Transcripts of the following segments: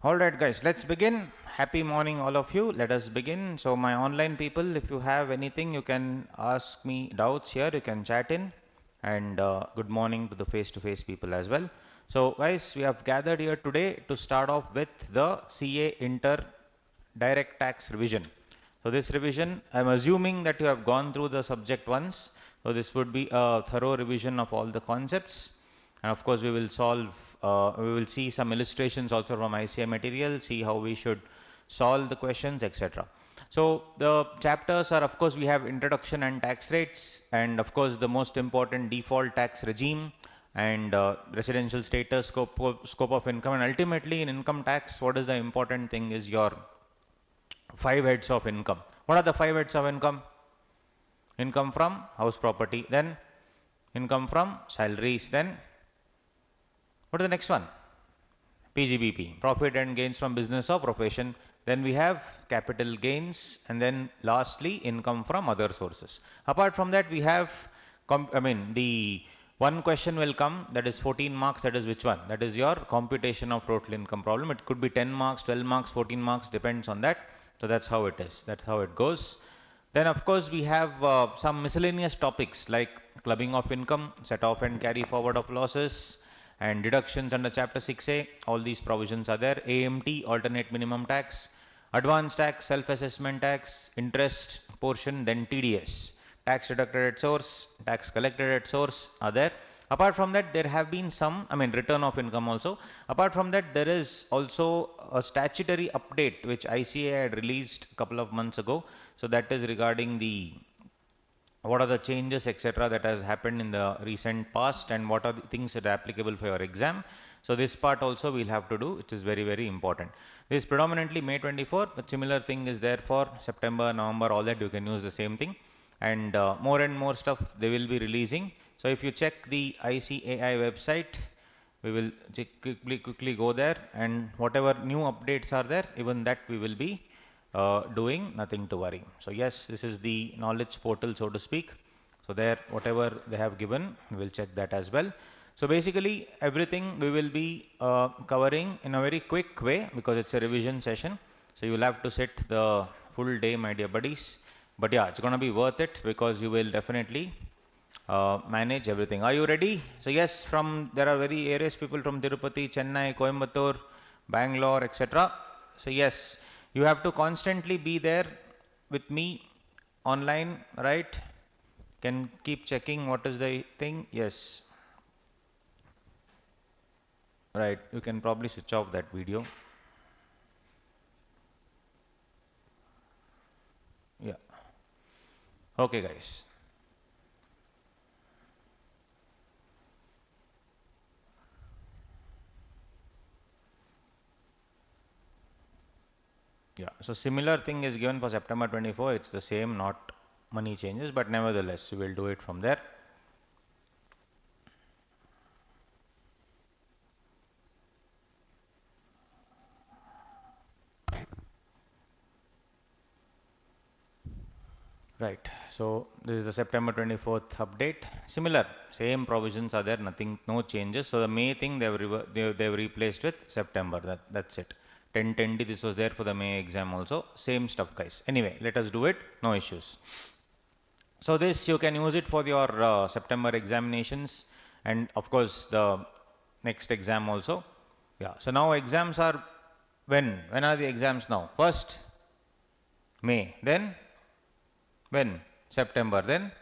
Alright guys, let's begin. Happy morning all of you. Let us begin. So my online people, if you have anything, you can ask me doubts here. You can chat in. And good morning to the face-to-face people as well. So guys, we have gathered here today to start off with the CA Inter Direct Tax Revision. So this revision, I'm assuming that you have gone through the subject once. So this would be a thorough revision of all the concepts. And of course, we will see some illustrations also from ICAI material, see how we should solve the questions, etc. So the chapters are, of course, we have introduction and tax rates, and of course, the most important default tax regime and residential status, scope of income, and ultimately in income tax, what is the important thing is your 5 heads of income. What are the 5 heads of income? Income from house property, then income from salaries, then what is the next one? PGBP, profit and gains from business or profession. Then we have capital gains, and then lastly income from other sources. Apart from that, we have, the one question will come, that is 14 marks, that is which one? That is your computation of total income problem. It could be 10 marks, 12 marks, 14 marks, depends on that. So that's how it is, that's how it goes. Then of course we have some miscellaneous topics like clubbing of income, set off and carry forward of losses, and deductions under chapter 6A, all these provisions are there. AMT, alternate minimum tax, advance tax, self-assessment tax, interest portion, then TDS, tax deducted at source, tax collected at source are there. Apart from that, there have been some, return of income also. Apart from that, there is also a statutory update which ICAI had released a couple of months ago. So that is regarding the what are the changes, etc., that has happened in the recent past, and what are the things that are applicable for your exam. So this part also we'll have to do, which is very, very important. This is predominantly May 24, but similar thing is there for September, November, all that you can use the same thing. And more and more stuff they will be releasing. So if you check the ICAI website, we will quickly go there, and whatever new updates are there, even that we will be doing, nothing to worry. So yes, this is the knowledge portal, so to speak. So there, whatever they have given, we will check that as well. So basically everything we will be covering in a very quick way, because it's a revision session. So you will have to sit the full day, my dear buddies. But yeah, it's going to be worth it, because you will definitely manage everything. Are you ready? So yes, there are very various people from Tirupati, Chennai, Coimbatore, Bangalore, etc. So yes, you have to constantly be there with me online, right? Can keep checking what is the thing. Yes, right, you can probably switch off that video. Yeah, okay guys. Yeah, so similar thing is given for September 24. It's the same, not money changes, but nevertheless we will do it from there. Right, so this is the September 24th update. Similar, same provisions are there, nothing, no changes. So the May thing they've replaced with September. That's it. 10/10, this was there for the May exam also. Same stuff, guys. Anyway, let us do it. No issues. So this you can use it for your September examinations, and of course the next exam also. Yeah. So now exams are when? When are the exams now? First May, then when? September, then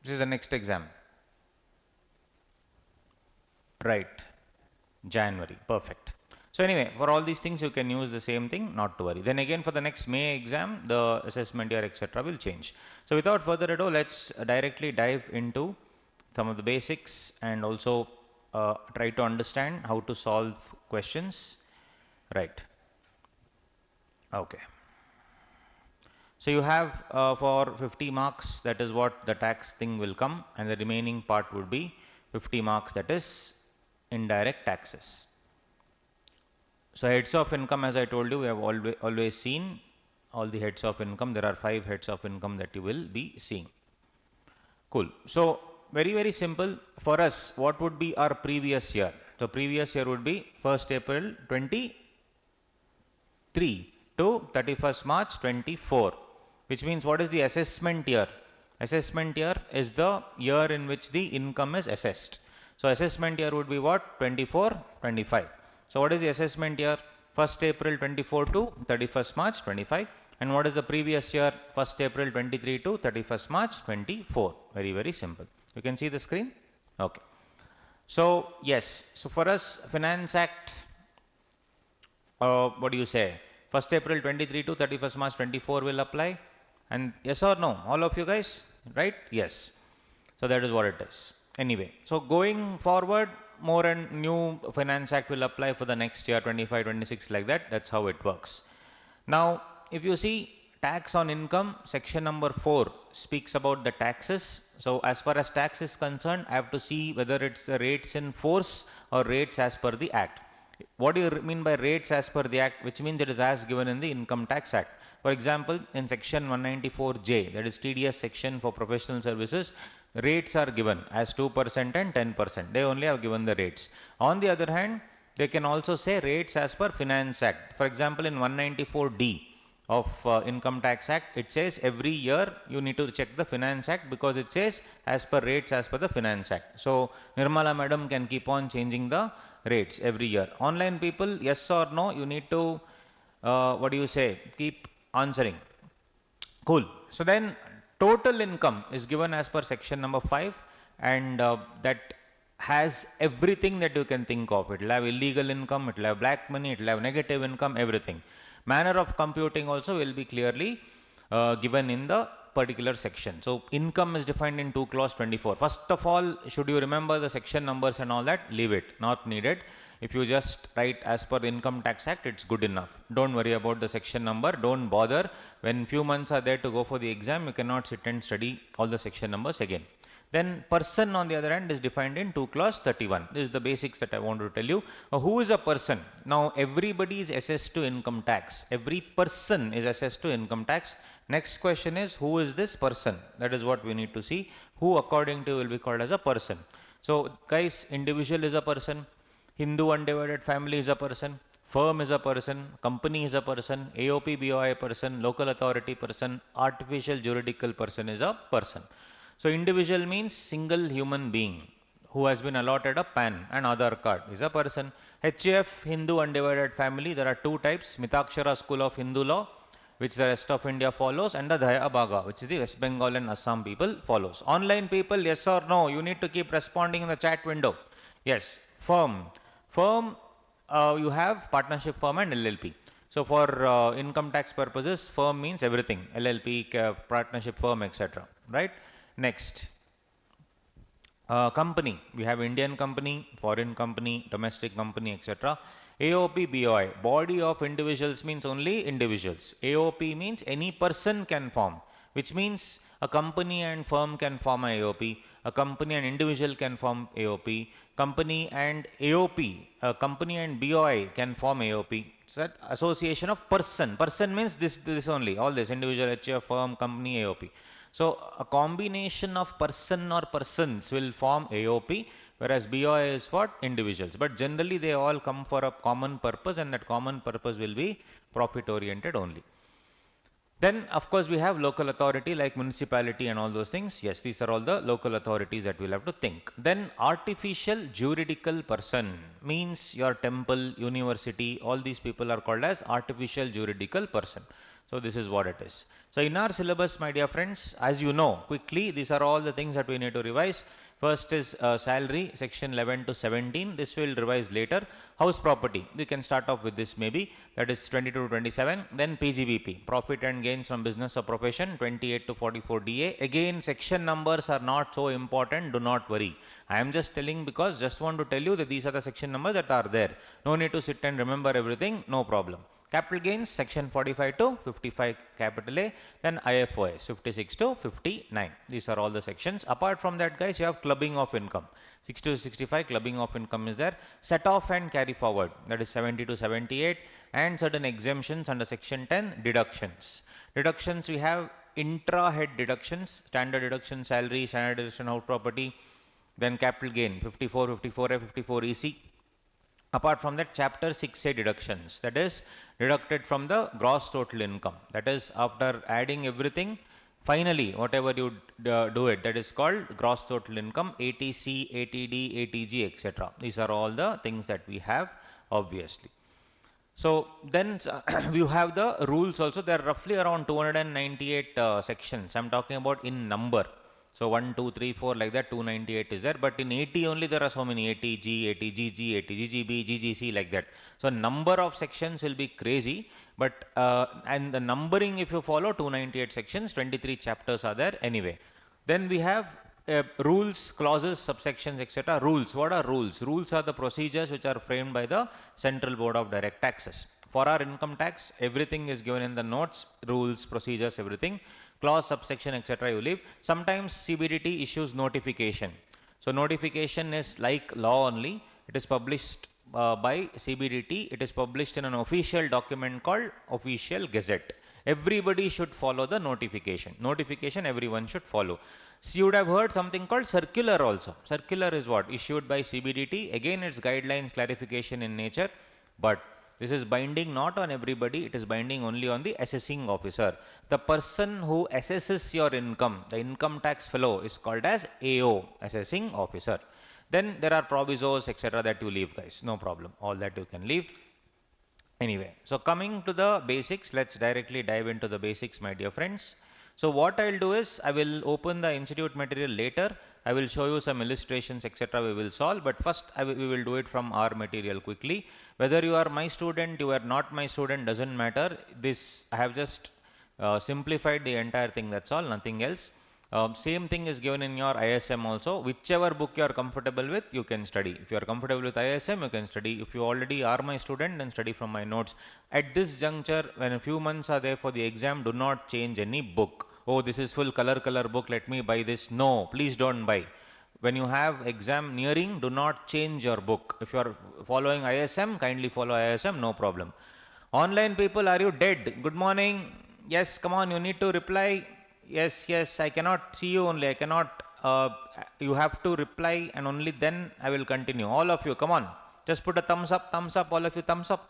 this is the next exam. Right, January. Perfect. So anyway, for all these things you can use the same thing, not to worry. Then again for the next May exam, the assessment year, etc., will change. So without further ado, let's directly dive into some of the basics, and also try to understand how to solve questions. Right. Okay. So you have for 50 marks, that is what the tax thing will come, and the remaining part would be 50 marks, that is indirect taxes. So heads of income, as I told you, we have always seen all the heads of income. There are 5 heads of income that you will be seeing. Cool. So very, very simple for us. What would be our previous year? So previous year would be 1st April 23 to 31st March 24, which means what is the assessment year? Assessment year is the year in which the income is assessed. So assessment year would be what? 24, 25. So what is the assessment year? 1st April 24 to 31st March 25. And what is the previous year? 1st April 23 to 31st March 24. Very, very simple. You can see the screen? Okay. So yes, so for us Finance Act, what do you say? 1st April 23 to 31st March 24 will apply, and yes or no, all of you guys, right? Yes. So that is what it is. Anyway, so going forward, more and new Finance Act will apply for the next year, 25, 26, like that. That's how it works. Now, if you see tax on income, section number 4 speaks about the taxes. So as far as tax is concerned, I have to see whether it's the rates in force or rates as per the Act. What do you mean by rates as per the Act? Which means it is as given in the Income Tax Act. For example, in section 194J, that is TDS section for professional services, rates are given as 2% and 10%. They only have given the rates. On the other hand, they can also say rates as per Finance Act. For example, in 194D of Income Tax Act, it says every year you need to check the Finance Act, because it says as per rates as per the Finance Act. So Nirmala madam can keep on changing the rates every year. Online people, yes or no, you need to what do you say, keep answering. Cool. So then total income is given as per section number 5, and that has everything that you can think of. It will have illegal income, it will have black money, it will have negative income, everything. Manner of computing also will be clearly given in the particular section. So income is defined in 2 clause 24. First of all, should you remember the section numbers and all that? Leave it, not needed. If you just write as per the Income Tax Act, it's good enough. Don't worry about the section number, don't bother. When few months are there to go for the exam, you cannot sit and study all the section numbers again. Then person, on the other hand, is defined in 2 clause 31. This is the basics that I want to tell you. Who is a person? Now everybody is assessed to income tax. Every person is assessed to income tax. Next question is, who is this person? That is what we need to see. Who according to you will be called as a person. So guys, individual is a person, Hindu undivided family is a person, firm is a person, company is a person, AOP BOI person, local authority person, artificial juridical person is a person. So individual means single human being who has been allotted a PAN and Aadhaar card is a person. HF, Hindu undivided family, there are 2 types, Mitakshara school of Hindu law, which the rest of India follows, and the Dhaya Bhaga, which is the West Bengal and Assam people follows. Online people, yes or no, you need to keep responding in the chat window. Yes. Firm. Firm, you have partnership firm and LLP. So for income tax purposes, firm means everything, LLP, partnership firm, etc. Right? Next, company. We have Indian company, foreign company, domestic company, etc. AOP BOI, body of individuals means only individuals. AOP means any person can form, which means a company and firm can form a AOP, a company and individual can form AOP, company and AOP, company and BOI can form AOP. So that association of person. Person means this only, all this, individual, HF, firm, company, AOP. So a combination of person or persons will form AOP, whereas BOI is what? Individuals. But generally they all come for a common purpose, and that common purpose will be profit oriented only. Then of course we have local authority like municipality and all those things. Yes, these are all the local authorities that we'll have to think. Then artificial juridical person means your temple, university, all these people are called as artificial juridical person. So this is what it is. So in our syllabus, my dear friends, as you know, quickly, these are all the things that we need to revise. First is salary, section 11 to 17. This will revise later. House property, we can start off with this maybe. That is 22 to 27. Then PGBP, profit and gains from business or profession, 28 to 44 DA. Again, section numbers are not so important. Do not worry. I am just telling because just want to tell you that these are the section numbers that are there. No need to sit and remember everything. No problem. Capital gains, section 45 to 55 capital A, then IFOS 56 to 59. These are all the sections. Apart from that, guys, you have clubbing of income. 60 to 65 clubbing of income is there. Set off and carry forward, that is 70 to 78, and certain exemptions under section 10, deductions. Deductions, we have intra-head deductions, standard deduction salary, standard deduction house property, then capital gain 54, 54A, 54 EC. Apart from that, chapter 6A deductions, that is deducted from the gross total income, that is after adding everything, finally whatever you do it, that is called gross total income, ATC, ATD, ATG, etc. These are all the things that we have, obviously. So then you have the rules also. There are roughly around 298 sections. I'm talking about in number. So 1, 2, 3, 4 like that, 298 is there. But in AT only there are so many, ATG, ATGG, ATGGB, GGC like that. So number of sections will be crazy. But and the numbering, if you follow, 298 sections, 23 chapters are there anyway. Then we have rules, clauses, subsections, etc. Rules. What are rules? Rules are the procedures which are framed by the Central Board of Direct Taxes. For our income tax, everything is given in the notes, rules, procedures, everything. Clause, subsection, etc. you leave. Sometimes CBDT issues notification. So notification is like law only. It is published by CBDT. It is published in an official document called Official Gazette. Everybody should follow the notification. Notification everyone should follow. So you would have heard something called circular also. Circular is what? Issued by CBDT. Again, it's guidelines, clarification in nature, but this is binding not on everybody. It is binding only on the assessing officer. The person who assesses your income, the income tax fellow, is called as AO, assessing officer. Then there are provisos, etc. that you leave, guys. No problem. All that you can leave. Anyway, so coming to the basics, let's directly dive into the basics, my dear friends. So what I'll do is, I will open the institute material later. I will show you some illustrations, etc. we will solve, but first we will do it from our material quickly. Whether you are my student, you are not my student, doesn't matter. This, I have just simplified the entire thing, that's all, nothing else. Same thing is given in your ISM also. Whichever book you are comfortable with, you can study. If you are comfortable with ISM, you can study. If you already are my student, then study from my notes. At this juncture, when a few months are there for the exam, do not change any book. Oh, this is full color book, let me buy this. No, please don't buy. When you have exam nearing, do not change your book. If you are following ISM, kindly follow ISM, no problem. Online people, are you dead? Good morning. Yes, come on, you need to reply. Yes, yes, I cannot see you only. I cannot, you have to reply and only then I will continue. All of you, come on. Just put a thumbs up, all of you, thumbs up.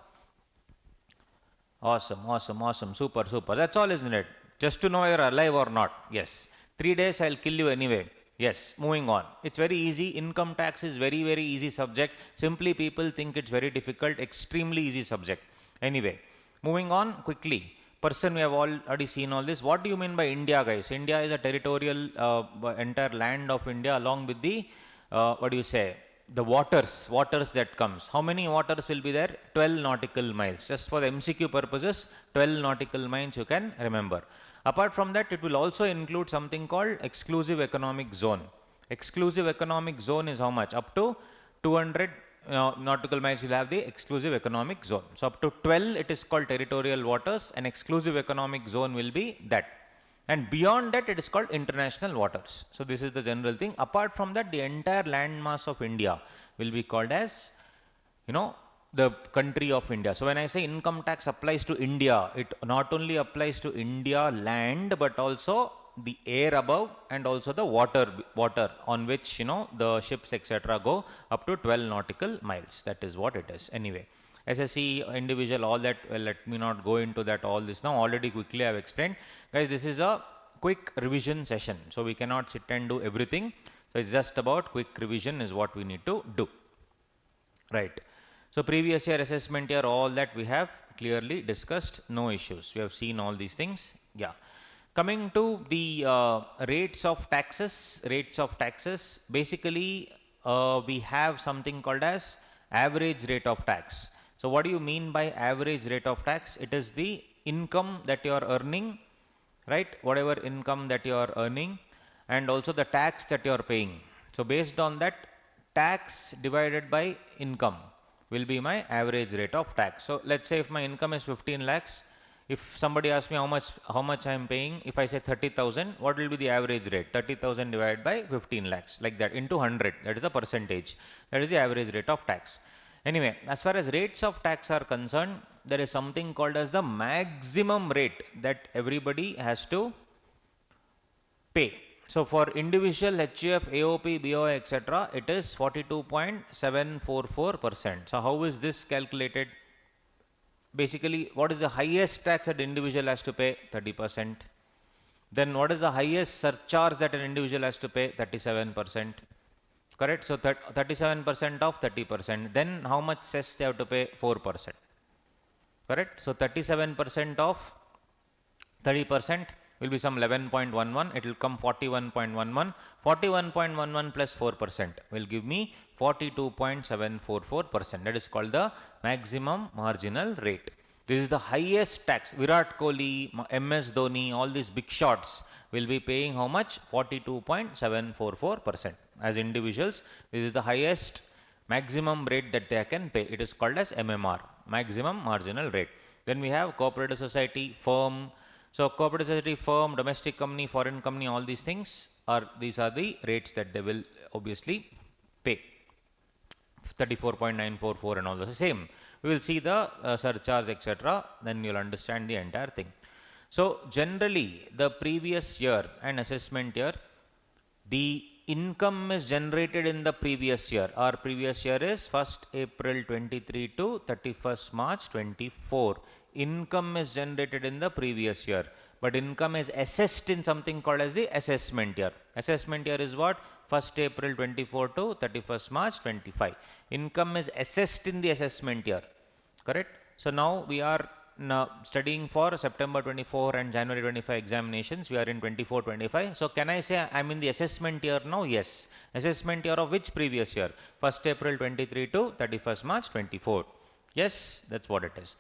Awesome, awesome, awesome. Super, super. That's all, isn't it? Just to know you're alive or not. Yes. 3 days, I'll kill you anyway. Yes, moving on. It's very easy. Income tax is very, very easy subject. Simply people think it's very difficult. Extremely easy subject. Anyway, moving on quickly. Person, we have already seen all this. What do you mean by India, guys? India is a territorial entire land of India along with the, what do you say, the waters that comes. How many waters will be there? 12 nautical miles. Just for the MCQ purposes, 12 nautical miles you can remember. Apart from that, it will also include something called exclusive economic zone. Exclusive economic zone is how much? Up to 200 nautical miles you will have the exclusive economic zone. So up to 12 it is called territorial waters, and exclusive economic zone will be that. And beyond that it is called international waters. So this is the general thing. Apart from that, the entire landmass of India will be called as, you know, the country of India. So when I say income tax applies to India, it not only applies to India land, but also the air above and also the water on which, you know, the ships, etc. go, up to 12 nautical miles. That is what it is. Anyway, SSC, individual, all that, well, let me not go into that all this now. Already quickly I have explained. Guys, this is a quick revision session. So we cannot sit and do everything. So it's just about quick revision is what we need to do. Right. So previous year assessment year, all that we have clearly discussed. No issues. We have seen all these things. Yeah. Coming to the rates of taxes, basically we have something called as average rate of tax. So what do you mean by average rate of tax? It is the income that you are earning, right? Whatever income that you are earning, and also the tax that you are paying. So based on that, tax divided by income will be my average rate of tax. So let's say if my income is 15 lakhs, if somebody asks me how much I am paying, if I say 30,000, what will be the average rate? 30,000 divided by 15 lakhs, like that, into 100. That is the percentage. That is the average rate of tax. Anyway, as far as rates of tax are concerned, there is something called as the maximum rate that everybody has to pay. So for individual HUF, AOP, BOI, etc., it is 42.744%. So how is this calculated? Basically, what is the highest tax that individual has to pay? 30%. Then what is the highest surcharge that an individual has to pay? 37%. Correct? So 37% of 30%. Then how much cess they have to pay? 4%. Correct? So 37% of 30% will be some 11.11. It will come 41.11. 41.11 plus 4% will give me 42.744%. That is called the maximum marginal rate. This is the highest tax. Virat Kohli, MS Dhoni, all these big shots will be paying how much? 42.744%. As individuals, this is the highest maximum rate that they can pay. It is called as MMR, maximum marginal rate. Then we have cooperative society, firm. So cooperative society, firm, domestic company, foreign company, all these things these are the rates that they will obviously pay. 34.944 and all the same. We will see the surcharge, etc. Then you will understand the entire thing. So generally, the previous year and assessment year, the income is generated in the previous year. Our previous year is 1st April 23 to 31st March 24. Income is generated in the previous year, but income is assessed in something called as the assessment year. Assessment year is what? 1st April 24 to 31st March 25. Income is assessed in the assessment year. Correct? So now we are studying for September 24 and January 25 examinations. We are in 24-25. So can I say I am in the assessment year now? Yes. Assessment year of which previous year? 1st April 23 to 31st March 24. Yes, that's what it is.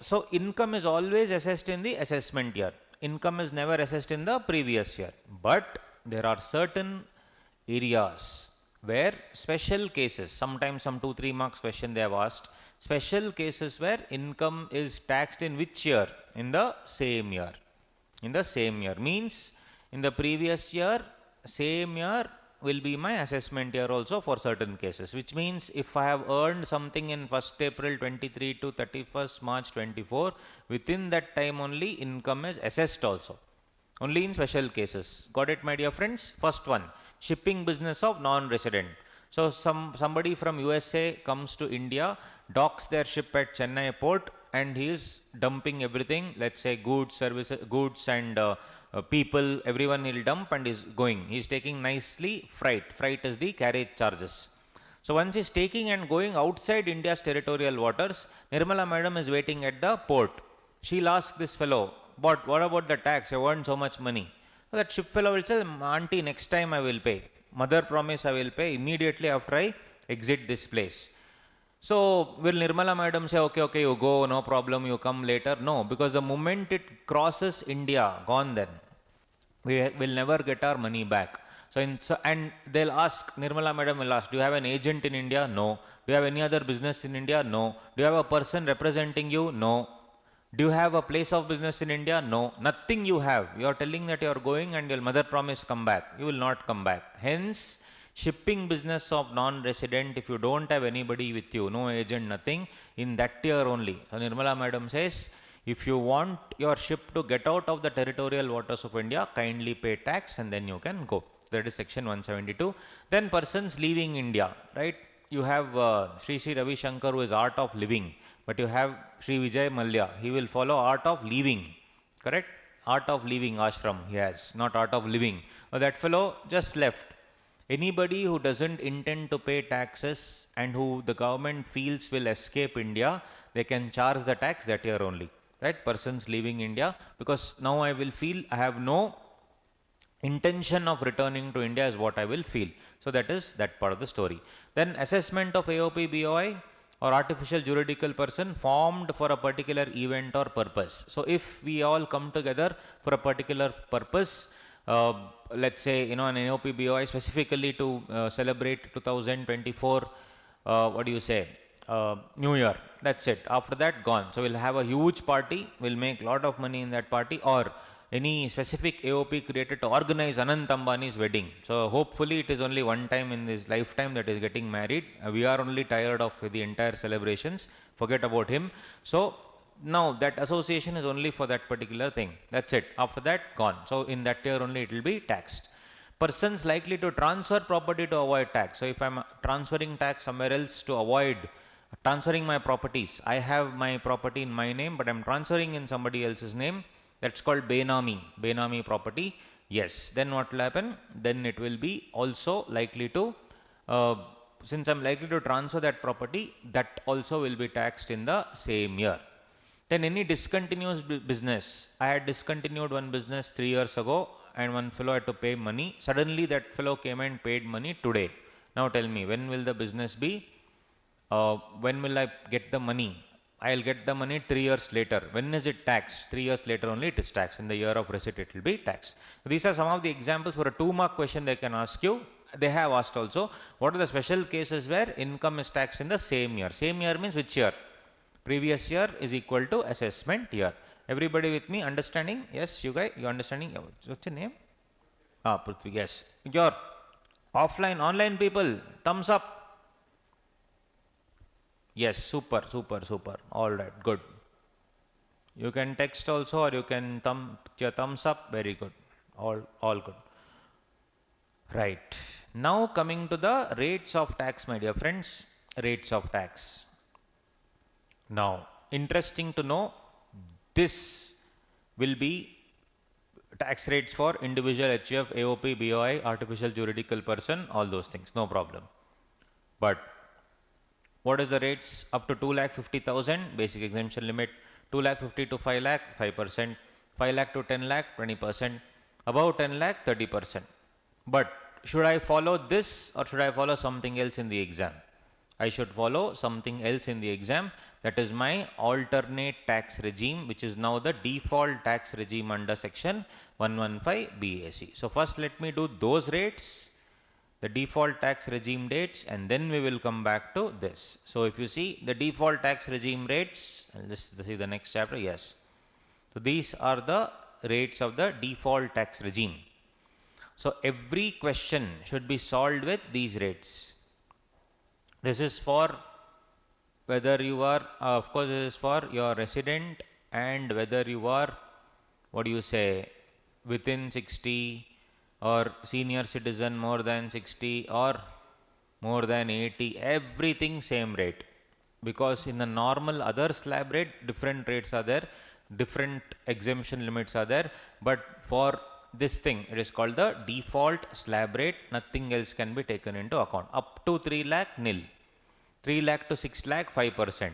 So income is always assessed in the assessment year. Income is never assessed in the previous year. But there are certain areas where special cases, sometimes some 2-3 marks question they have asked, special cases where income is taxed in which year? In the same year. In the same year means in the previous year, same year will be my assessment year also for certain cases, which means if I have earned something in 1st April 23 to 31st March 24, within that time only income is assessed also. Only in special cases. Got it, my dear friends? First one, shipping business of non-resident. So somebody from USA comes to India, docks their ship at Chennai port, and he is dumping everything, let's say goods, services, goods and people, everyone will dump and is going. He is taking nicely freight. Freight is the carriage charges. So once he is taking and going outside India's territorial waters, Nirmala madam is waiting at the port. She'll ask this fellow, but what about the tax? You earned so much money. So that ship fellow will say, auntie, next time I will pay. Mother promise I will pay immediately after I exit this place. So will Nirmala madam say, okay, you go, no problem, you come later? No, because the moment it crosses India, gone then. We will never get our money back. And they'll ask, Nirmala madam will ask, do you have an agent in India? No. Do you have any other business in India? No. Do you have a person representing you? No. Do you have a place of business in India? No. Nothing you have. You are telling that you are going and your mother promise come back. You will not come back. Hence, shipping business of non-resident, if you don't have anybody with you, no agent, nothing, in that year only. So Nirmala madam says, if you want your ship to get out of the territorial waters of India, kindly pay tax and then you can go. That is section 172. Then persons leaving India, right? You have Sri Ravi Shankar, who is art of living, but you have Sri Vijay Mallya. He will follow art of leaving, correct? Art of leaving ashram he has, not art of living. But that fellow just left. Anybody who doesn't intend to pay taxes and who the government feels will escape India, they can charge the tax that year only. Right? Persons leaving India, because now I will feel I have no intention of returning to India is what I will feel. So that is that part of the story. Then assessment of AOP, BOI or artificial juridical person formed for a particular event or purpose. So if we all come together for a particular purpose, let's say, an AOP, BOI specifically to celebrate 2024, what do you say? New Year, that's it. After that, gone. So we'll have a huge party, we'll make a lot of money in that party, or any specific AOP created to organize Anant Ambani's wedding. So hopefully it is only one time in this lifetime that is getting married. We are only tired of the entire celebrations. Forget about him. So now that association is only for that particular thing. That's it. After that, gone. So in that year only it will be taxed. Persons likely to transfer property to avoid tax. So if I'm transferring tax somewhere else to avoid transferring my properties, I have my property in my name, but I'm transferring in somebody else's name. That's called Benami property. Yes. Then what will happen? Then it will be also likely to, since I'm likely to transfer that property, that also will be taxed in the same year. Then any discontinuous business. I had discontinued one business 3 years ago and one fellow had to pay money. Suddenly that fellow came and paid money today. Now tell me, when will the business be? When will I get the money? I'll get the money 3 years later. When is it taxed? 3 years later only it is taxed. In the year of receipt it will be taxed. These are some of the examples for a 2-mark question they can ask you. They have asked also, what are the special cases where income is taxed in the same year? Same year means which year? Previous year is equal to assessment year. Everybody with me understanding? Yes, you guys, you understanding? What's your name? Prithvi, yes. Your offline, online people, thumbs up. Yes, super. All right, good. You can text also, or you can your thumbs up. Very good. All good. Right. Now coming to the rates of tax, my dear friends. Rates of tax. Now, interesting to know, this will be tax rates for individual HUF, AOP, BOI, artificial juridical person, all those things, no problem. But what is the rates? Up to 2,50,000 basic exemption limit, 2,50,000 to 5 lakh 5%, 5 lakh to 10 lakh 20%, above 10 lakh 30%. But should I follow this or should I follow something else in the exam? I should follow something else in the exam. That is my alternate tax regime, which is now the default tax regime under section 115 BAC. So first let me do those rates, the default tax regime dates, and then we will come back to this. So if you see the default tax regime rates, let's see the next chapter. Yes. So these are the rates of the default tax regime. So every question should be solved with these rates. This is for whether you are, of course, this is for your resident and whether you are, what do you say, within 60 or senior citizen more than 60 or more than 80, everything same rate. Because in the normal other slab rate, different rates are there, different exemption limits are there, but for this thing, it is called the default slab rate. Nothing else can be taken into account. Up to 3 lakh, nil. 3 lakh to 6 lakh, 5%.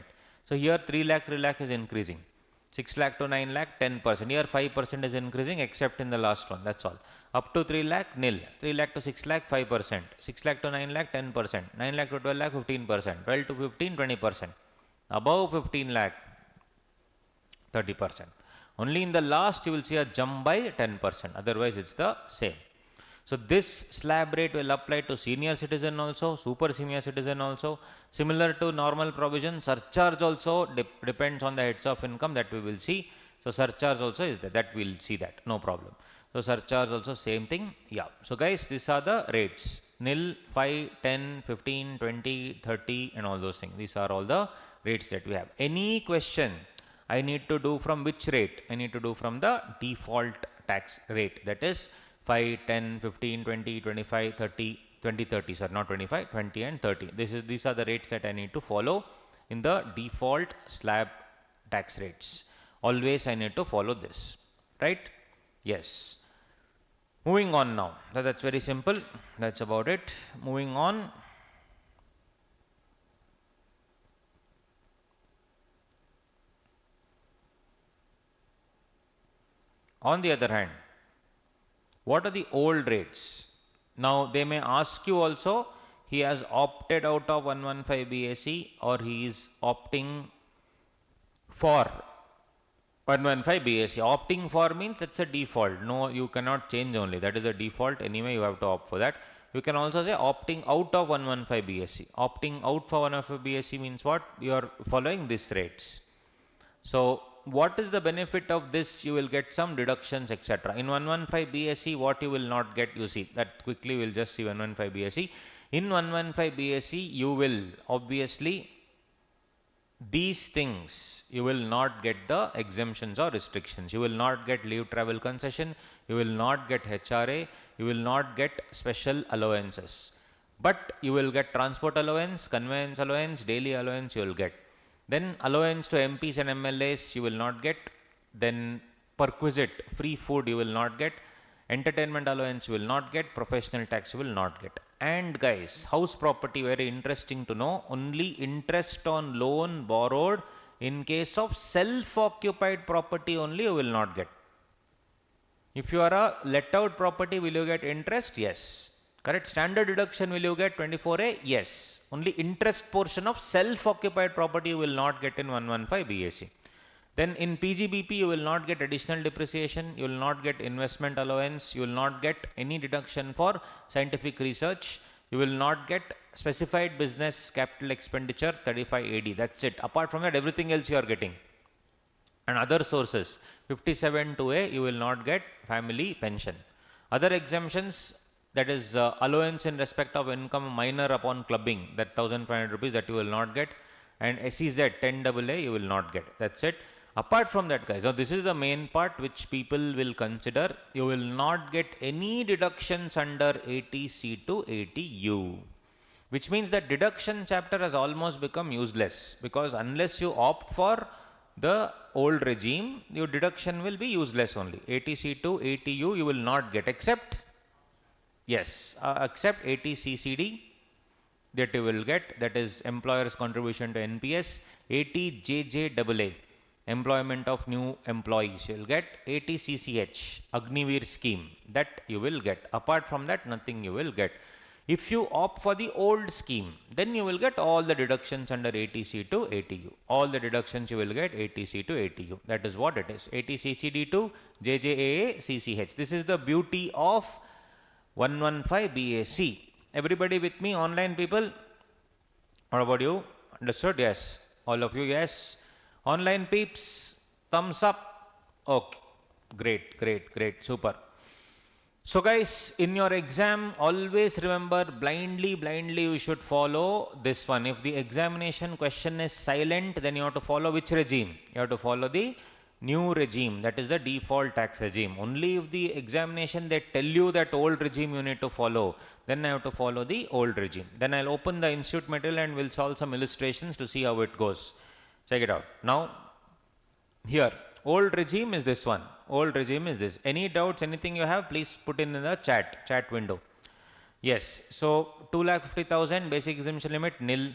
So here 3 lakh is increasing. 6 lakh to 9 lakh, 10%. Here 5% is increasing except in the last one. That's all. Up to 3 lakh, nil. 3 lakh to 6 lakh, 5%. 6 lakh to 9 lakh, 10%. 9 lakh to 12 lakh, 15%. 12 to 15, 20%. Above 15 lakh, 30%. Only in the last you will see a jump by 10%. Otherwise it's the same. So this slab rate will apply to senior citizen also, super senior citizen also. Similar to normal provision, surcharge also depends on the heads of income, that we will see. So surcharge also is there, that we will see that, no problem. So surcharge also same thing. Yeah. So guys, these are the rates. Nil, 5, 10, 15, 20, 30 and all those things. These are all the rates that we have. Any question I need to do from which rate? I need to do from the default tax rate, that is 5, 10, 15, 20, 25, 30, 20, 30, sorry, not 25, 20 and 30. These are the rates that I need to follow in the default slab tax rates. Always I need to follow this, right? Yes. Moving on now. That's very simple. That's about it. Moving on. On the other hand, what are the old rates? Now they may ask you also, he has opted out of 115 BAC or he is opting for 115 BAC. Opting for means that's a default. No, you cannot change only. That is a default. Anyway, you have to opt for that. You can also say opting out of 115 BAC. Opting out for 115 BAC means what? You are following these rates. So what is the benefit of this? You will get some deductions, etc. In 115 BAC, what you will not get, you see that quickly. We'll just see 115 BAC. In 115 BAC, you will obviously these things you will not get the exemptions or restrictions. You will not get leave travel concession, you will not get HRA, you will not get special allowances. But you will get transport allowance, conveyance allowance, daily allowance you will get. Then allowance to MPs and MLAs you will not get. Then perquisite free food you will not get. Entertainment allowance you will not get. Professional tax you will not get. And guys, house property, very interesting to know, only interest on loan borrowed in case of self-occupied property only you will not get. If you are a let out property, will you get interest? Yes. Correct. Standard deduction will you get 24A? Yes. Only interest portion of self-occupied property you will not get in 115 BAC. Then in PGBP you will not get additional depreciation, you will not get investment allowance, you will not get any deduction for scientific research, you will not get specified business capital expenditure 35 AD. That's it. Apart from that, everything else you are getting. And other sources 57(2)A you will not get family pension. Other exemptions, that is allowance in respect of income minor upon clubbing, that 1500 rupees that you will not get, and SEZ 10AA you will not get. That's it. Apart from that, guys, now this is the main part which people will consider. You will not get any deductions under 80C to 80U, which means that deduction chapter has almost become useless, because unless you opt for the old regime, your deduction will be useless only. 80C to 80U you will not get, except, yes, except 80CCD that you will get, that is employer's contribution to NPS. 80JJAA, employment of new employees, you will get. 80CCH, Agniveer scheme, that you will get. Apart from that, nothing you will get. If you opt for the old scheme, then you will get all the deductions under 80C to 80U. All the deductions you will get 80C to 80U. That is what it is. 80CCD to JJAA CCH. This is the beauty of 115 BAC. Everybody with me, online people? What about you? Understood? Yes. All of you, yes. Online peeps, thumbs up. Okay. Great, great, great. Super. So guys, in your exam, always remember, blindly you should follow this one. If the examination question is silent, then you have to follow which regime? You have to follow the new regime, that is the default tax regime. Only if the examination they tell you that old regime you need to follow, then I have to follow the old regime. Then I'll open the institute material and we'll solve some illustrations to see how it goes. Check it out. Now, here, old regime is this one. Old regime is this. Any doubts, anything you have, please put in the chat window. Yes. So 2,50,000 basic exemption limit nil.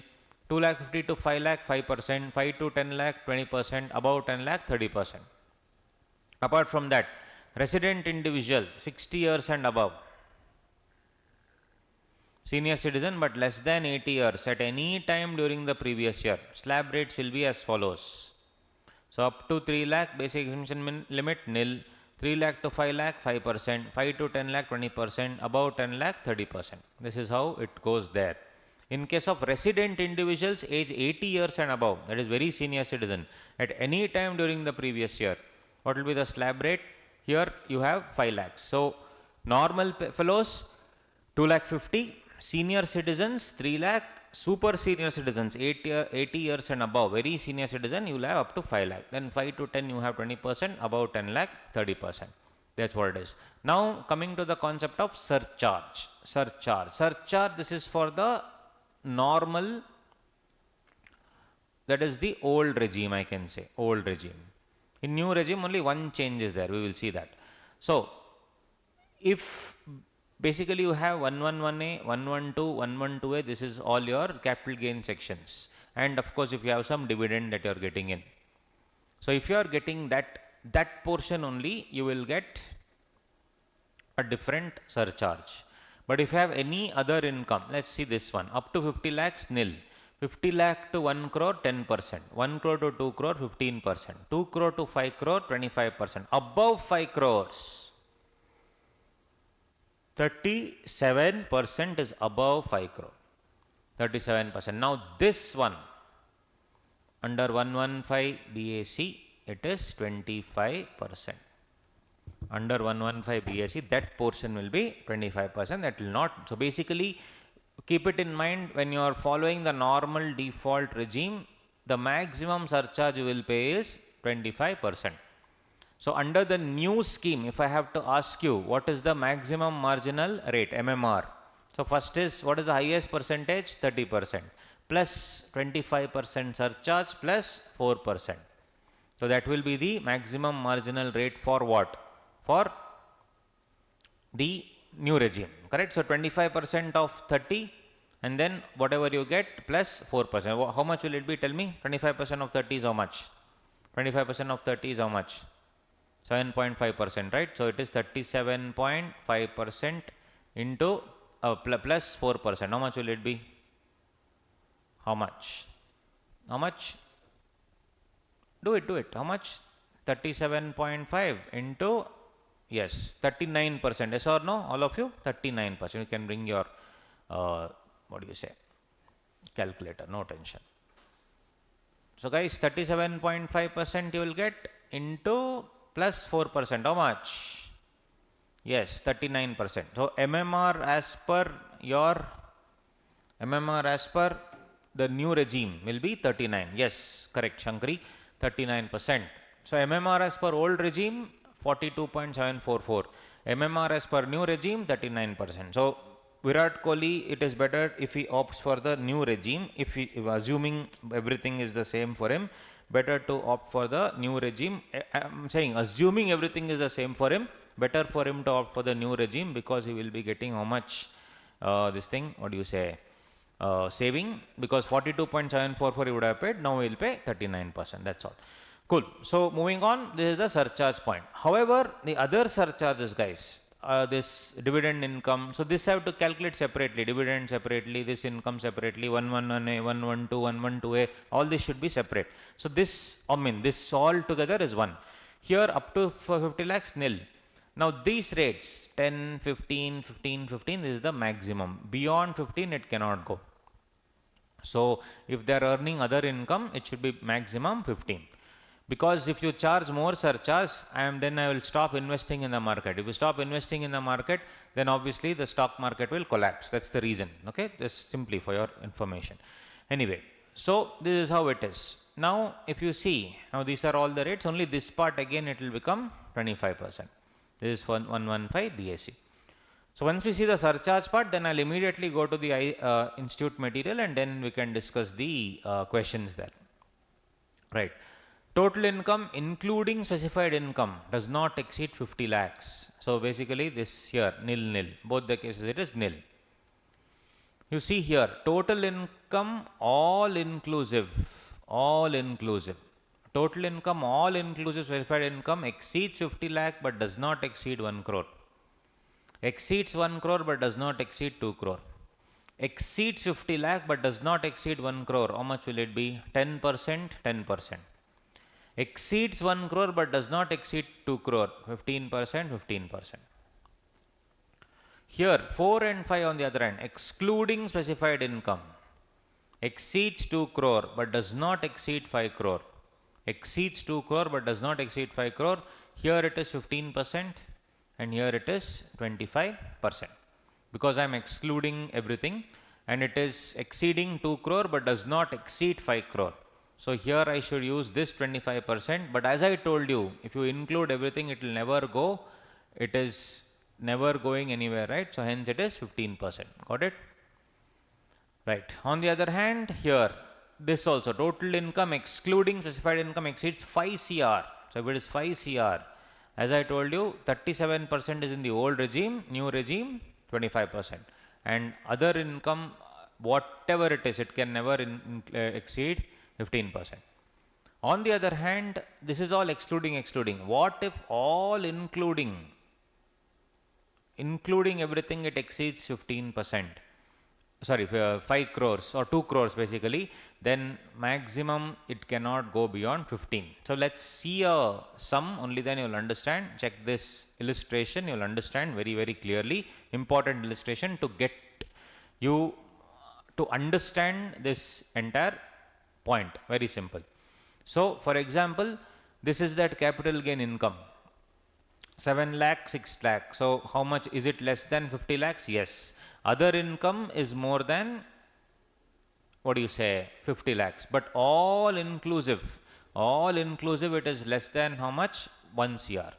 2,50,000 to 5 lakh 5%, 5 to 10 lakh 20%, above 10 lakh 30%. Apart from that, resident individual 60 years and above, senior citizen but less than 80 years at any time during the previous year, slab rates will be as follows. So up to 3 lakh basic exemption limit nil, 3 lakh to 5 lakh 5%, 5 to 10 lakh 20%, above 10 lakh 30%. This is how it goes there. In case of resident individuals age 80 years and above, that is very senior citizen, at any time during the previous year, what will be the slab rate? Here you have 5 lakhs. So normal fellows 2 lakh 50, senior citizens 3 lakh, super senior citizens 80 years and above, very senior citizen, you will have up to 5 lakh. Then 5 to 10 you have 20%, above 10 lakh 30%. That's what it is. Now coming to the concept of surcharge. Surcharge, this is for the normal, that is the old regime, I can say, old regime. In new regime only one change is there, we will see that. So if basically you have 111A, 112, 112A, this is all your capital gain sections, and of course if you have some dividend that you are getting in. So if you are getting that portion only, you will get a different surcharge. But if you have any other income, let's see this one, up to 50 lakhs nil, 50 lakh to 1 crore 10%, 1 crore to 2 crore 15%, 2 crore to 5 crore 25%, above 5 crores 37% is above 5 crore, 37%. Now this one under 115 BAC, it is 25%. Under 115 BAC, that portion will be 25%, that will not. So basically keep it in mind, when you are following the normal default regime, the maximum surcharge you will pay is 25%. So under the new scheme, if I have to ask you what is the maximum marginal rate, MMR. So first is, what is the highest percentage? 30% plus 25% surcharge plus 4%. So that will be the maximum marginal rate for what? For the new regime, correct? So 25% of 30 and then whatever you get plus 4%. How much will it be? Tell me. 25% of 30 is how much? 25% of 30 is how much? 7.5%, right? So it is 37.5% into plus 4%. How much will it be? How much? How much? Do it. How much? 37.5 into, yes, 39%. Yes or no? All of you? 39%. You can bring your, what do you say? Calculator. No tension. So guys, 37.5% you will get into plus 4%. How much? Yes, 39%. So MMR as per the new regime will be 39. Yes, correct, Shankari, 39%. So MMR as per old regime 42.744. MMR as per new regime 39%. So Virat Kohli, it is better if he opts for the new regime. If assuming everything is the same for him, better to opt for the new regime. I'm saying assuming everything is the same for him, better for him to opt for the new regime, because he will be getting how much this thing, what do you say, saving, because 42.744 he would have paid, now he will pay 39%. That's all. Cool. So moving on, this is the surcharge point. However, the other surcharges, guys, this dividend income, so this I have to calculate separately, dividend separately, this income separately, 111A, 112, 112A, all this should be separate. So this, this all together is one. Here up to 50 lakhs, nil. Now these rates, 10, 15, 15, 15, this is the maximum. Beyond 15, it cannot go. So if they are earning other income, it should be maximum 15. Because if you charge more surcharge, then I will stop investing in the market. If you stop investing in the market, then obviously the stock market will collapse. That's the reason. Okay, just simply for your information. Anyway, so this is how it is. Now, if you see, now these are all the rates. Only this part again it will become 25%. This is 115 DAC. So once we see the surcharge part, then I'll immediately go to the institute material and then we can discuss the questions there. Right. Total income including specified income does not exceed 50 lakhs. So basically this here, nil nil. Both the cases it is nil. You see here, total income all inclusive. Total income all inclusive specified income exceeds 50 lakh but does not exceed 1 crore. Exceeds 1 crore but does not exceed 2 crore. Exceeds 50 lakh but does not exceed 1 crore. How much will it be? 10%, 10%. Exceeds 1 crore but does not exceed 2 crore, 15%, 15%. Here 4 and 5 on the other hand, excluding specified income, exceeds 2 crore but does not exceed 5 crore. Exceeds 2 crore but does not exceed 5 crore. Here it is 15% and here it is 25%. Because I am excluding everything, and it is exceeding 2 crore but does not exceed 5 crore. So here I should use this 25%, but as I told you, if you include everything, it will never go. It is never going anywhere, right? So hence it is 15%. Got it? Right. On the other hand, here, this also, total income excluding specified income exceeds 5 CR. So if it is 5 CR, as I told you, 37% is in the old regime, new regime, 25%. And other income, whatever it is, it can never exceed 15%. On the other hand, this is all excluding. What if all including everything, it exceeds 15%? Sorry, 5 crores or 2 crores basically, then maximum it cannot go beyond 15. So let's see a sum, only then you will understand. Check this illustration, you will understand very, very clearly. Important illustration to get you to understand this entire point. Very simple. So for example, this is that capital gain income, 7 lakh, 6 lakh. So how much is it? Less than 50 lakhs? Yes. Other income is more than what do you say, 50 lakhs. But all inclusive it is less than how much? 1 CR.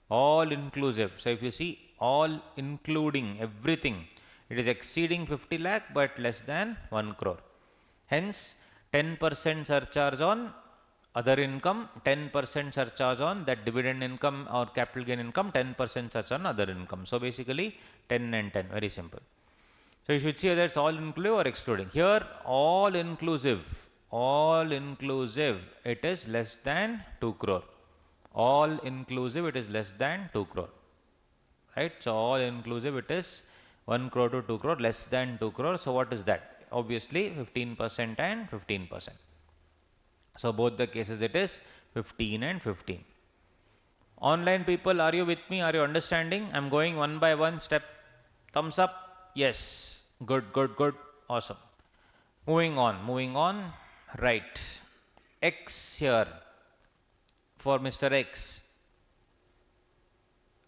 All inclusive. So if you see all including everything, it is exceeding 50 lakh but less than 1 crore. Hence 10% surcharge on other income, 10% surcharge on that dividend income or capital gain income, 10% surcharge on other income. So basically 10 and 10, very simple. So you should see whether it's all inclusive or excluding. Here all inclusive, it is less than 2 crore. All inclusive, it is less than 2 crore. Right? So all inclusive, it is 1 crore to 2 crore, less than 2 crore. So what is that? Obviously 15% and 15%. So both the cases it is 15 and 15. Online people, are you with me? Are you understanding? I'm going one by one step. Thumbs up. Yes. Good, good, good. Awesome. Moving on. Right. X here for Mr. X.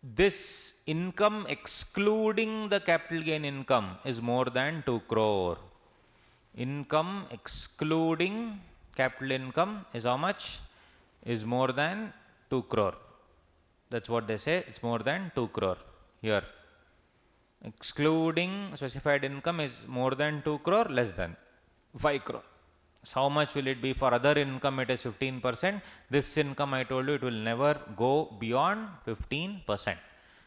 This income excluding the capital gain income is more than 2 crore. Income excluding capital income is how much? Is more than 2 crore. That's what they say. It's more than 2 crore here. Excluding specified income is more than 2 crore, less than 5 crore. So how much will it be? For other income it is 15%. This income I told you it will never go beyond 15%.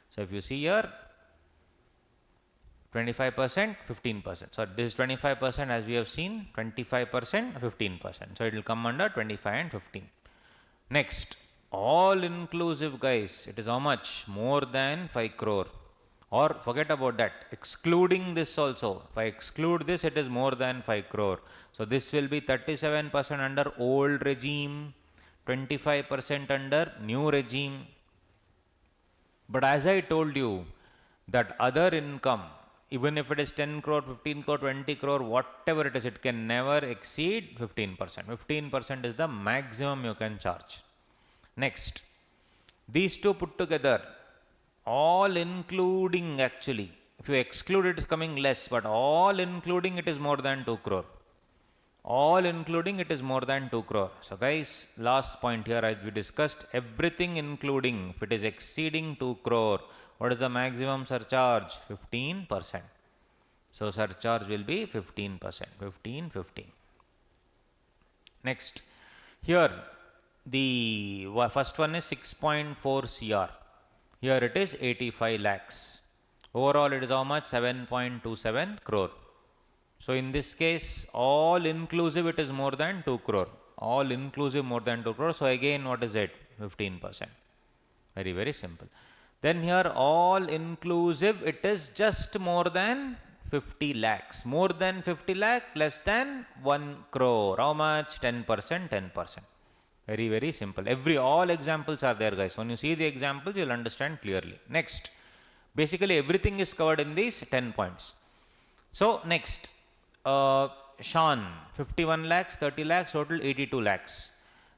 So if you see here 25%, 15%. So this is 25% as we have seen, 25%, 15%. So it will come under 25 and 15. Next, all inclusive guys, it is how much? More than 5 crore. Or forget about that, excluding this also. If I exclude this, it is more than 5 crore. So this will be 37% under old regime, 25% under new regime. But as I told you, that other income, even if it is 10 crore, 15 crore, 20 crore, whatever it is, it can never exceed 15%. 15% is the maximum you can charge. Next, these two put together, all including actually, if you exclude it is coming less, but all including it is more than 2 crore. All including it is more than 2 crore. So guys, last point here as we discussed, everything including, if it is exceeding 2 crore, what is the maximum surcharge? 15%. So surcharge will be 15%, 15. Next, here the first one is 6.4 CR. Here it is 85 lakhs. Overall it is how much? 7.27 crore. So in this case, all inclusive it is more than 2 crore. All inclusive more than 2 crore. So again, what is it? 15%. Very, very simple. Then here all inclusive, it is just more than 50 lakhs. More than 50 lakh, less than 1 crore. How much? 10%, 10%. Very, very simple. All examples are there, guys. When you see the examples, you'll understand clearly. Next, basically everything is covered in these 10 points. So next, Sean, 51 lakhs, 30 lakhs, total 82 lakhs.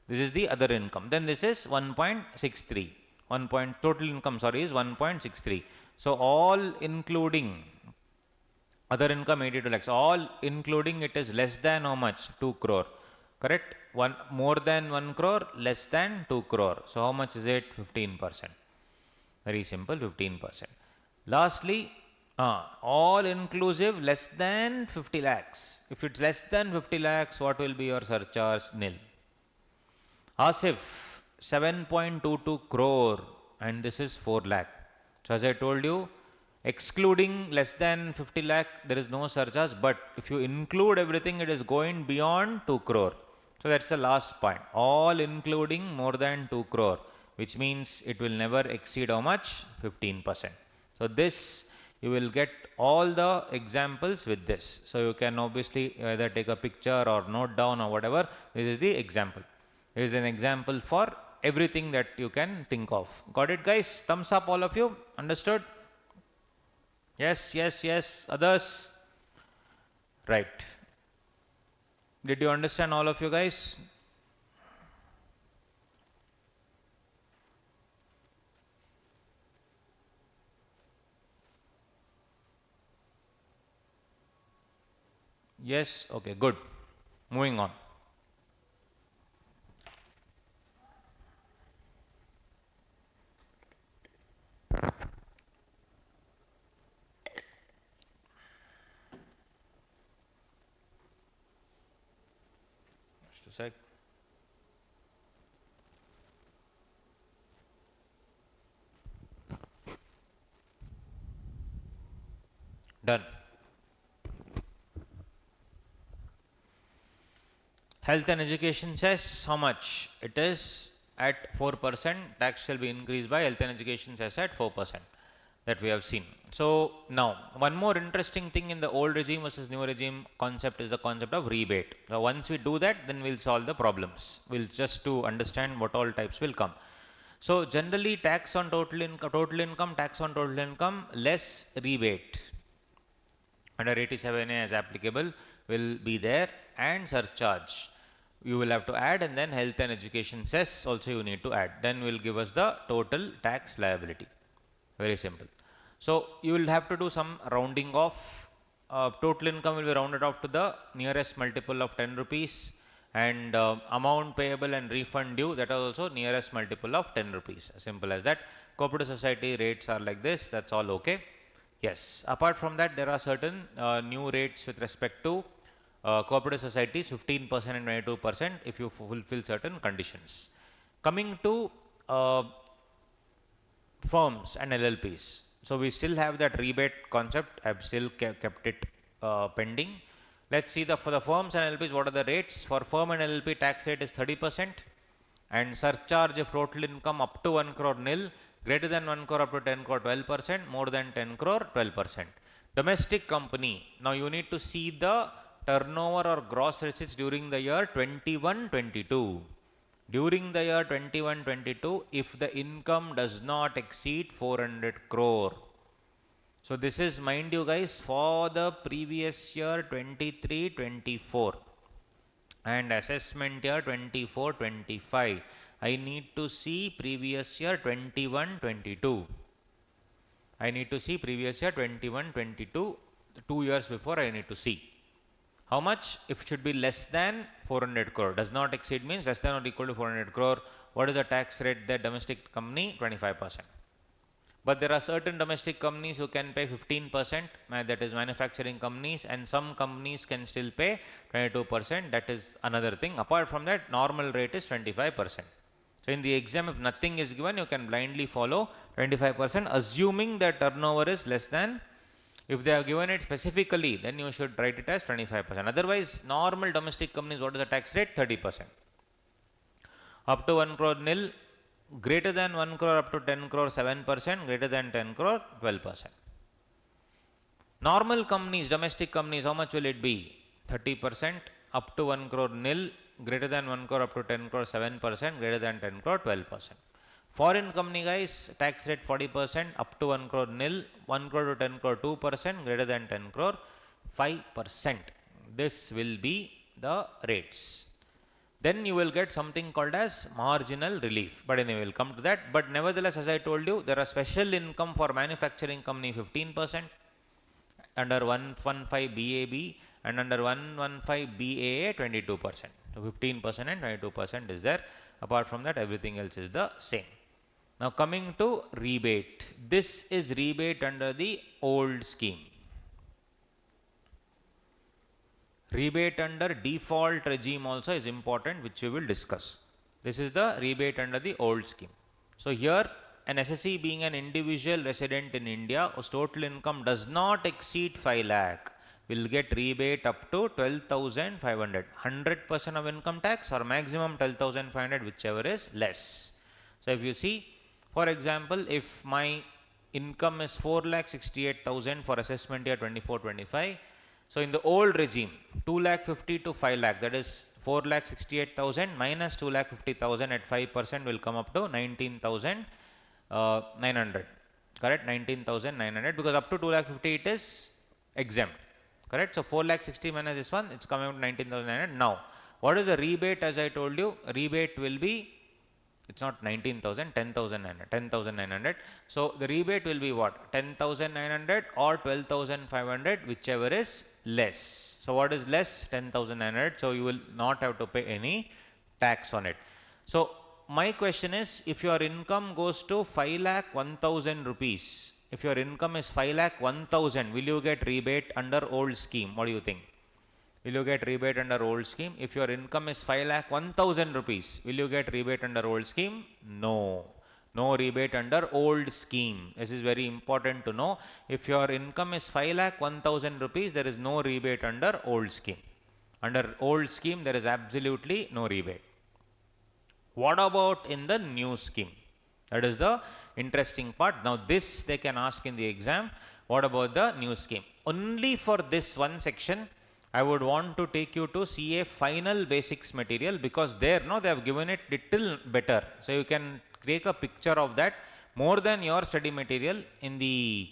This is the other income. Then this is 1.63. Total income, is 1.63. So all including other income 82 lakhs. All including it is less than how much? 2 crore. Correct? More than 1 crore, less than 2 crore. So how much is it? 15%. Very simple, 15%. Lastly, all inclusive less than 50 lakhs. If it's less than 50 lakhs, what will be your surcharge? Nil. Asif, 7.22 crore and this is 4 lakh. So as I told you, excluding less than 50 lakh, there is no surcharge, but if you include everything, it is going beyond 2 crore. So that's the last point. All including more than 2 crore, which means it will never exceed how much? 15%. So this, you will get all the examples with this. So you can obviously either take a picture or note down or whatever. This is the example. This is an example for everything that you can think of. Got it, guys? Thumbs up, all of you. Understood? Yes, yes, yes. Others? Right. Did you understand, all of you guys? Yes? Okay, good. Moving on. Just a sec. Done. Health and education says how much? It is at 4%. Tax shall be increased by health and education says at 4%. That we have seen. So now one more interesting thing in the old regime versus new regime concept is the concept of rebate. So once we do that, then we'll solve the problems. We'll just to understand what all types will come. So generally tax on total income, tax on total income less rebate under 87A as applicable will be there, and surcharge you will have to add, and then health and education cess also you need to add. Then will give us the total tax liability. Very simple. So you will have to do some rounding off. Total income will be rounded off to the nearest multiple of 10 rupees, and amount payable and refund due, that is also nearest multiple of 10 rupees. Simple as that. Cooperative society rates are like this. That's all okay. Yes. Apart from that, there are certain new rates with respect to cooperative societies, 15% and 22% if you fulfill certain conditions. Coming to firms and LLPs. So we still have that rebate concept. I have still kept it pending. Let's see for the firms and LLPs, what are the rates. For firm and LLP, tax rate is 30%, and surcharge of total income up to 1 crore nil, greater than 1 crore up to 10 crore 12%, more than 10 crore 12%. Domestic company, now you need to see the turnover or gross receipts during the year 21-22. During the year 21-22, if the income does not exceed 400 crore. So this is, mind you guys, for the previous year 23-24 and assessment year 24-25. I need to see previous year 21-22. I need to see previous year 21-22, 2 years before I need to see. How much? If it should be less than 400 crore. Does not exceed means less than or equal to 400 crore. What is the tax rate there? Domestic company 25%. But there are certain domestic companies who can pay 15%, that is manufacturing companies, and some companies can still pay 22%. That is another thing. Apart from that, normal rate is 25%. So in the exam, if nothing is given, you can blindly follow 25%, assuming that turnover is less than. If they have given it specifically, then you should write it as 25%. Otherwise, normal domestic companies, what is the tax rate? 30%. Up to 1 crore nil, greater than 1 crore up to 10 crore 7%, greater than 10 crore 12%. Normal companies, domestic companies, how much will it be? 30%, up to 1 crore nil, greater than 1 crore up to 10 crore 7%, greater than 10 crore 12%. Foreign company guys, tax rate 40%, up to 1 crore nil, 1 crore to 10 crore 2%, greater than 10 crore 5%. This will be the rates. Then you will get something called as marginal relief. But anyway, we'll come to that. But nevertheless, as I told you, there are special income for manufacturing company 15%, under 115 BAB, and under 115 BAA 22%. So 15% and 22% is there. Apart from that, everything else is the same. Now coming to rebate. This is rebate under the old scheme. Rebate under default regime also is important, which we will discuss. This is the rebate under the old scheme. So here, an SSE being an individual resident in India whose total income does not exceed 5 lakh will get rebate up to 12,500. 100% of income tax or maximum 12,500, whichever is less. So if you see, for example, if my income is 4,68,000 for assessment year 24-25, so in the old regime, 2,50,000 to 5 lakh, that is 4,68,000 minus 2,50,000 at 5% will come up to 19,900. Correct? 19,900, because up to 2,50,000 it is exempt. Correct? So 4,60,000 minus this one, it's coming out to 19,900. Now, what is the rebate? As I told you, rebate will be It's not 19,000, 10,900, 10,900. So the rebate will be what? 10,900 or 12,500, whichever is less. So what is less? 10,900. So you will not have to pay any tax on it. So my question is, if your income goes to 5 lakh 1,000 rupees, if your income is 5 lakh 1,000, will you get rebate under old scheme? What do you think? Will you get rebate under old scheme? If your income is 5 lakh 1,000 rupees, will you get rebate under old scheme? No. No rebate under old scheme. This is very important to know. If your income is 5 lakh 1,000 rupees, there is no rebate under old scheme. Under old scheme, there is absolutely no rebate. What about in the new scheme? That is the interesting part. Now this they can ask in the exam. What about the new scheme? Only for this one section, I would want to take you to CA final basics material, because there no they have given it little better. So you can take a picture of that more than your study material in the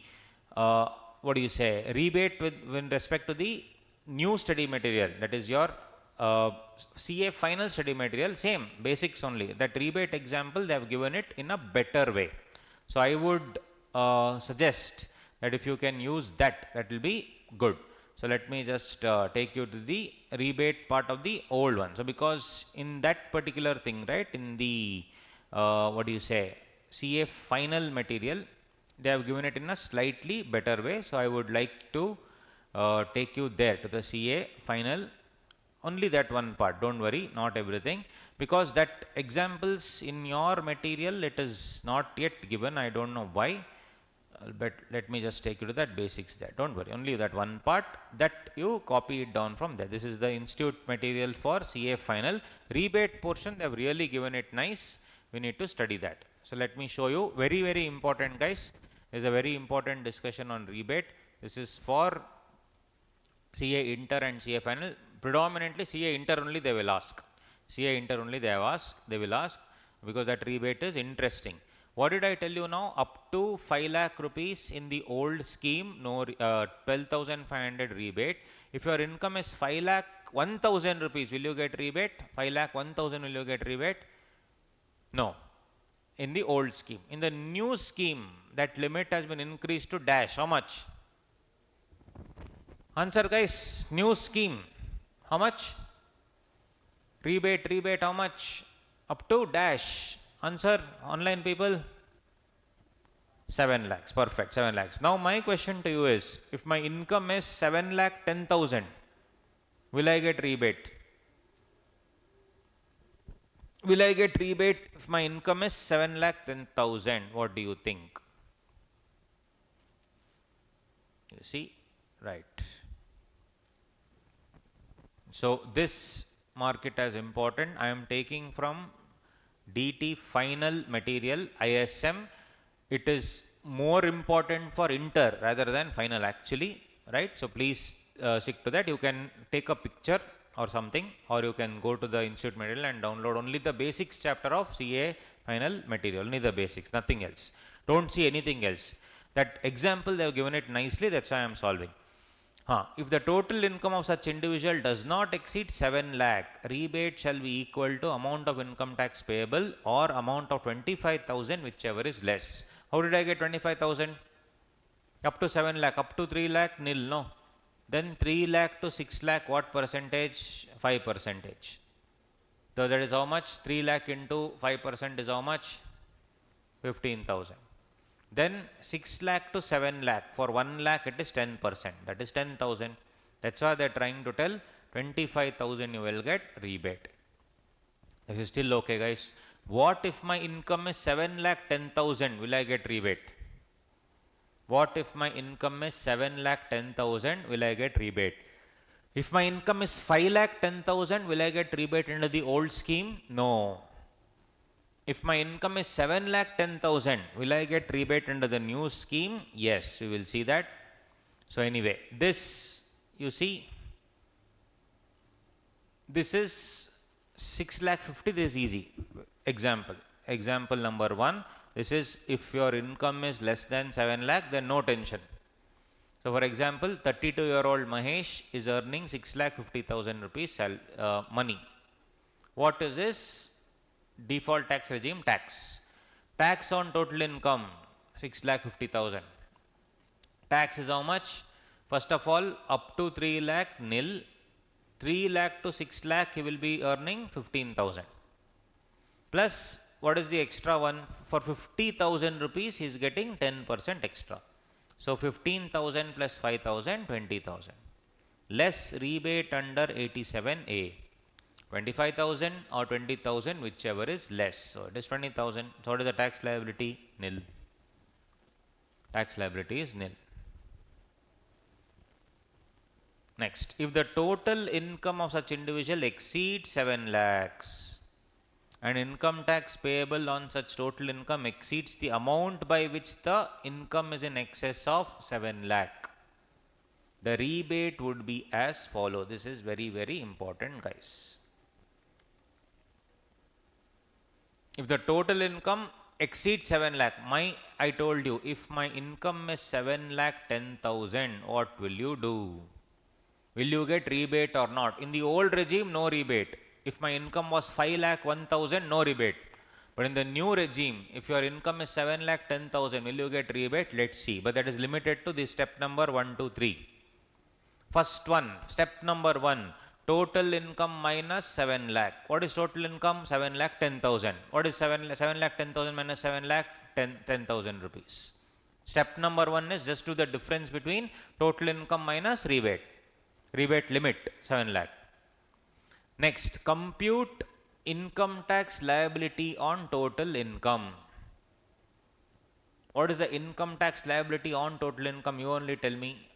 what do you say, rebate with respect to the new study material, that is your CA final study material, same basics only. That rebate example they have given it in a better way. So I would suggest that if you can use that, that will be good. So let me just take you to the rebate part of the old one. So because in that particular thing, right, in the what do you say, CA final material, they have given it in a slightly better way. So I would like to take you there to the CA final, only that one part, don't worry, not everything, because that examples in your material it is not yet given. I don't know why, but let me just take you to that basics there. Don't worry, only that one part that you copy it down from there. This is the institute material for CA final. Rebate portion they have really given it nice. We need to study that. So let me show you, very important guys. There's a very important discussion on rebate. This is for CA inter and CA final. Predominantly CA inter only they will ask. CA inter only they will ask, because that rebate is interesting. What did I tell you now? Up to 5 lakh rupees in the old scheme, no 12,500 rebate. If your income is 5 lakh 1,000 rupees, will you get rebate? 5 lakh 1,000, will you get rebate? No. In the old scheme. In the new scheme, that limit has been increased to dash. How much? Answer guys. New scheme. How much? Rebate, how much? Up to dash. Answer, online people. 7 lakhs. Perfect, 7 lakhs. Now my question to you is, if my income is 7 lakh 10,000, will I get rebate? Will I get rebate if my income is 7 lakh 10,000? What do you think? You see, right. So this mark it as important. I am taking from DT final material ISM. It is more important for inter rather than final actually, right? So please stick to that. You can take a picture or something, or you can go to the institute material and download only the basics chapter of CA final material, only the basics, nothing else. Don't see anything else. That example they have given it nicely, that's why I am solving. If the total income of such individual does not exceed 7 lakh, rebate shall be equal to amount of income tax payable or amount of 25,000, whichever is less. How did I get 25,000? Up to 7 lakh, up to 3 lakh, nil, no. Then 3 lakh to 6 lakh, what percentage? 5%. So that is how much? 3 lakh into 5% is how much? 15,000. Then 6 lakh to 7 lakh, for 1 lakh it is 10%, that is 10,000. That's why they are trying to tell 25,000 you will get rebate. This is still okay guys. What if my income is 7 lakh 10,000, will I get rebate? What if my income is 7 lakh 10,000, will I get rebate? If my income is 5 lakh 10,000, will I get rebate under the old scheme? No. If my income is 7 lakh 10,000, will I get rebate under the new scheme? Yes, we will see that. So anyway, this you see, this is 6 lakh 50, this is easy. Example number 1, this is if your income is less than 7 lakh, then no tension. So for example, 32-year-old Mahesh is earning 6 lakh 50,000 rupees money. What is his Default tax regime tax. Tax on total income 6,50,000. Tax is how much? First of all, up to 3 lakh nil. 3 lakh to 6 lakh he will be earning 15,000. Plus, what is the extra one? For 50,000 rupees he is getting 10% extra. So 15,000 plus 5,000, 20,000. Less rebate under 87A. 25,000 or 20,000, whichever is less. So it is 20,000. So what is the tax liability? Nil. Tax liability is nil. Next, if the total income of such individual exceeds 7 lakhs and income tax payable on such total income exceeds the amount by which the income is in excess of 7 lakh, the rebate would be as follow. This is very, very important, guys. If the total income exceeds 7 lakh, I told you, if my income is 7 lakh 10,000, what will you do? Will you get rebate or not? In the old regime, no rebate. If my income was 5 lakh 1,000, no rebate. But in the new regime, if your income is 7 lakh 10,000, will you get rebate? Let's see. But that is limited to the step number 1, 2, 3. First one, step number 1, total income minus 7 lakh. What is total income? 7 lakh 10,000. What is 7 lakh 10,000 minus 7 lakh? 10,000 rupees. Step number 1 is just do the difference between total income minus rebate. Rebate limit 7 lakh. Next, compute income tax liability on total income. What is the income tax liability on total income? You only tell me.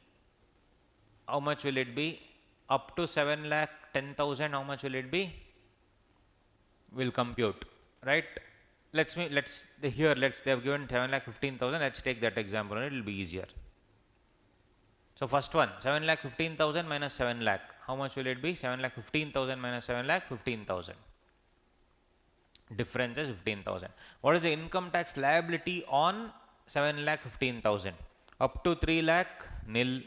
How much will it be? Up to 7 lakh 10,000, how much will it be? We'll compute, right? They have given 7 lakh 15,000. Let's take that example, it will be easier. So first one, 7 lakh 15,000 minus 7 lakh. How much will it be? 7 lakh 15,000 minus 7 lakh 15,000. Difference is 15,000. What is the income tax liability on 7 lakh 15,000? Up to 3 lakh, nil.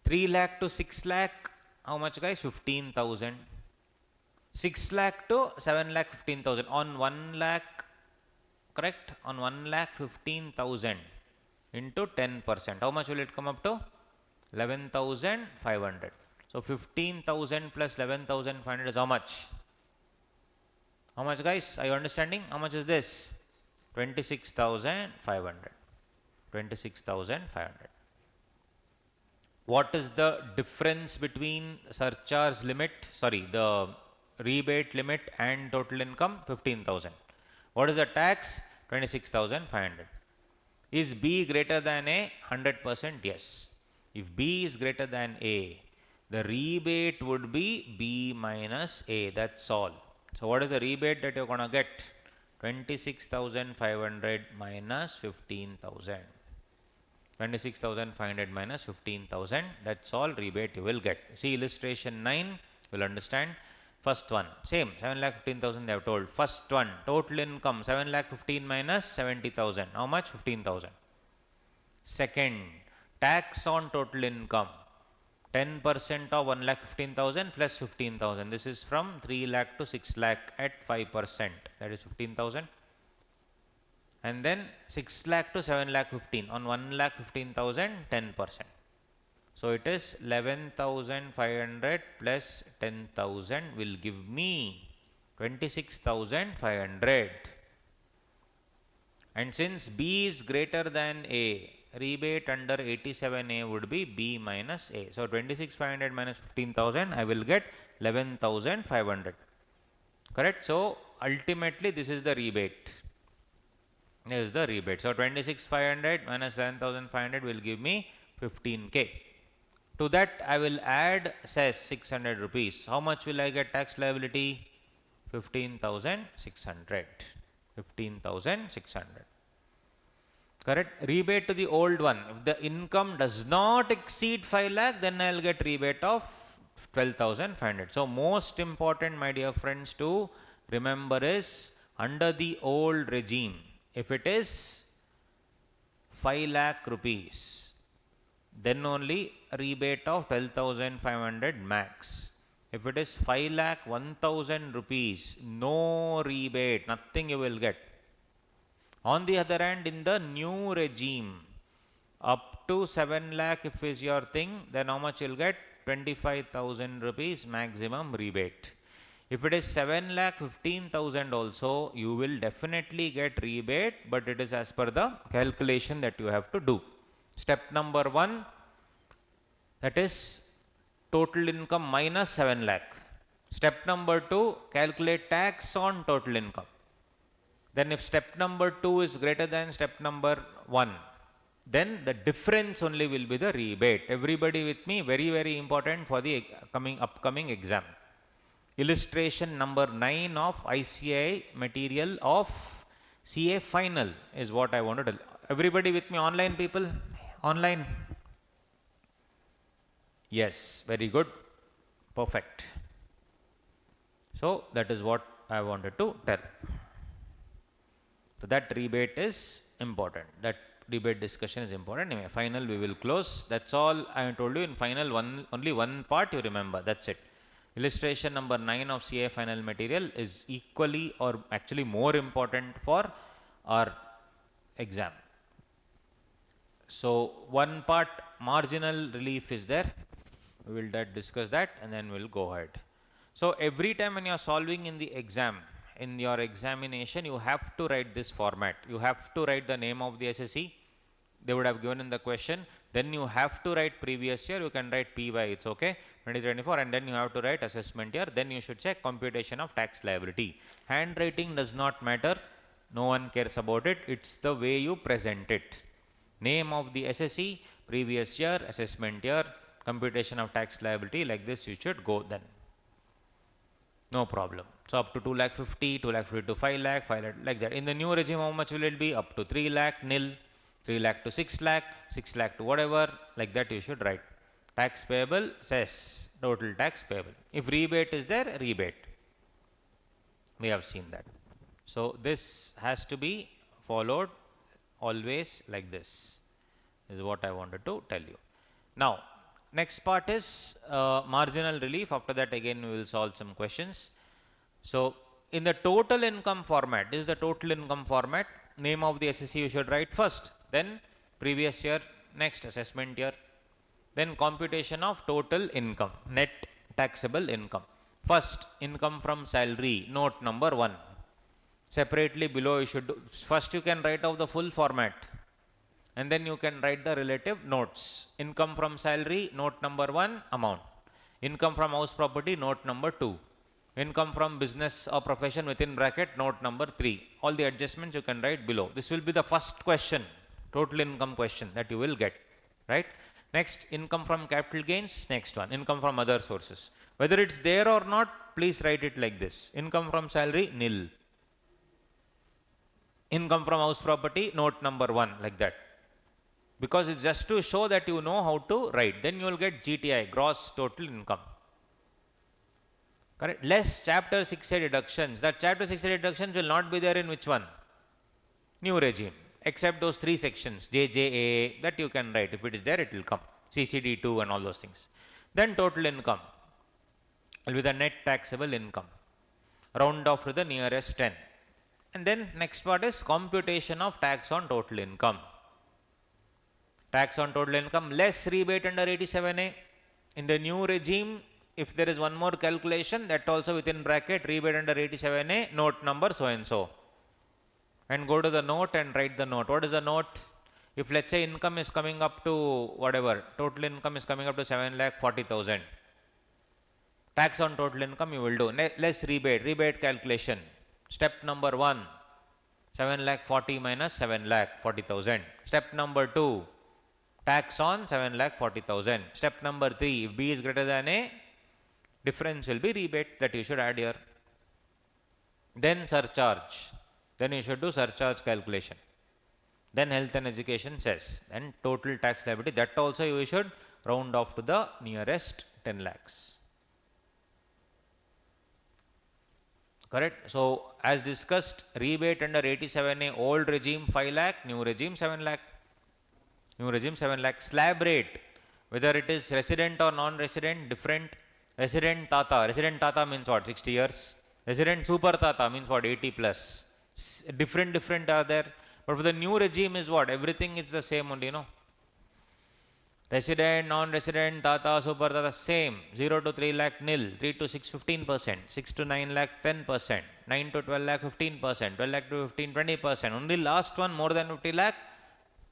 3 lakh to 6 lakh, how much, guys? 15,000. 6 lakh to 7 lakh 15,000. On 1 lakh, correct? On 1 lakh 15,000 into 10%. How much will it come up to? 11,500. So 15,000 plus 11,500 is how much? How much, guys? Are you understanding? How much is this? 26,500. 26,500. What is the difference between surcharge limit, the rebate limit and total income? 15,000. What is the tax? 26,500. Is B greater than A? 100% yes. If B is greater than A, the rebate would be B minus A. That's all. So what is the rebate that you're going to get? 26,500 minus 15,000. 26,500 minus 15,000. That's all rebate you will get. See illustration 9, you will understand. First one, same, 7 lakh 15,000 they have told. First one, total income 7 lakh 15 minus 70,000. How much? 15,000. Second, tax on total income. 10% of 1 lakh 15,000 plus 15,000. This is from 3 lakh to 6 lakh at 5%. That is 15,000. And then 6 lakh to 7 lakh 15. On 1 lakh 15,000, 10%. So it is 11,500 plus 10,000 will give me 26,500. And since B is greater than A, rebate under 87A would be B minus A. So 26,500 minus 15,000, I will get 11,500. Correct? So ultimately this is the rebate. This is the rebate. So 26,500 minus 7,500 will give me 15K. To that I will add cess 600 rupees. How much will I get tax liability? 15,600. 15,600. Correct? Rebate to the old one. If the income does not exceed 5 lakh, then I will get rebate of 12,500. So most important, my dear friends, to remember is under the old regime, if it is 5 lakh rupees, then only a rebate of 12,500 max. If it is 5 lakh 1000 rupees, no rebate, nothing you will get. On the other hand, in the new regime, up to 7 lakh if is your thing, then how much you'll get? 25,000 rupees maximum rebate. If it is 7 lakh 15,000 also, you will definitely get rebate, but it is as per the calculation that you have to do. Step number 1, that is total income minus 7 lakh. Step number 2, calculate tax on total income. Then if step number 2 is greater than step number 1, then the difference only will be the rebate. Everybody with me, very, very important for the upcoming exam. Illustration number 9 of ICAI material of CA final is what I want to tell. Everybody with me, online people? Online? Yes, very good. Perfect. So that is what I wanted to tell. So that rebate is important. That rebate discussion is important. Anyway, final we will close. That's all I told you. In final, only one part you remember. That's it. Illustration number 9 of CA final material is equally or actually more important for our exam. So one part marginal relief is there. We will discuss that and then we'll go ahead. So every time when you are solving in the exam, in your examination, you have to write this format. You have to write the name of the SSE. They would have given in the question. Then you have to write previous year. You can write PY, it's okay, 2024, and then you have to write assessment year. Then you should check computation of tax liability. Handwriting does not matter. No one cares about it. It's the way you present it. Name of the SSE, previous year, assessment year, computation of tax liability, like this you should go then. No problem. So up to 2 lakh 50, 2 lakh 50 to 5 lakh, 5 lakh, like that. In the new regime, how much will it be? Up to 3 lakh, nil, 3 lakh to 6 lakh, 6 lakh to whatever, like that you should write. Tax payable, cess, total tax payable. If rebate is there, rebate. We have seen that. So this has to be followed always like this, is what I wanted to tell you. Now, next part is marginal relief. After that, again, we will solve some questions. So, in the total income format, this is the total income format. Name of the SSE you should write first, then previous year, next assessment year, then computation of total income, net taxable income. First, income from salary, note number 1. Separately below, you should do, first you can write out the full format, and then you can write the relative notes. Income from salary, note number 1, amount. Income from house property, note number 2. Income from business or profession within bracket, note number 3. All the adjustments you can write below. This will be the first question, total income question that you will get, right? Next, income from capital gains, next one, income from other sources. Whether it's there or not, please write it like this. Income from salary, nil. Income from house property, note number 1, like that. Because it's just to show that you know how to write. Then you will get GTI, gross total income. Correct? Less chapter 6A deductions. That chapter 6A deductions will not be there in which one? New regime. Except those 3 sections, JJA, that you can write. If it is there, it will come. CCD2 and all those things. Then total income will be the net taxable income. Round off to the nearest 10. And then next part is computation of tax on total income. Tax on total income, less rebate under 87A. In the new regime, if there is one more calculation, that also within bracket, rebate under 87A, note number so and so. And go to the note and write the note. What is the note? If let's say income is coming up to whatever, total income is coming up to 7,40,000. Tax on total income you will do. Less rebate calculation. Step number 1, 7,40,000 minus 7,40,000. Step number 2, tax on 7,40,000. Step number 3, if B is greater than A, difference will be rebate that you should add here. Then surcharge. Then you should do surcharge calculation. Then health and education cess. And total tax liability. That also you should round off to the nearest 10 lakhs. Correct? So, as discussed, rebate under 87A, old regime 5 lakh, new regime 7 lakh. New regime 7 lakh. Slab rate, whether it is resident or non-resident, different. Resident Tata means what? 60 years. Resident Super Tata means what? 80 plus. Different are there. But for the new regime is what? Everything is the same only, Resident, non-resident, Tata, Super Tata, same. 0 to 3 lakh nil, 3 to 6 15%, 6 to 9 lakh 10%, 9 to 12 lakh 15%, 12 lakh to 15 20%. Only last one more than 50 lakh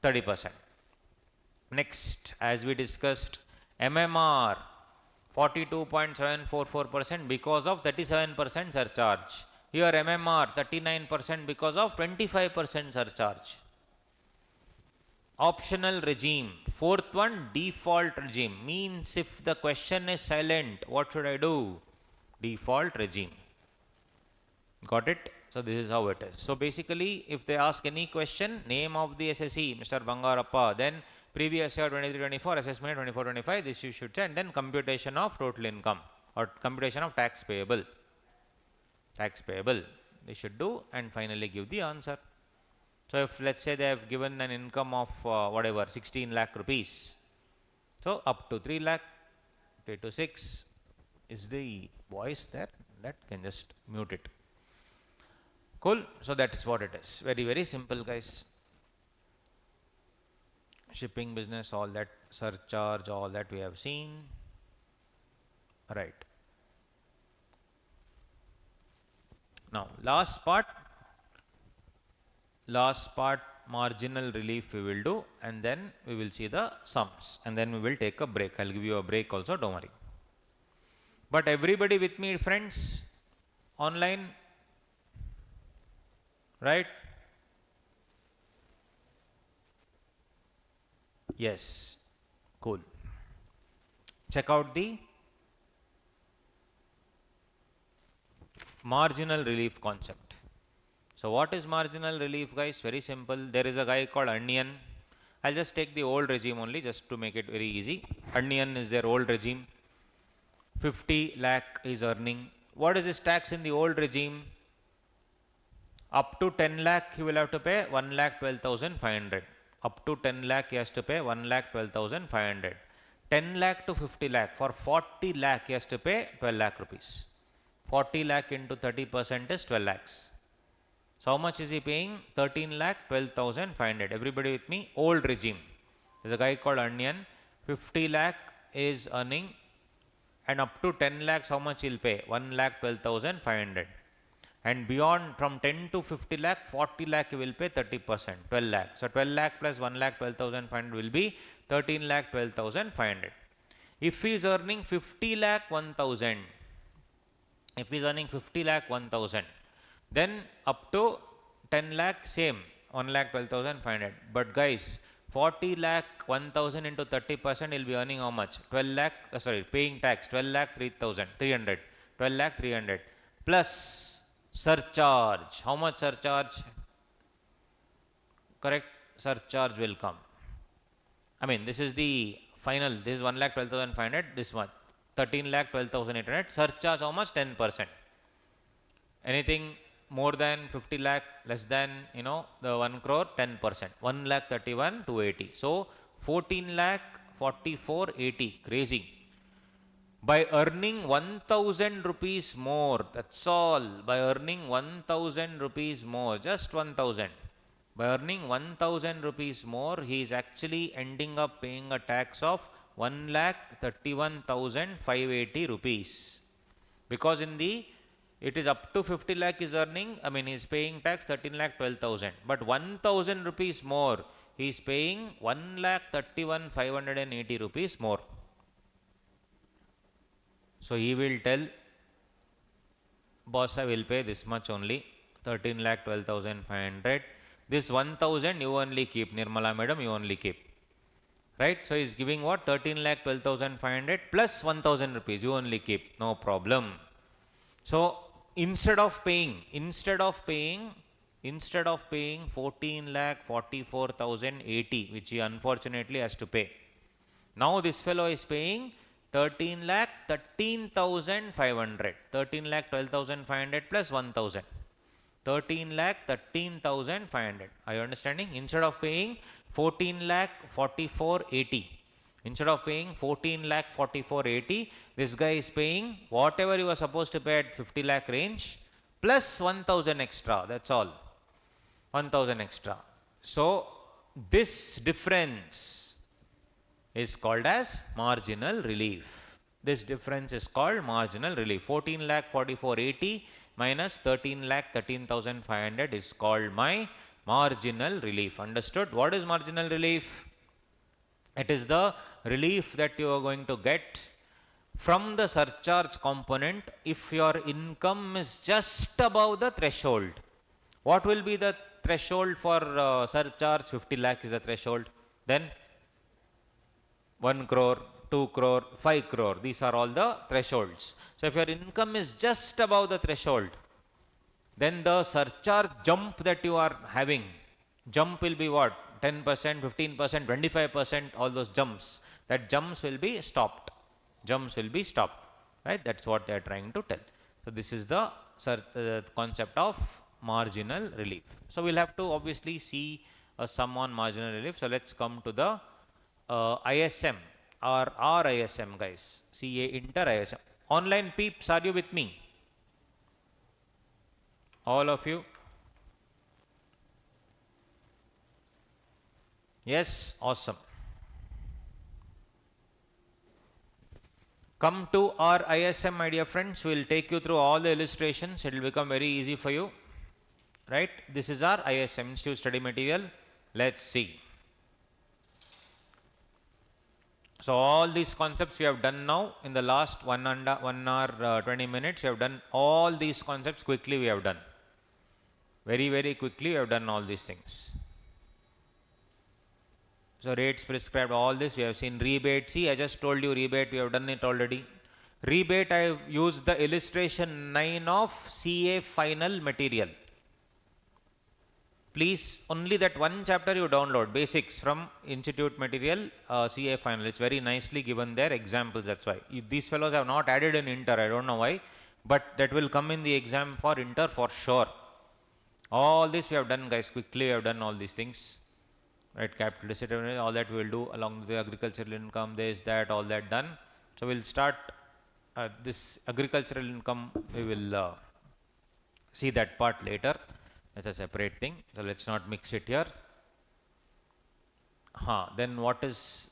30%. Next, as we discussed, MMR 42.744% because of 37% surcharge. Here MMR 39% because of 25% surcharge. Optional regime. Fourth one, default regime. Means if the question is silent, what should I do? Default regime. Got it? So this is how it is. So basically, if they ask any question, name of the SSE, Mr. Bangarappa, then previous year 23-24, assessment 24-25, this you should say, and then computation of total income or computation of tax payable. Tax payable, they should do, and finally give the answer. So if let's say they have given an income of whatever 16 lakh rupees, so up to 3 lakh, 3 to 6, is the voice there? That can just mute it. Cool. So that is what it is. Very simple, guys. Shipping business, all that, surcharge, all that we have seen. Right. Now last part, marginal relief we will do, and then we will see the sums, and then we will take a break. I'll give you a break also, don't worry. But everybody with me, friends, online, right? Yes, cool. Check out the marginal relief concept. So what is marginal relief, guys? Very simple. There is a guy called Onion. I'll just take the old regime only, just to make it very easy. Onion is their old regime. 50 lakh is earning. What is his tax in the old regime? Up to 10 lakh he will have to pay 1,12,500. Up to 10 lakh he has to pay 1,12,500. 10 lakh to 50 lakh. For 40 lakh he has to pay 12 lakh rupees. 40 lakh into 30% is 12 lakhs. So how much is he paying? 13 lakh 12,500. Everybody with me? Old regime. There's a guy called Onion. 50 lakh is earning, and up to 10 lakhs how much he'll pay? 1,12,500. And beyond, from 10 to 50 lakh, 40 lakh he will pay 30%, 12 lakh. So 12 lakh plus 1,12,500 will be 13 lakh 12,500. If he is earning 50 lakh 1,000, if he is earning 50 lakh 1,000, then up to 10 lakh same, 1,12,500. But guys, 40 lakh 1,000 into 30% will be earning how much? 12 lakh, paying tax 12 lakh 3,300, 12 lakh 300 plus surcharge. How much surcharge? Correct, surcharge will come. I mean, this is the final. This is 1,12,500. This one 13 lakh 12,800. Surcharge how much? 10%. Anything more than 50 lakh, less than the 1 crore, 10%. 1,31,280. So 14 lakh 44,80. Crazy. By earning 1,000 rupees more, that's all. By earning 1,000 rupees more, just 1,000. By earning 1,000 rupees more, he is actually ending up paying a tax of 1,31,580 rupees. Because it is up to 50 lakh is earning, he is paying tax 13 lakh 12,000. But 1,000 rupees more, he is paying 1,31,580 rupees more. So he will tell, boss, I will pay this much only, 13 lakh 12,500. This 1,000 you only keep, Nirmala madam, you only keep. Right? So he is giving what? 13 lakh 12,500 plus 1,000 rupees, you only keep, no problem. So instead of paying 14 lakh 44,080, which he unfortunately has to pay, now this fellow is paying 13 lakh 13,500. 13 lakh 12,500 plus 1,000. 13 lakh 13,500. Are you understanding? Instead of paying 14 lakh 44,80, Instead of paying 14 lakh 4480, this guy is paying whatever you are supposed to pay at 50 lakh range plus 1000 extra. That's all. 1000 extra. So this difference is called as marginal relief. This difference is called marginal relief. 14 lakh 4480 minus 13 lakh 13,500 is called my marginal relief. Understood? What is marginal relief? It is the relief that you are going to get from the surcharge component if your income is just above the threshold. What will be the threshold for surcharge? 50 lakh is the threshold. Then 1 crore, 2 crore, 5 crore. These are all the thresholds. So if your income is just above the threshold, then the surcharge jump that you are having, jump will be what? 10%, 15%, 25%, all those jumps. That jumps will be stopped. Jumps will be stopped. Right? That's what they are trying to tell. So this is the concept of marginal relief. So we'll have to obviously see a sum on marginal relief. So let's come to the ISM or RISM guys. CA inter ISM. Online peeps, are you with me? All of you? Yes, awesome. Come to our ISM, my dear friends. We will take you through all the illustrations. It will become very easy for you. Right? This is our ISM, Institute Study Material. Let's see. So all these concepts we have done now in the last 1 hour 20 minutes. We have done all these concepts quickly. We have done. Very, very quickly we have done all these things. So rates prescribed, all this we have seen. Rebate, see I just told you rebate, we have done it already. Rebate, I have used the illustration 9 of CA final material. Please, only that one chapter you download, basics from Institute material, CA final. It's very nicely given there, examples, that's why. These fellows have not added in inter, I don't know why, but that will come in the exam for inter for sure. All this we have done guys, quickly we have done all these things. Right, capital distribution, all that we will do along with the agricultural income, this, that, all that done. So we'll start this agricultural income, we will see that part later. That's a separate thing. So let's not mix it here. Then what is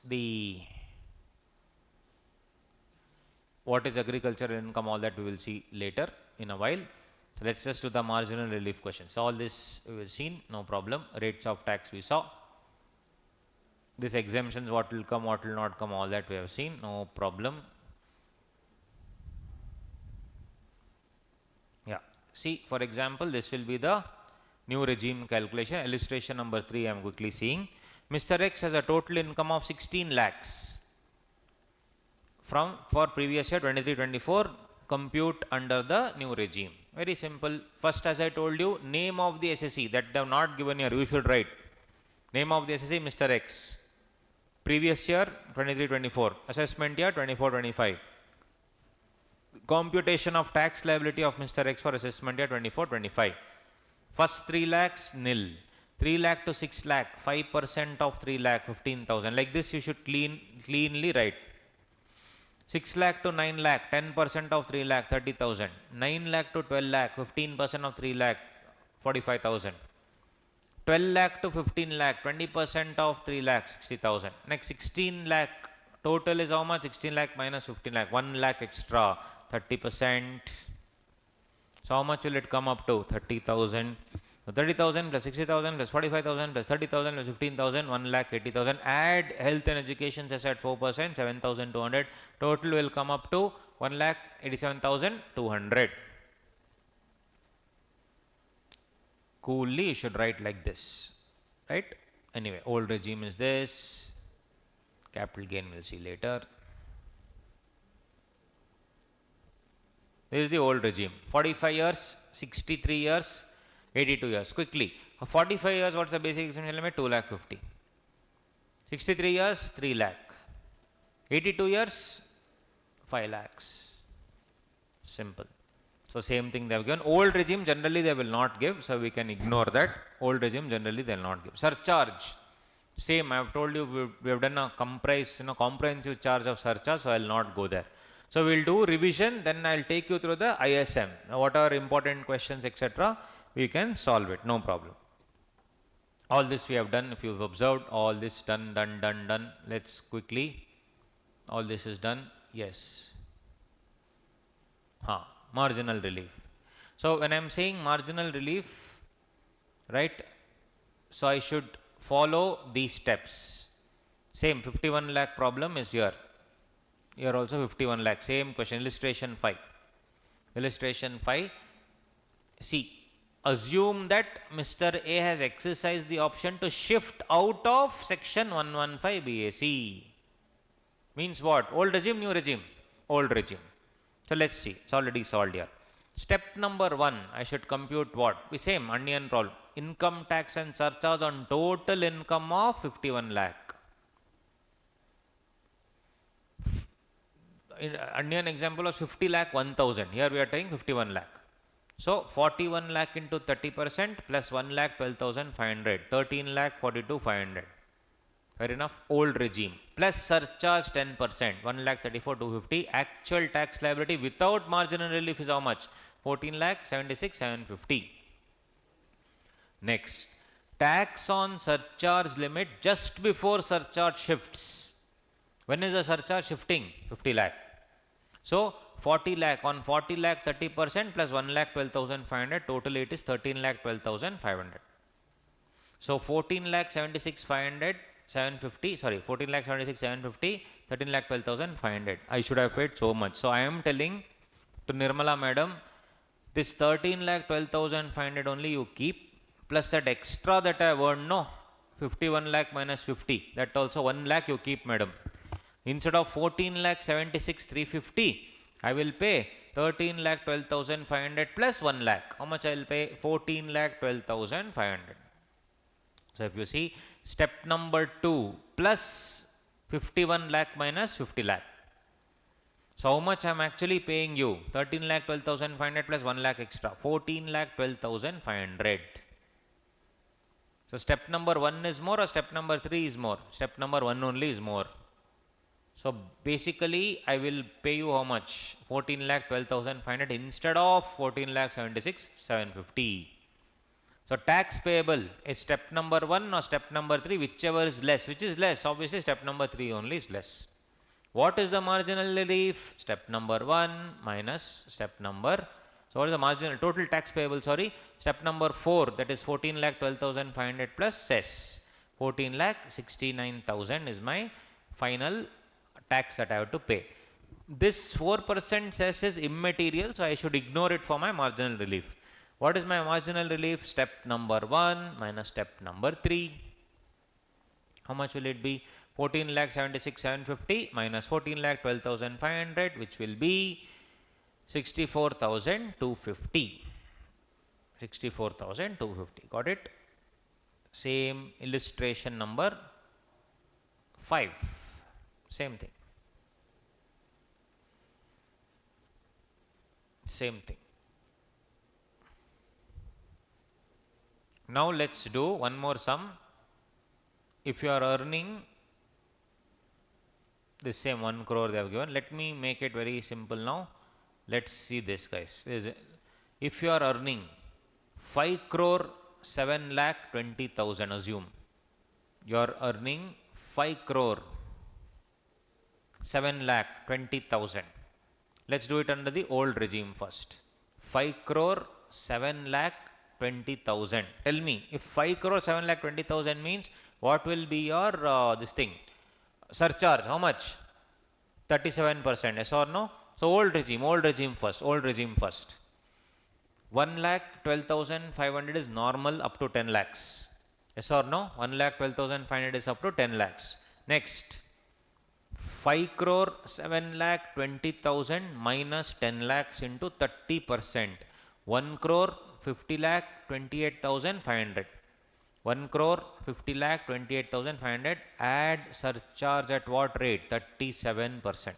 agricultural income, all that we will see later in a while. So let's just do the marginal relief questions. So all this we will see, no problem. Rates of tax we saw. These exemptions, what will come, what will not come, all that we have seen, no problem. Yeah, see for example, this will be the new regime calculation. Illustration number 3 I am quickly seeing. Mr. X has a total income of 16 lakhs for previous year 23-24, compute under the new regime. Very simple. First, as I told you, name of the SSE that they have not given here, you should write. Name of the SSE Mr. X. Previous year 23-24, assessment year 24-25. Computation of tax liability of Mr. X for assessment year 24-25. First 3 lakhs nil, 3 lakh to 6 lakh, 5% of 3 lakh 15,000. Like this you should cleanly write. 6 lakh to 9 lakh, 10% of 3 lakh 30,000. 9 lakh to 12 lakh, 15% of 3 lakh 45,000. 12 lakh to 15 lakh, 20% of 3 lakh 60,000. Next 16 lakh, total is how much? 16 lakh minus 15 lakh, 1 lakh extra, 30%. So how much will it come up to? 30,000. So 30,000 plus 60,000 plus 45,000 plus 30,000 plus 15,000, 1 lakh 80,000. Add health and education cess at 4%, 7,200. Total will come up to 1 lakh 87,200. Coolly you should write like this, right? Anyway, old regime is this. Capital gain we'll see later. This is the old regime. 45 years, 63 years, 82 years. Quickly. For 45 years, what's the basic exemption limit? 2 lakh 50. 63 years, 3 lakh. 82 years, 5 lakhs. Simple. So same thing they have given. Old regime generally they will not give, so we can ignore that. Old regime generally they will not give. Surcharge. Same, I have told you we have done a comprehensive charge of surcharge, so I will not go there. So we will do revision, then I will take you through the ISM. What are important questions, etc. We can solve it, no problem. All this we have done, if you have observed, all this done. Let's quickly, all this is done, yes. Marginal relief. So when I am saying marginal relief, right, so I should follow these steps. Same 51 lakh problem is here. Here also 51 lakh, same question, illustration 5. Illustration 5, see, assume that Mr. A has exercised the option to shift out of section 115 BAC. Means what? Old regime, new regime? Old regime. So let's see, it's already solved here. Step number 1, I should compute what? The same onion problem. Income tax and surcharge on total income of 51 lakh. In onion example was 50 lakh 1000. Here we are taking 51 lakh. So 41 lakh into 30% plus 1 lakh 12,500. 13 lakh 42,500. Fair enough. Old regime. Plus surcharge 10%. 1 lakh 34,250. Actual tax liability without marginal relief is how much? 14 lakh 76,750. Next, tax on surcharge limit just before surcharge shifts. When is the surcharge shifting? 50 lakh. So 40 lakh, on 40 lakh 30% plus 1 lakh 12,500, total it is 13 lakh 12,500. So 14 lakh 76,500, 750, sorry, 14 lakh 76,750, 13 lakh 12,500. I should have paid so much. So I am telling to Nirmala madam, this 13 lakh 12,500 only you keep, plus that extra that I have earned, no, 51 lakh minus 50, that also 1 lakh you keep madam. Instead of 14 lakh 76,350, I will pay 13 lakh 12,500 plus 1 lakh. How much I will pay? 14 lakh 12,500. So if you see, step number 2 plus 51 lakh minus 50 lakh. So how much I am actually paying you? 13 lakh 12,500 plus 1 lakh extra. 14 lakh 12,500. So step number 1 is more or step number 3 is more? Step number 1 only is more. So basically I will pay you how much? 14 lakh 12,500 instead of 14 lakh 76,750. So tax payable is step number 1 or step number 3, whichever is less. Which is less? Obviously step number 3 only is less. What is the marginal relief? Step number 1 minus step number, so what is the marginal total tax payable, sorry, step number 4, that is 14 lakh 12,500 plus cess. 14 lakh 69,000 is my final tax that I have to pay. This 4% cess is immaterial, so I should ignore it for my marginal relief. What is my marginal relief? Step number 1 minus step number 3. How much will it be? 14 lakh 76,750 minus 14 lakh 12,500, which will be 64,250. 64,250. Got it? Same illustration number 5. Same thing. Same thing. Now let's do one more sum. If you are earning the same 1 crore they have given, let me make it very simple now. Let's see this, guys. If you are earning 5 crore 7 lakh 20,000, assume you are earning 5 crore 7 lakh 20,000. Let's do it under the old regime first. 5 crore 7 lakh 20,000. Tell me, if 5 crore 7 lakh 20,000 means, what will be your this thing? Surcharge, how much? 37%, yes or no? So old regime first, 1 lakh 12,500 is normal up to 10 lakhs. Yes or no? 1 lakh 12,500 is up to 10 lakhs. Next, 5 crore 7 lakh 20,000 minus 10 lakhs into 30%. 1 crore 50 lakh 28,500. 1 crore 50 lakh 28,500, add surcharge at what rate? 37%.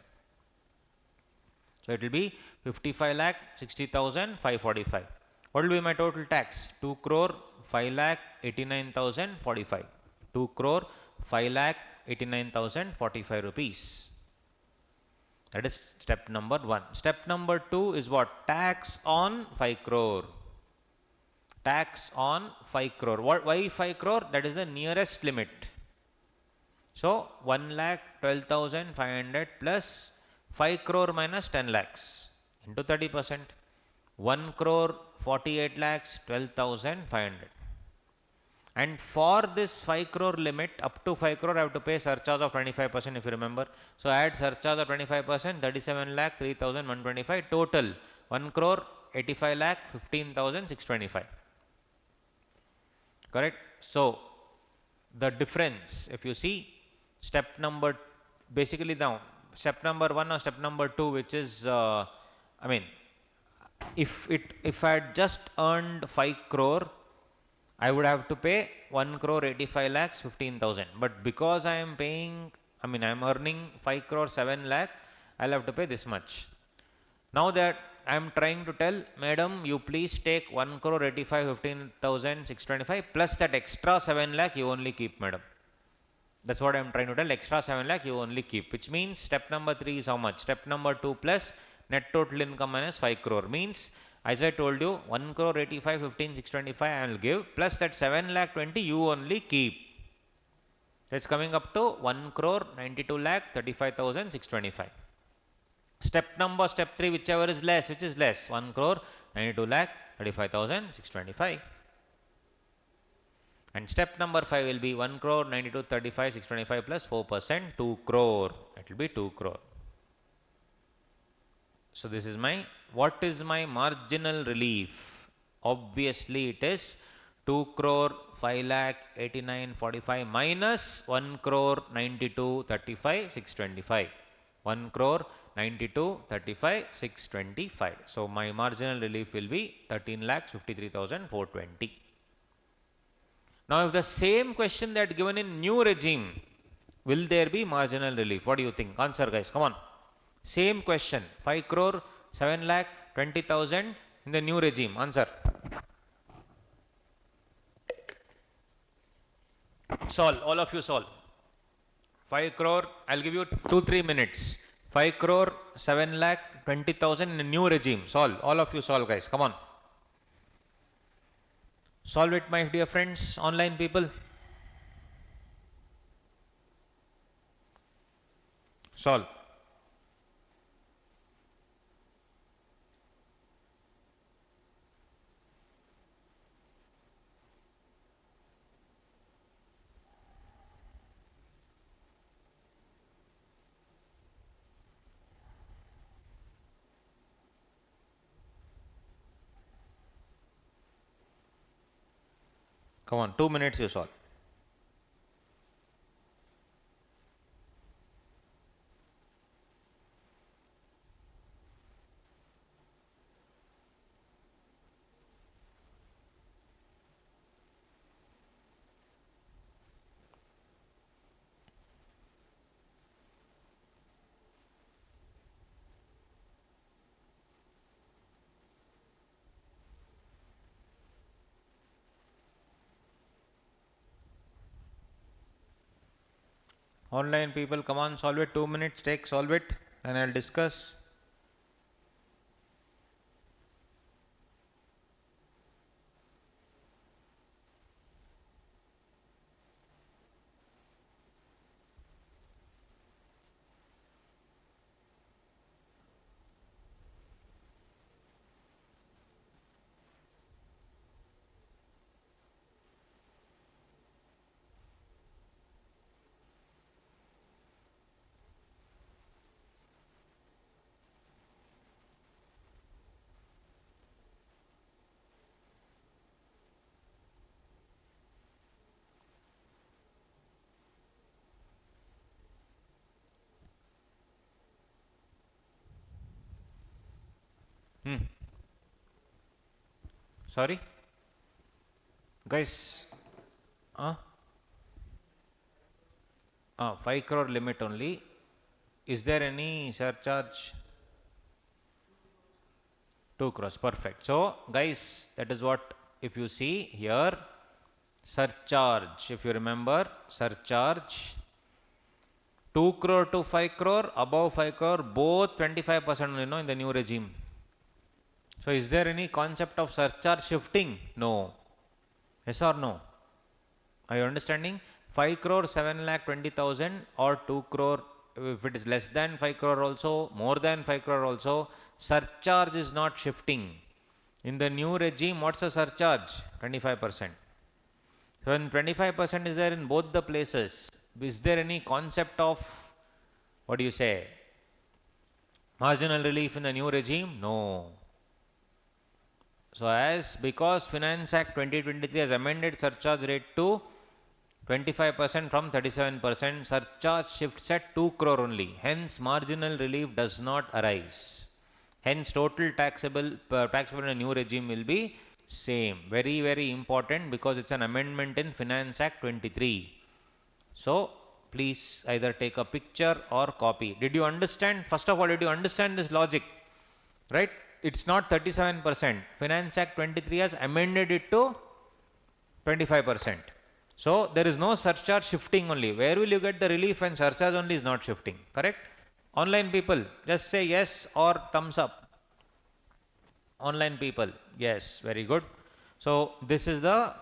So it will be 55 lakh 60,545. What will be my total tax? 2 crore 5 lakh 89,045. 2 crore 5,89,045 rupees. That is step number 1. Step number 2 is what? Tax on 5 crore. Tax on 5 crore. Why 5 crore? That is the nearest limit. So 1,12,500 plus 5 crore minus 10 lakhs into 30%. 1 crore 48 lakhs 12,500. And for this 5 crore limit, up to 5 crore, I have to pay surcharge of 25%, if you remember. So add surcharge of 25%, 37 lakh 3,125, total 1 crore 85 lakh 15,625. Correct? So the difference, if you see, step number, basically now, step number 1 or step number 2, which is, if I had just earned 5 crore, I would have to pay 1 crore 85 lakhs 15,000. But because I am paying, I am earning 5 crore 7 lakh, I'll have to pay this much. Now that I am trying to tell, madam, you please take 1 crore 85 15,625 plus that extra 7 lakh you only keep, madam. That's what I am trying to tell. Extra 7 lakh you only keep, which means step number 3 is how much? Step number 2 plus net total income minus 5 crore means, as I told you, 1 crore 85 15,625 I will give, plus that 7 lakh 20 you only keep. It's coming up to 1 crore 92 lakh 35,625. Step 3, whichever is less, which is less? 1 crore 92 lakh 35,625. And step number 5 will be 1 crore 92 35 625 plus 4%, 2 crore. It will be 2 crore. So this is my, what is my marginal relief? Obviously it is 2 crore 5 lakh 8945 minus 1 crore 92 35 625. 1 crore 92 35 625. So my marginal relief will be 13 lakhs 53,420. Now if the same question that given in new regime, will there be marginal relief? What do you think? Answer, guys, come on. Same question, 5 crore 7 lakh 20,000 in the new regime. Answer. Solve, all of you solve. 5 crore, I'll give you 2-3 minutes. 5 crore 7 lakh 20,000 in the new regime. Solve, all of you solve, guys, come on. Solve it, my dear friends, online people. Solve. Come on, 2 minutes you solve. Online people, come on, solve it. 2 minutes, take, solve it, and I'll discuss. Sorry? Guys, 5 crore limit only. Is there any surcharge? 2 crores, perfect. So, guys, that is what, if you see here, surcharge, if you remember, surcharge 2 crore to 5 crore, above 5 crore, both 25% in the new regime. So is there any concept of surcharge shifting? No. Yes or no? Are you understanding? 5 crore 7 lakh 20,000 or 2 crore, if it is less than 5 crore also, more than 5 crore also, surcharge is not shifting. In the new regime, what's the surcharge? 25%. So when 25% is there in both the places, is there any concept of, what do you say, marginal relief in the new regime? No. So because Finance Act 2023 has amended surcharge rate to 25% from 37%, surcharge shifts at 2 crore only. Hence, marginal relief does not arise. Hence, total taxable in a new regime will be same. Very, very important because it's an amendment in Finance Act 23. So, please either take a picture or copy. Did you understand? First of all, did you understand this logic? Right? It's not 37%. Finance Act 23 has amended it to 25%. So, there is no surcharge shifting only. Where will you get the relief when surcharge only is not shifting? Correct? Online people, just say yes or thumbs up. Online people, yes, very good. So, this is the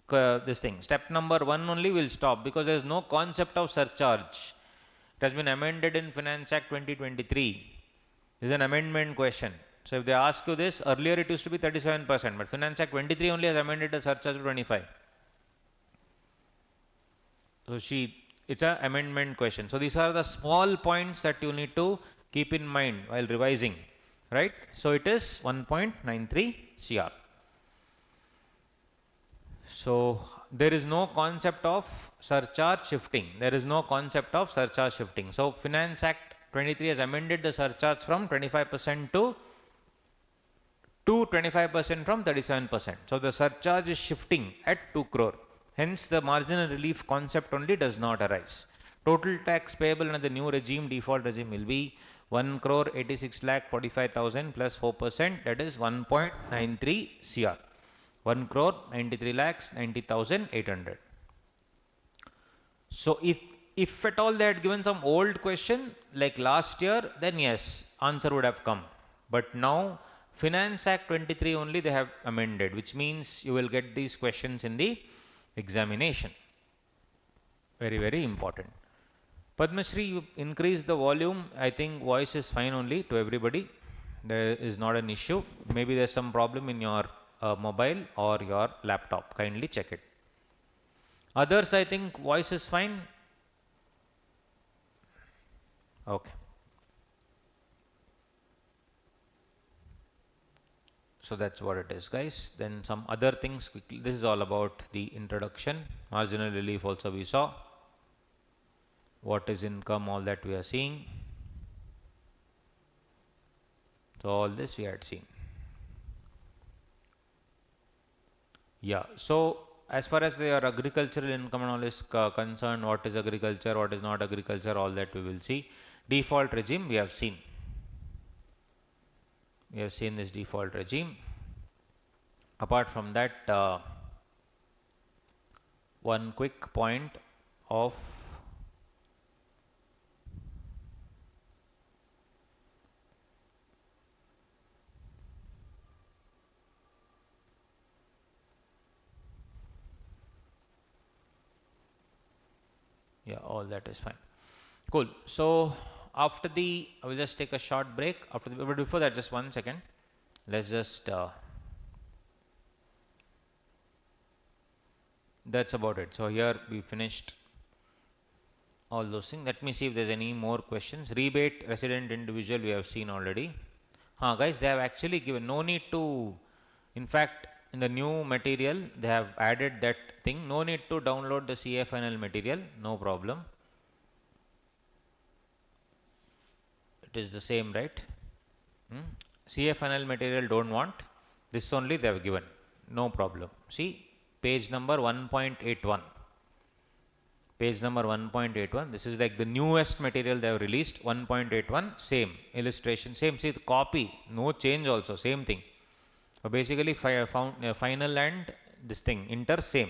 this thing. Step number 1 only will stop because there is no concept of surcharge. It has been amended in Finance Act 2023. This is an amendment question. So, if they ask you this, earlier it used to be 37%, but Finance Act 23 only has amended the surcharge to 25. So, it's an amendment question. So, these are the small points that you need to keep in mind while revising, right? So, it is 1.93 CR. So, there is no concept of surcharge shifting. There is no concept of surcharge shifting. So, Finance Act 23 has amended the surcharge from 25% to 25% from 37%. So, the surcharge is shifting at 2 crore. Hence, the marginal relief concept only does not arise. Total tax payable under the new regime, default regime, will be 1 crore 86 lakh 45,000 plus 4%, that is 1.93 CR. 1 crore 93 lakhs 90,800. So, if at all they had given some old question like last year, then yes, answer would have come. But now, Finance Act 23 only they have amended, which means you will get these questions in the examination. Very, very important. Padmashri, you increase the volume. I think voice is fine only to everybody. There is not an issue. Maybe there's some problem in your mobile or your laptop. Kindly check it. Others, I think voice is fine. Okay. So that's what it is, guys. Then some other things quickly. This is all about the introduction. Marginal relief also we saw. What is income, all that we are seeing. So all this we had seen. Yeah. So as far as your agricultural income and all is concerned, what is agriculture, what is not agriculture, all that we will see. Default regime we have seen. We have seen this default regime. Apart from that, one quick point of all that is fine. Cool. So after I will just take a short break. But before that, just 1 second. Let's just that's about it. So here we finished all those things. Let me see if there's any more questions. Rebate, resident, individual, we have seen already. Guys, they have actually given no need to. In fact, in the new material, they have added that thing. No need to download the CA final material. No problem. It is the same, right? CA final material don't want. This only they have given. No problem. See, page number 1.81. Page number 1.81. This is like the newest material they have released. 1.81. Same. Illustration. Same. See the copy. No change also. Same thing. So basically, final and this thing. Inter same.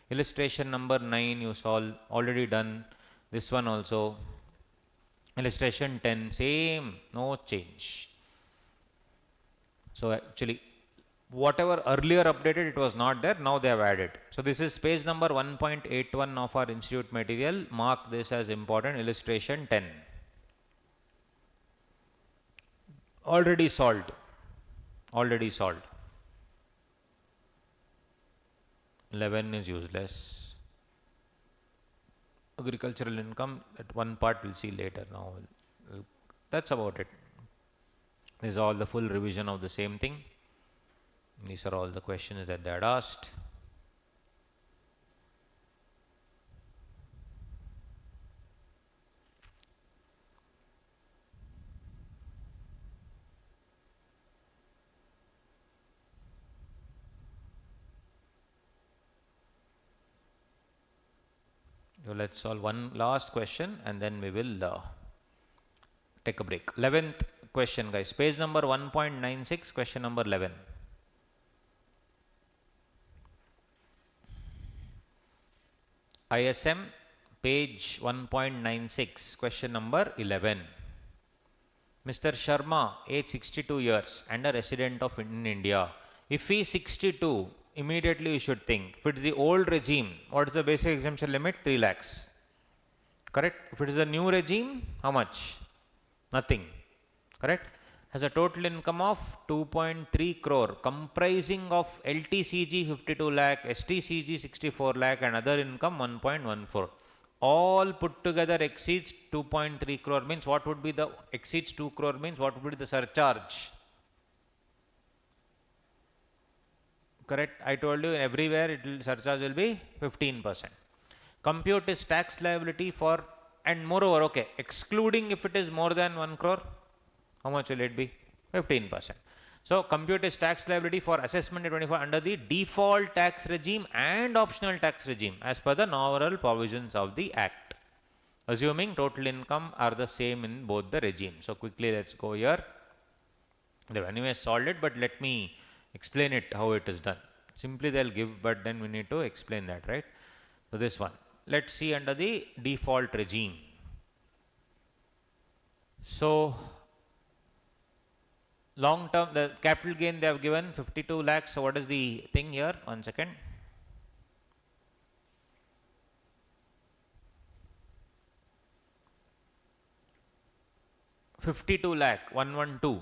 Illustration number 9 you solve, already done. This one also. Illustration 10, same, no change. So actually, whatever earlier updated, it was not there, now they have added. So this is page number 1.81 of our institute material. Mark this as important. Illustration 10. Already solved. Already solved. 11 is useless. Agricultural income, that one part we'll see later. Now that's about it. This is all the full revision of the same thing. These are all the questions that they had asked. So let's solve one last question and then we will take a break. 11th question, guys. Page number 1.96, question number 11. ISM, page 1.96, question number 11. Mr. Sharma, age 62 years and a resident of India. If he is 62, immediately you should think, if it is the old regime, what is the basic exemption limit? 3 lakhs. Correct? If it is a new regime, how much? Nothing. Correct? Has a total income of 2.3 crore, comprising of LTCG 52 lakh, STCG 64 lakh and other income 1.14. All put together exceeds 2.3 crore, means what would be the, exceeds 2 crore means what would be the surcharge? Correct? I told you everywhere surcharge will be 15%. Compute his tax liability for, and moreover, okay, excluding if it is more than 1 crore, how much will it be? 15%. So compute his tax liability for assessment 24 under the default tax regime and optional tax regime as per the novel provisions of the Act, assuming total income are the same in both the regimes. So quickly let's go here. They've anyway solved it, but let me explain it how it is done. Simply they'll give, but then we need to explain that, right? So this one, let's see under the default regime. So long term, the capital gain they have given 52 lakhs. So what is the thing here? 1 second. $52 lakh 112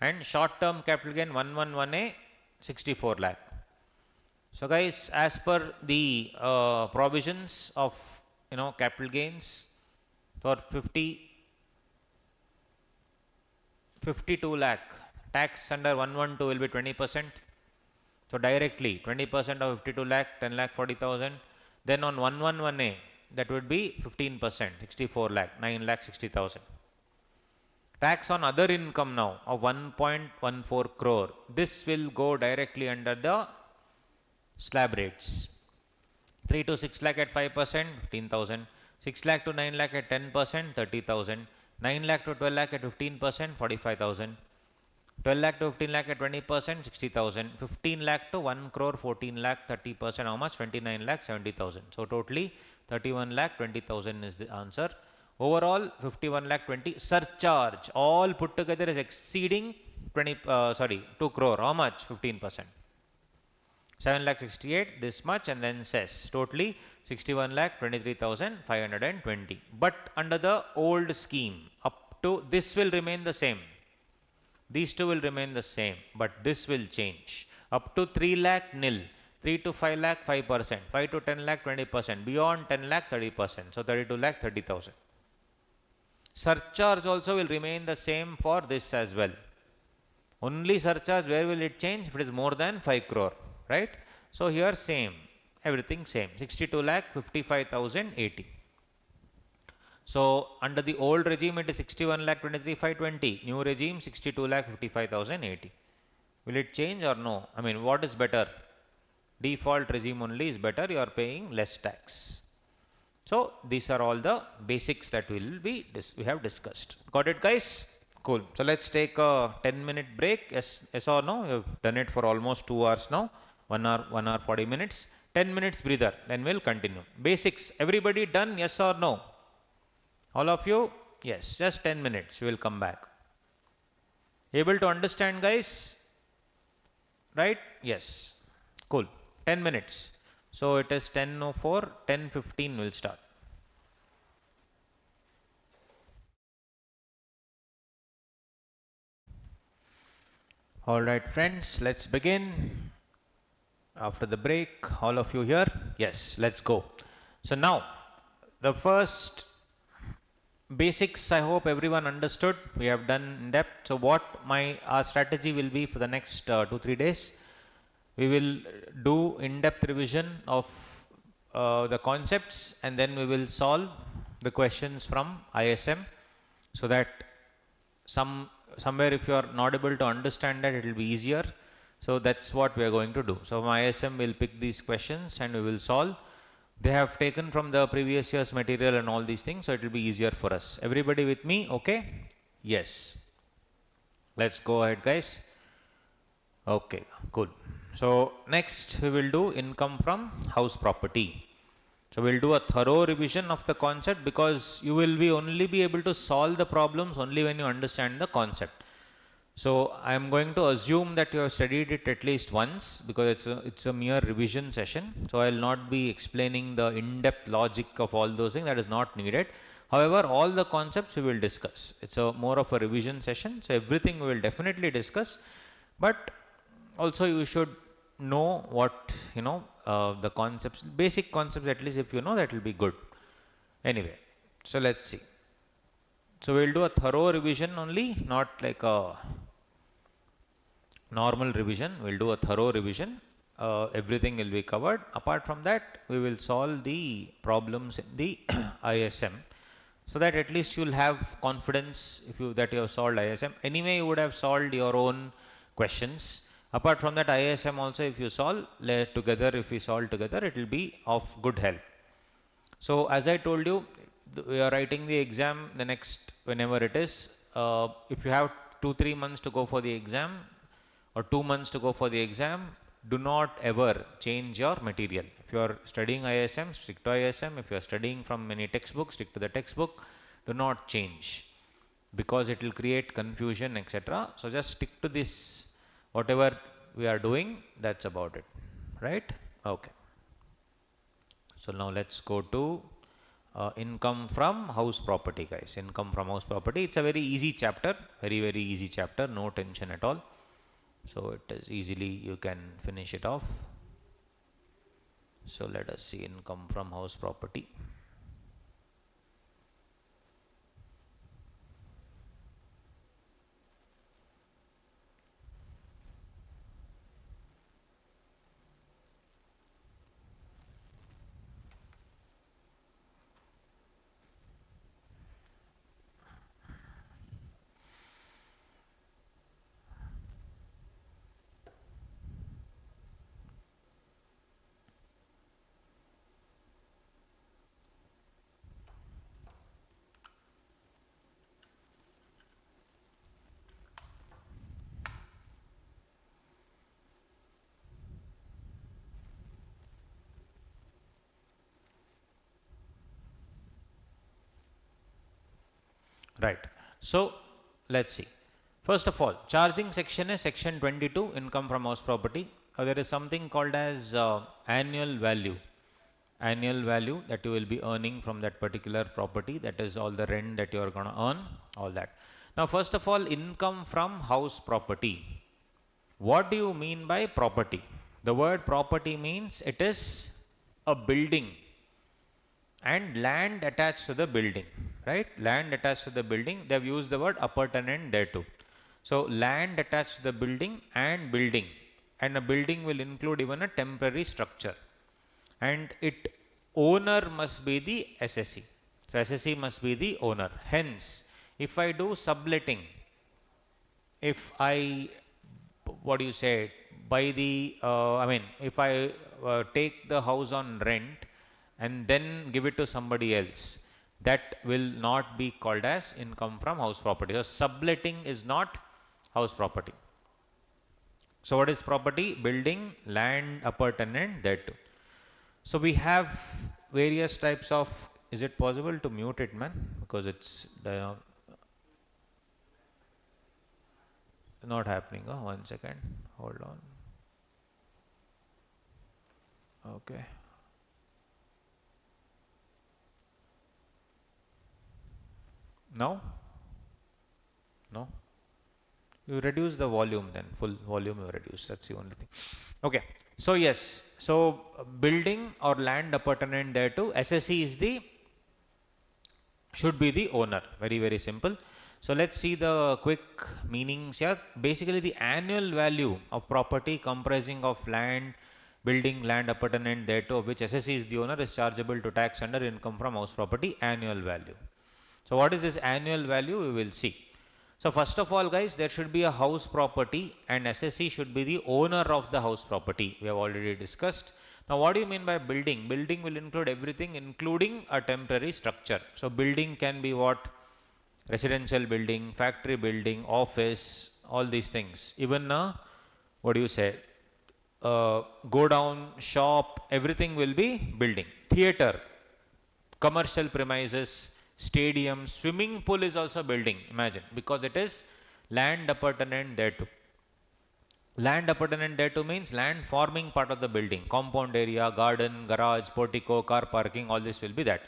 and short term capital gain 111A 64 lakh. So guys, as per the provisions of capital gains for 52 lakh, tax under 112 will be 20%. So directly 20% of 52 lakh, 10 lakh 40,000. Then on 111A, that would be 15%, 64 lakh, 9 lakh 60,000. Tax on other income now of 1.14 crore. This will go directly under the slab rates. 3 to 6 lakh at 5%, 15,000. 6 lakh to 9 lakh at 10%, 30,000. 9 lakh to 12 lakh at 15%, 45,000. 12 lakh to 15 lakh at 20%, 60,000. 15 lakh to 1 crore, 14 lakh, 30%, how much? 29 lakh, 70,000. So totally 31 lakh, 20,000 is the answer. Overall 51 lakh 20 surcharge all put together is exceeding 2 crore. How much? 15%. 7 lakh 68, this much, and then cess. Totally 61 lakh 23,520. But under the old scheme, up to this will remain the same. These two will remain the same, but this will change. Up to 3 lakh nil. 3 to 5 lakh 5%. 5 to 10 lakh 20%. Beyond 10 lakh 30%. So 32 lakh 30,000. Surcharge also will remain the same for this as well. Only surcharge, where will it change? If it is more than 5 crore, right? So here same, everything same. 62 lakh 55,080. So under the old regime it is 61 lakh 23,520. New regime 62 lakh 55,080. Will it change or no? I mean, what is better? Default regime only is better. You are paying less tax. So these are all the basics that we have discussed. Got it, guys? Cool. So let's take a 10-minute break. Yes or no? You've done it for almost 2 hours now. 1 hour 40 minutes. 10 minutes breather, then we'll continue. Basics, everybody done, yes or no? All of you? Yes, just 10 minutes, we'll come back. Able to understand, guys? Right? Yes. Cool. 10 minutes. So it is 10:04, 10:15 we'll start. All right, friends, let's begin. After the break, all of you here? Yes, let's go. So now, the first basics, I hope everyone understood. We have done in depth. So what our strategy will be for the next 2-3 days, we will do in-depth revision of the concepts, and then we will solve the questions from ISM, so that somewhere if you are not able to understand that, it will be easier. So that's what we are going to do. So from ISM will pick these questions and we will solve. They have taken from the previous year's material and all these things, so it will be easier for us. Everybody with me? Okay? Yes. Let's go ahead, guys. Okay, good. So next we will do income from house property. So we'll do a thorough revision of the concept, because you will only be able to solve the problems only when you understand the concept. So I am going to assume that you have studied it at least once, because it's a mere revision session. So I will not be explaining the in-depth logic of all those things. That is not needed. However, all the concepts we will discuss. It's more of a revision session. So everything we will definitely discuss. But also you should know what, the concepts, basic concepts at least, if you know, that will be good. Anyway, so let's see. So we'll do a thorough revision only, not like a normal revision. We'll do a thorough revision. Everything will be covered. Apart from that, we will solve the problems in the ISM, so that at least you'll have confidence that you have solved ISM. Anyway, you would have solved your own questions. Apart from that, ISM also, if you solve together, if we solve together, it will be of good help. So as I told you, we are writing the exam the next, whenever it is. If you have 2-3 months to go for the exam, or 2 months to go for the exam, do not ever change your material. If you are studying ISM, stick to ISM. If you are studying from any textbook, stick to the textbook. Do not change, because it will create confusion, etc. So just stick to this, whatever we are doing, that's about it, right? Okay. So now let's go to income from house property, guys. Income from house property. It's a very easy chapter, very, very easy chapter, no tension at all. So it is easily, you can finish it off. So let us see income from house property. Right. So let's see. First of all, charging section is section 22, income from house property. There is something called as annual value. Annual value that you will be earning from that particular property. That is all the rent that you are going to earn, all that. Now, first of all, income from house property. What do you mean by property? The word property means it is a building and land attached to the building, right? Land attached to the building. They have used the word appurtenant there too. So land attached to the building, and a building will include even a temporary structure, and owner must be the SSE. So SSE must be the owner. Hence, if I do subletting, if I, what do you say, if I take the house on rent and then give it to somebody else, that will not be called as income from house property. So subletting is not house property. So what is property? Building, land appurtenant thereto. So we have various types of, is it possible to mute it, man? Because it's not happening. Oh, 1 second. Hold on. Okay. Now? No? You reduce the volume then. Full volume you reduce. That's the only thing. Okay. So yes. So building or land appurtenant thereto, SSE is the, should be the owner. Very, very simple. So let's see the quick meanings here. Basically the annual value of property comprising of land, building, land appurtenant thereto, of which SSE is the owner, is chargeable to tax under income from house property annual value. So what is this annual value? We will see. So first of all, guys, there should be a house property and SSE should be the owner of the house property. We have already discussed. Now what do you mean by building? Building will include everything, including a temporary structure. So building can be what? Residential building, factory building, office, all these things. Even what do you say? Go down, shop, everything will be building. Theater, commercial premises, stadium, swimming pool is also building, imagine, because it is land appurtenant thereto. Land appurtenant thereto means land forming part of the building, compound area, garden, garage, portico, car parking, all this will be that.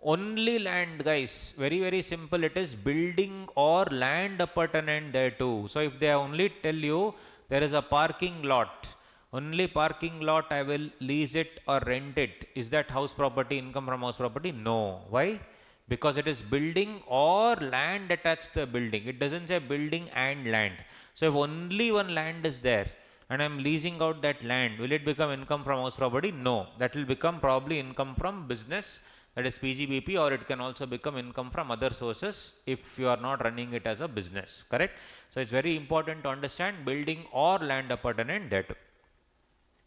Only land, guys, very, very simple, it is building or land appurtenant thereto. So if they only tell you there is a parking lot, only parking lot I will lease it or rent it, is that house property, income from house property? No. Why? Because it is building or land attached to the building. It doesn't say building and land. So if only one land is there and I am leasing out that land, will it become income from house property? No. That will become probably income from business, that is PGBP, or it can also become income from other sources if you are not running it as a business. Correct? So it's very important to understand building or land appurtenant thereto.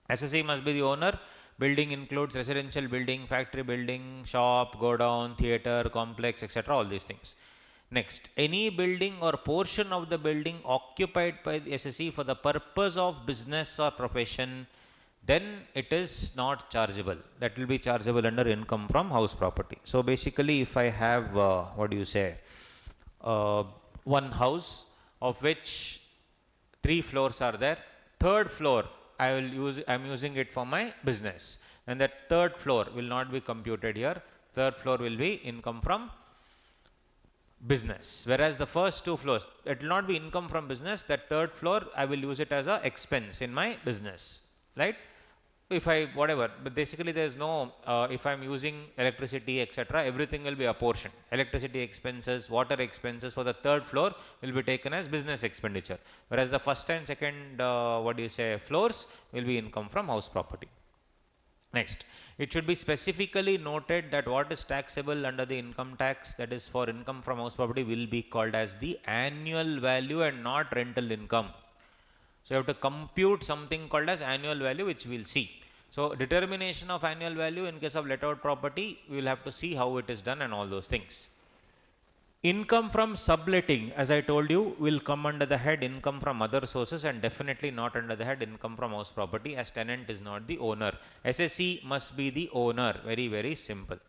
SSE must be the owner. Building includes residential building, factory building, shop, godown, theater, complex, etc. All these things. Next, any building or portion of the building occupied by the SSE for the purpose of business or profession, then it is not chargeable. That will be chargeable under income from house property. So basically, if I have, what do you say, one house of which 3 floors are there, third floor I am using it for my business, and that third floor will not be computed here. Third floor will be income from business, whereas the first 2 floors, it will not be income from business. That third floor I will use it as a expense in my business, right? If I whatever, but basically there is no if I am using electricity, etc., everything will be a portion. Electricity expenses, water expenses for the third floor will be taken as business expenditure, whereas the first and second what do you say, floors will be income from house property. Next, it should be specifically noted that what is taxable under the income tax, that is for income from house property, will be called as the annual value and not rental income. So you have to compute something called as annual value, which we will see. So determination of annual value in case of let out property, we will have to see how it is done and all those things. Income from subletting, as I told you, will come under the head income from other sources and definitely not under the head income from house property, as tenant is not the owner. SSE must be the owner. Very, very simple.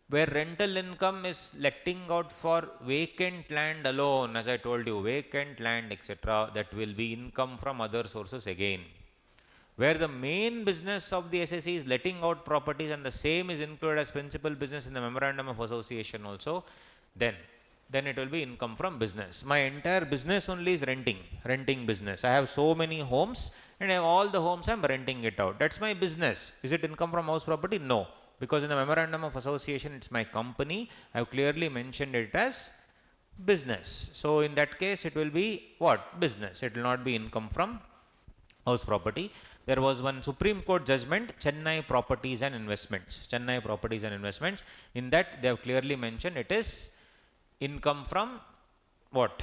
Where rental income is letting out for vacant land alone, as I told you, vacant land, etc., that will be income from other sources again. Where the main business of the SSE is letting out properties and the same is included as principal business in the memorandum of association also, then it will be income from business. My entire business only is renting business. I have so many homes and I have all the homes I am renting it out. That's my business. Is it income from house property? No. Because in the memorandum of association, it's my company. I have clearly mentioned it as business. So in that case, it will be what? Business. It will not be income from house property. There was one Supreme Court judgment, Chennai Properties and Investments. Chennai Properties and Investments. In that, they have clearly mentioned it is income from what?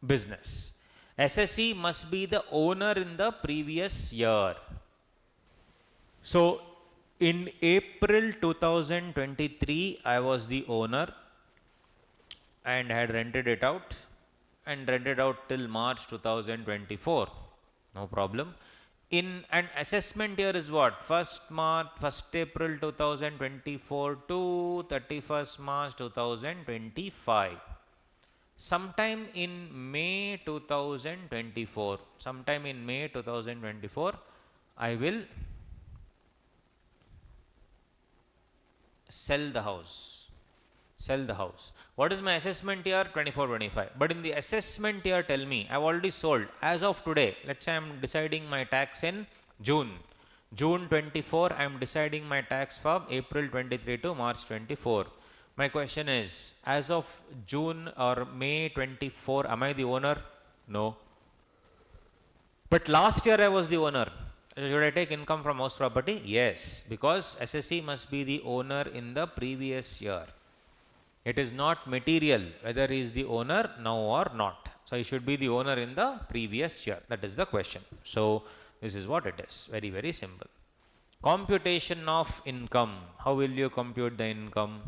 Business. SSE must be the owner in the previous year. So in April 2023, I was the owner and had rented it out and rented out till March 2024. No problem. In an assessment year is what? 1st April 2024 to 31st March 2025. Sometime in May 2024, I will sell the house. What is my assessment year? 24-25. But in the assessment year, tell me, I've already sold. As of today, let's say I'm deciding my tax in June. June 24, I'm deciding my tax from April 23 to March 24. My question is, as of June or May 24, am I the owner? No. But last year I was the owner. Should I take income from house property? Yes, because SSE must be the owner in the previous year. It is not material whether he is the owner now or not. So he should be the owner in the previous year. That is the question. So this is what it is. Very, very simple. Computation of income. How will you compute the income?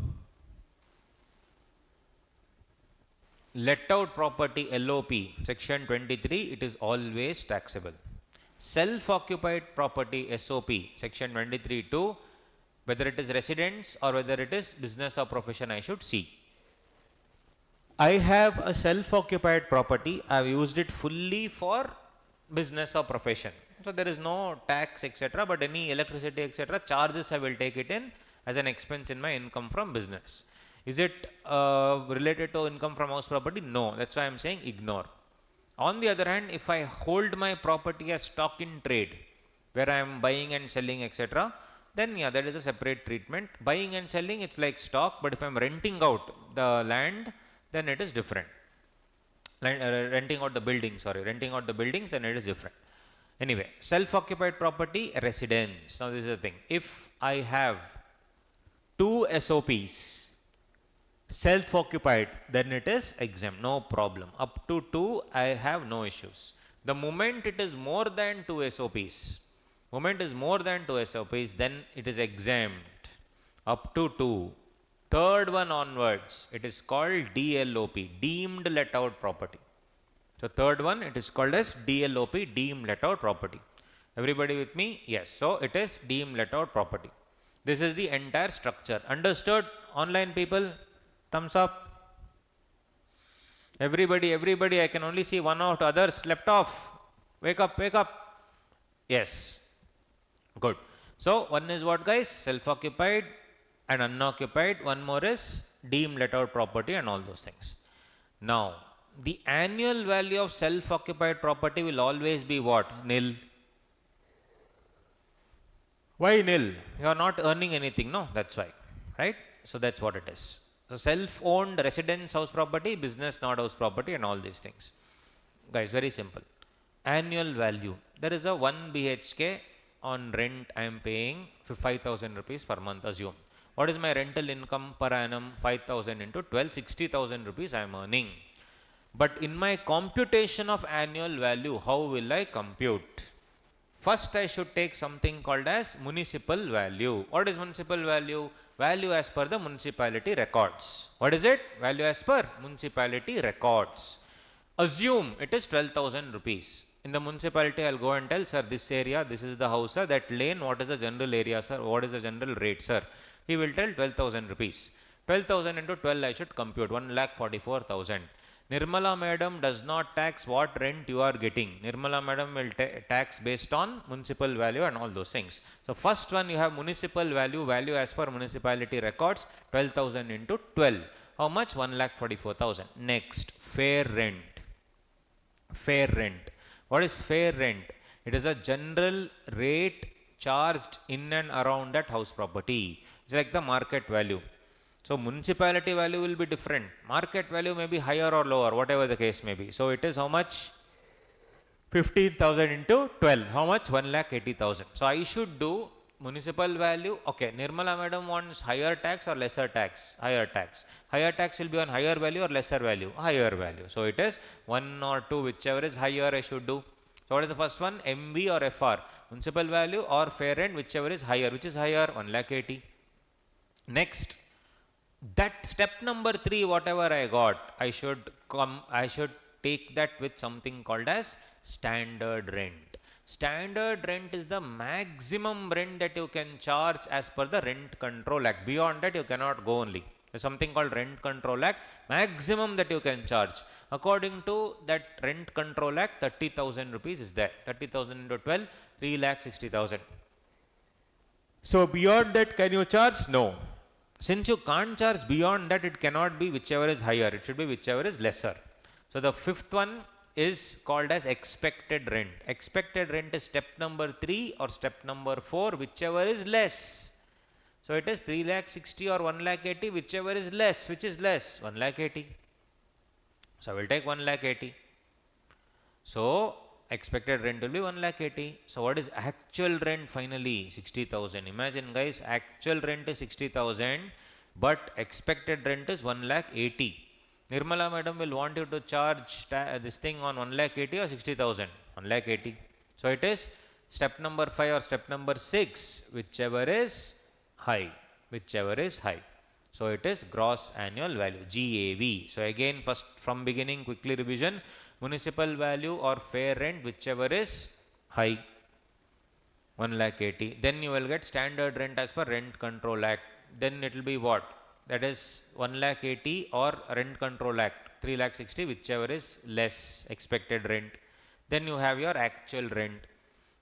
Let out property LOP, section 23, it is always taxable. Self-occupied property SOP, section 23(2), whether it is residence or whether it is business or profession, I should see. I have a self-occupied property, I have used it fully for business or profession. So there is no tax, etc., but any electricity, etc., charges I will take it in as an expense in my income from business. Is it related to income from house property? No, that's why I am saying ignore. On the other hand, if I hold my property as stock in trade, where I am buying and selling, etc., then yeah, that is a separate treatment. Buying and selling, it's like stock, but if I am renting out the land, then it is different. Renting out the buildings, then it is different. Anyway, self-occupied property, residence. Now this is the thing. If I have two SOPs, self-occupied, then it is exempt, no problem. Up to 2, I have no issues. The moment it is more than 2 SOPs, then it is exempt. Up to 2. Third one onwards, it is called DLOP, deemed let out property. So third one, it is called as DLOP, deemed let out property. Everybody with me? Yes. So it is deemed let out property. This is the entire structure. Understood? Online people? Thumbs up. Everybody, I can only see one out. Others left off. Wake up. Yes. Good. So one is what, guys? Self-occupied and unoccupied. One more is deemed let out property and all those things. Now, the annual value of self-occupied property will always be what? Nil. Why nil? You are not earning anything, no? That's why. Right? So that's what it is. So self-owned residence house property, business not house property and all these things. Guys, very simple. Annual value. There is a 1 BHK on rent I am paying 5,000 rupees per month, assume. What is my rental income per annum? 5,000 into 12, 60,000 rupees I am earning. But in my computation of annual value, how will I compute? First, I should take something called as municipal value. What is municipal value? Value as per the municipality records. What is it? Value as per municipality records. Assume it is 12,000 rupees. In the municipality, I'll go and tell, sir, this area, this is the house, sir, that lane, what is the general area, sir, what is the general rate, sir? He will tell 12,000 rupees. 12,000 into 12, I should compute, 1,44,000. Nirmala madam does not tax what rent you are getting. Nirmala madam will tax based on municipal value and all those things. So first one, you have municipal value, value as per municipality records, 12,000 into 12. How much? 1,44,000. Next, fair rent. Fair rent. What is fair rent? It is a general rate charged in and around that house property. It's like the market value. So municipality value will be different. Market value may be higher or lower, whatever the case may be. So it is how much? 15,000 into 12. How much? 1,80,000. So I should do municipal value. Okay, Nirmala madam wants higher tax or lesser tax? Higher tax. Higher tax will be on higher value or lesser value? Higher value. So it is 1 or 2, whichever is higher I should do. So what is the first one? MV or FR? Municipal value or fair rent, whichever is higher. Which is higher? 1,80,000. Next. That step number 3, whatever I got, I should take that with something called as standard rent. Standard rent is the maximum rent that you can charge as per the Rent Control Act. Beyond that, you cannot go only. There's something called Rent Control Act, maximum that you can charge. According to that Rent Control Act, 30,000 rupees is there. 30,000 into 12, 3,60,000. So beyond that, can you charge? No. Since you can't charge beyond that, it cannot be whichever is higher. It should be whichever is lesser. So the fifth one is called as expected rent. Expected rent is step number 3 or step number 4, whichever is less. So it is 3,60,000 or 1,80,000, whichever is less. Which is less? 1,80,000. So I will take 1,80,000. So expected rent will be 1,80,000. So what is actual rent finally? 60,000. Imagine guys, actual rent is 60,000, but expected rent is 1,80,000. Nirmala madam will want you to charge this thing on 1,80,000 or 60,000? 1,80,000. So it is step number 5 or step number 6, whichever is high. Whichever is high. So it is gross annual value, GAV. So again, first from beginning, quickly revision. Municipal value or fair rent, whichever is high, 1,80,000. Then you will get standard rent as per Rent Control Act. Then it will be what? That is 1,80,000 or Rent Control Act, 3,60,000, whichever is less expected rent. Then you have your actual rent.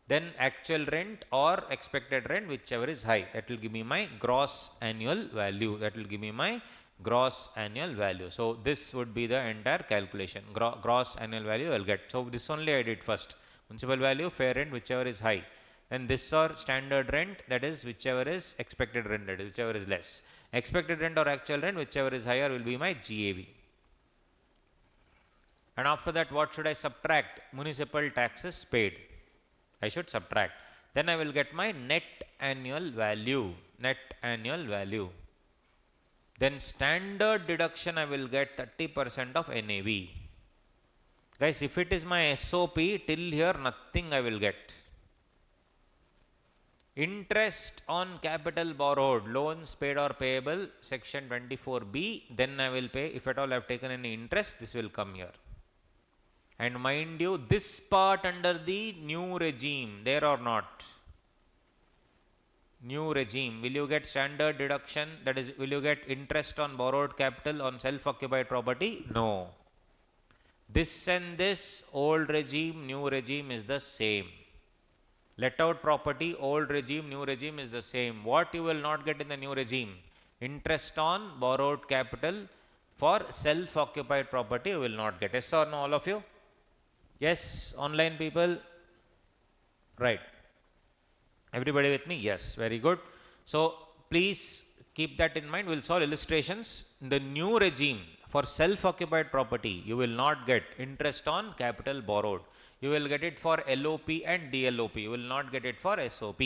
Then actual rent or expected rent, whichever is high. That will give me my gross annual value. That will give me my gross annual value. So this would be the entire calculation. Gross annual value I will get. So this only I did first. Municipal value, fair rent, whichever is high. And this or standard rent, that is whichever is expected rent, that is whichever is less. Expected rent or actual rent, whichever is higher, will be my GAV. And after that, what should I subtract? Municipal taxes paid. I should subtract. Then I will get my net annual value. Net annual value. Then standard deduction I will get 30% of NAV. Guys, if it is my SOP, till here nothing I will get. Interest on capital borrowed, loans paid or payable, section 24B, then I will pay. If at all I have taken any interest, this will come here. And mind you, this part under the new regime, there or not? New regime, will you get standard deduction? That is, will you get interest on borrowed capital on self-occupied property? No. This and this, old regime, new regime is the same. Let out property, old regime, new regime is the same. What you will not get in the new regime? Interest on borrowed capital for self-occupied property you will not get. Yes or no, all of you? Yes, online people? Right. Everybody with me? Yes, very good. So please keep that in mind. We'll solve illustrations. In the new regime, for self-occupied property, you will not get interest on capital borrowed. You will get it for LOP and DLOP. You will not get it for SOP.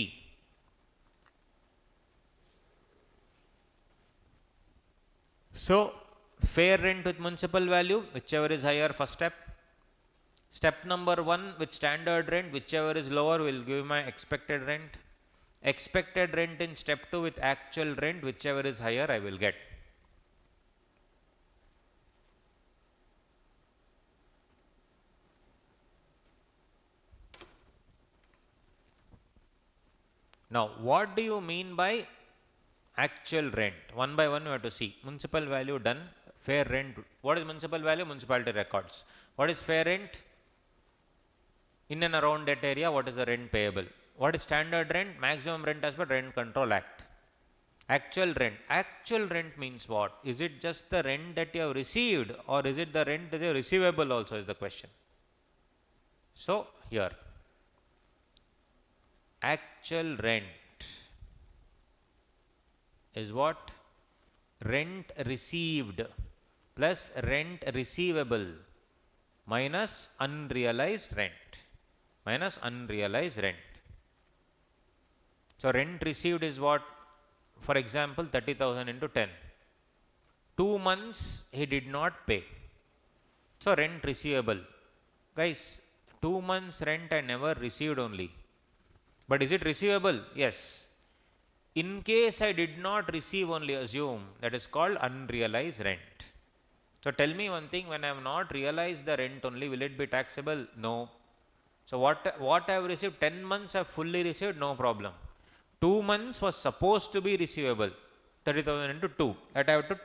So, fair rent with municipal value, whichever is higher, first step. Step number 1 with standard rent, whichever is lower will give my expected rent. Expected rent in step 2 with actual rent, whichever is higher I will get. Now, what do you mean by actual rent? One by one we have to see. Municipal value done, fair rent. What is municipal value? Municipality records. What is fair rent? In and around that area, what is the rent payable? What is standard rent? Maximum rent as per Rent Control Act. Actual rent. Actual rent means what? Is it just the rent that you have received, or is it the rent that is receivable also is the question. So, here. Actual rent is what? Rent received plus rent receivable minus unrealized rent. Minus unrealized rent. So rent received is what? For example, 30,000 into 10. 2 months he did not pay. So rent receivable. Guys, 2 months rent I never received only. But is it receivable? Yes. In case I did not receive only, assume, that is called unrealized rent. So tell me one thing, when I have not realized the rent only, will it be taxable? No. So what I have received, 10 months I have fully received, no problem. 2 months was supposed to be receivable, 30,000 into 2, that I have to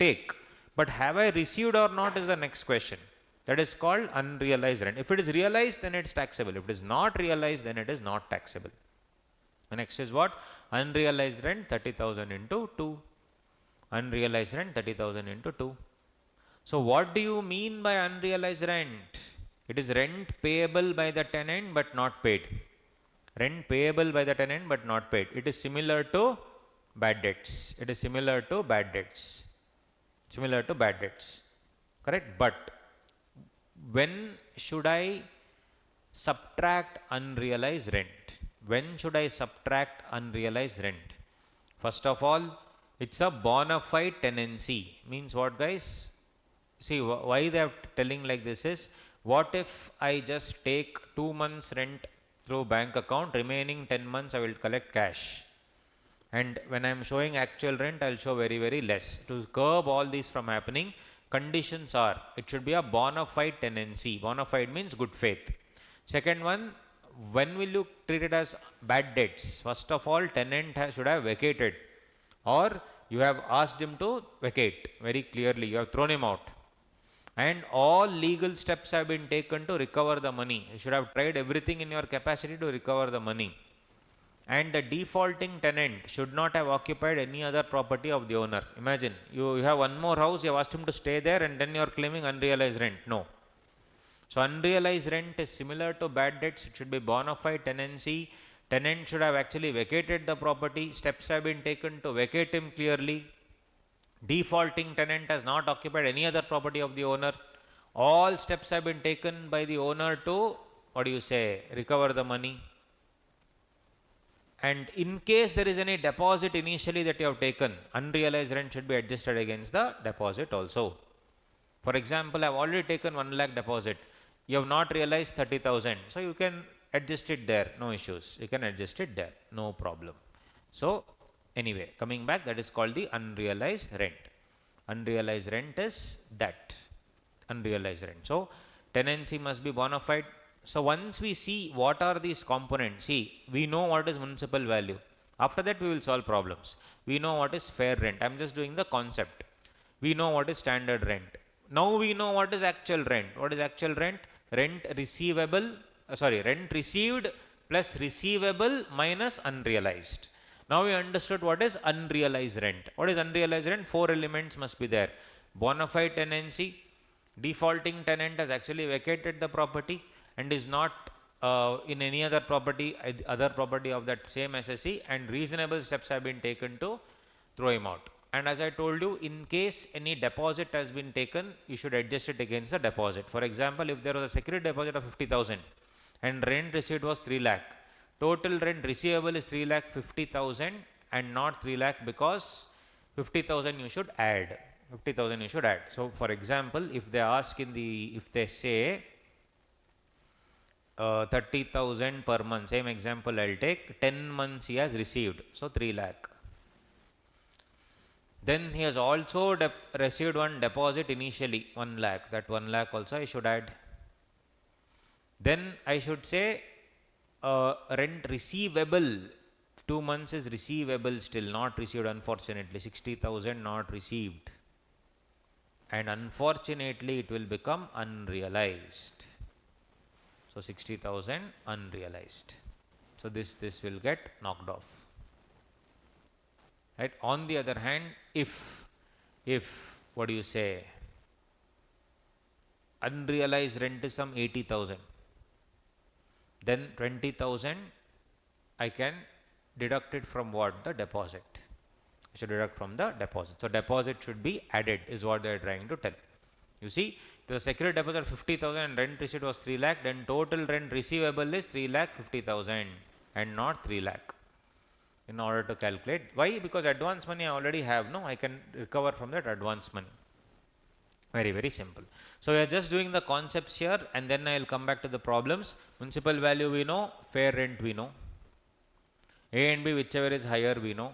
take. But have I received or not is the next question. That is called unrealized rent. If it is realized, then it's taxable. If it is not realized, then it is not taxable. The next is what? Unrealized rent, 30,000 into 2. Unrealized rent, 30,000 into 2. So what do you mean by unrealized rent? It is rent payable by the tenant but not paid. Rent payable by the tenant but not paid. It is similar to bad debts. It is similar to bad debts. Similar to bad debts. Correct? But when should I subtract unrealized rent? When should I subtract unrealized rent? First of all, it's a bona fide tenancy. Means what, guys? See, why they are telling like this is, what if I just take 2 months rent through bank account, remaining 10 months I will collect cash. And when I am showing actual rent, I will show very, very less. To curb all these from happening, conditions are, it should be a bona fide tenancy. Bona fide means good faith. Second one, when will you treat it as bad debts? First of all, tenant should have vacated, or you have asked him to vacate very clearly, you have thrown him out. And all legal steps have been taken to recover the money. You should have tried everything in your capacity to recover the money. And the defaulting tenant should not have occupied any other property of the owner. Imagine, you have one more house, you have asked him to stay there, and then you are claiming unrealized rent. No. So unrealized rent is similar to bad debts. It should be bona fide tenancy. Tenant should have actually vacated the property. Steps have been taken to vacate him clearly. Defaulting tenant has not occupied any other property of the owner. All steps have been taken by the owner to, recover the money. And in case there is any deposit initially that you have taken, unrealized rent should be adjusted against the deposit also. For example, I have already taken 1 lakh deposit. You have not realized 30,000. So you can adjust it there, no issues. You can adjust it there, no problem. So anyway, coming back, that is called the unrealized rent. Unrealized rent is that. Unrealized rent. So tenancy must be bona fide. So once we see what are these components, see, we know what is municipal value. After that we will solve problems. We know what is fair rent. I am just doing the concept. We know what is standard rent. Now we know what is actual rent. What is actual rent? Rent receivable, rent received plus receivable minus unrealized. Now we understood what is unrealized rent. What is unrealized rent? 4 elements must be there. Bona fide tenancy, defaulting tenant has actually vacated the property and is not in any other property of that same SSE, and reasonable steps have been taken to throw him out. And as I told you, in case any deposit has been taken, you should adjust it against the deposit. For example, if there was a security deposit of 50,000 and rent received was 3 lakh, total rent receivable is 3 lakh 50,000 and not 3 lakh, because 50,000 you should add. 50,000 you should add. So for example, if they ask if they say 30,000 per month, same example I'll take, 10 months he has received, so 3 lakh. Then he has also received one deposit initially, 1 lakh, that 1 lakh also I should add. Then I should say rent receivable, 2 months is receivable still, not received unfortunately, 60,000 not received. And unfortunately it will become unrealized. So 60,000 unrealized. So this will get knocked off. Right. On the other hand, if unrealized rent is some 80,000, then 20,000 I can deduct it from what? The deposit. I should deduct from the deposit. So deposit should be added, is what they are trying to tell. You see, the security deposit 50,000 and rent received was 3 lakh, then total rent receivable is 3 lakh 50,000 and not 3 lakh. In order to calculate, why? Because advance money I already have, no, I can recover from that advance money. Very, very simple. So we are just doing the concepts here, and then I will come back to the problems. Municipal value we know, fair rent we know, A and B whichever is higher we know,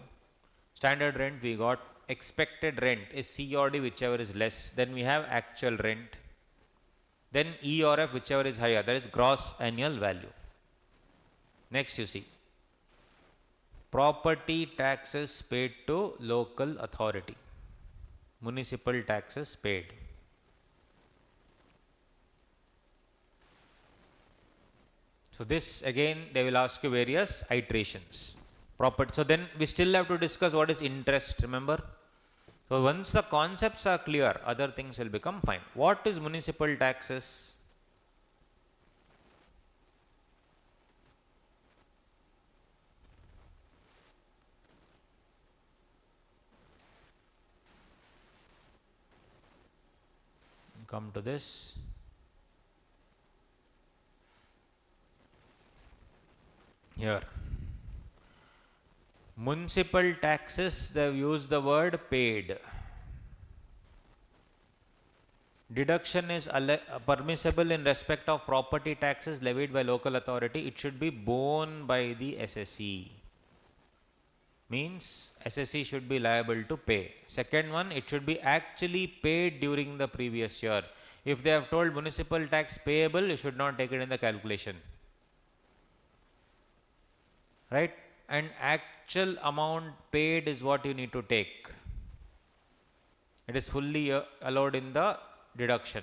standard rent we got, expected rent is C or D whichever is less, then we have actual rent, then E or F, whichever is higher, that is gross annual value. Next you see, property taxes paid to local authority, municipal taxes paid. So this again they will ask you various iterations. Property. So then we still have to discuss what is interest, remember? So once the concepts are clear, other things will become fine. What is municipal taxes? Come to this. Here. Municipal taxes, they have used the word paid. Deduction is permissible in respect of property taxes levied by local authority. It should be borne by the SSE. Means SSE should be liable to pay. Second one, it should be actually paid during the previous year. If they have told municipal tax payable, you should not take it in the calculation. Right? And actual amount paid is what you need to take. It is fully allowed in the deduction.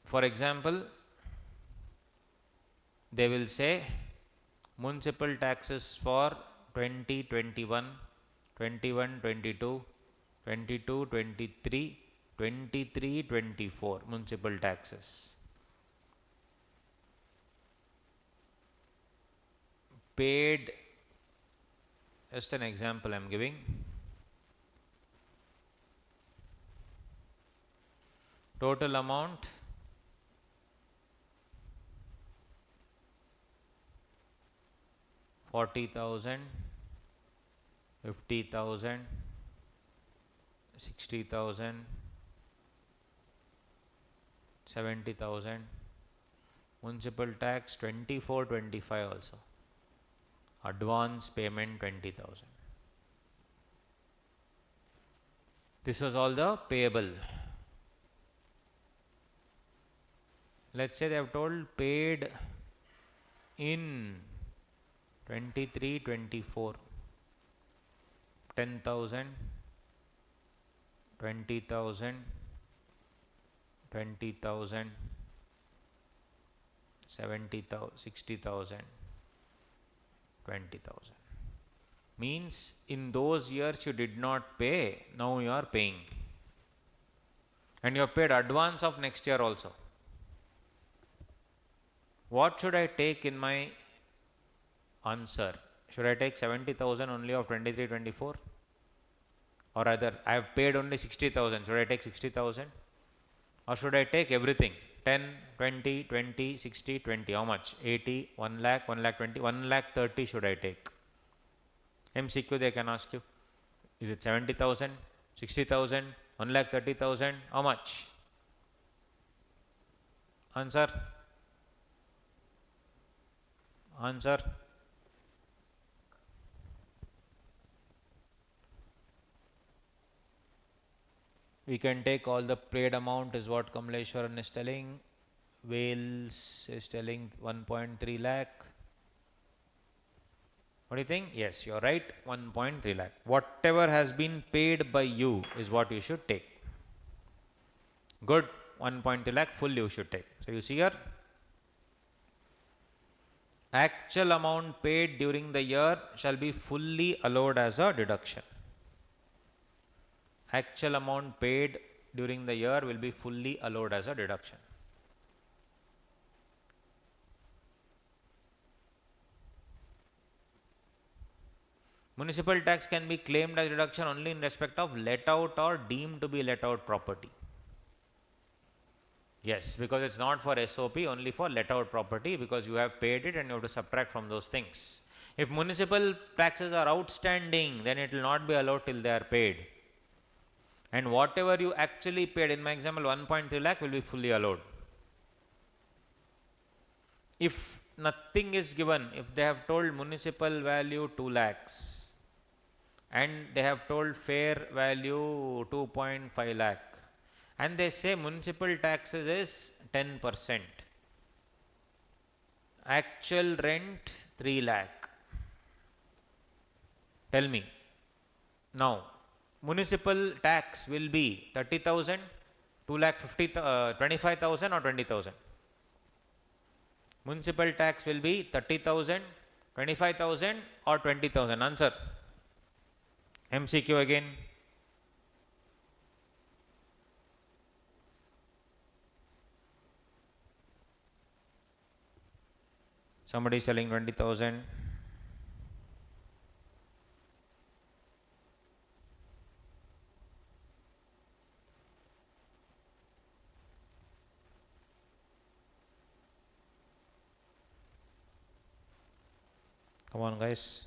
For example, they will say municipal taxes for 2021, 21, 22, 22, 23, 23, 24 municipal taxes. Paid, just an example I am giving. Total amount 40,000, 50,000, 60,000, 70,000. Municipal tax 24, 25 also. Advance payment 20,000. This was all the payable. Let's say they have told paid in 23, 24, 10,000, 20,000, 20,000, 70,000, 60,000, 20,000. Means in those years you did not pay, now you are paying. And you have paid advance of next year also. What should I take in my answer? Should I take 70,000 only of 23, 24? Or rather, I have paid only 60,000. Should I take 60,000? Or should I take everything? 10, 20, 20, 60, 20. How much? 80, 1 lakh, 1 lakh 20, 1 lakh 30 should I take? MCQ they can ask you. Is it 70,000, 60,000, 1 lakh 30,000? How much? Answer? Answer? We can take all the paid amount is what Kamleshwaran is telling. Wales is telling 1.3 lakh. What do you think? Yes, you are right, 1.3 lakh. Whatever has been paid by you is what you should take. Good, 1.3 lakh full you should take. So you see here, actual amount paid during the year shall be fully allowed as a deduction. Actual amount paid during the year will be fully allowed as a deduction. Municipal tax can be claimed as deduction only in respect of let out or deemed to be let out property. Yes, because it's not for SOP, only for let out property, because you have paid it and you have to subtract from those things. If municipal taxes are outstanding, then it will not be allowed till they are paid. And whatever you actually paid, in my example 1.3 lakh will be fully allowed. If nothing is given, if they have told municipal value 2 lakhs and they have told fair value 2.5 lakh and they say municipal taxes is 10%. Actual rent 3 lakh. Tell me, now municipal tax will be 30,000, 2 lakh 25,000 or 20,000? Municipal tax will be 30,000, 25,000 or 20,000. Answer. MCQ again. Somebody is telling 20,000. Come on, guys.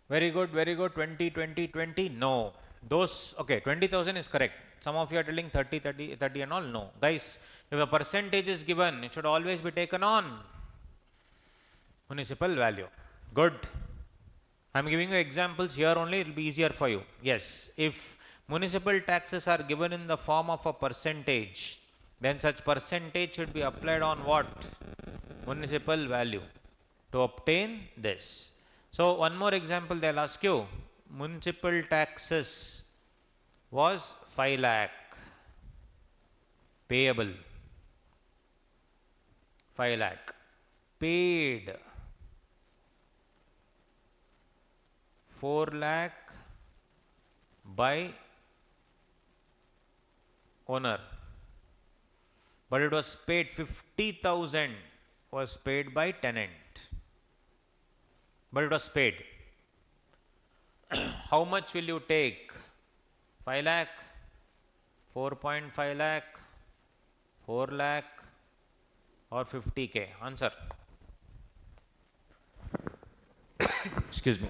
Very good, very good. 20, 20, 20. No. Those, okay, 20,000 is correct. Some of you are telling 30, 30, 30 and all. No. Guys, if a percentage is given, it should always be taken on municipal value. Good. I am giving you examples here only, it will be easier for you. Yes, if municipal taxes are given in the form of a percentage, then such percentage should be applied on what? Municipal value to obtain this. So, one more example they will ask you, municipal taxes was 5 lakh payable, 5 lakh paid 4 lakh by owner, but it was paid 50,000 was paid by tenant, but it was paid. How much will you take? 5 lakh, 4.5 lakh, 4 lakh or 50k? Answer. Excuse me.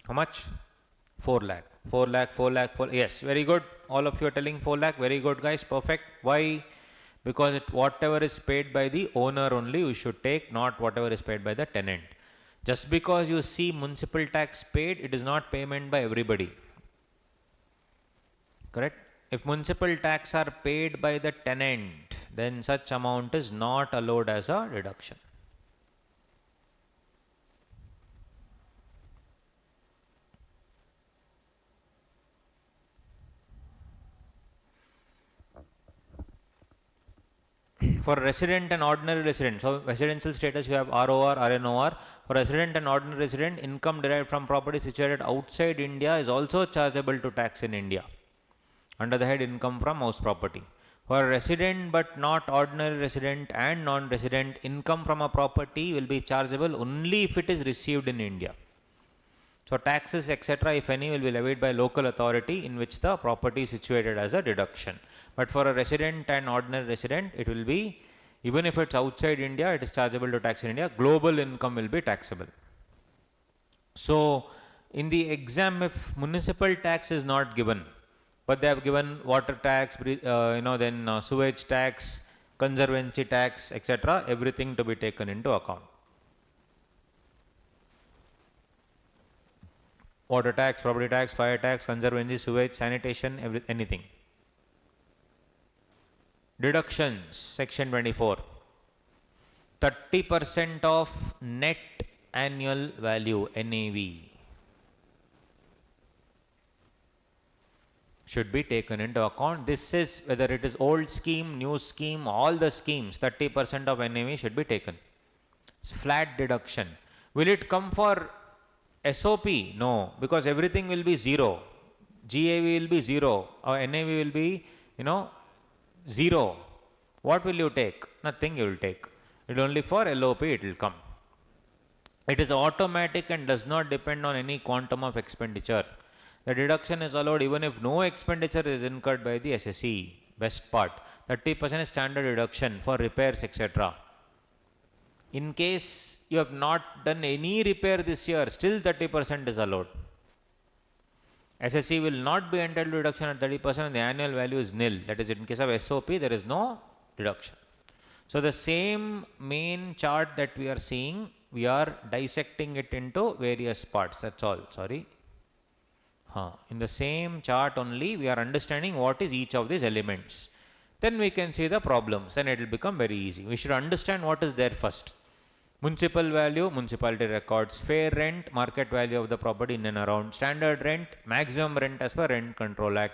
How much? 4 lakh. 4 lakh, 4 lakh, 4. Yes, very good. All of you are telling 4 lakh. Very good, guys. Perfect. Why? Because whatever is paid by the owner only we should take, not whatever is paid by the tenant. Just because you see municipal tax paid, it is not payment by everybody. Correct? If municipal tax are paid by the tenant, then such amount is not allowed as a deduction. For resident and ordinary resident, so residential status you have ROR, RNOR. For resident and ordinary resident, income derived from property situated outside India is also chargeable to tax in India under the head income from house property. For resident but not ordinary resident and non-resident, income from a property will be chargeable only if it is received in India. So taxes etc., if any, will be levied by local authority in which the property is situated as a deduction. But for a resident and ordinary resident, it will be, even if it's outside India, it is chargeable to tax in India. Global income will be taxable. So in the exam, if municipal tax is not given, but they have given water tax, then sewage tax, conservancy tax, etc., everything to be taken into account. Water tax, property tax, fire tax, conservancy, sewage, sanitation, anything. Deductions, section 24. 30% of net annual value, NAV, should be taken into account. This is whether it is old scheme, new scheme, all the schemes, 30% of NAV should be taken. It's flat deduction. Will it come for SOP? No, because everything will be 0. GAV will be 0, or NAV will be, 0. What will you take? Nothing you will take. It only for LOP it will come. It is automatic and does not depend on any quantum of expenditure. The deduction is allowed even if no expenditure is incurred by the SSE. Best part. 30% is standard deduction for repairs, etc. In case you have not done any repair this year, still 30% is allowed. SSE will not be entitled to deduction at 30% and the annual value is nil. That is, in case of SOP, there is no deduction. So the same main chart that we are seeing, we are dissecting it into various parts. That's all. Sorry. In the same chart only, we are understanding what is each of these elements. Then we can see the problems. Then it will become very easy. We should understand what is there first. Municipal value, municipality records. Fair rent, market value of the property in and around. Standard rent, maximum rent as per Rent Control Act.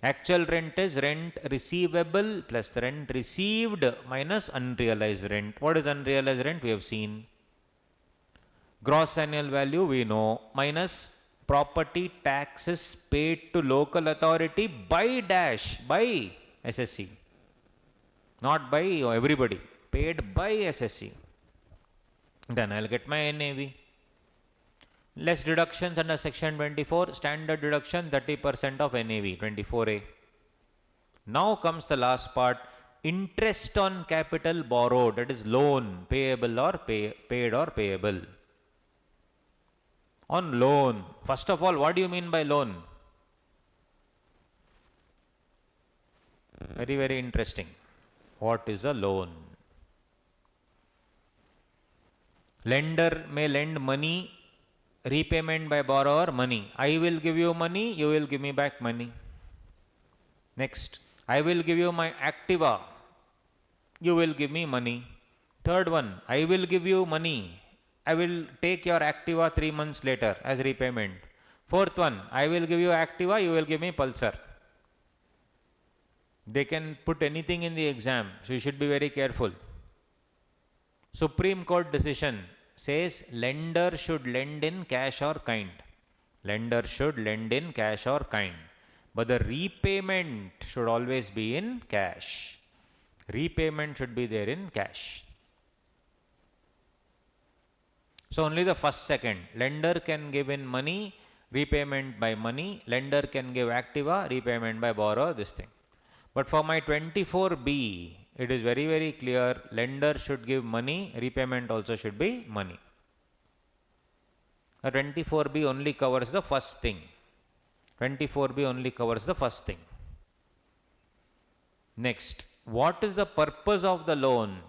Actual rent is rent receivable plus rent received minus unrealized rent. What is unrealized rent? We have seen. Gross annual value we know, minus property taxes paid to local authority by SSE. Not by everybody, paid by SSE. Then I'll get my NAV. Less deductions under section 24, standard deduction 30% of NAV, 24A. Now comes the last part, interest on capital borrowed, that is loan, payable or paid or payable. On loan, first of all, what do you mean by loan? Very, very interesting. What is a loan? Lender may lend money, repayment by borrower, money. I will give you money, you will give me back money. Next, I will give you my Activa, you will give me money. Third one, I will give you money, I will take your Activa 3 months later as repayment. Fourth one, I will give you Activa, you will give me Pulsar. They can put anything in the exam, so you should be very careful. Supreme Court decision says lender should lend in cash or kind. Lender should lend in cash or kind. But the repayment should always be in cash. Repayment should be there in cash. So only the first second. Lender can give in money, repayment by money. Lender can give Activa, repayment by borrower, this thing. But for my 24B, it is very, very clear, lender should give money, repayment also should be money. A 24B only covers the first thing. 24B only covers the first thing. Next, what is the purpose of the loan?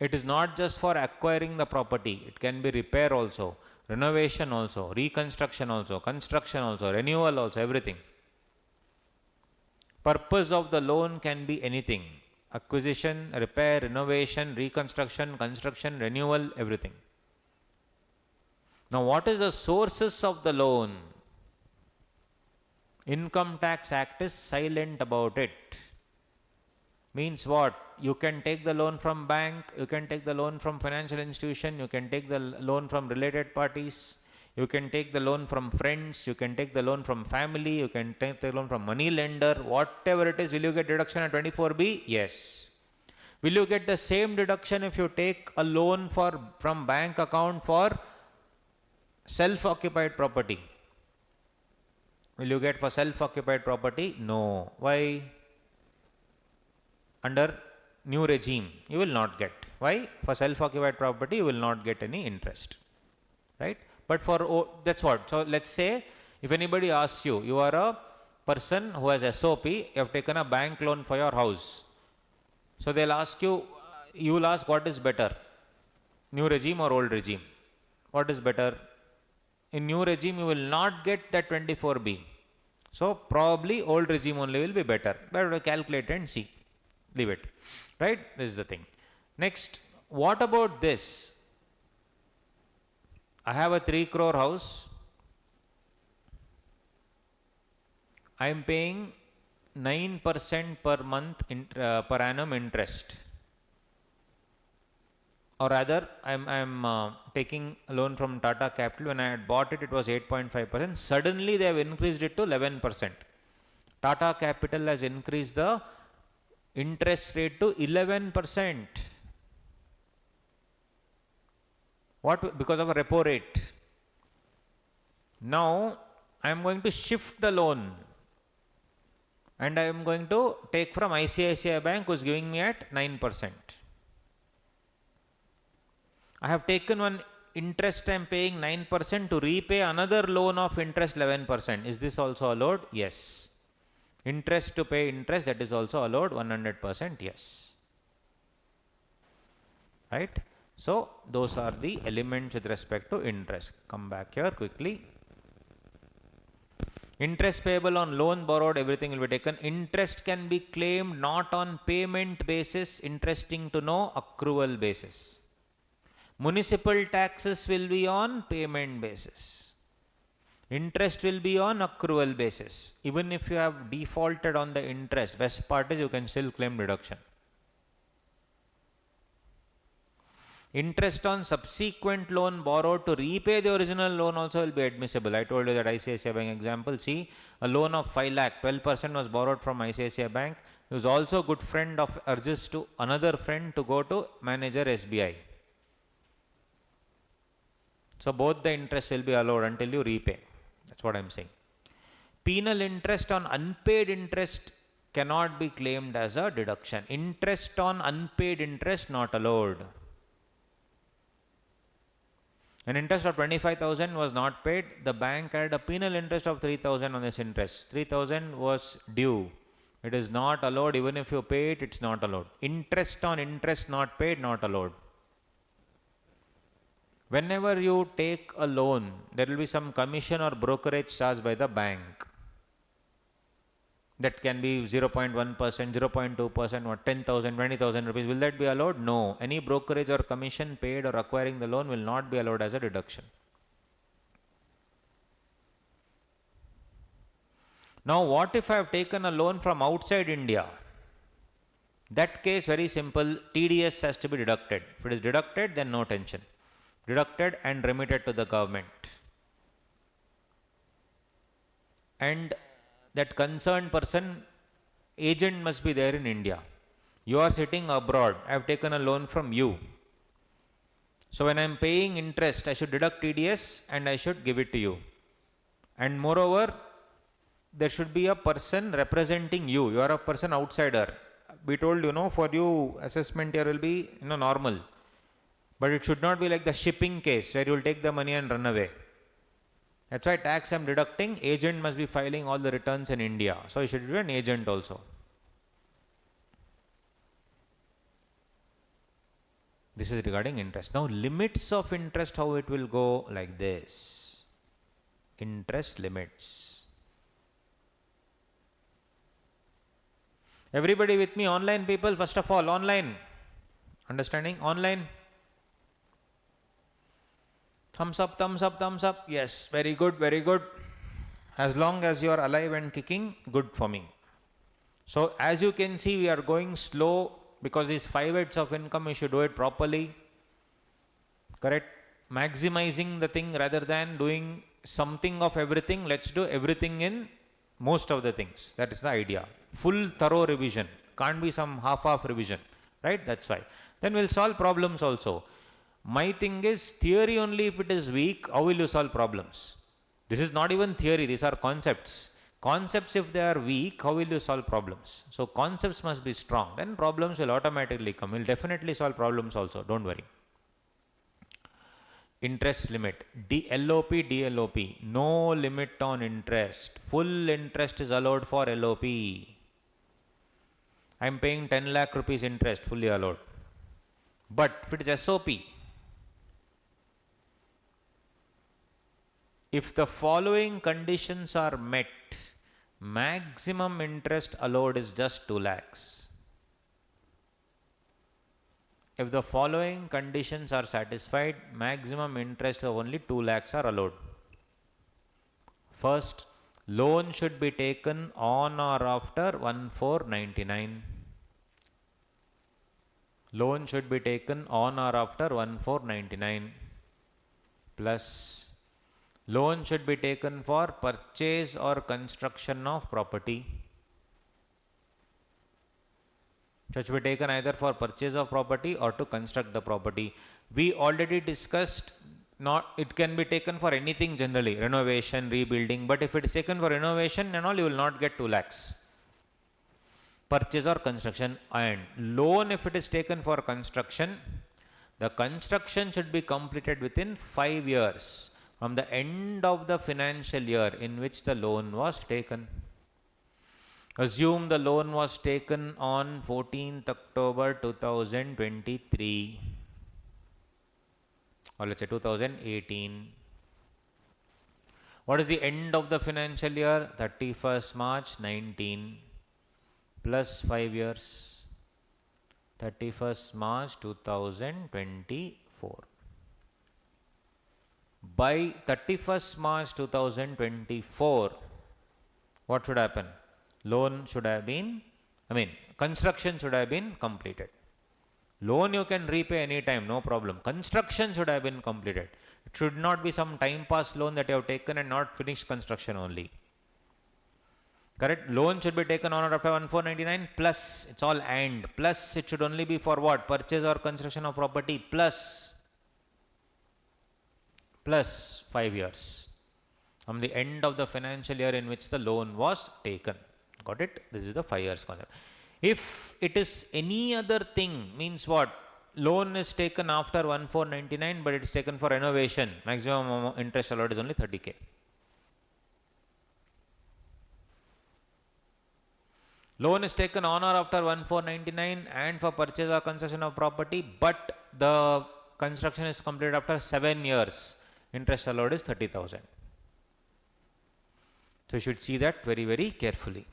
It is not just for acquiring the property, it can be repair also, renovation also, reconstruction also, construction also, renewal also, everything. Purpose of the loan can be anything. Acquisition, repair, renovation, reconstruction, construction, renewal, everything. Now what is the sources of the loan? Income Tax Act is silent about it. Means what? You can take the loan from bank, you can take the loan from financial institution, you can take the loan from related parties, you can take the loan from friends, you can take the loan from family, you can take the loan from money lender, whatever it is. Will you get deduction at 24B? Yes. Will you get the same deduction if you take a loan from bank account for self-occupied property? Will you get for self-occupied property? No. Why? Under new regime, you will not get. Why? For self-occupied property, you will not get any interest. Right? But for, that's what. So let's say, if anybody asks you, you are a person who has SOP, you have taken a bank loan for your house. So they'll ask you, you will ask what is better, new regime or old regime? What is better? In new regime, you will not get that 24B. So probably old regime only will be better. But calculate and see. Leave it. Right? This is the thing. Next, what about this? I have a 3 crore house. I am paying 9% per month per annum interest. Or rather, I'm taking a loan from Tata Capital. When I had bought it, it was 8.5%. Suddenly, they have increased it to 11%. Tata Capital has increased the interest rate to 11%. What? Because of a repo rate. Now, I am going to shift the loan. And I am going to take from ICICI Bank, who is giving me at 9%. I have taken one interest, I am paying 9% to repay another loan of interest 11%. Is this also allowed? Yes. Interest to pay interest, that is also allowed 100%. Yes. Right? So, those are the elements with respect to interest. Come back here quickly. Interest payable on loan borrowed, everything will be taken. Interest can be claimed not on payment basis, interesting to know, accrual basis. Municipal taxes will be on payment basis. Interest will be on accrual basis. Even if you have defaulted on the interest, best part is you can still claim deduction. Interest on subsequent loan borrowed to repay the original loan also will be admissible. I told you that ICICI Bank example. See, a loan of 5 lakh, 12% was borrowed from ICICI Bank. He was also a good friend of urges to another friend to go to manager SBI. So, both the interest will be allowed until you repay. That's what I am saying. Penal interest on unpaid interest cannot be claimed as a deduction. Interest on unpaid interest not allowed. An interest of 25,000 was not paid. The bank had a penal interest of 3,000 on this interest. 3,000 was due. It is not allowed. Even if you pay it, it's not allowed. Interest on interest not paid, not allowed. Whenever you take a loan, there will be some commission or brokerage charged by the bank. That can be 0.1%, 0.2%, or 10,000, 20,000 rupees. Will that be allowed? No. Any brokerage or commission paid or acquiring the loan will not be allowed as a deduction. Now, what if I have taken a loan from outside India? That case, very simple, TDS has to be deducted. If it is deducted, then no tension. Deducted and remitted to the government. And that concerned person, agent must be there in India. You are sitting abroad. I have taken a loan from you. So, when I am paying interest, I should deduct TDS and I should give it to you. And moreover, there should be a person representing you. You are a person outsider. We told for you, assessment here will be normal. But it should not be like the shipping case where you will take the money and run away. That's why tax I am deducting, agent must be filing all the returns in India. So, you should be an agent also. This is regarding interest. Now, limits of interest, how it will go like this. Interest limits. Everybody with me, online people, first of all, online. Understanding? Online. Thumbs up, thumbs up, thumbs up. Yes, very good, very good. As long as you are alive and kicking, good for me. So, as you can see, we are going slow because these 5 heads of income, we should do it properly. Correct? Maximizing the thing rather than doing something of everything. Let's do everything in most of the things. That is the idea. Full thorough revision. Can't be some half-half revision. Right? That's why. Then we'll solve problems also. My thing is, theory only if it is weak, how will you solve problems? This is not even theory, these are concepts. Concepts, if they are weak, how will you solve problems? So, concepts must be strong, then problems will automatically come. We'll definitely solve problems also, don't worry. Interest limit, LOP, DLOP, no limit on interest. Full interest is allowed for LOP. I am paying 10 lakh rupees interest, fully allowed. But if it is SOP, if the following conditions are met, maximum interest allowed is just 2 lakhs. if the following conditions are satisfied, maximum interest of only 2 lakhs are allowed. First, loan should be taken on or after 1499. Loan should be taken on or after 1499, plus loan should be taken for purchase or construction of property. It should be taken either for purchase of property or to construct the property. We already discussed, it can be taken for anything generally, renovation, rebuilding, but if it is taken for renovation and all, you will not get 2 lakhs. Purchase or construction. And loan, if it is taken for construction, the construction should be completed within 5 years from the end of the financial year in which the loan was taken. Assume the loan was taken on 14th October 2023, or let's say 2018. What is the end of the financial year? 31st March 19 plus 5 years, 31st March 2024. By 31st March 2024, what should happen? Loan should have been, construction should have been completed. Loan you can repay any time, no problem. Construction should have been completed. It should not be some time pass loan that you have taken and not finished construction only. Correct? Loan should be taken on or after 1499 plus, it's all and, plus it should only be for what? Purchase or construction of property, plus 5 years from the end of the financial year in which the loan was taken. Got it? This is the 5 years concept. If it is any other thing, means what? Loan is taken after 1499, but it is taken for renovation. Maximum interest allowed is only 30k. Loan is taken on or after 1499 and for purchase or construction of property, but the construction is completed after 7 years. Interest allowed is 30,000. So you should see that very, very carefully.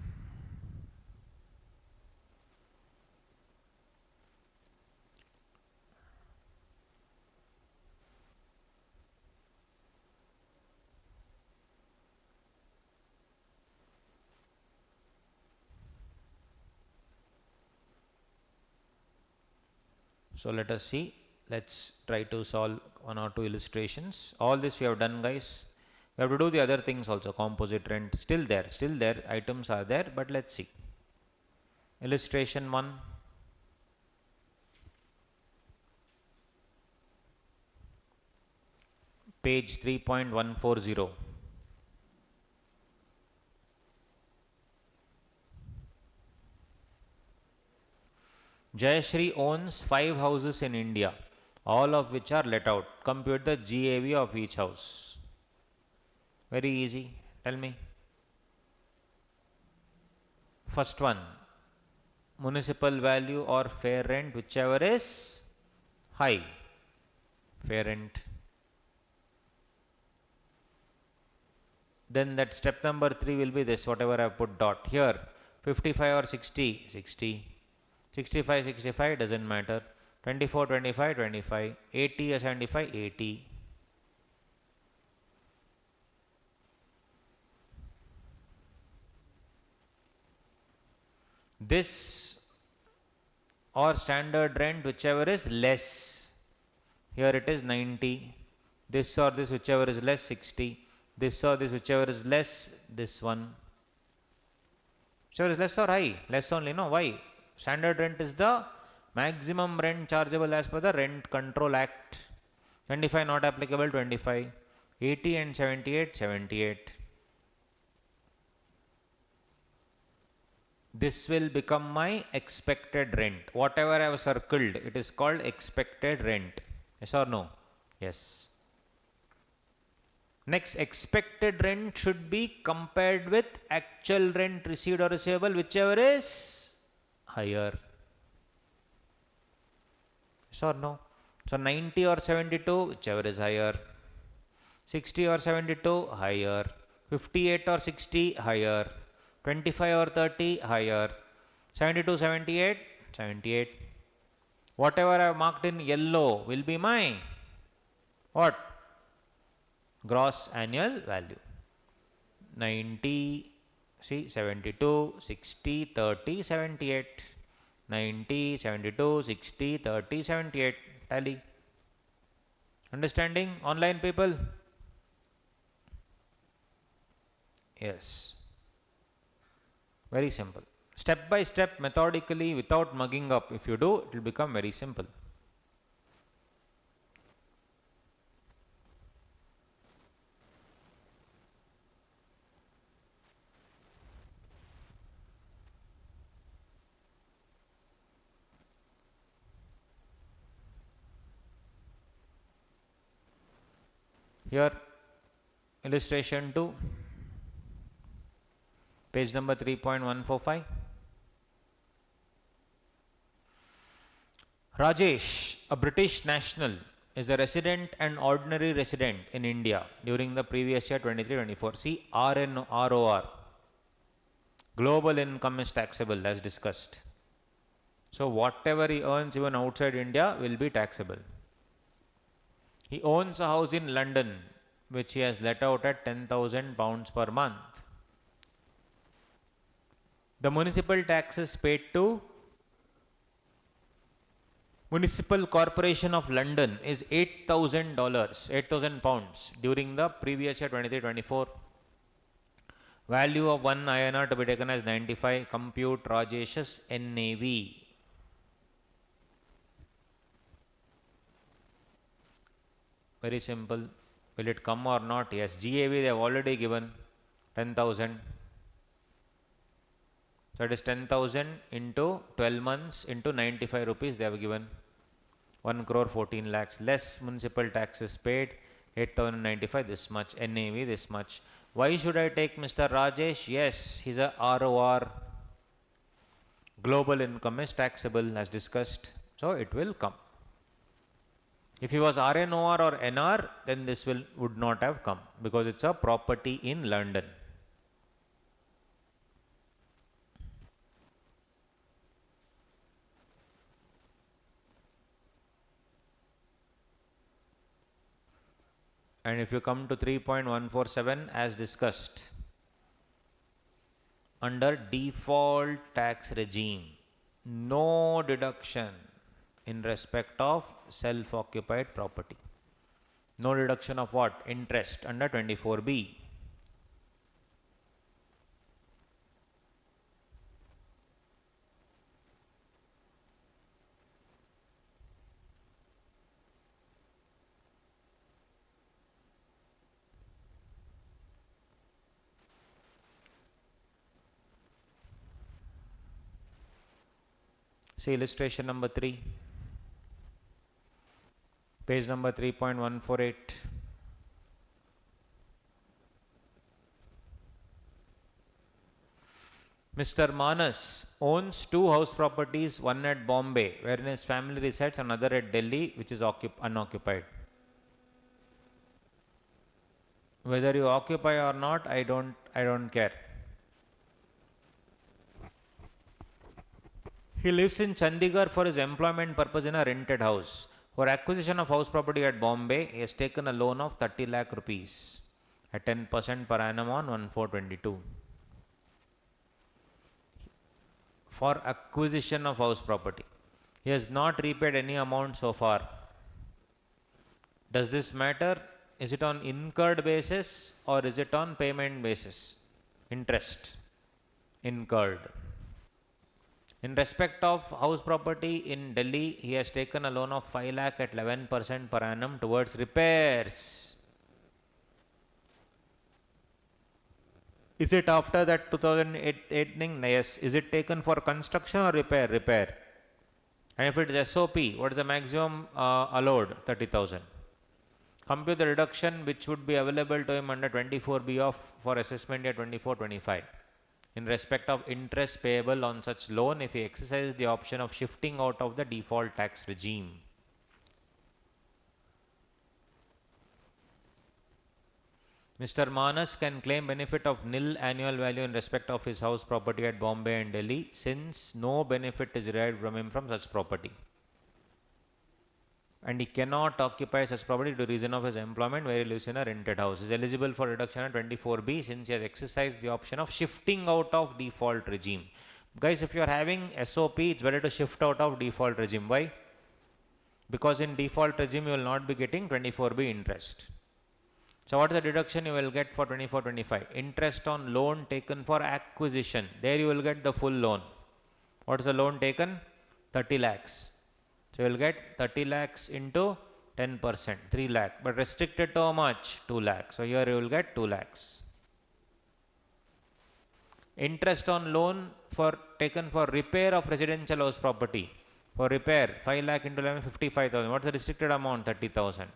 So let us see. Let's try to solve 1 or 2 illustrations. All this we have done, guys. We have to do the other things also. Composite rent, still there, items are there, but let's see. Illustration 1. Page 3.140. Jayashree owns 5 houses in India, all of which are let out. Compute the GAV of each house. Very easy. Tell me. First one, municipal value or fair rent, whichever is high. Fair rent. Then that step number 3 will be this, whatever I have put dot here. 55 or 60, 60. 65, 65, doesn't matter. 24, 25, 25. 80 or 75, 80. This or standard rent, whichever is less. Here it is 90. This or this, whichever is less, 60. This or this, whichever is less, this one. Whichever is less or high? Less only, no? Why? Standard rent is the maximum rent chargeable as per the Rent Control Act. 25 not applicable, 25. 80 and 78, 78. This will become my expected rent. Whatever I have circled, it is called expected rent. Yes or no? Yes. Next, expected rent should be compared with actual rent received or receivable, whichever is higher. Yes or no? So 90 or 72, whichever is higher. 60 or 72, higher. 58 or 60, higher. 25 or 30, higher. 72, 78, 78. Whatever I have marked in yellow will be my what? Gross annual value. 90, see 72, 60, 30, 78. 90, 72, 60, 30, 78. Tally. Understanding, online people? Yes. Very simple. Step by step, methodically, without mugging up. If you do, it will become very simple. Here, illustration 2, page number 3.145. Rajesh, a British national, is a resident and ordinary resident in India during the previous year 23-24. See ROR. Global income is taxable as discussed. So whatever he earns even outside India will be taxable. He owns a house in London which he has let out at £10,000 per month. The municipal taxes paid to Municipal Corporation of London is $8,000, 8,000 pounds during the previous year 23-24. Value of 1 INR to be taken as 95. Compute Rajesh's NAV. Very simple. Will it come or not? Yes. GAV they have already given 10,000. So it is 10,000 into 12 months into 95 rupees they have given. 1 crore 14 lakhs less municipal taxes paid, 8,095 this much, NAV this much. Why should I take Mr. Rajesh? Yes, he's a ROR. Global income is taxable as discussed. So it will come. If he was RNOR or NR, then this would not have come because it's a property in London. And if you come to 3.147 as discussed, under default tax regime, no deduction in respect of self-occupied property. No deduction of what? Interest under 24B. See illustration number 3, page number 3.148. Mr. Manas owns 2 house properties, one at Bombay, wherein his family resides, another at Delhi, which is unoccupied. Whether you occupy or not, I don't care. He lives in Chandigarh for his employment purpose in a rented house. For acquisition of house property at Bombay, he has taken a loan of 30 lakh rupees at 10% per annum on 1422. For acquisition of house property, he has not repaid any amount so far. Does this matter? Is it on incurred basis or is it on payment basis? Interest incurred. In respect of house property in Delhi, he has taken a loan of 5 lakh at 11% per annum towards repairs. Is it after that 2008 thing? Yes. Is it taken for construction or repair? Repair. And if it is SOP, what is the maximum allowed? 30,000. Compute the reduction which would be available to him under 24B of for assessment year 24-25. In respect of interest payable on such loan if he exercises the option of shifting out of the default tax regime. Mr. Manas can claim benefit of nil annual value in respect of his house property at Bombay and Delhi since no benefit is derived from him from such property. and he cannot occupy such property due to reason of his employment where he lives in a rented house. He is eligible for reduction at 24B since he has exercised the option of shifting out of default regime. Guys, if you are having SOP, it's better to shift out of default regime. Why? Because in default regime, you will not be getting 24B interest. So what is the deduction you will get for 24-25? Interest on loan taken for acquisition. There you will get the full loan. What is the loan taken? 30 lakhs. So you will get 30 lakhs into 10%, 3 lakh. But restricted to how much? 2 lakhs. So here you will get 2 lakhs. Interest on loan taken for repair of residential house property. For repair, 5 lakh into 11, 55,000. What is the restricted amount? 30,000.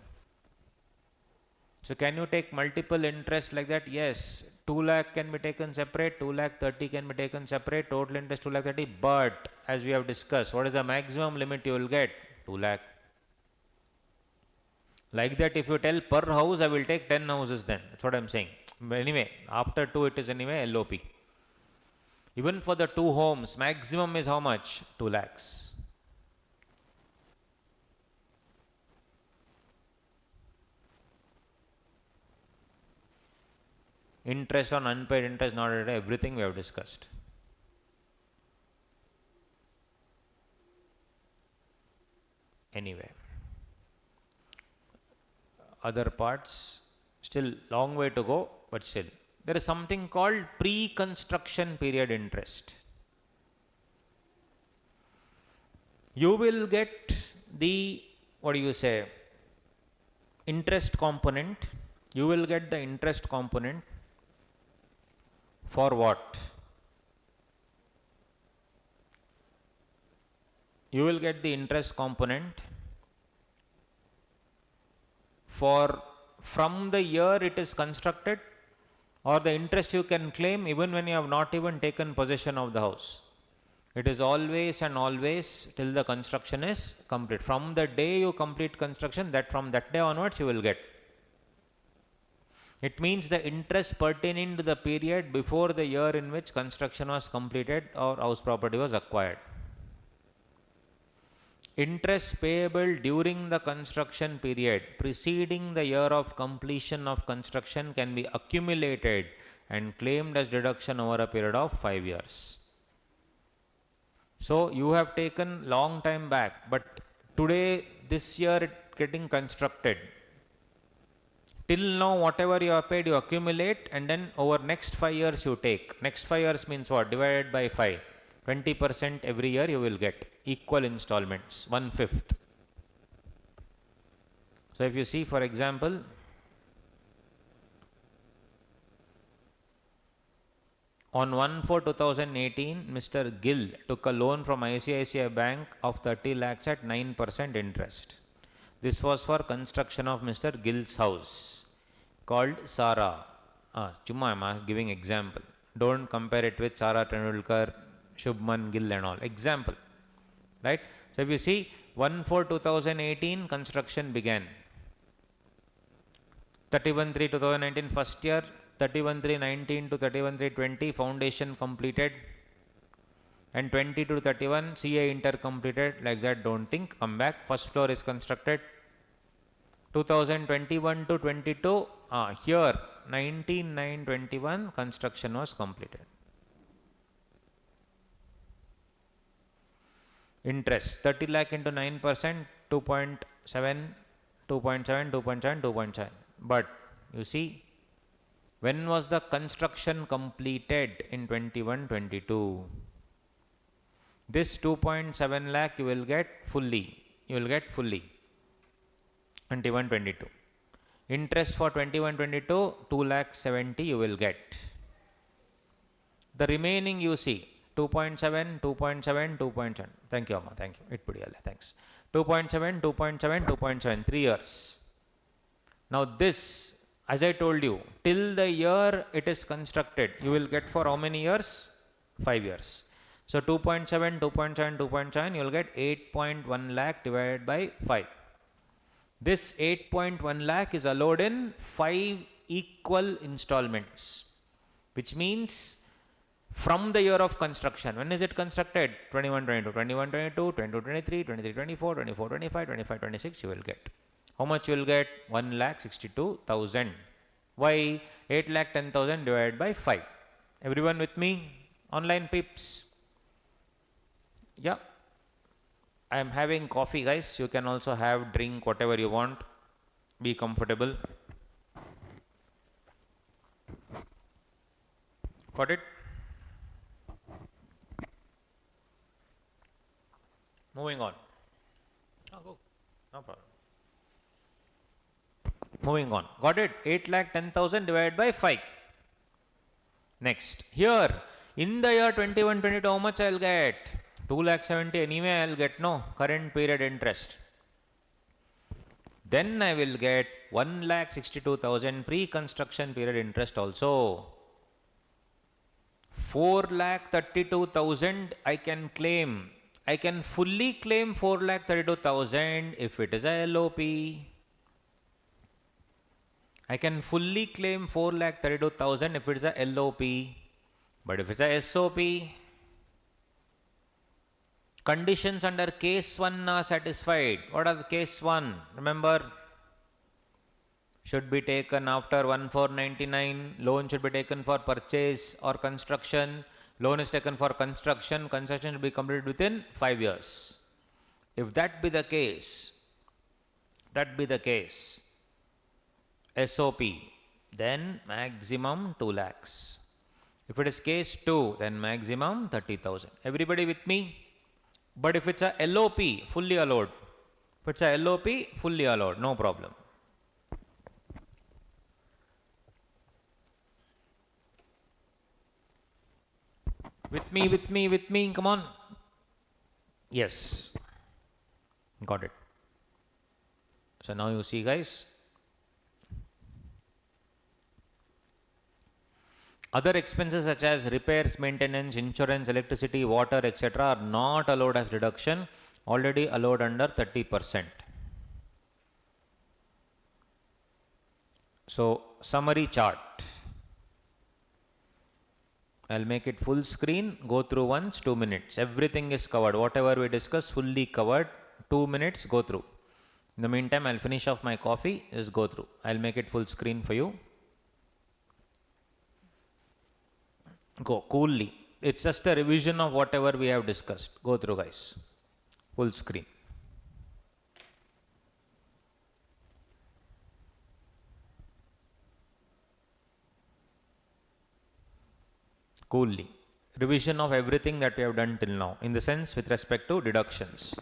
So can you take multiple interest like that? Yes. 2 lakh can be taken separate, 2 lakh 30 can be taken separate, total interest 2 lakh 30. But as we have discussed, what is the maximum limit you will get? 2 lakh. Like that, if you tell per house, I will take 10 houses then. That's what I am saying. But anyway, after 2 it is anyway LOP. Even for the 2 homes, maximum is how much? 2 lakhs. Interest on unpaid interest, not everything we have discussed. Anyway, other parts, still long way to go, but still. There is something called pre-construction period interest. You will get the, interest component. You will get the interest component for what? You will get the interest component for from the year it is constructed, or the interest you can claim even when you have not even taken possession of the house. It is always and always till the construction is complete. From the day you complete construction, that from that day onwards you will get. It means the interest pertaining to the period before the year in which construction was completed or house property was acquired. Interest payable during the construction period preceding the year of completion of construction can be accumulated and claimed as deduction over a period of 5 years. So you have taken long time back, but today, this year it getting constructed. Till now, whatever you have paid, you accumulate, and then over next 5 years you take. Next 5 years means what? Divided by 5. 20% every year you will get. Equal installments, 1/5. So if you see, for example, on 1/4/2018, Mr. Gill took a loan from ICICI Bank of 30 lakhs at 9% interest. This was for construction of Mr. Gill's house called Sara. Chumma, I am giving example. Don't compare it with Sara Tendulkar, Shubman Gill and all. Example. Right? So if you see, 1/4/2018 construction began. 31/3/2019 first year, 31/3/19 to 31/3/20 foundation completed, and 20 to 31 CA inter completed. Like that, don't think, come back. First floor is constructed. 2021 to 22, here 19/9/21 construction was completed. Interest 30 lakh into 9%, 2.7, 2.7, 2.7, 2.7. But you see, when was the construction completed? In 21-22. This 2.7 lakh you will get fully. 21-22. Interest for 21-22, 2 lakh 70 you will get. The remaining you see, 2.7, 2.7, 2.7. Thank you, Amma. Thank you. Thanks. 2.7, 2.7, 2.7. 3 years. Now this, as I told you, till the year it is constructed, you will get for how many years? 5 years. So 2.7, 2.7, 2.7, you will get 8.1 lakh divided by 5. This 8.1 lakh is allowed in 5 equal installments, which means from the year of construction. When is it constructed? 21, 22, 21, 22, 22, 23, 23, 24, 24, 25, 25, 26 you will get. How much you will get? 1,62,000. Why? 8,10,000 divided by 5. Everyone with me? Online peeps? Yeah. I am having coffee, guys. You can also have drink, whatever you want. Be comfortable. Got it? Moving on. Oh, go. No problem. Moving on. Got it? 8,10,000 divided by 5. Next. Here, in the year 21, 22, how much I will get? 2,70,000 anyway I will get, no? Current period interest. Then I will get 1,62,000 pre-construction period interest also. 4,32,000 I can claim. I can fully claim 4,32,000 if it is a LOP. I can fully claim 4,32,000 if it is a LOP. But if it's a SOP, conditions under case 1 are satisfied. What are the case 1? Remember, should be taken after 1499. Loan should be taken for purchase or construction. Loan is taken for construction. Construction should be completed within 5 years. If that be the case, SOP, then maximum 2 lakhs. If it is case 2, then maximum 30,000. Everybody with me? But if it's a LOP, fully allowed. If it's a LOP, fully allowed, no problem. With me, come on. Yes. Got it. So now you see, guys. Other expenses such as repairs, maintenance, insurance, electricity, water, etc. are not allowed as deduction, already allowed under 30%. So, summary chart. I'll make it full screen, go through once, 2 minutes. Everything is covered. Whatever we discussed, fully covered. 2 minutes, go through. In the meantime, I'll finish off my coffee, just go through. I'll make it full screen for you. Go coolly. It's just a revision of whatever we have discussed. Go through, guys. Full screen. Coolly. Revision of everything that we have done till now, in the sense with respect to deductions.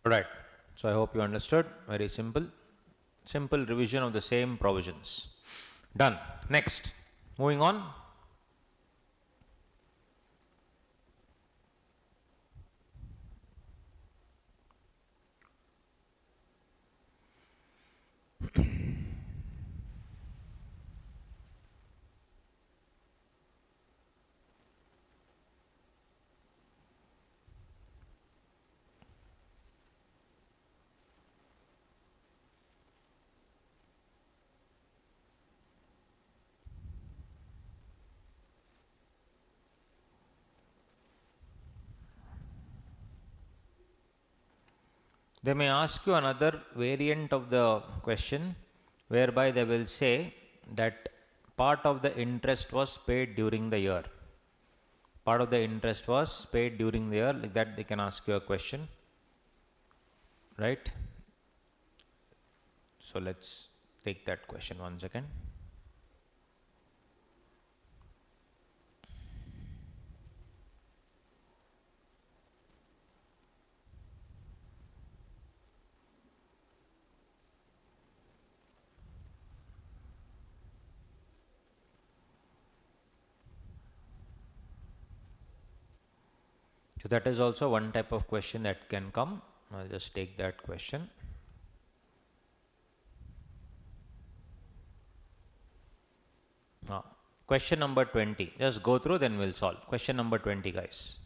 Alright, so I hope you understood. Very simple. Simple revision of the same provisions. Done. Next, moving on. They may ask you another variant of the question whereby they will say that part of the interest was paid during the year. Part of the interest was paid during the year, like that they can ask you a question, right? So let's take that question once again. So that is also one type of question that can come. I'll just take that question. Question number 20. Just go through, then we'll solve. Question number 20, guys.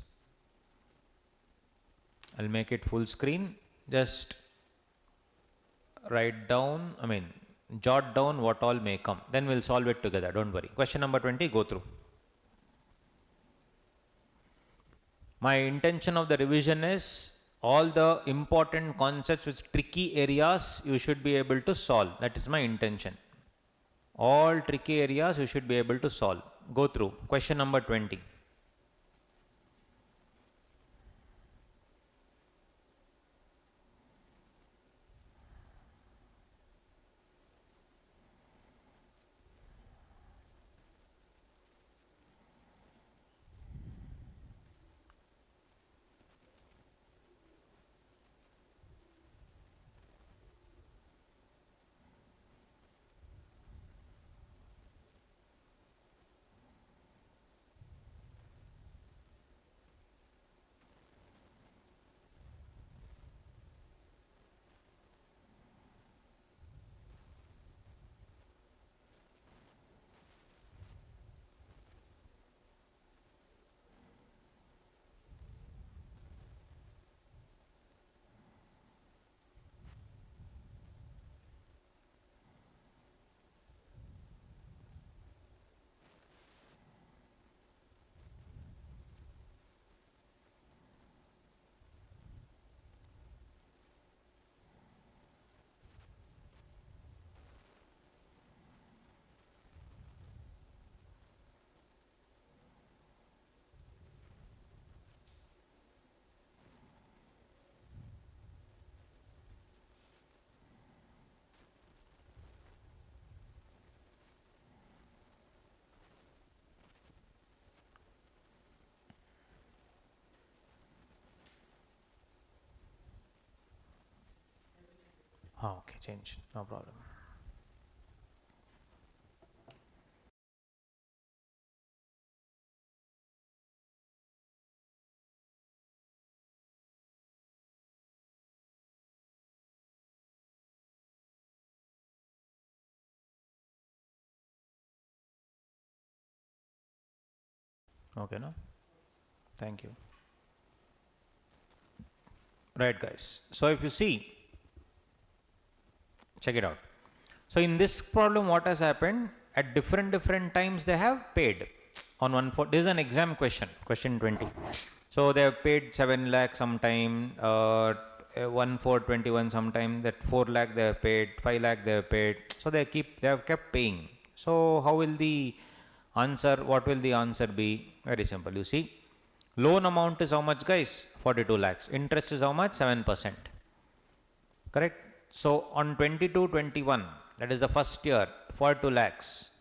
I'll make it full screen. Just write down, jot down what all may come. Then we'll solve it together. Don't worry. Question number 20, go through. My intention of the revision is all the important concepts with tricky areas you should be able to solve. That is my intention. All tricky areas you should be able to solve. Go through. Question number 20. Okay, change. No problem. Okay, no? Thank you. Right, guys. So if you see, check it out. So in this problem, what has happened? At different times they have paid on 1/4. This is an exam question, question 20. So they have paid 7 lakh sometime, 1/4/21 sometime, that 4 lakh they have paid, 5 lakh they have paid. So they have kept paying. So how will the answer, what will the answer be? Very simple. You see, loan amount is how much, guys? 42 lakhs. Interest is how much? 7%. Correct? So on 22/21, that is the first year, 42 lakhs.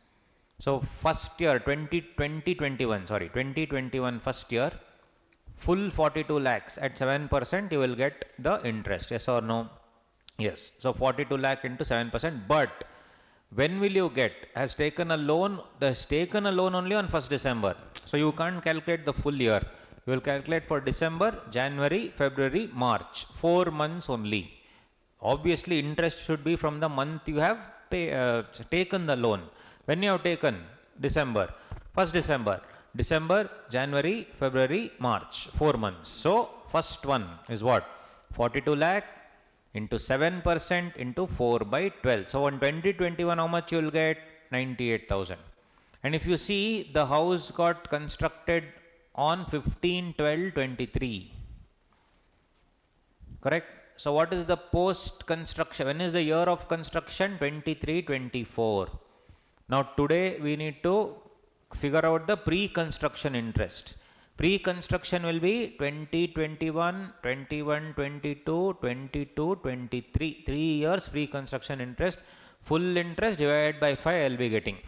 So first year, 2021 first year, full 42 lakhs at 7%, you will get the interest. Yes or no? Yes. So 42 lakh into 7%. But When will you get? Has taken a loan only on 1st December. So you can't calculate the full year. You will calculate for December, January, February, March. 4 months only. Obviously, interest should be from the month you have taken the loan. When you have taken? December. 1st December. December, January, February, March. 4 months. So, first one is what? 42 lakh into 7% into 4 by 12. So, on 2021, how much you will get? 98,000. And if you see, the house got constructed on 15/12/23. Correct? So, what is the post construction? When is the year of construction? 23/24. Now, today we need to figure out the pre-construction interest. Pre-construction will be 2021, 21, 22, 22, 23. 3 years pre-construction interest. Full interest divided by 5 I will be getting.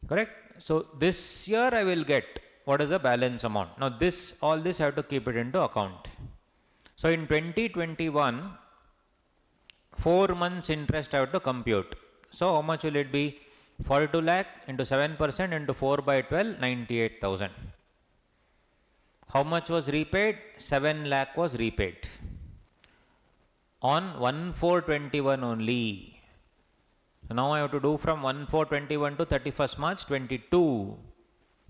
Correct? So, this year I will get what is the balance amount. Now, all this I have to keep it into account. So, in 2021, 4 months interest I have to compute. So, how much will it be? 42 lakh into 7% into 4 by 12, 98,000. How much was repaid? 7 lakh was repaid. On 1/4/21 only. So, now I have to do from 1/4/21 to 31st March 22.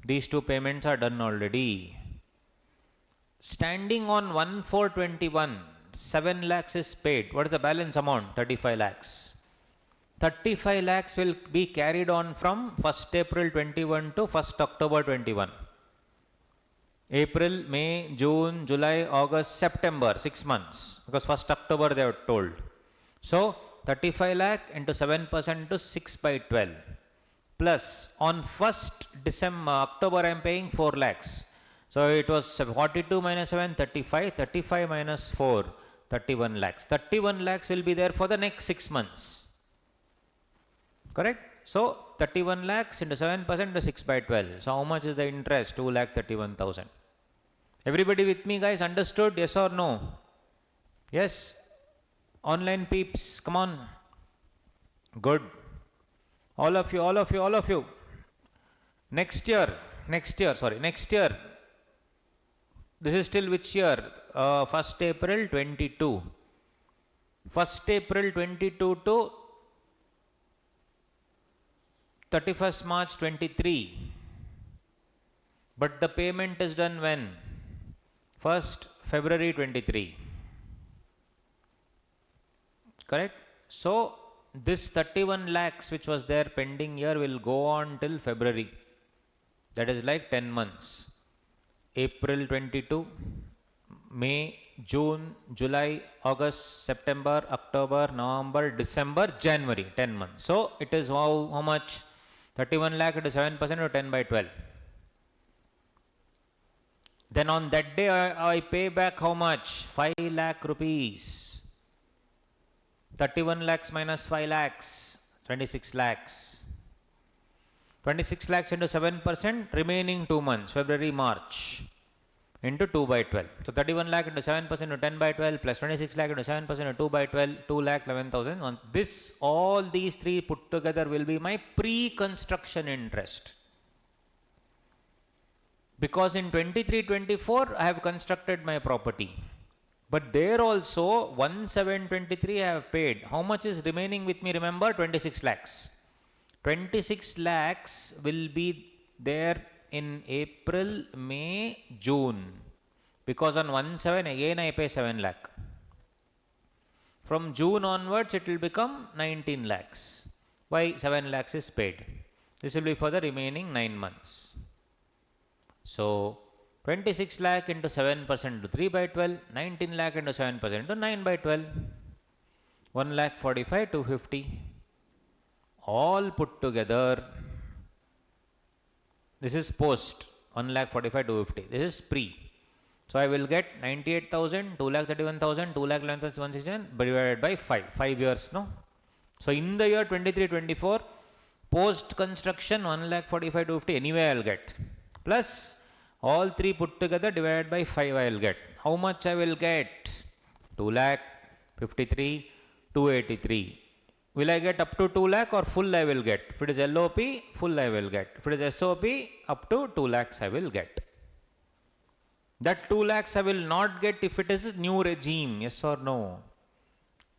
These two payments are done already. Standing on 1/4/21, 7 lakhs is paid. What is the balance amount? 35 lakhs. 35 lakhs will be carried on from 1st April 21 to 1st October 21. April, May, June, July, August, September, 6 months. Because 1st October they are told. So, 35 lakh into 7% to 6 by 12. Plus, on 1st October I am paying 4 lakhs. So, it was 42 minus 7, 35. 35 minus 4, 31 lakhs. 31 lakhs will be there for the next 6 months. Correct? So, 31 lakhs into 7% to 6 by 12. So, how much is the interest? 2,31,000. Everybody with me, guys? Understood? Yes or no? Yes? Online peeps, come on. Good. All of you. Next year. This is still which year? 1st April 22. 1st April 22 to 31st March 23. But the payment is done when? 1st February 23. Correct? So, this 31 lakhs which was there pending here will go on till February. That is like 10 months. April 22, May, June, July, August, September, October, November, December, January, 10 months. So, it is how much? 31 lakh into 7% or 10 by 12. Then on that day I pay back how much? 5 lakh rupees. 31 lakhs minus 5 lakhs, 26 lakhs. 26 lakhs into 7%, remaining 2 months, February, March, into 2 by 12. So, 31 lakh into 7% to 10 by 12 plus 26 lakh into 7% to 2 by 12, 2 lakh 11,000. All these three put together will be my pre-construction interest. Because in 23-24, I have constructed my property. But there also, 1/7/23 I have paid. How much is remaining with me? Remember, 26 lakhs. 26 lakhs will be there in April, May, June. Because on 1/7 again I pay 7 lakh. From June onwards it will become 19 lakhs. Why 7 lakhs is paid? This will be for the remaining 9 months. So, 26 lakh into 7% to 3 by 12, 19 lakh into 7% to 9 by 12, 1 lakh 45, 250. All put together, this is post, 1 lakh 45, 250. This is pre. So, I will get 98,000, 2 lakh 31,000, 2 lakh 11,169 divided by 5. 5 years, no? So, in the year 23-24, post construction 1 lakh 45, 250 anyway I will get. Plus, all three put together divided by 5 I will get. How much I will get? 2 lakh 53, 283. will I get up to 2 lakh or full I will get? If it is LOP, full I will get. If it is SOP, up to 2 lakhs I will get. That 2 lakhs I will not get if it is a new regime, yes or no?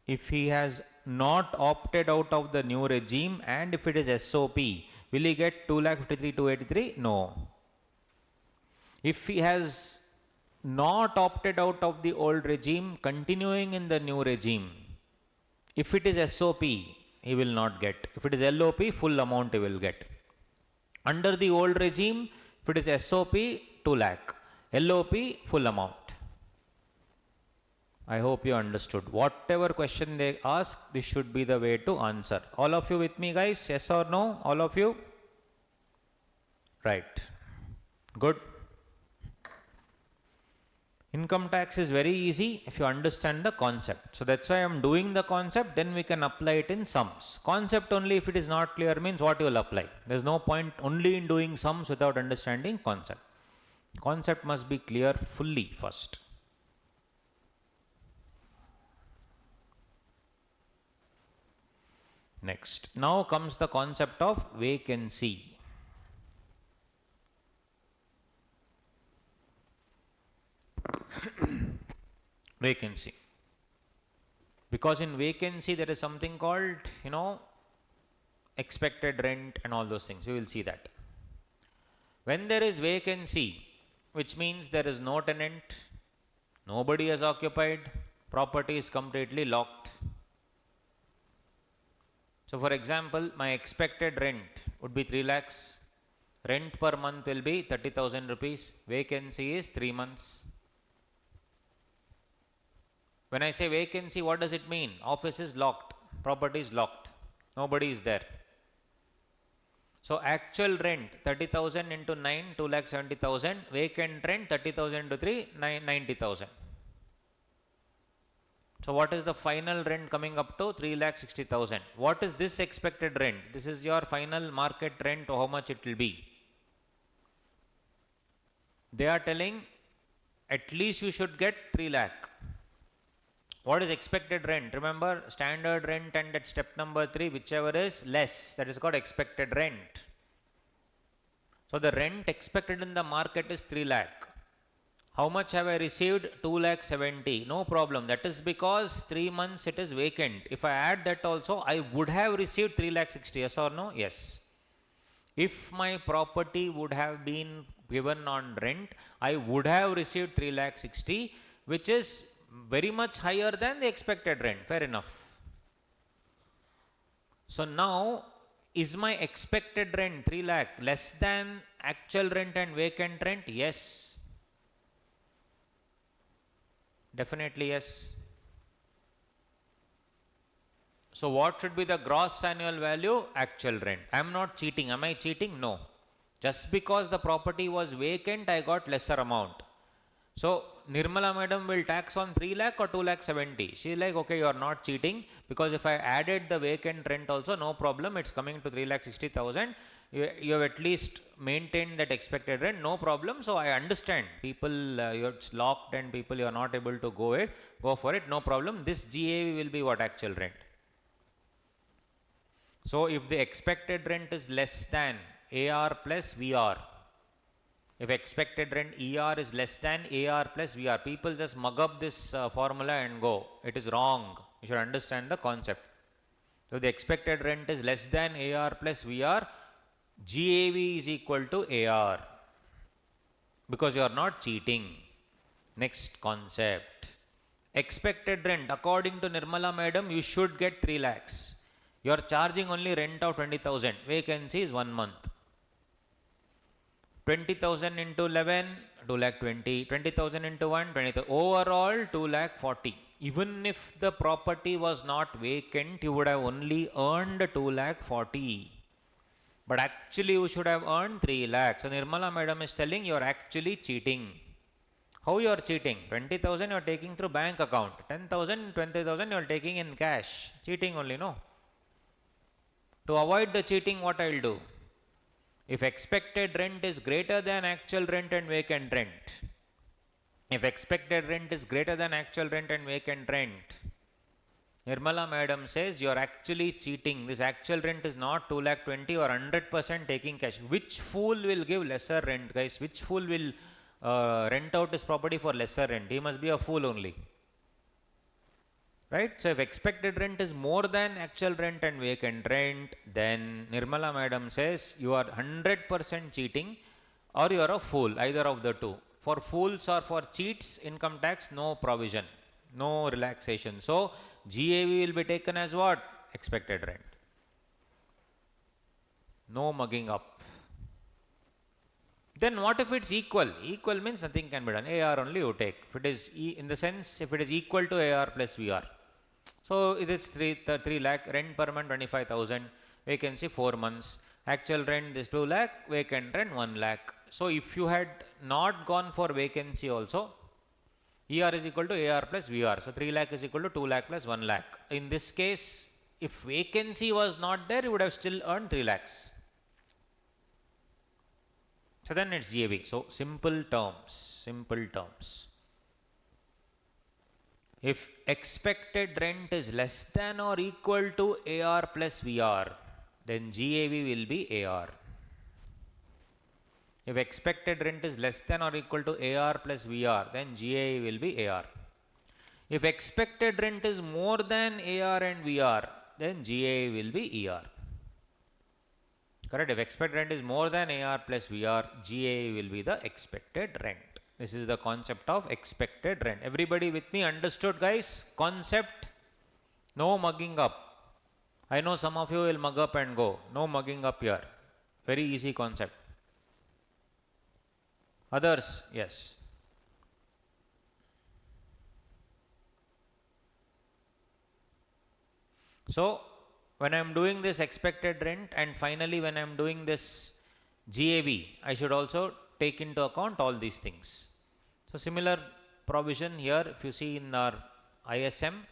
If he has not opted out of the new regime and if it is SOP, will he get 2,53,283? No. If he has not opted out of the old regime, continuing in the new regime, if it is SOP, he will not get. If it is LOP, full amount he will get. Under the old regime, if it is SOP, 2 lakh. LOP, full amount. I hope you understood. Whatever question they ask, this should be the way to answer. All of you with me, guys? Yes or no? All of you? Right. Good. Income tax is very easy if you understand the concept. So that's why I am doing the concept, then we can apply it in sums. Concept only if it is not clear means what you will apply. There is no point only in doing sums without understanding concept. Concept must be clear fully first. Next, now comes the concept of vacancy. Vacancy. Because in vacancy there is something called, expected rent and all those things. We will see that. When there is vacancy, which means there is no tenant, nobody has occupied, property is completely locked. So for example, my expected rent would be 3 lakhs. Rent per month will be 30,000 rupees. Vacancy is 3 months. When I say vacancy, what does it mean? Office is locked, property is locked, nobody is there. So actual rent 30,000 into 9, 2,70,000. Vacant rent 30,000 to 3, 90,000. So what is the final rent coming up to? 3,60,000. What is this expected rent? This is your final market rent, how much it will be. They are telling at least you should get 3 lakh. What is expected rent? Remember, standard rent and at step number 3, whichever is less, that is called expected rent. So the rent expected in the market is 3 lakh. How much have I received? 2,70,000. No problem. That is because 3 months it is vacant. If I add that also, I would have received 3,60,000. Yes or no? Yes. If my property would have been given on rent, I would have received 3,60,000, which is very much higher than the expected rent. Fair enough. So now, is my expected rent 3 lakh less than actual rent and vacant rent? Yes. Definitely yes. So what should be the gross annual value? Actual rent. I am not cheating. Am I cheating? No. Just because the property was vacant, I got lesser amount. So Nirmala madam will tax on 3 lakh or 2,70,000. She is like, okay, you are not cheating, because if I added the vacant rent also, no problem, it's coming to 3,60,000. You have at least maintained that expected rent, no problem. So I understand people, it's locked and people, you are not able to go for it, no problem. This GAV will be what? Actual rent. So if the expected rent is less than AR plus VR, if expected rent ER is less than AR plus VR, people just mug up this formula and go. It is wrong. You should understand the concept. So the expected rent is less than AR plus VR, GAV is equal to AR, because you are not cheating. Next concept. Expected rent, according to Nirmala madam, you should get 3 lakhs. You are charging only rent of 20,000. Vacancy is 1 month. 20,000 into 11, 2,20,000. 20,000 into 1, 20,000. Overall, 2,40,000. Even if the property was not vacant, you would have only earned 2,40,000. But actually, you should have earned 3 lakhs. So Nirmala madam is telling you are actually cheating. How you are cheating? 20,000 you are taking through bank account. 10,000, 20,000 you are taking in cash. Cheating only, no? To avoid the cheating, what I will do? If expected rent is greater than actual rent and vacant rent, if expected rent is greater than actual rent and vacant rent, Nirmala madam says you are actually cheating. This actual rent is not 2,20,000 or 100% taking cash. Which fool will give lesser rent, guys? Which fool will rent out his property for lesser rent? He must be a fool only. Right? So if expected rent is more than actual rent and vacant rent, then Nirmala madam says you are 100% cheating or you are a fool, either of the two. For fools or for cheats, income tax, no provision, no relaxation. So GAV will be taken as what? Expected rent. No mugging up. Then what if it's equal? Equal means nothing can be done. AR only you take. If it is in the sense, if it is equal to AR plus VR. So it is 3 lakh, rent per month 25,000, vacancy 4 months, actual rent is 2 lakh, vacant rent 1 lakh. So if you had not gone for vacancy also, ER is equal to AR plus VR. So 3 lakh is equal to 2 lakh plus 1 lakh. In this case, if vacancy was not there, you would have still earned 3 lakhs. So then it's GAV. So simple terms. If expected rent is less than or equal to AR plus VR, then GAV will be AR. If expected rent is less than or equal to AR plus VR, then GAV will be AR. If expected rent is more than AR and VR, then GAV will be ER. Correct? If expected rent is more than AR plus VR, GAV will be the expected rent. This is the concept of expected rent. Everybody with me understood, guys? Concept, no mugging up. I know some of you will mug up and go. No mugging up here. Very easy concept. Others, yes. So, when I am doing this expected rent and finally when I am doing this GAV, I should also take into account all these things. So, similar provision here, if you see in our ISM,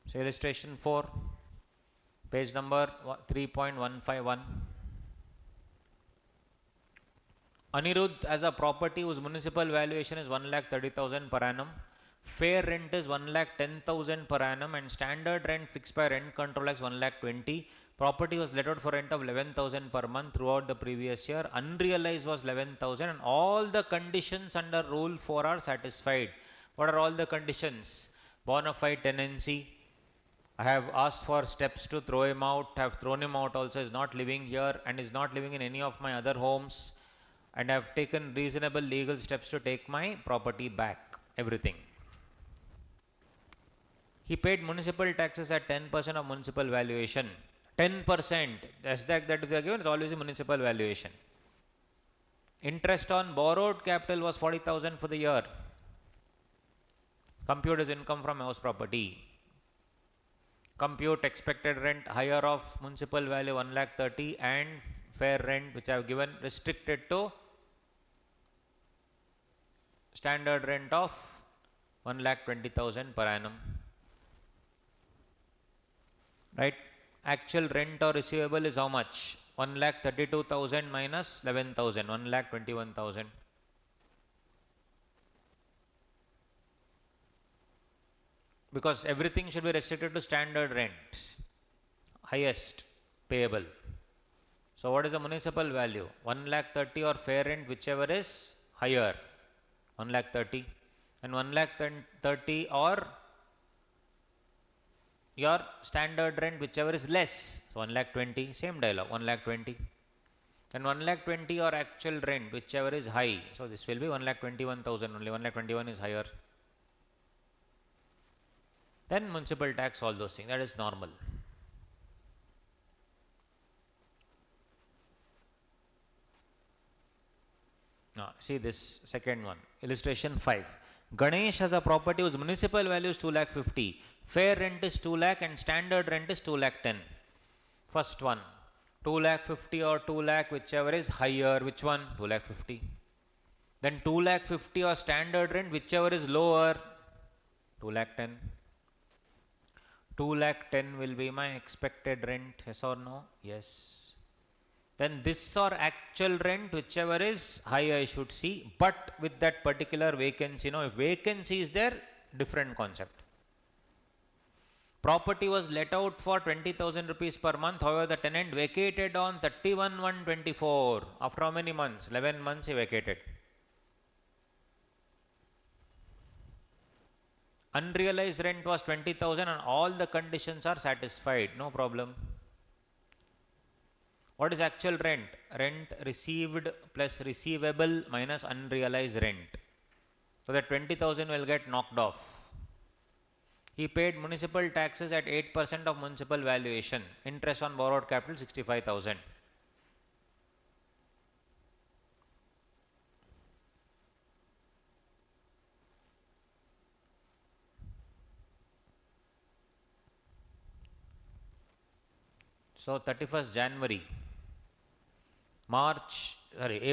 so illustration 4, page number 3.151. Anirudh as a property whose municipal valuation is 1,30,000 per annum, fair rent is 1,10,000 per annum and standard rent fixed by rent control is 1,20,000. Property was let out for rent of 11,000 per month throughout the previous year. Unrealized was 11,000 and all the conditions under rule 4 are satisfied. What are all the conditions? Bona fide tenancy. I have asked for steps to throw him out, have thrown him out also, is not living here and is not living in any of my other homes, and I have taken reasonable legal steps to take my property back, everything. He paid municipal taxes at 10% of municipal valuation. 10%, that's that we are given, is always a municipal valuation. Interest on borrowed capital was 40,000 for the year. Compute his income from house property. Compute expected rent higher of municipal value 1,30,000 and fair rent which I have given restricted to standard rent of 1,20,000 per annum. Right? Actual rent or receivable is how much? 1,32,000 minus 11,000, 1,21,000. Because everything should be restricted to standard rent, highest payable. So what is the municipal value? 1,30,000 or fair rent, whichever is higher, 1,30,000, and 1,30,000 or your standard rent, whichever is less. So 1,20,000, same dialogue, 1,20,000. And 1,20,000 or actual rent, whichever is high. So this will be 1,21,000 only, 1,21,000 is higher. Then municipal tax, all those things, that is normal. Now, see this second one, illustration 5. Ganesh has a property whose municipal value is 2,50,000, fair rent is 2 lakh and standard rent is 2,10,000. First one, 2 lakh 50 or 2 lakh, whichever is higher. Which one? 2 lakh 50. Then 2 lakh 50 or standard rent, whichever is lower. 2 lakh 10. 2 lakh 10 will be my expected rent. Yes or no? Yes. Then this or actual rent, whichever is high, I should see. But with that particular vacancy, if vacancy is there, different concept. Property was let out for 20,000 rupees per month. However, the tenant vacated on 31/1/24. After how many months? 11 months he vacated. Unrealized rent was 20,000 and all the conditions are satisfied. No problem. What is actual rent? Rent received plus receivable minus unrealized rent. So that 20,000 will get knocked off. He paid municipal taxes at 8% of municipal valuation. Interest on borrowed capital 65,000. So 31st January,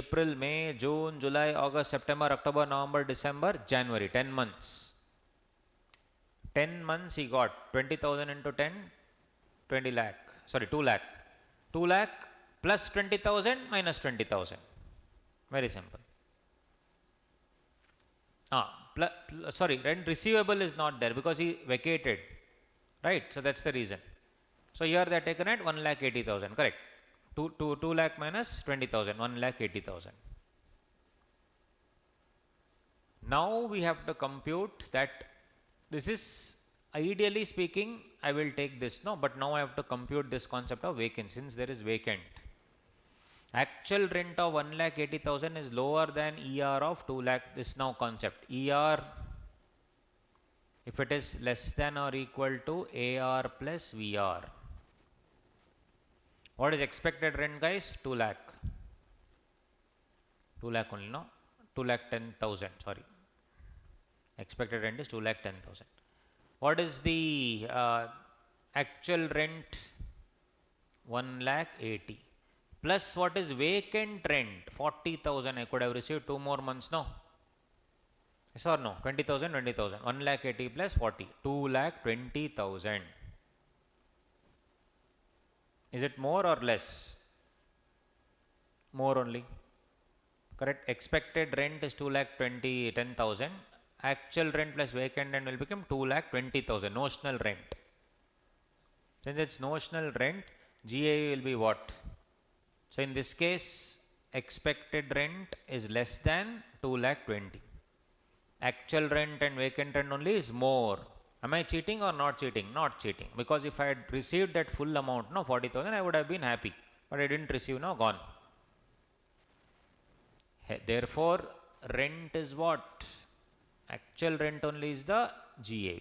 April, May, June, July, August, September, October, November, December, January, 10 months. 10 months he got 20,000 into 10, 2 lakh. 2 lakh plus 20,000 minus 20,000. Very simple. Rent receivable is not there because he vacated. Right? So that's the reason. So here they are taken at 1,80,000. Correct. 2 lakh minus 20,000, 1,80,000. Now we have to compute that. This is ideally speaking, I will take this, but now I have to compute this concept of vacant since there is vacant. Actual rent of 1,80,000 is lower than ER of 2 lakh. This now concept. ER, if it is less than or equal to AR plus VR. What is expected rent, guys? 2 lakh. 2 lakh only, no? 2 lakh 10,000, sorry. Expected rent is 2 lakh 10,000. What is the actual rent? 1 lakh 80. Plus what is vacant rent? 40,000. I could have received 2 more months, no? Yes or no? 20,000, 20,000. 1 lakh 80 plus 40. 2 lakh 20,000. Is it more or less? More only. Correct. Expected rent is 2 lakh 10,000. Actual rent plus vacant rent will become 2 lakh 20,000. Notional rent. Since it's notional rent, GAV will be what? So in this case, expected rent is less than 2 lakh 20. Actual rent and vacant rent only is more. Am I cheating or not cheating? Not cheating. Because if I had received that full amount, 40,000, I would have been happy. But I didn't receive, gone. Therefore, rent is what? Actual rent only is the GAV.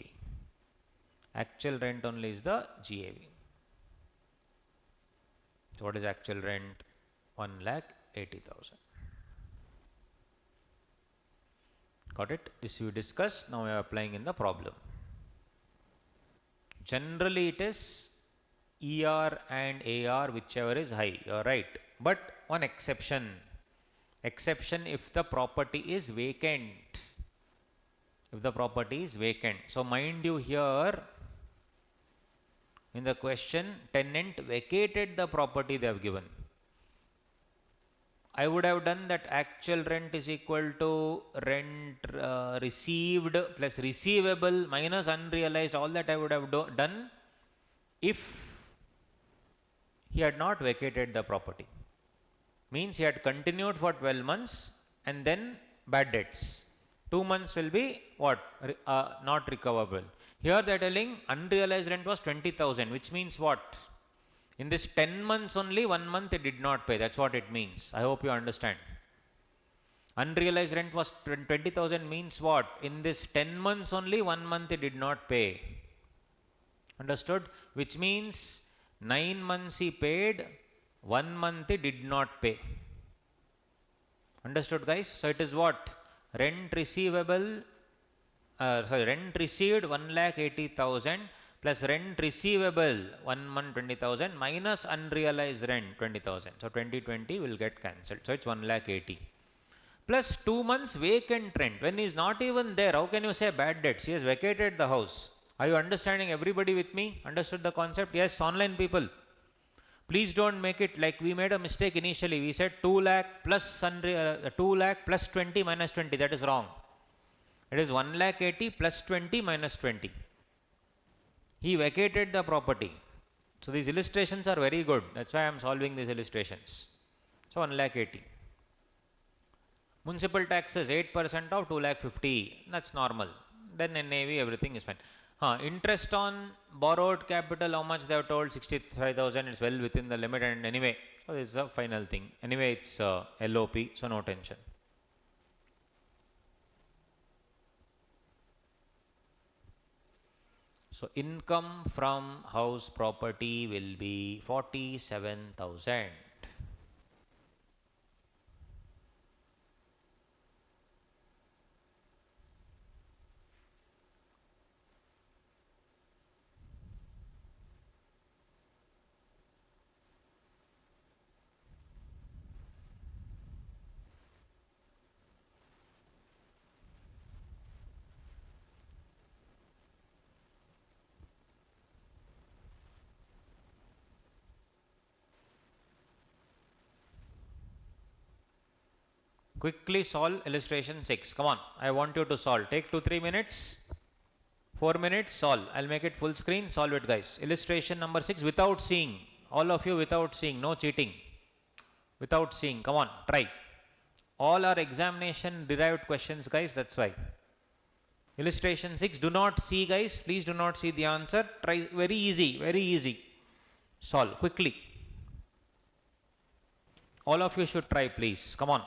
Actual rent only is the GAV. So what is actual rent? 1,80,000. Got it? This we discussed. Now we are applying in the problem. Generally it is ER and AR, whichever is high. You are right. But one exception. Exception if the property is vacant. If the property is vacant. So mind you here, in the question, tenant vacated the property they have given. I would have done that actual rent is equal to rent received plus receivable minus unrealized. All that I would have done if he had not vacated the property. Means he had continued for 12 months and then bad debts. 2 months will be what? Not recoverable. Here they are telling unrealized rent was 20,000, which means what? In this 10 months only, 1 month he did not pay. That's what it means. I hope you understand. Unrealized rent was 20,000 means what? In this 10 months only, 1 month he did not pay. Understood? Which means 9 months he paid, 1 month he did not pay. Understood, guys? So it is what? Rent received 1,80,000 plus rent receivable 1 month 20,000 minus unrealized rent 20,000. So 2020 will get cancelled. So it's 1,80,000 plus 2 months vacant rent. When he's not even there, how can you say bad debts? He has vacated the house. Are you understanding? Everybody with me? Understood the concept? Yes, online people. Please don't make it like we made a mistake initially. We said 2 lakh plus 2 lakh plus 20 minus 20. That is wrong. It is 1,80,000 plus 20 minus 20. He vacated the property. So these illustrations are very good. That's why I am solving these illustrations. So 1,80,000. Municipal taxes 8% of 2,50,000. That's normal. Then NAV everything is fine. Interest on borrowed capital, how much they have told? 65,000. It's well within the limit, and anyway, so this is a final thing. Anyway, it's LOP, so no tension. So income from house property will be 47,000. Quickly solve illustration 6. Come on, I want you to solve. Take 2-3 minutes. 4 minutes, solve. I'll make it full screen. Solve it, guys. Illustration number 6 without seeing. All of you without seeing. No cheating. Without seeing. Come on, try. All are examination derived questions, guys. That's why. Illustration 6. Do not see, guys. Please do not see the answer. Try. Very easy. Very easy. Solve quickly. All of you should try, please. Come on.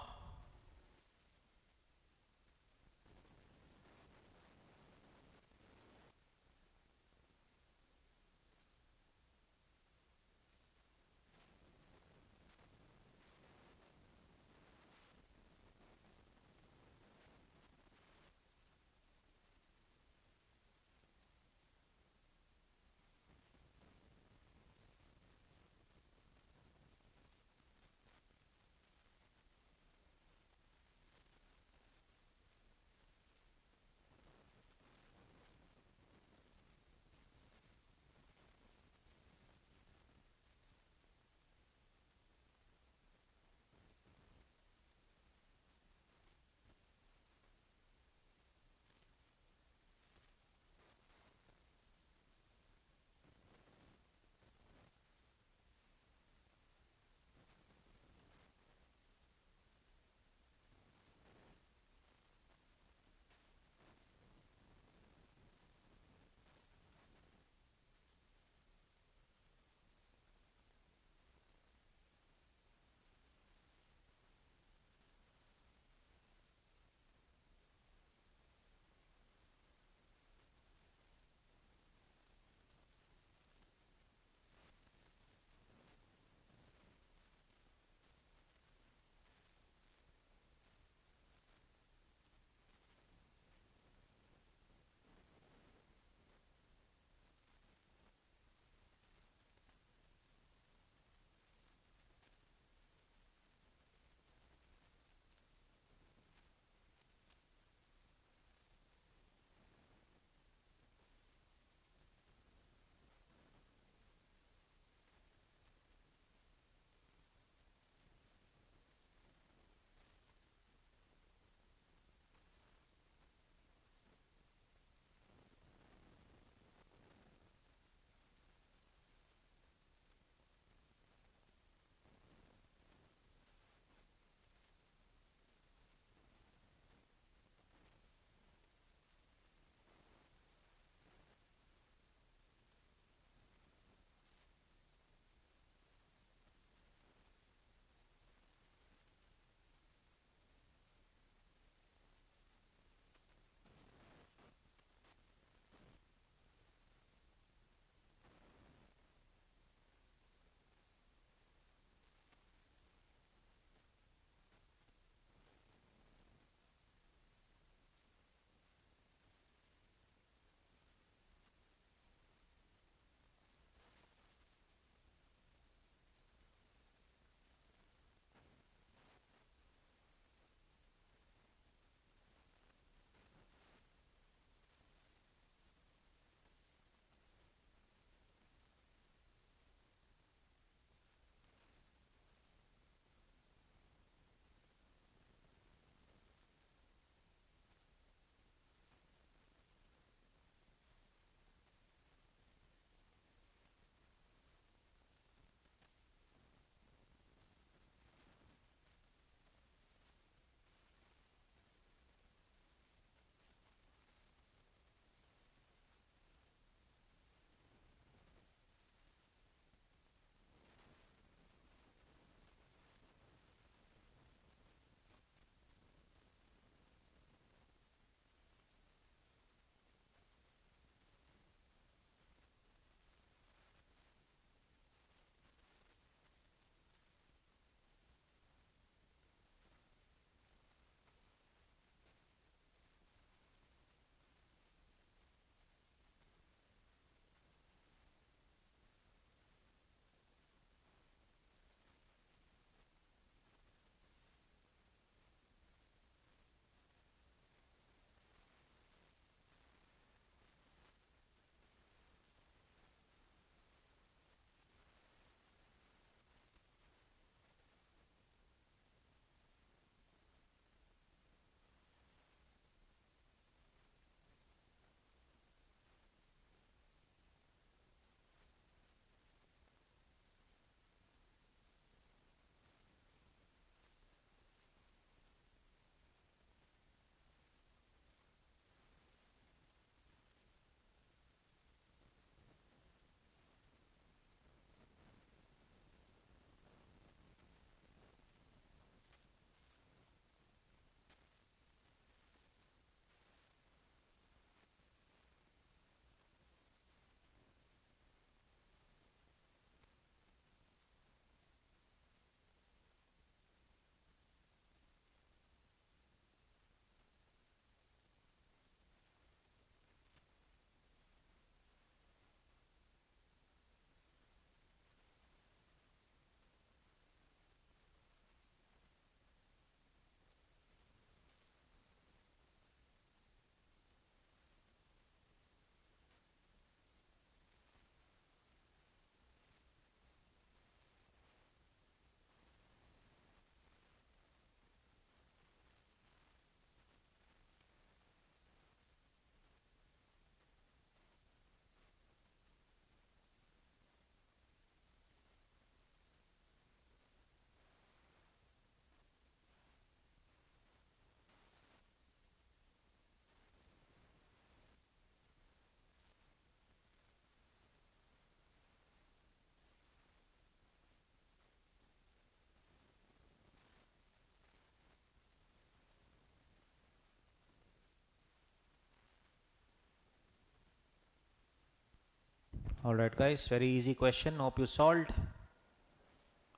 Alright guys, very easy question, hope you solved.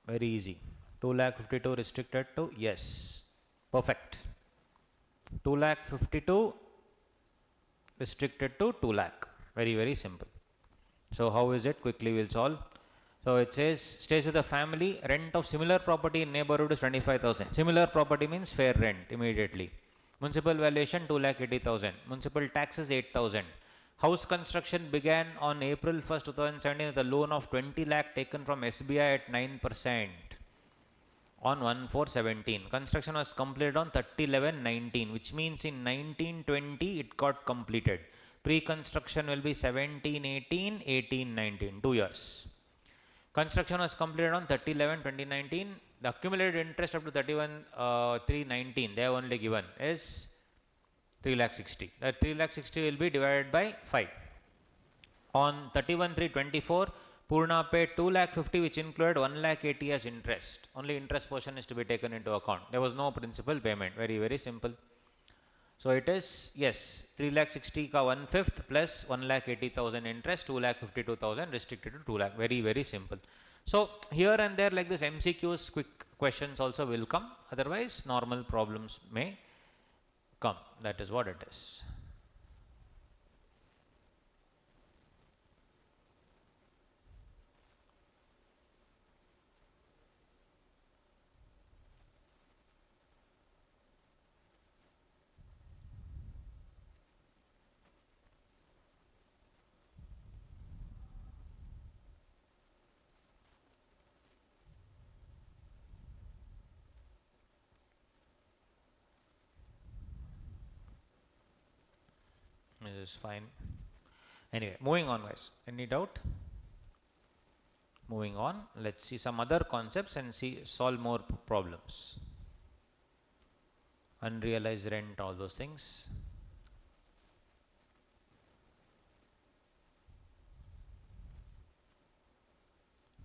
Very easy. 2,52,000 restricted to yes. Perfect. 2,52,000 restricted to 2 lakh. Very, very simple. So how is it? Quickly we'll solve. So it says stays with a family, rent of similar property in neighborhood is 25,000. Similar property means fair rent immediately. Municipal valuation 2,80,000. Municipal taxes 8,000. House construction began on April 1st, 2017 with a loan of 20 lakh taken from SBI at 9% on 1/4/17. Construction was completed on 30/11/19, which means in 1920 it got completed. Pre-construction will be 17/18, 18/19, 2 years. Construction was completed on 30/11/2019. The accumulated interest up to 31/3/19 they have only given is 3,60,000. That 3,60,000 will be divided by 5. On 31/3/24, Purna paid 2,50,000 which included 1,80,000 as interest. Only interest portion is to be taken into account. There was no principal payment. Very, very simple. So it is, yes, 3,60,000 ka 1/5 plus 1,80,000 interest, 2,52,000 restricted to 2 lakh. Very, very simple. So here and there like this MCQs, quick questions also will come. Otherwise, normal problems may come. That is what it is. This is fine. Anyway, moving on guys. Any doubt? Moving on, let's see some other concepts and solve more problems. Unrealized rent, all those things.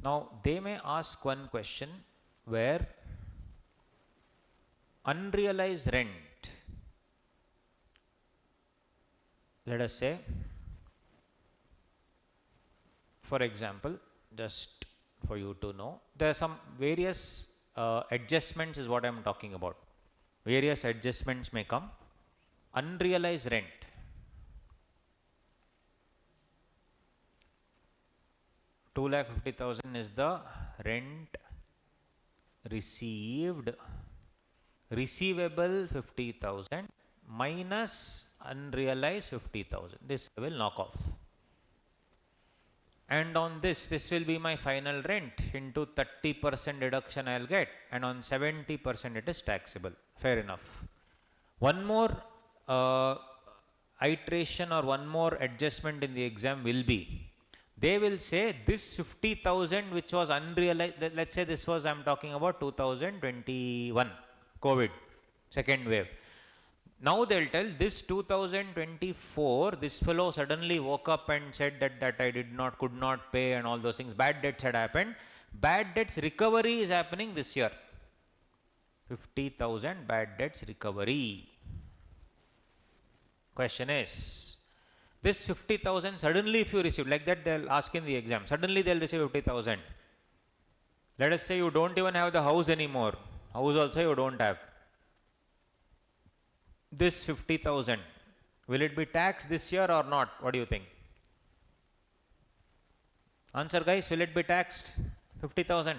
Now they may ask one question where unrealized rent, let us say, for example, just for you to know, there are some various adjustments is what I am talking about. Various adjustments may come. Unrealized rent. $2,50,000 is the rent received, receivable 50,000 minus unrealized 50,000. This I will knock off. And on this will be my final rent into 30% deduction I will get, and on 70% it is taxable. Fair enough. One more iteration or one more adjustment in the exam will be, they will say this 50,000 which was unrealized, let's say this was, I am talking about 2021 COVID second wave. Now they will tell this 2024, this fellow suddenly woke up and said that I could not pay and all those things. Bad debts had happened. Bad debts recovery is happening this year. 50,000 bad debts recovery. Question is, this 50,000 suddenly if you receive, like that they will ask in the exam, suddenly they will receive 50,000. Let us say you don't even have the house anymore. House also you don't have. This 50,000, will it be taxed this year or not? What do you think? Answer guys, will it be taxed? 50,000.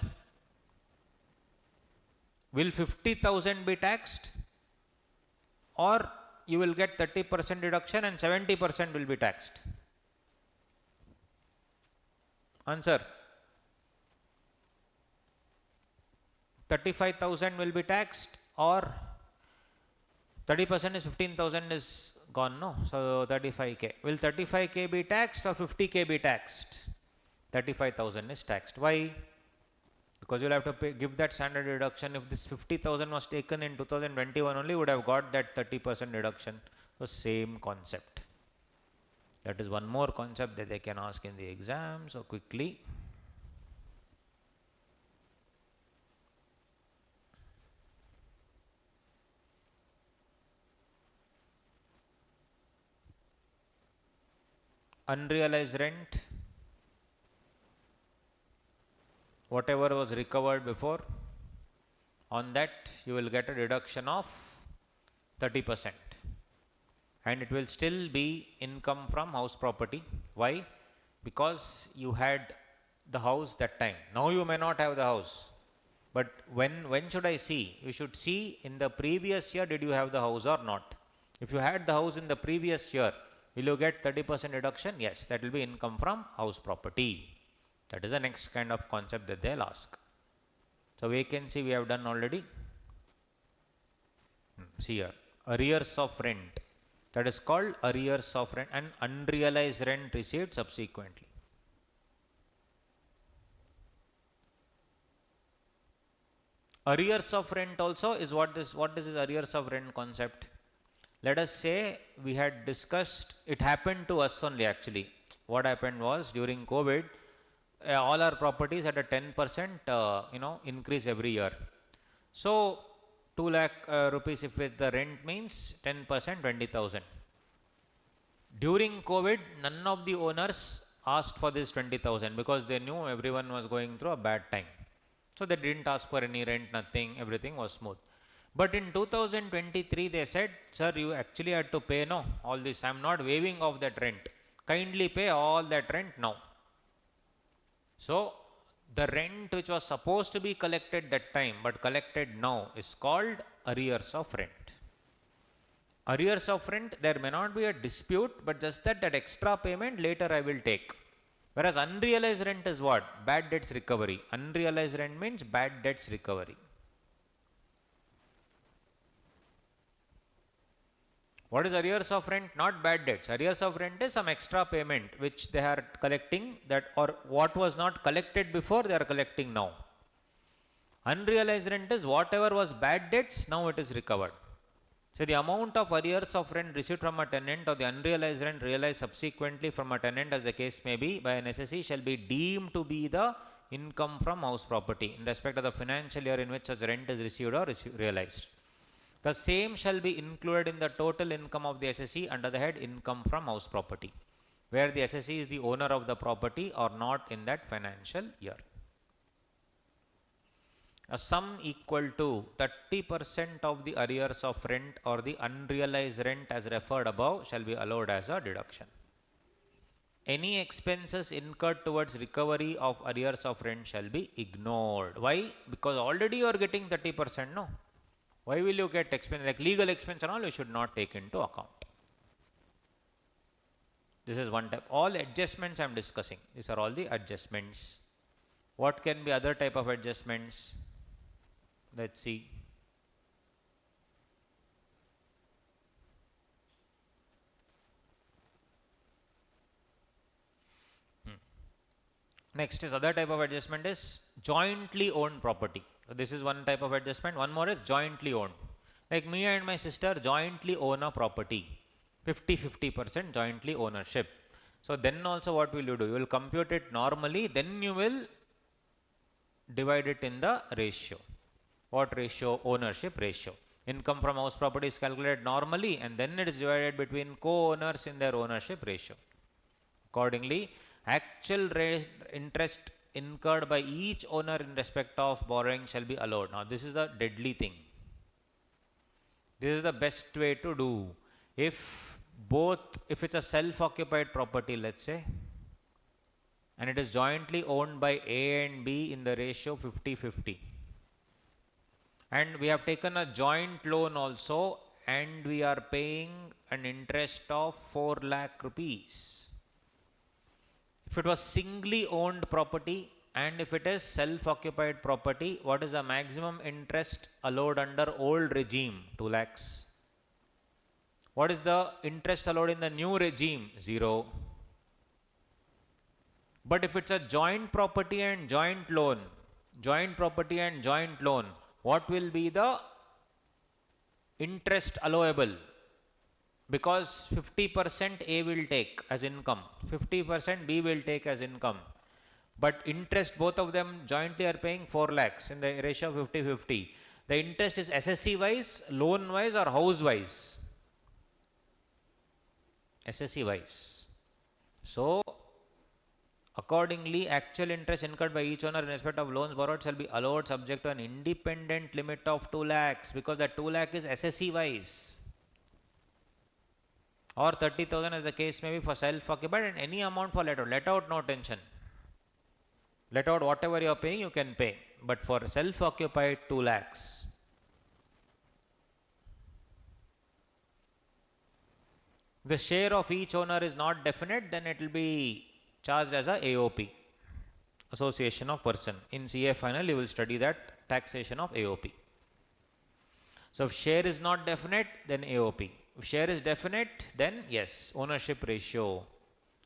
Will 50,000 be taxed? Or you will get 30% deduction and 70% will be taxed? Answer. 35,000 will be taxed, or 30% is 15,000 is gone, no? So 35k. Will 35k be taxed or 50k be taxed? 35,000 is taxed. Why? Because you will have to give that standard deduction. If this 50,000 was taken in 2021 only, would have got that 30% deduction. So same concept. That is one more concept that they can ask in the exam. So quickly. Unrealized rent whatever was recovered before, on that you will get a deduction of 30%. And it will still be income from house property. Why? Because you had the house that time. Now you may not have the house. But when should I see? You should see in the previous year, did you have the house or not? If you had the house in the previous year, will you get 30% deduction? Yes, that will be income from house property. That is the next kind of concept that they'll ask. So vacancy we have done already. See here, arrears of rent. That is called arrears of rent and unrealized rent received subsequently. Arrears of rent also is what is this arrears of rent concept? Let us say we had discussed, it happened to us only actually. What happened was during COVID, all our properties had a 10% increase every year. So 2 lakh rupees if the rent means 10% 20,000. During COVID, none of the owners asked for this 20,000 because they knew everyone was going through a bad time. So they didn't ask for any rent, nothing, everything was smooth. But in 2023 they said, sir, you actually had to pay all this. I am not waiving off that rent. Kindly pay all that rent now. So the rent which was supposed to be collected that time but collected now is called arrears of rent. Arrears of rent, there may not be a dispute, but just that extra payment later I will take. Whereas unrealized rent is what? Bad debts recovery. Unrealized rent means bad debts recovery. What is arrears of rent? Not bad debts. Arrears of rent is some extra payment which they are collecting, that or what was not collected before they are collecting now. Unrealized rent is whatever was bad debts, now it is recovered. So the amount of arrears of rent received from a tenant or the unrealized rent realized subsequently from a tenant, as the case may be, by an assessee shall be deemed to be the income from house property in respect of the financial year in which such rent is received or realized. The same shall be included in the total income of the assessee under the head income from house property, where the assessee is the owner of the property or not in that financial year. A sum equal to 30% of the arrears of rent or the unrealized rent as referred above shall be allowed as a deduction. Any expenses incurred towards recovery of arrears of rent shall be ignored. Why? Because already you are getting 30%, no? Why will you get expense like legal expense and all? You should not take into account. This is one type. All adjustments I am discussing. These are all the adjustments. What can be other type of adjustments? Let's see. Next is other type of adjustment is jointly owned property. So this is one type of adjustment. One more is jointly owned. Like me and my sister jointly own a property. 50-50% jointly ownership. So then also what will you do? You will compute it normally, then you will divide it in the ratio. What ratio? Ownership ratio. Income from house property is calculated normally and then it is divided between co-owners in their ownership ratio. Accordingly, actual interest incurred by each owner in respect of borrowing shall be allowed. Now this is a deadly thing. This is the best way to do. If it's a self-occupied property, let's say, and it is jointly owned by A and B in the ratio 50-50, and we have taken a joint loan also and we are paying an interest of 4 lakh rupees. If it was singly owned property and if it is self-occupied property, what is the maximum interest allowed under old regime? 2 lakhs. What is the interest allowed in the new regime? 0. But if it's a joint property and joint loan, what will be the interest allowable? Because 50% A will take as income, 50% B will take as income. But interest, both of them jointly are paying 4 lakhs in the ratio of 50-50. The interest is SSC wise, loan wise or house wise? SSC wise. So Accordingly, actual interest incurred by each owner in respect of loans borrowed shall be allowed subject to an independent limit of 2 lakhs, because that 2 lakh is SSE wise, or 30,000 as the case may be for self-occupied, and any amount for let out. Let out, no tension. Let out whatever you are paying, you can pay. But for self-occupied, 2 lakhs. The share of each owner is not definite, then it will be charged as a AOP, Association of Person. In CA final, you will study that taxation of AOP. So if share is not definite, then AOP. If share is definite, then yes, ownership ratio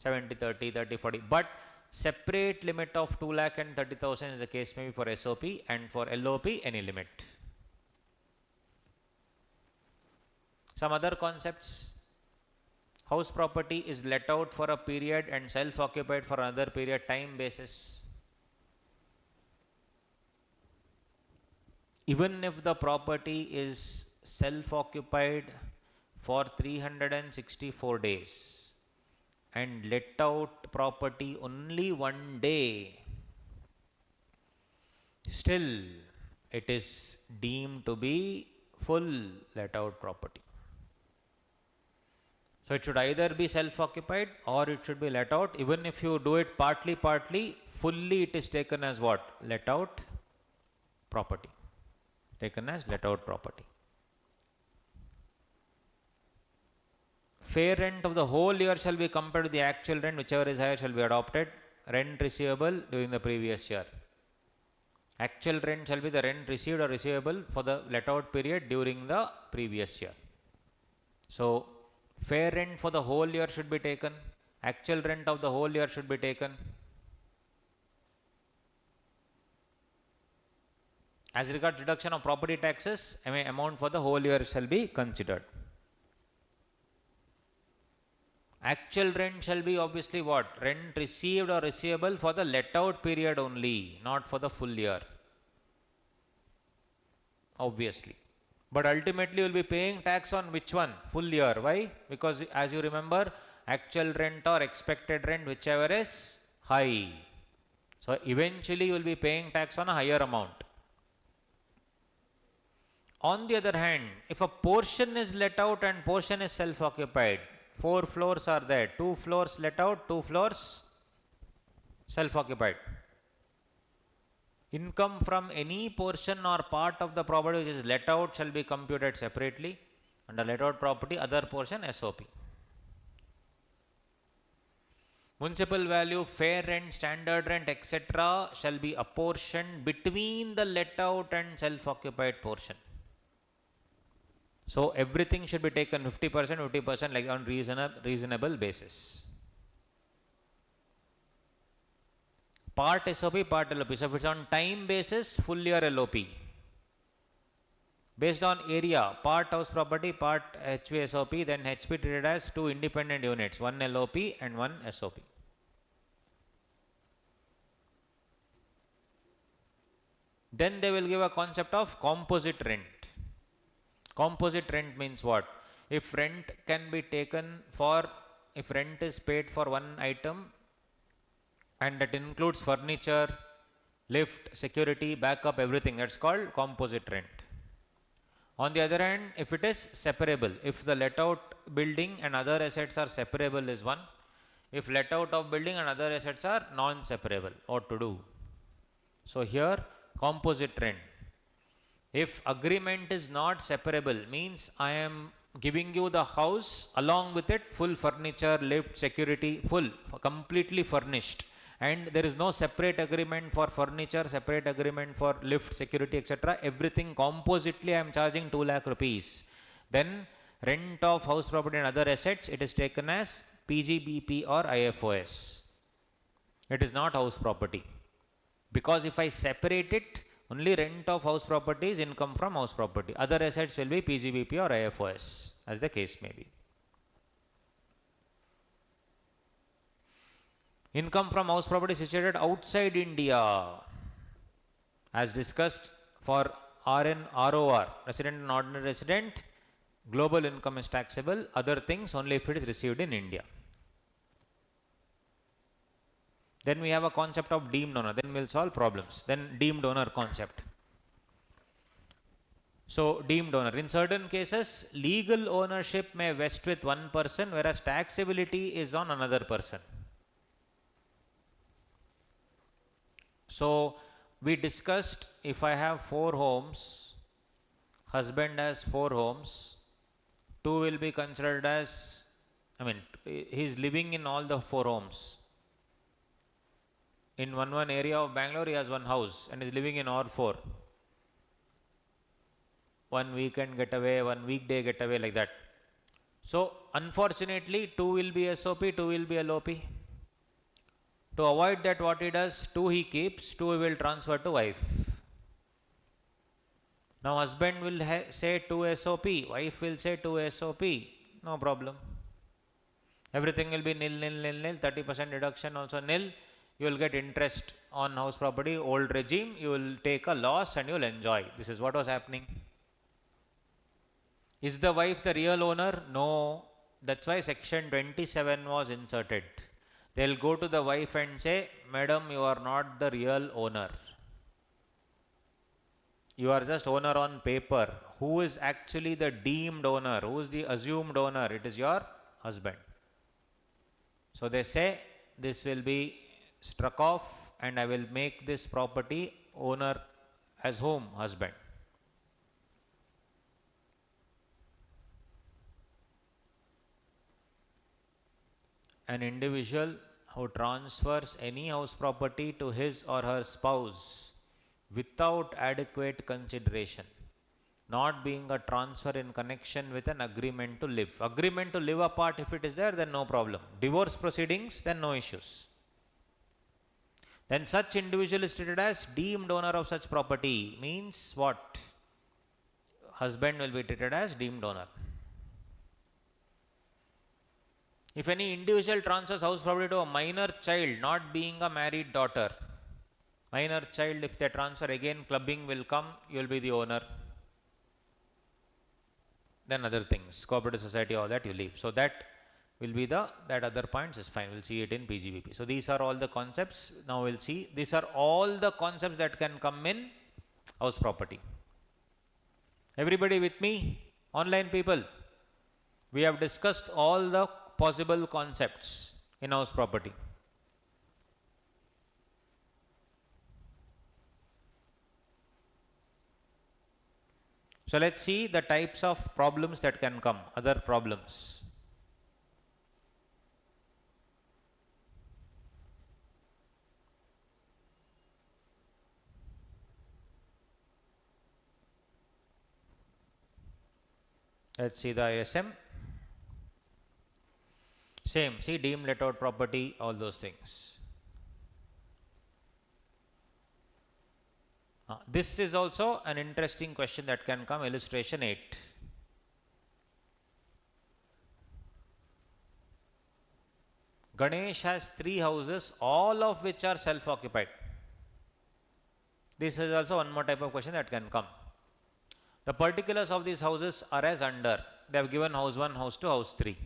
70-30, 30-40. But separate limit of 2 lakh and 30,000 is the case maybe for SOP, and for LOP any limit. Some other concepts. House property is let out for a period and self-occupied for another period, time basis. Even if the property is self-occupied for 364 days and let out property only 1 day, still it is deemed to be full let out property. So it should either be self-occupied or it should be let out. Even if you do it partly, fully it is taken as what? Let out property. Taken as let out property. Fair rent of the whole year shall be compared to the actual rent, whichever is higher shall be adopted. Rent receivable during the previous year. Actual rent shall be the rent received or receivable for the let out period during the previous year. So fair rent for the whole year should be taken. Actual rent of the whole year should be taken. As regards deduction of property taxes, amount for the whole year shall be considered. Actual rent shall be obviously what? Rent received or receivable for the let out period only, not for the full year. Obviously. But ultimately you will be paying tax on which one? Full year. Why? Because as you remember, actual rent or expected rent, whichever is high. So eventually you will be paying tax on a higher amount. On the other hand, if a portion is let out and portion is self-occupied, 4 floors are there, 2 floors let out, 2 floors self-occupied. Income from any portion or part of the property which is let out shall be computed separately. Under let out property, other portion SOP. Municipal value, fair rent, standard rent, etc. shall be apportioned between the let out and self-occupied portion. So everything should be taken 50%, like on reasonable basis. Part SOP, part LOP. So if it's on time basis, full year LOP. Based on area, part house property, part HV SOP, then HP treated as 2 independent units, one LOP and one SOP. Then they will give a concept of composite rent. Composite rent means what? If rent can be taken for, if rent is paid for one item and that includes furniture, lift, security, backup, everything, that's called composite rent. On the other hand, if it is separable, if the let out building and other assets are separable is one. If let out of building and other assets are non-separable, what to do? So here composite rent. If agreement is not separable, means I am giving you the house along with it, full furniture, lift, security, full, completely furnished, and there is no separate agreement for furniture, separate agreement for lift, security, etc. Everything compositely I am charging 2 lakh rupees. Then rent of house property and other assets, it is taken as PGBP or IFOS. It is not house property. Because if I separate it, only rent of house property is income from house property. Other assets will be PGBP or IFOS, as the case may be. Income from house property situated outside India. As discussed, for RN, ROR, resident and ordinary resident, global income is taxable. Other things only if it is received in India. Then we have a concept of deemed owner. Then we'll solve problems. Then deemed owner concept. So deemed owner. In certain cases, legal ownership may vest with one person, whereas taxability is on another person. So we discussed, if I have 4 homes, husband has 4 homes, 2 will be considered as, he is living in all the 4 homes. In one area of Bangalore, he has 1 house and is living in all 4. 1 weekend getaway, 1 weekday getaway, like that. So unfortunately, 2 will be SOP, 2 will be LOP. To avoid that, what he does, 2 he keeps, 2 he will transfer to wife. Now husband will say 2 SOP, wife will say 2 SOP, no problem. Everything will be nil, 30% deduction also nil. You will get interest on house property, old regime, you will take a loss and you will enjoy. This is what was happening. Is the wife the real owner? No. That's why section 27 was inserted. They'll go to the wife and say, Madam, you are not the real owner. You are just owner on paper. Who is actually the deemed owner? Who is the assumed owner? It is your husband. So they say, this will be struck off and I will make this property owner as whom? Husband. An individual who transfers any house property to his or her spouse without adequate consideration, not being a transfer in connection with an agreement to live. Agreement to live apart, if it is there, then no problem. Divorce proceedings, then no issues. Then such individual is treated as deemed owner of such property. Means what? Husband will be treated as deemed owner. If any individual transfers house property to a minor child, not being a married daughter, minor child, if they transfer, again clubbing will come, you will be the owner. Then other things, cooperative society, all that you leave. So that will be that other points is fine. We'll see it in PGBP. So these are all the concepts. Now we'll see. These are all the concepts that can come in house property. Everybody with me? Online people? We have discussed all the possible concepts in house property. So let's see the types of problems that can come, other problems. Let's see the ISM. Same, see, deemed let out property, all those things. This is also an interesting question that can come, illustration 8. Ganesh has 3 houses, all of which are self-occupied. This is also one more type of question that can come. The particulars of these houses are as under. They have given house 1, house 2, house 3.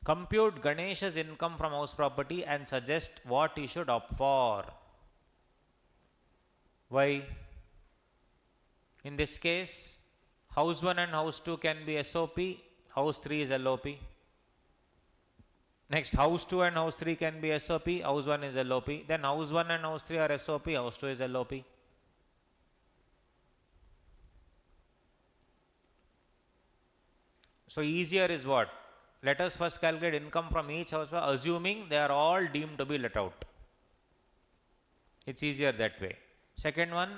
Compute Ganesh's income from house property and suggest what he should opt for. Why? In this case, house 1 and house 2 can be SOP, house 3 is LOP. Next, house 2 and house 3 can be SOP, house 1 is LOP. Then house 1 and house 3 are SOP, house 2 is LOP. So easier is what? Let us first calculate income from each house, assuming they are all deemed to be let out. It's easier that way. Second one,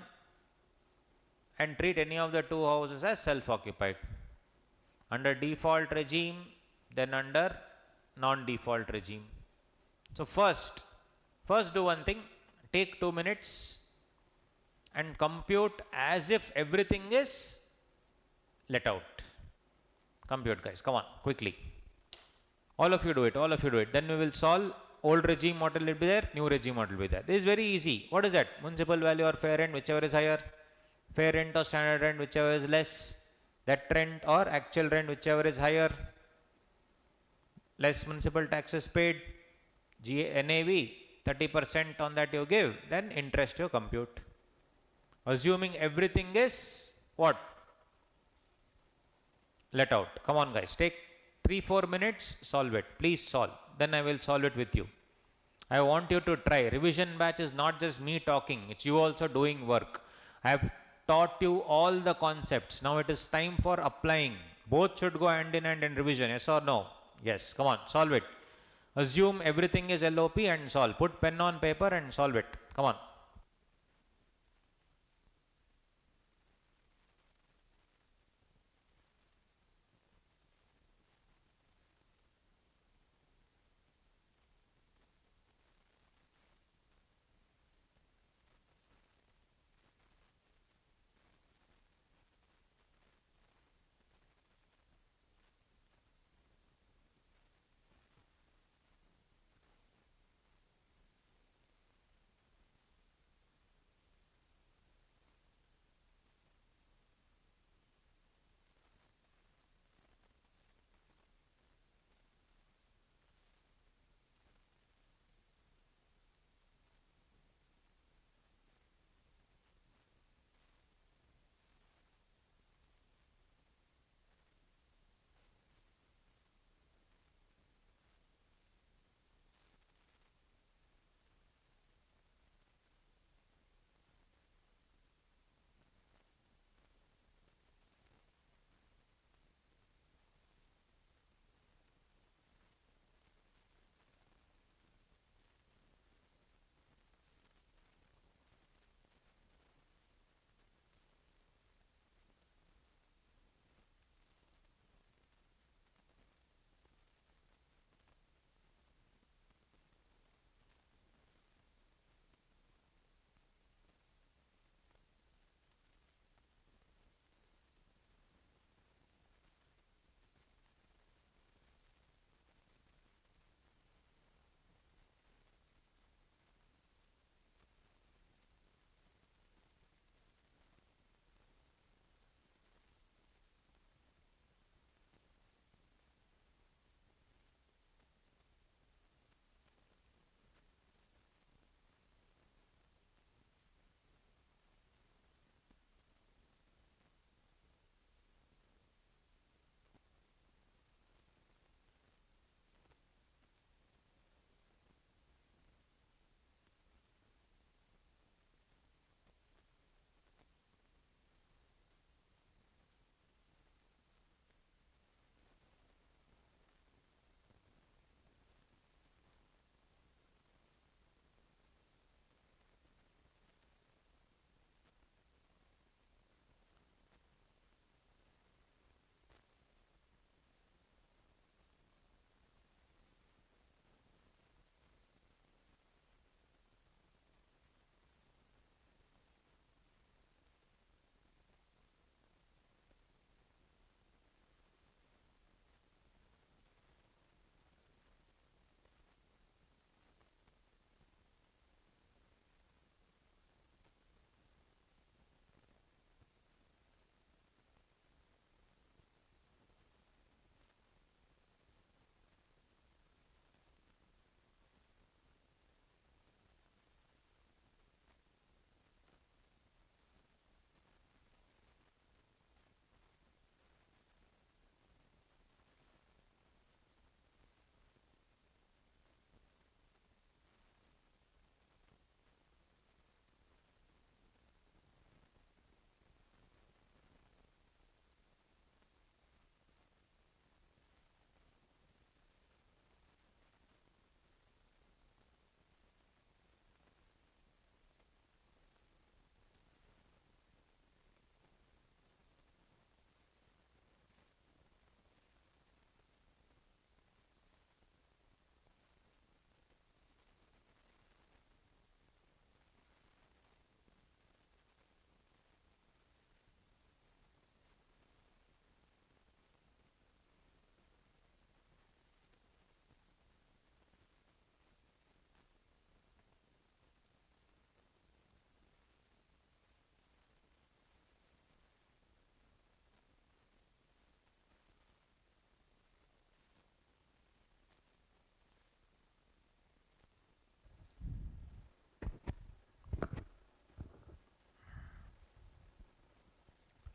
and treat any of the 2 houses as self-occupied. Under default regime, then under non-default regime. So first do one thing, take 2 minutes and compute as if everything is let out. Compute, guys, come on, quickly. All of you do it, Then we will solve. Old regime what will be there, new regime what will be there. This is very easy. What is that? Municipal value or fair rent, whichever is higher. Fair rent or standard rent, whichever is less. That rent or actual rent, whichever is higher. Less municipal taxes paid. NAV, 30% on that you give, then interest you compute. Assuming everything is what? Let out. Come on guys, take 3-4 minutes, solve it. Please solve. Then I will solve it with you. I want you to try. Revision batch is not just me talking, it's you also doing work. I have taught you all the concepts. Now it is time for applying. Both should go hand in hand in revision, yes or no? Yes, come on, solve it. Assume everything is LOP and solve. Put pen on paper and solve it. Come on.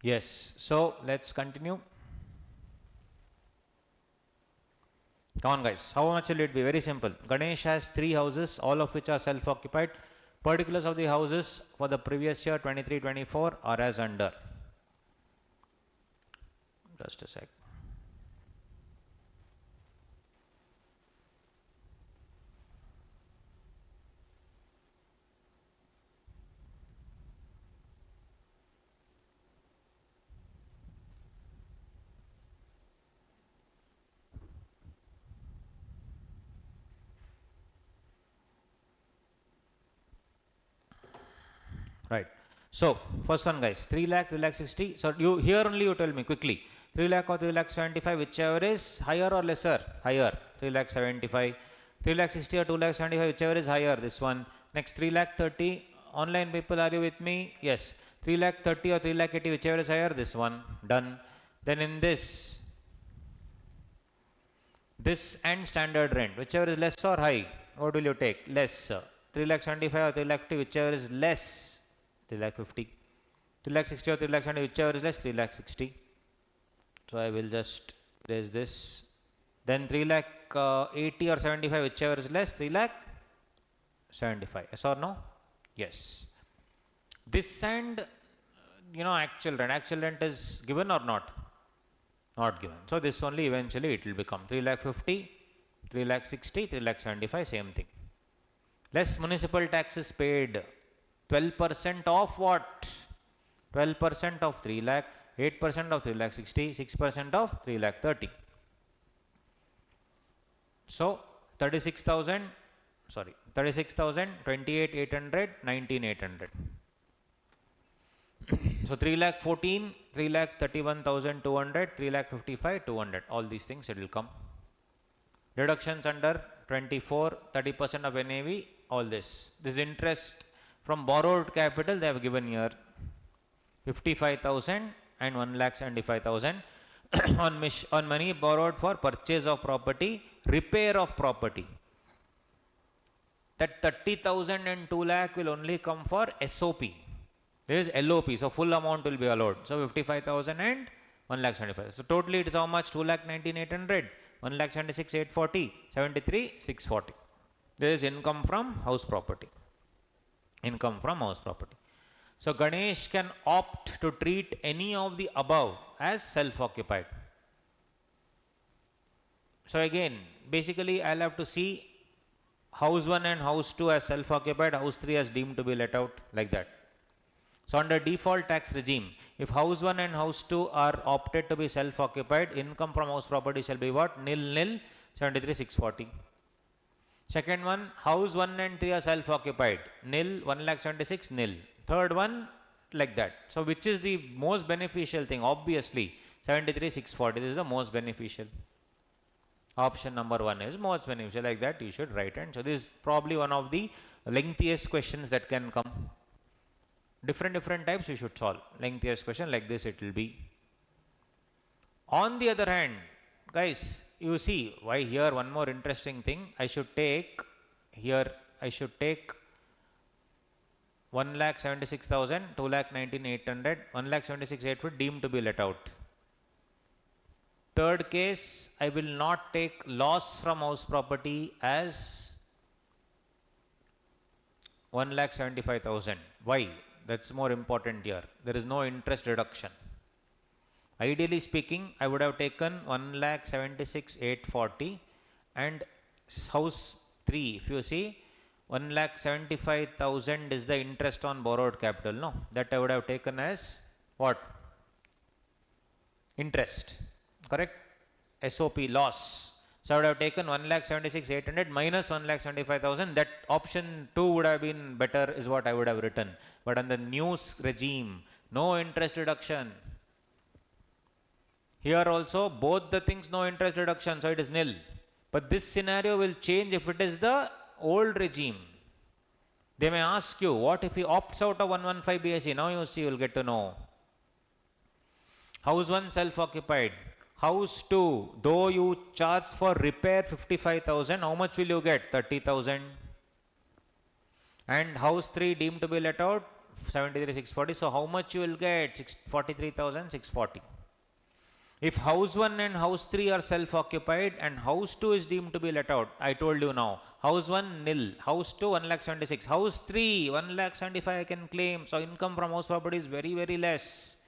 Yes, so let's continue. Come on guys, how much will it be? Very simple. Ganesh has 3 houses, all of which are self-occupied. Particulars of the houses for the previous year 23-24 are as under. Just a sec. Right. So, first one guys, 3 lakh, 3 lakh 60. So, you here only you tell me quickly. 3 lakh or 3 lakh 75, whichever is higher or lesser? Higher. 3 lakh 75. 3 lakh 60 or 2 lakh 75, whichever is higher. This one. Next 3 lakh 30. Online people, are you with me? Yes. 3 lakh 30 or 3 lakh 80, whichever is higher. This one. Done. Then in this and standard rent, whichever is less or high, what will you take? Less. 3 lakh 75 or 3 lakh 50, whichever is less. 3 lakh 50. 3 lakh 60 or 3 lakh 70, whichever is less. 3 lakh 60. So I will just raise this. Then 3 lakh 80 or 75, whichever is less. 3 lakh 75. Yes or no? Yes. This and actual rent is given or not? Not given. So this only eventually it will become 3 lakh 50, 3 lakh 60, 3 lakh 75, same thing. Less municipal taxes paid. 12% of what? 12% of 3 lakh, 8% of 3 lakh 60, 6% of 3 lakh 30. So 36,000, 28,800, 19,800. So 3 lakh 14, 3 lakh 31,200, 3 lakh 55, 200. All these things it will come. Deductions under 24, 30% of NAV, all this. This interest from borrowed capital they have given here 55,000 and 1,75,000 on money borrowed for purchase of property, repair of property. That 30,000 and 2 lakh will only come for SOP. There is LOP, so full amount will be allowed. So 55,000 and 1,75,000. So totally it is how much? 2,19,800, 1,76,840, 73,640. There is income from house property. Income from house property. So Ganesh can opt to treat any of the above as self-occupied. So again, basically I'll have to see house 1 and house 2 as self-occupied, house 3 as deemed to be let out, like that. So under default tax regime, if house 1 and house 2 are opted to be self-occupied, income from house property shall be what? Nil, 73,640. Second one, house 1 and 3 are self-occupied, nil, 1,76,000, nil. Third one, like that. So which is the most beneficial thing? Obviously 73,640, this is the most beneficial. Option number 1 is most beneficial, like that you should write. And so this is probably one of the lengthiest questions that can come. Different types you should solve. Lengthiest question like this it will be. On the other hand, guys, you see why here one more interesting thing. I should take 1,76,000, 2,19,800, 1,76,800 deemed to be let out. Third case, I will not take loss from house property as 1,75,000. Why? That's more important here. There is no interest deduction. Ideally speaking, I would have taken 1,76,840 and house 3, if you see, 1,75,000 is the interest on borrowed capital, no? That I would have taken as what? Interest, correct? SOP, loss. So I would have taken 1,76,800 minus 1,75,000. That option 2 would have been better is what I would have written. But under new regime, no interest deduction. Here also both the things no interest deduction, so it is nil. But this scenario will change if it is the old regime. They may ask you, what if he opts out of 115 BSE? Now you see, you will get to know. House 1 self-occupied. House 2, though you charge for repair 55,000, how much will you get? 30,000. And house 3 deemed to be let out 73,640. So how much you will get? 43,640. If house 1 and house 3 are self-occupied and house 2 is deemed to be let out, I told you now, house 1 nil, house 2 1,76,000, house 3 1,75,000 I can claim. So income from house property is very, very less.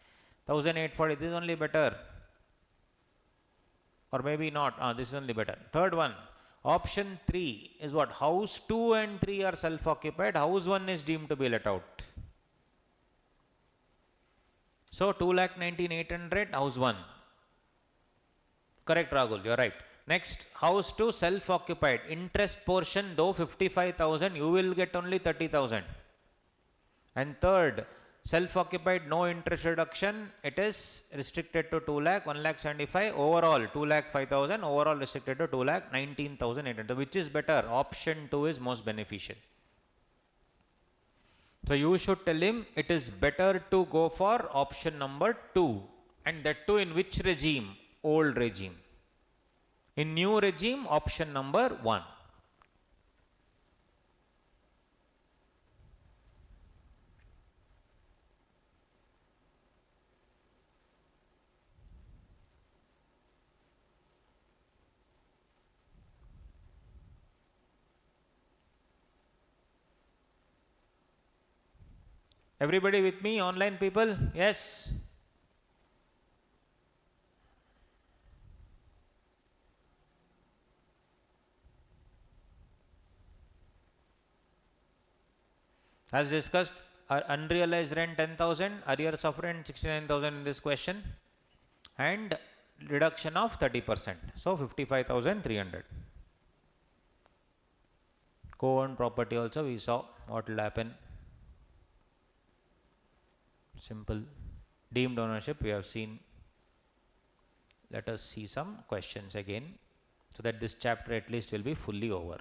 1,840, this is only better. Or maybe not, this is only better. Third one, option 3 is what? House 2 and 3 are self-occupied, house 1 is deemed to be let out. So 2,19,800, house 1. Correct, Rahul, you're right. Next, house 2 self-occupied. Interest portion, though 55,000, you will get only 30,000. And third, self-occupied, no interest reduction. It is restricted to 2 lakh, 1,75,000. Overall, 2,05,000. Overall restricted to 2,19,800. Which is better? Option 2 is most beneficial. So you should tell him it is better to go for option number 2. And that too in which regime? Old regime. In new regime, option number 1. Everybody with me, online people? Yes. As discussed, unrealized rent 10,000, arrears of rent 69,000 in this question, and reduction of 30%. So 55,300. Co-owned property also we saw what will happen. Simple. Deemed ownership we have seen. Let us see some questions again, so that this chapter at least will be fully over.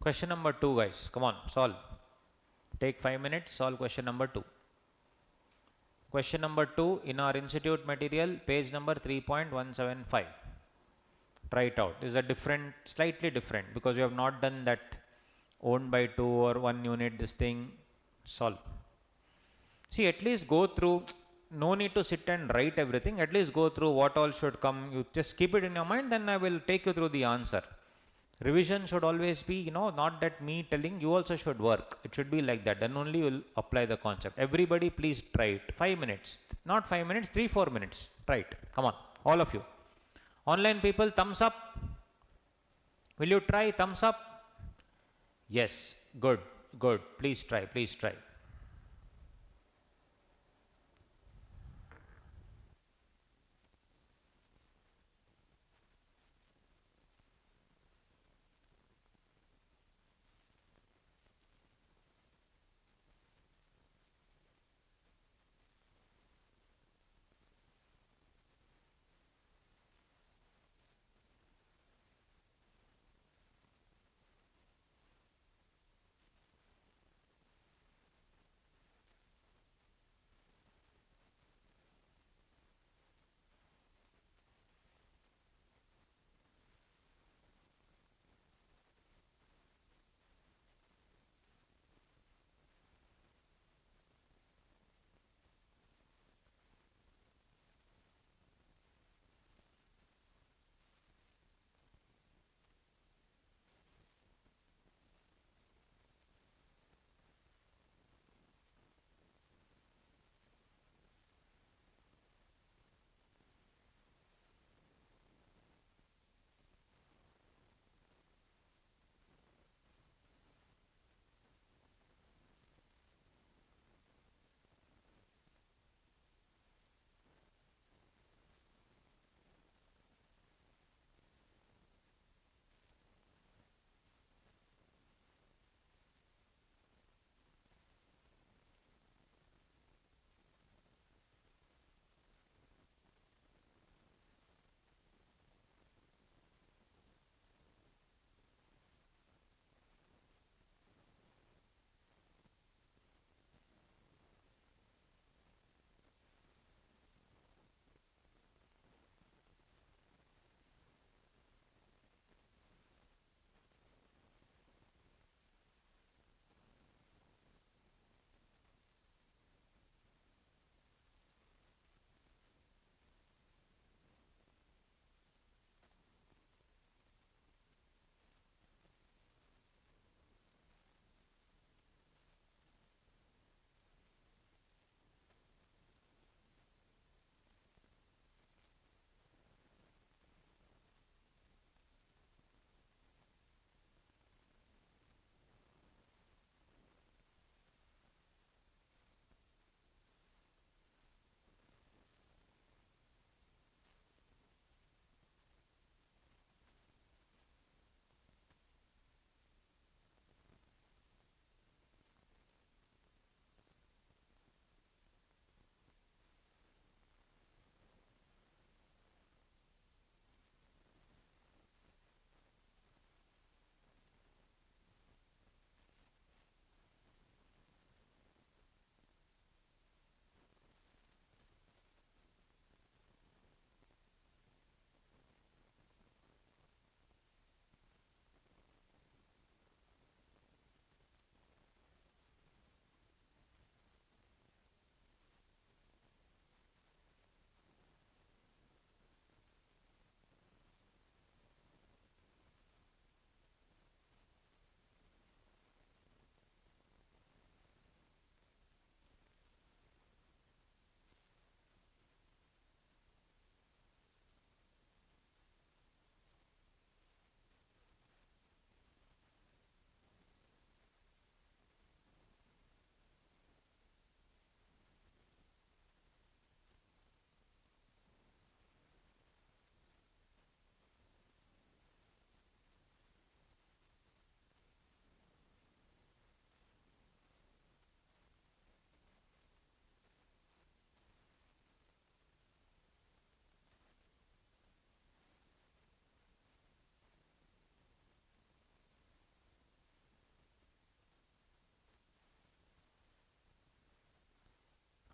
Question number 2, guys. Come on, solve. Take 5 minutes, solve question number 2. Question number 2 in our institute material, page number 3.175. Try it out. This is a different, slightly different, because we have not done that owned by 2 or 1 unit, this thing. Solve. See, at least go through, no need to sit and write everything, at least go through what all should come. You just keep it in your mind, then I will take you through the answer. Revision should always be, not that me telling, you also should work. It should be like that. Then only you will apply the concept. Everybody please try it. 5 minutes. Not 5 minutes, 3-4 minutes. Try it. Come on. All of you. Online people, thumbs up. Will you try? Thumbs up. Yes. Good. Good. Please try. Please try.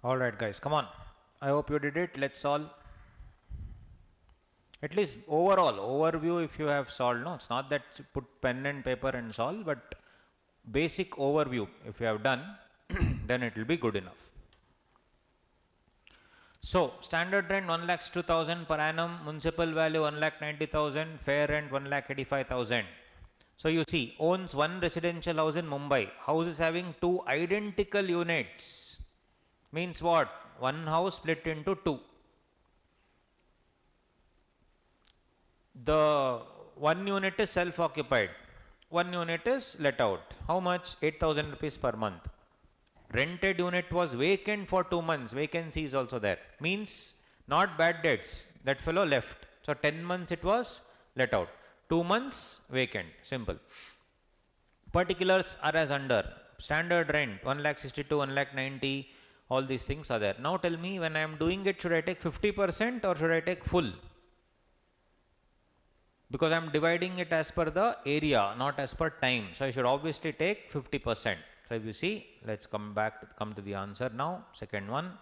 Alright guys, come on. I hope you did it. Let's solve. At least overall, overview if you have solved. No, it's not that you put pen and paper and solve, but basic overview if you have done, then it will be good enough. So, standard rent 1,02,000 per annum, municipal value 1,90,000, fair rent 1,85,000. So, you see, owns one residential house in Mumbai. House is having two identical units. Means what? One house split into two. The one unit is self-occupied. One unit is let out. How much? 8,000 rupees per month. Rented unit was vacant for 2 months. Vacancy is also there. Means not bad debts. That fellow left. So 10 months it was let out. 2 months vacant. Simple. Particulars are as under. Standard rent 1,62,000, 1,90,000. All these things are there. Now tell me, when I am doing it, should I take 50% or should I take full? Because I am dividing it as per the area, not as per time. So I should obviously take 50%. So if you see, let's come to the answer now. Second one,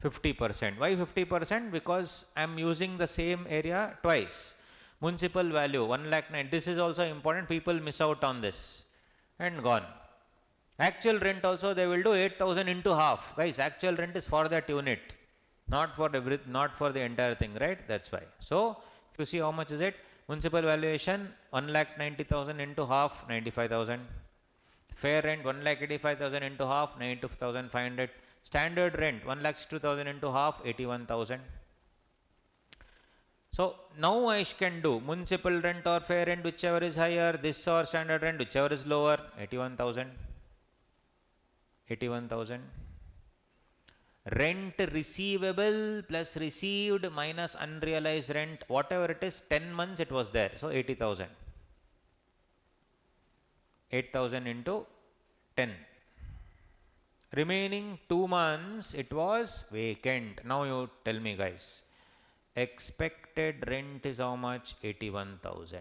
50%. Why 50%? Because I am using the same area twice. Municipal value 1,09,000. This is also important. People miss out on this. And gone. Actual rent also they will do 8,000 into half. Guys, actual rent is for that unit, not for the entire thing, right? That's why. So if you see how much is it? Municipal valuation 1,90,000 into half, 95,000. Fair rent 1,85,000 into half, 92,500. Standard rent 1,02,000 into half, 81,000. So now I can do municipal rent or fair rent, whichever is higher, this or standard rent, whichever is lower, 81,000. 81,000. Rent receivable plus received minus unrealized rent, whatever it is, 10 months it was there. So 80,000. 8,000 into 10. Remaining 2 months it was vacant. Now you tell me, guys. Expected rent is how much? 81,000.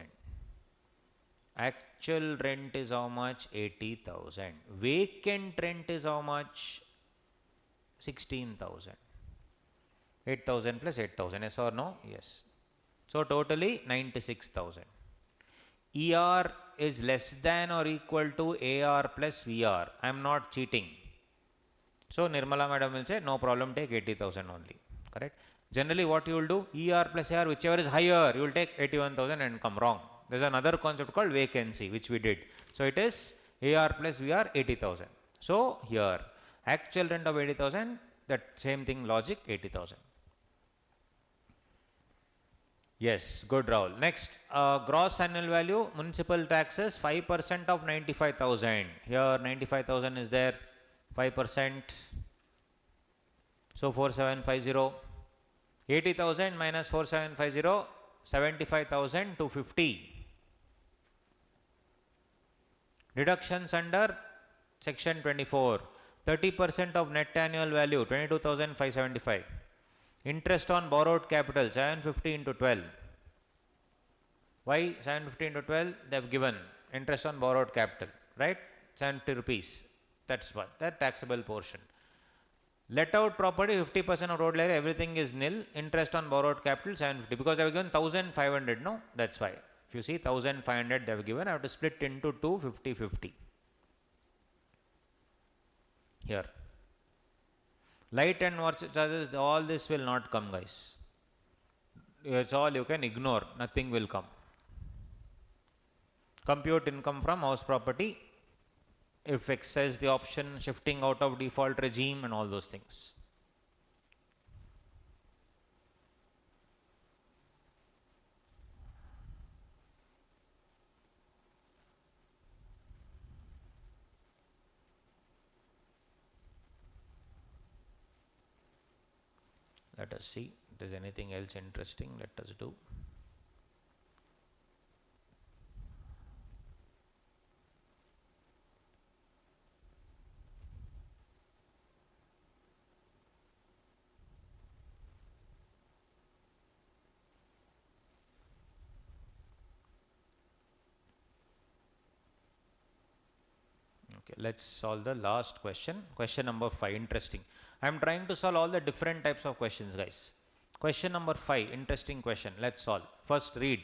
Actual rent is how much? 80,000. Vacant rent is how much? 16,000. 8,000 plus 8,000. Yes or no? Yes. So totally 96,000. ER is less than or equal to AR plus VR. I am not cheating. So Nirmala madam will say no problem, take 80,000 only. Correct? Generally what you will do, ER plus AR, whichever is higher, you will take 81,000 and come wrong. There is another concept called vacancy, which we did. So it is AR plus VR 80,000. So here actual rent of 80,000, that same thing logic, 80,000. Yes, good Rahul. Next, gross annual value, municipal taxes 5% of 95,000. Here 95,000 is there, 5%. So 4750. 80,000 minus 4750, 75,250. Deductions under section 24. 30% of net annual value 22,575. Interest on borrowed capital 750 into 12. Why 750 into 12? They have given interest on borrowed capital, right? 70 rupees. That's what, that taxable portion. Let out property 50% of road area, everything is nil. Interest on borrowed capital 750, because they have given 1,500, no? That's why. If you see 1,500 they have given, I have to split into 2, 50, 50. Here. Light and water charges, all this will not come, guys. It's all you can ignore, nothing will come. Compute income from house property, if exercise the option, shifting out of default regime and all those things. Let us see if there is anything else interesting. Let us do. Okay, let's solve the last question. Question number 5, interesting. I am trying to solve all the different types of questions, guys. Question number 5, interesting question. Let's solve. First, read.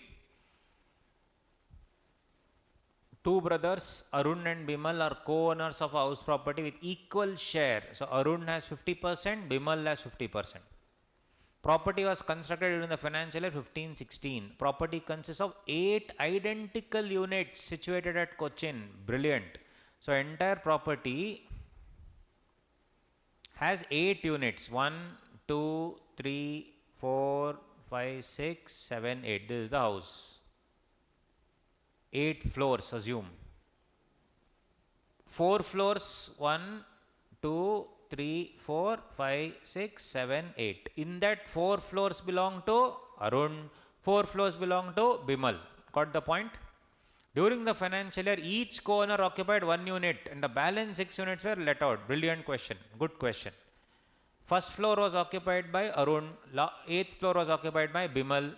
Two brothers, Arun and Bimal, are co-owners of a house property with equal share. So Arun has 50%, Bimal has 50%. Property was constructed during the financial year 15-16. Property consists of 8 identical units situated at Cochin. Brilliant. So entire property has 8 units. 1, 2, 3, 4, 5, 6, 7, 8. This is the house. 8 floors, assume. 4 floors, 1, 2, 3, 4, 5, 6, 7, 8. In that 4 floors belong to Arun, 4 floors belong to Bimal. Got the point? During the financial year, each co-owner occupied 1 unit and the balance 6 units were let out. Brilliant question. Good question. First floor was occupied by Arun, 8th floor was occupied by Bimal.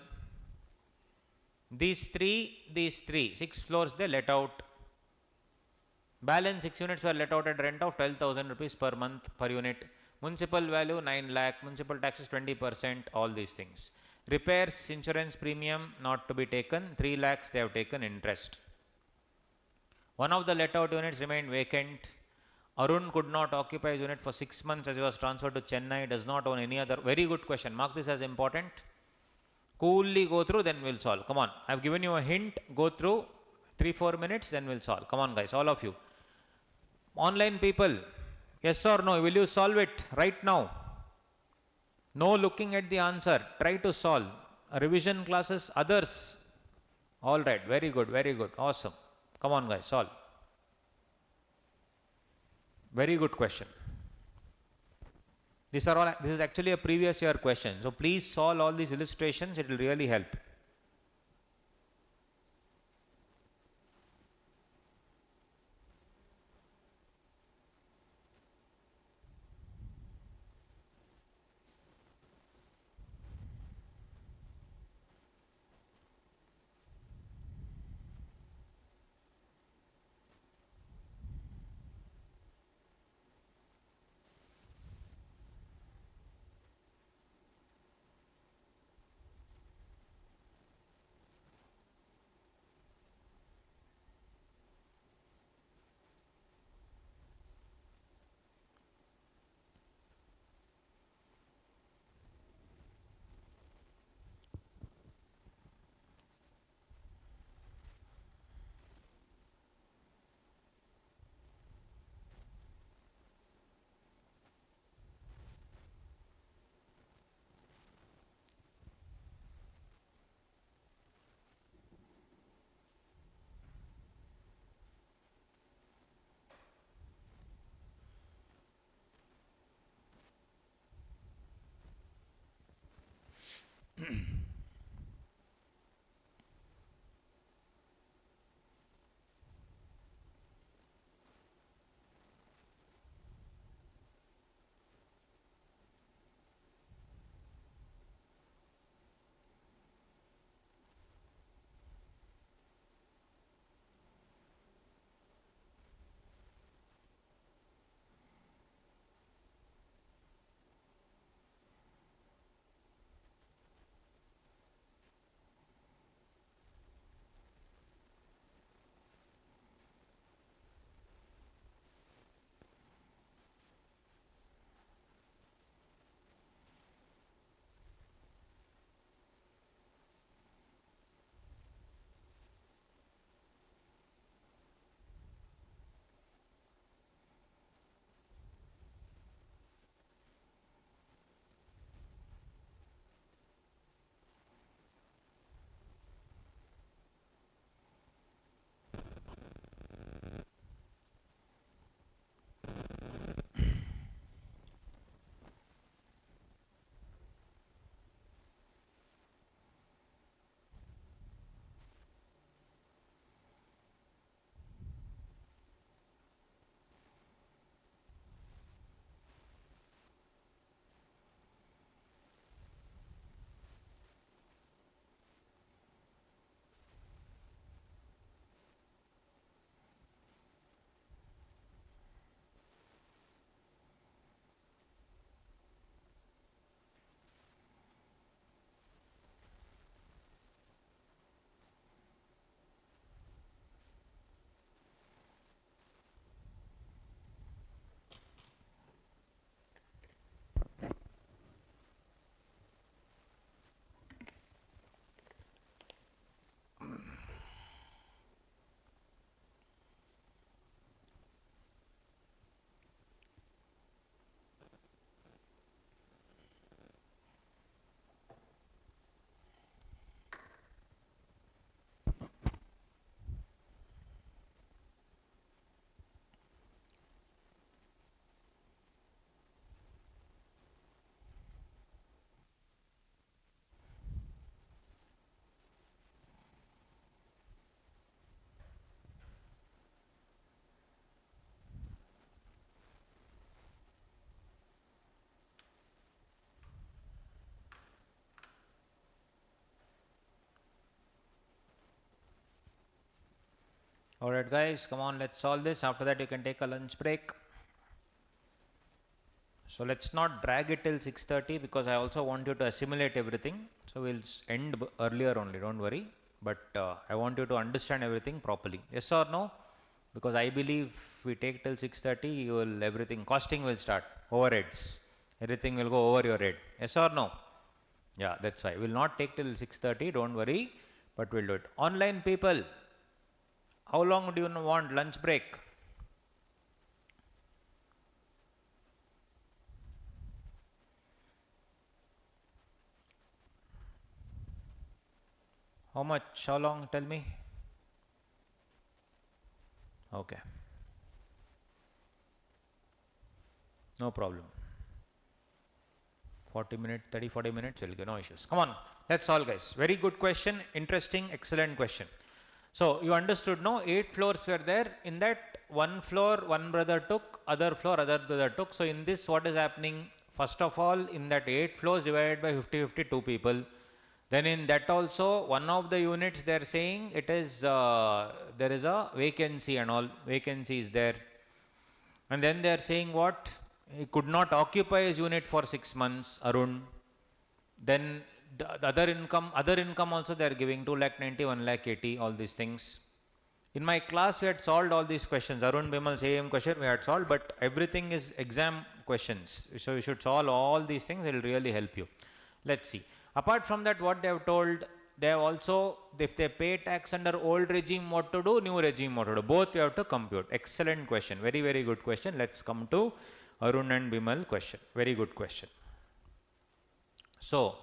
These three, 6 floors they let out. Balance 6 units were let out at rent of 12,000 rupees per month per unit. Municipal value 9 lakh, municipal taxes 20%, all these things. Repairs, insurance premium not to be taken, 3 lakhs they have taken interest. One of the let out units remained vacant. Arun could not occupy his unit for 6 months as he was transferred to Chennai, does not own any other. Very good question. Mark this as important. Coolly go through, then we'll solve. Come on. I've given you a hint. Go through 3-4 minutes, then we'll solve. Come on, guys, all of you. Online people, yes or no? Will you solve it right now? No looking at the answer. Try to solve. Revision classes, others. All right. Very good. Very good. Awesome. Come on, guys, solve. Very good question. This is actually a previous year question. So please solve all these illustrations. It will really help. Alright guys, come on, let's solve this. After that you can take a lunch break. So let's not drag it till 6:30 because I also want you to assimilate everything. So we'll end earlier only, don't worry. But I want you to understand everything properly. Yes or no? Because I believe if we take till 6:30, you will everything, costing will start, overheads. Everything will go over your head. Yes or no? Yeah, that's why. We'll not take till 6:30, don't worry, but we'll do it. Online people, how long do you want lunch break? How much? How long? Tell me. Okay. No problem. 40 minutes, 30, 40 minutes, will go, no issues. Come on, let's solve guys. Very good question, interesting, excellent question. So you understood, no? 8 floors were there. In that one floor, one brother took, other floor, other brother took. So in this, what is happening? First of all, in that 8 floors divided by 50, 2 people. Then in that also, one of the units they are saying it is, there is a vacancy and all, vacancy is there. And then they are saying what? He could not occupy his unit for 6 months, Arun. Then the other income also they are giving 2,90,000, 1,80,000, all these things. In my class, we had solved all these questions. Arun, Bimal, same question we had solved, but everything is exam questions. So you should solve all these things, it will really help you. Let's see. Apart from that, what they have told, they have also, if they pay tax under old regime, what to do, new regime, what to do. Both you have to compute. Excellent question. Very, very good question. Let's come to Arun and Bimal question. Very good question. So,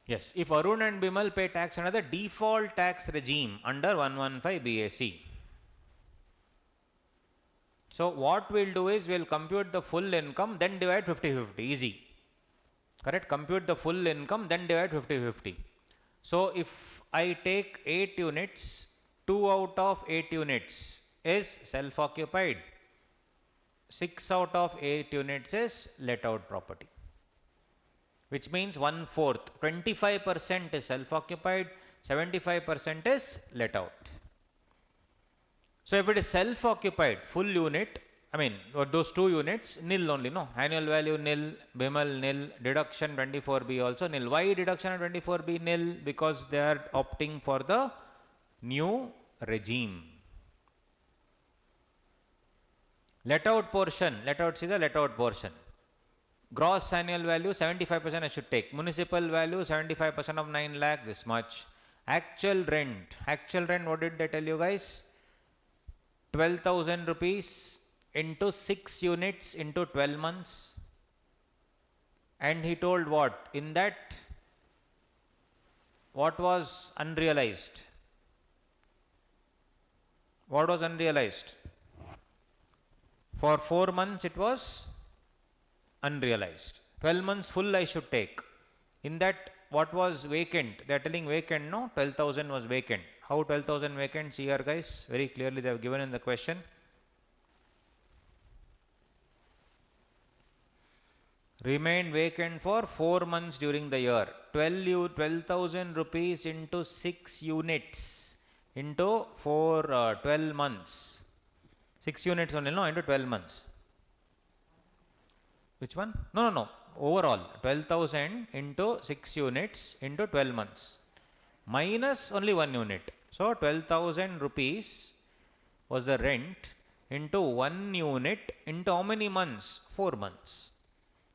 yes, if Arun and Bimal pay tax under the default tax regime under 115 BAC. So what we'll do is we'll compute the full income, then divide 50-50, easy. Correct? Compute the full income, then divide 50-50. So if I take 8 units, 2 out of 8 units is self-occupied. 6 out of 8 units is let out property. Which means 1/4, 25% is self-occupied, 75% is let out. So if it is self-occupied, full unit, I mean those 2 units, nil only, no? Annual value nil, Bimal nil, deduction 24B also nil. Why deduction 24B nil? Because they are opting for the new regime. Let out portion, let out is the let out portion. Gross annual value 75% I should take. Municipal value 75% of 9 lakh, this much. Actual rent, what did they tell you guys? 12,000 rupees into 6 units into 12 months. And he told what? In that, what was unrealized? What was unrealized? For 4 months it was unrealized. 12 months full I should take. In that, what was vacant? They are telling vacant, no? 12,000 was vacant. How 12,000 vacant? See here guys, very clearly they have given in the question. Remain vacant for 4 months during the year. 12,000 rupees into 6 units into 12 months. 6 units only, no? Into 12 months. Which one? No. Overall, 12,000 into 6 units into 12 months. Minus only 1 unit. So 12,000 rupees was the rent into 1 unit into how many months? 4 months.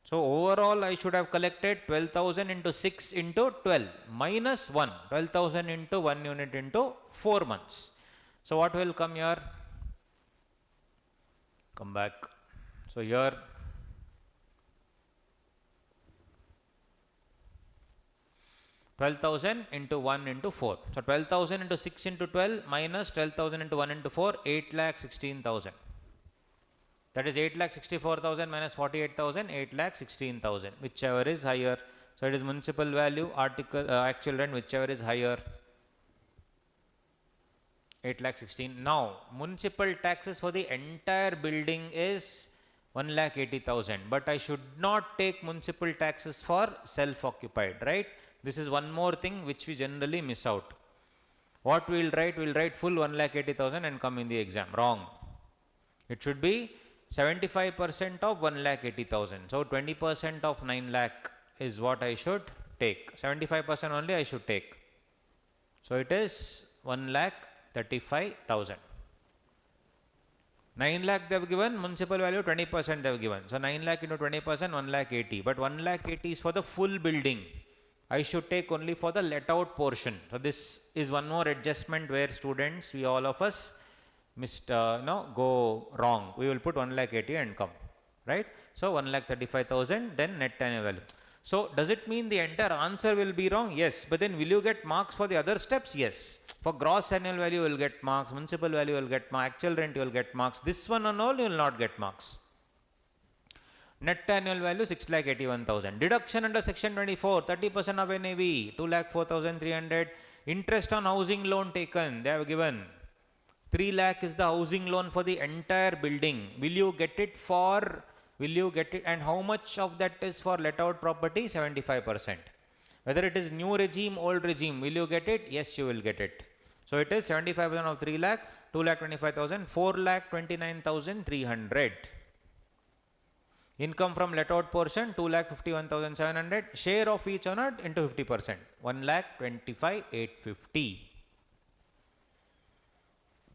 So overall I should have collected 12,000 into 6 into 12 minus 1. 12,000 into 1 unit into 4 months. So what will come here? Come back. So here 12,000 into 1 into 4. So 12,000 into 6 into 12 minus 12,000 into 1 into 4, 8,16,000. That is 8,64,000 minus 48,000, 8,16,000, whichever is higher. So it is municipal value, actual rent, whichever is higher. 8,16,000. Now municipal taxes for the entire building is 1,80,000. But I should not take municipal taxes for self-occupied, right? This is one more thing which we generally miss out. What we'll write full 1,80,000 and come in the exam. Wrong. It should be 75% of 1,80,000. So 20% of 9 lakh is what I should take. 75% only I should take. So it is 1,35,000. 9 lakh they have given, municipal value 20% they have given. So 9 lakh into 20%, 1,80,000. But 1,80,000 is for the full building. I should take only for the let out portion. So this is one more adjustment where students, we all of us go wrong. We will put 1,80,000 and come, right? So 1,35,000, then net annual value. So does it mean the entire answer will be wrong? Yes. But then will you get marks for the other steps? Yes. For gross annual value you will get marks, municipal value you will get marks, actual rent you will get marks. This one and all you will not get marks. Net annual value 6,81,000. Deduction under section 24, 30% of NAV, 2,04,300. Interest on housing loan taken, they have given. 3 lakh is the housing loan for the entire building. Will you get it and how much of that is for let out property? 75%. Whether it is new regime, old regime, will you get it? Yes, you will get it. So it is 75% of 3 lakh, 2,25,000, 4,29,300. Income from let out portion 2,51,700. Share of each owner into 50%. 1,25,850.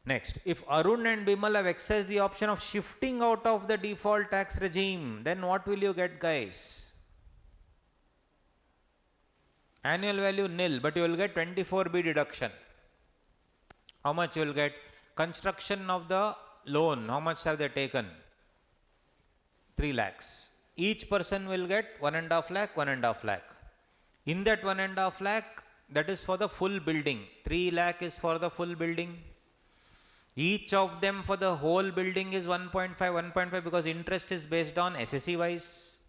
Next, if Arun and Bimal have exercised the option of shifting out of the default tax regime, then what will you get, guys? Annual value nil, but you will get 24B deduction. How much you will get? Construction of the loan, how much have they taken? 3 lakhs. Each person will get 1.5 lakh, 1.5 lakh. In that 1.5 lakh, that is for the full building. 3 lakh is for the full building. Each of them for the whole building is 1.5 because interest is based on SSE wise.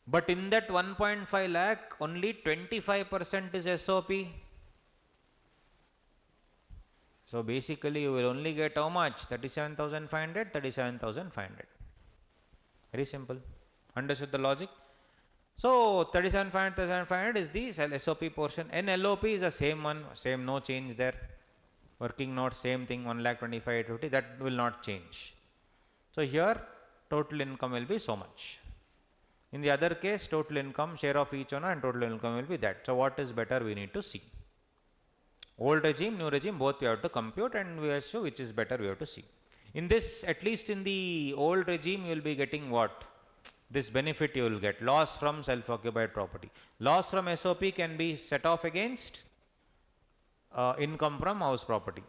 But in that 1.5 lakh, only 25% is SOP. So basically you will only get how much? 37,500, 37,500. Very simple. Understood the logic? So 37,500, 37,500 is the SOP portion. NLOP is the same one, same, no change there. Working note, same thing, 1,25,850, that will not change. So here total income will be so much. In the other case, total income, share of each owner and total income will be that. So what is better, we need to see. Old regime, new regime, both we have to compute and we will show which is better, we have to see. In this, at least in the old regime, you will be getting what? This benefit you will get, loss from self-occupied property. Loss from SOP can be set off against income from house property,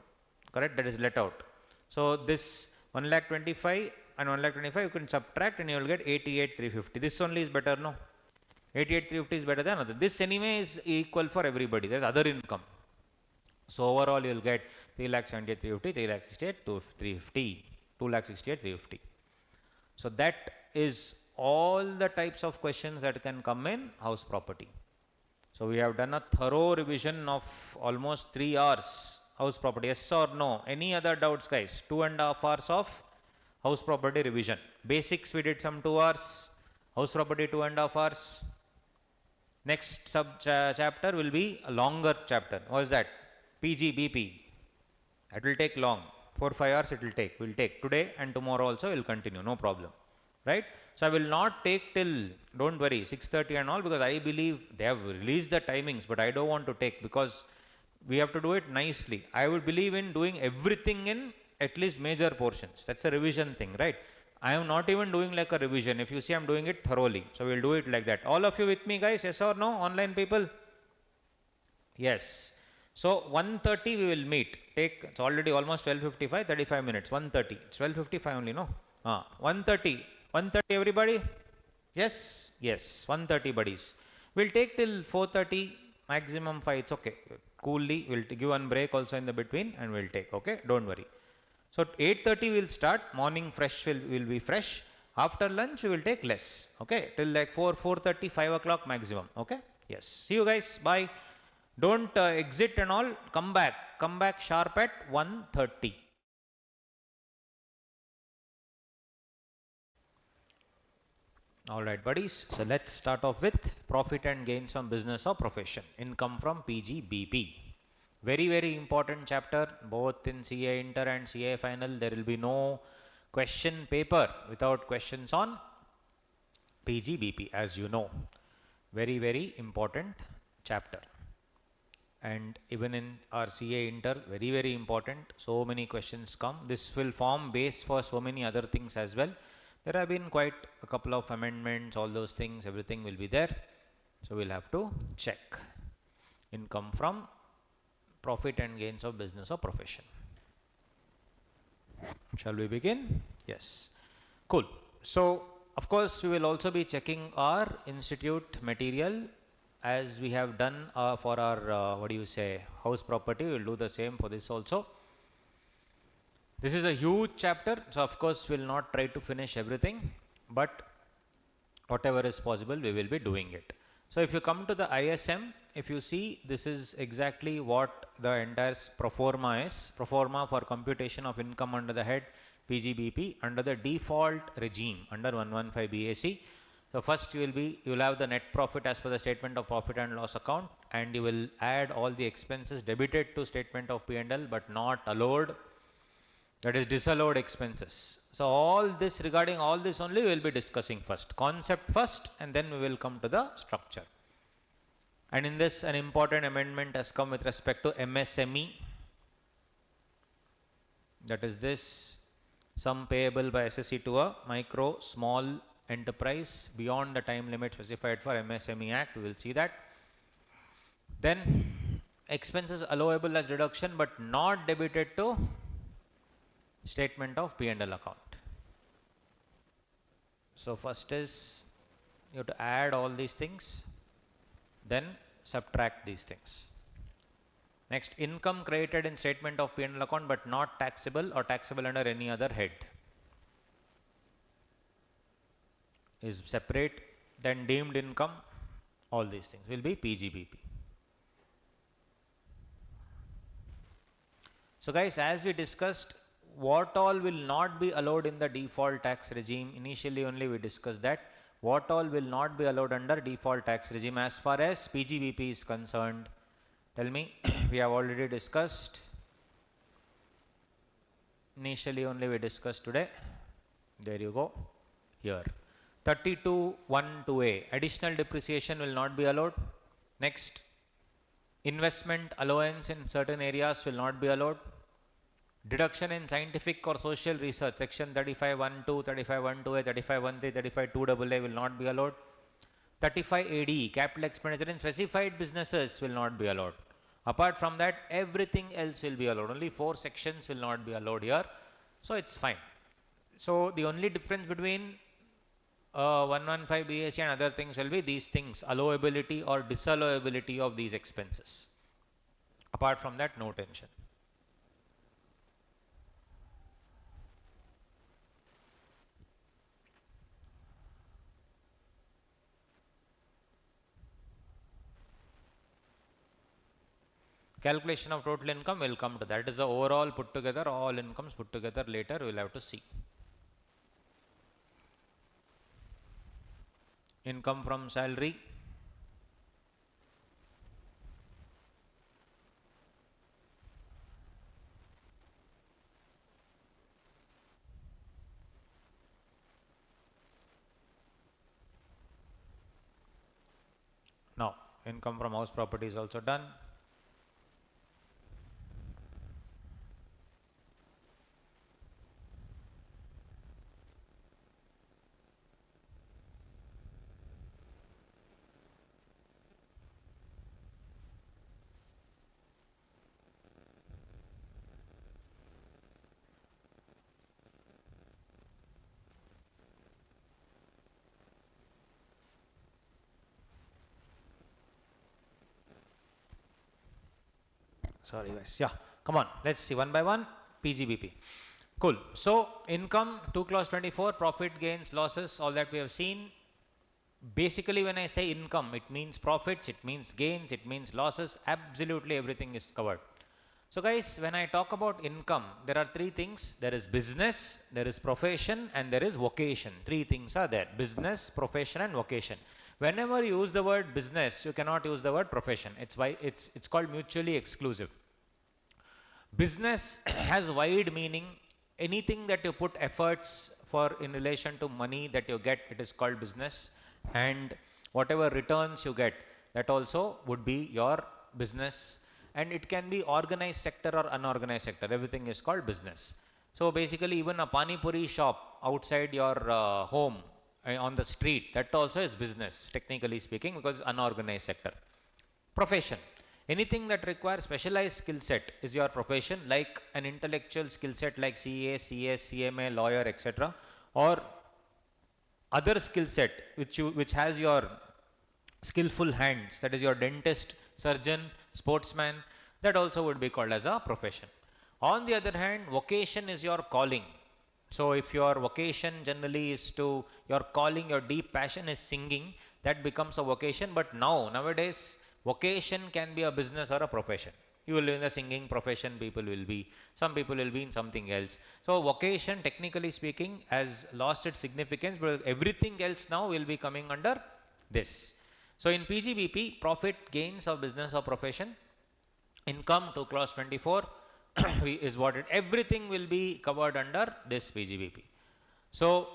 correct? That is let out. So this 1,25,000 and 1,25,000 you can subtract and you will get 88,350. This only is better, no? 88,350 is better than other. This anyway is equal for everybody. There is other income. So overall you will get 3,78,350, 3,68,250, 2,68,350. So that is all the types of questions that can come in house property. So we have done a thorough revision of almost 3 hours house property. Yes or no? Any other doubts, guys? 2.5 hours of house property revision. Basics we did some 2 hours. House property 2.5 hours. Next chapter will be a longer chapter. What is that? PGBP. It will take long. 4-5 hours it will take. We'll take today and tomorrow also will continue. No problem. Right? So I will not take till, don't worry, 6:30 and all, because I believe they have released the timings, but I don't want to take because we have to do it nicely. I would believe in doing everything in at least major portions. That's a revision thing, right? I am not even doing like a revision. If you see, I'm doing it thoroughly. So we'll do it like that. All of you with me, guys? Yes or no? Online people? Yes. So 1:30 we will meet. It's already almost 12:55, 35 minutes. 1:30. It's 12:55 only, no? 1:30. 1:30 everybody? Yes? Yes. 1:30 buddies. We'll take till 4:30, maximum 5. It's okay. Coolly, we'll give one break also in the between and we'll take. Okay? Don't worry. So 8:30 we'll start. Morning fresh will be fresh. After lunch we will take less. Okay? Till like 4:30, 5 o'clock maximum. Okay? Yes. See you guys. Bye. Don't exit and all. Come back. Come back sharp at 1:30. All right, buddies. So let's start off with profit and gains from business or profession. Income from PGBP. Very, very important chapter, both in CA Inter and CA Final. There will be no question paper without questions on PGBP, as you know. Very, very important chapter. And even in our CA Inter, very, very important. So many questions come. This will form base for so many other things as well. There have been quite a couple of amendments, all those things, everything will be there. So we'll have to check. Income from profit and gains of business or profession. Shall we begin? Yes. Cool. So, of course, we will also be checking our institute material as we have done for our, house property. We will do the same for this also. This is a huge chapter, so of course we will not try to finish everything, but whatever is possible we will be doing it. So if you come to the ISM, if you see, this is exactly what the entire pro forma is. Pro forma for computation of income under the head PGBP under the default regime under 115 BAC. So first you will have the net profit as per the statement of profit and loss account, and you will add all the expenses debited to statement of P&L but not allowed, that is disallowed expenses. So all this, regarding all this only we will be discussing first, concept first, and then we will come to the structure. And in this, an important amendment has come with respect to MSME, that is this, sum payable by SSE to a micro small enterprise beyond the time limit specified for MSME Act. We will see that. Then expenses allowable as deduction but not debited to statement of P&L account. So first is you have to add all these things, then subtract these things. Next, income created in statement of P&L account but not taxable or taxable under any other head is separate. Then deemed income, all these things will be PGBP. So guys, as we discussed, what all will not be allowed in the default tax regime, initially only we discussed that, what all will not be allowed under default tax regime as far as PGBP is concerned. Tell me, we have already discussed, initially only we discussed today, there you go, here. 32(1)(2)(a), additional depreciation will not be allowed. Next, investment allowance in certain areas will not be allowed. Deduction in scientific or social research, section 35(1)(2), 35(1)(2)(a), 35(1)(3), 35(2)(a) will not be allowed. 35 AD, capital expenditure in specified businesses will not be allowed. Apart from that, everything else will be allowed. Only 4 sections will not be allowed here. So it's fine. So the only difference between 115 BAC and other things will be these things, allowability or disallowability of these expenses. Apart from that, no tension. Calculation of total income will come to that. It is the overall put together, all incomes put together later we will have to see. Income from salary, now income from house property is also done. Sorry guys, yeah, come on, let's see one by one. PGBP, cool. So income 2 clause 24, profit, gains, losses, all that we have seen. Basically when I say income, it means profits, it means gains, it means losses, absolutely everything is covered. So guys, when I talk about income, there are three things. There is business, there is profession, and there is vocation. Three things are there: business, profession, and vocation. Whenever you use the word business, you cannot use the word profession. It's called mutually exclusive. Business has wide meaning. Anything that you put efforts for in relation to money that you get, it is called business. And whatever returns you get, that also would be your business. And it can be organized sector or unorganized sector. Everything is called business. So basically, even a pani puri shop outside your home on the street, that also is business, technically speaking, because it's unorganized sector. Profession. Anything that requires specialized skill set is your profession, like an intellectual skill set like CA, CS, CMA, lawyer, etc. Or other skill set which has your skillful hands, that is your dentist, surgeon, sportsman, that also would be called as a profession. On the other hand, vocation is your calling. So if your vocation generally is to, your calling, your deep passion is singing, that becomes a vocation. But nowadays, vocation can be a business or a profession. You will be in the singing profession, some people will be in something else. So vocation, technically speaking, has lost its significance, but everything else now will be coming under this. So in PGBP, profit, gains of business or profession, income to clause 24 is what everything will be covered under this PGBP. So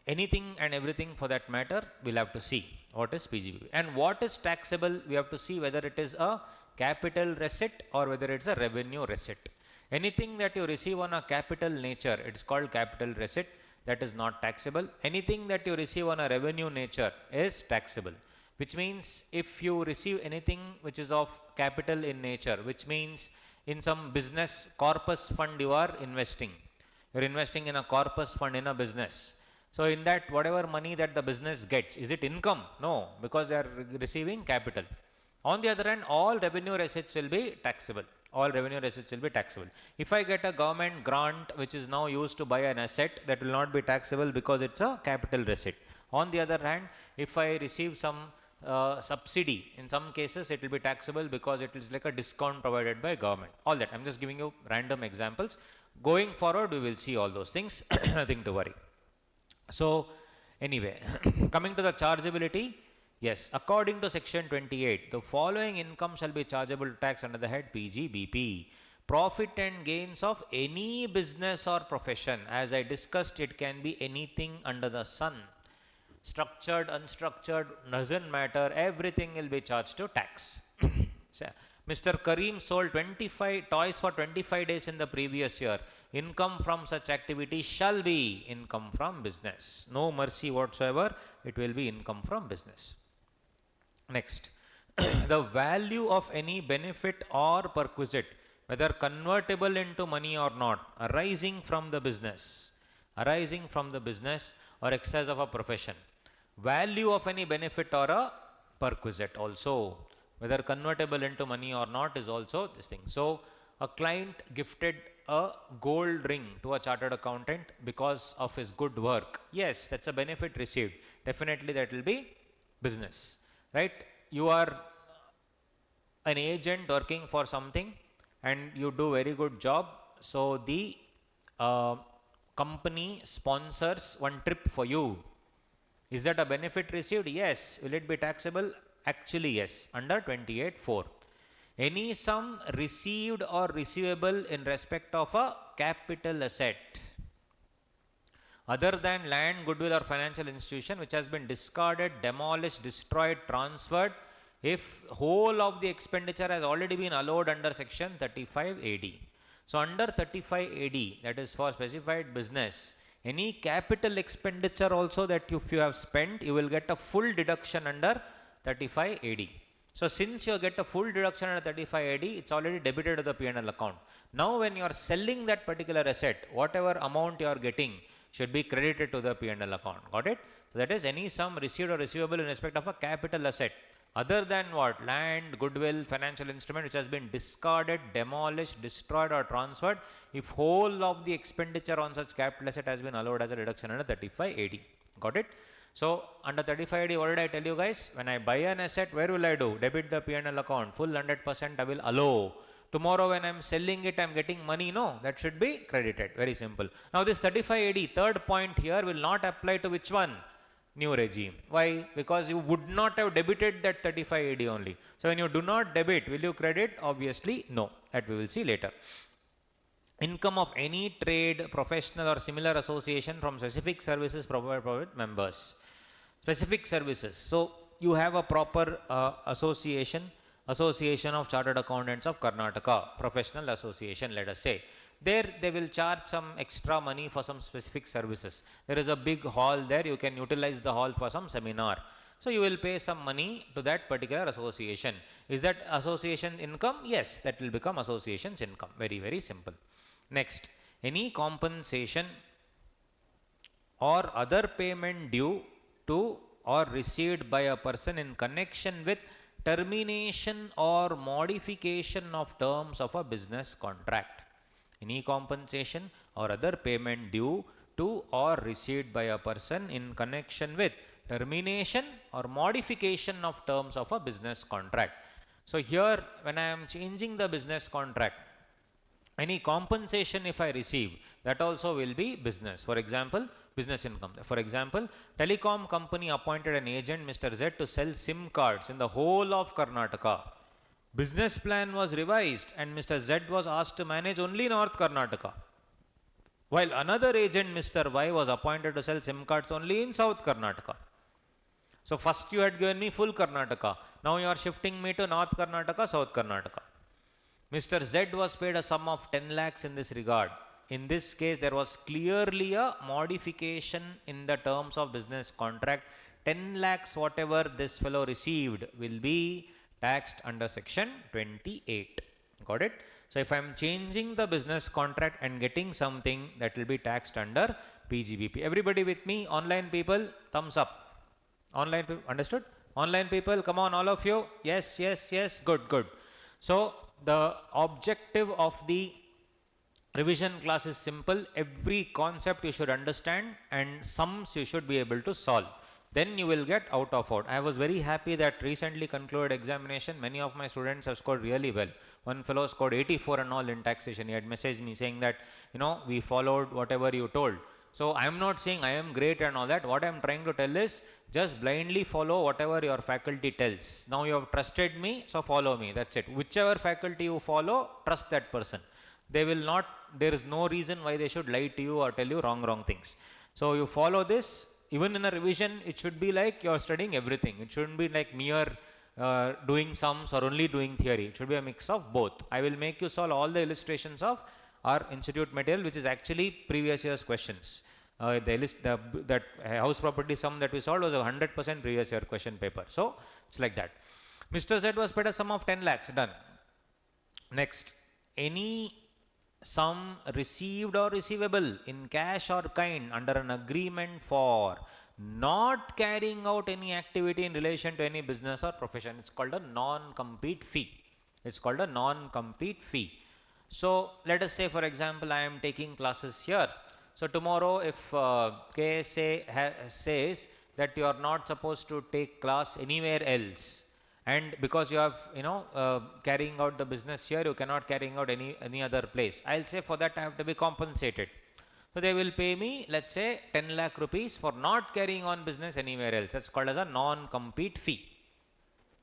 anything and everything for that matter, we'll have to see what is PGBP. And what is taxable, we have to see whether it is a capital receipt or whether it's a revenue receipt. Anything that you receive on a capital nature, it's called capital receipt, that is not taxable. Anything that you receive on a revenue nature is taxable. Which means if you receive anything which is of capital in nature, which means in some business corpus fund you are investing. You're investing in a corpus fund in a business. So in that, whatever money that the business gets, is it income? No, because they are receiving capital. On the other hand, all revenue receipts will be taxable. All revenue receipts will be taxable. If I get a government grant which is now used to buy an asset, that will not be taxable because it's a capital receipt. On the other hand, if I receive some subsidy, in some cases it will be taxable because it is like a discount provided by government. All that, I'm just giving you random examples. Going forward, we will see all those things, nothing to worry. So anyway, coming to the chargeability, yes, according to section 28, the following income shall be chargeable to tax under the head PGBP. Profit and gains of any business or profession. As I discussed, it can be anything under the sun. Structured, unstructured, doesn't matter, everything will be charged to tax. So, Mr. Kareem sold 25 toys for 25 days in the previous year. Income from such activity shall be income from business. No mercy whatsoever, it will be income from business. Next, the value of any benefit or perquisite, whether convertible into money or not, arising from the business or exercise of a profession. Value of any benefit or a perquisite also, whether convertible into money or not, is also this thing. So a client gifted a gold ring to a chartered accountant because of his good work. Yes, that's a benefit received. Definitely that will be business, right? You are an agent working for something and you do very good job. So the company sponsors one trip for you. Is that a benefit received? Yes. Will it be taxable? Actually, yes, under 28(4). Any sum received or receivable in respect of a capital asset other than land, goodwill or financial institution which has been discarded, demolished, destroyed, transferred, if whole of the expenditure has already been allowed under section 35 AD. So under 35 AD, that is for specified business, any capital expenditure also that if you have spent, you will get a full deduction under 35 AD. So since you get a full deduction under 35 AD, it's already debited to the P&L account. Now when you are selling that particular asset, whatever amount you are getting should be credited to the P&L account. Got it? So that is any sum received or receivable in respect of a capital asset other than what? Land, goodwill, financial instrument which has been discarded, demolished, destroyed or transferred, if whole of the expenditure on such capital asset has been allowed as a reduction under 35 AD. Got it? So under 35 AD, what did I tell you guys? When I buy an asset, where will I do? Debit the P&L account, full 100% I will allow. Tomorrow when I'm selling it, I'm getting money. No, that should be credited. Very simple. Now this 35 AD, third point here, will not apply to which one? New regime. Why? Because you would not have debited that 35 AD only. So when you do not debit, will you credit? Obviously no. That we will see later. Income of any trade, professional or similar association from specific services provided by members. Specific services. So you have a proper association of Chartered Accountants of Karnataka, professional association, let us say. There they will charge some extra money for some specific services. There is a big hall there, you can utilize the hall for some seminar. So you will pay some money to that particular association. Is that association income? Yes, that will become association's income. Very, very simple. Next, any compensation or other payment due to or received by a person in connection with termination or modification of terms of a business contract. Any compensation or other payment due to or received by a person in connection with termination or modification of terms of a business contract. So here, when I am changing the business contract, any compensation if I receive, that also will be business. For example, business income. For example, telecom company appointed an agent, Mr. Z, to sell SIM cards in the whole of Karnataka. Business plan was revised and Mr. Z was asked to manage only North Karnataka, while another agent, Mr. Y, was appointed to sell SIM cards only in South Karnataka. So first you had given me full Karnataka, now you are shifting me to North Karnataka, South Karnataka. Mr. Z was paid a sum of 10 lakhs in this regard. In this case, there was clearly a modification in the terms of business contract. 10 lakhs whatever this fellow received will be taxed under section 28. Got it? So if I am changing the business contract and getting something, that will be taxed under PGBP. Everybody with me? Online people, thumbs up. Online people, understood? Online people, come on, all of you. Yes, yes, yes. Good, good. So the objective of the revision class is simple. Every concept you should understand and sums you should be able to solve. Then you will get out of out. I was very happy that recently concluded examination, many of my students have scored really well. One fellow scored 84 and all in taxation. He had messaged me saying that, we followed whatever you told. So I am not saying I am great and all that. What I am trying to tell is just blindly follow whatever your faculty tells. Now you have trusted me, so follow me. That's it. Whichever faculty you follow, trust that person. They will not, there is no reason why they should lie to you or tell you wrong things. So you follow this. Even in a revision, it should be like you are studying everything. It shouldn't be like mere doing sums or only doing theory. It should be a mix of both. I will make you solve all the illustrations of our institute material, which is actually previous year's questions. That house property sum that we solved was a 100% previous year question paper. So it's like that. Mr. Z was paid a sum of 10 lakhs. Done. Next, any sum received or receivable in cash or kind under an agreement for not carrying out any activity in relation to any business or profession. It's called a non-compete fee. It's called a non-compete fee. So let us say, for example, I am taking classes here. So tomorrow if KSA says that you are not supposed to take class anywhere else, and because you have carrying out the business here, you cannot carrying out any other place, I'll say for that I have to be compensated. So they will pay me, let's say 10 lakh rupees for not carrying on business anywhere else. That's called as a non-compete fee.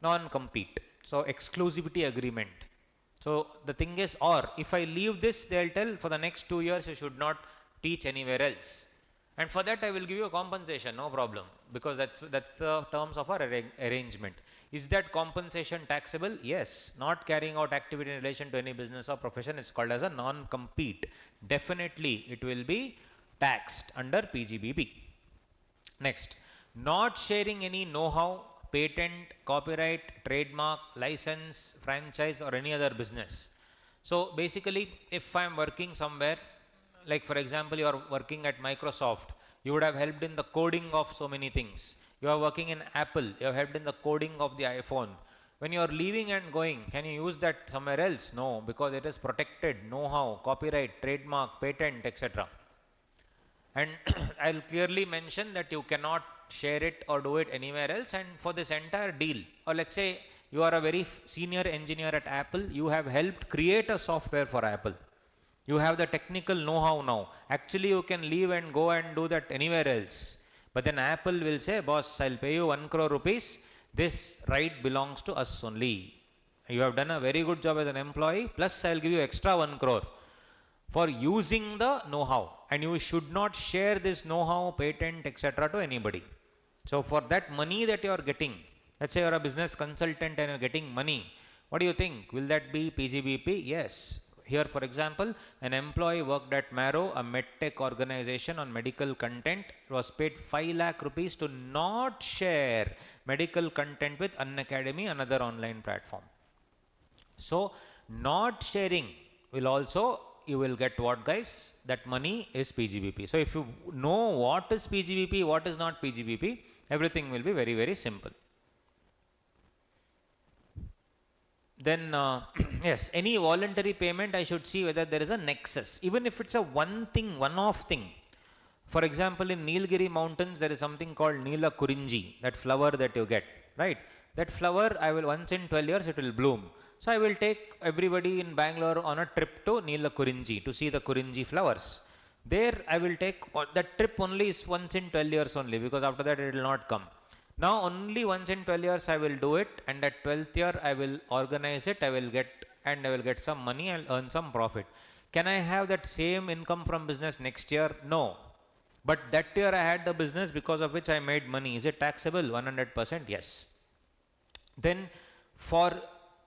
Non-compete. So exclusivity agreement. So the thing is, or if I leave this, they'll tell for the next 2 years you should not teach anywhere else. And for that I will give you a compensation, no problem, because that's the terms of our arrangement. Is that compensation taxable? Yes. Not carrying out activity in relation to any business or profession is called as a non-compete. Definitely it will be taxed under PGBP. Next, not sharing any know-how, patent, copyright, trademark, license, franchise or any other business. So basically, if I am working somewhere, like for example, you are working at Microsoft, you would have helped in the coding of so many things. You are working in Apple, you have helped in the coding of the iPhone. When you are leaving and going, can you use that somewhere else? No, because it is protected, know-how, copyright, trademark, patent, etc. And I'll clearly mention that you cannot share it or do it anywhere else. And for this entire deal, or let's say you are a very senior engineer at Apple, you have helped create a software for Apple. You have the technical know-how now. Actually, you can leave and go and do that anywhere else. But then Apple will say, boss, I'll pay you 1 crore rupees. This right belongs to us only. You have done a very good job as an employee, plus I'll give you extra 1 crore for using the know-how. And you should not share this know-how, patent, etc. to anybody. So for that money that you are getting, let's say you are a business consultant and you are getting money, what do you think? Will that be PGBP? Yes. Here, for example, an employee worked at Marrow, a medtech organization on medical content, was paid 5 lakh rupees to not share medical content with Unacademy, another online platform. So, not sharing will also, you will get what, guys? That money is PGBP. So, if you know what is PGBP, what is not PGBP, everything will be very, very simple. Then, yes, any voluntary payment, I should see whether there is a nexus. Even if it's a one-off thing. For example, in Nilgiri mountains, there is something called Neela Kurinji, that flower that you get, right? That flower, I will once in 12 years, it will bloom. So, I will take everybody in Bangalore on a trip to Neela Kurinji to see the Kurinji flowers. There, I will take, that trip only is once in 12 years only, because after that it will not come. Now only once in 12 years I will do it, and at 12th year I will organize it, I will get some money, I'll earn some profit. Can I have that same income from business next year? No. But that year I had the business because of which I made money. Is it taxable? 100% yes. Then for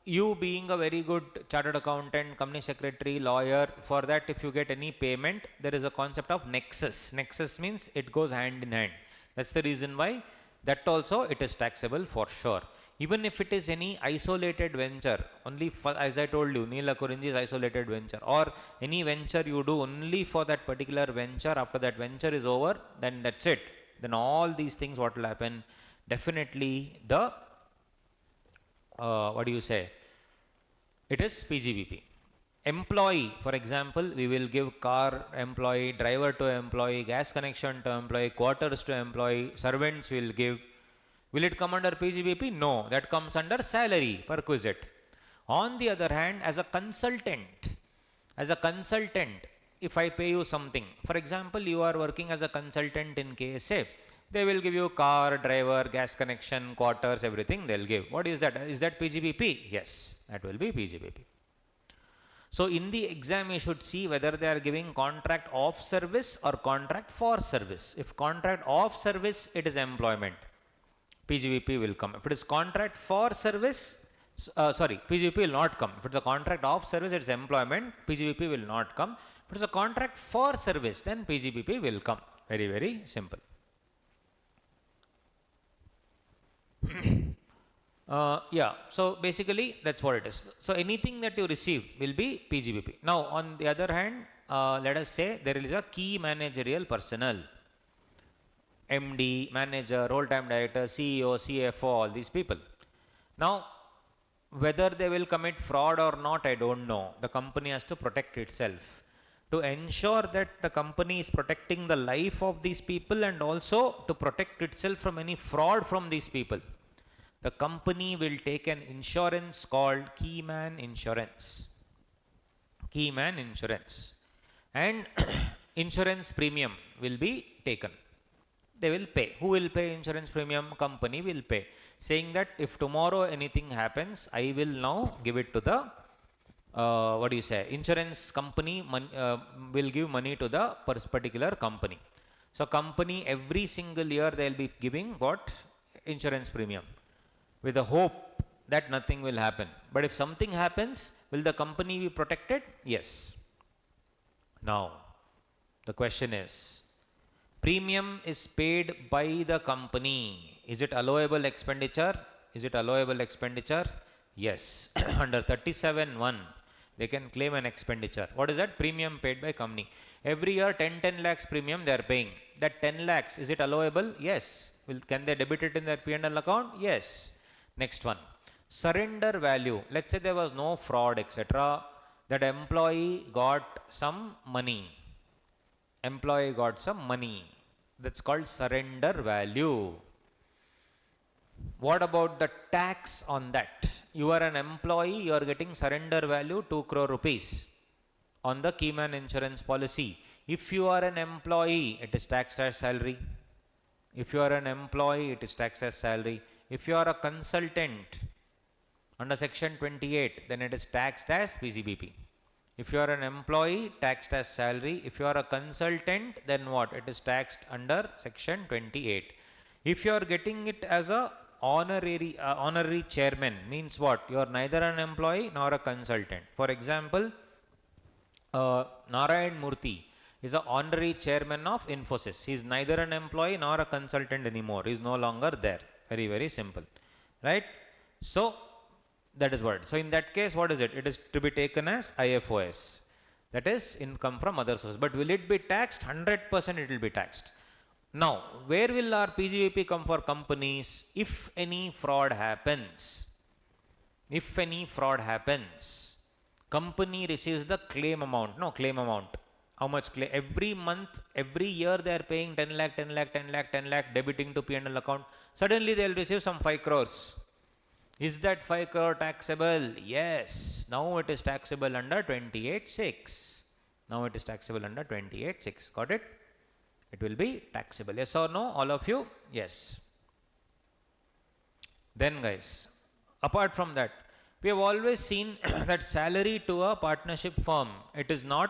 you being a very good chartered accountant, company secretary, lawyer, for that if you get any payment, there is a concept of nexus. Nexus means it goes hand in hand. That's the reason why that also it is taxable for sure. Even if it is any isolated venture, only for, as I told you, Neela Kurinji is isolated venture, or any venture you do only for that particular venture, after that venture is over, then that's it. Then all these things, what will happen? Definitely the, what do you say? It is PGBP. Employee, for example, we will give car employee, driver to employee, gas connection to employee, quarters to employee, servants will give. Will it come under PGBP? No, that comes under salary, perquisite. On the other hand, as a consultant, if I pay you something, for example, you are working as a consultant in KSA, they will give you car, driver, gas connection, quarters, everything they'll give. What is that? Is that PGBP? Yes, that will be PGBP. So in the exam, you should see whether they are giving contract of service or contract for service. If contract of service, it is employment. PGBP will come. If it is contract for service, PGBP will not come. If it's a contract of service, it's employment, PGBP will not come. If it's a contract for service, then PGBP will come. Very, very simple. Yeah, so basically that's what it is. So anything that you receive will be PGBP. Now on the other hand, let us say there is a key managerial personnel, MD, manager, role-time director, CEO, CFO, all these people. Now whether they will commit fraud or not, I don't know. The company has to protect itself. To ensure that the company is protecting the life of these people and also to protect itself from any fraud from these people, the company will take an insurance called Keyman Insurance. Keyman Insurance. And insurance premium will be taken. They will pay. Who will pay insurance premium? Company will pay. Saying that if tomorrow anything happens, I will now give it to the, insurance company will give money to the particular company. So company every single year they will be giving what? Insurance premium, with the hope that nothing will happen. But if something happens, will the company be protected? Yes. Now, the question is, premium is paid by the company. Is it allowable expenditure? Is it allowable expenditure? Yes. Under 37(1), they can claim an expenditure. What is that? Premium paid by company. Every year 10 lakhs premium they are paying. That 10 lakhs, is it allowable? Yes. Can they debit it in their P&L account? Yes. Next one, surrender value. Let's say there was no fraud, etc. That employee got some money. That's called surrender value. What about the tax on that? you are an employee, you are getting surrender value 2 crore rupees on the Keyman insurance policy. If you are an employee, it is taxed as salary. If you are an employee, it is taxed as salary. If you are a consultant under section 28, then it is taxed as PGBP. If you are an employee, taxed as salary. If you are a consultant, then what? It is taxed under section 28. If you are getting it as a honorary chairman, means what? You are neither an employee nor a consultant. For example, Narayan Murthy is an honorary chairman of Infosys. He is neither an employee nor a consultant anymore. He is no longer there. Very, very simple. Right? So, that is what. So, in that case, what is it? It is to be taken as IFOS. That is income from other sources. But will it be taxed? 100% it will be taxed. Now, where will our PGBP come for companies? If any fraud happens, company receives the claim amount. No, claim amount. How much claim? Every month, every year they are paying 10 lakh, 10 lakh, 10 lakh, 10 lakh, debiting to P&L account. Suddenly they will receive some 5 crores. Is that 5 crore taxable? Yes. Now it is taxable under 28(6). Now it is taxable under 28(6). Got it? It will be taxable. Yes or no? All of you? Yes. Then guys, apart from that, we have always seen that salary to a partnership firm, it is not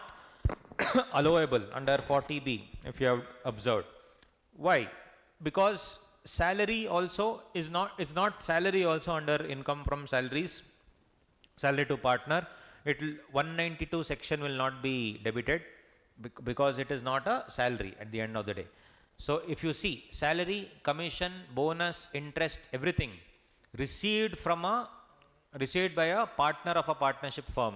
allowable under 40B, if you have observed. Why? Because salary also is not salary also under income from salaries, salary to partner. 192 section will not be debited because it is not a salary at the end of the day. So if you see salary, commission, bonus, interest, everything received by a partner of a partnership firm.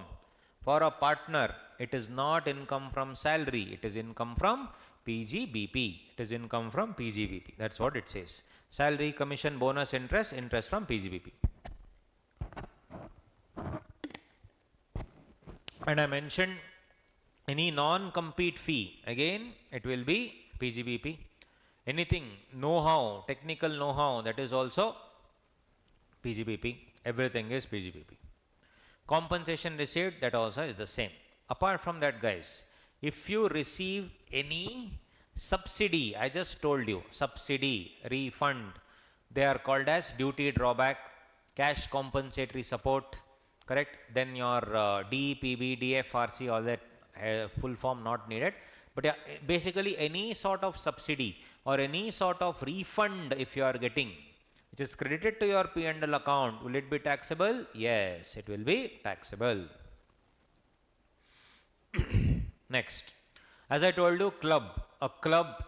For a partner, it is not income from salary, it is income from PGBP. It is income from PGBP. That's what it says. Salary, commission, bonus, interest from PGBP. And I mentioned any non-compete fee, again it will be PGBP. Anything, know-how, technical know-how, that is also PGBP. Everything is PGBP. Compensation received, that also is the same. Apart from that guys, if you receive any subsidy, I just told you, subsidy, refund, they are called as duty drawback, cash compensatory support, correct? Then your DPB, DFRC, all that full form not needed. But yeah, basically any sort of subsidy or any sort of refund if you are getting, which is credited to your P&L account, will it be taxable? Yes, it will be taxable. Next, as I told you, a club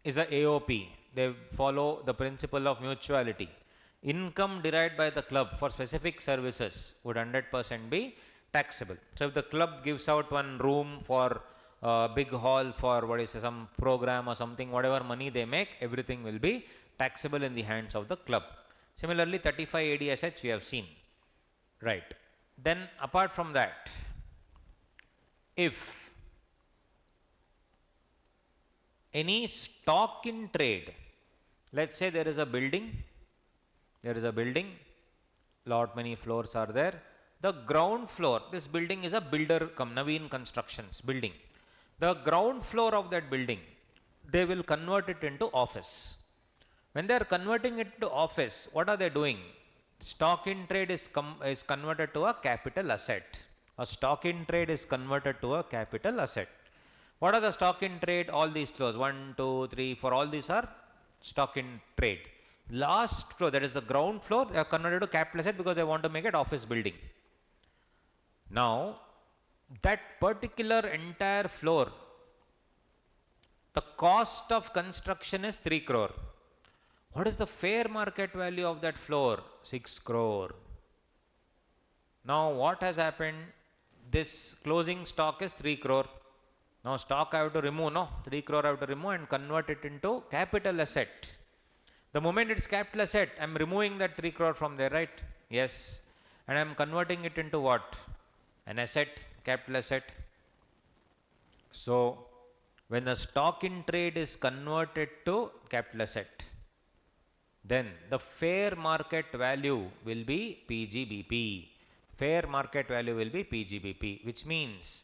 is a AOP. They follow the principle of mutuality. Income derived by the club for specific services would 100% be taxable. So if the club gives out one room for a big hall for some program or something, whatever money they make, everything will be taxable in the hands of the club. Similarly, 35 AD assets we have seen. Right. Then apart from that, if any stock in trade, let's say there is a building, lot many floors are there. The ground floor, this building is a builder Naveen Constructions building. The ground floor of that building, they will convert it into office. When they are converting it to office, what are they doing? Stock in trade is converted to a capital asset. A stock in trade is converted to a capital asset. What are the stock in trade? All these floors, 1, 2, 3, 4, all these are stock in trade. Last floor, that is the ground floor, they are converted to capital asset because they want to make it office building. Now, that particular entire floor, the cost of construction is 3 crore. What is the fair market value of that floor? 6 crore. Now, what has happened? This closing stock is 3 crore. Now, stock I have to remove, no? 3 crore I have to remove and convert it into capital asset. The moment it's capital asset, I am removing that 3 crore from there, right? Yes. And I am converting it into what? An asset, capital asset. So, when the stock in trade is converted to capital asset, then the fair market value will be PGBP. Fair market value will be PGBP, which means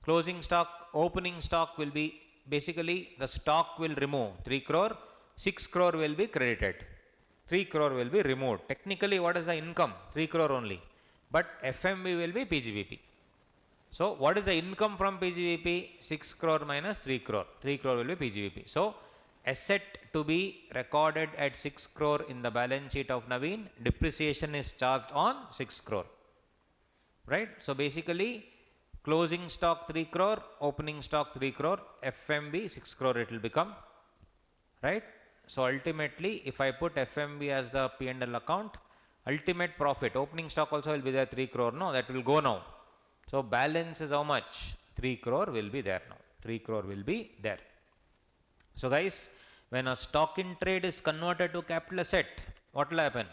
closing stock, opening stock will be basically the stock will remove 3 crore, 6 crore will be credited, 3 crore will be removed. Technically, what is the income? 3 crore only, but FMV will be PGBP. So, what is the income from PGBP? 6 crore minus 3 crore. 3 crore will be PGBP. So, asset to be recorded at 6 crore in the balance sheet of Naveen, depreciation is charged on 6 crore. Right? So, basically, closing stock 3 crore, opening stock 3 crore, FMB 6 crore it will become. Right? So, ultimately, if I put FMB as the P&L account, ultimate profit, opening stock also will be there 3 crore. No, that will go now. So, balance is how much? 3 crore will be there now. 3 crore will be there. So, guys, when a stock in trade is converted to capital asset, what will happen?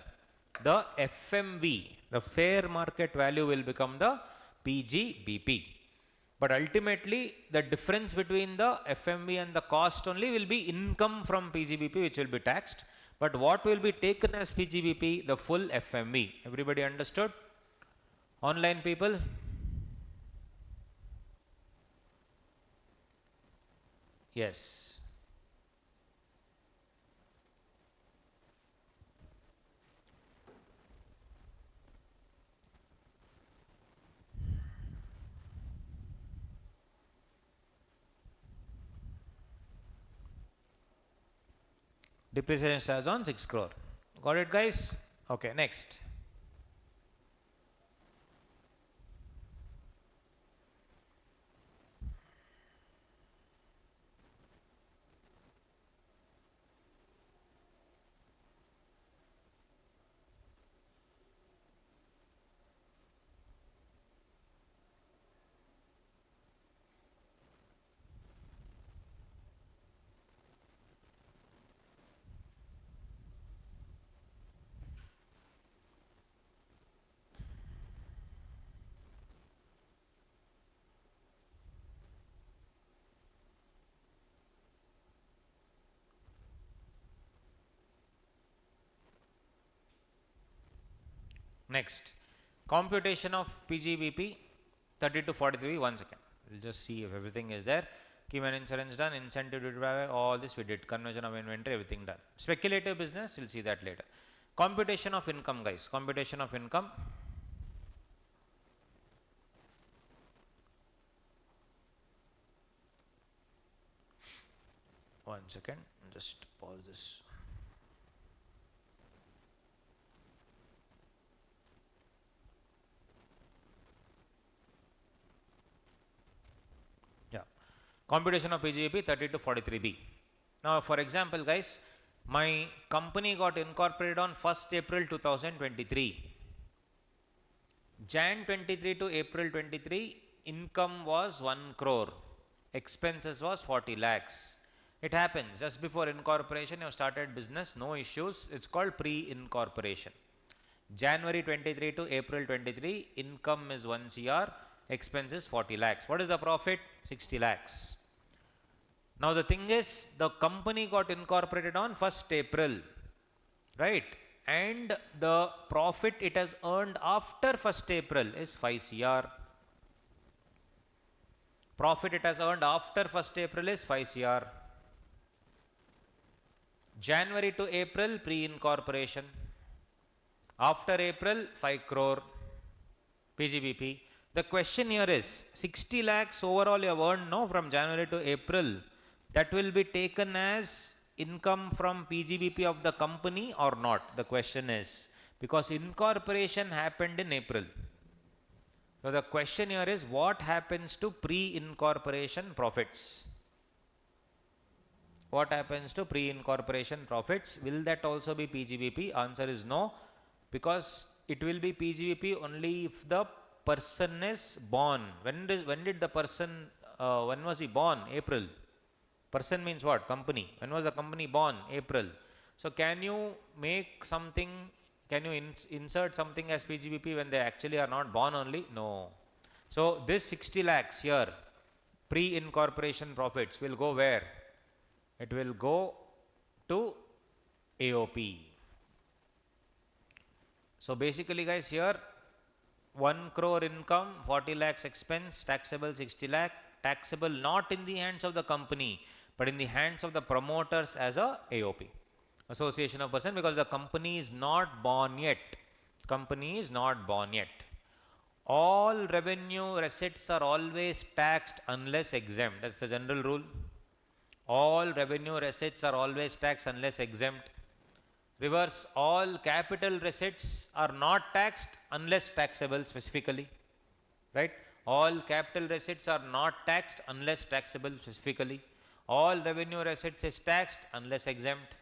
The FMV, the fair market value, will become the PGBP. But ultimately, the difference between the FMV and the cost only will be income from PGBP, which will be taxed. But what will be taken as PGBP? The full FMV. Everybody understood? Online people? Yes. Depreciation charge on 6 crore. Got it, guys? Okay, next. Next, computation of PGBP 30 to 43. 1 second. We'll just see if everything is there. Key man insurance done, incentive due by all this we did, conversion of inventory, everything done. Speculative business, we'll see that later. Computation of income, guys. Computation of income. One second, just pause this. Yeah, computation of PGBP 30 to 43B. Now, for example, guys, my company got incorporated on 1st April 2023. Jan 23 to April 23, income was 1 crore, expenses was 40 lakhs. It happens just before incorporation, you have started business, no issues. It's called pre-incorporation. January 23 to April 23, income is 1 CR, expenses 40 lakhs. What is the profit? 60 lakhs. Now the thing is, the company got incorporated on 1st April, right? And the profit it has earned after 1st April is 5 CR. Profit it has earned after 1st April is 5 CR. January to April, pre-incorporation. After April, 5 crore PGBP. The question here is, 60 lakhs overall you have earned now from January to April. That will be taken as income from PGBP of the company or not? The question is, because incorporation happened in April. So the question here is, what happens to pre-incorporation profits? What happens to pre-incorporation profits? Will that also be PGBP? Answer is no, because it will be PGBP only if the person is born. When did the person, when was he born? April. Person means what? Company. When was the company born? April. So can you make something, can you insert something as PGBP when they actually are not born only? No. So this 60 lakhs here, pre-incorporation profits will go where? It will go to AOP. So basically guys, here 1 crore income, 40 lakhs expense, taxable 60 lakh, taxable not in the hands of the company, but in the hands of the promoters as a AOP, association of person, because the company is not born yet. Company is not born yet. All revenue receipts are always taxed unless exempt. That's the general rule. All revenue receipts are always taxed unless exempt. Reverse, all capital receipts are not taxed unless taxable specifically. Right? All capital receipts are not taxed unless taxable specifically. All revenue receipts is taxed unless exempt.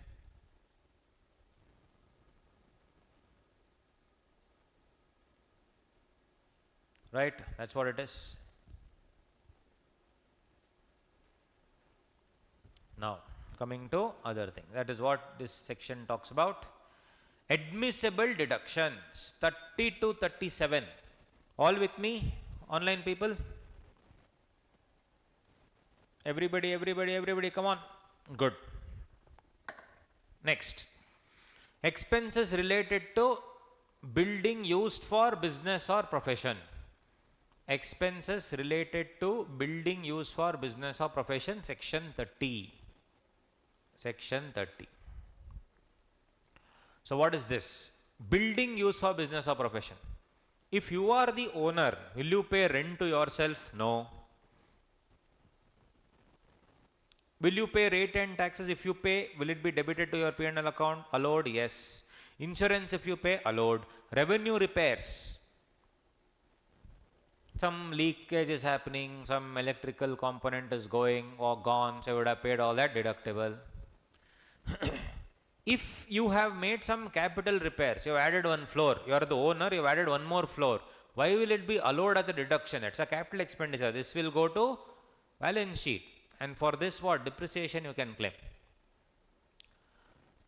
Right? That's what it is. Now, coming to other thing. That is what this section talks about. Admissible deductions 30 to 37. All with me, online people? Everybody, come on. Good. Next. Expenses related to building used for business or profession. Expenses related to building used for business or profession, section 30. Section 30. So what is this? Building used for business or profession. If you are the owner, will you pay rent to yourself? No. Will you pay rate and taxes? If you pay, will it be debited to your P&L account? Allowed? Yes. Insurance if you pay? Allowed. Revenue repairs. Some leakage is happening, some electrical component is going or gone, so you would have paid all that, deductible. If you have made some capital repairs, you have added one floor, you are the owner, you have added one more floor, why will it be allowed as a deduction? It's a capital expenditure. This will go to balance sheet, and for this what? Depreciation you can claim.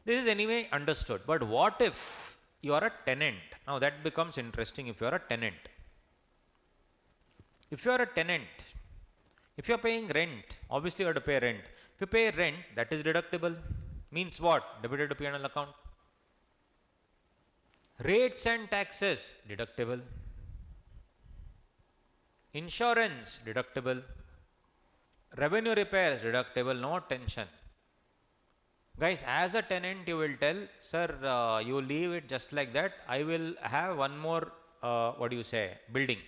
This is anyway understood, but what if you are a tenant? Now that becomes interesting. If you are a tenant, if you are a tenant, if you are paying rent, obviously you have to pay rent. If you pay rent, that is deductible. Means what? Debited to P&L account. Rates and taxes, deductible. Insurance, deductible. Revenue repairs, deductible, no tension. Guys, as a tenant you will tell, sir, you leave it just like that. I will have one more, building.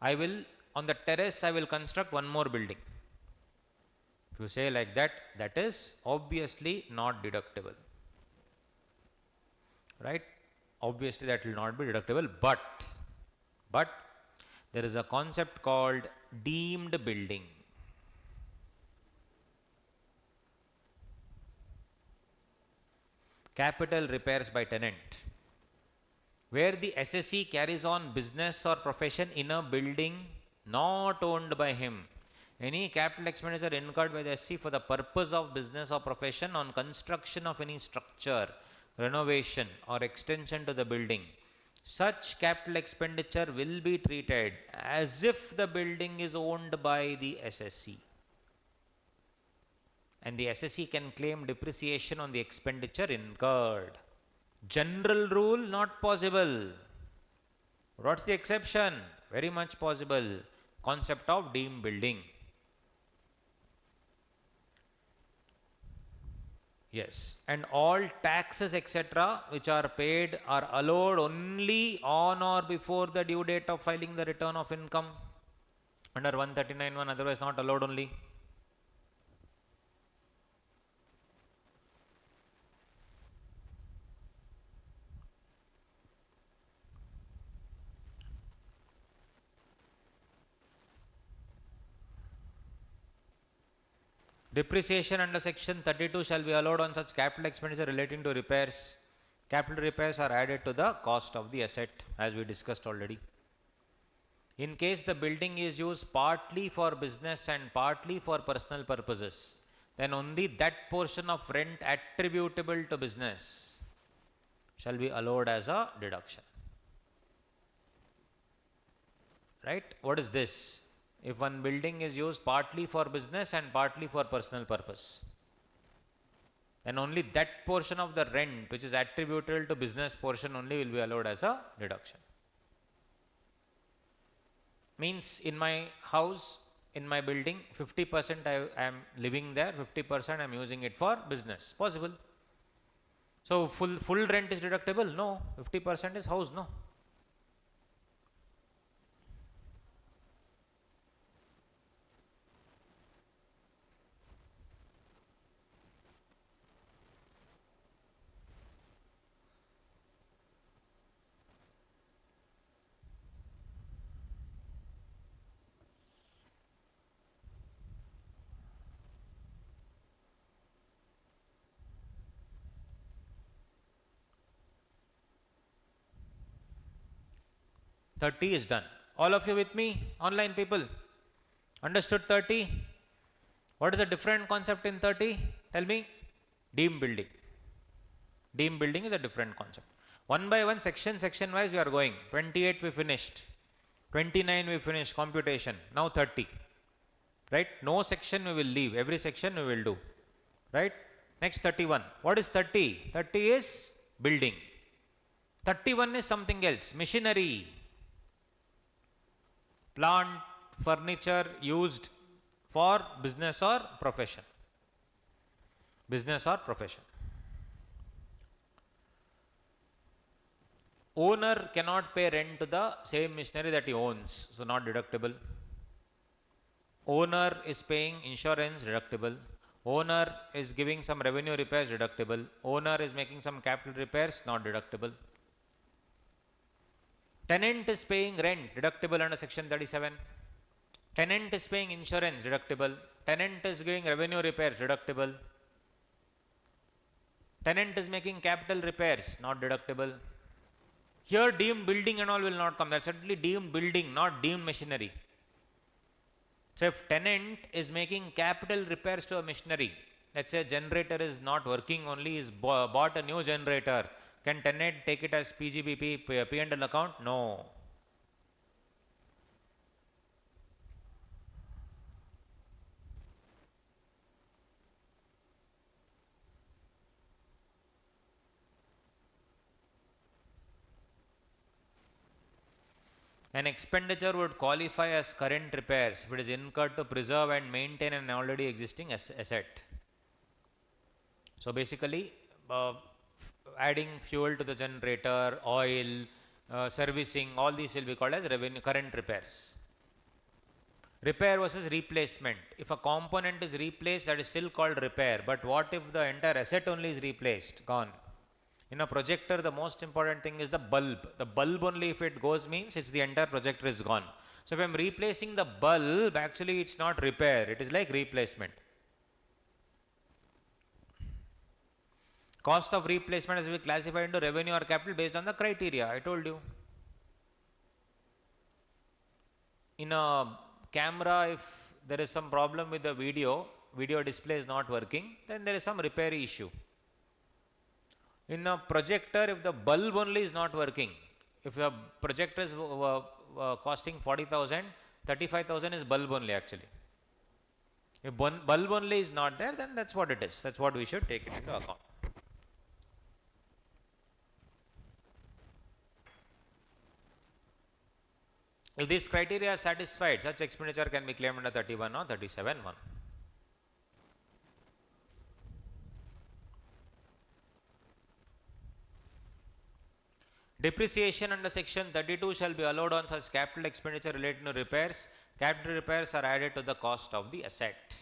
I will, on the terrace, I will construct one more building. If you say like that, that is obviously not deductible. Right? Obviously that will not be deductible, but there is a concept called deemed building. Capital repairs by tenant, where the SSE carries on business or profession in a building not owned by him. Any capital expenditure incurred by the SC for the purpose of business or profession on construction of any structure, renovation or extension to the building, such capital expenditure will be treated as if the building is owned by the SSE. And the SSE can claim depreciation on the expenditure incurred. General rule, not possible. What's the exception? Very much possible. Concept of deemed building. Yes, and all taxes etc. which are paid are allowed only on or before the due date of filing the return of income under 139(1), otherwise not allowed only. Depreciation under section 32 shall be allowed on such capital expenditure relating to repairs. Capital repairs are added to the cost of the asset, as we discussed already. In case the building is used partly for business and partly for personal purposes, then only that portion of rent attributable to business shall be allowed as a deduction. Right? What is this? If one building is used partly for business and partly for personal purpose, then only that portion of the rent which is attributable to business portion only will be allowed as a deduction. Means in my house, in my building, 50% I am living there, 50% I am using it for business. Possible. So full rent is deductible? No. 50% is house? No. $30 is done. All of you with me? Online people? Understood 30? What is the different concept in 30? Tell me. Deemed building. Deemed building is a different concept. One by one, section wise we are going. 28 we finished. 29 we finished computation. Now 30. Right? No section we will leave. Every section we will do. Right? Next 31. What is 30? 30 is building. 31 is something else. Machinery. Plant, furniture used for business or profession. Business or profession. Owner cannot pay rent to the same machinery that he owns, so not deductible. Owner is paying insurance, deductible. Owner is giving some revenue repairs, deductible. Owner is making some capital repairs, not deductible. Tenant is paying rent, deductible under section 37. Tenant is paying insurance, deductible. Tenant is giving revenue repairs, deductible. Tenant is making capital repairs, not deductible. Here deemed building and all will not come. That's certainly deemed building, not deemed machinery. So if tenant is making capital repairs to a machinery, let's say generator is not working, only is bought a new generator, can tenant take it as PGBP, P&L account? No. An expenditure would qualify as current repairs if it is incurred to preserve and maintain an already existing asset. So basically, adding fuel to the generator, oil, servicing, all these will be called as current repairs. Repair versus replacement. If a component is replaced, that is still called repair. But what if the entire asset only is replaced, gone? In a projector, the most important thing is the bulb. The bulb only, if it goes, means it's the entire projector is gone. So if I'm replacing the bulb, actually it's not repair, it is like replacement. Cost of replacement has to be classified into revenue or capital based on the criteria, I told you. In a camera, if there is some problem with the video display is not working, then there is some repair issue. In a projector, if the bulb only is not working, if the projector is costing 40,000, 35,000 is bulb only actually. If bulb only is not there, then that's what it is. That's what we should take it into account. If these criteria are satisfied, such expenditure can be claimed under 31 or 37(1). Depreciation under section 32 shall be allowed on such capital expenditure related to repairs. Capital repairs are added to the cost of the asset.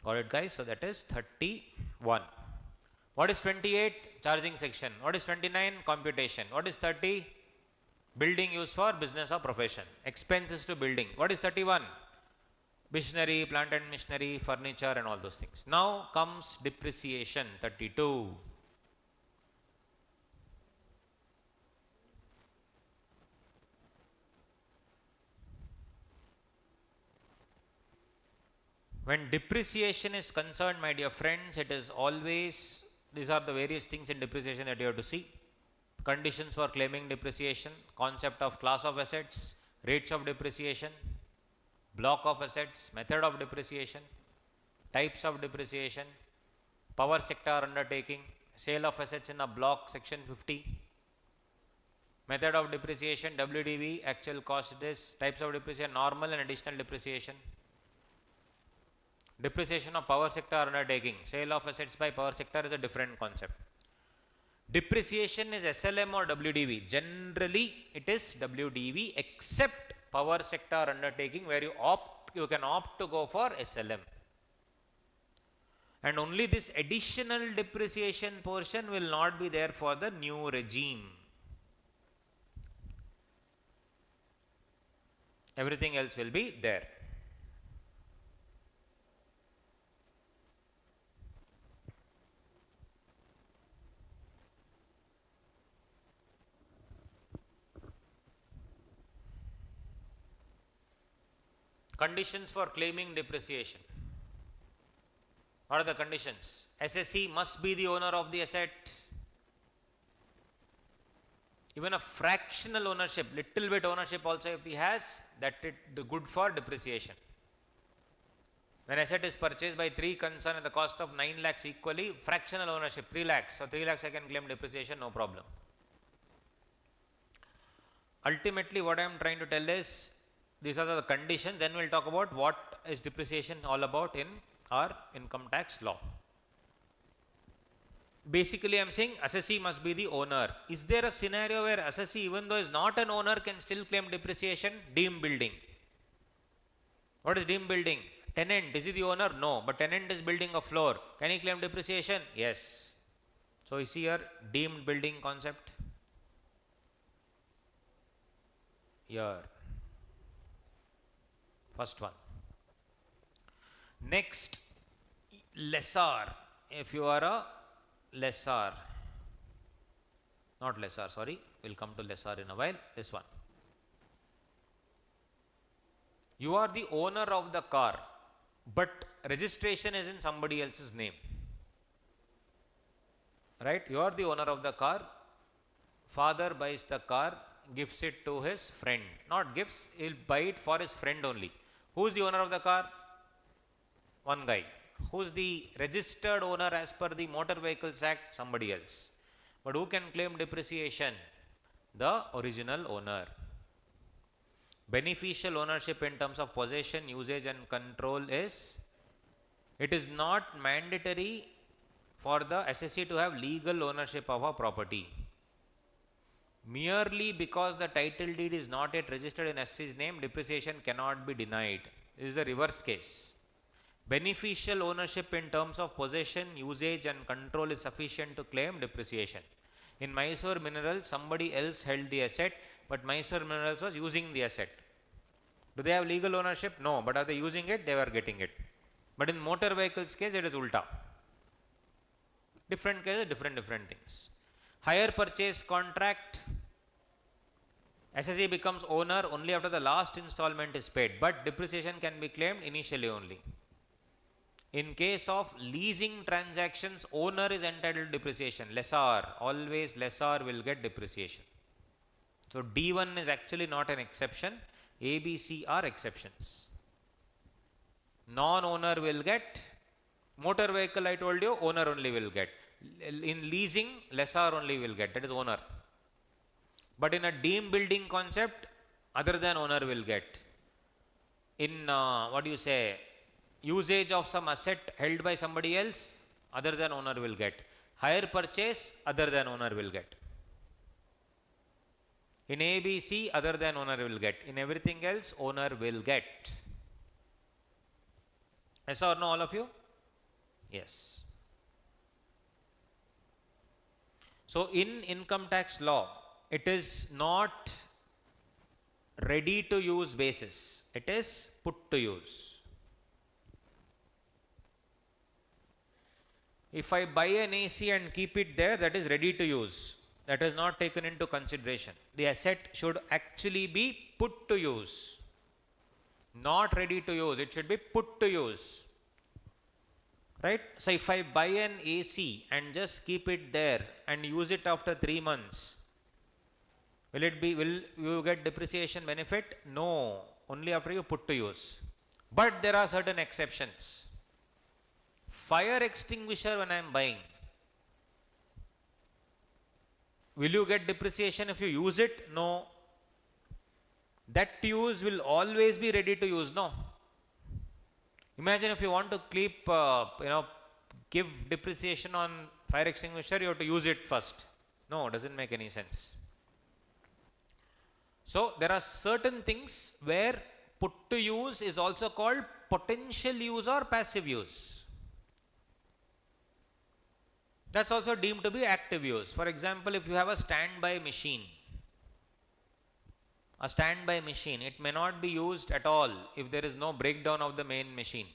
Got it, guys? So that is 31. What is 28? Charging section. What is 29? Computation. What is 30? Building used for business or profession. Expenses to building. What is 31? Machinery, plant and machinery, furniture and all those things. Now comes depreciation, 32. When depreciation is concerned, my dear friends, it is always, these are the various things in depreciation that you have to see. Conditions for claiming depreciation, concept of class of assets, rates of depreciation, block of assets, method of depreciation, Types of depreciation, power sector undertaking, sale of assets in a block, section 50. Method of depreciation, WDV, actual cost is. Types of depreciation, normal and additional depreciation. Depreciation of power sector undertaking, sale of assets by power sector is a different concept. Depreciation is SLM or WDV. Generally, it is WDV except power sector undertaking where you can opt to go for SLM. And only this additional depreciation portion will not be there for the new regime. Everything else will be there. Conditions for claiming depreciation. What are the conditions? SSE must be the owner of the asset. Even a fractional ownership, little bit ownership also if he has, that it good for depreciation. When asset is purchased by 3 concern at the cost of 9 lakhs equally, fractional ownership 3 lakhs. So 3 lakhs I can claim depreciation, no problem. Ultimately what I am trying to tell is, these are the conditions, then we will talk about what is depreciation all about in our income tax law. Basically I am saying assessee must be the owner. Is there a scenario where assessee, even though is not an owner, can still claim depreciation? Deemed building. What is deemed building? Tenant, is he the owner? No, but tenant is building a floor. Can he claim depreciation? Yes. So you see here deemed building concept. Here. First one. Next, lessor. If you are a lessor, not lessor, sorry, we'll come to lessor in a while. This one. You are the owner of the car, but registration is in somebody else's name. Right? You are the owner of the car. Father buys the car, gives it to his friend. Not gives, he'll buy it for his friend only. Who is the owner of the car? One guy. Who is the registered owner as per the Motor Vehicles Act? Somebody else. But who can claim depreciation? The original owner. Beneficial ownership in terms of possession, usage and control is, it is not mandatory for the assessee to have legal ownership of a property. Merely because the title deed is not yet registered in assessee's name, depreciation cannot be denied. This is the reverse case. Beneficial ownership in terms of possession, usage and control is sufficient to claim depreciation. In Mysore Minerals, somebody else held the asset, but Mysore Minerals was using the asset. Do they have legal ownership? No, but are they using it? They were getting it. But in motor vehicles case, it is ulta. Different cases, different things. Hire purchase contract, assessee becomes owner only after the last installment is paid, but depreciation can be claimed initially only. In case of leasing transactions, owner is entitled to depreciation. Lessor, always lessor will get depreciation. So D1 is actually not an exception. A, B, C are exceptions. Non-owner will get, motor vehicle I told you, owner only will get. In leasing, lessor only will get, that is owner. But in a deemed building concept, other than owner will get. In usage of some asset held by somebody else, other than owner will get. Hire purchase, other than owner will get. In ABC, other than owner will get. In everything else, owner will get. Yes or no, all of you? Yes. So in income tax law, it is not ready to use basis. It is put to use. If I buy an AC and keep it there, that is ready to use. That is not taken into consideration. The asset should actually be put to use. Not ready to use, it should be put to use. Right? So if I buy an AC and just keep it there and use it after 3 months, will you get depreciation benefit? No, only after you put to use. But there are certain exceptions. Fire extinguisher when I am buying, will you get depreciation if you use it? No. That use will always be ready to use, no? Imagine if you want to keep, give depreciation on fire extinguisher, you have to use it first. No, doesn't make any sense. So there are certain things where put to use is also called potential use or passive use. That's also deemed to be active use. For example, if you have a standby machine, it may not be used at all if there is no breakdown of the main machine.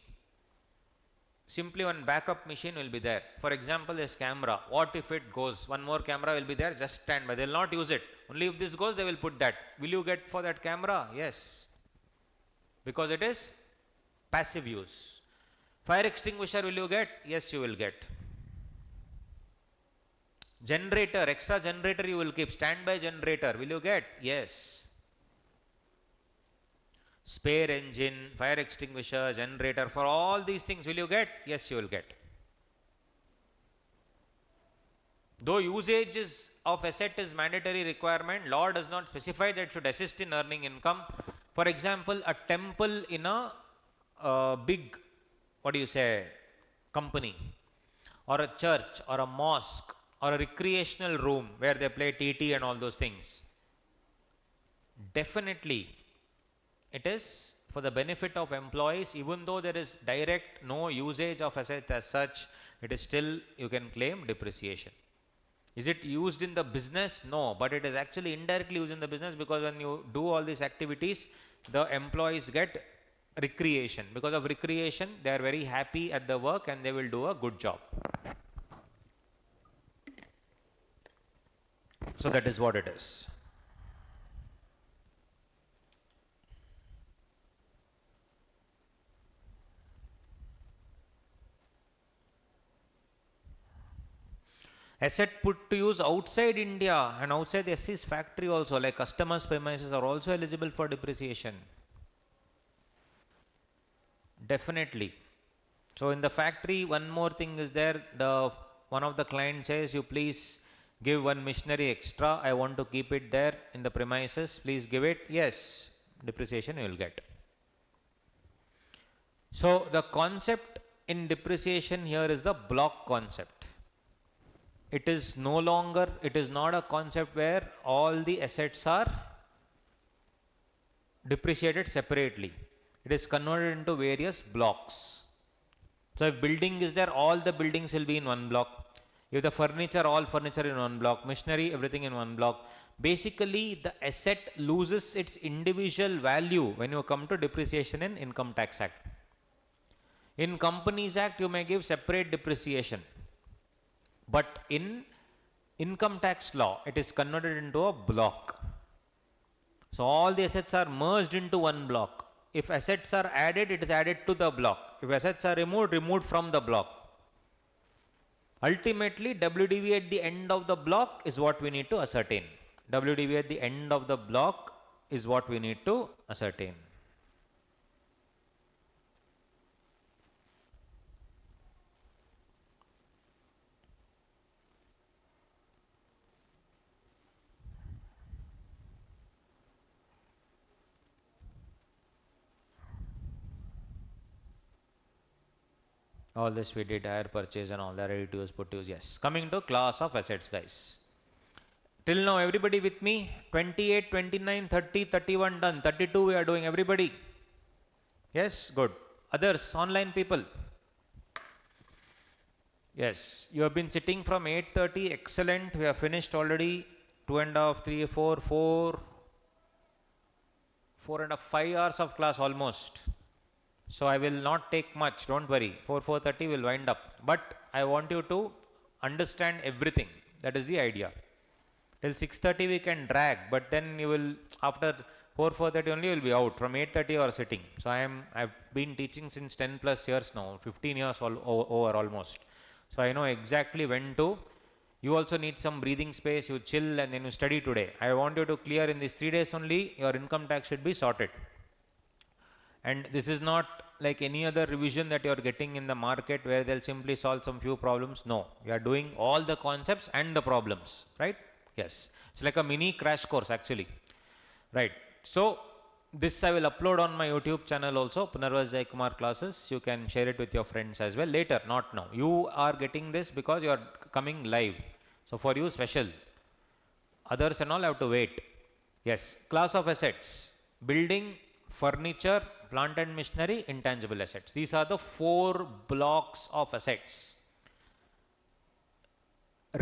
Simply one backup machine will be there. For example, this camera, what if it goes? One more camera will be there, just standby. They will not use it. Only if this goes, they will put that. Will you get for that camera? Yes. Because it is passive use. Fire extinguisher will you get? Yes, you will get. Generator, extra generator you will keep. Standby generator, will you get? Yes. Spare engine, fire extinguisher, generator, for all these things will you get? Yes, you will get. Though usage of asset is mandatory requirement, law does not specify that it should assist in earning income. For example, a temple in a big, company, or a church, or a mosque, or a recreational room where they play TT and all those things. Definitely, it is for the benefit of employees, even though there is direct no usage of asset as such, it is still, you can claim depreciation. Is it used in the business? No, but it is actually indirectly used in the business, because when you do all these activities, the employees get recreation. Because of recreation, they are very happy at the work and they will do a good job. So that is what it is. Asset put to use outside India and outside SC's factory also, like customers' premises, are also eligible for depreciation. Definitely. So in the factory, one more thing is there. One of the clients says, you please give one machinery extra. I want to keep it there in the premises. Please give it. Yes, depreciation you will get. So the concept in depreciation here is the block concept. It is no longer, it is not a concept where all the assets are depreciated separately. It is converted into various blocks. So if building is there, all the buildings will be in one block. If the furniture, all furniture in one block. Machinery, everything in one block. Basically, the asset loses its individual value when you come to depreciation in Income Tax Act. In Companies Act, you may give separate depreciation. But in income tax law, it is converted into a block. So all the assets are merged into one block. If assets are added, it is added to the block. If assets are removed, removed from the block. Ultimately, WDV at the end of the block is what we need to ascertain. WDV at the end of the block is what we need to ascertain. All this we did, hire purchase and all that, ready to use, put to use, yes. Coming to class of assets, guys. Till now, everybody with me? 28, 29, 30, 31 done. 32 we are doing, everybody? Yes, good. Others, online people? Yes, you have been sitting from 8:30, excellent. We have finished already 2.5, 3, 4, 4.5, 5 hours of class almost. So I will not take much, don't worry. 4:30 will wind up. But I want you to understand everything. That is the idea. Till 6:30 we can drag, but then you will, after 4:30 only you will be out. From 8:30 you are sitting. So I've been teaching since 10 plus years now, 15 years over almost. So I know exactly when to. You also need some breathing space, you chill and then you study today. I want you to clear in these 3 days only, your income tax should be sorted. And this is not like any other revision that you are getting in the market where they'll simply solve some few problems. No, you are doing all the concepts and the problems, right? Yes, it's like a mini crash course actually, right? So this I will upload on my YouTube channel also, Punarvas Jayakumar classes. You can share it with your friends as well later, not now. You are getting this because you are coming live. So for you special. Others and all have to wait. Yes, class of assets: building, furniture, plant and machinery, intangible assets. These are the 4 blocks of assets.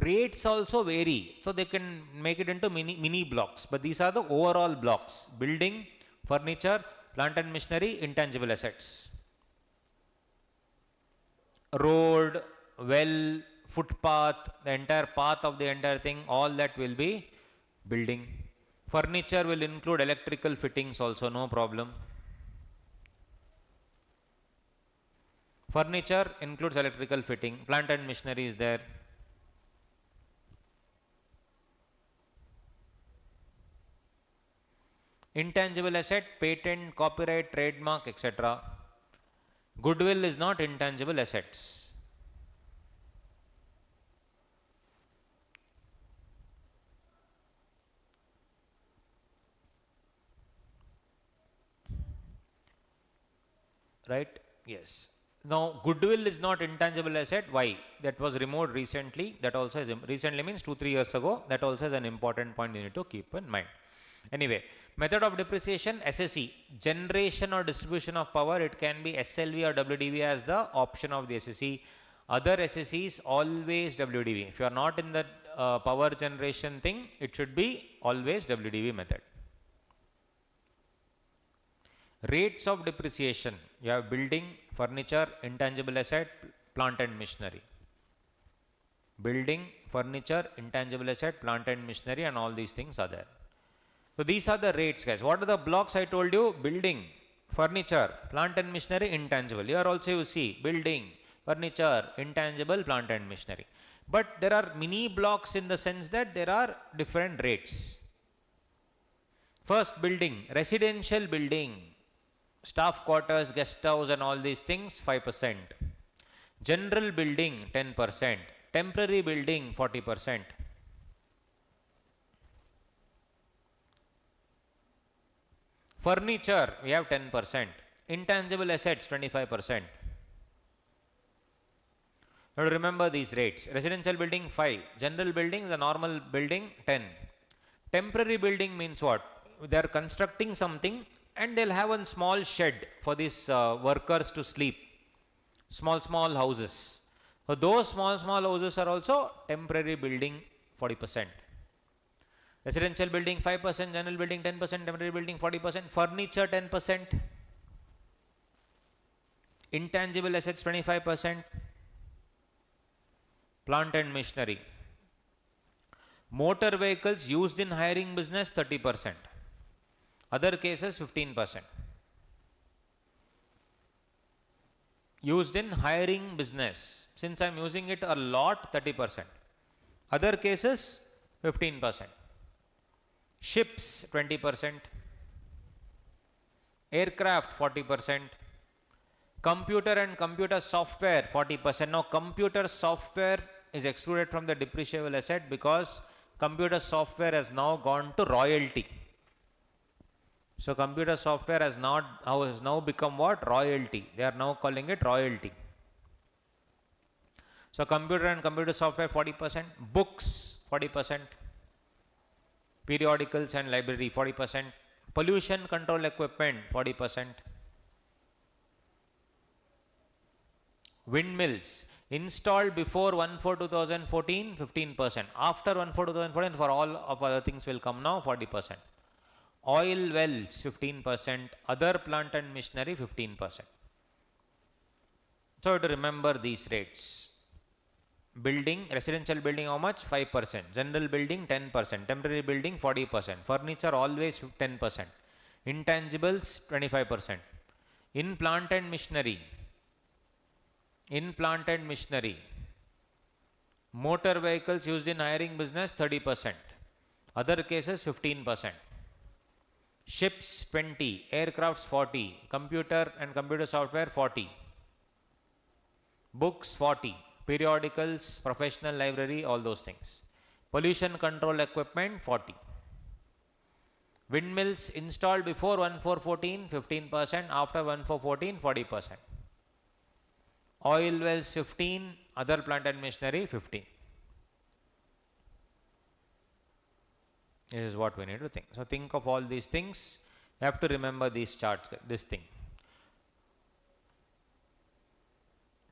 Rates also vary, so they can make it into mini blocks, but these are the overall blocks: building, furniture, plant and machinery, intangible assets. Road, well, footpath, the entire path of the entire thing, all that will be building. Furniture will include electrical fittings also, no problem. Furniture includes electrical fitting, plant and machinery is there. Intangible asset, patent, copyright, trademark, etc. Goodwill is not intangible assets. Right? Yes. Now, goodwill is not intangible asset. Why? That was removed recently. That also is, recently means 2-3 years ago. That also is an important point you need to keep in mind. Anyway, method of depreciation, SSE, generation or distribution of power. It can be SLV or WDV as the option of the SSE. Other SSEs always WDV. If you are not in the power generation thing, it should be always WDV method. Rates of depreciation, you have building, furniture, intangible asset, plant and machinery. Building, furniture, intangible asset, plant and machinery, and all these things are there. So these are the rates, guys. What are the blocks I told you? Building, furniture, plant and machinery, intangible. Here also you see building, furniture, intangible, plant and machinery. But there are mini blocks in the sense that there are different rates. First, building, residential building, staff quarters, guest house and all these things, 5%. General building, 10%. Temporary building, 40%. Furniture, we have 10%. Intangible assets, 25%. Now remember these rates. Residential building, 5. General building, the normal building, 10. Temporary building means what? They are constructing something and they'll have a small shed for these workers to sleep. Small houses. So those small houses are also temporary building, 40%. Residential building 5%, general building 10%, temporary building 40%, furniture 10%, intangible assets 25%, plant and machinery. Motor vehicles used in hiring business 30%, other cases 15%. Used in hiring business, since I am using it a lot, 30%, other cases 15%. Ships 20%, aircraft 40%, computer and computer software 40%. Now computer software is excluded from the depreciable asset because computer software has now gone to royalty. So computer software has now become what? Royalty. They are now calling it royalty. So computer and computer software 40%, books 40%. Periodicals and library 40%, pollution control equipment 40%, windmills installed before 1/4/2014 15%, after 1/4/2014 for all of other things will come now 40%, oil wells 15%, other plant and machinery 15%. So to remember these rates. Building, residential building how much? 5%. General building 10%. Temporary building 40%. Furniture always 10%. Intangibles 25%. In plant and machinery. Motor vehicles used in hiring business 30%. Other cases 15%. ships 20, aircrafts 40, computer and computer software 40, books 40, periodicals, professional library, all those things. Pollution control equipment 40. Windmills installed before 1414 15%, after 1414 40%. Oil wells 15, other plant and machinery 15. This is what we need to think. So think of all these things. You have to remember these charts, this thing.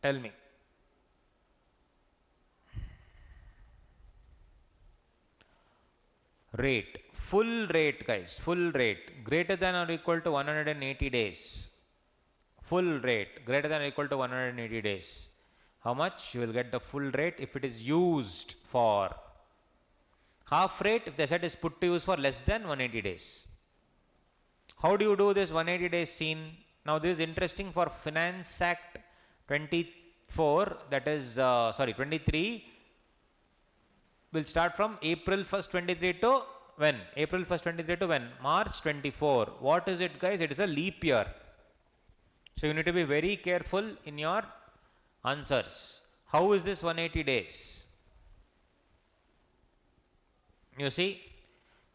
Tell me. Rate, full rate guys, full rate greater than or equal to 180 days. Full rate greater than or equal to 180 days. How much? You will get the full rate if it is used for. Half rate if the asset is put to use for less than 180 days. How do you do this 180 days scene? Now this is interesting for Finance Act 24, that is 23. Will start from April 1st 23 to when? April 1st 23 to when? March 24. What is it guys? It is a leap year. So you need to be very careful in your answers. How is this 180 days? You see,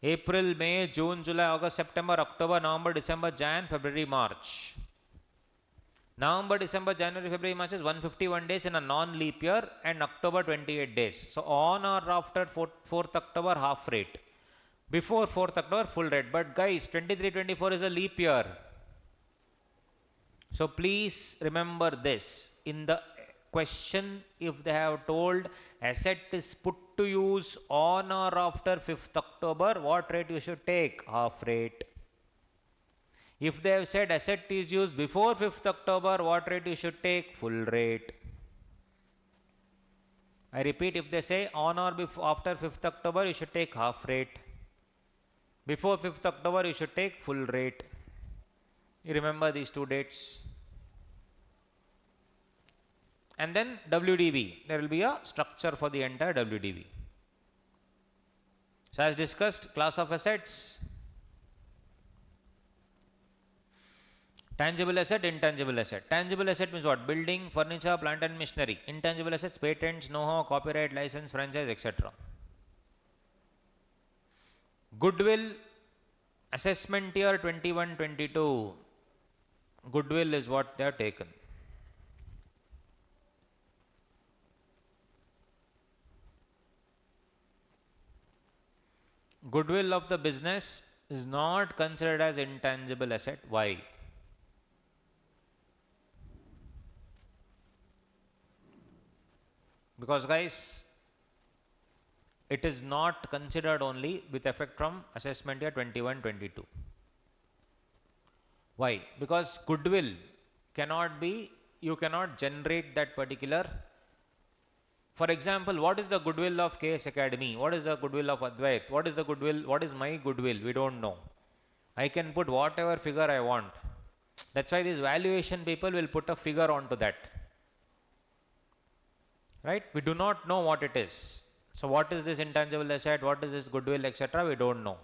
April, May, June, July, August, September, October, November, December, Jan, February, March. November, December, January, February, March is 151 days in a non-leap year, and October 28 days. So on or after 4th October half rate. Before 4th October full rate. But guys, 23-24 is a leap year. So please remember this. In the question, if they have told asset is put to use on or after 5th October, what rate you should take? Half rate. If they have said asset is used before 5th October, what rate you should take? Full rate. I repeat, if they say on or after 5th October, you should take half rate. Before 5th October, you should take full rate. You remember these two dates. And then WDV. There will be a structure for the entire WDV. So as discussed, class of assets. Tangible asset, intangible asset. Tangible asset means what? Building, furniture, plant and machinery. Intangible assets, patents, know-how, copyright, license, franchise, etc. Goodwill, assessment year 21-22. Goodwill is what they have taken. Goodwill of the business is not considered as intangible asset. Why? Because guys, it is not considered only with effect from assessment year 21-22. Why? Because goodwill cannot be, you cannot generate that particular. For example, what is the goodwill of KS Academy? What is the goodwill of Advait? What is the goodwill? What is my goodwill? We don't know. I can put whatever figure I want. That's why these valuation people will put a figure onto that. Right? We do not know what it is. So what is this intangible asset? What is this goodwill, etc.? We don't know.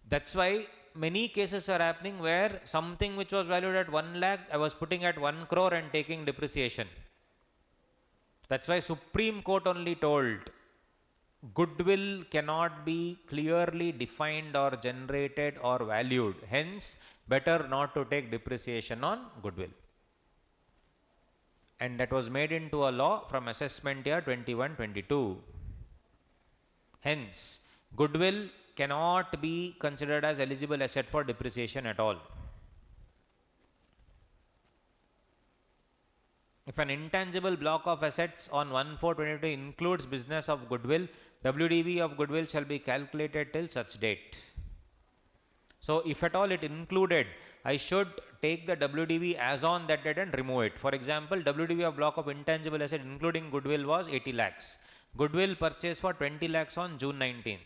That's why many cases are happening where something which was valued at 1 lakh, I was putting at 1 crore and taking depreciation. That's why Supreme Court only told goodwill cannot be clearly defined or generated or valued. Hence, better not to take depreciation on goodwill. And that was made into a law from assessment year 21-22. Hence, goodwill cannot be considered as eligible asset for depreciation at all. If an intangible block of assets on 1/4/22 includes business of goodwill, WDV of goodwill shall be calculated till such date. So if at all it included, I should take the WDV as on that date and remove it. For example, WDV of block of intangible asset including goodwill was 80 lakhs. Goodwill purchased for 20 lakhs on June 19.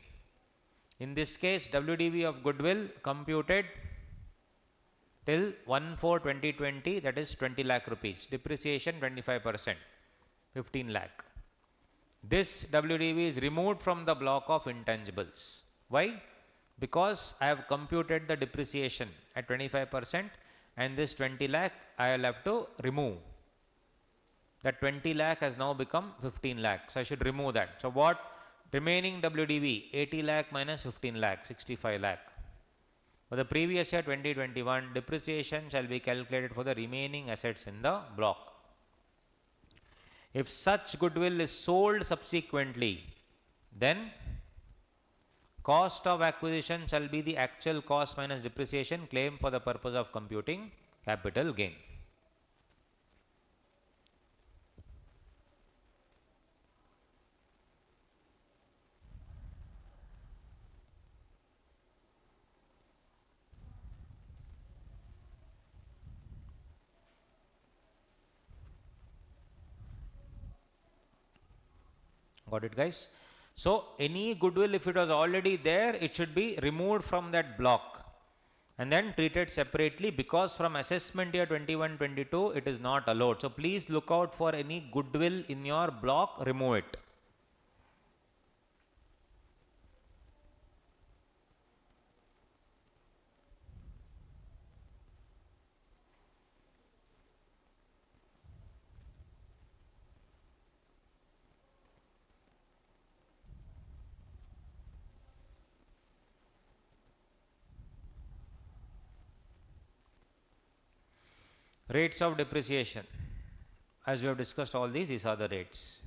In this case, WDV of goodwill computed till 1/4/2020, that is 20 lakh rupees. Depreciation 25%, 15 lakh. This WDV is removed from the block of intangibles. Why? Because I have computed the depreciation at 25% and this 20 lakh I will have to remove. That 20 lakh has now become 15 lakh. So I should remove that. So what? Remaining WDV 80 lakh minus 15 lakh, 65 lakh. For the previous year 2021, depreciation shall be calculated for the remaining assets in the block. If such goodwill is sold subsequently, then cost of acquisition shall be the actual cost minus depreciation claimed for the purpose of computing capital gain. Got it, guys? So any goodwill, if it was already there, it should be removed from that block and then treated separately, because from assessment year 21-22 it is not allowed. So please look out for any goodwill in your block, remove it. Rates of depreciation. As we have discussed all these are the rates.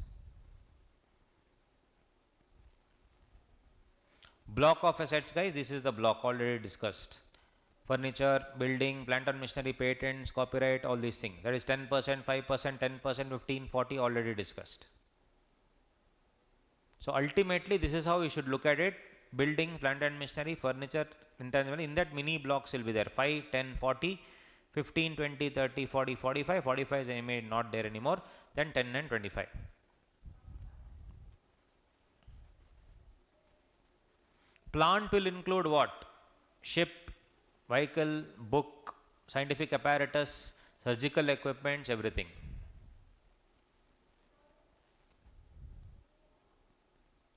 Block of assets, guys, this is the block already discussed. Furniture, building, plant and machinery, patents, copyright, all these things. That is 10%, 5%, 10%, 15, 40 already discussed. So ultimately this is how we should look at it. Building, plant and machinery, furniture, intangible, in that mini blocks will be there. 5, 10, 40, 15, 20, 30, 40, 45. 45 is CMA not there anymore. Then 10 and 25. Plant will include what? Ship, vehicle, book, scientific apparatus, surgical equipments, everything.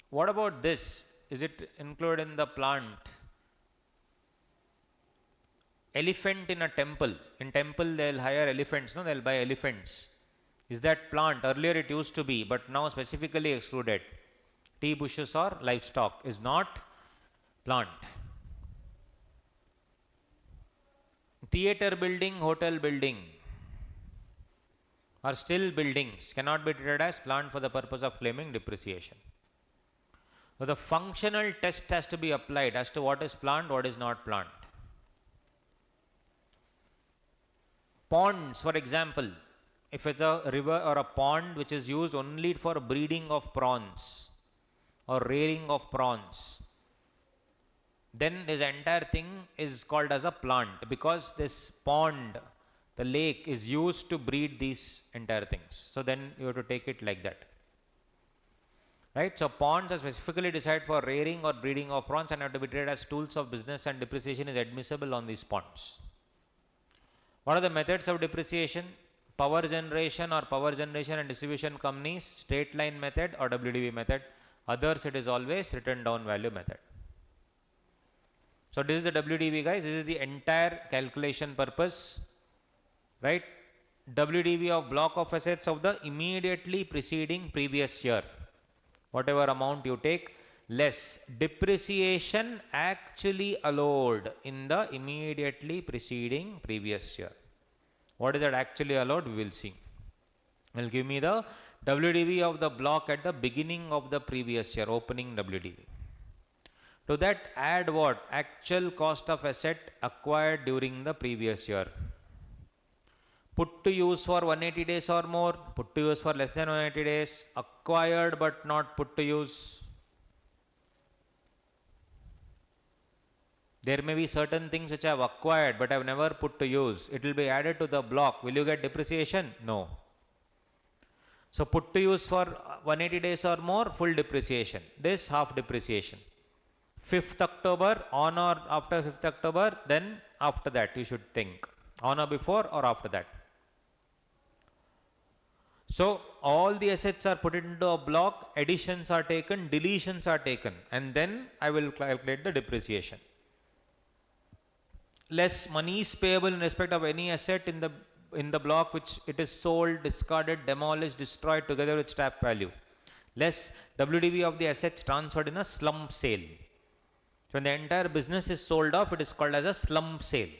What about this? Is it included in the plant? Elephant in a temple. In temple they will hire elephants, no? They will buy elephants. Is that plant? Earlier it used to be, but now specifically excluded. Tea bushes or livestock is not plant. Theatre building, hotel building are still buildings, cannot be treated as plant for the purpose of claiming depreciation. So the functional test has to be applied as to what is plant, what is not plant. Ponds, for example, if it's a river or a pond which is used only for breeding of prawns or rearing of prawns, then this entire thing is called as a plant, because this pond, the lake, is used to breed these entire things. So then you have to take it like that. Right? So ponds are specifically designed for rearing or breeding of prawns and have to be treated as tools of business, and depreciation is admissible on these ponds. What are the methods of depreciation? Power generation or power generation and distribution companies, straight line method or WDV method. Others, it is always written down value method. So this is the WDV, guys. This is the entire calculation purpose, right? WDV of block of assets of the immediately preceding previous year. Whatever amount you take, less depreciation actually allowed in the immediately preceding previous year. What is that actually allowed? We will see. It will give me the WDV of the block at the beginning of the previous year, opening WDV. To that add what? Actual cost of asset acquired during the previous year. Put to use for 180 days or more, put to use for less than 180 days, acquired but not put to use. There may be certain things which I have acquired but I have never put to use. It will be added to the block. Will you get depreciation? No. So put to use for 180 days or more, full depreciation. This half depreciation. 5th October, on or after 5th October, then after that you should think. On or before or after that. So all the assets are put into a block, additions are taken, deletions are taken, and then I will calculate the depreciation. Less money is payable in respect of any asset in the block which it is sold, discarded, demolished, destroyed together with scrap value. Less WDV of the assets transferred in a slump sale. So when the entire business is sold off, it is called as a slump sale.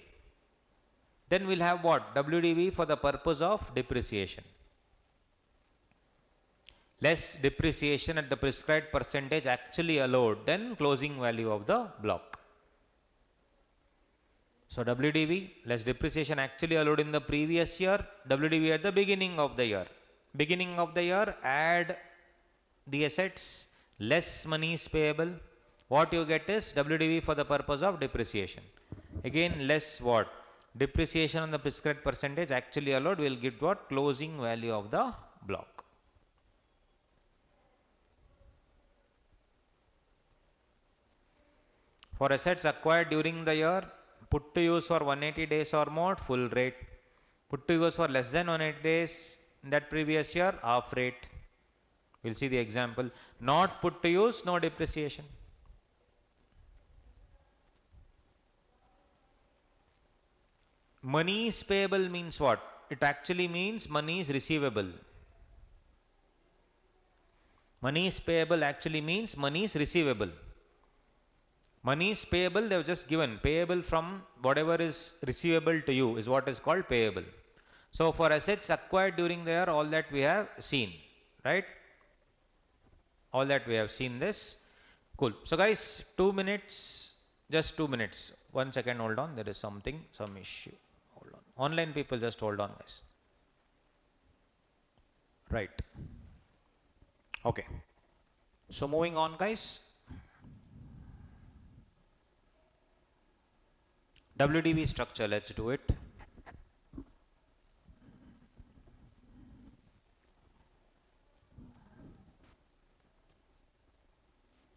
Then we'll have what? WDV for the purpose of depreciation. Less depreciation at the prescribed percentage actually allowed, then closing value of the block. So WDV less depreciation actually allowed in the previous year, WDV at the beginning of the year. Beginning of the year, add the assets, less money is payable. What you get is WDV for the purpose of depreciation. Again, less what? Depreciation on the prescribed percentage actually allowed will give what? Closing value of the block. For assets acquired during the year, put to use for 180 days or more, full rate. Put to use for less than 180 days in that previous year, half rate. We'll see the example. Not put to use, no depreciation. Money is payable means what? It actually means money is receivable. Money is payable actually means money is receivable. Money is payable, they have just given. Payable from whatever is receivable to you is what is called payable. So for assets acquired during the year, all that we have seen, right? All that we have seen this. Cool. So guys, 2 minutes, just 2 minutes. 1 second, hold on. There is something, some issue. Hold on. Online people, just hold on, guys. Right. Okay. So moving on, guys. WDV structure, let's do it.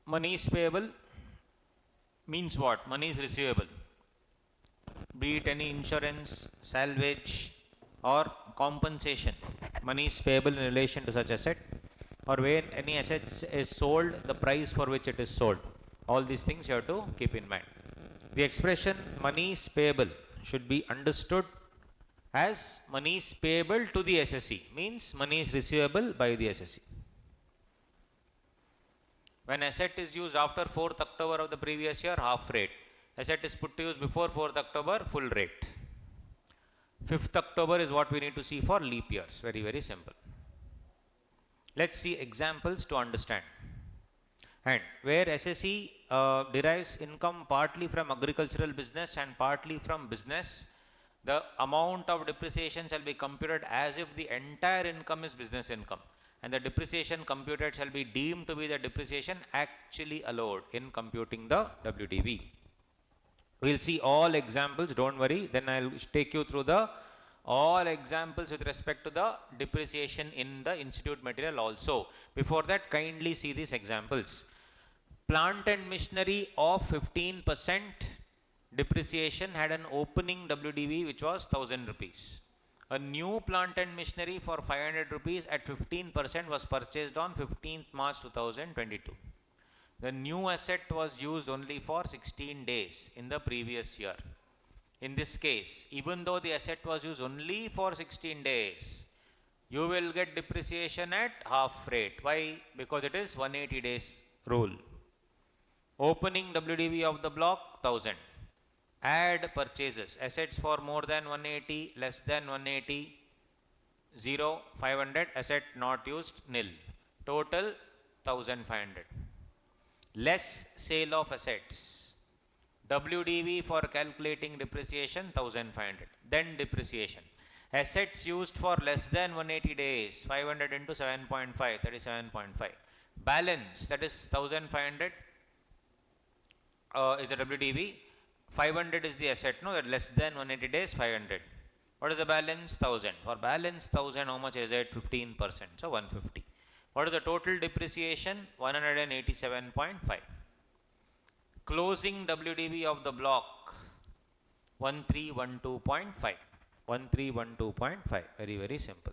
Money is payable means what? Money is receivable. Be it any insurance, salvage or compensation. Money is payable in relation to such asset, or when any asset is sold, the price for which it is sold. All these things you have to keep in mind. The expression money is payable should be understood as money is payable to the SSE, means money is receivable by the SSE. When asset is used after 4th October of the previous year, half rate. Asset is put to use before 4th October, full rate. 5th October is what we need to see for leap years. Very, very simple. Let's see examples to understand. And where SSE derives income partly from agricultural business and partly from business, the amount of depreciation shall be computed as if the entire income is business income, and the depreciation computed shall be deemed to be the depreciation actually allowed in computing the WDV. We'll see all examples, don't worry, then I'll take you through the all examples with respect to the depreciation in the institute material also. Before that, kindly see these examples. Plant and machinery of 15% depreciation had an opening WDV which was 1000 rupees. A new plant and machinery for 500 rupees at 15% was purchased on 15th March 2022. The new asset was used only for 16 days in the previous year. In this case, even though the asset was used only for 16 days, you will get depreciation at half rate. Why? Because it is 180 days rule. Opening WDV of the block 1000. Add purchases. Assets for more than 180, less than 180, 0, 500. Asset not used, nil. Total 1500. Less sale of assets. WDV for calculating depreciation 1500. Then depreciation. Assets used for less than 180 days, 500 into 7.5, 37.5. Balance, that is 1500 is the WDV. 500 is the asset, no, that less than 180 days, 500. What is the balance? 1000. For balance 1000, how much is it? 15%, so 150. What is the total depreciation? 187.5. Closing WDV of the block 1312.5. 1312.5. Very, very simple.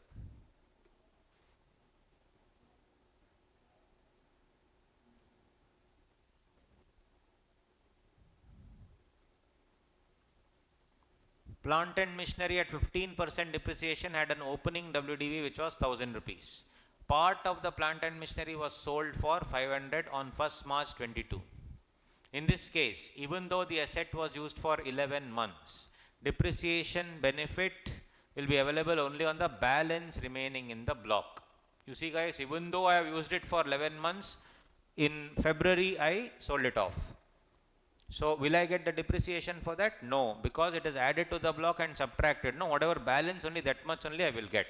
Plant and machinery at 15% depreciation had an opening WDV which was 1000 rupees. Part of the plant and machinery was sold for 500 on 1st March 22. In this case, even though the asset was used for 11 months, depreciation benefit will be available only on the balance remaining in the block. You see guys, even though I have used it for 11 months, in February I sold it off. So will I get the depreciation for that? No, because it is added to the block and subtracted. No, whatever balance, only that much only I will get.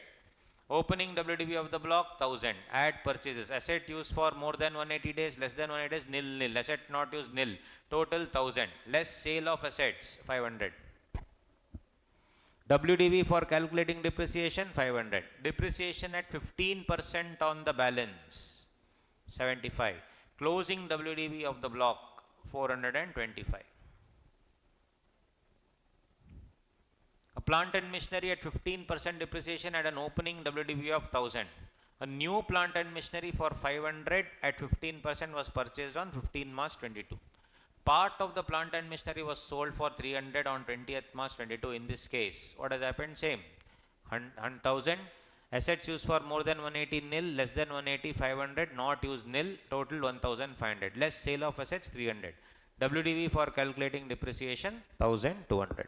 Opening WDV of the block 1000. Add purchases. Asset used for more than 180 days, less than 180 days, nil nil. Asset not used, nil. Total 1000. Less sale of assets 500. WDV for calculating depreciation 500. Depreciation at 15% on the balance 75. Closing WDV of the block 425. A plant and machinery at 15% depreciation at an opening WDV of 1000. A new plant and machinery for 500 at 15% was purchased on 15 March 22. Part of the plant and machinery was sold for 300 on 20th March 22. In this case, what has happened? Same. 1000. Assets used for more than 180 nil, less than 180 500, not used nil, total 1500. Less sale of assets 300. WDV for calculating depreciation 1200.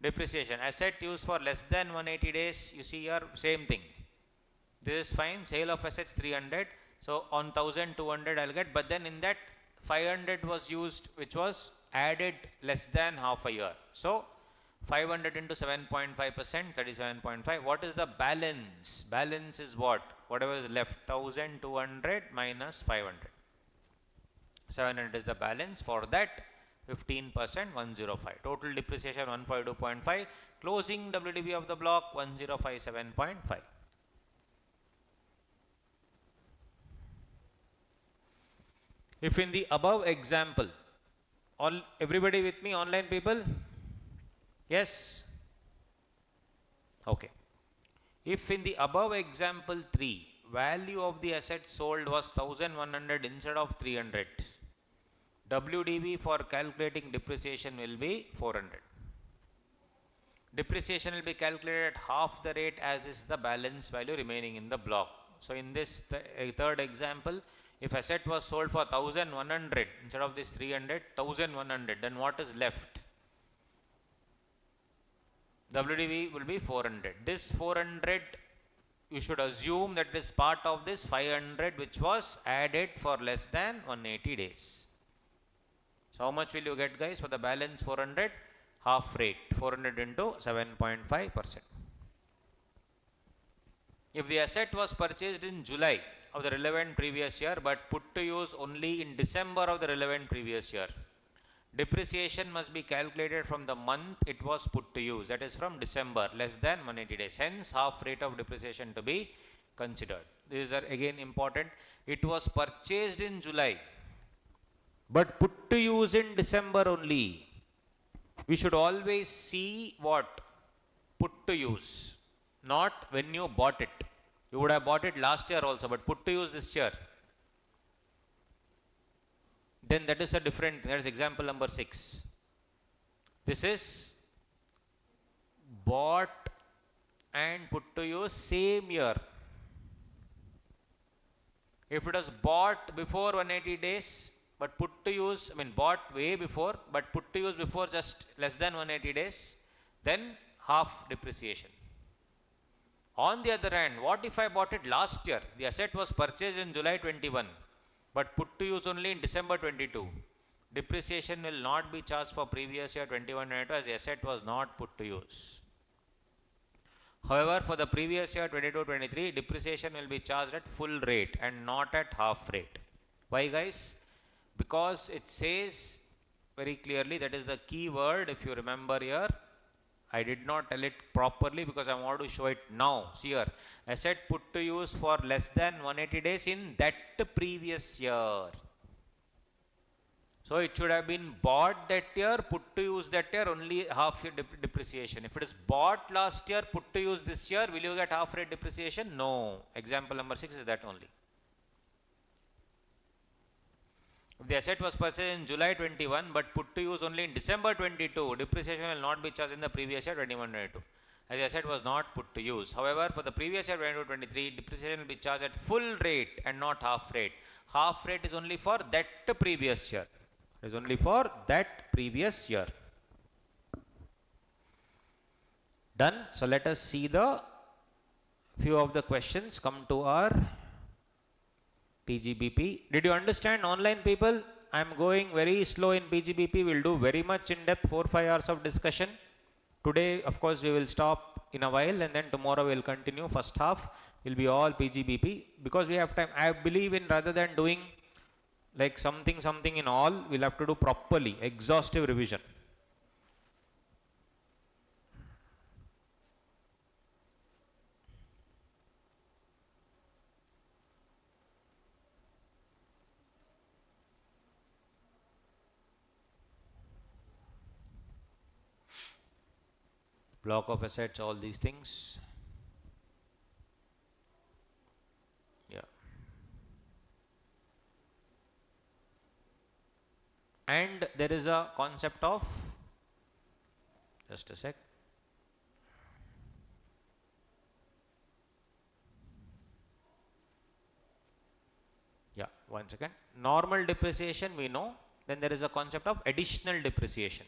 Depreciation. Asset used for less than 180 days, you see here, same thing. This is fine. Sale of assets 300. So on 1200 I'll get, but then in that 500 was used, which was added less than half a year. So 500 into 7.5%, 37.5. What is the balance? Balance is what? Whatever is left, 1200 minus 500. 700 is the balance. For that, 15% 105. Total depreciation 152.5. Closing WDV of the block 1057.5. If in the above example, everybody with me, online people? Yes? Okay. If in the above example 3, value of the asset sold was 1100 instead of 300, WDV for calculating depreciation will be 400. Depreciation will be calculated at half the rate as this is the balance value remaining in the block. So in this third example, if asset was sold for 1100 instead of this 300, 1100, then what is left? WDV will be 400. This 400, you should assume that it is part of this 500 which was added for less than 180 days. So how much will you get guys for the balance 400? Half rate, 400 into 7.5%. If the asset was purchased in July of the relevant previous year but put to use only in December of the relevant previous year, depreciation must be calculated from the month it was put to use, that is from December, less than 180 days. Hence, half rate of depreciation to be considered. These are again important. It was purchased in July but put to use in December only. We should always see what? Put to use, not when you bought it. You would have bought it last year also, but put to use this year. Then that is a different thing. That is example number 6. This is bought and put to use same year. If it was bought before 180 days, but put to use, bought way before, but put to use before just less than 180 days, then half depreciation. On the other hand, what if I bought it last year? The asset was purchased in July 21, but put to use only in December 22. Depreciation will not be charged for previous year 21-22 as the asset was not put to use. However, for the previous year 22-23, depreciation will be charged at full rate and not at half rate. Why guys? Because it says very clearly, that is the key word, if you remember here. I did not tell it properly because I want to show it now. See here, asset put to use for less than 180 days in that previous year. So it should have been bought that year, put to use that year, only half year depreciation. If it is bought last year, put to use this year, will you get half rate depreciation? No. Example number 6 is that only. If the asset was purchased in July 21 but put to use only in December 22, depreciation will not be charged in the previous year 21-22, as the asset was not put to use. However, for the previous year 22-23, depreciation will be charged at full rate and not half rate. Half rate is only for that previous year. It is only for that previous year. Done. So let us see the few of the questions come to our PGBP. Did you understand, online people? I am going very slow in PGBP. We will do very much in depth, 4-5 hours of discussion. Today, of course, we will stop in a while, and then tomorrow we will continue. First half will be all PGBP because we have time. I believe in, rather than doing like something in all, we will have to do properly, exhaustive revision. Block of assets, all these things. Yeah. And there is a concept of, just a sec. Yeah, 1 second. Normal depreciation we know. Then there is a concept of additional depreciation.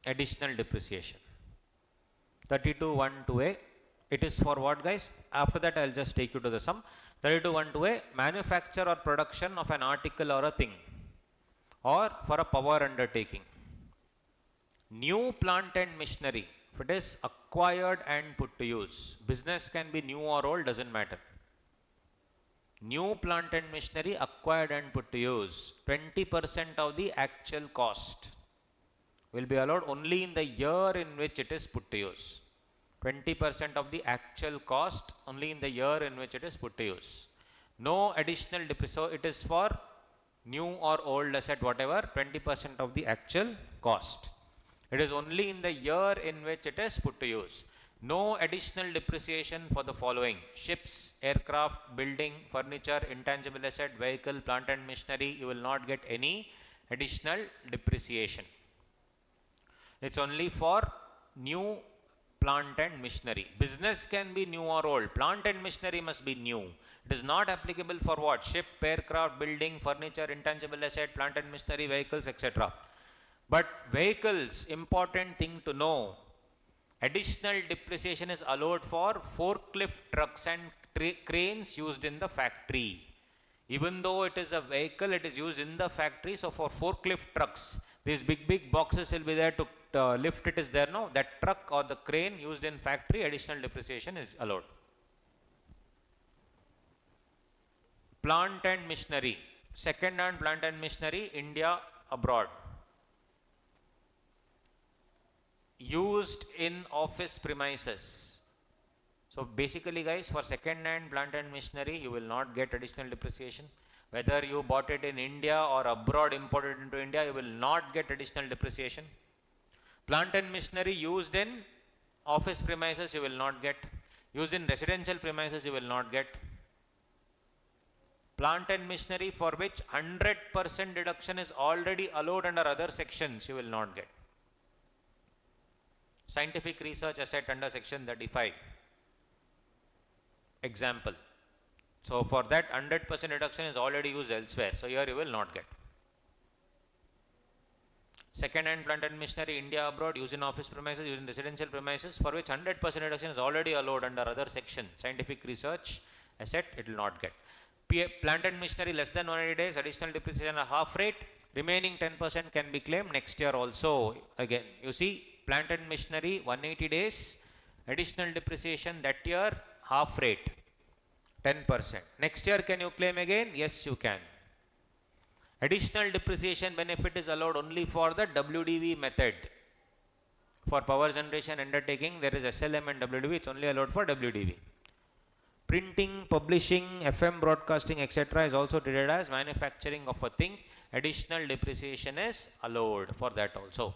Additional depreciation. 32(1)(2)(a). It is for what, guys? After that, I will just take you to the sum. 32(1)(2)(a), manufacture or production of an article or a thing, or for a power undertaking. New plant and machinery, if it is acquired and put to use. Business can be new or old, doesn't matter. New plant and machinery acquired and put to use. 20% of the actual cost will be allowed only in the year in which it is put to use. 20% of the actual cost only in the year in which it is put to use. No additional depreciation. So it is for new or old asset, whatever, 20% of the actual cost. It is only in the year in which it is put to use. No additional depreciation for the following: ships, aircraft, building, furniture, intangible asset, vehicle, plant and machinery. You will not get any additional depreciation. It's only for new plant and machinery. Business can be new or old. Plant and machinery must be new. It is not applicable for what? Ship, aircraft, building, furniture, intangible asset, plant and machinery, vehicles, etc. But vehicles, important thing to know, additional depreciation is allowed for forklift trucks and cranes used in the factory. Even though it is a vehicle, it is used in the factory. So for forklift trucks, these big boxes will be there to lift it is there. No, that truck or the crane used in factory, additional depreciation is allowed. Plant and machinery, second hand plant and machinery, India, abroad. Used in office premises. So basically, guys, for second hand plant and machinery, you will not get additional depreciation. Whether you bought it in India or abroad, imported into India, you will not get additional depreciation. Plant and machinery used in office premises, you will not get. Used in residential premises, you will not get. Plant and machinery for which 100% deduction is already allowed under other sections, you will not get. Scientific research asset under section 35. Example. So for that 100% reduction is already used elsewhere. So here you will not get. Second hand plant and machinery, India, abroad, used in office premises, used in residential premises, for which 100% reduction is already allowed under other section. Scientific research asset, it will not get. Plant and machinery less than 180 days, additional depreciation at half rate. Remaining 10% can be claimed next year also. Again, you see, plant and machinery 180 days, additional depreciation that year half rate 10%. Next year can you claim again? Yes, you can. Additional depreciation benefit is allowed only for the WDV method. For power generation undertaking, there is SLM and WDV, it's only allowed for WDV. Printing, publishing, FM broadcasting, etc. is also treated as manufacturing of a thing. Additional depreciation is allowed for that also.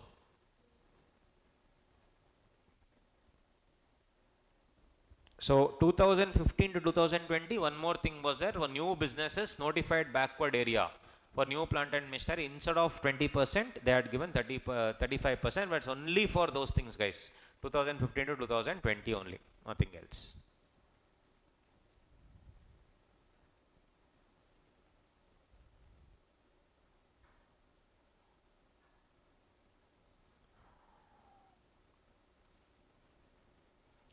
So 2015 to 2020, one more thing was there, one new businesses notified backward area. For new plant and machinery, instead of 20%, they had given 35%, but it's only for those things, guys. 2015 to 2020 only, nothing else.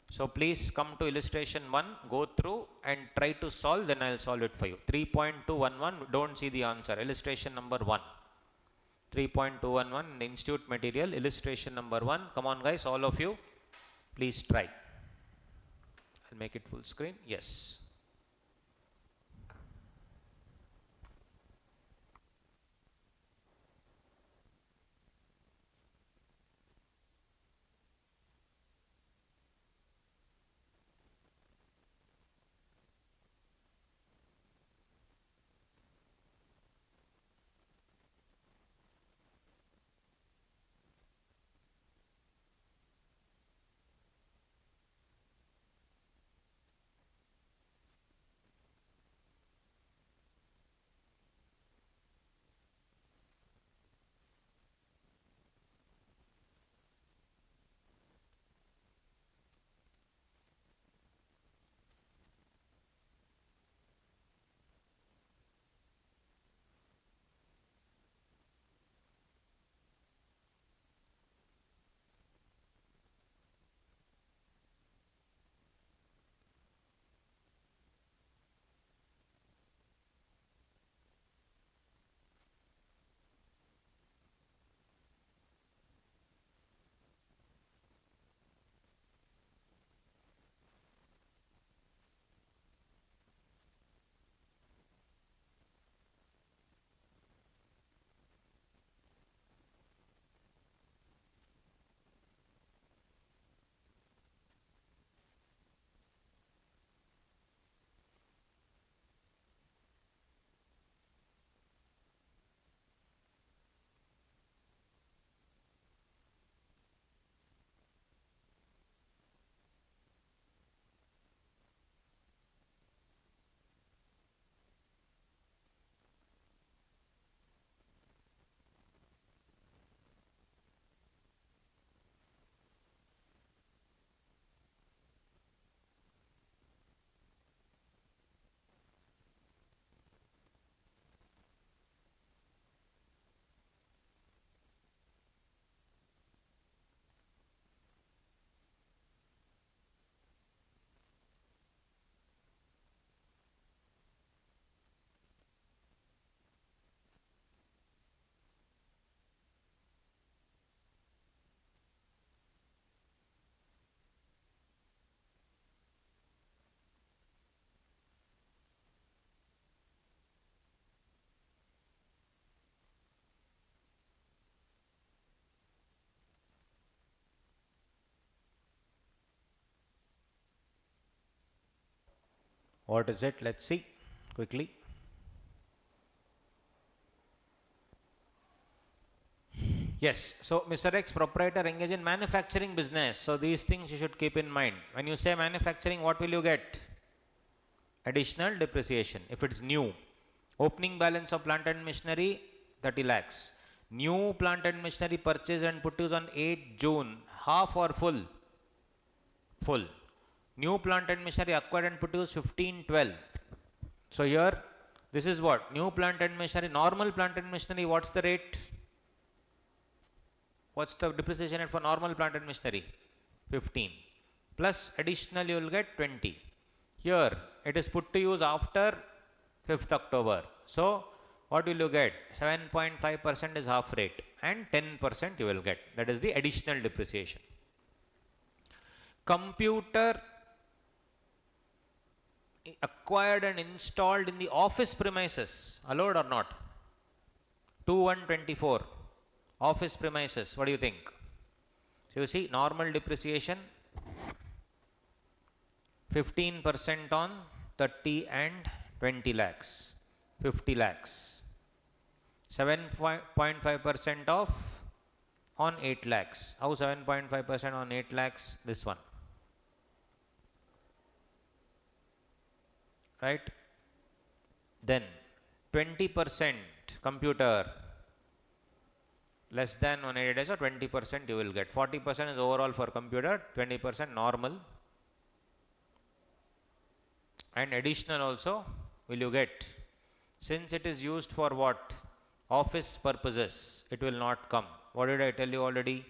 So please come to illustration 1, go through and try to solve, then I will solve it for you. 3.211, don't see the answer. Illustration number 1. 3.211 institute material, illustration number 1. Come on guys, all of you, please try. I'll make it full screen. Yes. What is it? Let's see quickly. Yes, so Mr. X, proprietor engaged in manufacturing business. So these things you should keep in mind. When you say manufacturing, what will you get? Additional depreciation. If it's new, opening balance of plant and machinery 30 lakhs. New plant and machinery purchase and put use on 8 June, half or full? Full. New plant and machinery acquired and put use 15/12. So here, this is what? New plant and machinery, normal plant and machinery, what's the rate? What's the depreciation rate for normal plant and machinery? 15. Plus additional you will get 20. Here, it is put to use after 5th October. So, what will you get? 7.5% is half rate and 10% you will get. That is the additional depreciation. Computer acquired and installed in the office premises, allowed or not? 2/1/24, office premises, what do you think? So you see, normal depreciation 15% on 30 and 20 lakhs, 50 lakhs. 7.5% off on 8 lakhs. How 7.5% on 8 lakhs? This one. right? Then 20% computer less than 180 days, or 20% you will get. 40% is overall for computer, 20% normal, and additional also will you get. Since it is used for what? Office purposes, it will not come. What did I tell you already?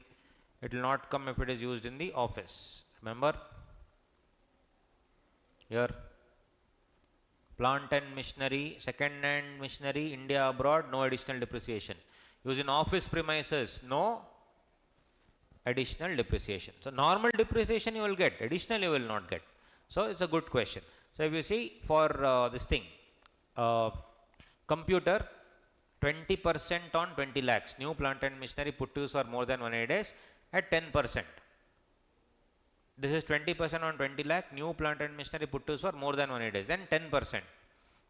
It will not come if it is used in the office. Remember? Here, plant and machinery, second-hand machinery, India abroad, no additional depreciation. Use in office premises, no additional depreciation. So, normal depreciation you will get, additional you will not get. So, it's a good question. So, if you see for this thing, computer 20% on 20 lakhs, new plant and machinery put to use for more than 180 days at 10%. This is 20% on 20 lakh, new plant and machinery put to use for more than 180 days, then 10%.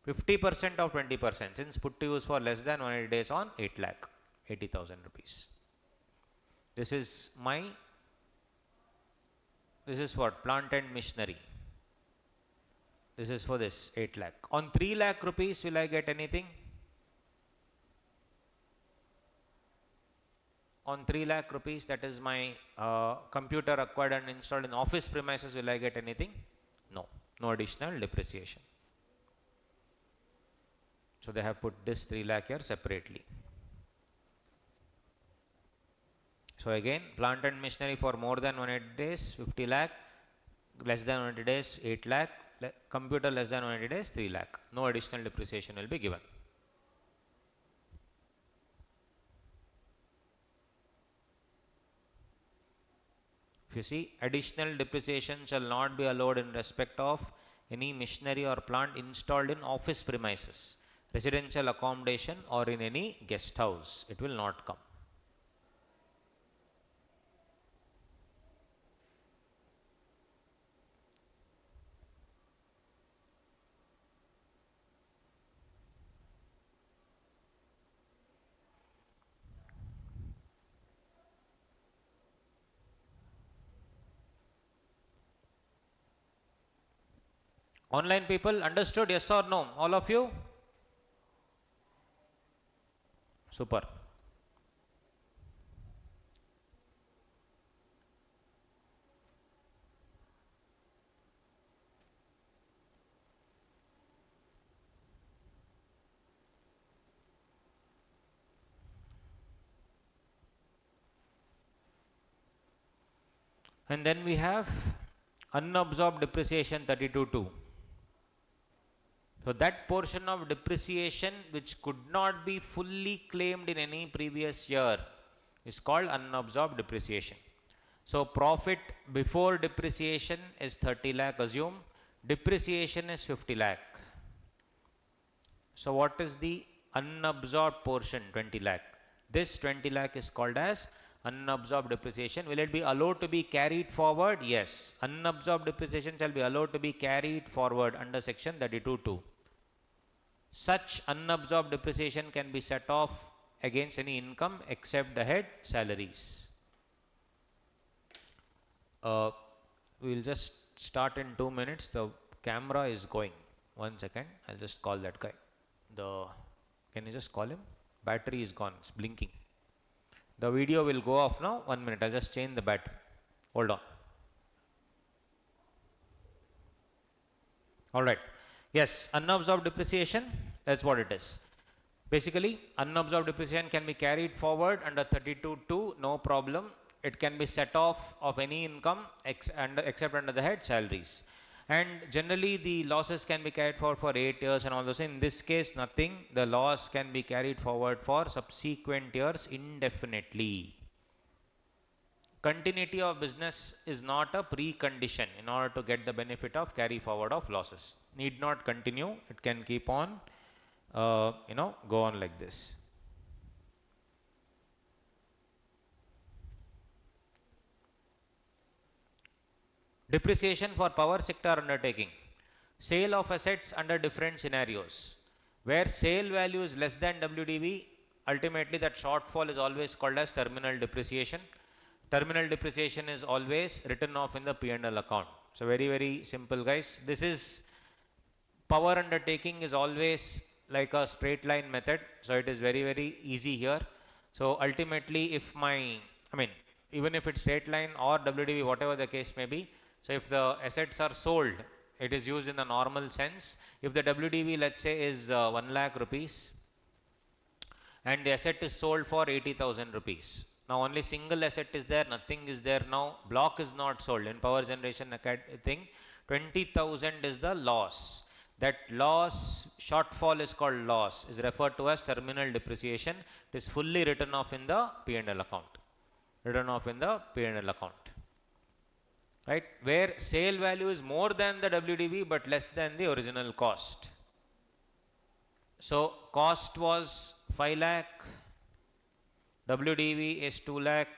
50% of 20%, since put to use for less than 180 days on 8 lakh, 80,000 rupees. This is what? Plant and machinery. This is for this 8 lakh. On 3 lakh rupees, will I get anything? On 3 lakh rupees, that is my computer acquired and installed in office premises, will I get anything? No, no additional depreciation. So, they have put this 3 lakh here separately. So, again plant and machinery for more than 180 days 50 lakh, less than 180 days 8 lakh, computer less than 180 days 3 lakh. No additional depreciation will be given. If you see, additional depreciation shall not be allowed in respect of any machinery or plant installed in office premises, residential accommodation, or in any guest house. It will not come. Online people, understood? Yes or no? All of you? Super. And then we have unabsorbed depreciation 32.2. So, that portion of depreciation which could not be fully claimed in any previous year is called unabsorbed depreciation. So, profit before depreciation is 30 lakh, assume depreciation is 50 lakh. So, what is the unabsorbed portion? 20 lakh. This 20 lakh is called as unabsorbed depreciation. Will it be allowed to be carried forward? Yes. Unabsorbed depreciation shall be allowed to be carried forward under section 32.2. Such unabsorbed depreciation can be set off against any income except the head salaries. We will just start in 2 minutes. The camera is going. 1 second. I'll just call that guy. Can you just call him? Battery is gone. It's blinking. The video will go off now. 1 minute. I'll just change the battery. Hold on. All right. Yes, unabsorbed depreciation, that's what it is. Basically, unabsorbed depreciation can be carried forward under 32.2, no problem. It can be set off of any income except under the head salaries. And generally, the losses can be carried forward for 8 years and all those. In this case, nothing. The loss can be carried forward for subsequent years indefinitely. Continuity of business is not a precondition in order to get the benefit of carry forward of losses. Need not continue. It can keep on, go on like this. Depreciation for power sector undertaking. Sale of assets under different scenarios. Where sale value is less than WDV, ultimately that shortfall is always called as terminal depreciation. Terminal depreciation is always written off in the P&L account. So, very, very simple, guys. This is Power undertaking is always like a straight line method, so it is very very easy here. So ultimately if even if it's straight line or WDV, whatever the case may be, so if the assets are sold, it is used in the normal sense. If the WDV, let's say, is 1 lakh rupees and the asset is sold for 80,000 rupees. Now only single asset is there, nothing is there now, block is not sold. In power generation thing, 20,000 is the loss. That loss, shortfall is called loss, is referred to as terminal depreciation. It is fully written off in the P&L account. Written off in the P&L account. Right? Where sale value is more than the WDV but less than the original cost. So cost was 5 lakh, WDV is 2 lakh,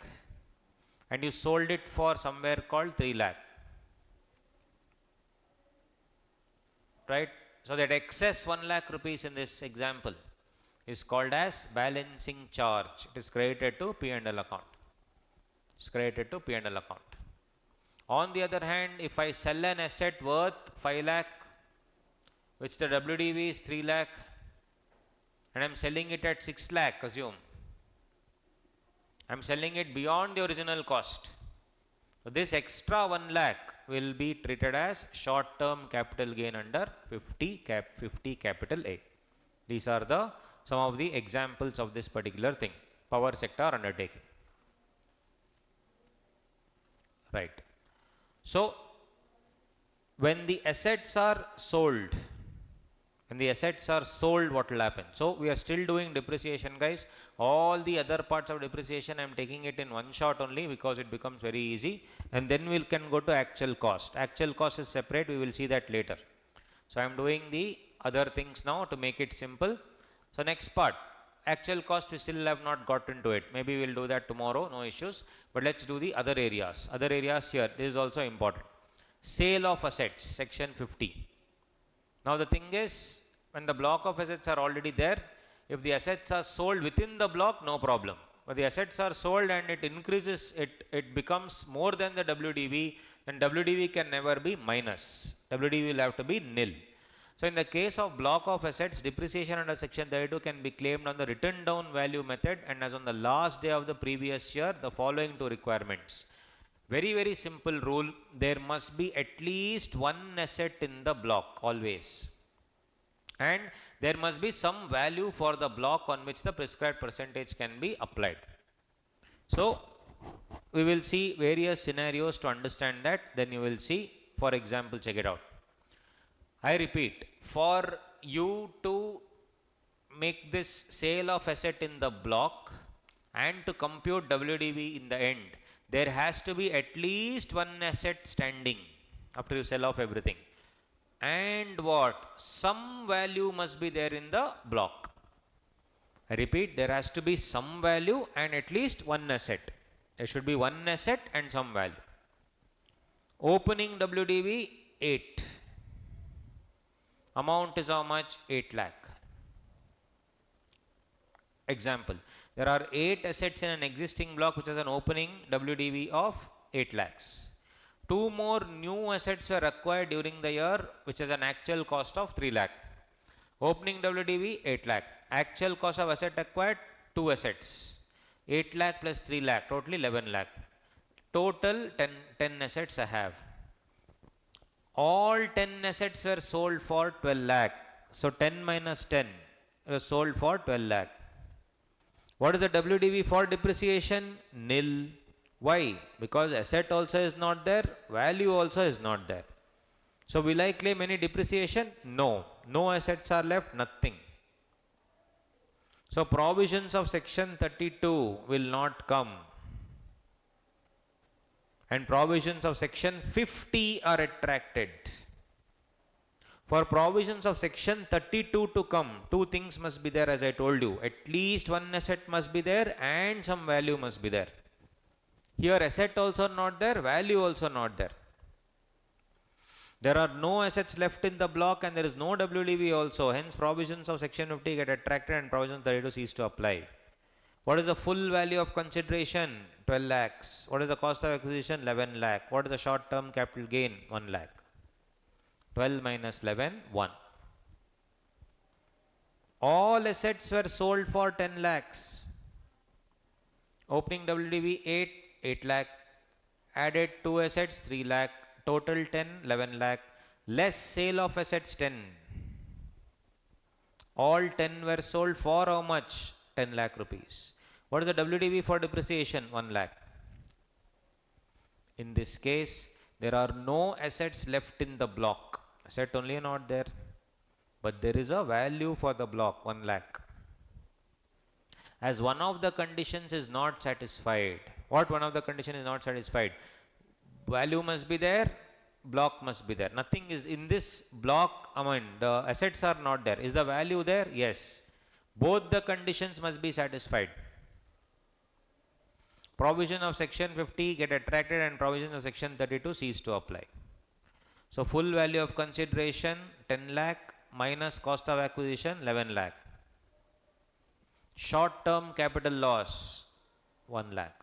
and you sold it for somewhere called 3 lakh. Right? So that excess 1 lakh rupees in this example is called as balancing charge. It is credited to P&L account. It's credited to P&L account. On the other hand, if I sell an asset worth 5 lakh, which the WDV is 3 lakh, and I am selling it at 6 lakh, assume. I am selling it beyond the original cost. So this extra 1 lakh will be treated as short-term capital gain under 50 capital A. These are some of the examples of this particular thing, power sector undertaking. Right. So when the assets are sold, what will happen? So we are still doing depreciation, guys. All the other parts of depreciation I am taking it in one shot only because it becomes very easy, and then we can go to actual cost. Actual cost is separate, we will see that later. So I am doing the other things now to make it simple. So next part, actual cost, we still have not got into it. Maybe we will do that tomorrow, no issues. But let's do the other areas. Other areas here, this is also important. Sale of assets, section 50. Now the thing is, when the block of assets are already there, if the assets are sold within the block, no problem. But the assets are sold and it increases, it becomes more than the WDV, then WDV can never be minus. WDV will have to be nil. So in the case of block of assets, depreciation under section 32 can be claimed on the written down value method and as on the last day of the previous year, the following two requirements. Very, very simple rule. There must be at least one asset in the block always. And there must be some value for the block on which the prescribed percentage can be applied. So we will see various scenarios to understand that. Then you will see, for example, check it out. I repeat, for you to make this sale of asset in the block and to compute WDV in the end, there has to be at least one asset standing after you sell off everything. And what? Some value must be there in the block. I repeat, there has to be some value and at least one asset. There should be one asset and some value. Opening WDV 8. Amount is how much? 8 lakh. Example. There are 8 assets in an existing block which has an opening WDV of 8 lakhs. 2 more new assets were acquired during the year which has an actual cost of 3 lakh. Opening WDV 8 lakh. Actual cost of asset acquired 2 assets. 8 lakh plus 3 lakh, totally 11 lakh. Total 10 assets I have. All 10 assets were sold for 12 lakh. So 10 minus 10 was sold for 12 lakh. What is the WDV for depreciation? Nil. Why? Because asset also is not there, value also is not there. So will I claim any depreciation? No. No assets are left, nothing. So provisions of section 32 will not come. And provisions of section 50 are attracted. For provisions of section 32 to come, two things must be there as I told you. At least one asset must be there and some value must be there. Here asset also not there, value also not there. There are no assets left in the block and there is no WDV also. Hence provisions of section 50 get attracted and provision 32 cease to apply. What is the full value of consideration? 12 lakhs. What is the cost of acquisition? 11 lakh. What is the short term capital gain? 1 lakh. 12 minus 11, 1. All assets were sold for 10 lakhs. Opening WDV 8, 8 lakh. Added 2 assets 3 lakh. Total 10, 11 lakh. Less sale of assets 10. All 10 were sold for how much? 10 lakh rupees. What is the WDV for depreciation? 1 lakh. In this case, there are no assets left in the block. Asset only not there. But there is a value for the block, 1 lakh. As one of the conditions is not satisfied. What one of the condition is not satisfied? Value must be there, block must be there. Nothing is in this block, the assets are not there. Is the value there? Yes. Both the conditions must be satisfied. Provision of section 50 get attracted and provision of section 32 cease to apply. So full value of consideration 10 lakh minus cost of acquisition 11 lakh. Short term capital loss 1 lakh.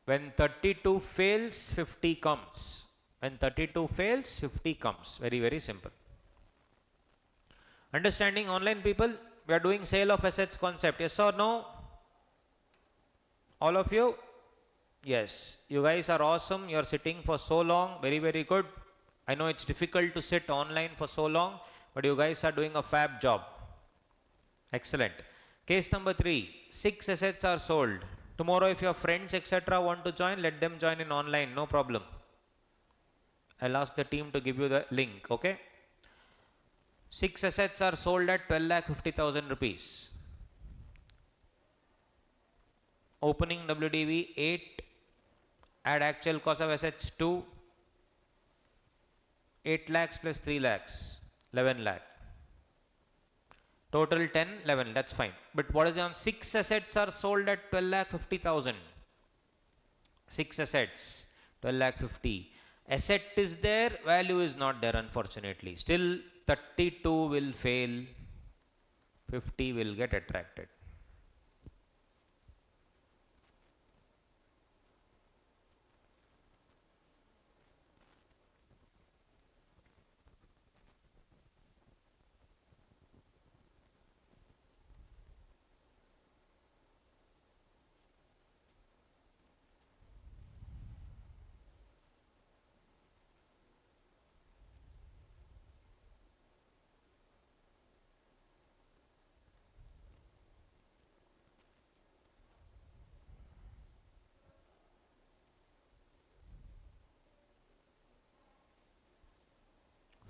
When 32 fails, 50 comes. When 32 fails, 50 comes. Very, very simple. Understanding online people? We are doing sale of assets concept. Yes or no? All of you? Yes. You guys are awesome. You are sitting for so long. Very, very good. I know it's difficult to sit online for so long, but you guys are doing a fab job. Excellent. Case number 3. 6 assets are sold. Tomorrow if your friends etc. want to join, let them join in online, no problem. I'll ask the team to give you the link, okay? 6 assets are sold at 12,50,000 rupees. Opening WDV 8, add actual cost of assets 2, 8 lakhs plus 3 lakhs, 11 lakh. Total 10, 11, that's fine. But what is on 6 assets are sold at 12,50,000. 6 assets, 12,50,000. Asset is there, value is not there unfortunately. Still 32 will fail, 50 will get attracted.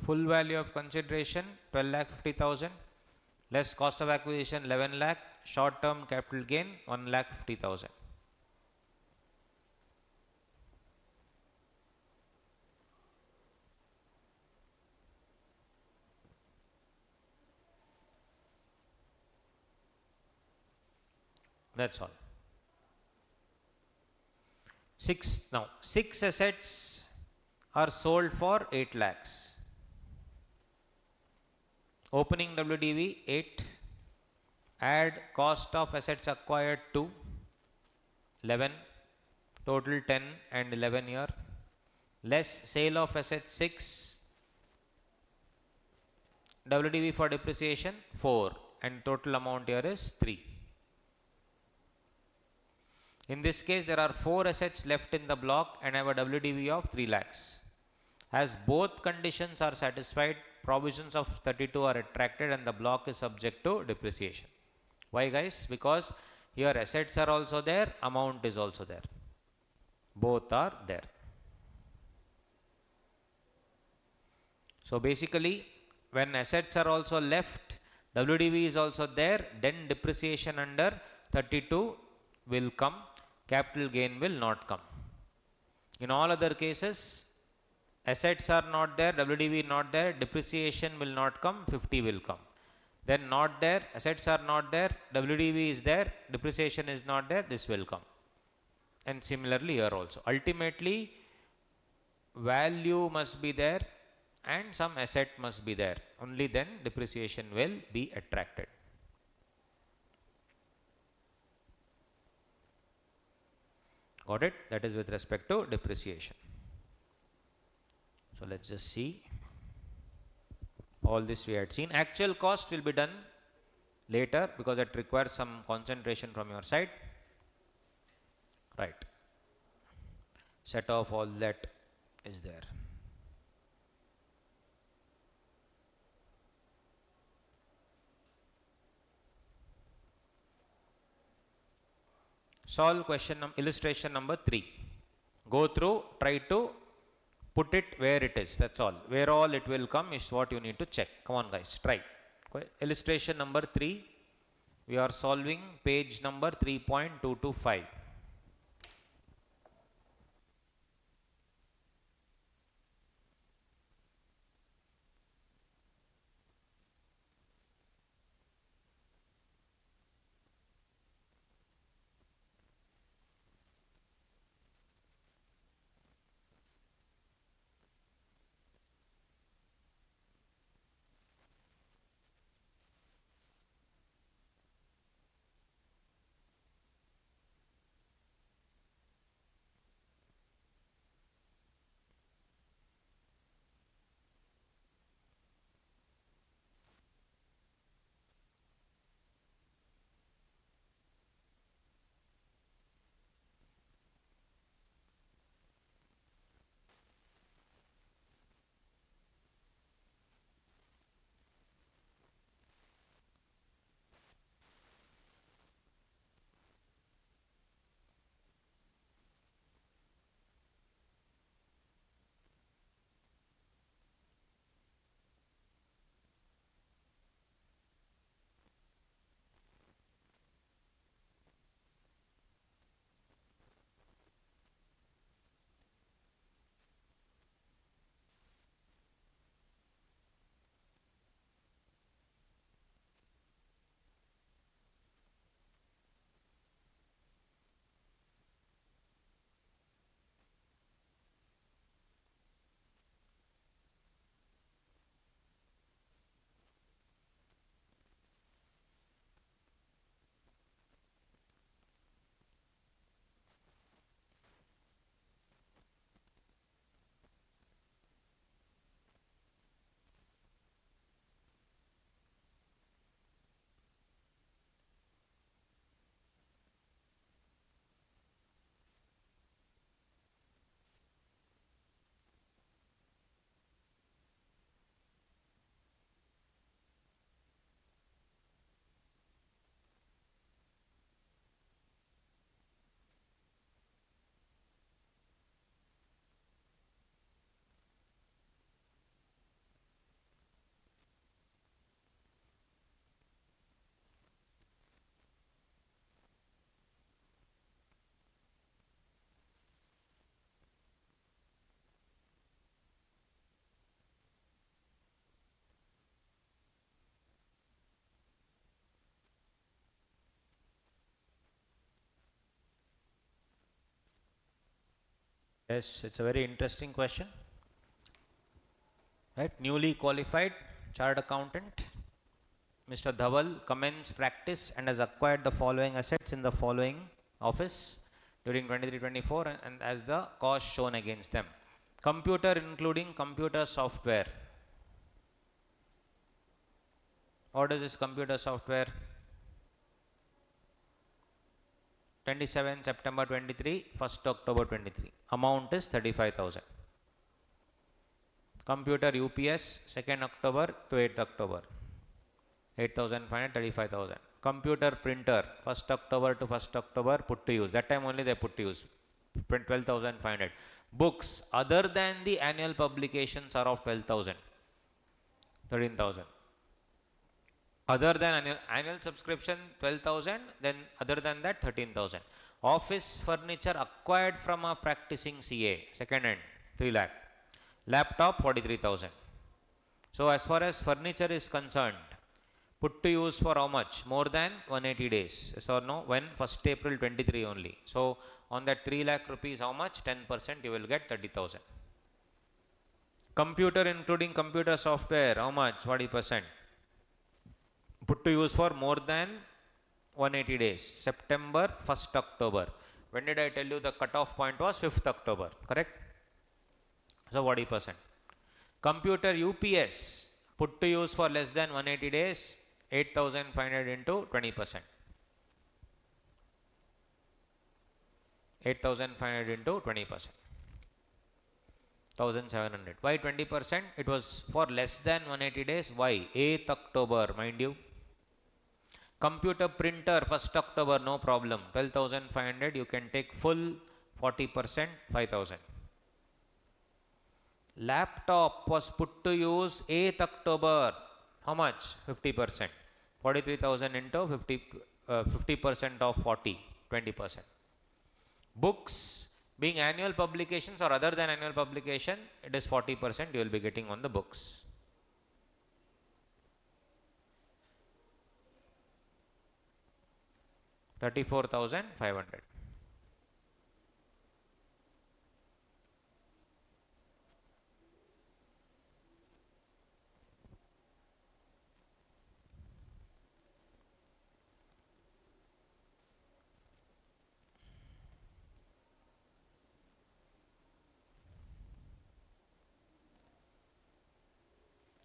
Full value of consideration 12,50,000, less cost of acquisition 11 lakh, short term capital gain 1,50,000. That's all. 6 assets are sold for 8 lakhs. Opening WDV 8, add cost of assets acquired 2, 11, total 10 and 11 here, less sale of assets 6, WDV for depreciation 4 and total amount here is 3. In this case there are 4 assets left in the block and I have a WDV of 3 lakhs. As both conditions are satisfied, provisions of 32 are attracted and the block is subject to depreciation. Why guys? Because here assets are also there, amount is also there. Both are there. So basically when assets are also left, WDV is also there, then depreciation under 32 will come, capital gain will not come. In all other cases, assets are not there, WDV not there, depreciation will not come, 50 will come. Then not there, assets are not there, WDV is there, depreciation is not there, this will come. And similarly here also. Ultimately, value must be there and some asset must be there. Only then depreciation will be attracted. Got it? That is with respect to depreciation. So let's just see. all this we had seen. Actual cost will be done later because it requires some concentration from your side. Right. Set off all that is there. Solve illustration number 3. Go through, try to put it where it is. That's all. Where all it will come is what you need to check. Come on, guys, try. Illustration number 3. We are solving page number 3.225. Yes, it's a very interesting question. Right, newly qualified chartered accountant, Mr. Dhaval commenced practice and has acquired the following assets in the following office during 23-24 and as the cost shown against them. Computer including computer software. What is this computer software? 27 September 23, 1st October 23. Amount is 35,000. Computer UPS 2nd October to 8th October. 8,500, 35,000. Computer printer 1st October to 1st October put to use. That time only they put to use. 12,500. Books other than the annual publications are of 12,000. 13,000. Other than annual subscription 12,000, then other than that 13,000. Office furniture acquired from a practicing CA, second hand 3 lakh. Laptop 43,000. So as far as furniture is concerned, put to use for how much? More than 180 days. Yes or no? When? 1st April 23 only. So on that 3 lakh rupees, how much? 10% you will get 30,000. Computer including computer software, how much? 40%. Put to use for more than 180 days. September 1st October. When did I tell you the cutoff point was 5th October, correct? So 40%. Computer UPS put to use for less than 180 days, 8,500 into 20%. 8,500 into 20%. 1,700. Why 20%? It was for less than 180 days. Why? 8th October, mind you. Computer printer, 1st October, no problem. 12,500, you can take full 40%, 5,000. Laptop was put to use 8th October. How much? 50%. 43,000 into 50% of 40, 20%. Books, being annual publications or other than annual publication, it is 40% you will be getting on the books. $34,500.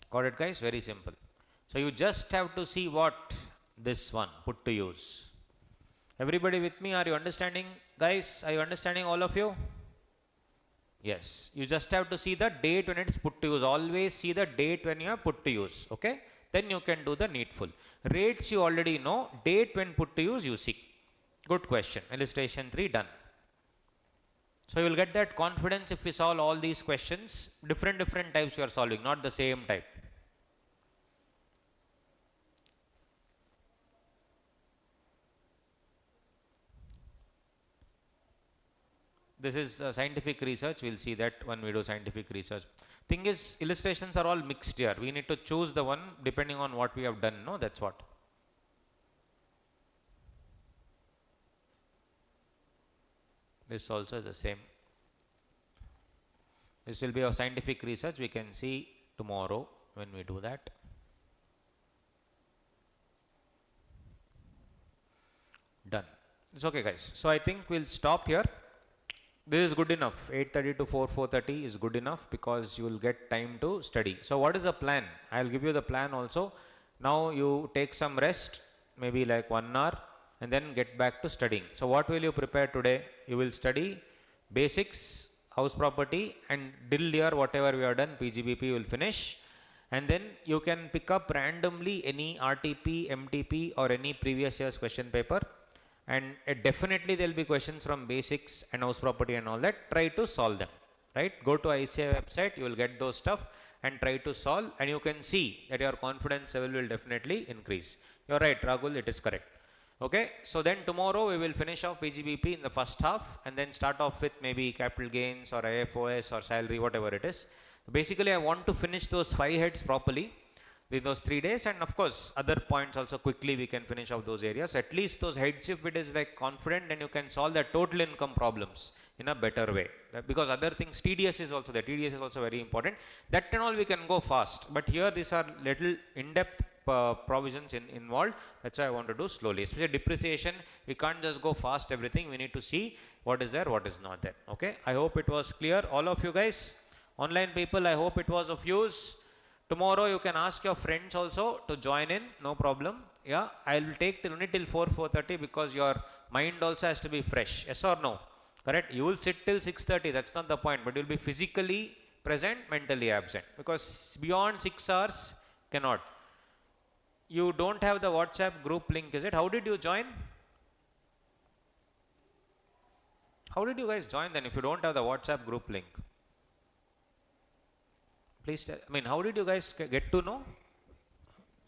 Got it, guys? Very simple. So you just have to see what this one put to use. Everybody with me? Are you understanding, guys? Are you understanding, all of you? Yes. You just have to see the date when it's put to use. Always see the date when you are put to use. Okay? Then you can do the needful. Rates you already know. Date when put to use you see. Good question. Illustration 3 done. So you will get that confidence if we solve all these questions. Different types we are solving, not the same type. This is scientific research. We'll see that when we do scientific research. Thing is, illustrations are all mixed here. We need to choose the one depending on what we have done. No, that's what. This also is the same. This will be our scientific research. We can see tomorrow when we do that. Done. It's okay, guys. So I think we'll stop here. This is good enough. 8:30 to 4:30 is good enough because you will get time to study. So what is the plan? I'll give you the plan also. Now you take some rest, maybe like 1 hour, and then get back to studying. So what will you prepare today? You will study basics, house property, and till here whatever we have done, PGBP will finish. And then you can pick up randomly any RTP, MTP or any previous year's question paper. And definitely there will be questions from basics and house property and all that. Try to solve them, right? Go to ICAI website, you will get those stuff and try to solve, and you can see that your confidence level will definitely increase. You're right, Rahul, it is correct. Okay, so then tomorrow we will finish off PGBP in the first half and then start off with maybe capital gains or IFOS or salary, whatever it is. Basically, I want to finish those 5 heads properly with those 3 days, and of course other points also quickly we can finish off those areas. At least those heads, if it is like confident, and you can solve the total income problems in a better way, because other things, TDS is also there. TDS is also very important. That and all we can go fast, but here these are little in-depth provisions involved. That's why I want to do slowly. Especially depreciation, we can't just go fast everything. We need to see what is there, what is not there. Okay, I hope it was clear, all of you guys. Online people, I hope it was of use. Tomorrow you can ask your friends also to join in, no problem. Yeah, I will take till only till 4:30 because your mind also has to be fresh. Yes or no? Correct? You will sit till 6:30, that's not the point, but you will be physically present, mentally absent, because beyond 6 hours cannot. You don't have the WhatsApp group link, is it? How did you join? How did you guys join then if you don't have the WhatsApp group link? Please tell, I mean, how did you guys get to know?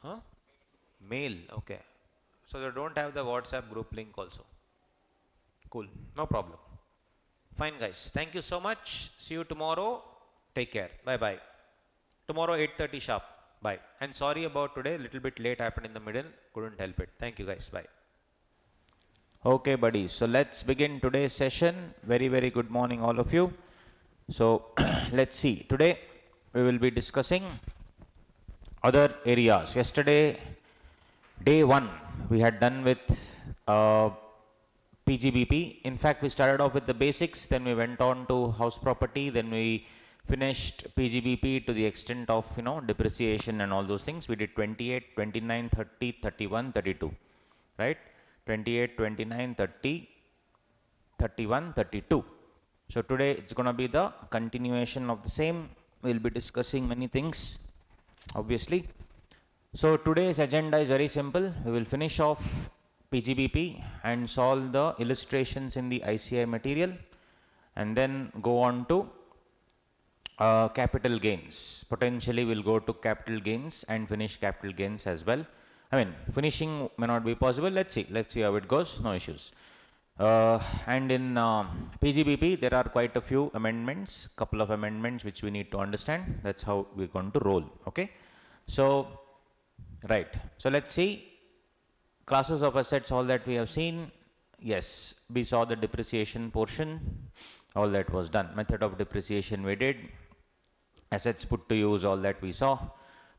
Huh? Mail, okay. So they don't have the WhatsApp group link also. Cool, no problem. Fine, guys. Thank you so much. See you tomorrow. Take care. Bye-bye. Tomorrow 8:30 sharp. Bye. And sorry about today, little bit late happened in the middle. Couldn't help it. Thank you, guys. Bye. Okay, buddies. So let's begin today's session. Very, very good morning, all of you. So let's see. Today we will be discussing other areas. Yesterday, day 1, we had done with PGBP. In fact, we started off with the basics, then we went on to house property, then we finished PGBP to the extent of, depreciation and all those things. We did 28, 29, 30, 31, 32, right? 28, 29, 30, 31, 32. So today it's going to be the continuation of the same. We'll be discussing many things, obviously. So today's agenda is very simple. We will finish off PGBP and solve the illustrations in the ICAI material, and then go on to capital gains. Potentially we'll go to capital gains and finish capital gains as well. I mean, finishing may not be possible. Let's see how it goes. No issues. And in PGBP there are quite a few amendments, couple of amendments which we need to understand. That's how we're going to roll. Okay, so right, so let's see classes of assets, all that we have seen. Yes, we saw the depreciation portion, all that was done. Method of depreciation we did, assets put to use, all that we saw.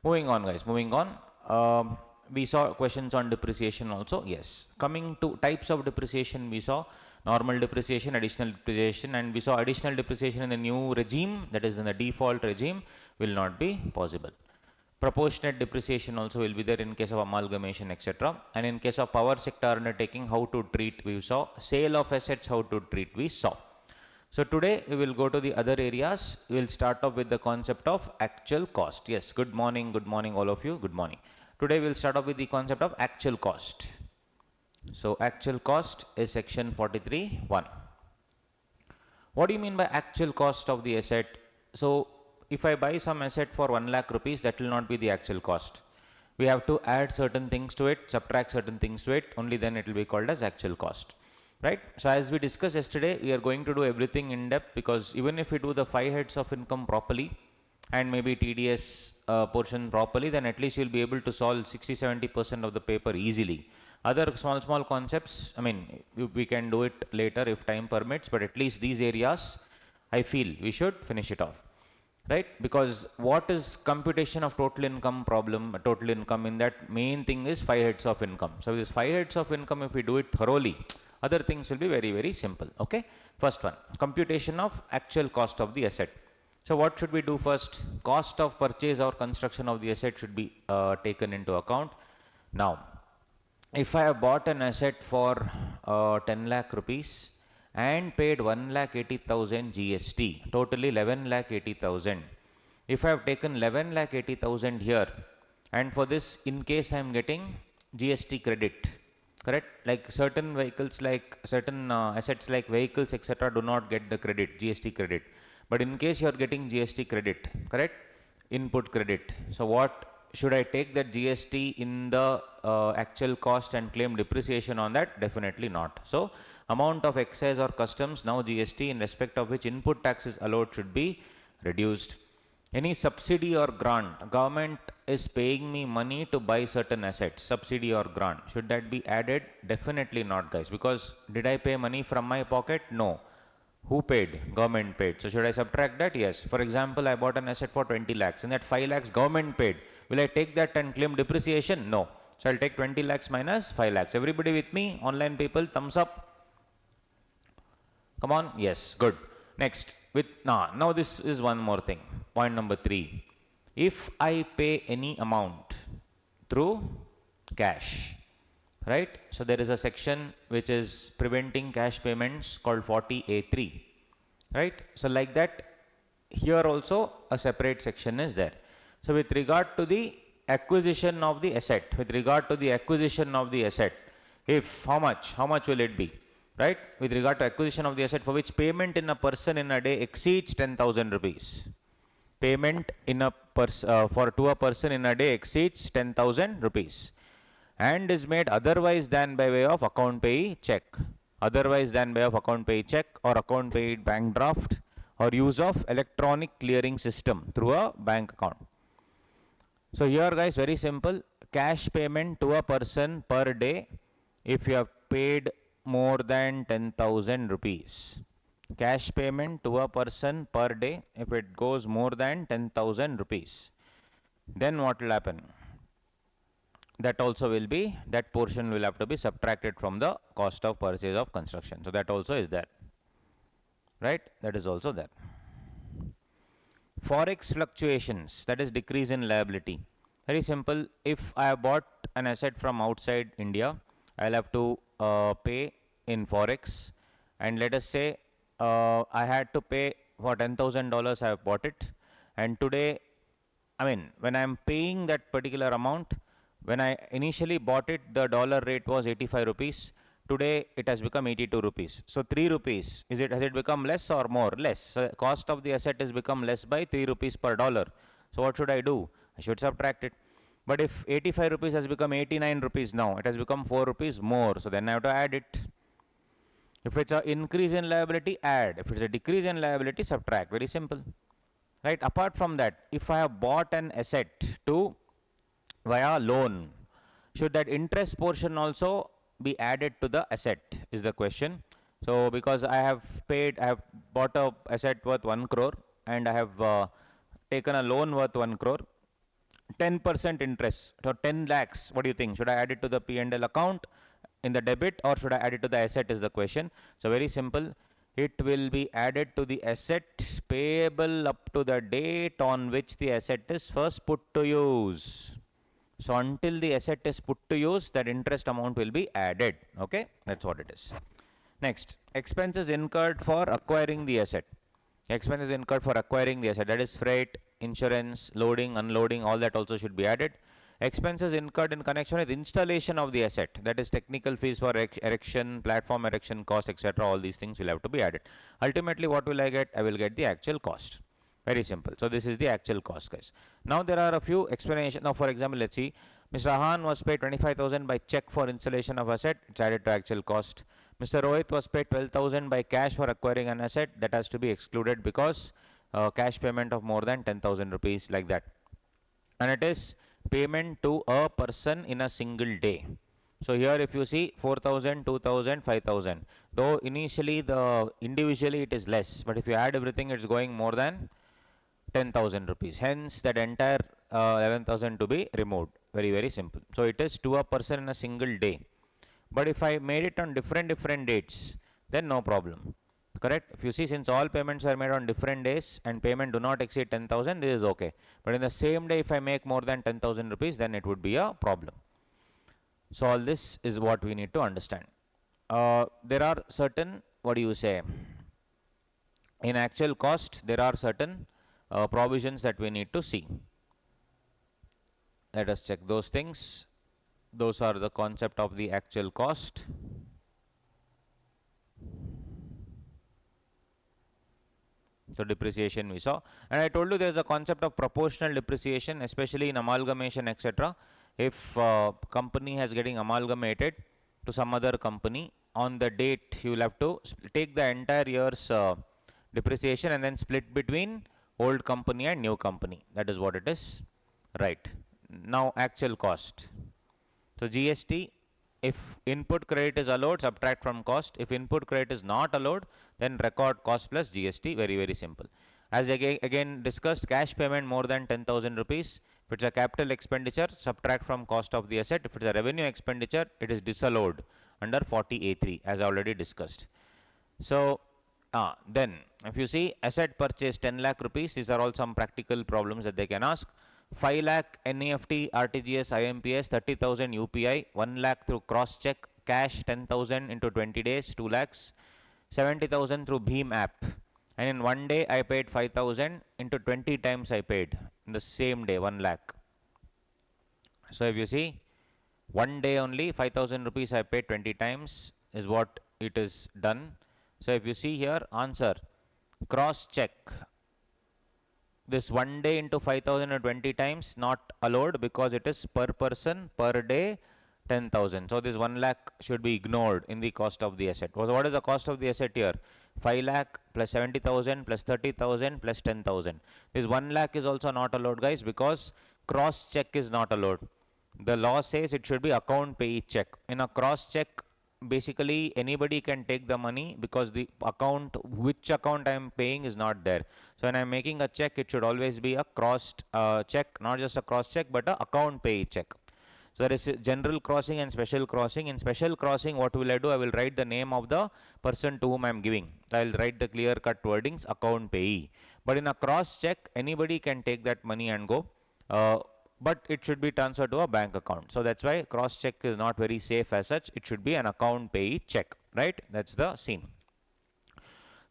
Moving on, guys, moving on. We saw questions on depreciation also. Yes, coming to types of depreciation, we saw normal depreciation, additional depreciation, and we saw additional depreciation in the new regime, that is in the default regime, will not be possible. Proportionate depreciation also will be there in case of amalgamation, etc. And in case of power sector undertaking, how to treat, we saw. Sale of assets, how to treat, we saw. So today we will go to the other areas. We will start off with the concept of actual cost. Yes, good morning all of you, good morning. Today we will start off with the concept of actual cost. So actual cost is section 43(1). What do you mean by actual cost of the asset? So if I buy some asset for 1 lakh rupees, that will not be the actual cost. We have to add certain things to it, subtract certain things to it, only then it will be called as actual cost, right? So as we discussed yesterday, we are going to do everything in depth, because even if we do the 5 heads of income properly and maybe TDS portion properly, then at least you'll be able to solve 60-70% of the paper easily. Other small concepts, I mean, we can do it later if time permits, but at least these areas I feel we should finish it off, right? Because what is computation of total income problem, total income, in that main thing is 5 heads of income. So this 5 heads of income, if we do it thoroughly, other things will be very simple. Okay, first one, computation of actual cost of the asset. So what should we do first? Cost of purchase or construction of the asset should be taken into account. Now if I have bought an asset for 10 lakh rupees and paid 1,80,000 GST, totally 11,80,000. If I have taken 11,80,000 here, and for this, in case I am getting GST credit, correct? Like certain vehicles, like certain assets like vehicles, etc., do not get the credit, GST credit. But in case you are getting GST credit, correct? Input credit. So what should I take that GST in the actual cost and claim depreciation on that? Definitely not. So amount of excise or customs, now GST, in respect of which input tax is allowed, should be reduced. Any subsidy or grant, government is paying me money to buy certain assets, subsidy or grant, should that be added? Definitely not, guys, because did I pay money from my pocket? No. Who paid? Government paid. So should I subtract that? Yes. For example, I bought an asset for 20 lakhs and that 5 lakhs government paid. Will I take that and claim depreciation? No. So I'll take 20 lakhs minus 5 lakhs. Everybody with me? Online people, thumbs up. Come on. Yes, good. Next, now this is one more thing. Point number 3. If I pay any amount through cash, right? So there is a section which is preventing cash payments called 40A3, right? So like that, here also a separate section is there. So with regard to the acquisition of the asset, if how much will it be, right? With regard to acquisition of the asset for which payment in a person in a day exceeds 10,000 rupees. Payment in a to a person in a day exceeds 10,000 rupees. And is made otherwise than by way of account payee check, or account payee bank draft, or use of electronic clearing system through a bank account. So here, guys, very simple, cash payment to a person per day if you have paid more than 10,000 rupees. Cash payment to a person per day if it goes more than 10,000 rupees. Then what will happen? That also will be, that portion will have to be subtracted from the cost of purchase of construction. So that also is there, right? That is also there. Forex fluctuations, that is decrease in liability. Very simple. If I have bought an asset from outside India, I'll have to pay in Forex. And let us say I had to pay for $10,000, I have bought it. And today, I mean, when I'm paying that particular amount, when I initially bought it, the dollar rate was 85 rupees. Today it has become 82 rupees. So 3 rupees, has it become less or more? Less. So cost of the asset has become less by 3 rupees per dollar. So what should I do? I should subtract it. But if 85 rupees has become 89 rupees now, it has become 4 rupees more. So then I have to add it. If it's an increase in liability, add. If it's a decrease in liability, subtract. Very simple. Right. Apart from that, if I have bought an asset to via loan, should that interest portion also be added to the asset is the question. So because I have bought a asset worth 1 crore and I have taken a loan worth 1 crore, 10% interest, so 10 lakhs, what do you think? Should I add it to the P&L account in the debit, or should I add it to the asset is the question. So very simple. It will be added to the asset payable up to the date on which the asset is first put to use. So until the asset is put to use, that interest amount will be added. Okay, that's what it is. Next, expenses incurred for acquiring the asset. Expenses incurred for acquiring the asset, that is freight, insurance, loading, unloading, all that also should be added. Expenses incurred in connection with installation of the asset, that is technical fees for erection, platform erection cost, etc. All these things will have to be added. Ultimately, what will I get? I will get the actual cost. Very simple. So this is the actual cost, guys. Now there are a few explanations. Now, for example, let's see. Mr. Ahan was paid 25,000 by check for installation of asset. It's added to actual cost. Mr. Rohit was paid 12,000 by cash for acquiring an asset. That has to be excluded because cash payment of more than 10,000 rupees, like that. And it is payment to a person in a single day. So here if you see 4,000, 2,000, 5,000. Though initially individually it is less, but if you add everything, it's going more than 10,000 rupees. Hence that entire 11,000 to be removed. Very, very simple. So it is to a person in a single day. But if I made it on different dates, then no problem. Correct? If you see, since all payments are made on different days and payment do not exceed 10,000, this is okay. But in the same day, if I make more than 10,000 rupees, then it would be a problem. So all this is what we need to understand. There are certain, what do you say? In actual cost, there are certain provisions that we need to see. Let us check those things. Those are the concept of the actual cost. So depreciation we saw, and I told you there is a concept of proportional depreciation, especially in amalgamation, etc. If company has getting amalgamated to some other company, on the date you will have to take the entire year's depreciation and then split between old company and new company. That is what it is. Right. Now actual cost. So GST, if input credit is allowed, subtract from cost. If input credit is not allowed, then record cost plus GST. Very, very simple. As again discussed, cash payment more than 10,000 rupees. If it's a capital expenditure, subtract from cost of the asset. If it's a revenue expenditure, it is disallowed under 40A3 as already discussed. So then if you see asset purchase 10 lakh rupees, these are all some practical problems that they can ask. 5 lakh NEFT, RTGS, IMPS, 30,000 UPI, 1 lakh through cross check, cash 10,000 into 20 days, 2 lakhs, 70,000 through Bheem app. And in one day I paid 5,000 into 20 times I paid in the same day, 1 lakh. So if you see, one day only 5,000 rupees I paid 20 times is what it is done. So if you see here, answer, cross check. This one day into 5,020 times not allowed because it is per person per day 10,000. So this 1 lakh should be ignored in the cost of the asset. So what is the cost of the asset here? 5 lakh plus 70,000 plus 30,000 plus 10,000. This 1 lakh is also not allowed, guys, because cross check is not allowed. The law says it should be account payee check. In a cross check, basically anybody can take the money because the account, which account I am paying is not there. So when I am making a check, it should always be a crossed check, not just a cross check, but a account payee check. So there is general crossing and special crossing. In special crossing, what will I do? I will write the name of the person to whom I am giving. I will write the clear cut wordings, account payee. But in a cross check, anybody can take that money and go. But it should be transferred to a bank account. So that's why cross check is not very safe as such. It should be an account payee check, right? That's the scene.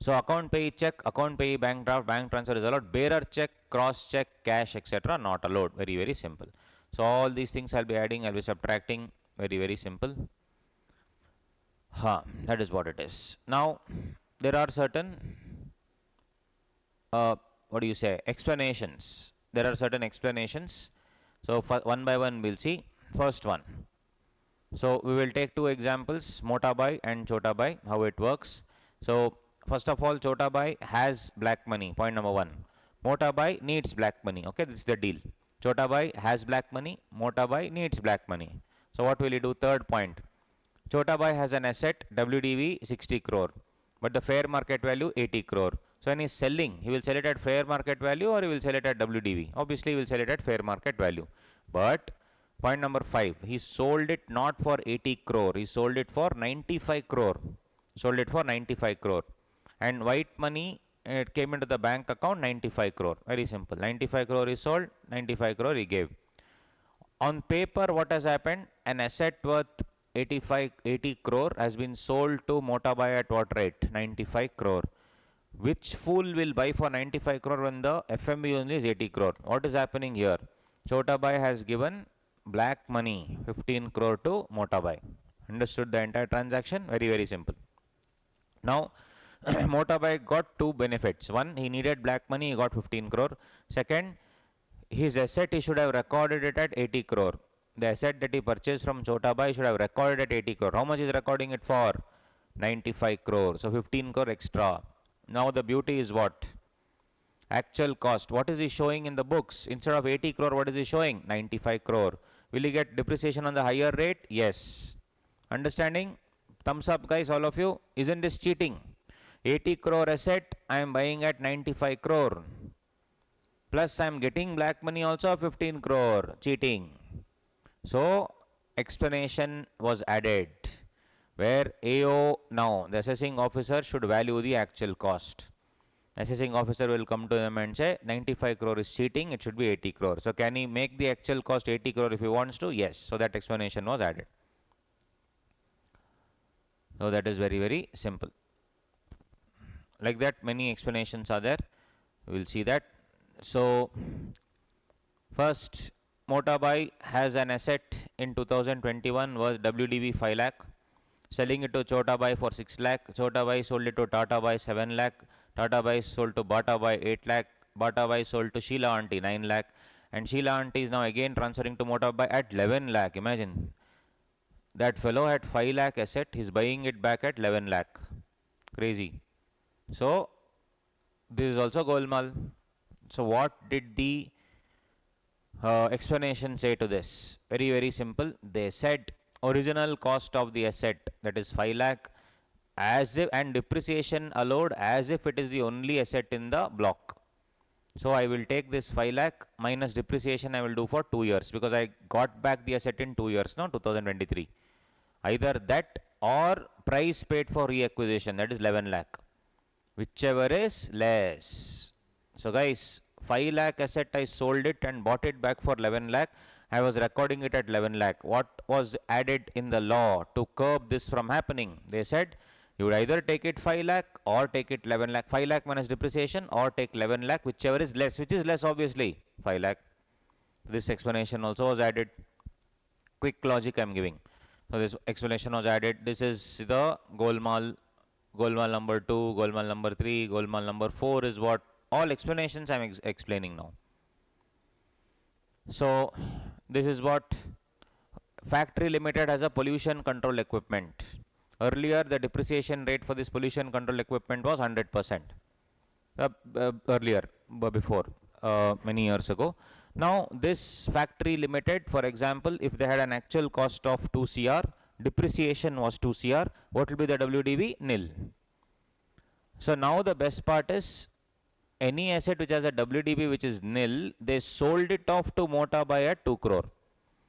So account payee check, account payee bank draft, bank transfer is allowed. Bearer check, cross check, cash, etc. not allowed. Very, very simple. So all these things I'll be adding, I'll be subtracting. Very, very simple. That is what it is. Now there are certain what do you say, explanations. There are certain explanations. So one by one we'll see. First one. So we will take two examples, Mota Bai and Chota Bai, how it works. So first of all, Chota Bai has black money, point number one. Mota Bai needs black money. Okay, this is the deal. Chota Bai has black money, Mota Bai needs black money. So what will he do? Third point. Chota Bai has an asset, WDV 60 crore, but the fair market value 80 crore. So when he is selling, he will sell it at fair market value or he will sell it at WDV. Obviously, he will sell it at fair market value. But point number 5, he sold it not for 80 crore, he sold it for 95 crore. Sold it for 95 crore. And white money, it came into the bank account 95 crore. Very simple. 95 crore is sold, 95 crore he gave. On paper, what has happened? An asset worth 80 crore has been sold to Mota Bai at what rate? 95 crore. Which fool will buy for 95 crore when the FMV only is 80 crore? What is happening here? Chota Bai has given black money 15 crore to Mota Bai. Understood the entire transaction? Very, very simple. Now, Mota Bai got two benefits. One, he needed black money, he got 15 crore. Second, his asset, he should have recorded it at 80 crore. The asset that he purchased from Chota Bai should have recorded at 80 crore. How much is recording it for? 95 crore. So 15 crore extra. Now the beauty is what? Actual cost. What is he showing in the books? Instead of 80 crore, what is he showing? 95 crore. Will he get depreciation on the higher rate? Yes. Understanding? Thumbs up, guys, all of you. Isn't this cheating? 80 crore asset, I am buying at 95 crore. Plus I am getting black money also of 15 crore. Cheating. So explanation was added, where AO now, the assessing officer should value the actual cost. Assessing officer will come to them and say 95 crore is cheating, it should be 80 crore. So can he make the actual cost 80 crore if he wants to? Yes. So that explanation was added. So that is very, very simple. Like that, many explanations are there. We will see that. So first, Mota Bai has an asset in 2021 was WDV 5 lakh. Selling it to Chota Bai for 6 lakh. Chota Bai sold it to Tata Bai 7 lakh. Tata Bai sold to Bata Bai 8 lakh. Bata Bai sold to Sheila Aunty 9 lakh. And Sheila Aunty is now again transferring to Mota Bai at 11 lakh. Imagine. That fellow had 5 lakh asset. He's buying it back at 11 lakh. Crazy. So this is also golmaal. So what did the explanation say to this? Very, very simple. They said original cost of the asset, that is 5 lakh, as if, and depreciation allowed as if it is the only asset in the block. So I will take this 5 lakh minus depreciation I will do for 2 years, because I got back the asset in 2 years, no, 2023. Either that or price paid for reacquisition, that is 11 lakh. Whichever is less. So guys, 5 lakh asset I sold it and bought it back for 11 lakh. I was recording it at 11 lakh. What was added in the law to curb this from happening? They said you would either take it 5 lakh or take it 11 lakh. 5 lakh minus depreciation or take 11 lakh, whichever is less. Which is less, obviously? 5 lakh. This explanation also was added. Quick logic I am giving. So this explanation was added. This is the golmaal. Golmaal number 2, golmaal number 3, golmaal number 4 is what? All explanations I am explaining now. So this is what factory limited has a pollution control equipment. Earlier the depreciation rate for this pollution control equipment was 100%. Earlier, before, many years ago. Now this factory limited, for example, if they had an actual cost of 2 CR, depreciation was 2 CR, what will be the WDV? Nil. So now the best part is, any asset which has a WDV which is nil, they sold it off to Mota Bai at 2 crore.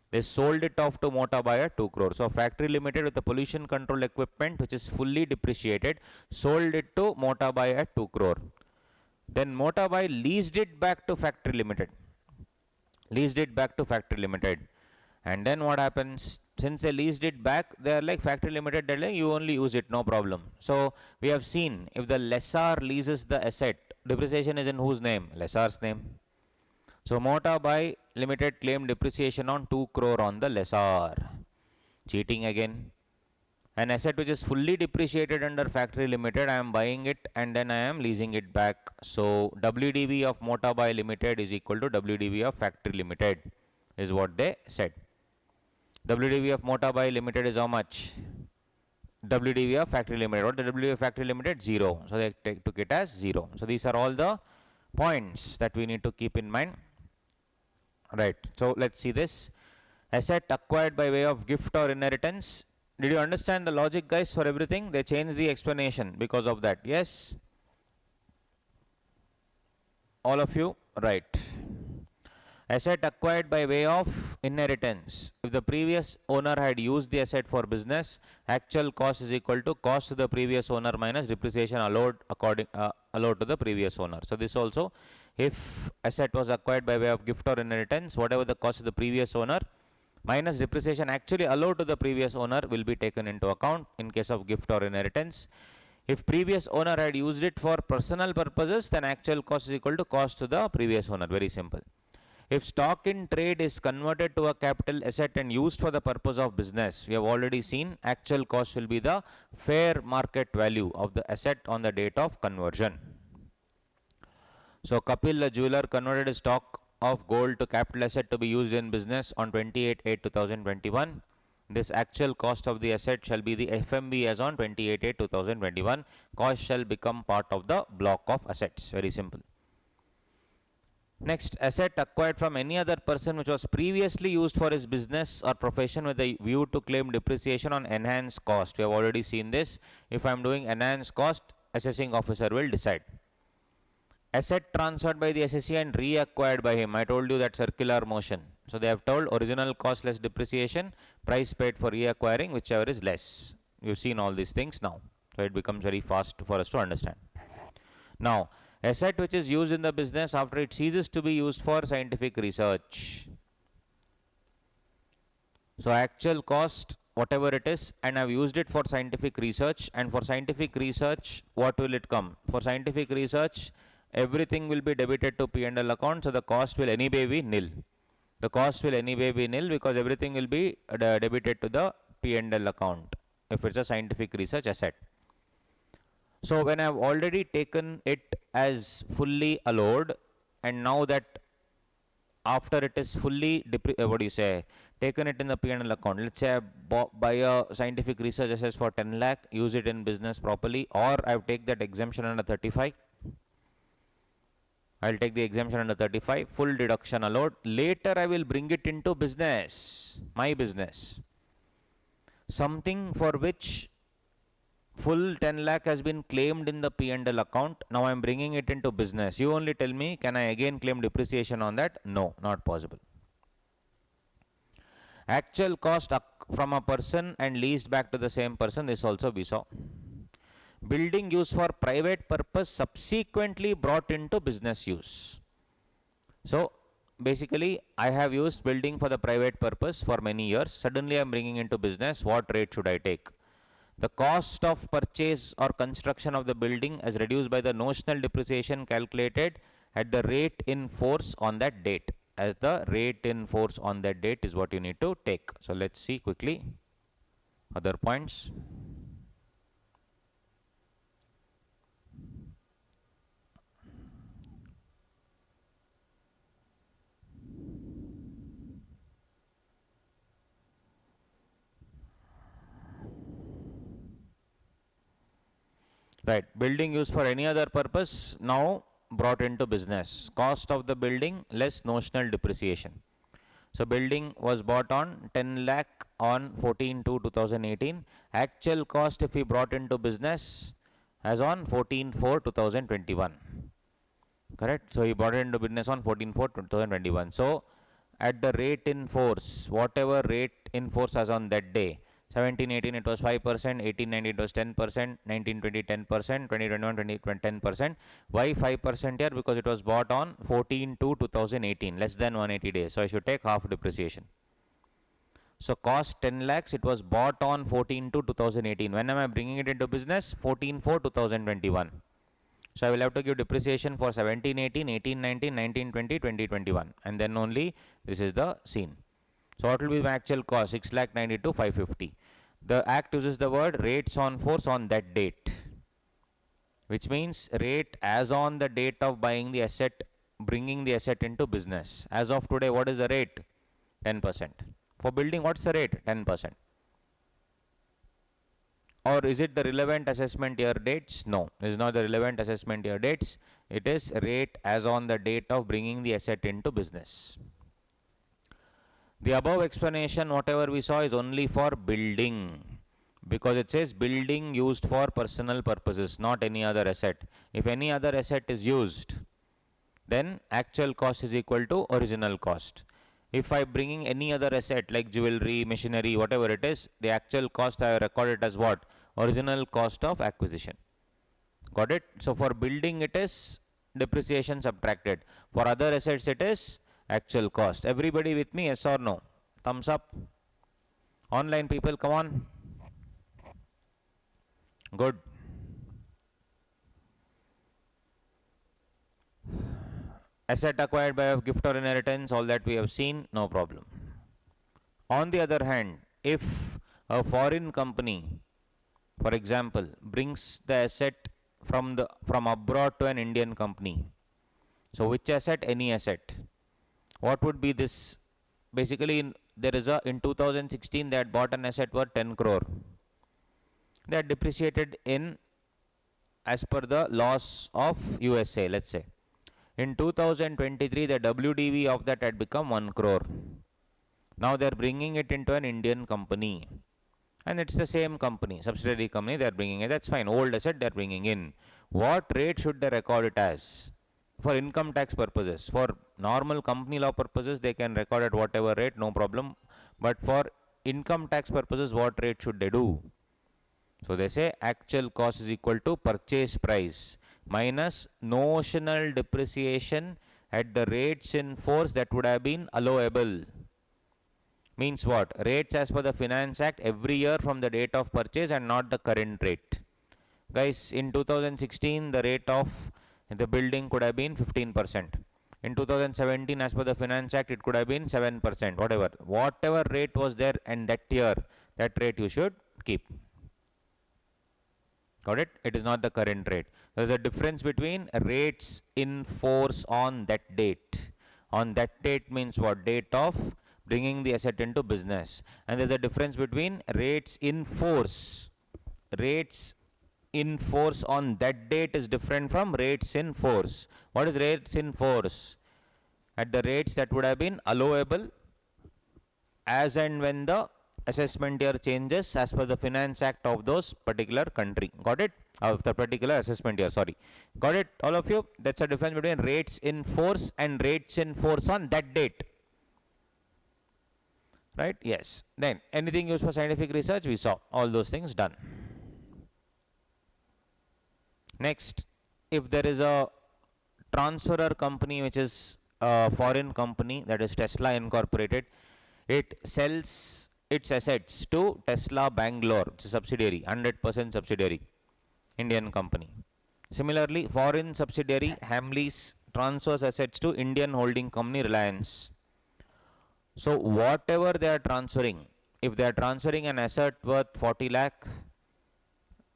They sold it off to Mota Bai at 2 crore. So factory limited with the pollution control equipment which is fully depreciated, sold it to Mota Bai at 2 crore. Then Motabai leased it back to factory limited. Leased it back to factory limited. And then what happens? Since they leased it back, they are like factory limited, they're like, you only use it, no problem. So we have seen if the lessor leases the asset, depreciation is in whose name? Lessor's name. So Motabai limited claimed depreciation on 2 crore on the lessor. Cheating again. An asset which is fully depreciated under factory limited, I am buying it and then I am leasing it back. So WDV of Motabai limited is equal to WDV of factory limited is what they said. WDV of Motabai limited is how much? WDV of factory limited. What the WDV of factory limited? 0. So they took it as 0. So these are all the points that we need to keep in mind. Right. So let's see this. Asset acquired by way of gift or inheritance. Did you understand the logic, guys, for everything? They changed the explanation because of that. Yes? All of you? Right. Asset acquired by way of inheritance. If the previous owner had used the asset for business, actual cost is equal to cost to the previous owner minus depreciation allowed to the previous owner. So this also, if asset was acquired by way of gift or inheritance, whatever the cost of the previous owner minus depreciation actually allowed to the previous owner will be taken into account in case of gift or inheritance. If previous owner had used it for personal purposes, then actual cost is equal to cost to the previous owner. Very simple. If stock in trade is converted to a capital asset and used for the purpose of business, we have already seen actual cost will be the fair market value of the asset on the date of conversion. So Kapil, a jeweler, converted his stock of gold to capital asset to be used in business on 28/8/2021. This actual cost of the asset shall be the FMB as on 28/8/2021. Cost shall become part of the block of assets. Very simple. Next, asset acquired from any other person which was previously used for his business or profession with a view to claim depreciation on enhanced cost. We have already seen this. If I am doing enhanced cost, assessing officer will decide. Asset transferred by the assessee and reacquired by him. I told you that circular motion. So they have told original cost less depreciation, price paid for reacquiring, whichever is less. You've seen all these things now. So it becomes very fast for us to understand. Now, asset which is used in the business after it ceases to be used for scientific research. So actual cost, whatever it is, and I've used it for scientific research, and for scientific research, what will it come? For scientific research, everything will be debited to P&L account, so the cost will anyway be nil. The cost will anyway be nil because everything will be debited to the P&L account if it's a scientific research asset. So when I have already taken it as fully allowed, and now that after it is fully taken it in the P&L account, let's say I buy a scientific research assets for 10 lakh, use it in business properly, or I take that exemption under 35. I'll take the exemption under 35, full deduction allowed. Later I will bring it into business, my business. Something for which full 10 lakh has been claimed in the P&L account. Now I am bringing it into business. You only tell me, can I again claim depreciation on that? No, not possible. Actual cost from a person and leased back to the same person, this also we saw. Building used for private purpose subsequently brought into business use. So basically I have used building for the private purpose for many years. Suddenly I am bringing into business. What rate should I take? The cost of purchase or construction of the building as reduced by the notional depreciation calculated at the rate in force on that date. As the rate in force on that date is what you need to take. So let's see quickly other points. Right, building used for any other purpose now brought into business. Cost of the building less notional depreciation. So building was bought on 10 lakh on 14/2/2018. Actual cost if we brought into business as on 14/4/2021. Correct? So he brought it into business on 14/4/2021. So at the rate in force, whatever rate in force as on that day, 17-18 it was 5%, 18-19 it was 10%, 19-20 10%, 20-21 10%. Why 5% here? Because it was bought on 14/2/2018, less than 180 days. So I should take half depreciation. So cost 10 lakhs, it was bought on 14/2/2018. When am I bringing it into business? 14/4/2021. So I will have to give depreciation for 17-18, 18-19, 19-20, 20-21, and then only this is the scene. So what will be my actual cost? 6,92,550. The act uses the word rates on force on that date, which means rate as on the date of buying the asset, bringing the asset into business. As of today, what is the rate? 10%. For building, what's the rate? 10%. Or is it the relevant assessment year dates? No, it is not the relevant assessment year dates. It is rate as on the date of bringing the asset into business. The above explanation, whatever we saw, is only for building, because it says building used for personal purposes, not any other asset. If any other asset is used, then actual cost is equal to original cost. If I bringing any other asset like jewelry, machinery, whatever it is, the actual cost I recorded as what? Original cost of acquisition. Got it? So for building it is depreciation subtracted. For other assets it is actual cost. Everybody with me, yes or no? Thumbs up. Online people, come on. Good. Asset acquired by a gift or inheritance, all that we have seen, no problem. On the other hand, if a foreign company, for example, brings the asset from abroad to an Indian company, so which asset? Any asset. What would be this? Basically, in 2016 they had bought an asset worth 10 crore. They had depreciated in as per the laws of USA, let's say. In 2023, the WDV of that had become 1 crore. Now they are bringing it into an Indian company. And it's the same company, subsidiary company, they are bringing it. That's fine. Old asset they are bringing in. What rate should they record it as? For income tax purposes. For normal company law purposes, they can record at whatever rate, no problem. But for income tax purposes, what rate should they do? So they say actual cost is equal to purchase price minus notional depreciation at the rates in force that would have been allowable. Means what? Rates as per the Finance Act every year from the date of purchase and not the current rate. Guys, in 2016 the rate of the building could have been 15%. In 2017 as per the Finance Act it could have been 7%, whatever rate was there and that year, that rate you should keep. Got it? It is not the current rate. There is a difference between rates in force on that date. On that date means what? Date of bringing the asset into business. And there is a difference between rates in force. Rates in force on that date is different from rates in force. What is rates in force? At the rates that would have been allowable as and when the assessment year changes as per the Finance Act of those particular country. Got it? Of the particular assessment year, sorry. Got it, all of you? That's a difference between rates in force and rates in force on that date. Right? Yes. Then anything used for scientific research, we saw all those things done. Next, if there is a transferor company which is a foreign company, that is Tesla Incorporated, it sells its assets to Tesla Bangalore, it's a subsidiary, 100% subsidiary, Indian company. Similarly, foreign subsidiary Hamleys transfers assets to Indian holding company Reliance. So whatever they are transferring, if they are transferring an asset worth 40 lakh,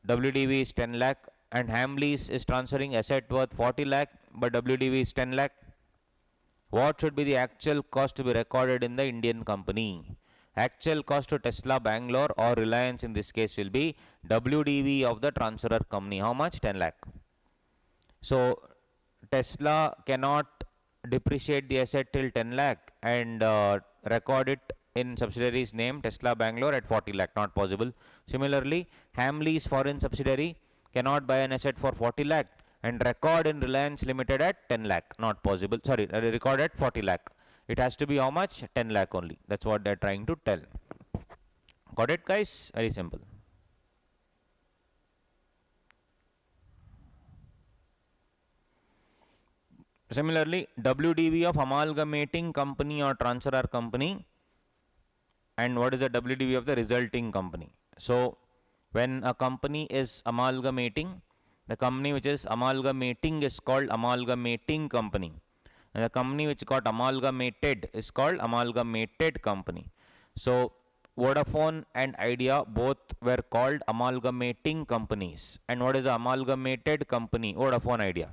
WDV is 10 lakh, and Hamleys is transferring asset worth 40 lakh, but WDV is 10 lakh, what should be the actual cost to be recorded in the Indian company? Actual cost to Tesla Bangalore or Reliance in this case will be WDV of the transferor company. How much? 10 lakh. So Tesla cannot depreciate the asset till 10 lakh and record it in subsidiary's name Tesla Bangalore at 40 lakh. Not possible. Similarly, Hamleys foreign subsidiary cannot buy an asset for 40 lakh and record in Reliance Limited at 10 lakh. Not possible. Sorry, record at 40 lakh. It has to be how much? 10 lakh only. That's what they're trying to tell. Got it, guys? Very simple. Similarly, WDV of amalgamating company or transferor company, and what is the WDV of the resulting company. So, when a company is amalgamating, the company which is amalgamating is called amalgamating company, and the company which got amalgamated is called amalgamated company. So, Vodafone and Idea both were called amalgamating companies. And what is the amalgamated company? Vodafone Idea.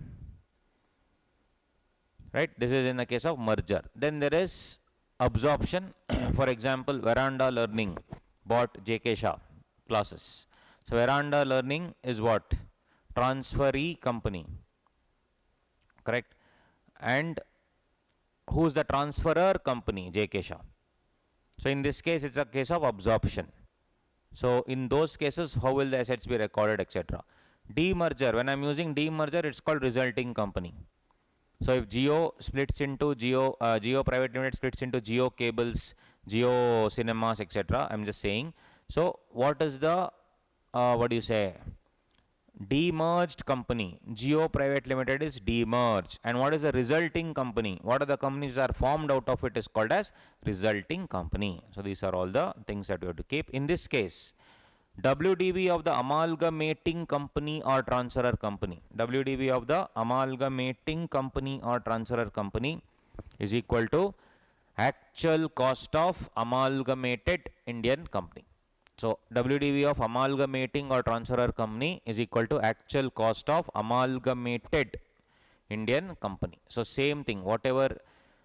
Right? This is in the case of merger. Then there is absorption. For example, Veranda Learning bought JK Shah classes. So Veranda Learning is what? Transferee company. Correct? And who's the transferor company? JK Shah. So in this case, it's a case of absorption. So in those cases, how will the assets be recorded, etc. Demerger. When I'm using demerger, it's called resulting company. So if Geo splits into Geo Private Limited splits into Geo Cables, Geo Cinemas, etc. I'm just saying. So what is the what do you say? Demerged company. Geo Private Limited is demerged. And what is the resulting company? What are the companies that are formed out of it is called as resulting company. So these are all the things that we have to keep. In this case, WDV of the amalgamating company or transferor company. WDV of the amalgamating company or transferor company is equal to actual cost of amalgamated Indian company. So WDV of amalgamating or transferor company is equal to actual cost of amalgamated Indian company. So same thing, whatever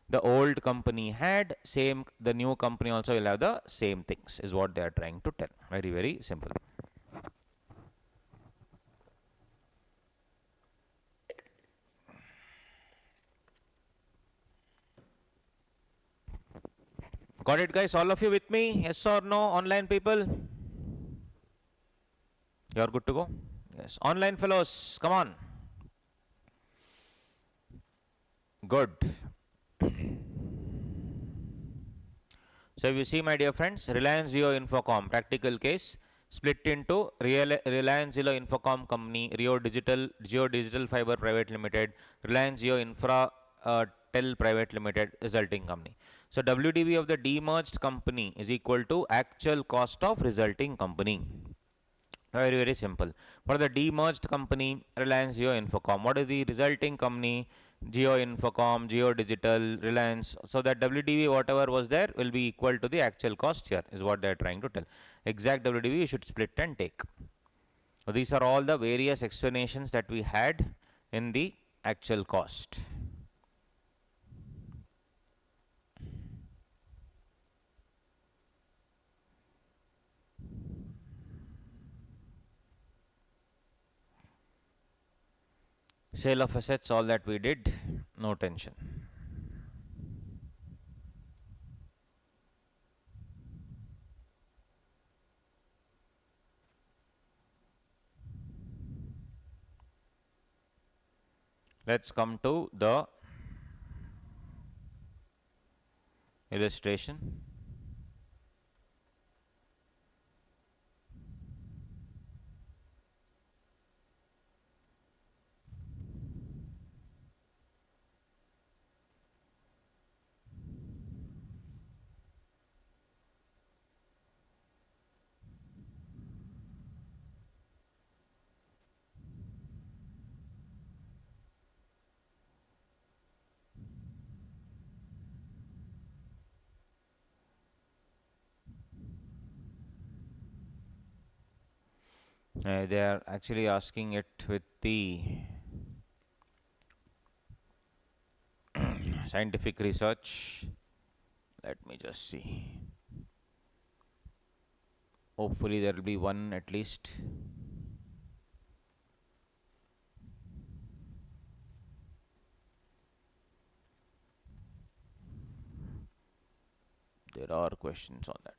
the old company had, same the new company also will have the same things, is what they are trying to tell. Very, very simple. Got it, guys? All of you with me? Yes or no? Online people? You are good to go? Yes. Online fellows, come on. Good. So if you see, my dear friends, Reliance Jio Infocom practical case split into Reliance Jio Infocom Company, Jio Digital Fiber Private Limited, Reliance Jio Infra Tel Private Limited, resulting company. So WDV of the demerged company is equal to actual cost of resulting company. Very, very simple. For the demerged company, Reliance Jio Infocom, what is the resulting company? Jio Infocom, Jio Digital, Reliance. So that WDV, whatever was there, will be equal to the actual cost here, is what they are trying to tell. Exact WDV you should split and take. So these are all the various explanations that we had in the actual cost. Sale of assets, all that we did, no tension. Let's come to the illustration. They are actually asking it with the scientific research. Let me just see. Hopefully there will be one at least. There are questions on that.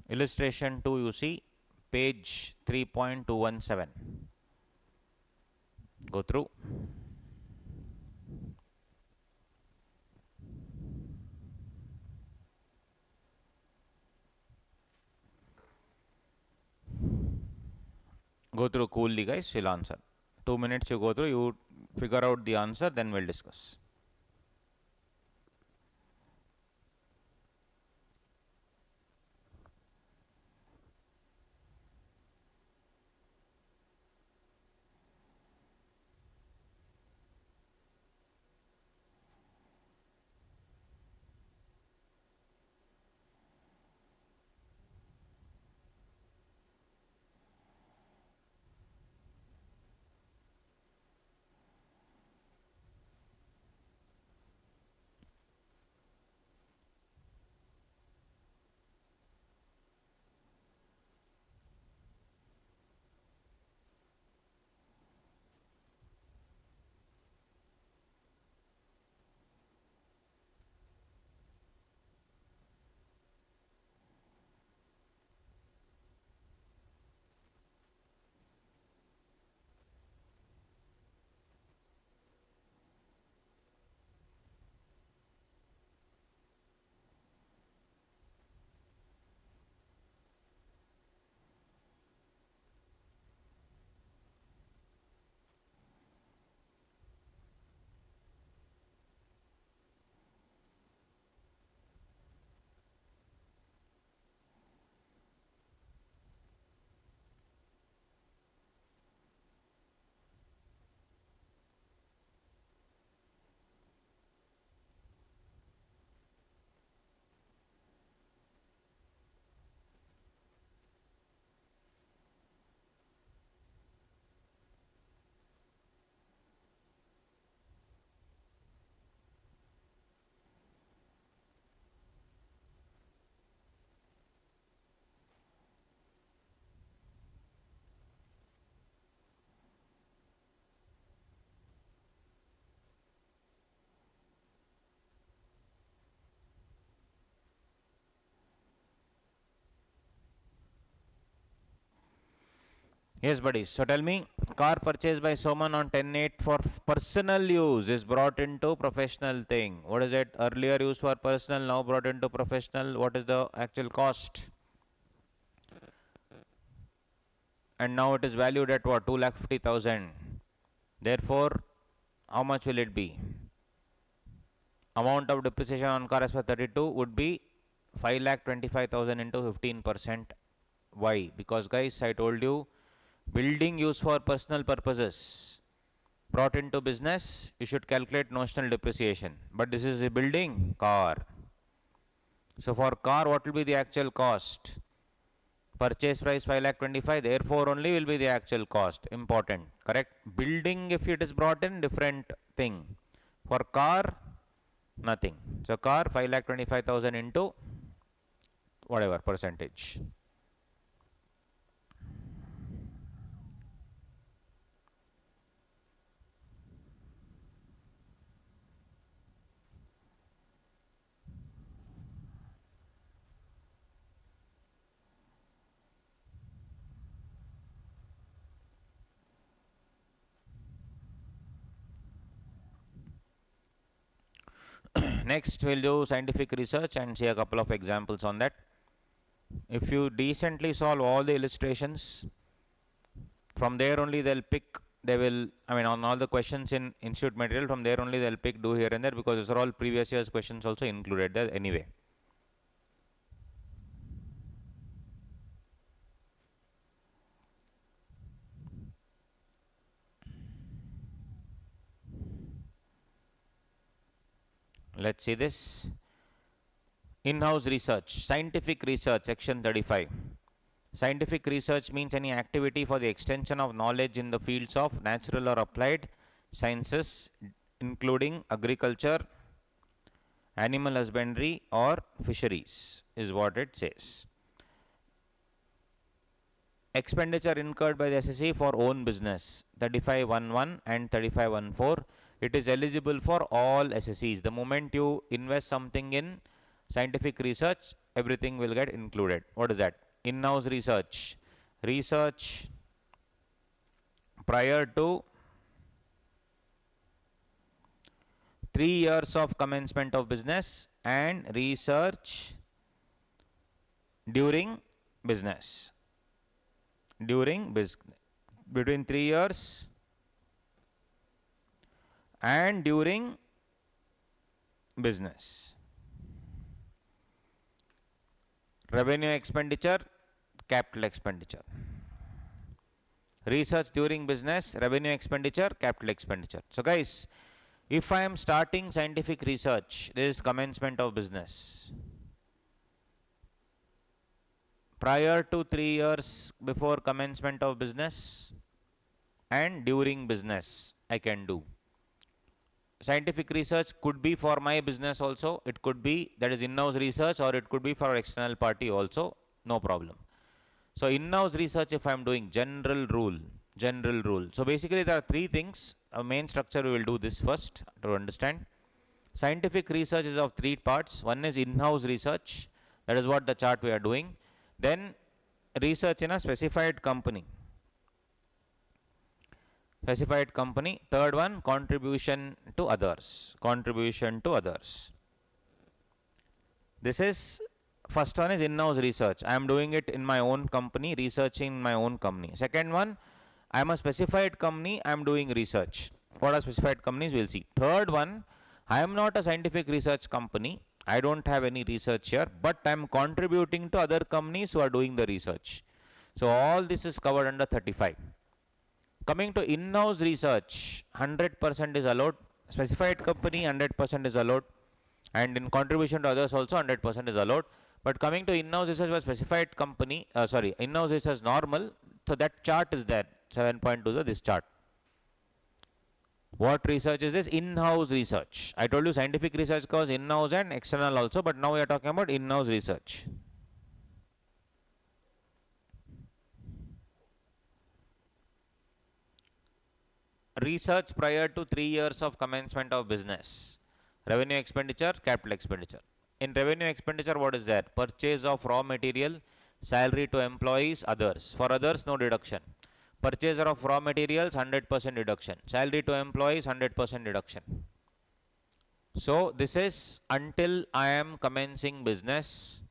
Illustration 2 you see, page 3.217. Go through. Go through coolly, guys. We'll answer. 2 minutes you go through, you figure out the answer, then we'll discuss. Yes, buddies. So tell me, car purchased by someone on 10/8 for personal use is brought into professional thing. What is it? Earlier used for personal, now brought into professional. What is the actual cost? And now it is valued at what? 2,50,000. Therefore, how much will it be? Amount of depreciation on car as per 32 would be 5,25,000 into 15%. Why? Because, guys, I told you, building used for personal purposes brought into business, you should calculate notional depreciation. But this is a building, car. So for car, what will be the actual cost? Purchase price 5,25,000, therefore only will be the actual cost. Important, correct? Building, if it is brought in, different thing. For car, nothing. So car 5,25,000 into whatever percentage. Next, we'll do scientific research and see a couple of examples on that. If you decently solve all the illustrations, from there only they'll pick, they will, I mean, on all the questions in institute material, from there only they'll pick, do here and there, because these are all previous year's questions also included there anyway. Let's see this. In-house research, scientific research, section 35. Scientific research means any activity for the extension of knowledge in the fields of natural or applied sciences, including agriculture, animal husbandry, or fisheries, is what it says. Expenditure incurred by the SSE for own business, 35.11 and 35.14. It is eligible for all SSEs. The moment you invest something in scientific research, everything will get included. What is that? In-house research. Research prior to 3 years of commencement of business and research during business. Between 3 years and during business. Revenue expenditure, capital expenditure. Research during business, revenue expenditure, capital expenditure. So guys, if I am starting scientific research, this is commencement of business. Prior to 3 years before commencement of business and during business, I can do. Scientific research could be for my business also. It could be, that is in-house research, or it could be for external party also. No problem. So in-house research, if I am doing, general rule. So basically there are 3 things. A main structure, we will do this first to understand. Scientific research is of 3 parts. One is in-house research. That is what the chart we are doing. Then research in a specified company. Third one, contribution to others. This is, first one is in-house research. I am doing it in my own company, researching my own company. Second one, I am a specified company, I am doing research. What are specified companies? We'll see. Third one, I am not a scientific research company. I don't have any research here, but I am contributing to other companies who are doing the research. So all this is covered under 35. Coming to in-house research, 100% is allowed. Specified company, 100% is allowed. And in contribution to others also, 100% is allowed. But coming to in-house research for specified company, in-house research normal. So that chart is there, 7.2 is this chart. What research is this? In-house research. I told you scientific research covers in-house and external also, but now we are talking about in-house research. Research prior to 3 years of commencement of business. Revenue expenditure, capital expenditure. In revenue expenditure, what is there? Purchase of raw material, salary to employees, others. For others, no deduction. Purchaser of raw materials, 100% deduction. Salary to employees, 100% deduction. So this is until I am commencing business.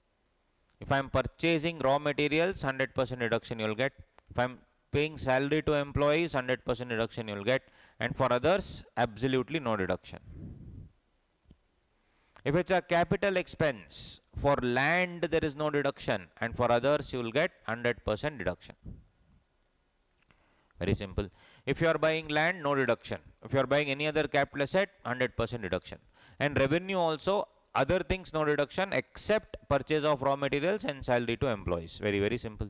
If I am purchasing raw materials, 100% deduction you will get. If I am paying salary to employees, 100% deduction you will get. And for others, absolutely no deduction. If it's a capital expense, for land there is no deduction, and for others you will get 100% deduction. Very simple. If you are buying land, no deduction. If you are buying any other capital asset, 100% deduction. And revenue also, other things no deduction except purchase of raw materials and salary to employees. Very, very simple.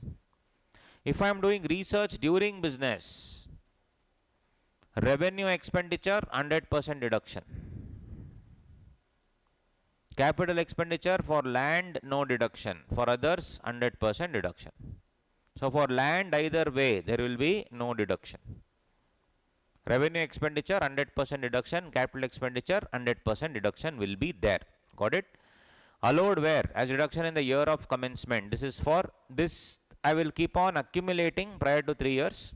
If I am doing research during business, revenue expenditure, 100% deduction. Capital expenditure for land, no deduction. For others, 100% deduction. So for land, either way, there will be no deduction. Revenue expenditure, 100% deduction. Capital expenditure, 100% deduction will be there. Got it? Allowed where? As deduction in the year of commencement. This is for this, I will keep on accumulating prior to 3 years.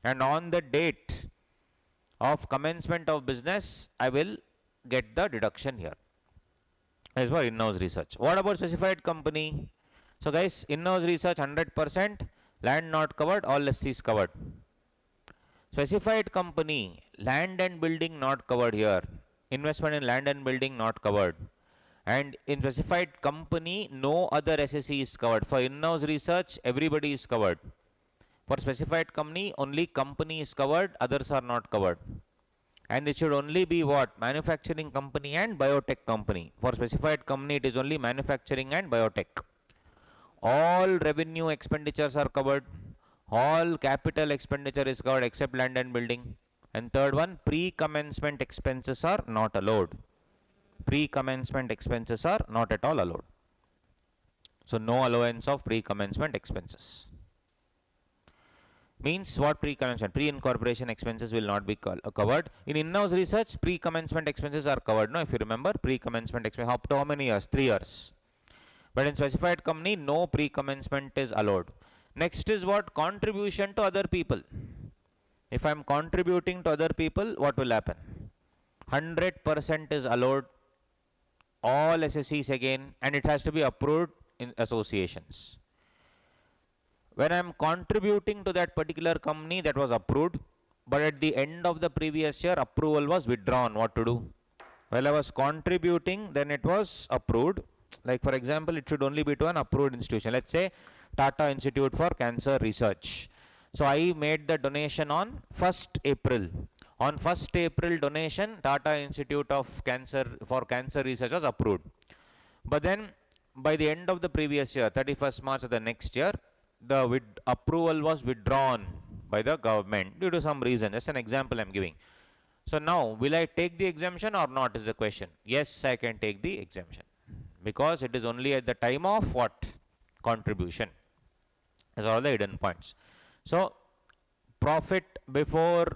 And on the date of commencement of business, I will get the deduction here. This is for in-house research. What about specified company? So guys, in-house research 100%, land not covered, all lessees covered. Specified company, land and building not covered here. Investment in land and building not covered. And in specified company, no other SSE is covered. For in-house research, everybody is covered. For specified company, only company is covered, others are not covered. And it should only be what? Manufacturing company and biotech company. For specified company, it is only manufacturing and biotech. All revenue expenditures are covered. All capital expenditure is covered except land and building. And third one, pre-commencement expenses are not allowed. Pre-commencement expenses are not at all allowed. So no allowance of pre-commencement expenses. Means what? Pre-commencement, pre-incorporation expenses will not be covered. In in-house research, pre-commencement expenses are covered. No, if you remember, pre-commencement expenses up to how many years? 3 years. But in specified company, no pre-commencement is allowed. Next is what? Contribution to other people. If I am contributing to other people, what will happen? 100% is allowed, all SSEs again, and it has to be approved in associations. When I am contributing to that particular company, that was approved, but at the end of the previous year, approval was withdrawn. What to do? Well, I was contributing, then it was approved. Like for example, it should only be to an approved institution. Let's say Tata Institute for Cancer Research. So I made the donation on 1st April. On 1st April donation, Tata Institute of Cancer for Cancer Research was approved. But then by the end of the previous year, 31st March of the next year, the approval was withdrawn by the government due to some reason. Just an example I am giving. So now, will I take the exemption or not is the question. Yes, I can take the exemption, because it is only at the time of what? Contribution. These are all the hidden points. So, profit before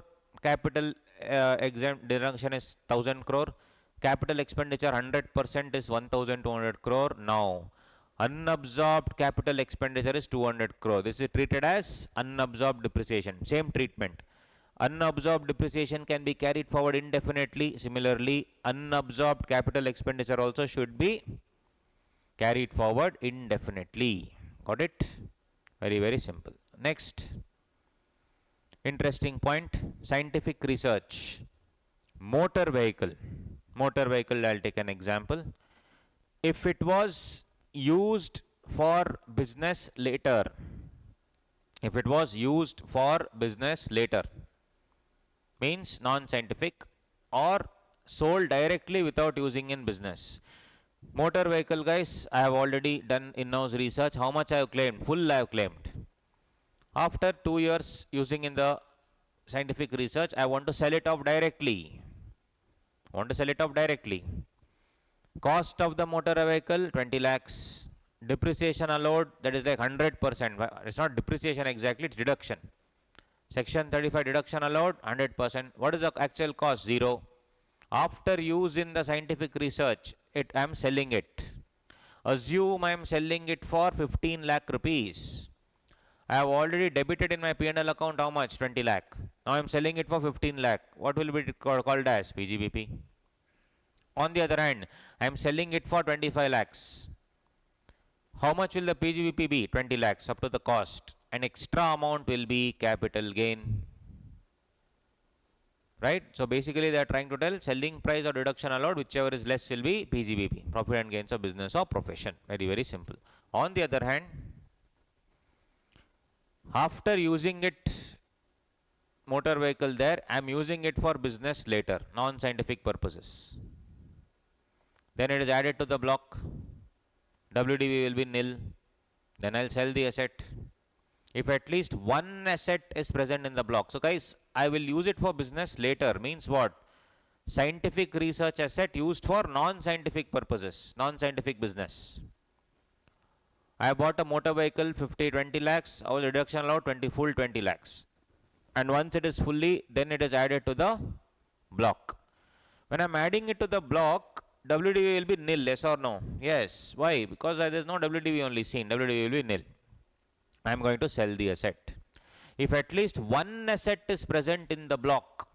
capital exempt deduction is 1000 crore. Capital expenditure 100% is 1200 crore. Now, unabsorbed capital expenditure is 200 crore. This is treated as unabsorbed depreciation. Same treatment. Unabsorbed depreciation can be carried forward indefinitely. Similarly, unabsorbed capital expenditure also should be carried forward indefinitely. Got it? Very, very simple. Next, interesting point, scientific research. Motor vehicle. Motor vehicle, I'll take an example. If it was used for business later, if it was used for business later, means non-scientific, or sold directly without using in business. Motor vehicle, guys, I have already done in-house research. How much I have claimed? Full I have claimed. After 2 years using in the scientific research, I want to sell it off directly. Cost of the motor vehicle 20 lakhs. Depreciation allowed, that is like 100%. It's not depreciation exactly, it's deduction. Section 35 deduction allowed 100%. What is the actual cost? 0. After use in the scientific research, I am selling it. Assume I am selling it for 15 lakh rupees. I have already debited in my P&L account how much? 20 lakh. Now I am selling it for 15 lakh. What will be called as? PGBP. On the other hand, I am selling it for 25 lakhs. How much will the PGBP be? 20 lakhs up to the cost. An extra amount will be capital gain. Right? So basically they are trying to tell selling price or deduction allowed, whichever is less will be PGBP, profit and gains of business or profession. Very, very simple. On the other hand, after using it, motor vehicle there, I am using it for business later, non-scientific purposes. Then it is added to the block. WDV will be nil. Then I'll sell the asset. If at least one asset is present in the block. So guys, I will use it for business later. Means what? Scientific research asset used for non-scientific purposes, non-scientific business. I bought a motor vehicle 20 lakhs. Our deduction allowed full 20 lakhs. And once it is fully, then it is added to the block. When I am adding it to the block, WDV will be nil, yes or no? Yes. Why? Because there is no WDV only seen. WDV will be nil. I am going to sell the asset. If at least one asset is present in the block,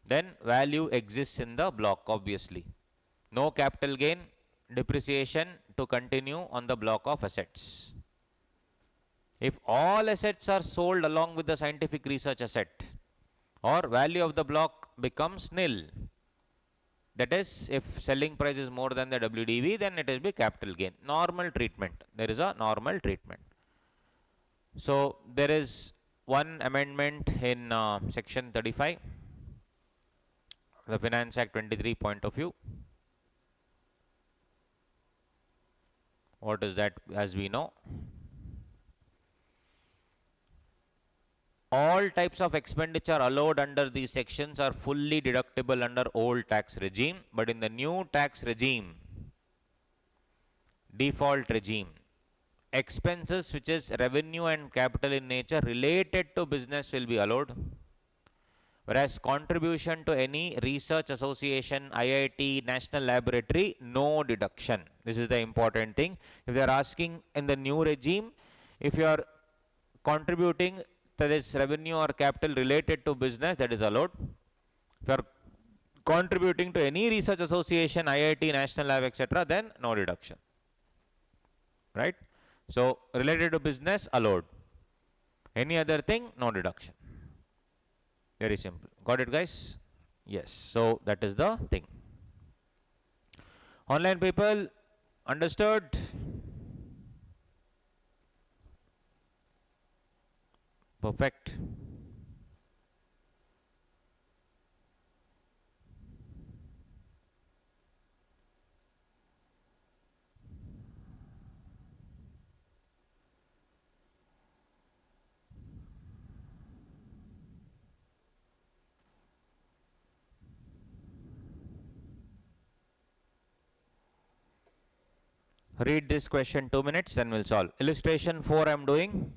then value exists in the block, obviously. No capital gain, depreciation to continue on the block of assets. If all assets are sold along with the scientific research asset, or value of the block becomes nil. That is, if selling price is more than the WDV, then it will be capital gain. Normal treatment. There is a normal treatment. So, there is one amendment in section 35, the Finance Act 23 point of view. What is that? As we know, all types of expenditure allowed under these sections are fully deductible under old tax regime, but in the new tax regime, default regime, expenses which is revenue and capital in nature related to business will be allowed, Whereas contribution to any research association, IIT, national laboratory, no deduction. This is the important thing. If they are asking in the new regime, if you are contributing to this revenue or capital related to business, that is allowed. If you are contributing to any research association, IIT, national lab, etc., then no deduction. Right? So related to business, allowed. Any other thing, no deduction. Very simple. Got it, guys? Yes. So that is the thing. Online people, understood? Perfect. Read this question 2 minutes, then we'll solve. Illustration 4 I'm doing.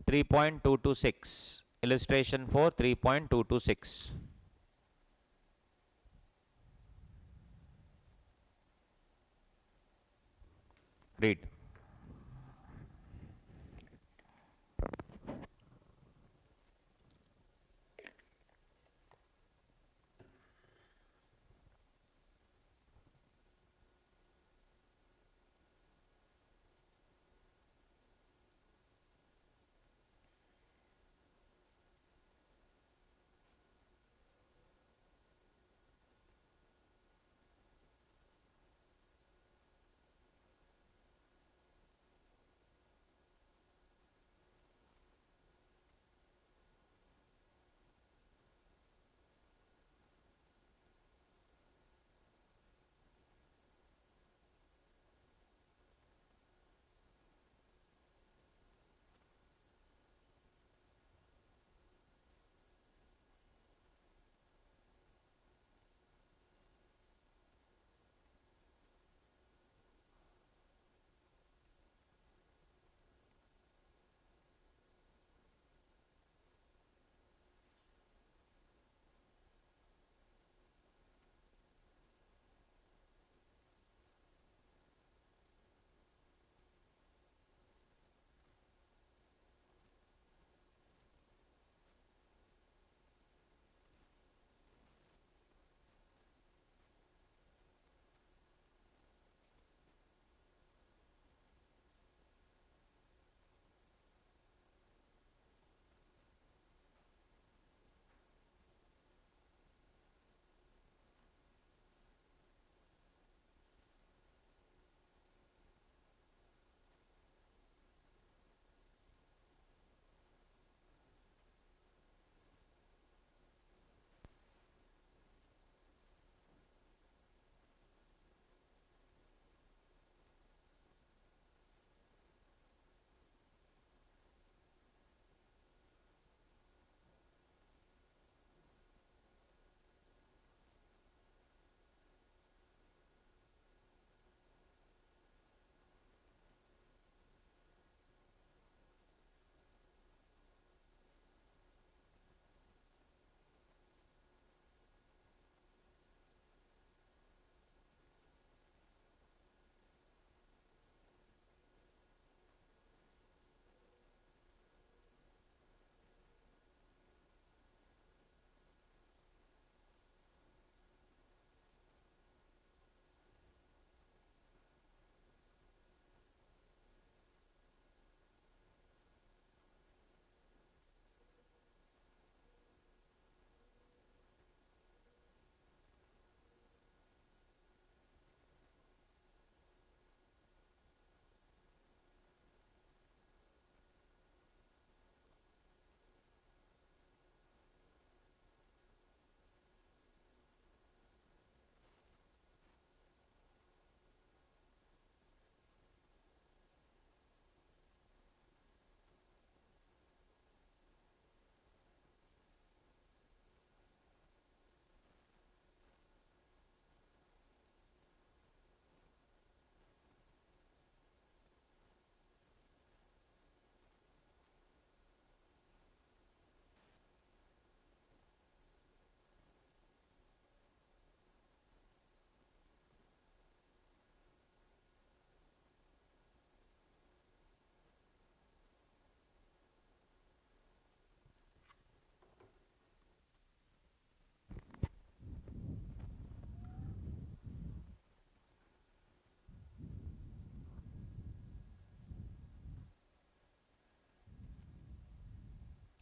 3.226. Illustration 4, 3.226. Read.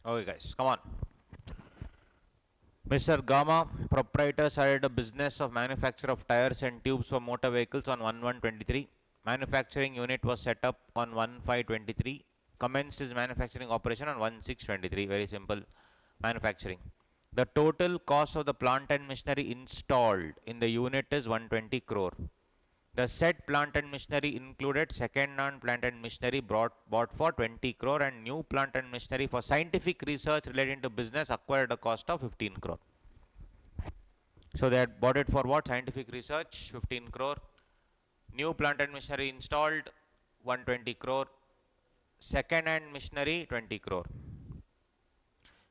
Okay, guys, come on. Mr. Gama, proprietor, started a business of manufacture of tires and tubes for motor vehicles on 1/1/23. Manufacturing unit was set up on 1/5/23. Commenced his manufacturing operation on 1/6/23. Very simple manufacturing. The total cost of the plant and machinery installed in the unit is 120 crore. The said plant and machinery included second-hand plant and machinery bought for 20 crore and new plant and machinery for scientific research relating to business acquired at a cost of 15 crore. So they had bought it for what? Scientific research, 15 crore. New plant and machinery installed, 120 crore. Second-hand machinery, 20 crore.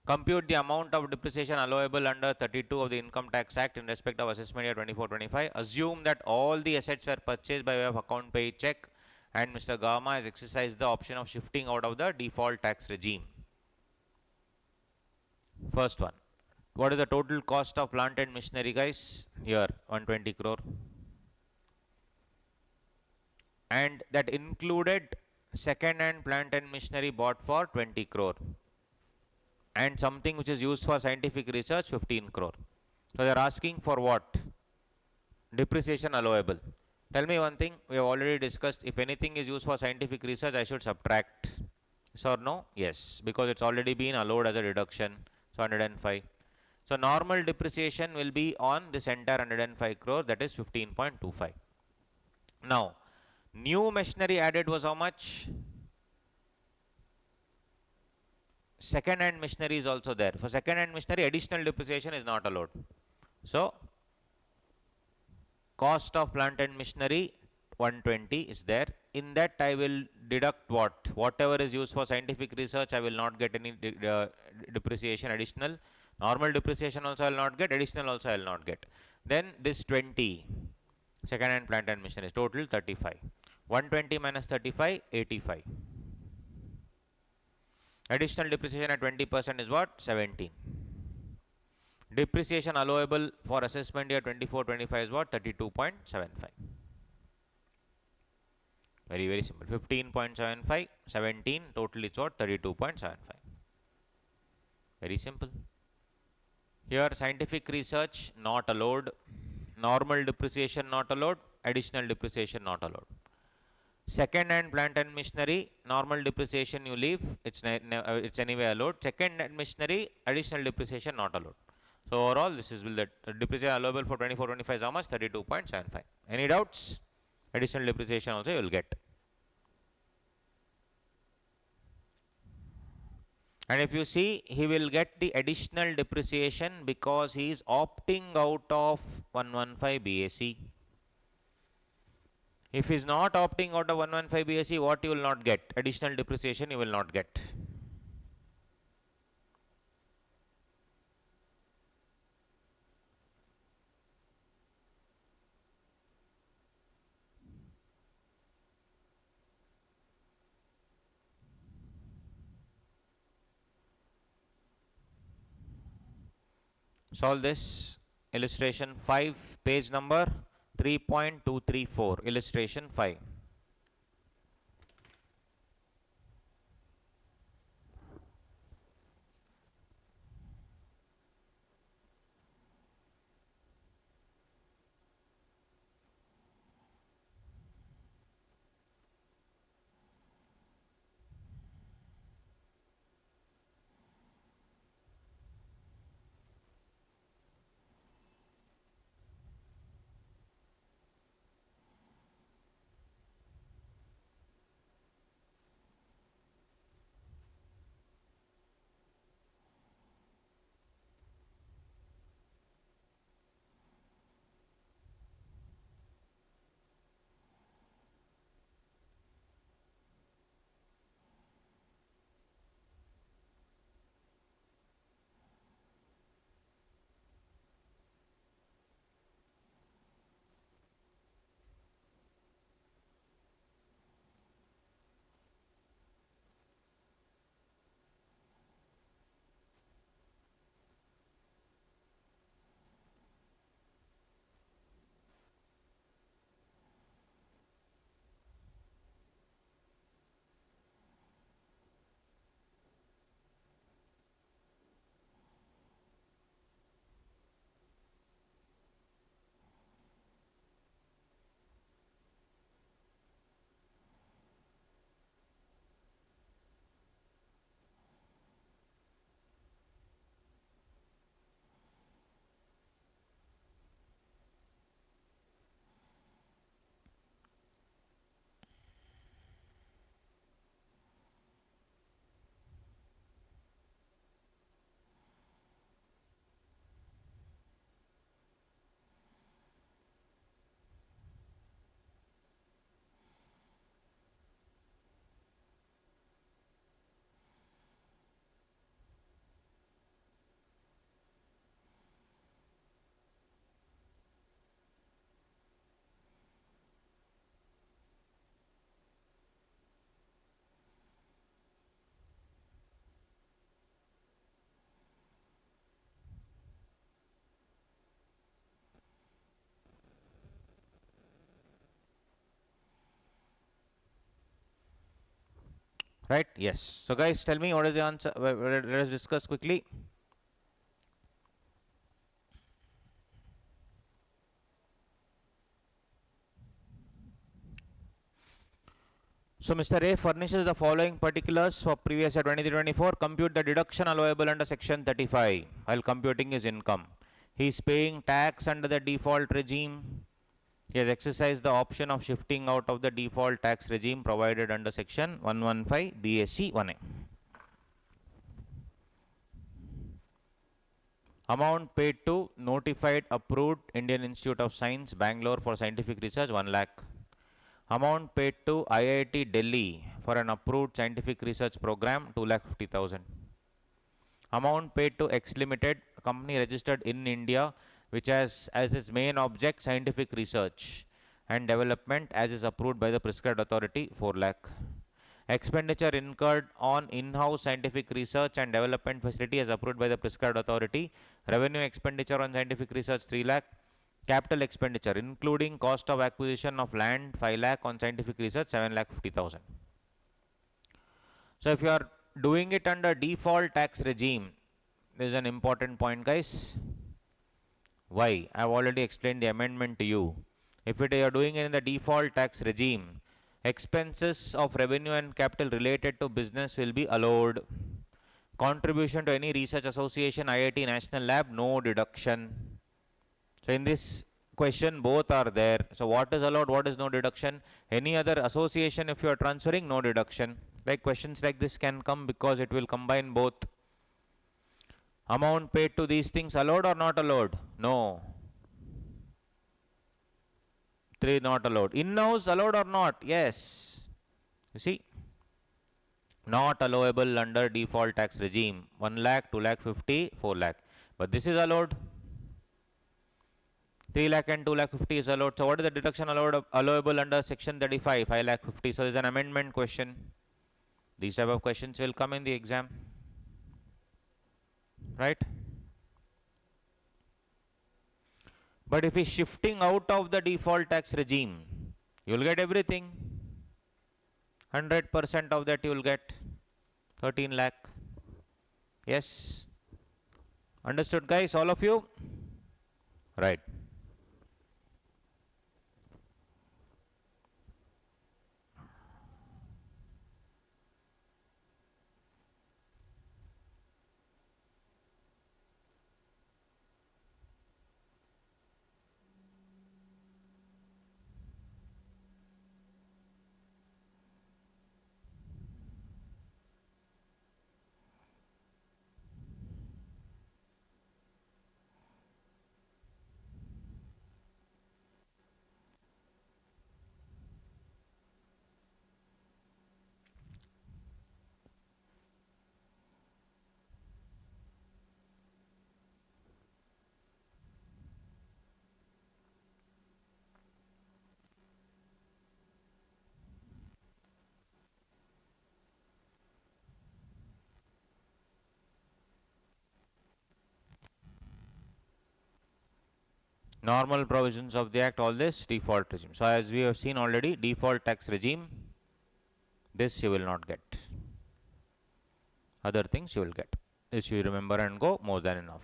Compute the amount of depreciation allowable under 32 of the Income Tax Act in respect of assessment year 24-25. Assume that all the assets were purchased by way of account pay check and Mr. Gama has exercised the option of shifting out of the default tax regime. First one. What is the total cost of plant and machinery, guys? Here, 120 crore. And that included second-hand plant and machinery bought for 20 crore. And something which is used for scientific research, 15 crore. So they are asking for what? Depreciation allowable. Tell me one thing, we have already discussed, if anything is used for scientific research, I should subtract. Yes or no? Yes, because it's already been allowed as a deduction. So 105. So normal depreciation will be on this entire 105 crore, that is 15.25. Now, new machinery added was how much? Second hand machinery is also there. For second hand machinery, additional depreciation is not allowed. So, cost of plant and machinery 120 is there. In that I will deduct what? Whatever is used for scientific research, I will not get any depreciation additional. Normal depreciation also I will not get, additional also I will not get. Then this 20, second hand plant and machinery is total 35. 120 minus 35, 85. Additional depreciation at 20% is what? 17. Depreciation allowable for assessment year 24-25 is what? 32.75. Very, very simple. 15.75, 17, total is what? 32.75. Very simple. Here, scientific research not allowed, normal depreciation not allowed, additional depreciation not allowed. Second hand plant and machinery, normal depreciation you leave, it's anyway allowed. Second hand machinery, additional depreciation not allowed. So overall, this is the depreciation allowable for 24-25 is how much? 32.75. Any doubts? Additional depreciation also you will get. And if you see, he will get the additional depreciation because he is opting out of 115 BAC. If he is not opting out of 115 BAC, what you will not get? Additional depreciation you will not get. Solve this. Illustration 5, page number 3.234. Illustration 5. Right? Yes. So guys, tell me what is the answer. Let us discuss quickly. So Mr. A furnishes the following particulars for previous year 23-24. Compute the deduction allowable under section 35 while computing his income. He is paying tax under the default regime. He has exercised the option of shifting out of the default tax regime provided under section 115 BSc 1A. Amount paid to notified approved Indian Institute of Science, Bangalore for scientific research 1 lakh. Amount paid to IIT Delhi for an approved scientific research program 2,50,000. Amount paid to X Limited, a company registered in India, which has as its main object scientific research and development as is approved by the prescribed authority 4 lakh. Expenditure incurred on in-house scientific research and development facility as approved by the prescribed authority. Revenue expenditure on scientific research 3 lakh. Capital expenditure including cost of acquisition of land 5 lakh, on scientific research 7,50,000. So if you are doing it under default tax regime, this is an important point, guys. Why? I have already explained the amendment to you. If you are doing it in the default tax regime, expenses of revenue and capital related to business will be allowed. Contribution to any research association, IIT, National Lab, no deduction. So in this question, both are there. So what is allowed, what is no deduction? Any other association, if you are transferring, no deduction. Like questions like this can come because it will combine both. Amount paid to these things allowed or not allowed? No. 3 not allowed. In-house allowed or not? Yes. You see, not allowable under default tax regime. 1 lakh, 2 lakh 50, 4 lakh. But this is allowed. 3 lakh and 2 lakh 50 is allowed. So what is the deduction allowable under section 35, 5 lakh 50? So there is an amendment question. These type of questions will come in the exam. Right? But if he's shifting out of the default tax regime, you will get everything. 100% of that you will get 13 lakh. Yes. Understood, guys, all of you? Right. Normal provisions of the act, all this default regime. So as we have seen already, default tax regime, this you will not get. Other things you will get. This you remember and go, more than enough.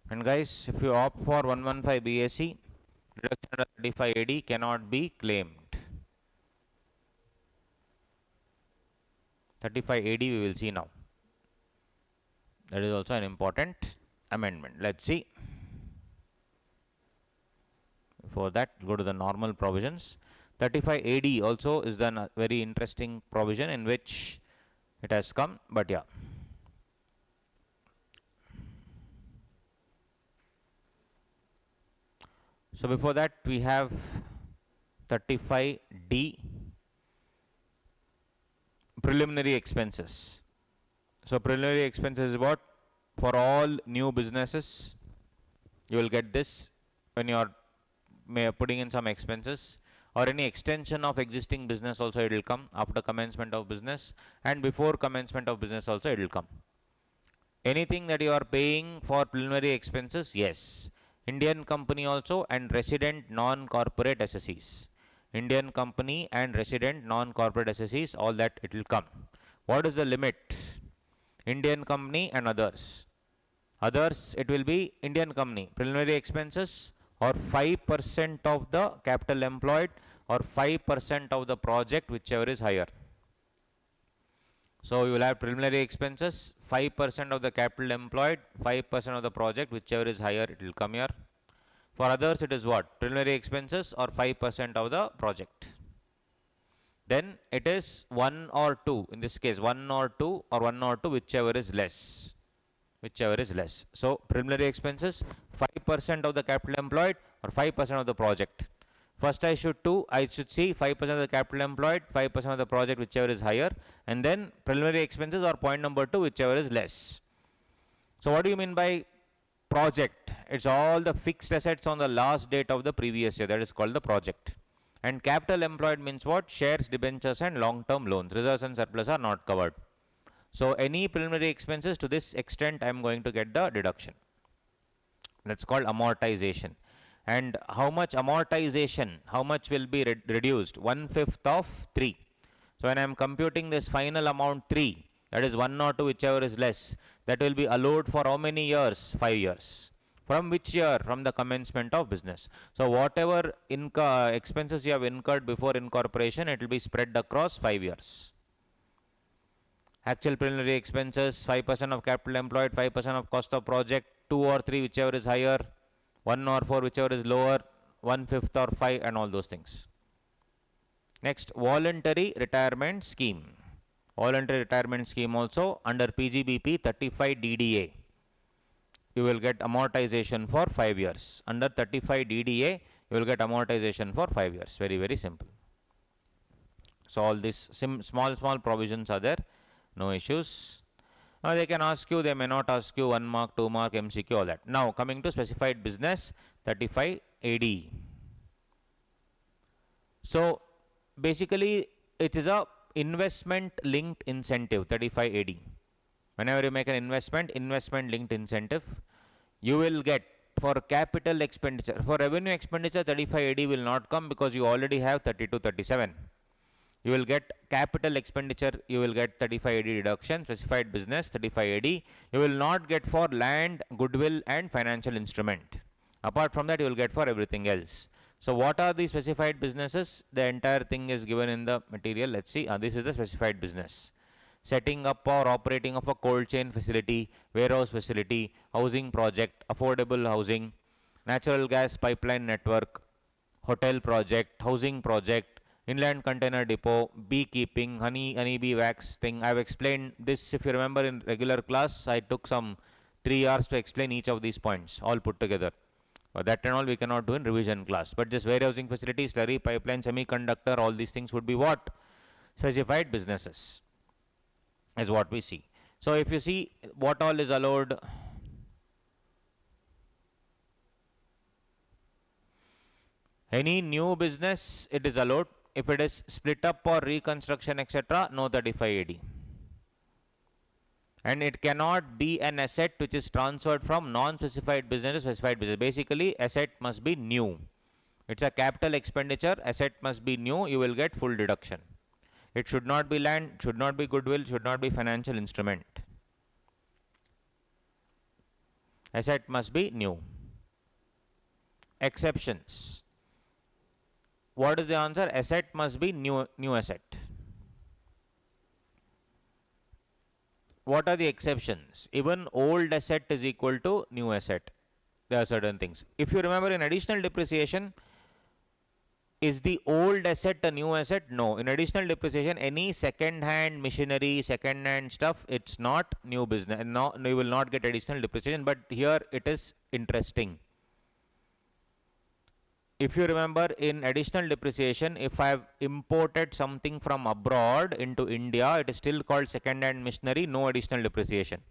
And guys, if you opt for 115 BSc, deduction under 35 AD cannot be claimed. 35 AD we will see now. That is also an important amendment. Let's see. Before that, go to the normal provisions. 35 AD also is the very interesting provision in which it has come, but yeah. So before that we have 35D, preliminary expenses. So preliminary expenses is what? For all new businesses, you will get this when you are putting in some expenses, or any extension of existing business also it will come after commencement of business, and before commencement of business also it will come. Anything that you are paying for preliminary expenses, yes. Indian company also and resident non-corporate SSEs. Indian company and resident non-corporate SSEs, all that it will come. What is the limit? Indian company and others. Others, it will be Indian company. Preliminary expenses or 5% of the capital employed or 5% of the project, whichever is higher. So you will have preliminary expenses, 5% of the capital employed, 5% of the project, whichever is higher, it will come here. For others, it is what? Preliminary expenses or 5% of the project. Then it is 1 or 2. In this case, 1 or 2 or 1 or 2, whichever is less. Whichever is less. So preliminary expenses, 5% of the capital employed or 5% of the project. First I should see 5% of the capital employed, 5% of the project, whichever is higher, and then preliminary expenses or point number 2, whichever is less. So what do you mean by project? It's all the fixed assets on the last date of the previous year. That is called the project. And capital employed means what? Shares, debentures and long-term loans. Reserves and surplus are not covered. So any preliminary expenses to this extent I am going to get the deduction. That's called amortization. And how much amortization? How much will be reduced? 1/5 of 3. So when I am computing this final amount 3, that is 1 or 2, whichever is less, that will be allowed for how many years? 5 years. From which year? From the commencement of business. So whatever expenses you have incurred before incorporation, it will be spread across 5 years. Actual preliminary expenses, 5% of capital employed, 5% of cost of project, 2 or 3, whichever is higher, 1 or 4, whichever is lower, 1/5 or 5, and all those things. Next, voluntary retirement scheme. Voluntary retirement scheme also under PGBP 35 DDA. You will get amortization for 5 years. Under 35 DDA, you will get amortization for 5 years. Very, very simple. So all these small provisions are there. No issues. Now they can ask you, they may not ask you 1 mark, 2 mark, MCQ, all that. Now coming to specified business 35 AD. So basically it is a investment linked incentive 35 AD. Whenever you make an investment linked incentive, you will get for capital expenditure. For revenue expenditure 35 AD will not come because you already have 32, 37. You will get capital expenditure, you will get 35 AD deduction, specified business 35 AD. You will not get for land, goodwill and financial instrument. Apart from that, you will get for everything else. So what are the specified businesses? The entire thing is given in the material. Let's see. This is the specified business. Setting up or operating of a cold chain facility, warehouse facility, housing project, affordable housing, natural gas pipeline network, hotel project, housing project, inland container depot, beekeeping, honeybee wax thing. I have explained this, if you remember, in regular class. I took some 3 hours to explain each of these points all put together. That and all we cannot do in revision class. But just warehousing facilities, slurry, pipeline, semiconductor, all these things would be what? Specified businesses is what we see. So if you see what all is allowed, any new business, it is allowed. If it is split up or reconstruction, etc., no 35 AD. And it cannot be an asset which is transferred from non-specified business to specified business. Basically, asset must be new. It's a capital expenditure, asset must be new, you will get full deduction. It should not be land, should not be goodwill, should not be financial instrument. Asset must be new. Exceptions. What is the answer? Asset must be new asset. What are the exceptions? Even old asset is equal to new asset. There are certain things. If you remember, in additional depreciation, is the old asset a new asset? No. In additional depreciation, any second-hand machinery, second-hand stuff, it's not new business. No, you will not get additional depreciation. But here it is interesting. If you remember, in additional depreciation, if I have imported something from abroad into India, it is still called second-hand machinery, no additional depreciation.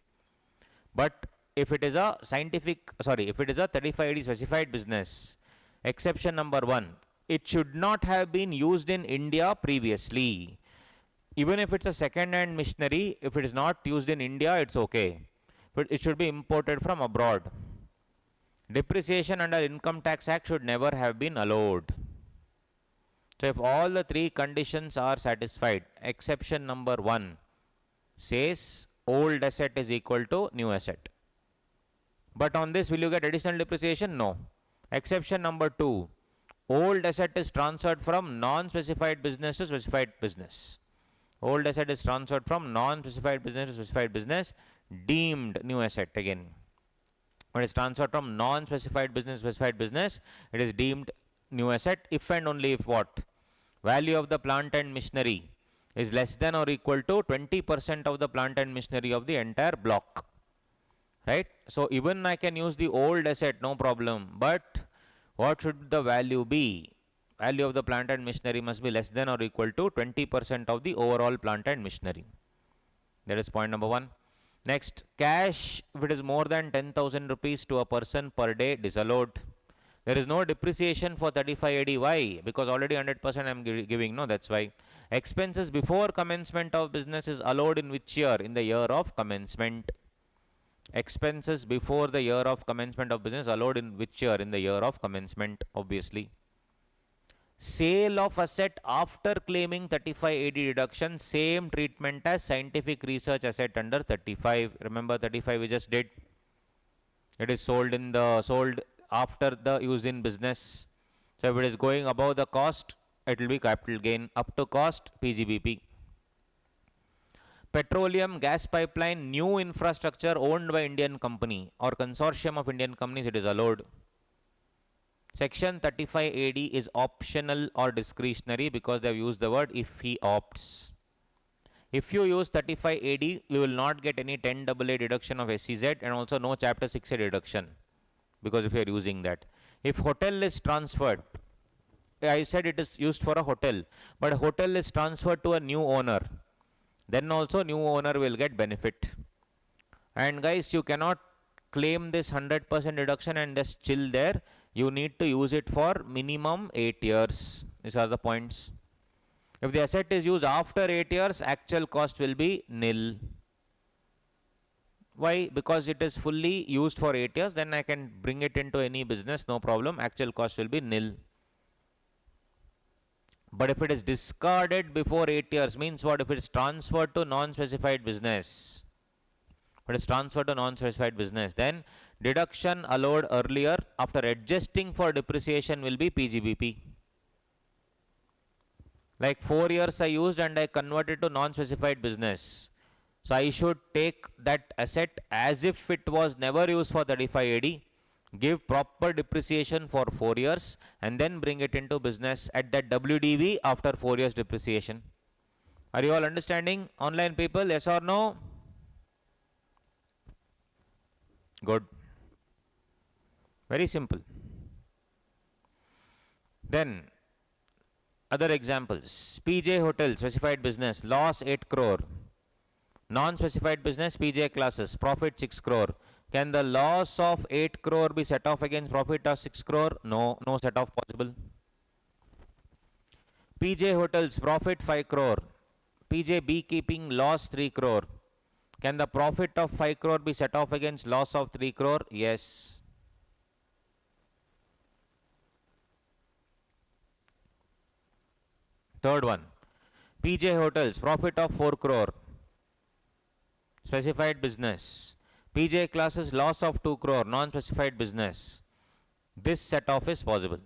But if it is a if it is a 3580 specified business, exception number 1, it should not have been used in India previously. Even if it's a second-hand machinery, if it is not used in India, it's okay. But it should be imported from abroad. Depreciation under Income Tax Act should never have been allowed. So if all the 3 conditions are satisfied, exception number 1 says old asset is equal to new asset. But on this, will you get additional depreciation? No. Exception number 2, old asset is transferred from non-specified business to specified business. Old asset is transferred from non-specified business to specified business, deemed new asset again. When it is transferred from non-specified business to specified business, it is deemed new asset if and only if what? Value of the plant and machinery is less than or equal to 20% of the plant and machinery of the entire block. Right? So even I can use the old asset, no problem. But what should the value be? Value of the plant and machinery must be less than or equal to 20% of the overall plant and machinery. That is point number 1. Next, cash, if it is more than 10,000 rupees to a person per day, disallowed. There is no depreciation for 3580. Why? Because already 100% I am giving. No, that's why. Expenses before commencement of business is allowed in which year? In the year of commencement. Expenses before the year of commencement of business allowed in which year? In the year of commencement, obviously. Sale of asset after claiming 3580 deduction, same treatment as scientific research asset under 35. Remember 35 we just did. It is sold after the use in business. So if it is going above the cost, it will be capital gain. Up to cost, PGBP. Petroleum gas pipeline, new infrastructure owned by Indian company or consortium of Indian companies, it is allowed. Section 35AD is optional or discretionary because they have used the word if he opts. If you use 35AD, you will not get any 10AA deduction of SEZ and also no chapter 6A deduction because if you are using that. If hotel is transferred, I said it is used for a hotel, but a hotel is transferred to a new owner, then also new owner will get benefit. And guys, you cannot claim this 100% deduction and just chill there. You need to use it for minimum 8 years. These are the points. If the asset is used after 8 years, actual cost will be nil. Why? Because it is fully used for 8 years, then I can bring it into any business, no problem. Actual cost will be nil. But if it is discarded before 8 years, means what? If it is transferred to non-specified business, if it is transferred to non-specified business, then deduction allowed earlier after adjusting for depreciation will be PGBP. Like 4 years I used and I converted to non-specified business. So I should take that asset as if it was never used for 3580, give proper depreciation for 4 years and then bring it into business at that WDV after 4 years depreciation. Are you all understanding, online people? Yes or no? Good. Very simple. Then other examples. PJ Hotel, specified business, loss 8 crore. Non-specified business, PJ classes, profit 6 crore. Can the loss of 8 crore be set off against profit of 6 crore? No, no set off possible. PJ Hotels, profit 5 crore. PJ Beekeeping, loss 3 crore. Can the profit of 5 crore be set off against loss of 3 crore? Yes. Third one. PJ Hotels, profit of 4 crore. Specified business. PJ classes, loss of 2 crore. Non-specified business. This set off is possible.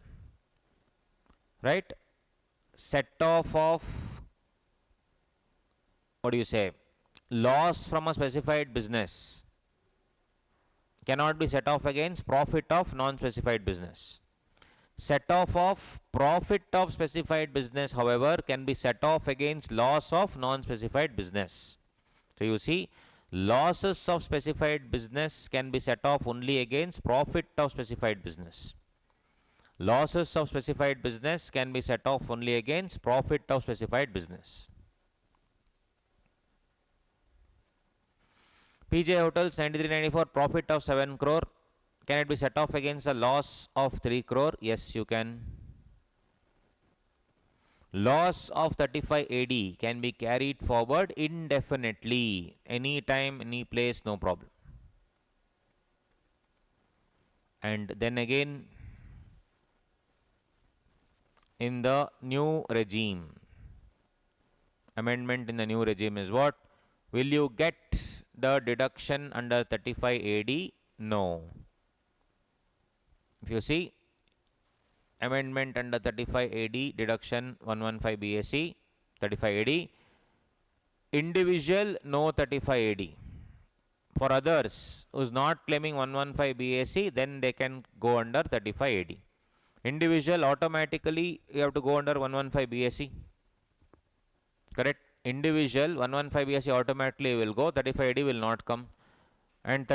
Right? Set off of, what do you say? Loss from a specified business cannot be set off against profit of non-specified business. Set off of profit of specified business, however, can be set off against loss of non-specified business. So you see, losses of specified business can be set off only against profit of specified business. Losses of specified business can be set off only against profit of specified business. PJ Hotels 9394 profit of 7 crore. Can it be set off against a loss of 3 crore? Yes, you can. Loss of 35 AD can be carried forward indefinitely. Anytime, any place, no problem. And then again, in the new regime, amendment in the new regime is what? Will you get the deduction under 35 AD? No. If you see, amendment under 35 AD, deduction 115 BAC, 35 AD, individual no 35 AD. For others who's not claiming 115 BAC, then they can go under 35 AD. Individual automatically you have to go under 115 BAC. Correct? Individual 115 BAC automatically will go, 35 AD will not come. And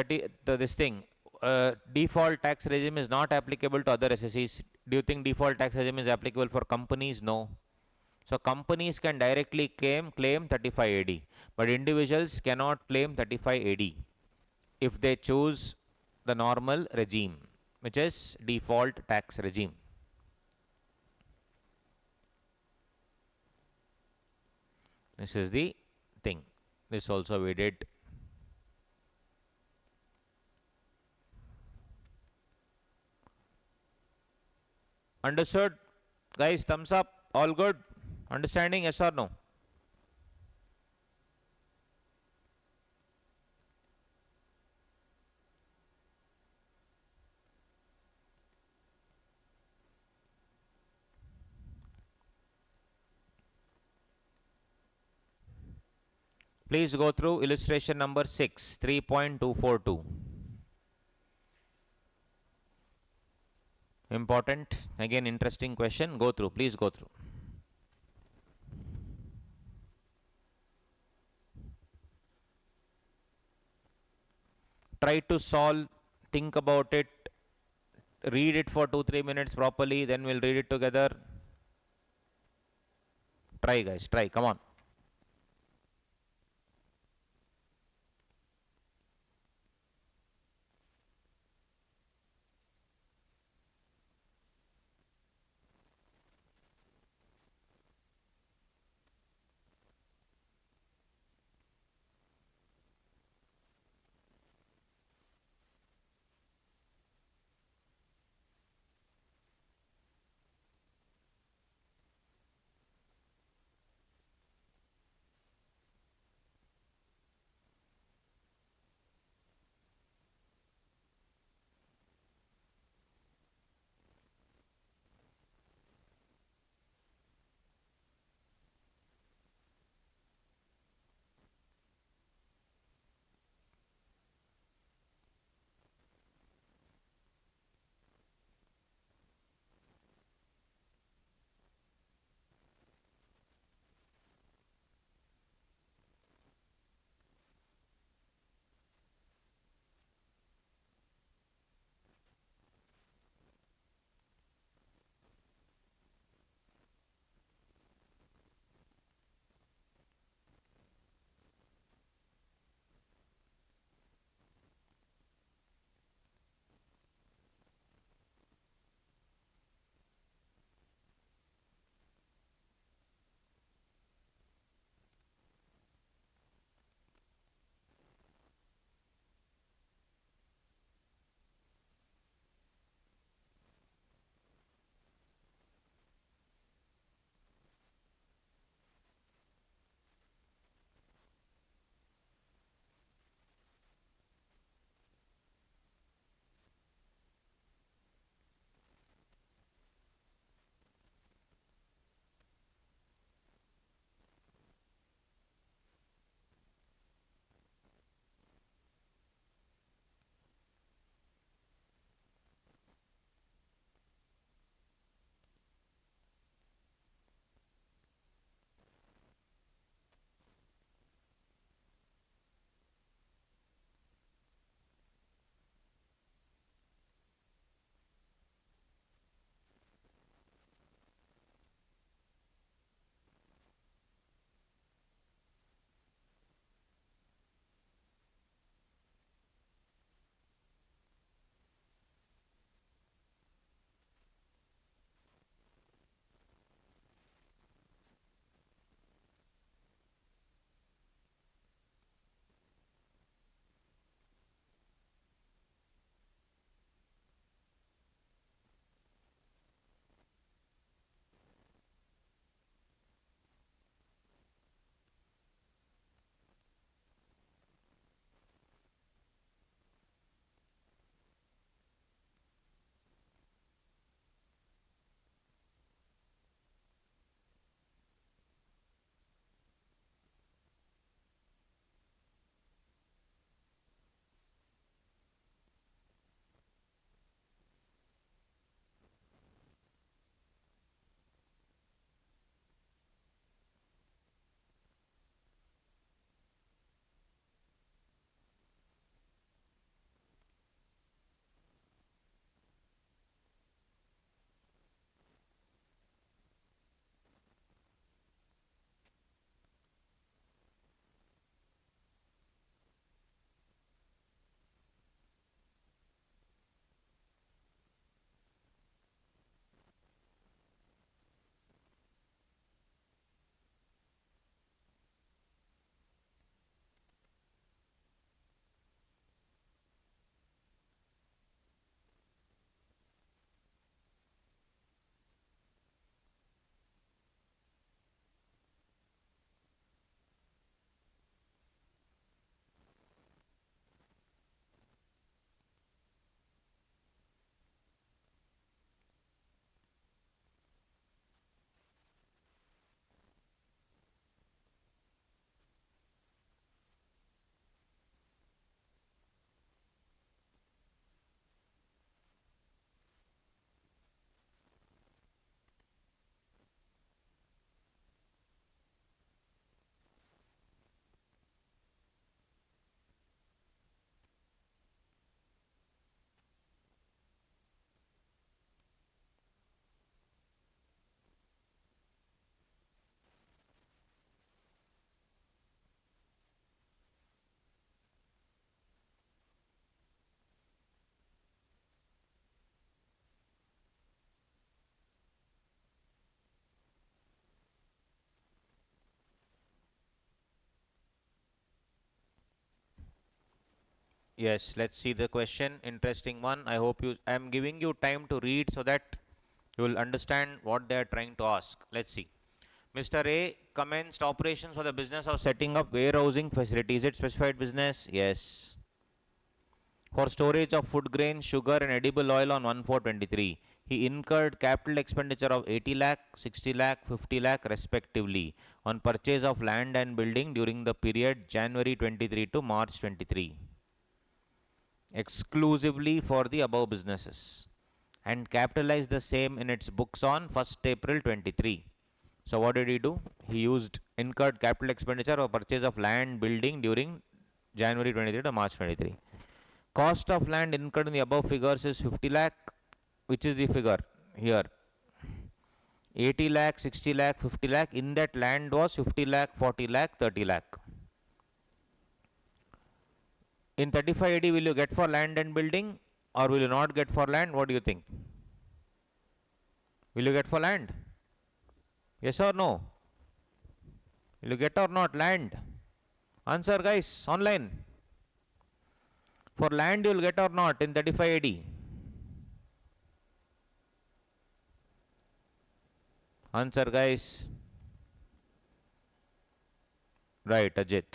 default tax regime is not applicable to other SSEs. Do you think default tax regime is applicable for companies? No. So companies can directly claim 35 AD, but individuals cannot claim 35 AD if they choose the normal regime, which is default tax regime. This is the thing. This also we did. Understood? Guys, thumbs up. All good? Understanding? Yes or no? Please go through illustration number 6, 3.242. Important. Again, interesting question. Go through. Please go through. Try to solve, think about it, read it for 2-3 minutes properly, then we'll read it together. Try, guys, try, come on. Yes, let's see the question. Interesting one. I hope I am giving you time to read so that you will understand what they are trying to ask. Let's see. Mr. A commenced operations for the business of setting up warehousing facilities. Is it specified business? Yes. For storage of food grain, sugar and edible oil on 1/4/23. He incurred capital expenditure of 80 lakh, 60 lakh, 50 lakh respectively on purchase of land and building during the period January 23 to March 23, exclusively for the above businesses, and capitalized the same in its books on 1st April 23. So what did he do? He used incurred capital expenditure or purchase of land building during January 23 to March 23. Cost of land incurred in the above figures is 50 lakh, which is the figure here. 80 lakh, 60 lakh, 50 lakh. In that land was 50 lakh, 40 lakh, 30 lakh. In 35AD, will you get for land and building or will you not get for land? What do you think? Will you get for land? Yes or no? Will you get or not land? Answer, guys, online. For land, you will get or not in 35AD? Answer, guys. Right, Ajit.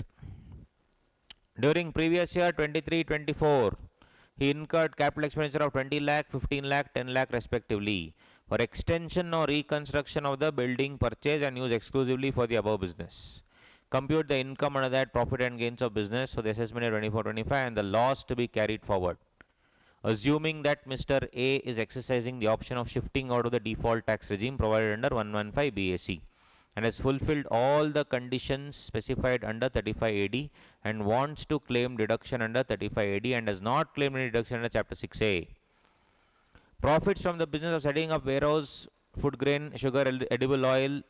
During previous year 23-24, he incurred capital expenditure of 20 lakh, 15 lakh, 10 lakh respectively for extension or reconstruction of the building purchase and used exclusively for the above business. Compute the income under that profit and gains of business for the assessment year 24-25 and the loss to be carried forward. Assuming that Mr. A is exercising the option of shifting out of the default tax regime provided under 115 BAC and has fulfilled all the conditions specified under 35AD and wants to claim deduction under 35AD and has not claimed any deduction under Chapter 6A. Profits from the business of setting up warehouse, food grain, sugar, edible oil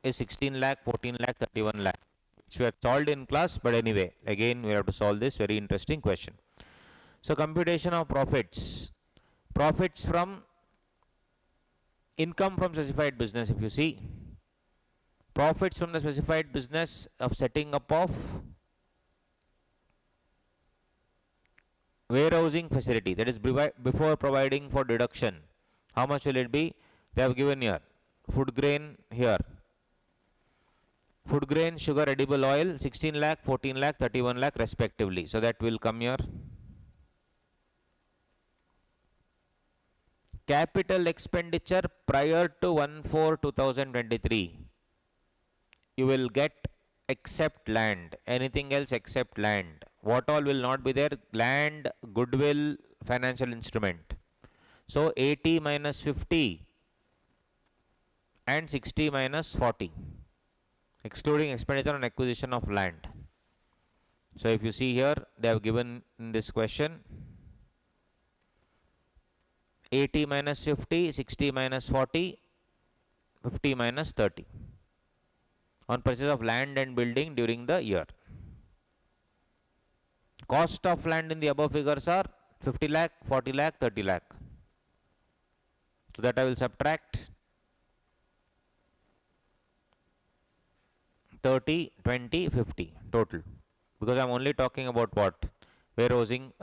is 16 lakh, 14 lakh, 31 lakh, which we have solved in class, but anyway, again we have to solve this very interesting question. So computation of profits. Profits from income from specified business, if you see. Profits from the specified business of setting up of warehousing facility, that is before providing for deduction. How much will it be? They have given here. Food grain here. Food grain, sugar, edible oil, 16 lakh, 14 lakh, 31 lakh respectively. So that will come here. Capital expenditure prior to 1/4/2023. You will get except land. Anything else except land. What all will not be there? Land, goodwill, financial instrument. So 80 minus 50 and 60 minus 40, excluding expenditure on acquisition of land. So if you see here, they have given in this question 80 minus 50, 60 minus 40, 50 minus 30 on purchase of land and building during the year. Cost of land in the above figures are 50 lakh, 40 lakh, 30 lakh. So that I will subtract 30, 20, 50 total, because I am only talking about what? Warehousing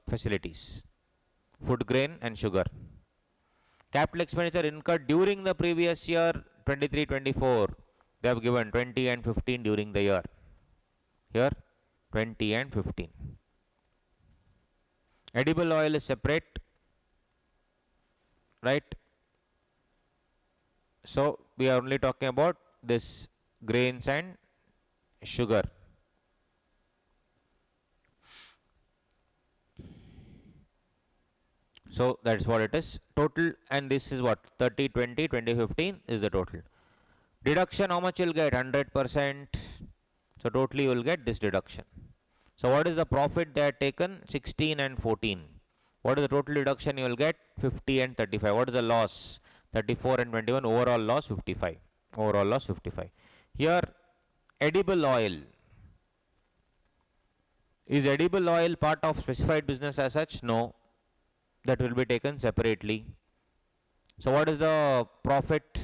facilities, food grain and sugar. Capital expenditure incurred during the previous year 23-24, they have given 20 and 15 during the year. Here 20 and 15. Edible oil is separate, right? So we are only talking about this grains and sugar. So that is what it is. Total, and this is what? 30, 20, 20, 15 is the total. Deduction, how much you will get? 100%. So totally you will get this deduction. So what is the profit they are taken? 16 and 14. What is the total deduction you will get? 50 and 35. What is the loss? 34 and 21. Overall loss 55. Overall loss 55. Here, edible oil. Is edible oil part of specified business as such? No. That will be taken separately. So what is the profit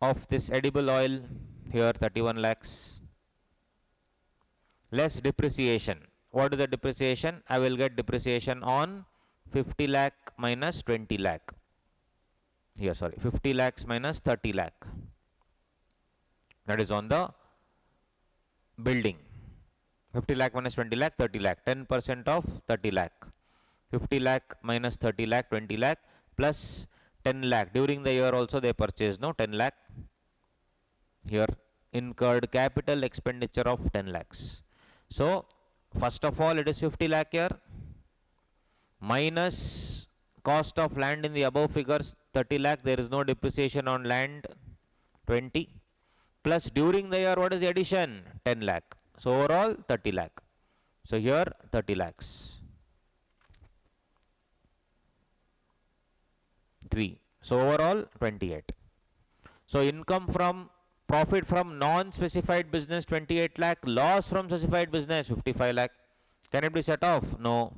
of this edible oil? Here 31 lakhs. less depreciation. What is the depreciation? I will get depreciation on 50 lakh minus 20 lakh. Here, sorry, 50 lakhs minus 30 lakh. That is on the building. 50 lakh minus 20 lakh, 30 lakh. 10% of 30 lakh. 50 lakh minus 30 lakh, 20 lakh plus 10 lakh. During the year also they purchased, no, 10 lakh. Here, incurred capital expenditure of 10 lakhs. So, first of all, it is 50 lakh here, minus cost of land in the above figures 30 lakh, there is no depreciation on land 20, plus during the year what is the addition? 10 lakh. So, overall 30 lakh. So, here 30 lakhs. 3. So, overall 28. So, income from profit from non-specified business 28 lakh, loss from specified business 55 lakh. Can it be set off? No.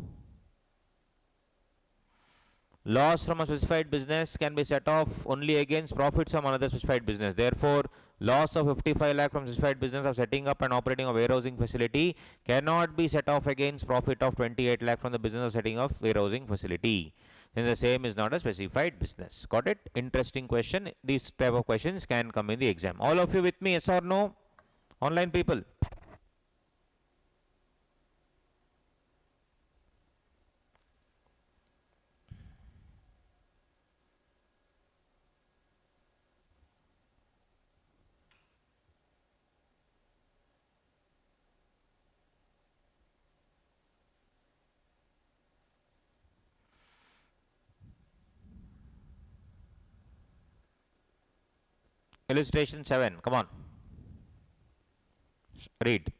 Loss from a specified business can be set off only against profits from another specified business. Therefore, loss of 55 lakh from specified business of setting up and operating a warehousing facility cannot be set off against profit of 28 lakh from the business of setting up warehousing facility. Then the same is not a specified business. Got it? Interesting question. These type of questions can come in the exam. All of you with me, yes or no? Online people. Illustration 7. Come on. Read.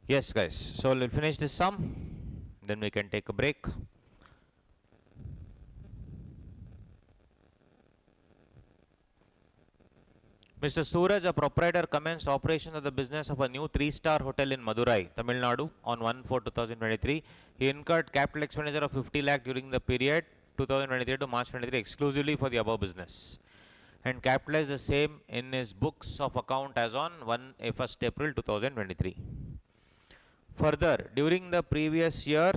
Yes, guys. So we'll finish this sum. Then we can take a break. Mr. Suraj, a proprietor, commenced operation of the business of a new 3-star hotel in Madurai, Tamil Nadu on 1/4/2023. He incurred capital expenditure of 50 lakh during the period 2023 to March 23 exclusively for the above business, and capitalized the same in his books of account as on 1st April 2023. Further, during the previous year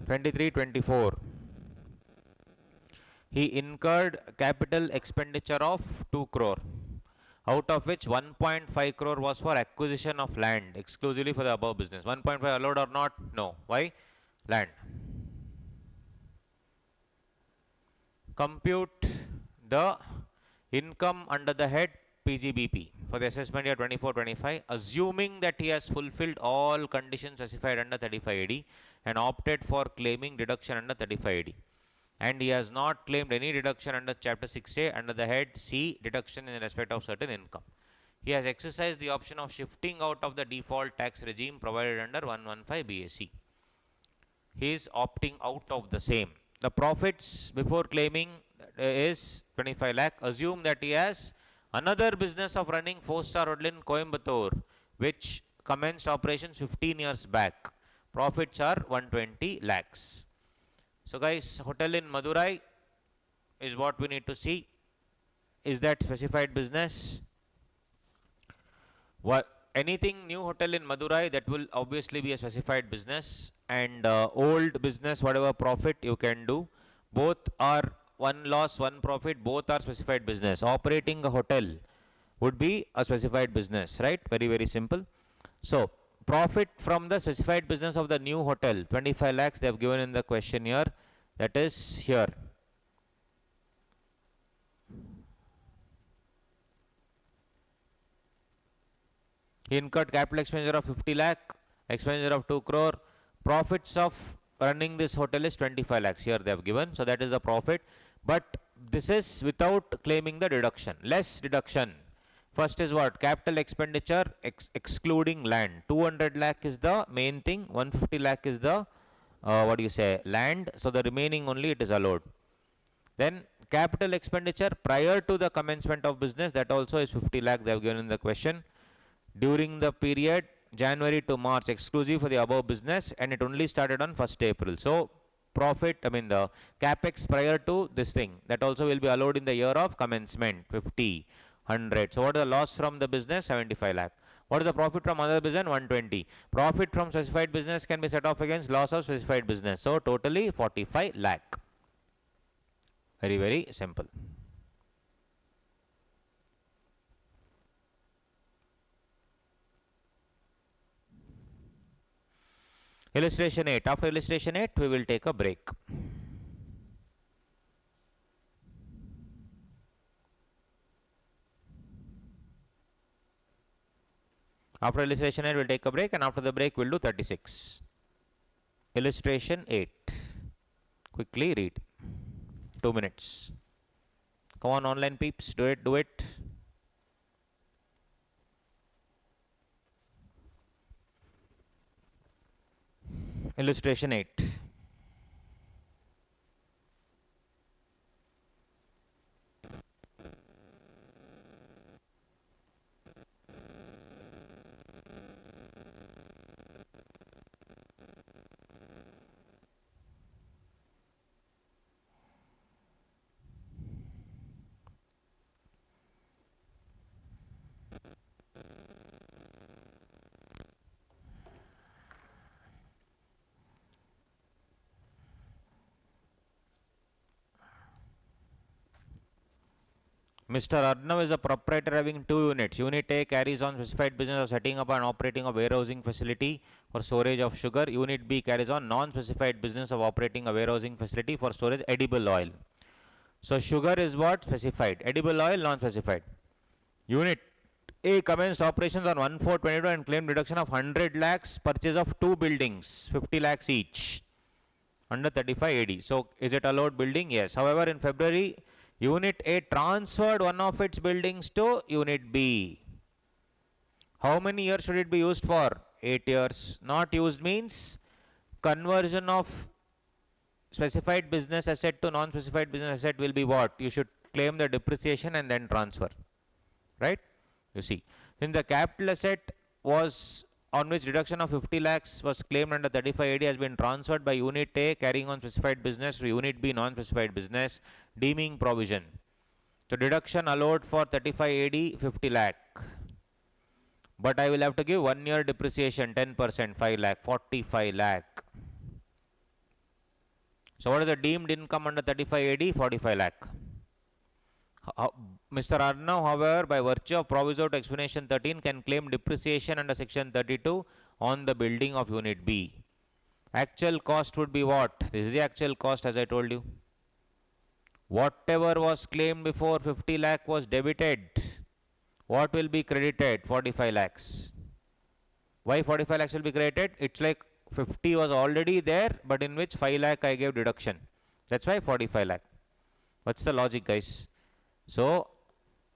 23-24, he incurred capital expenditure of 2 crore, out of which 1.5 crore was for acquisition of land exclusively for the above business. 1.5 allowed or not? No. Why? Land. Compute the income under the head PGBP for the assessment year 24-25, assuming that he has fulfilled all conditions specified under 35AD and opted for claiming deduction under 35AD. And he has not claimed any deduction under Chapter 6A under the head C, deduction in respect of certain income. He has exercised the option of shifting out of the default tax regime provided under 115 BAC. He is opting out of the same. The profits before claiming is 25 lakh. Assume that he has another business of running 4-star hotel in Coimbatore, which commenced operations 15 years back. Profits are 120 lakhs. So guys, hotel in Madurai is what we need to see. Is that specified business? What, anything new hotel in Madurai, that will obviously be a specified business, and old business, whatever profit you can do, both are one loss, one profit, both are specified business. Operating a hotel would be a specified business, right? Very, very simple. So profit from the specified business of the new hotel, 25 lakhs they have given in the question here, that is here. He incurred capital expenditure of 50 lakh, expenditure of 2 crore. Profits of running this hotel is 25 lakhs. Here they have given. So that is the profit. But this is without claiming the deduction. Less deduction. First is what? Capital expenditure excluding land. 200 lakh is the main thing. 150 lakh is the, what do you say, land. So the remaining only it is allowed. Then capital expenditure prior to the commencement of business, that also is 50 lakh they have given in the question. During the period January to March, exclusive for the above business, and it only started on 1st April. So profit, I mean the capex prior to this thing, that also will be allowed in the year of commencement, 50, 100. So what is the loss from the business? 75 lakh. What is the profit from other business? 120. Profit from specified business can be set off against loss of specified business. So totally 45 lakh. Very, very simple. Illustration 8. After illustration 8, we will take a break. After illustration 8, we'll take a break, and after the break, we'll do 36. Illustration 8. Quickly read. 2 minutes. Come on, online peeps, do it, do it. Illustration 8. Mr. Arnav is a proprietor having 2 units. Unit A carries on specified business of setting up and operating a warehousing facility for storage of sugar. Unit B carries on non-specified business of operating a warehousing facility for storage edible oil. So sugar is what? Specified. Edible oil, non-specified. Unit A commenced operations on 1/4/22 and claimed deduction of 100 lakhs, purchase of 2 buildings, 50 lakhs each, under 35 AD. So is it allowed building? Yes. However, in February, Unit A transferred one of its buildings to Unit B. How many years should it be used for? 8 years. Not used means conversion of specified business asset to non-specified business asset will be what? You should claim the depreciation and then transfer, right? You see, then the capital asset was on which reduction of 50 lakhs was claimed under 35AD has been transferred by Unit A carrying on specified business to Unit B non-specified business, deeming provision. So deduction allowed for 35AD 50 lakh. But I will have to give 1 year depreciation 10%, 5 lakh, 45 lakh. So what is the deemed income under 35AD? 45 lakh. Mr. Arnav, however, by virtue of proviso to explanation 13, can claim depreciation under section 32 on the building of Unit B. Actual cost would be what? This is the actual cost, as I told you. Whatever was claimed before 50 lakh was debited. What will be credited? 45 lakhs. Why 45 lakhs will be credited? It's like 50 was already there, but in which 5 lakh I gave deduction. That's why 45 lakh. What's the logic, guys? So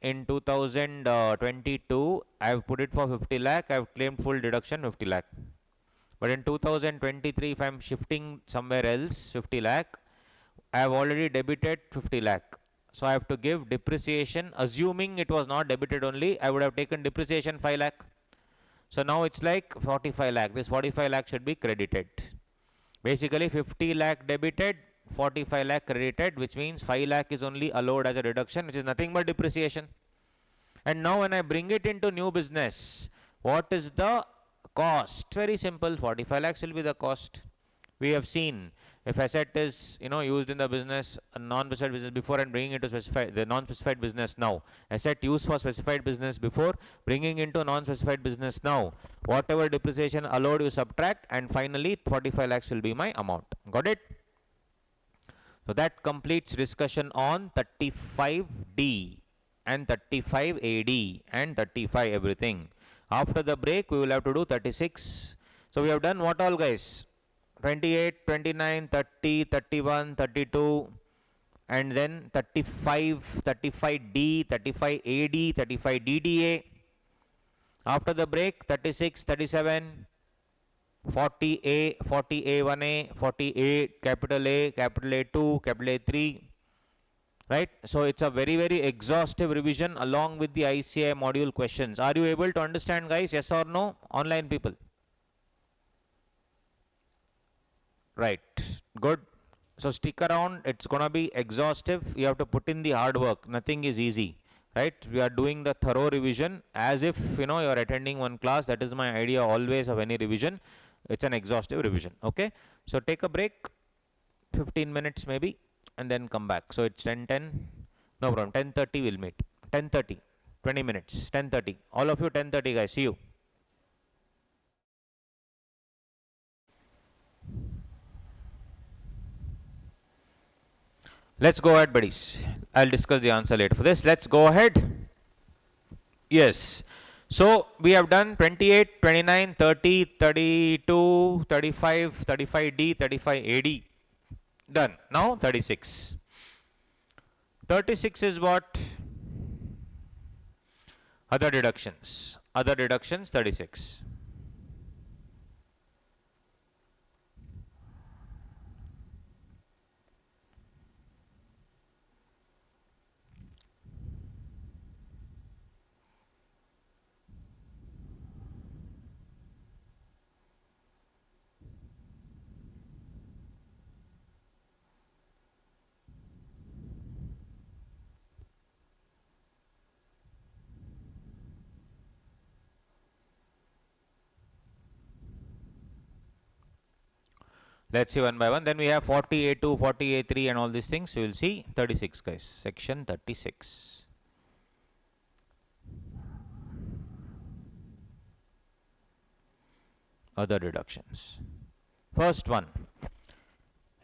in 2022, I have put it for 50 lakh. I have claimed full deduction 50 lakh. But in 2023, if I am shifting somewhere else 50 lakh, I have already debited 50 lakh. So I have to give depreciation. Assuming it was not debited only, I would have taken depreciation 5 lakh. So now it's like 45 lakh. This 45 lakh should be credited. Basically 50 lakh debited, 45 lakh credited, which means 5 lakh is only allowed as a deduction, which is nothing but depreciation. And now when I bring it into new business, what is the cost? Very simple, 45 lakhs will be the cost. We have seen if asset is used in the business, a non-specified business before and bringing it to the non-specified business now. Asset used for specified business before, bringing into non-specified business now. Whatever depreciation allowed you subtract, and finally 45 lakhs will be my amount. Got it? So that completes discussion on 35D and 35AD and 35 everything. After the break, we will have to do 36. So we have done what all, guys? 28, 29, 30, 31, 32, and then 35, 35D, 35AD, 35DDA. After the break, 36, 37, 40A, 40A1A, 40A, capital A2, capital A3, right? So it's a very, very exhaustive revision along with the ICAI module questions. Are you able to understand, guys? Yes or no? Online people. Right, good. So stick around, it's gonna be exhaustive. You have to put in the hard work. Nothing is easy, right? We are doing the thorough revision as if you are attending one class. That is my idea always of any revision. It's an exhaustive revision. Okay, so take a break, 15 minutes maybe, and then come back. So it's 10:10, no problem. 10:30 we'll meet. 10:30, 20 minutes. 10:30. All of you 10:30, guys. See you. Let's go ahead, buddies. I'll discuss the answer later for this. Let's go ahead. Yes. So we have done 28, 29, 30, 32, 35, 35D, 35AD. Done. Now 36. 36 is what? Other deductions. Other deductions 36. Let's see one by one. Then we have 40A2, 40A3 and all these things. We will see 36, guys. Section 36. Other deductions. First one.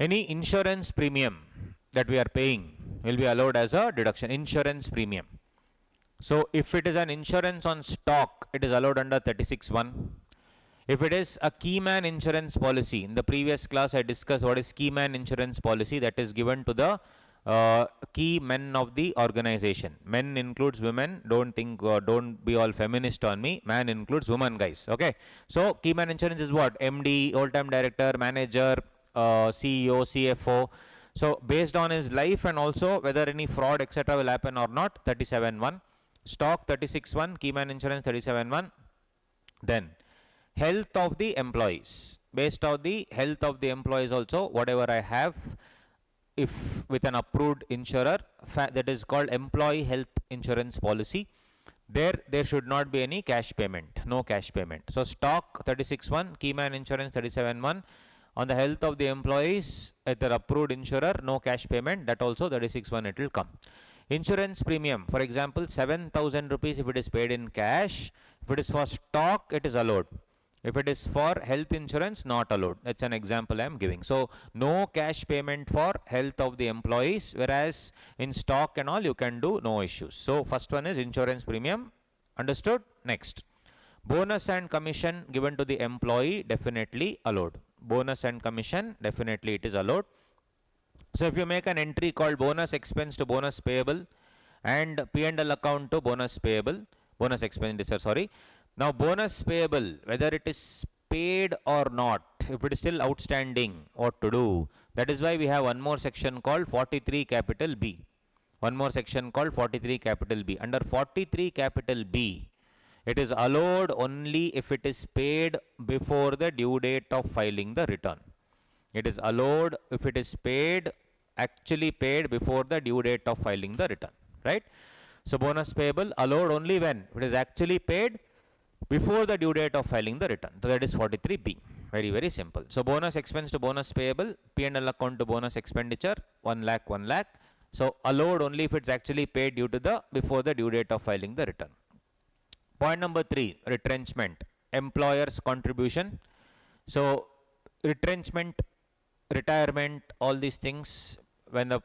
Any insurance premium that we are paying will be allowed as a deduction. Insurance premium. So if it is an insurance on stock, it is allowed under 36(1). If it is a keyman insurance policy, in the previous class I discussed what is keyman insurance policy, that is given to the key men of the organization. Men includes women. Don't think, don't be all feminist on me. Man includes woman, guys. Okay. So key man insurance is what? MD, old-time director, manager, CEO, CFO. So based on his life and also whether any fraud etc. will happen or not, 37.1. Stock 36.1. Key man insurance 37.1. Then health of the employees. Based on the health of the employees also, whatever I have, if with an approved insurer, that is called employee health insurance policy, there should not be any cash payment, no cash payment. So stock 36.1, key man insurance 37.1. On the health of the employees at the approved insurer, no cash payment, that also 36.1 it will come. Insurance premium, for example, 7,000 rupees if it is paid in cash. If it is for stock, it is allowed. If it is for health insurance, not allowed. That's an example I am giving. So no cash payment for health of the employees, whereas in stock and all you can do, no issues. So first one is insurance premium. Understood? Next. Bonus and commission given to the employee, definitely allowed. Bonus and commission, definitely it is allowed. So if you make an entry called bonus expense to bonus payable and P&L account to bonus payable, bonus expenditure, sorry. Now bonus payable, whether it is paid or not, if it is still outstanding, what to do? That is why we have one more section called 43 capital B. One more section called 43 capital B. Under 43 capital B, it is allowed only if it is paid before the due date of filing the return. It is allowed if it is paid, actually paid before the due date of filing the return, right? So bonus payable allowed only when it is actually paid before the due date of filing the return. So that is 43B. Very, very simple. So bonus expense to bonus payable, P&L account to bonus expenditure, 1 lakh, 1 lakh. So allowed only if it's actually paid due to the before the due date of filing the return. Point number 3, retrenchment, employer's contribution. So retrenchment, retirement, all these things, when the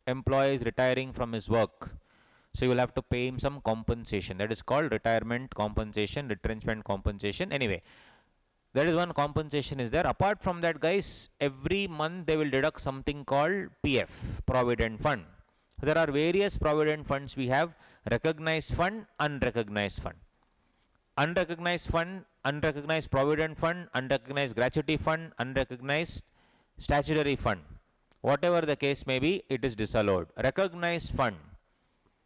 employee is retiring from his work, so you will have to pay him some compensation. That is called retirement compensation, retrenchment compensation. Anyway, that is one compensation is there. Apart from that, guys, every month they will deduct something called PF, Provident Fund. There are various Provident Funds. We have recognized fund, unrecognized fund. Unrecognized fund, unrecognized Provident Fund, unrecognized gratuity fund, unrecognized statutory fund. Whatever the case may be, it is disallowed. Recognized fund,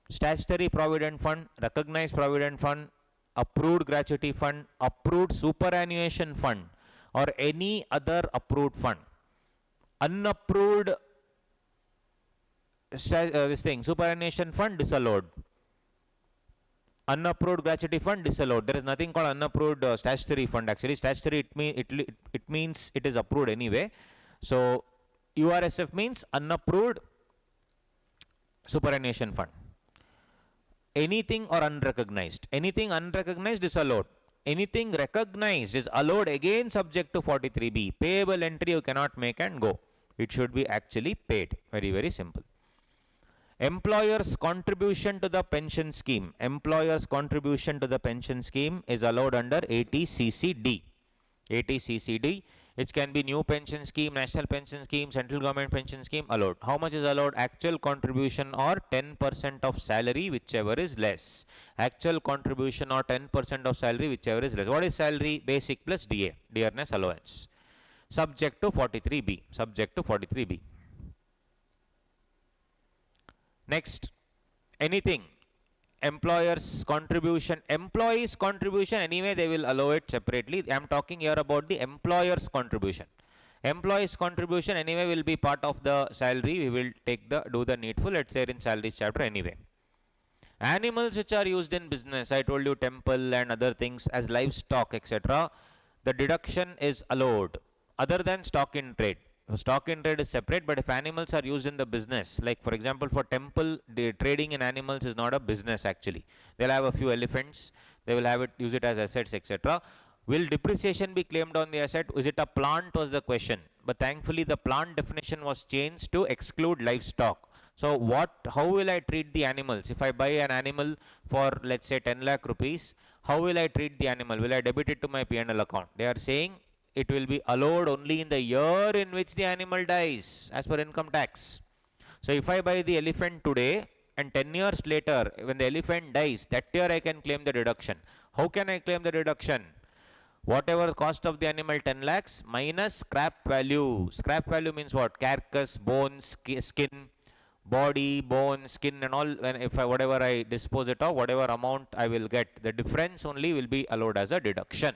statutory provident fund, recognized provident fund, approved gratuity fund, approved superannuation fund, or any other approved fund. Unapproved superannuation fund, disallowed. Unapproved gratuity fund, disallowed. There is nothing called unapproved statutory fund. Actually, statutory it means it is approved anyway. So URSF means unapproved superannuation fund. Anything or unrecognized. Anything unrecognized is allowed. Anything recognized is allowed, again subject to 43B. Payable entry you cannot make and go. It should be actually paid. Very, very simple. Employer's contribution to the pension scheme. Employer's contribution to the pension scheme is allowed under 80CCD. 80CCD. Which can be new pension scheme, national pension scheme, central government pension scheme, allowed. How much is allowed? Actual contribution or 10% of salary, whichever is less. Actual contribution or 10% of salary, whichever is less. What is salary? Basic plus DA, dearness allowance. Subject to 43B. Subject to 43B. Next, anything. Employer's contribution, employee's contribution, anyway they will allow it separately. I am talking here about the employer's contribution. Employee's contribution anyway will be part of the salary. We will do the needful. Let's say in salaries chapter anyway. Animals which are used in business, I told you temple and other things as livestock etc. The deduction is allowed other than stock in trade. Stock in trade is separate, but if animals are used in the business, like for example for temple, the trading in animals is not a business actually. They'll have a few elephants, they will have it, use it as assets etc. Will depreciation be claimed on the asset? Is it a plant was the question, but thankfully the plant definition was changed to exclude livestock. So how will I treat the animals? If I buy an animal for let's say 10 lakh rupees, how will I treat the animal? Will I debit it to my P&L account? They are saying it will be allowed only in the year in which the animal dies as per income tax. So if I buy the elephant today and 10 years later, when the elephant dies, that year I can claim the deduction. How can I claim the deduction? Whatever cost of the animal 10 lakhs minus scrap value. Scrap value means what? Carcass, bones, skin, body, bone, skin and all. When if I, whatever I dispose it of, whatever amount I will get, the difference only will be allowed as a deduction.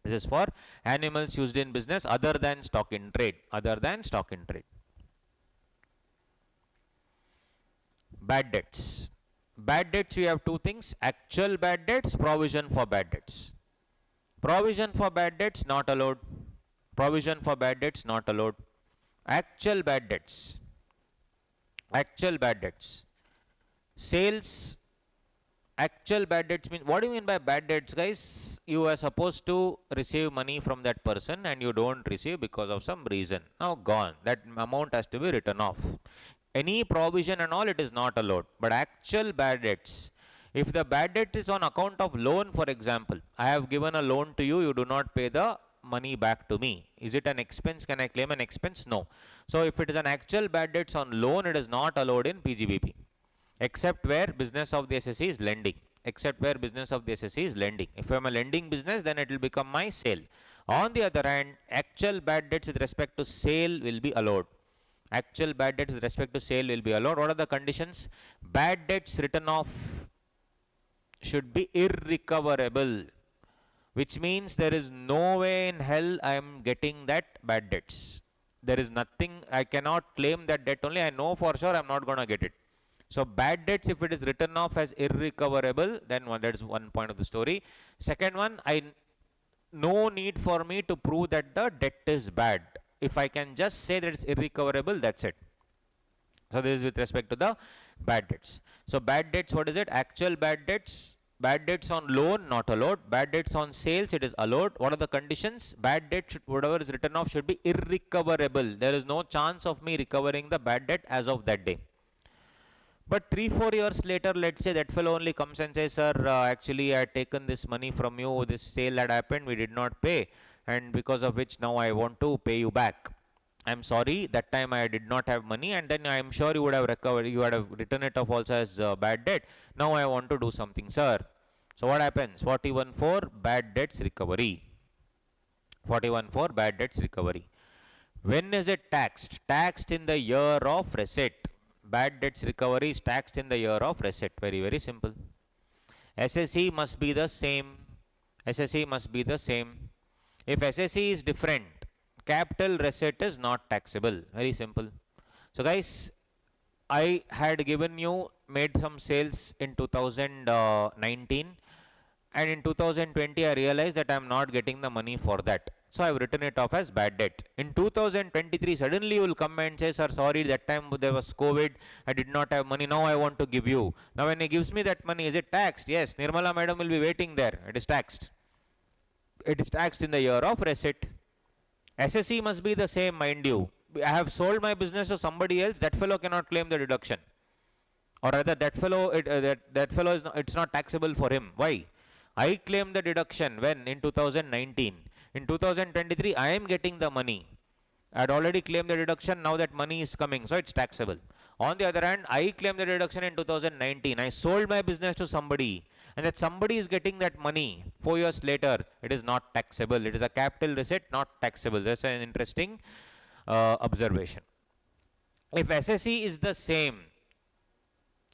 This is for animals used in business other than stock in trade. Other than stock in trade. Bad debts. Bad debts, we have two things: actual bad debts, provision for bad debts. Provision for bad debts not allowed. Provision for bad debts not allowed. Actual bad debts. Actual bad debts. Sales. Actual bad debts means, what do you mean by bad debts, guys? You are supposed to receive money from that person and you don't receive because of some reason. Now gone. That amount has to be written off. Any provision and all, it is not allowed. But actual bad debts. If the bad debt is on account of loan, for example, I have given a loan to you, you do not pay the money back to me. Is it an expense? Can I claim an expense? No. So if it is an actual bad debts on loan, it is not allowed in PGBP. Except where business of the SSE is lending. Except where business of the SSE is lending. If I am a lending business, then it will become my sale. On the other hand, actual bad debts with respect to sale will be allowed. Actual bad debts with respect to sale will be allowed. What are the conditions? Bad debts written off should be irrecoverable, which means there is no way in hell I am getting that bad debts. There is nothing, I cannot claim that debt only. I know for sure I am not going to get it. So bad debts, if it is written off as irrecoverable, then that is one point of the story. Second one, no need for me to prove that the debt is bad. If I can just say that it's irrecoverable, that's it. So this is with respect to the bad debts. So bad debts, what is it? Actual bad debts. Bad debts on loan, not allowed. Bad debts on sales, it is allowed. What are the conditions? Bad debt, whatever is written off, should be irrecoverable. There is no chance of me recovering the bad debt as of that day. But 3-4 years later, let's say that fellow only comes and says, sir, actually I had taken this money from you, this sale had happened, we did not pay, and because of which now I want to pay you back. I'm sorry, that time I did not have money, and then I'm sure you would have recovered, you would have written it off also as bad debt. Now I want to do something, sir. So what happens? 41.4 bad debts recovery. 41.4 bad debts recovery. When is it taxed? Taxed in the year of receipt. Bad debts recovery is taxed in the year of receipt. Very, very simple. SSE must be the same. SSE must be the same. If SSE is different, capital receipt is not taxable. Very simple. So guys, I had given you, made some sales in 2019, and in 2020 I realized that I am not getting the money for that. So I have written it off as bad debt. In 2023, suddenly you will come and say, sir, sorry, that time there was COVID, I did not have money, now I want to give you. Now when he gives me that money, is it taxed? Yes, Nirmala madam will be waiting there. It is taxed. It is taxed in the year of receipt. SSE must be the same, mind you. I have sold my business to somebody else, that fellow cannot claim the deduction. Or rather, that fellow, that fellow is not, it's not taxable for him. Why? I claim the deduction when? In 2019. In 2023, I am getting the money. I had already claimed the deduction, now that money is coming, so it's taxable. On the other hand, I claimed the deduction in 2019. I sold my business to somebody, and that somebody is getting that money 4 years later. It is not taxable. It is a capital receipt, not taxable. That's an interesting observation. If SSE is the same,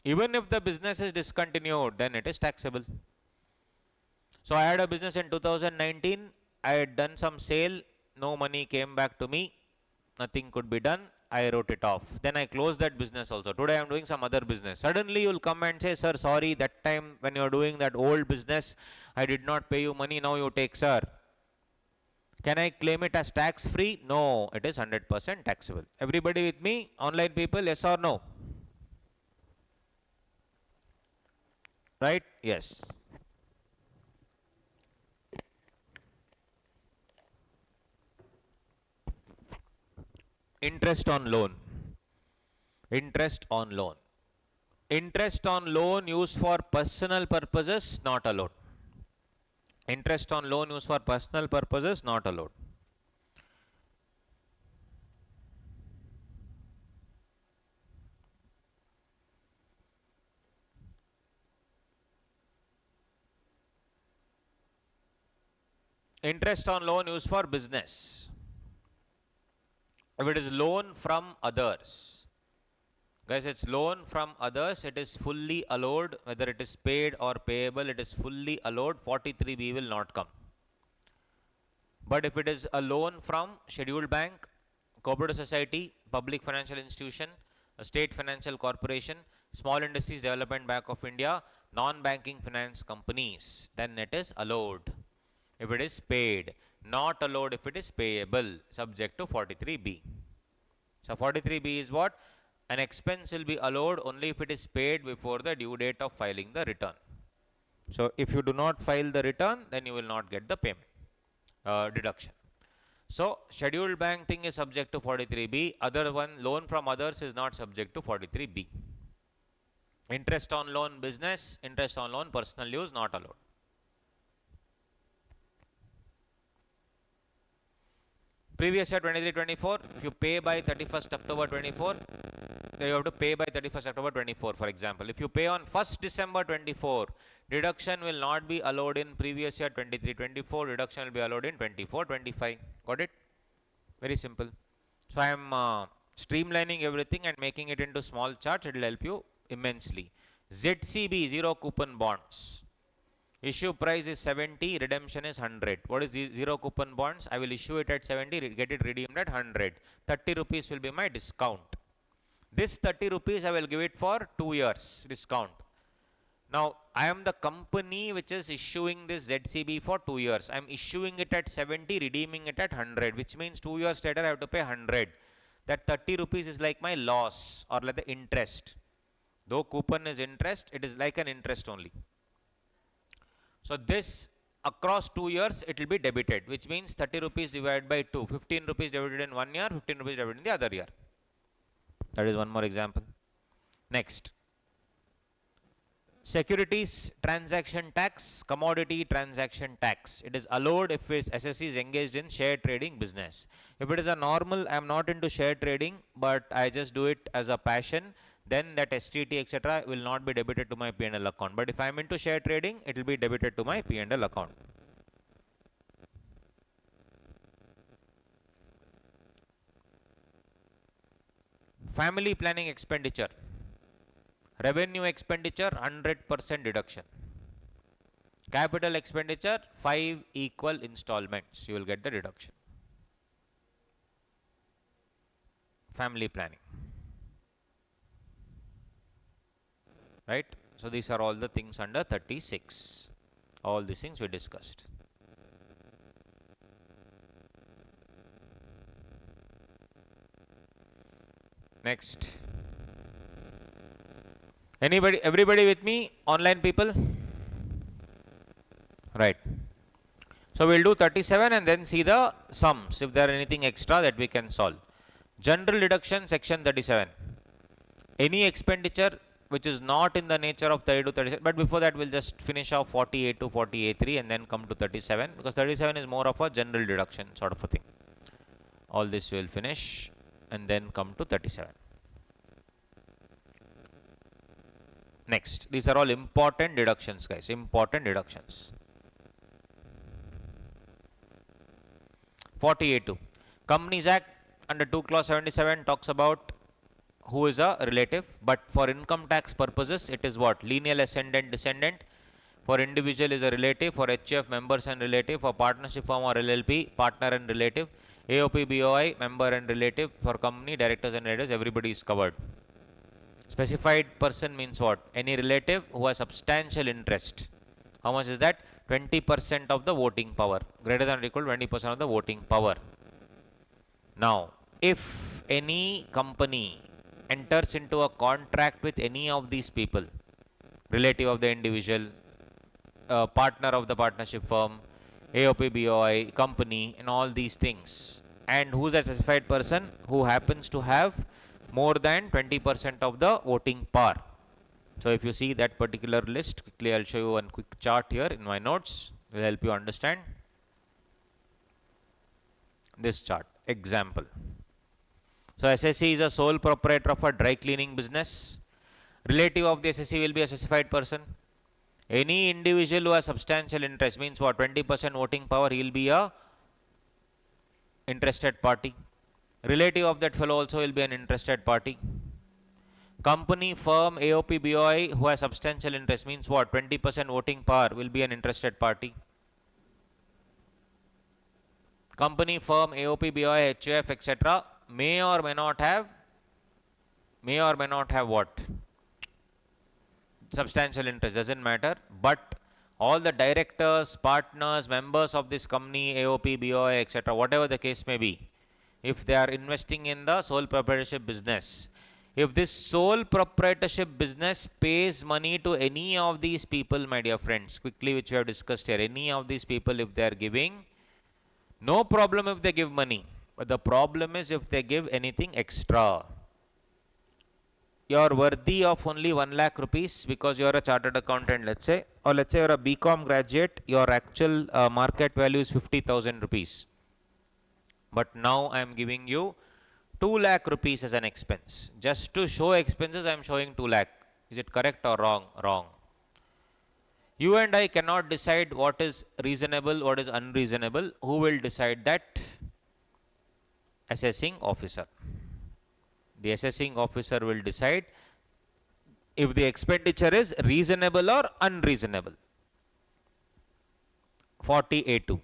even if the business is discontinued, then it is taxable. So I had a business in 2019. I had done some sale. No money came back to me. Nothing could be done. I wrote it off. Then I closed that business also. Today I am doing some other business. Suddenly you will come and say, sir, sorry, that time when you are doing that old business, I did not pay you money. Now you take, sir. Can I claim it as tax free? No, it is 100% taxable. Everybody with me? Online people, yes or no? Right? Yes. Interest on loan. Interest on loan. Interest on loan used for personal purposes, not allowed. Interest on loan used for personal purposes, not allowed. Interest on loan used for business. If it is loan from others, guys, it's loan from others, it is fully allowed, whether it is paid or payable, it is fully allowed, 43B will not come. But if it is a loan from scheduled bank, cooperative society, public financial institution, a state financial corporation, small industries development bank of India, non-banking finance companies, then it is allowed if it is paid, not allowed if it is payable, subject to 43B. So 43B is what? An expense will be allowed only if it is paid before the due date of filing the return. So if you do not file the return, then you will not get the payment deduction. So scheduled bank thing is subject to 43B, other one loan from others is not subject to 43B. Interest on loan business, interest on loan personal use not allowed. Previous year 23-24, if you pay by 31st October 24, then you have to pay by 31st October 24, for example. If you pay on 1st December 24, deduction will not be allowed in previous year 23-24, deduction will be allowed in 24-25. Got it? Very simple. So I am streamlining everything and making it into small charts. It will help you immensely. ZCB, zero coupon bonds. Issue price is 70, redemption is 100. What is the zero coupon bonds? I will issue it at 70, get it redeemed at 100. 30 rupees will be my discount. This 30 rupees I will give it for 2 years discount. Now, I am the company which is issuing this ZCB for 2 years. I am issuing it at 70, redeeming it at 100, which means 2 years later I have to pay 100. That 30 rupees is like my loss or like the interest. Though coupon is interest, it is like an interest only. So this across 2 years it will be debited, which means 30 rupees divided by 2, 15 rupees debited in 1 year, 15 rupees debited in the other year. That is one more example. Next. Securities transaction tax, commodity transaction tax. It is allowed if SSC is engaged in share trading business. If it is a normal, I am not into share trading, but I just do it as a passion, then that STT etc. will not be debited to my P&L account. But if I am into share trading, it will be debited to my P&L account. Family planning expenditure. Revenue expenditure 100% deduction. Capital expenditure 5 equal installments. You will get the deduction. Family planning. Right? So these are all the things under 36. All these things we discussed. Next. Everybody with me? Online people? Right. So we'll do 37 and then see the sums, if there are anything extra that we can solve. General deduction, section 37. Any expenditure which is not in the nature of 30 to 37, but before that we'll just finish off 48 to 48.3 and then come to 37, because 37 is more of a general deduction sort of a thing. All this will finish and then come to 37. Next, these are all important deductions, guys, important deductions. 48.2. Companies Act under 2 clause 77 talks about who is a relative, but for income tax purposes it is what? Lineal ascendant descendant. For individual is a relative, for HF members and relative, for partnership firm or LLP partner and relative, AOP BOI member and relative, for company directors and relatives everybody is covered. Specified person means what? Any relative who has substantial interest. How much is that? 20% of the voting power, greater than or equal to 20% of the voting power. Now, if any company enters into a contract with any of these people, relative of the individual, partner of the partnership firm, AOP BOI, company, and all these things, and who is a specified person who happens to have more than 20% of the voting power. So if you see that particular list, quickly I'll show you one quick chart here in my notes, it will help you understand this chart. Example. So SSC is a sole proprietor of a dry cleaning business. Relative of the SSC will be a specified person. Any individual who has substantial interest means what? 20% voting power, he will be a interested party. Relative of that fellow also will be an interested party. Company, firm, AOP, BOI who has substantial interest means what? 20% voting power will be an interested party. Company, firm, AOP, BOI, HUF, etc. may or may not have what? Substantial interest, doesn't matter, but all the directors, partners, members of this company, AOP, BOI, etc., whatever the case may be, if they are investing in the sole proprietorship business, if this sole proprietorship business pays money to any of these people, my dear friends, quickly, which we have discussed here, any of these people, if they are giving, no problem if they give money, but the problem is if they give anything extra. You are worthy of only 1 lakh rupees because you are a chartered accountant, let's say, or let's say you are a BCom graduate, your actual market value is 50,000 rupees. But now I am giving you 2 lakh rupees as an expense. Just to show expenses, I am showing 2 lakh. Is it correct or wrong? Wrong. You and I cannot decide what is reasonable, what is unreasonable. Who will decide that? Assessing officer. The assessing officer will decide if the expenditure is reasonable or unreasonable. 40A2.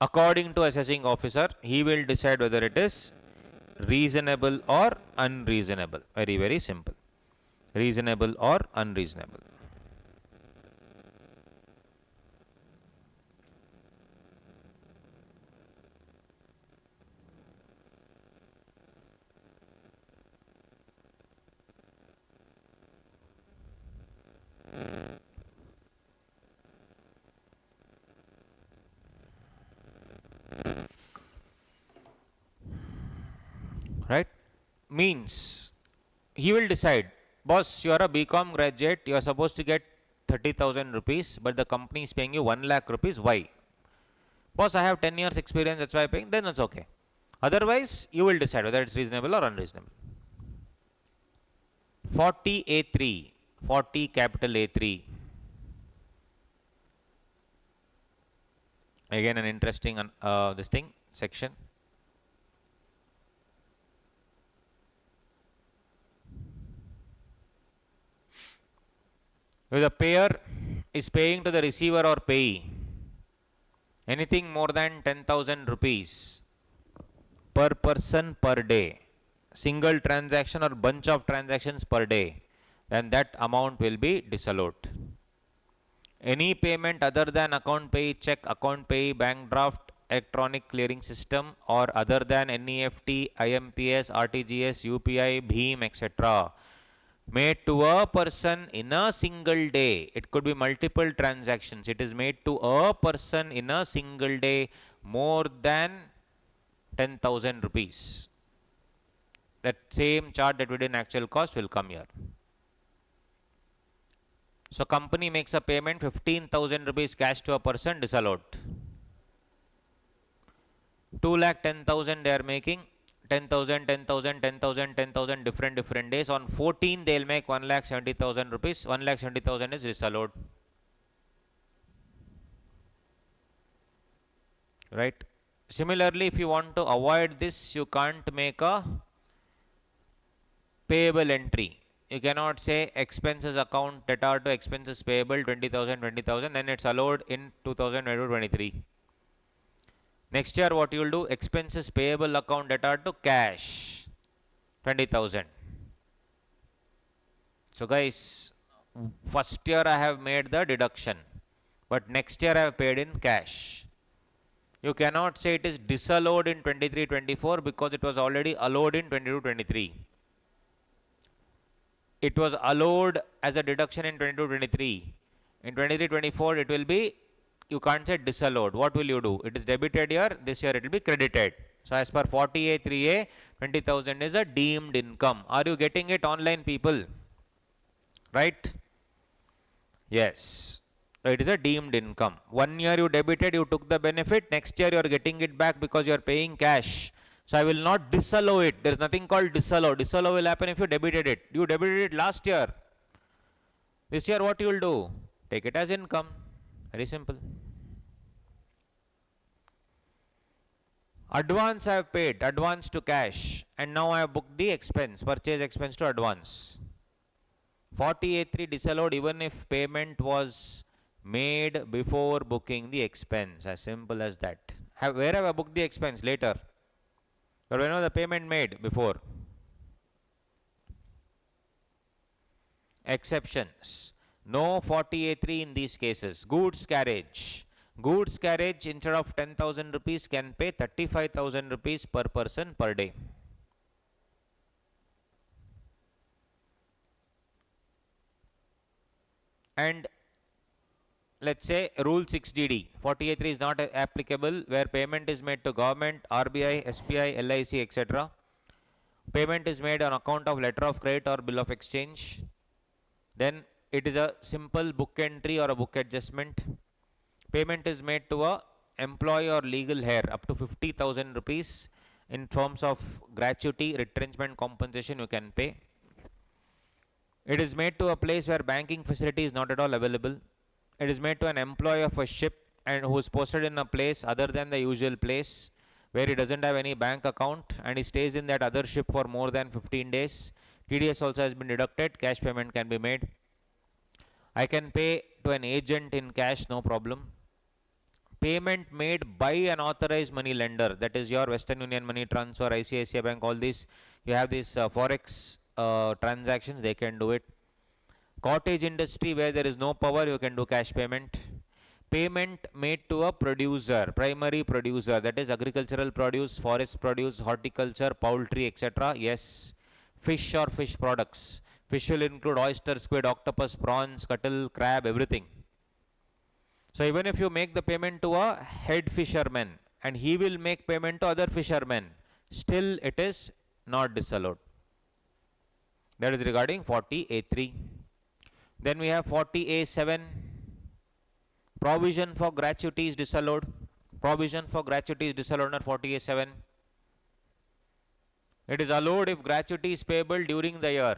According to assessing officer, he will decide whether it is reasonable or unreasonable. Very, very simple. Reasonable or unreasonable. Right? Means he will decide, boss, you are a BCom graduate, you are supposed to get 30,000 rupees, but the company is paying you 1 lakh rupees. Why? Boss, I have 10 years experience, that's why I'm paying. Then it's okay. Otherwise, you will decide whether it's reasonable or unreasonable. 40A3, 40 capital A3. Again, an interesting section. If the payer is paying to the receiver or payee anything more than 10,000 rupees per person per day, single transaction or bunch of transactions per day, then that amount will be disallowed. Any payment other than account pay, check, account pay, bank draft, electronic clearing system, or other than NEFT, IMPS, RTGS, UPI, BHIM, etc., made to a person in a single day. It could be multiple transactions. It is made to a person in a single day more than 10,000 rupees. That same chart that we did in actual cost will come here. So company makes a payment 15,000 rupees cash to a person, disallowed. 2,10,000 they are making. 10,000, 10,000, 10,000, 10,000 different days. On 14 they will make 1,70,000 rupees. 1,70,000 is disallowed. Right? Similarly, if you want to avoid this, you can't make a payable entry. You cannot say expenses account debtor to expenses payable 20,000, 20,000, then it's allowed in 2022-23. Next year, what you will do? Expenses payable account debtor to cash 20,000. So guys, first year I have made the deduction, but next year I have paid in cash. You cannot say it is disallowed in 23-24 because it was already allowed in 22-23. It was allowed as a deduction in 22-23. In 23-24, it will be, you can't say disallowed. What will you do? It is debited here, this year it will be credited. So as per 40A 3A, 20,000 is a deemed income. Are you getting it online, people? Right? Yes. So it is a deemed income. 1 year you debited, you took the benefit. Next year you are getting it back because you are paying cash. So I will not disallow it. There is nothing called disallow. Disallow will happen if you debited it. You debited it last year. This year what you will do? Take it as income. Very simple. Advance I have paid, advance to cash, and now I have booked the expense, purchase expense to advance. 48.3 disallowed even if payment was made before booking the expense. As simple as that. Where have I booked the expense? Later. But when was the payment made? Before. Exceptions. No 48.3 in these cases. Goods carriage. Goods carriage instead of 10,000 rupees can pay 35,000 rupees per person per day. And let's say rule 6DD 48.3 is not applicable where payment is made to government, RBI, SBI, LIC, etc. Payment is made on account of letter of credit or bill of exchange. Then it is a simple book entry or a book adjustment. Payment is made to a employee or legal heir up to 50,000 rupees in terms of gratuity, retrenchment compensation you can pay. It is made to a place where banking facility is not at all available. It is made to an employee of a ship and who is posted in a place other than the usual place where he doesn't have any bank account and he stays in that other ship for more than 15 days. TDS also has been deducted, cash payment can be made. I can pay to an agent in cash, no problem. Payment made by an authorized money lender, that is your Western Union Money Transfer, ICICI Bank, all these, you have these forex transactions, they can do it. Cottage industry where there is no power, you can do cash payment. Payment made to a producer, primary producer, that is agricultural produce, forest produce, horticulture, poultry, etc. Yes. Fish or fish products. Fish will include oyster, squid, octopus, prawns, cuttle, crab, everything. So even if you make the payment to a head fisherman and he will make payment to other fishermen, still it is not disallowed. That is regarding 40A3. Then we have 40A7. Provision for gratuity is disallowed. Provision for gratuity is disallowed under 40A7. It is allowed if gratuity is payable during the year.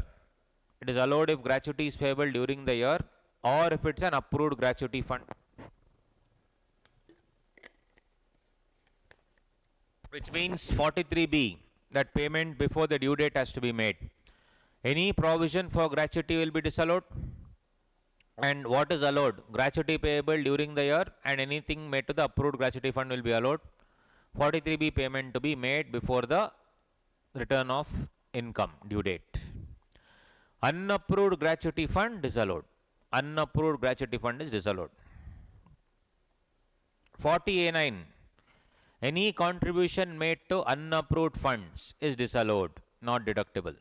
It is allowed if gratuity is payable during the year or if it's an approved gratuity fund. Which means 43B, that payment before the due date has to be made. Any provision for gratuity will be disallowed. And what is allowed? Gratuity payable during the year and anything made to the approved gratuity fund will be allowed. 43B payment to be made before the return of income due date. Unapproved gratuity fund disallowed. Unapproved gratuity fund is disallowed. 40A9. Any contribution made to unapproved funds is disallowed, not deductible.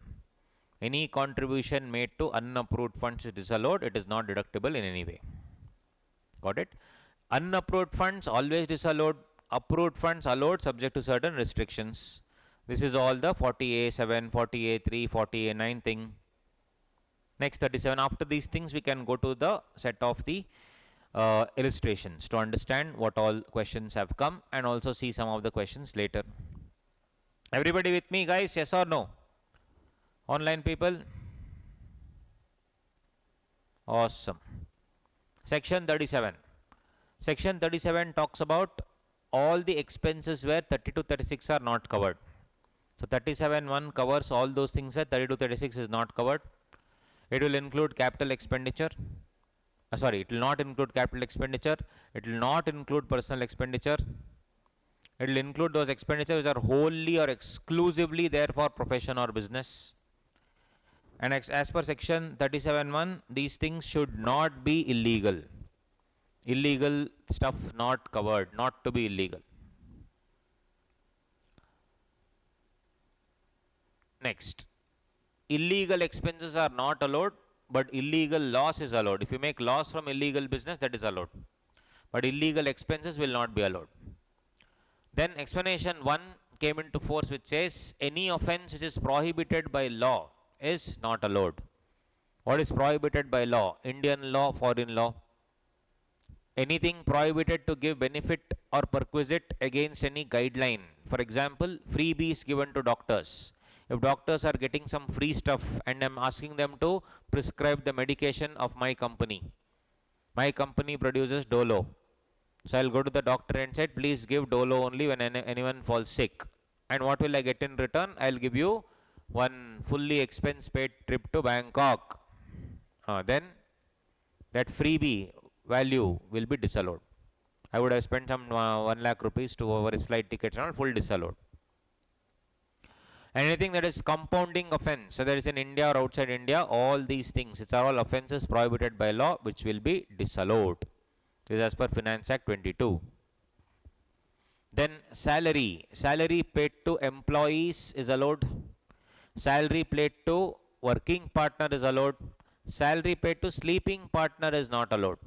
Any contribution made to unapproved funds is disallowed, it is not deductible in any way. Got it? Unapproved funds always disallowed, approved funds allowed subject to certain restrictions. This is all the 40A7, 40A3, 40A9 thing. Next 37. After these things we can go to the set of the illustrations to understand what all questions have come and also see some of the questions later. Everybody with me, guys? Yes or no? Online people? Awesome. Section 37. Section 37 talks about all the expenses where 32, 36 are not covered. So 37.1 covers all those things where 32, 36 is not covered. It will include capital expenditure. Sorry, it will not include capital expenditure. It will not include personal expenditure. It will include those expenditures which are wholly or exclusively there for profession or business. And as per section 37.1, these things should not be illegal. Illegal stuff not covered, not to be illegal. Next, illegal expenses are not allowed, but illegal loss is allowed. If you make loss from illegal business, that is allowed. But illegal expenses will not be allowed. Then explanation 1 came into force, which says any offense which is prohibited by law is not allowed. What is prohibited by law? Indian law, foreign law. Anything prohibited to give benefit or perquisite against any guideline. For example, freebies given to doctors. If doctors are getting some free stuff and I'm asking them to prescribe the medication of my company produces Dolo. So I'll go to the doctor and say, please give Dolo only when anyone falls sick. And what will I get in return? I'll give you one fully expense paid trip to Bangkok. Then that freebie value will be disallowed. I would have spent some 1 lakh rupees to over his flight tickets and all, full disallowed. Anything that is compounding offense, whether it's in India or outside India, all these things, it's all offenses prohibited by law, which will be disallowed. This is as per Finance Act 22. Then salary paid to employees is allowed. Salary paid to working partner is allowed. Salary paid to sleeping partner is not allowed.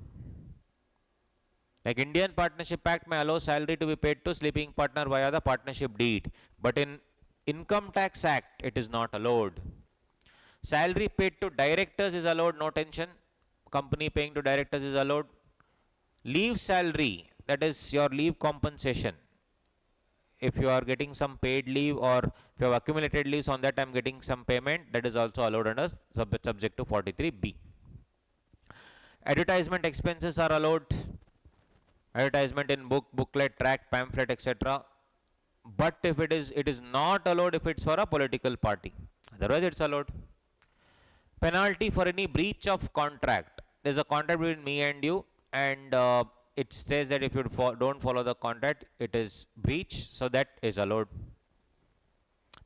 Like Indian Partnership Act may allow salary to be paid to sleeping partner via the partnership deed, but in Income Tax Act it is not allowed. Salary paid to directors is allowed, no tension. Company paying to directors is allowed. Leave salary, that is your leave compensation. If you are getting some paid leave or if you have accumulated leaves, on that I am getting some payment, that is also allowed under subject to 43B. Advertisement expenses are allowed. Advertisement in book, booklet, tract, pamphlet, etc. But if it is not allowed if it's for a political party. Otherwise it's allowed. Penalty for any breach of contract. There's a contract between me and you, and it says that if you don't follow the contract, it is breach, so that is allowed.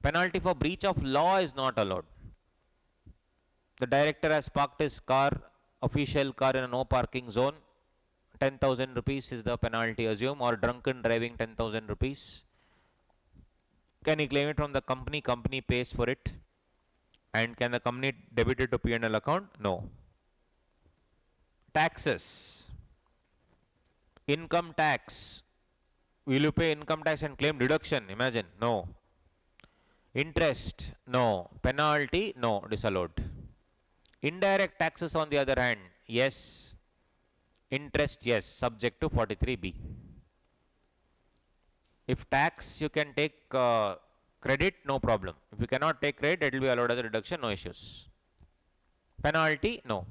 Penalty for breach of law is not allowed. The director has parked his car, official car, in a no parking zone. 10,000 rupees is the penalty, assume, or drunken driving 10,000 rupees. Can he claim it from the company? Company pays for it. And can the company debit it to P&L account? No. Taxes. Income tax. Will you pay income tax and claim deduction? Imagine. No. Interest? No. Penalty? No. Disallowed. Indirect taxes on the other hand? Yes. Interest? Yes. Subject to 43B. If tax you can take credit, no problem. If you cannot take credit, it will be allowed as a deduction, no issues. Penalty? No.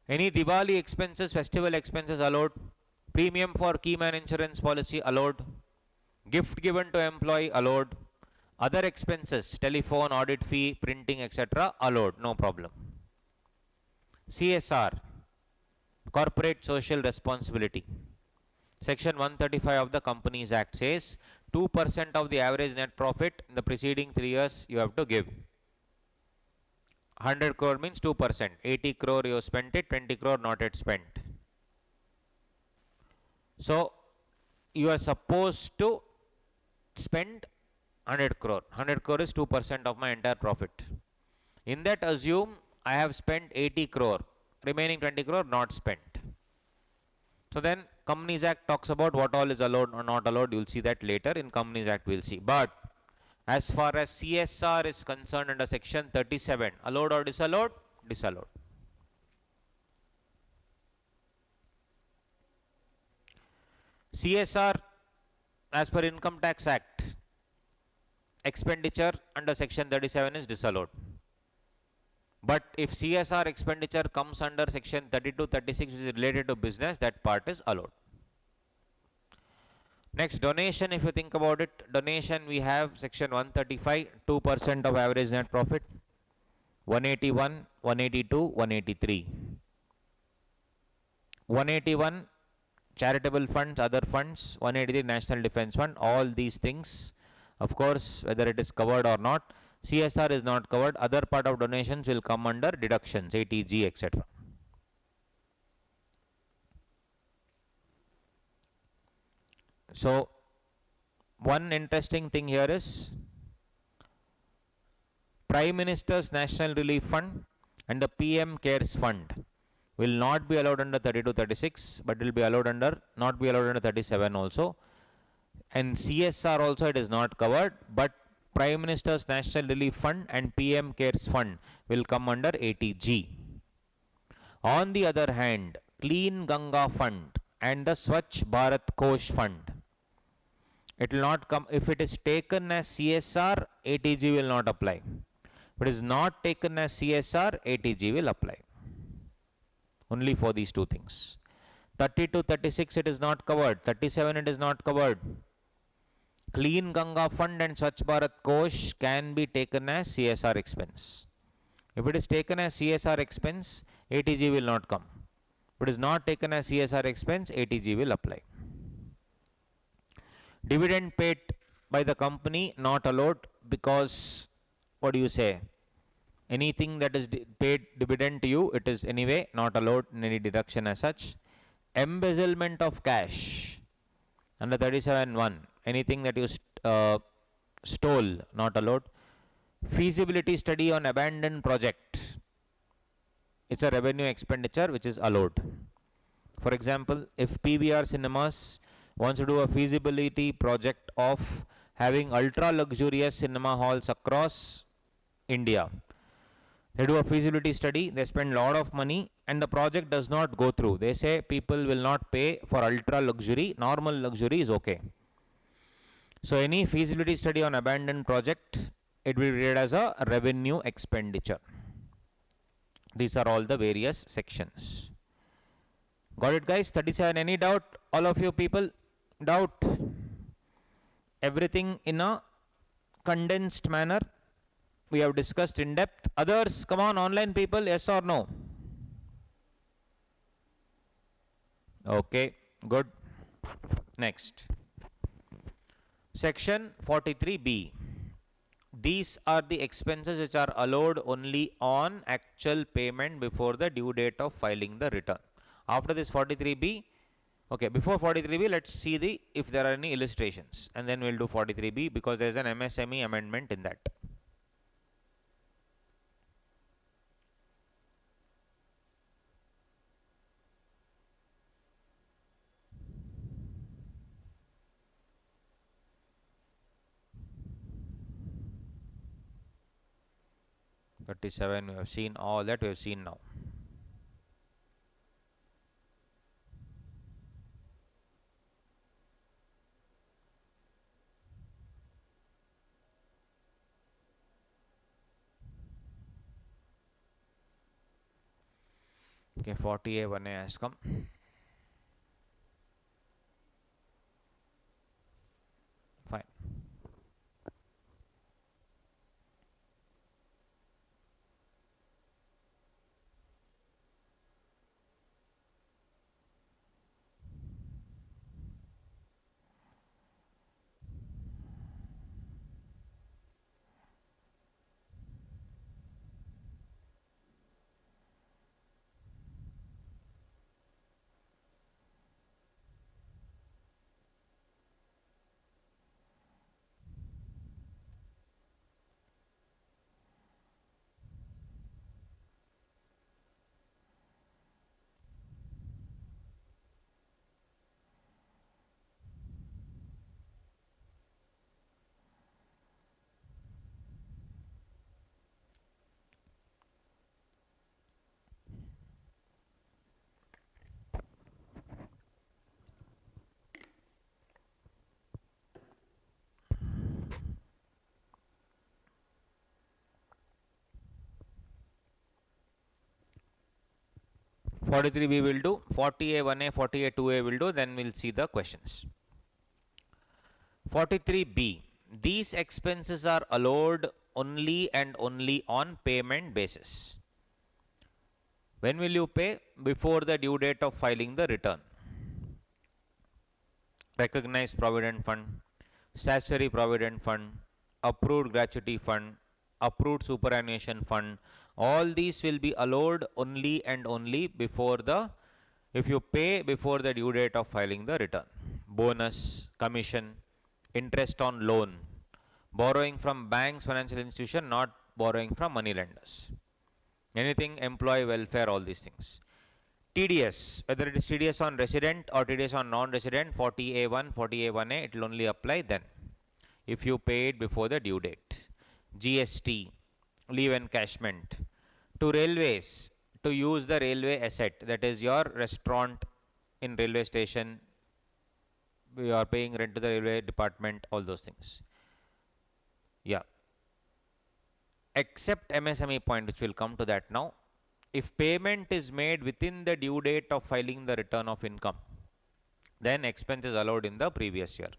Any Diwali expenses, festival expenses allowed. Premium for key man insurance policy allowed. Gift given to employee allowed. Other expenses, telephone, audit fee, printing, etc. allowed, no problem. CSR, corporate social responsibility. Section 135 of the Companies Act says 2% of the average net profit in the preceding 3 years you have to give. 100 crore means 2%. 80 crore you spent it, 20 crore not yet spent. So you are supposed to spend 100 crore. 100 crore is 2% of my entire profit. In that, assume I have spent 80 crore. Remaining 20 crore not spent. So then Companies Act talks about what all is allowed or not allowed. You will see that later. In Companies Act we will see. But as far as CSR is concerned under section 37, allowed or disallowed? Disallowed. CSR as per Income Tax Act, expenditure under section 37 is disallowed. But if CSR expenditure comes under section 32, 36, which is related to business, that part is allowed. Next, donation. If you think about it, donation we have section 135, 2% of average net profit, 181, 182, 183. 181 charitable funds, other funds, 183 National Defence Fund, all these things, of course, whether it is covered or not. CSR is not covered. Other part of donations will come under deductions, ATG, etc. So, one interesting thing here is Prime Minister's National Relief Fund and the PM Cares Fund will not be allowed under 32-36, but will be allowed under, not be allowed under 37 also. And CSR also it is not covered, but Prime Minister's National Relief Fund and PM Cares Fund will come under ATG. On the other hand, Clean Ganga Fund and the Swachh Bharat Kosh Fund, It will not come. If it is taken as CSR, ATG will not apply. If it is not taken as CSR, ATG will apply. Only for these two things. 30 to 36 it is not covered. 37 it is not covered. Clean Ganga Fund and Swachh Bharat Kosh can be taken as CSR expense. If it is taken as CSR expense, ATG will not come. If it is not taken as CSR expense, ATG will apply. Dividend paid by the company not allowed because, what do you say? Anything that is paid dividend to you, it is anyway not allowed in any deduction as such. Embezzlement of cash under 37(1), anything that you stole, not allowed. Feasibility study on abandoned project, it's a revenue expenditure which is allowed. For example, if PVR Cinemas wants to do a feasibility project of having ultra luxurious cinema halls across India, they do a feasibility study, they spend a lot of money, and the project does not go through. They say people will not pay for ultra luxury, normal luxury is okay. So any feasibility study on abandoned project, it will be read as a revenue expenditure. These are all the various sections. Got it, guys? 37. Any doubt? All of you people? Doubt? Everything in a condensed manner we have discussed in depth. Others, come on, online people, yes or no? Okay, good. Next. Section 43B. These are the expenses which are allowed only on actual payment before the due date of filing the return. After this 43B, okay, before 43B, let's see if there are any illustrations, and then we'll do 43B because there is an MSME amendment in that. We have seen all that we have seen now. Okay, 40A 1A has come. Fine. (43) we will do, 40A 1A, 40A 2A will do, then we'll see the questions. 43B. These expenses are allowed only and only on payment basis. When will you pay? Before the due date of filing the return. Recognized Provident Fund, Statutory Provident Fund, Approved Gratuity Fund, Approved Superannuation Fund, all these will be allowed only and only before if you pay before the due date of filing the return. Bonus, commission, interest on loan, borrowing from banks, financial institution, not borrowing from money lenders. Anything employee welfare, all these things. TDS, whether it is TDS on resident or TDS on non-resident, 40A1, 40A1A, it will only apply then, if you pay it before the due date. GST, leave encashment. To railways, to use the railway asset, that is your restaurant in railway station, we are paying rent to the railway department, all those things. Yeah. Except MSME point, which will come to that now. If payment is made within the due date of filing the return of income, then expense is allowed in the previous year.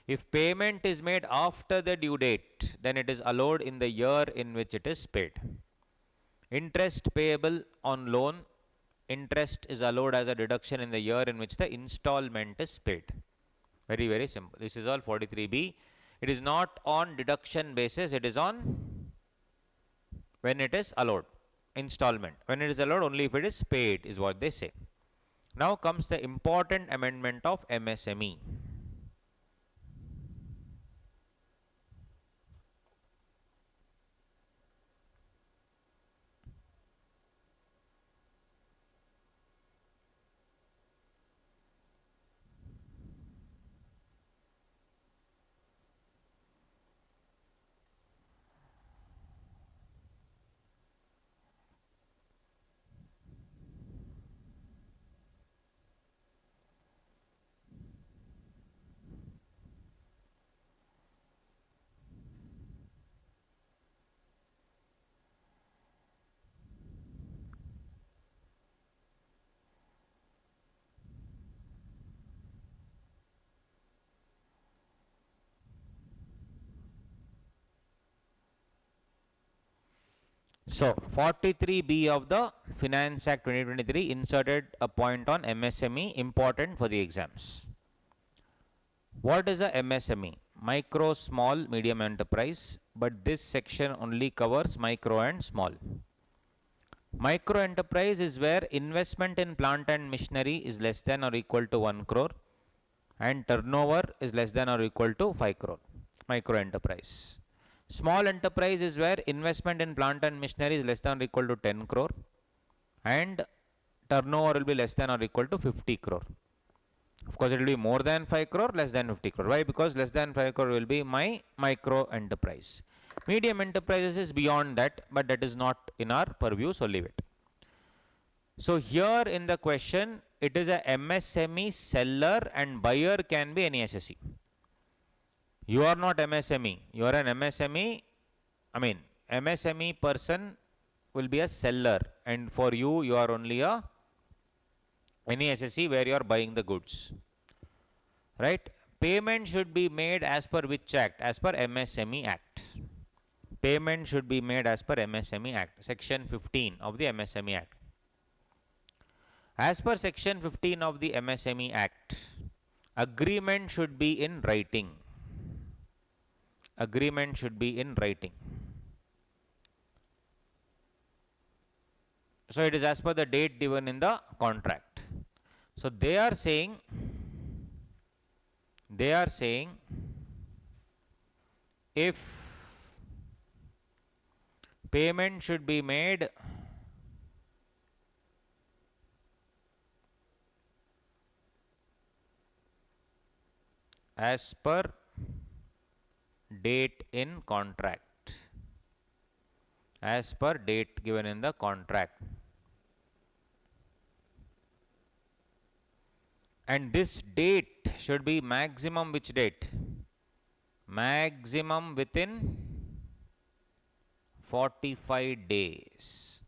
If payment is made after the due date, then it is allowed in the year in which it is paid. Interest payable on loan, interest is allowed as a deduction in the year in which the installment is paid. Very, very simple. This is all 43B. It is not on deduction basis, it is on when it is allowed. Installment. When it is allowed, only if it is paid, is what they say. Now comes the important amendment of MSME. So 43B of the Finance Act 2023 inserted a point on MSME, important for the exams. What is a MSME? Micro, small, medium enterprise, but this section only covers micro and small. Micro enterprise is where investment in plant and machinery is less than or equal to 1 crore and turnover is less than or equal to 5 crore. Micro enterprise. Small enterprise is where investment in plant and machinery is less than or equal to 10 crore and turnover will be less than or equal to 50 crore. Of course, it will be more than 5 crore, less than 50 crore. Why? Because less than 5 crore will be my micro enterprise. Medium enterprises is beyond that, but that is not in our purview, so leave it. So here in the question, it is a MSME seller and buyer can be any SSE. You are not MSME. You are an MSME. MSME person will be a seller, and for you, you are only a any SSE where you are buying the goods. Right? Payment should be made as per which act? As per MSME Act. Payment should be made as per MSME Act. Section 15 of the MSME Act. As per Section 15 of the MSME Act, agreement should be in writing. Agreement should be in writing. So it is as per the date given in the contract. So they are saying if payment should be made as per date in contract, as per date given in the contract, and this date should be maximum which date? Maximum within 45 days.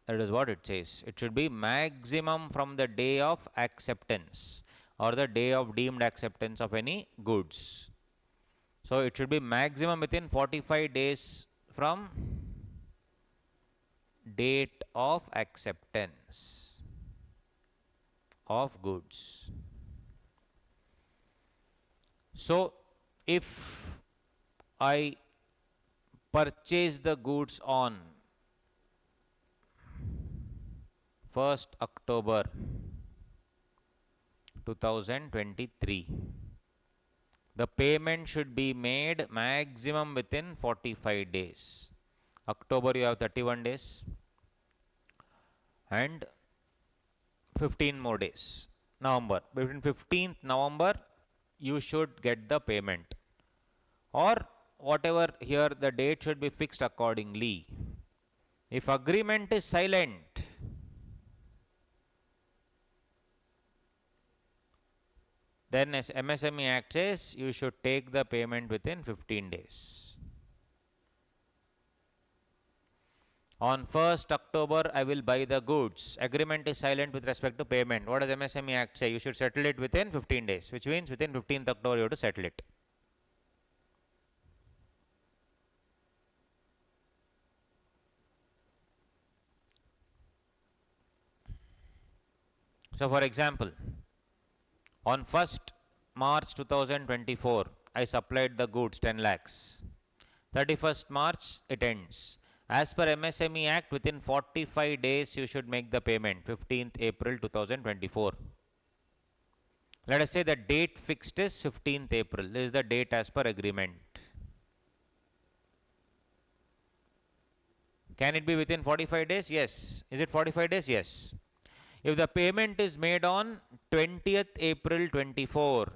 That is what it says. It should be maximum from the day of acceptance or the day of deemed acceptance of any goods. So it should be maximum within 45 days from date of acceptance of goods. So if I purchase the goods on 1st October 2023, the payment should be made maximum within 45 days. October you have 31 days and 15 more days. November. Between 15th November you should get the payment, or whatever here the date should be fixed accordingly. If agreement is silent, Then as MSME Act says, you should take the payment within 15 days. On 1st October, I will buy the goods. Agreement is silent with respect to payment. What does MSME Act say? You should settle it within 15 days, which means within 15th October you have to settle it. So for example, on 1st March 2024, I supplied the goods 10 lakhs. 31st March, it ends. As per MSME Act, within 45 days, you should make the payment, 15th April 2024. Let us say the date fixed is 15th April. This is the date as per agreement. Can it be within 45 days? Yes. Is it 45 days? Yes. If the payment is made on 20th April 24,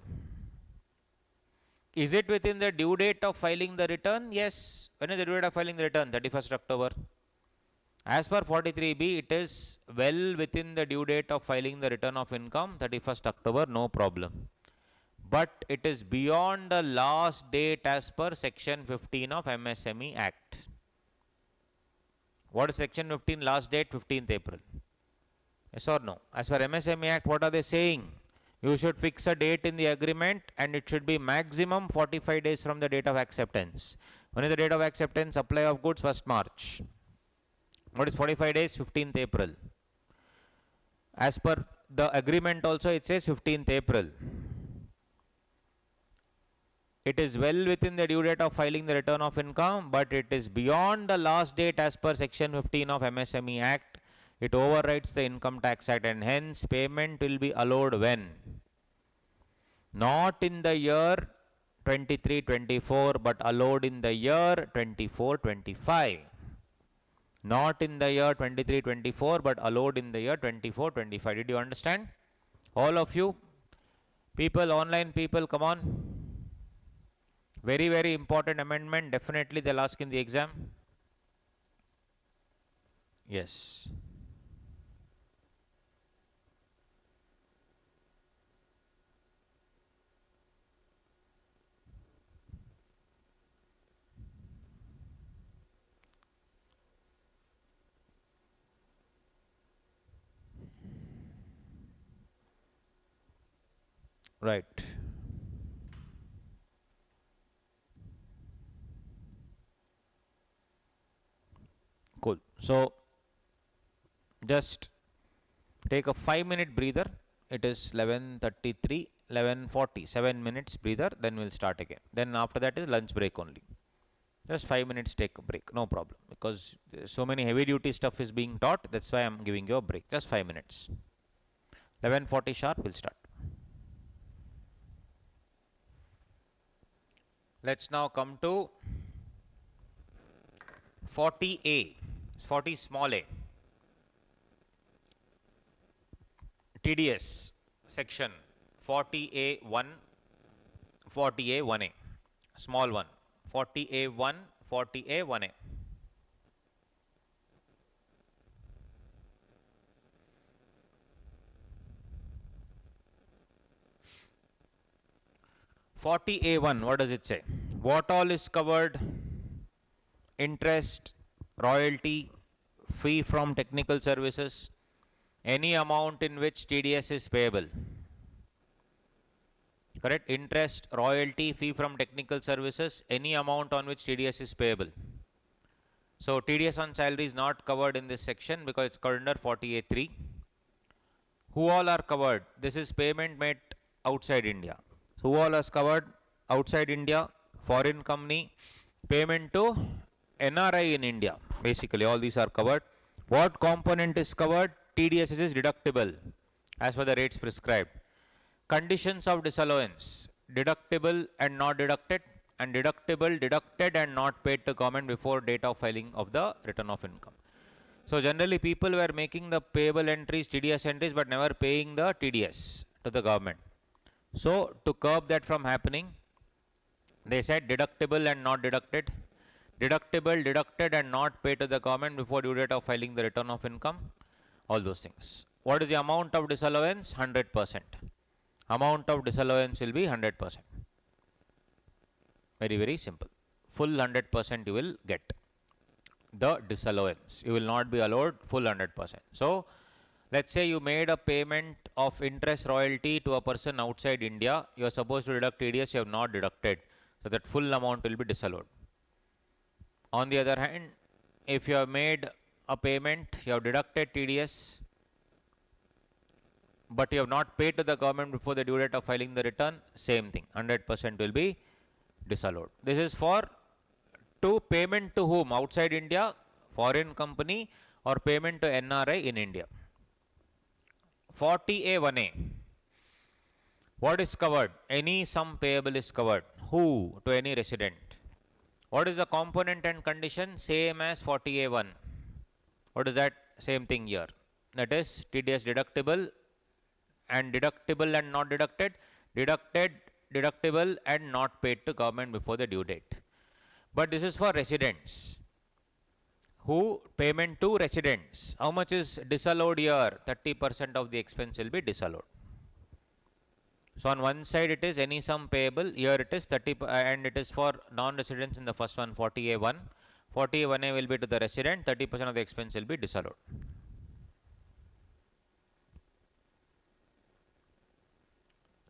is it within the due date of filing the return? Yes. When is the due date of filing the return? 31st October. As per 43B, it is well within the due date of filing the return of income, 31st October, no problem. But it is beyond the last date as per section 15 of MSME Act. What is section 15 last date? 15th April. Yes or no? As per MSME Act, what are they saying? You should fix a date in the agreement and it should be maximum 45 days from the date of acceptance. When is the date of acceptance? Supply of goods 1st March. What is 45 days? 15th April. As per the agreement also it says 15th April. It is well within the due date of filing the return of income, but it is beyond the last date as per section 15 of MSME Act. It overrides the Income Tax Act and hence payment will be allowed when? Not in the year 23-24 but allowed in the year 24-25. Not in the year 23-24 but allowed in the year 24-25. Did you understand? All of you people, online people, come on. Very, very important amendment. Definitely they'll ask in the exam. Yes. Right. Cool. So just take a 5-minute breather. It is 11:33, 11:40, 7 minutes breather. Then we'll start again. Then after that is lunch break only. Just 5 minutes, take a break. No problem. Because so many heavy duty stuff is being taught. That's why I'm giving you a break. Just 5 minutes. 11:40 sharp, we'll start. Let's now come to 40A. 40 small a. TDS section 40A1, 40A1A. Small one. 40A1, 40A1A. (40A1) what does it say? What all is covered? Interest, royalty, fee from technical services, any amount in which TDS is payable. Correct? Interest, royalty, fee from technical services, any amount on which TDS is payable. So TDS on salary is not covered in this section because it's covered under 40A3. Who all are covered? This is payment made outside India. So who all is covered? Outside India, foreign company, payment to NRI in India. Basically all these are covered. What component is covered? TDS is deductible as per the rates prescribed. Conditions of disallowance: deductible and not deducted, and deductible, deducted and not paid to government before date of filing of the return of income. So generally people were making the payable entries, TDS entries, but never paying the TDS to the government. So to curb that from happening, they said deductible and not deducted, deductible, deducted and not paid to the government before due date of filing the return of income, all those things. What is the amount of disallowance? 100%. Amount of disallowance will be 100%. Very, very simple. Full 100% you will get the disallowance. You will not be allowed full 100%. So, let's say you made a payment of interest royalty to a person outside India. You are supposed to deduct TDS, you have not deducted. So, that full amount will be disallowed. On the other hand, if you have made a payment, you have deducted TDS, but you have not paid to the government before the due date of filing the return, same thing, 100% will be disallowed. This is for to payment to whom? Outside India, foreign company, or payment to NRI in India. 40A1A. What is covered? Any sum payable is covered. Who? To any resident. What is the component and condition? Same as 40A1. What is that? Same thing here. That is TDS deductible and not deducted. Deducted, deductible and not paid to government before the due date. But this is for residents. Who? Payment to residents. How much is disallowed here? 30% of the expense will be disallowed. So on one side it is any sum payable, here it is 30 and it is for non-residents in the first one 40A1. 40A1A will be to the resident, 30% of the expense will be disallowed.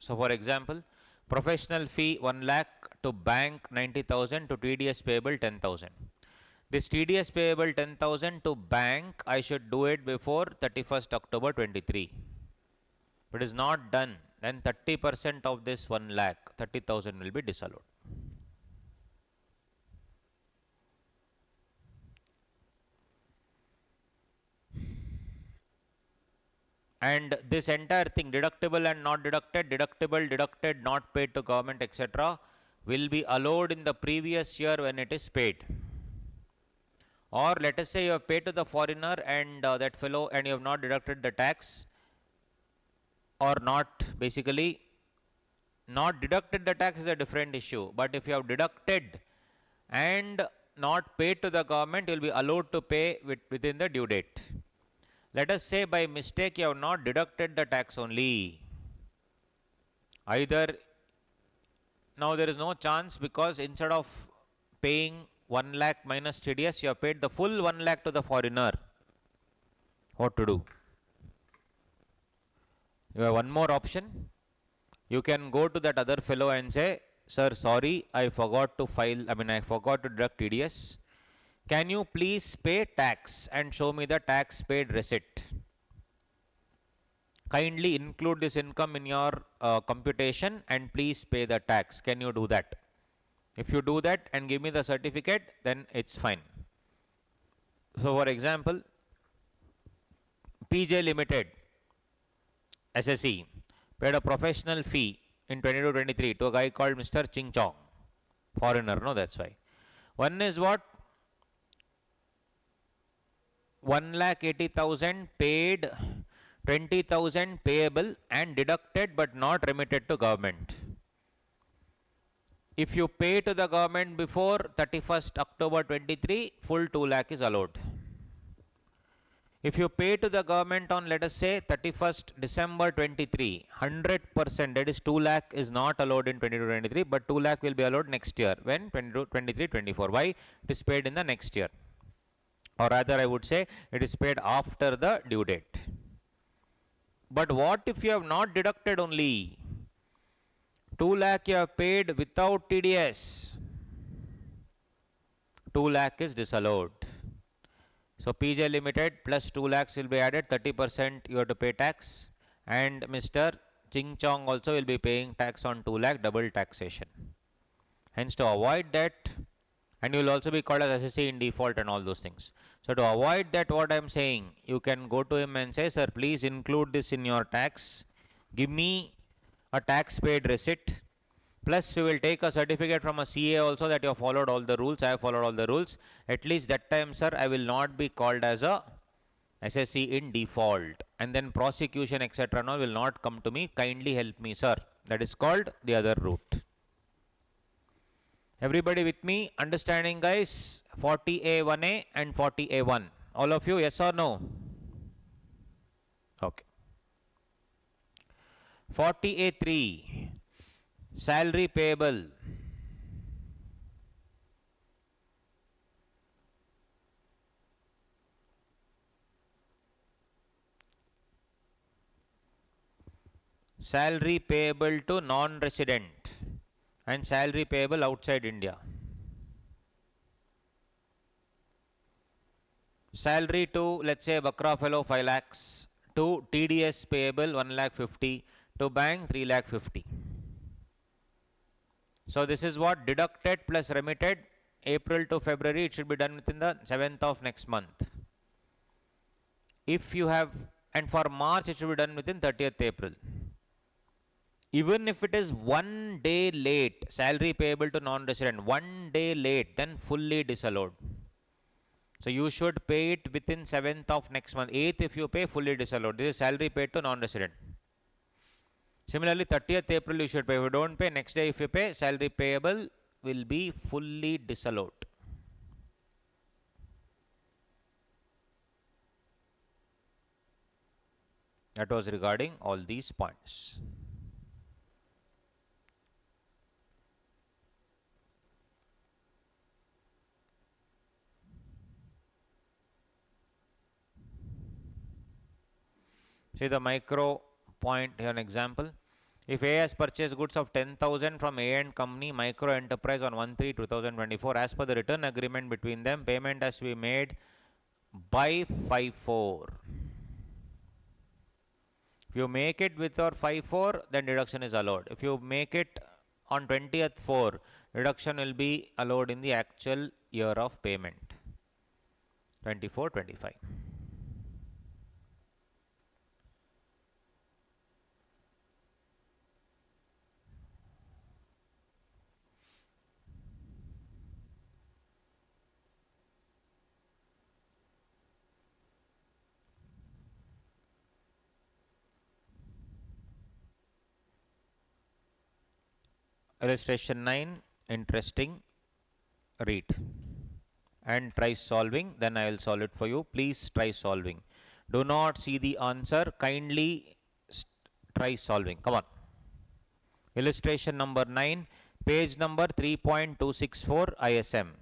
So for example, professional fee 1 lakh, to bank 90,000, to TDS payable 10,000. This TDS payable 10,000 to bank, I should do it before 31st October 23. If it is not done, then 30% of this 1 lakh, 30,000 will be disallowed. And this entire thing, deductible and not deducted, deductible, deducted, not paid to government, etc., will be allowed in the previous year when it is paid. Or let us say you have paid to the foreigner and that fellow, and you have not deducted the tax, or not, basically not deducted the tax is a different issue, but if you have deducted and not paid to the government, you will be allowed to pay within the due date. Let us say by mistake you have not deducted the tax only. Either now there is no chance, because instead of paying 1 lakh minus TDS, you have paid the full 1 lakh to the foreigner. What to do? You have one more option. You can go to that other fellow and say, sir, sorry, I forgot to deduct TDS. Can you please pay tax and show me the tax paid receipt? Kindly include this income in your computation and please pay the tax. Can you do that? If you do that and give me the certificate, then it's fine. So for example, PJ Limited, SSE, paid a professional fee in 22-23 to a guy called Mr. Ching Chong. Foreigner, no, that's why. One is what? 1,80,000 paid, 20,000 payable and deducted but not remitted to government. If you pay to the government before 31st October 23, full 2 lakh is allowed. If you pay to the government on, let us say, 31st December 23, 100%, that is 2 lakh is not allowed in 22-23, but 2 lakh will be allowed next year, when 23-24. Why? It is paid in the next year. Or rather, I would say, it is paid after the due date. But what if you have not deducted only? 2 lakh you have paid without TDS. 2 lakh is disallowed. So PJ Limited plus 2 lakhs will be added, 30% you have to pay tax, and Mr. Ching Chong also will be paying tax on 2 lakh, double taxation. Hence, to avoid that, and you will also be called as SSE in default and all those things. So to avoid that, what I am saying, you can go to him and say, sir, please include this in your tax, give me a tax paid receipt, plus we will take a certificate from a CA also that you have followed all the rules, I have followed all the rules. At least that time, sir, I will not be called as a SSE in default, and then prosecution, etc. now will not come to me. Kindly help me, sir. That is called the other route. Everybody with me? Understanding, guys? 40A1A and 40A1. All of you, yes or no? Okay. 40A3, salary payable. Salary payable to non-resident and salary payable outside India. Salary to, let's say, Bakra fellow 5 lakhs, to TDS payable 1 lakh 50, to bank 3 lakh 50. So this is what deducted plus remitted April to February. It should be done within the 7th of next month. If you have, and for March it should be done within 30th April. Even if it is 1 day late, salary payable to non-resident, 1 day late, then fully disallowed. So you should pay it within 7th of next month. 8th if you pay, fully disallowed. This is salary paid to non-resident. Similarly, 30th April you should pay. If you don't pay, next day if you pay, salary payable will be fully disallowed. That was regarding all these points. See the micro point here, an example. If A has purchased goods of 10,000 from A and Company Micro Enterprise on 1/3/2024, as per the return agreement between them, payment has to be made by 5/4. If you make it with your 5/4, then deduction is allowed. If you make it on 20th 4, deduction will be allowed in the actual year of payment, 24/25. Illustration 9, interesting. Read and try solving, then I will solve it for you. Please try solving. Do not see the answer, kindly try solving. Come on. Illustration number 9, page number 3.264 ISM.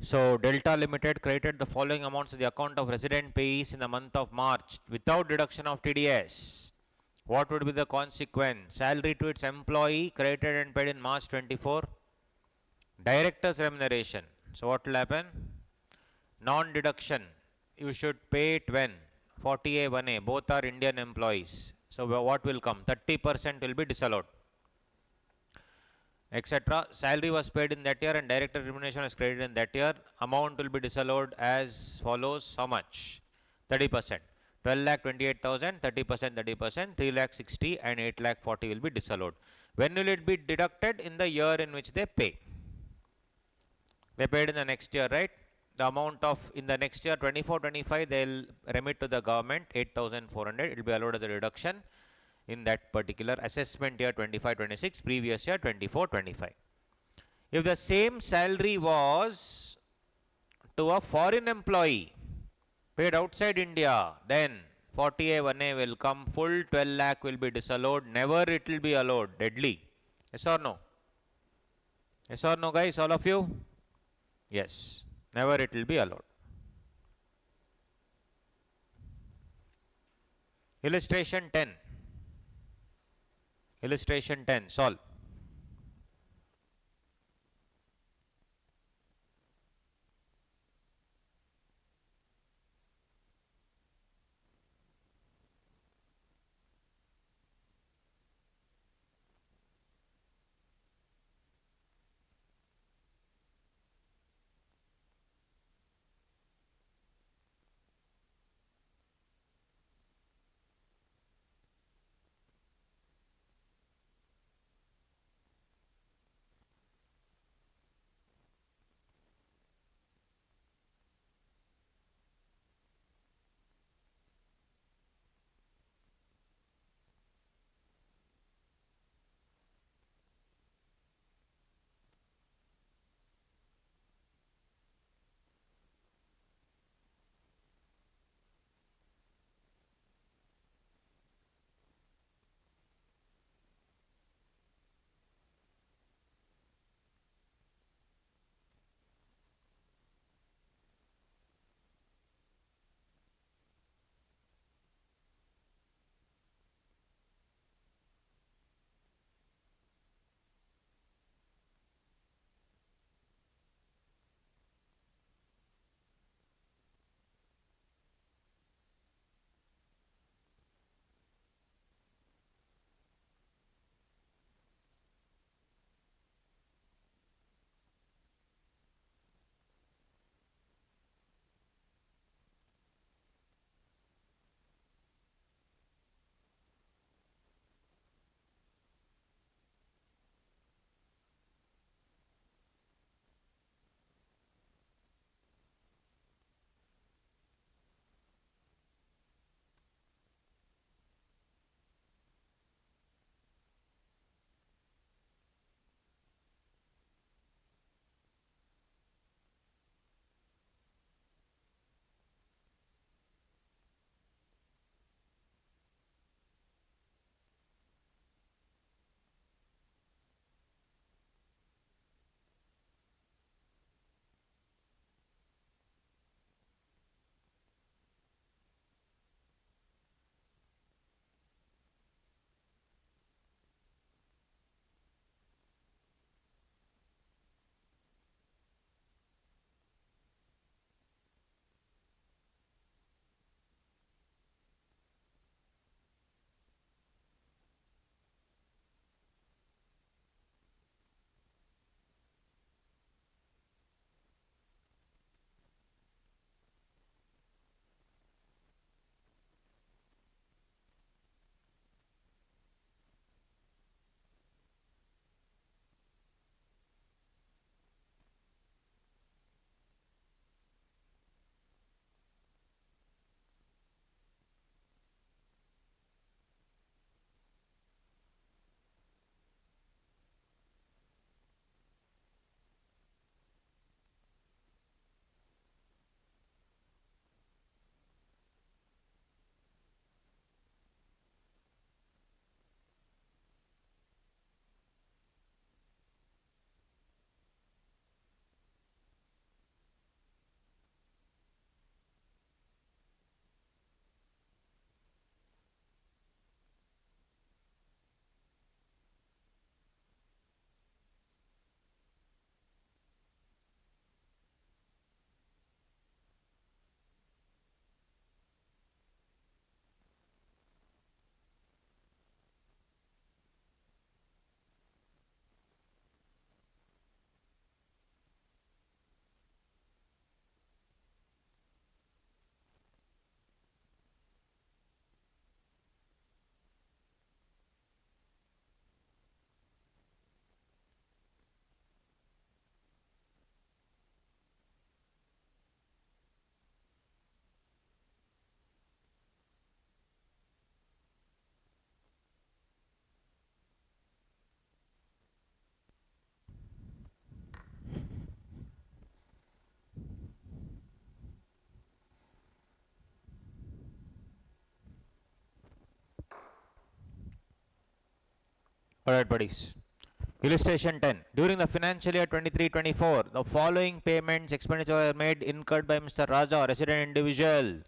So Delta Limited credited the following amounts to the account of resident payees in the month of March without deduction of TDS. What would be the consequence? Salary to its employee credited and paid in March 24. Director's remuneration. So what will happen? Non-deduction. You should pay it when? 40A, 1A. Both are Indian employees. So what will come? 30% will be disallowed, etc. Salary was paid in that year and director remuneration was credited in that year. Amount will be disallowed as follows. How much? 30%. 12 lakh 28,000, 30%, 30%, 3 lakh 60 and 8 lakh 40 will be disallowed. When will it be deducted? In the year in which they pay. They paid in the next year, right? The amount of in the next year 24-25 they'll remit to the government 8,400. It will be allowed as a reduction in that particular assessment year 25-26, previous year 24-25. If the same salary was to a foreign employee paid outside India, then 40A 1A will come, full 12 lakh will be disallowed, never it will be allowed. Deadly. Yes or no? Yes or no, guys, all of you? Yes, never it will be allowed. Illustration 10. Illustration 10. Solve. Alright, buddies. Illustration 10. During the financial year 23-24, the following payments expenditure were made incurred by Mr. Raja, resident individual.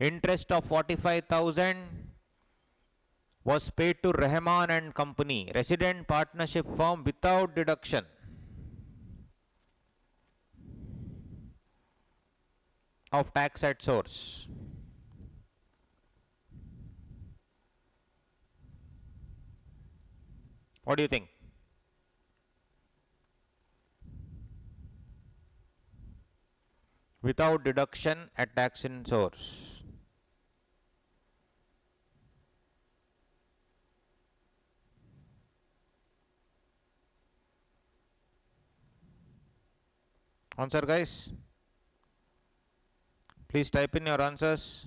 Interest of 45,000 was paid to Rahman and Company, resident partnership firm, without deduction of tax at source. What do you think? Without deduction at tax in source. Answer, guys. Please type in your answers.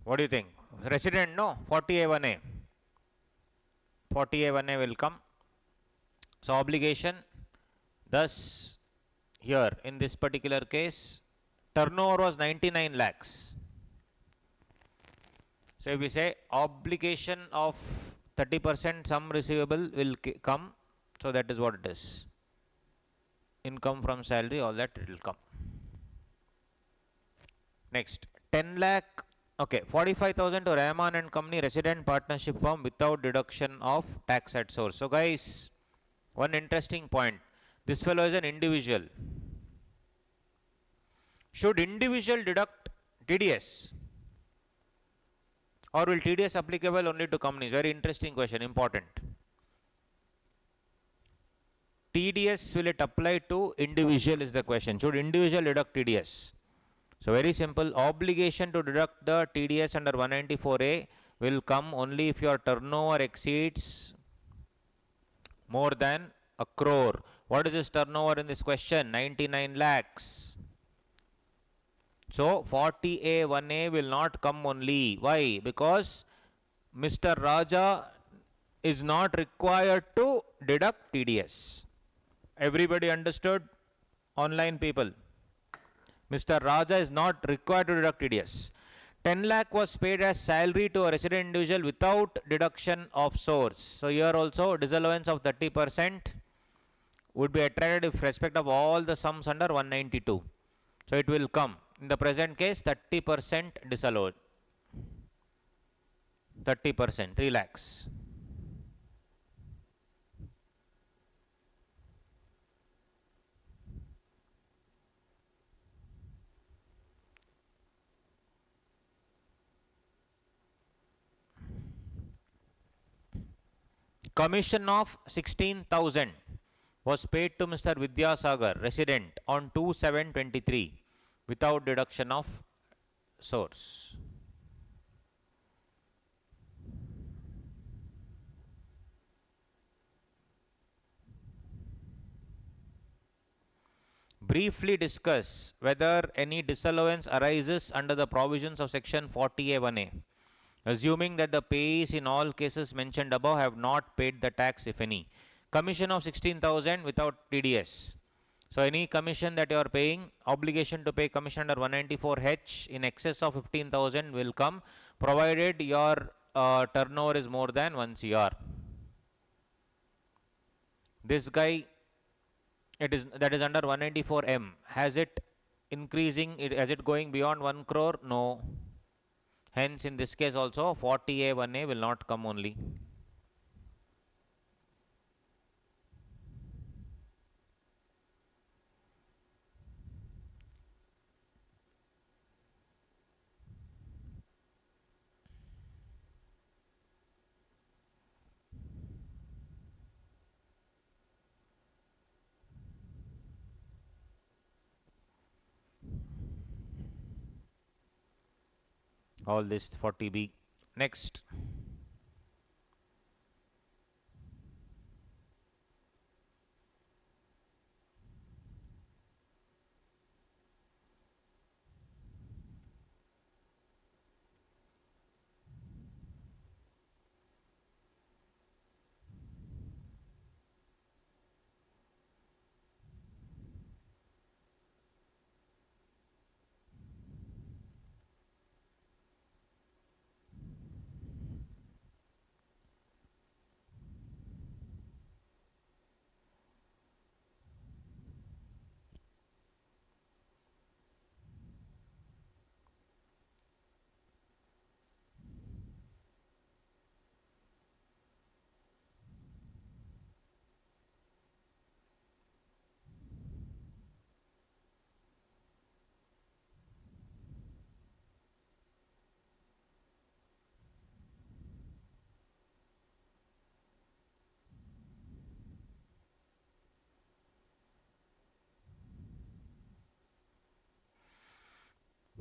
What do you think? Resident, no? 40A1A. 40A1A will come. So obligation, thus here in this particular case, turnover was 99 lakhs. So if we say obligation of 30% sum receivable will come, so that is what it is. Income from salary, all that it will come. Next, 10 lakh, okay, 45,000 to Rahman and Company, resident partnership firm, without deduction of tax at source. So guys, one interesting point. This fellow is an individual. Should individual deduct TDS? Or will TDS applicable only to companies? Very interesting question, important. TDS, will it apply to individual is the question. Should individual deduct TDS? So very simple, obligation to deduct the TDS under 194A will come only if your turnover exceeds more than a crore. What is this turnover in this question? 99 lakhs. So 40A1A will not come only. Why? Because Mr. Raja is not required to deduct TDS. Everybody understood? Online people. Mr. Raja is not required to deduct TDS. 10 lakh was paid as salary to a resident individual without deduction of source. So here also disallowance of 30% would be attracted with respect of all the sums under 192. So it will come. In the present case, 30% disallowed. 30%, 3 lakhs. Commission of 16,000 was paid to Mr. Vidyasagar, resident, on 2/7/23 without deduction of source. Briefly discuss whether any disallowance arises under the provisions of section 40A1A, assuming that the payees in all cases mentioned above have not paid the tax, if any. Commission of 16,000 without TDS. So any commission that you are paying, obligation to pay commission under 194H in excess of 15,000 will come, provided your turnover is more than 1 CR. This guy, that is under 194M. Has it increasing? Has it going beyond 1 crore? No. Hence, in this case also, 40A1A will not come only. All this 40B. Next.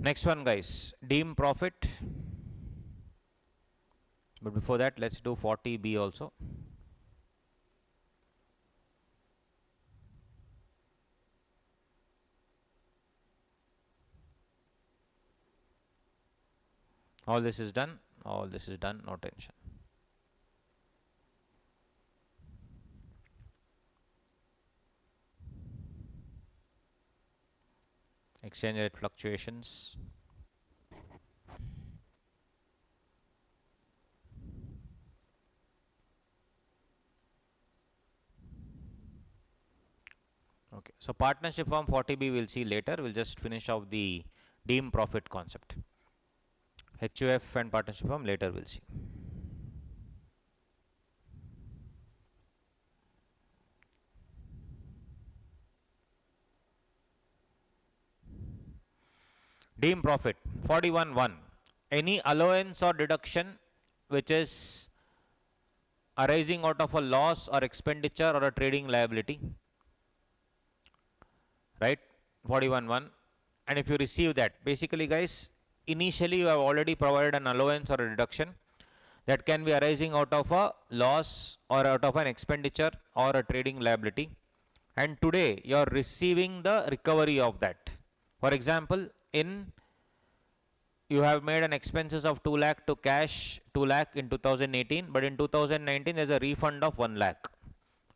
Next one guys, deem profit. But before that, let's do 40B also. All this is done, no tension. Exchange rate fluctuations. Okay, so partnership firm 40B we'll see later. We'll just finish off the deem profit concept. HUF and partnership firm later we'll see. Deem profit 41.1. Any allowance or deduction which is arising out of a loss or expenditure or a trading liability, right? 41.1. And if you receive that, basically guys, initially you have already provided an allowance or a deduction that can be arising out of a loss or out of an expenditure or a trading liability, and today you are receiving the recovery of that. For example, you have made an expenses of 2 lakh to cash 2 lakh in 2018, but in 2019 there is a refund of 1 lakh.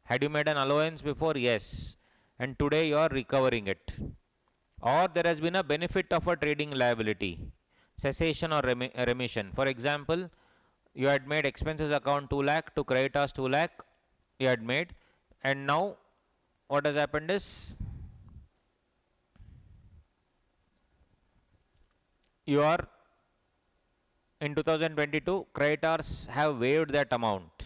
Had you made an allowance before? Yes. And today you are recovering it. Or there has been a benefit of a trading liability, cessation or remission. For example, you had made expenses account 2 lakh to creditors 2 lakh you had made, and now what has happened is you are in 2022 creditors have waived that amount.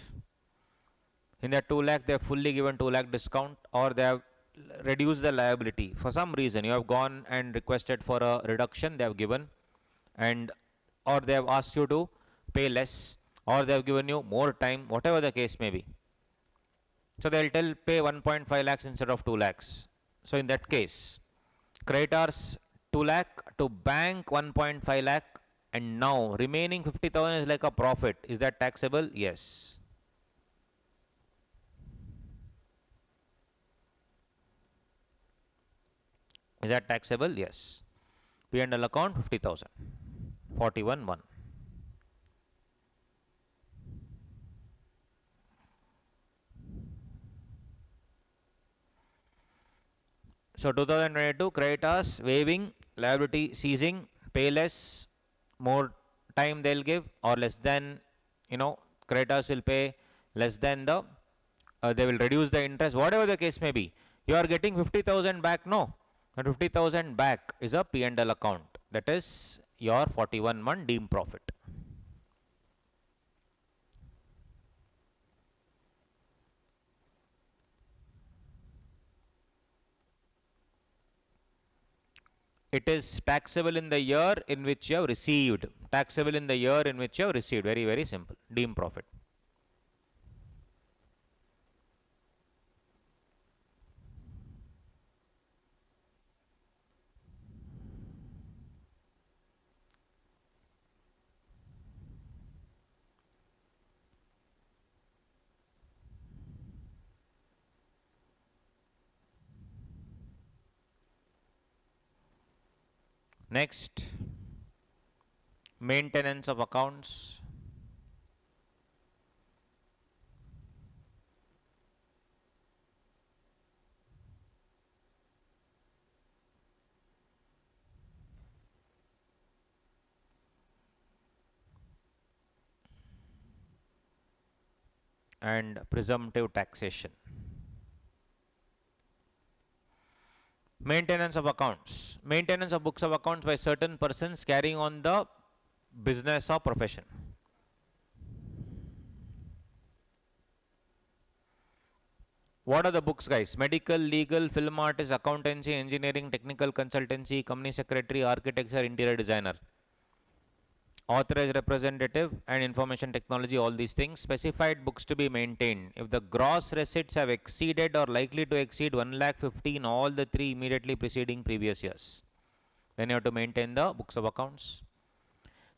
In that 2 lakh they have fully given 2 lakh discount, or they have reduced the liability. For some reason you have gone and requested for a reduction, they have given, and or they have asked you to pay less, or they have given you more time, whatever the case may be. So they will tell pay 1.5 lakhs instead of 2 lakhs. So in that case, creditors 2 lakh to bank 1.5 lakh, and now remaining 50,000 is like a profit. Is that taxable? Yes. Is that taxable? Yes. P&L account 50,000. 41.1. So 2022 creditors waiving, liability ceasing, pay less, more time they'll give, or less than, creditors will pay less than the, they will reduce the interest, whatever the case may be. You are getting 50,000 back, no? And 50,000 back is a P&L account. That is your 41-month deemed profit. It is taxable in the year in which you have received. Taxable in the year in which you have received. Very, very simple. Deemed profit. Next, maintenance of accounts. And presumptive taxation. Maintenance of accounts. Maintenance of books of accounts by certain persons carrying on the business or profession. What are the books, guys? Medical, legal, film artist, accountancy, engineering, technical consultancy, company secretary, architecture, interior designer, authorized representative, and information technology. All these things. Specified books to be maintained. If the gross receipts have exceeded or likely to exceed 1,15,000 all the three immediately preceding previous years. Then you have to maintain the books of accounts.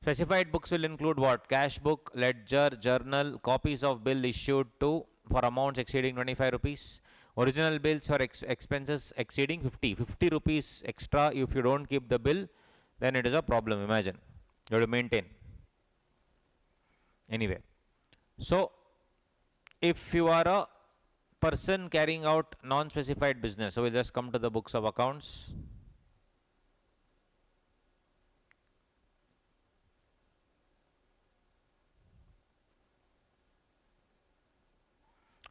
Specified books will include what? Cash book, ledger, journal, copies of bill issued to for amounts exceeding 25 rupees. Original bills for expenses exceeding 50 rupees extra. If you don't keep the bill, then it is a problem. Imagine you have to maintain. Anyway, so if you are a person carrying out non-specified business, so we'll just come to the books of accounts.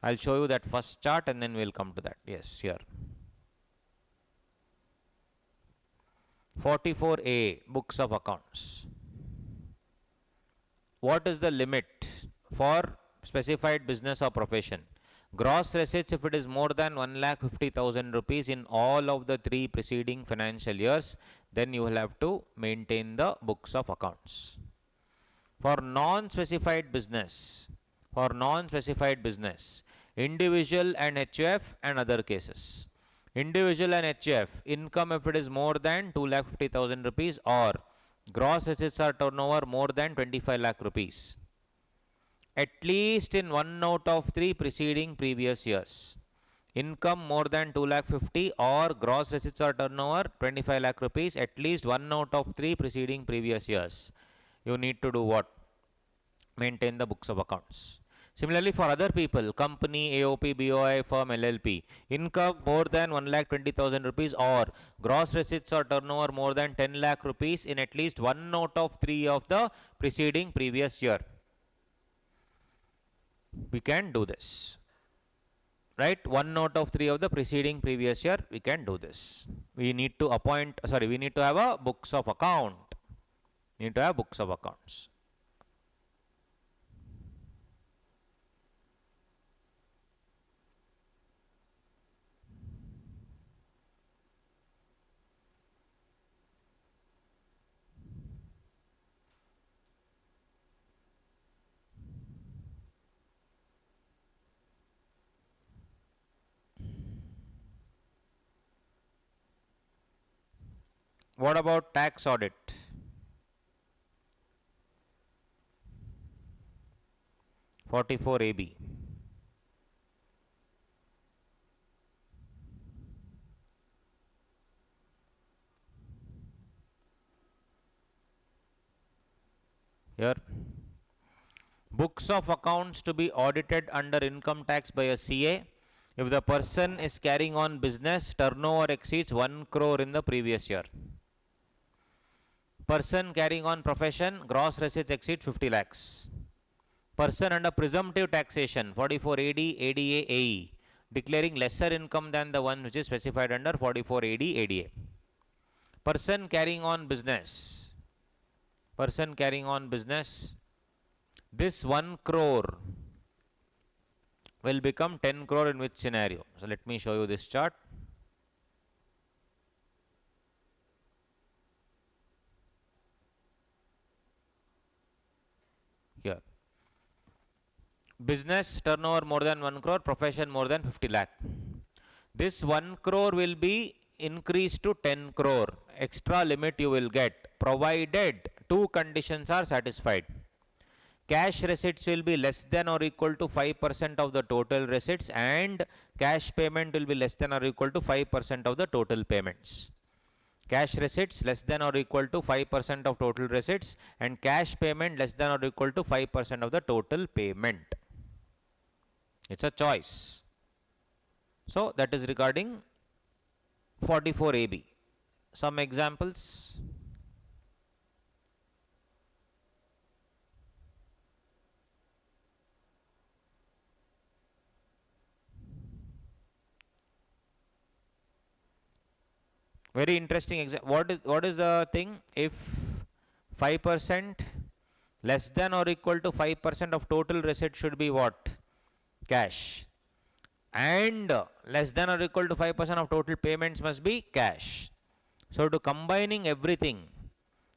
I'll show you that first chart and then we'll come to that. Yes, here. 44A, books of accounts. What is the limit for specified business or profession? Gross receipts, if it is more than 1,50,000 rupees in all of the 3 preceding financial years, then you will have to maintain the books of accounts. For non-specified business, individual and HUF and other cases. Individual and HUF, income if it is more than 2,50,000 rupees or gross receipts or turnover more than 25 lakh rupees. At least in 1 out of 3 preceding previous years. Income more than 2,50,000 or gross receipts or turnover 25 lakh rupees, at least 1 out of 3 preceding previous years. You need to do what? Maintain the books of accounts. Similarly, for other people, company, AOP, BOI, firm, LLP, income more than 1,20,000 rupees or gross receipts or turnover more than 10 lakh rupees in at least 1 out of 3 of the preceding previous year. We can do this. Right? 1 out of 3 of the preceding previous year, we can do this. We need to we need to have a books of account. Need to have books of accounts. What about tax audit? (44) AB. Here, books of accounts to be audited under income tax by a CA if the person is carrying on business, turnover exceeds 1 crore in the previous year. Person carrying on profession, gross receipts exceed 50 lakhs. Person under presumptive taxation, 44 AD, ADA, AE, declaring lesser income than the one which is specified under 44 AD, ADA. Person carrying on business, this 1 crore will become 10 crore in which scenario? So let me show you this chart. Here, business turnover more than 1 crore, profession more than 50 lakh. This 1 crore will be increased to 10 crore. Extra limit you will get, provided 2 conditions are satisfied. Cash receipts will be less than or equal to 5% of the total receipts and cash payment will be less than or equal to 5% of the total payments. Cash receipts less than or equal to 5% of total receipts and cash payment less than or equal to 5% of the total payment. It's a choice. So that is regarding 44 AB. Some examples. Very interesting example. What is the thing? If 5% less than or equal to 5% of total receipt should be what? Cash. And less than or equal to 5% of total payments must be cash. So to combining everything,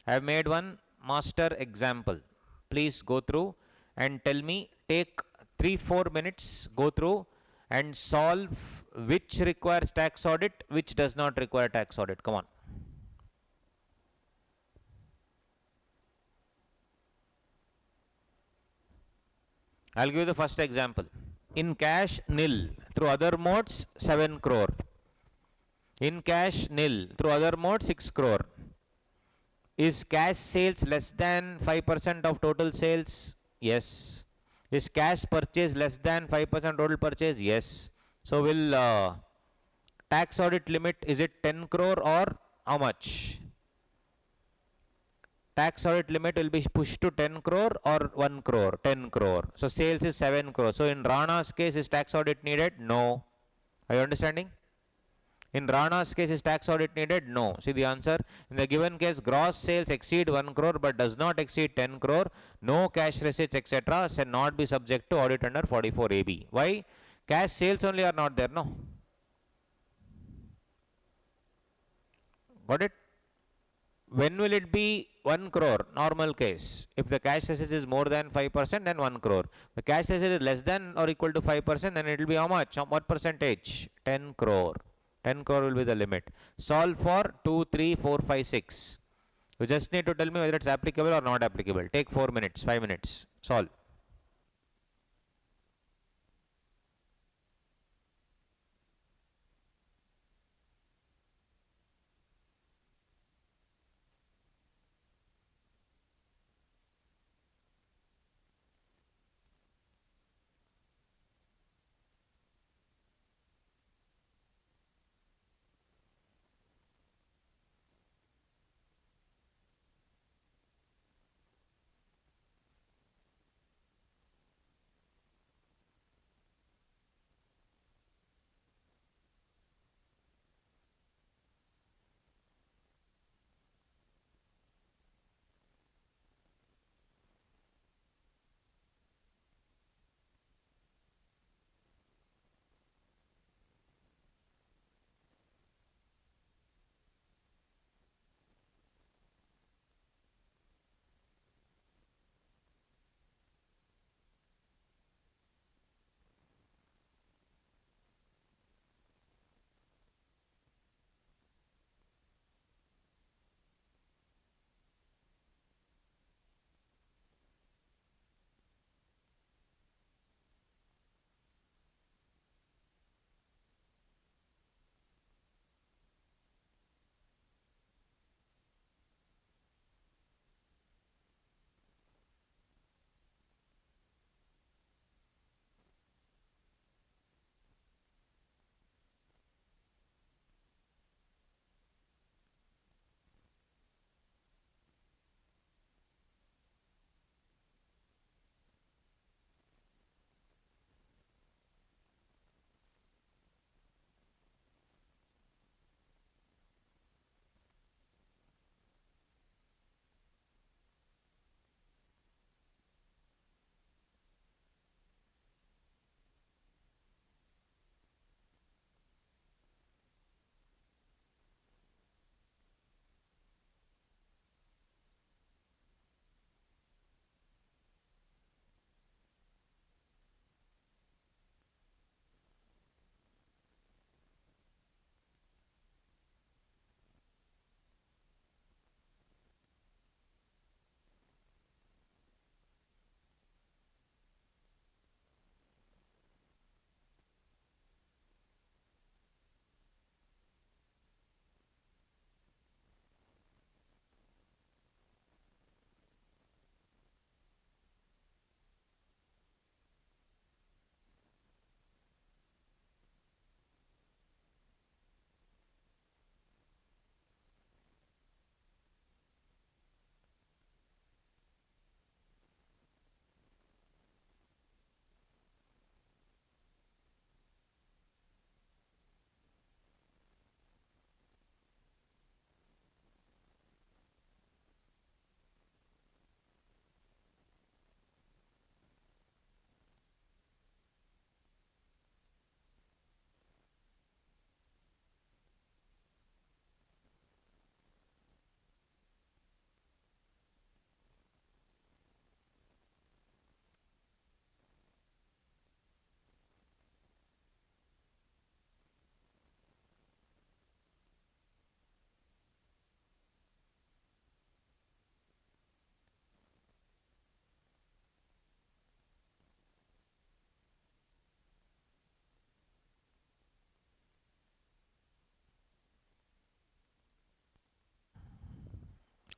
I have made one master example. Please go through and tell me, take 3-4 minutes, go through and solve which requires tax audit, which does not require tax audit. Come on. I'll give you the first example. In cash nil through other modes 7 crore. In cash nil through other modes 6 crore. Is cash sales less than 5% of total sales? Yes. Is cash purchase less than 5% total purchase? Yes. So will tax audit limit, is it 10 crore or how much? Tax audit limit will be pushed to 10 crore or 1 crore? 10 crore. So sales is 7 crore. So in Rana's case, is tax audit needed? No. Are you understanding? In Rana's case, is tax audit needed? No. See the answer. In the given case, gross sales exceed 1 crore but does not exceed 10 crore. No cash receipts, etc. shall not be subject to audit under 44AB. Why? Cash sales only are not there, no? Got it? When will it be 1 crore? Normal case. If the cash receipts is more than 5%, then 1 crore. The cash receipts is less than or equal to 5%, then it will be how much? What percentage? 10 crore. 10 crore will be the limit. Solve for 2, 3, 4, 5, 6. You just need to tell me whether it's applicable or not applicable. Take 4 minutes, 5 minutes. Solve.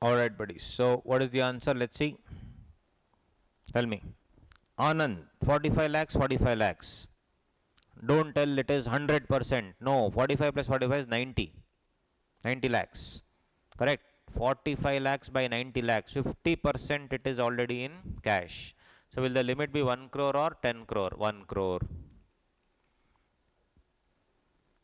Alright, buddies. So, what is the answer? Let's see. Tell me. Anand, 45 lakhs, 45 lakhs. Don't tell it is 100%. No, 45 plus 45 is 90. 90 lakhs. Correct. 45 lakhs by 90 lakhs. 50% it is already in cash. So, will the limit be 1 crore or 10 crore? 1 crore.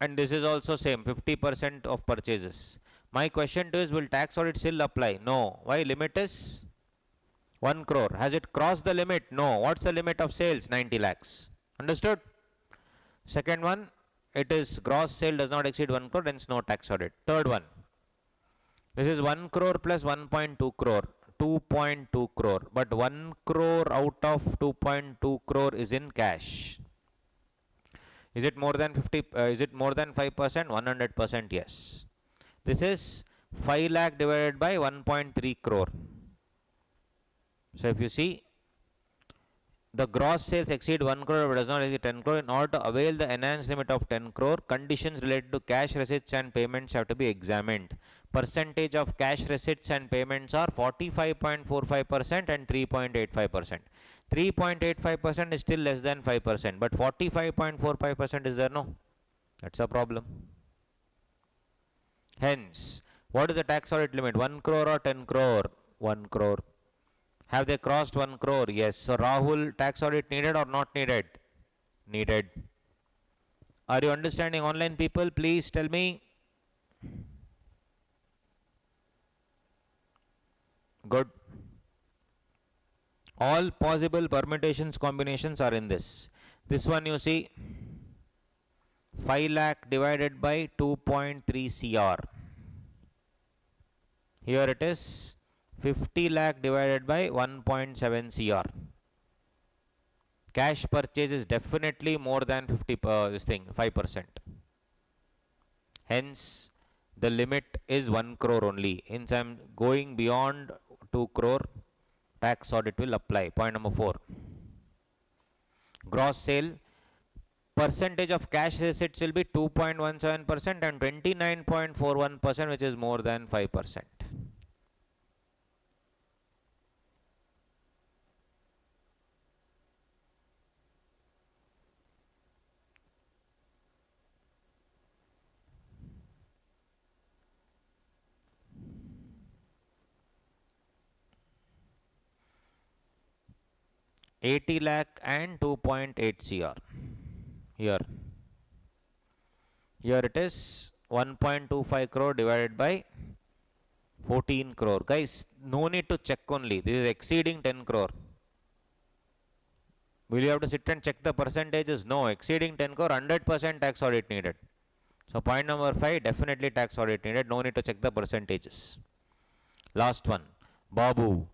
And this is also same, 50% of purchases. My question to you is, will tax audit still apply? No. Why? Limit is 1 crore. Has it crossed the limit? No. What's the limit of sales? 90 lakhs. Understood? Second one, it is gross sale does not exceed 1 crore, hence no tax audit. Third one, this is 1 crore plus 1.2 crore. 2.2 crore. But 1 crore out of 2.2 crore is in cash. Is it more than 50? Is it more than 5%? 100% yes. This is 5 lakh divided by 1.3 crore. So if you see, the gross sales exceed 1 crore but does not exceed 10 crore. In order to avail the enhanced limit of 10 crore, conditions related to cash receipts and payments have to be examined. Percentage of cash receipts and payments are 45.45% and 3.85%. 3.85% is still less than 5%, but 45.45% is there? No. That's a problem. Hence, what is the tax audit limit? 1 crore or 10 crore? 1 crore. Have they crossed 1 crore? Yes. So, Rahul, tax audit needed or not needed? Needed. Are you understanding, online people? Please tell me. Good. All possible permutations, combinations are in this. This one you see, 5 lakh divided by 2.3 CR. Here it is 50 lakh divided by 1.7 CR. Cash purchase is definitely more than 5%. Hence, the limit is 1 crore only. Hence, I am going beyond 2 crore. Tax audit will apply. Point number 4. Gross sale. Percentage of cash receipts will be 2.17% and 29.41%, which is more than 5%. $80 lakh and 2.8 CR. Here it is 1.25 crore divided by 14 crore. Guys, no need to check only. This is exceeding 10 crore. Will you have to sit and check the percentages? No. Exceeding 10 crore, 100% tax audit needed. So, point number 5, definitely tax audit needed. No need to check the percentages. Last one. Babu.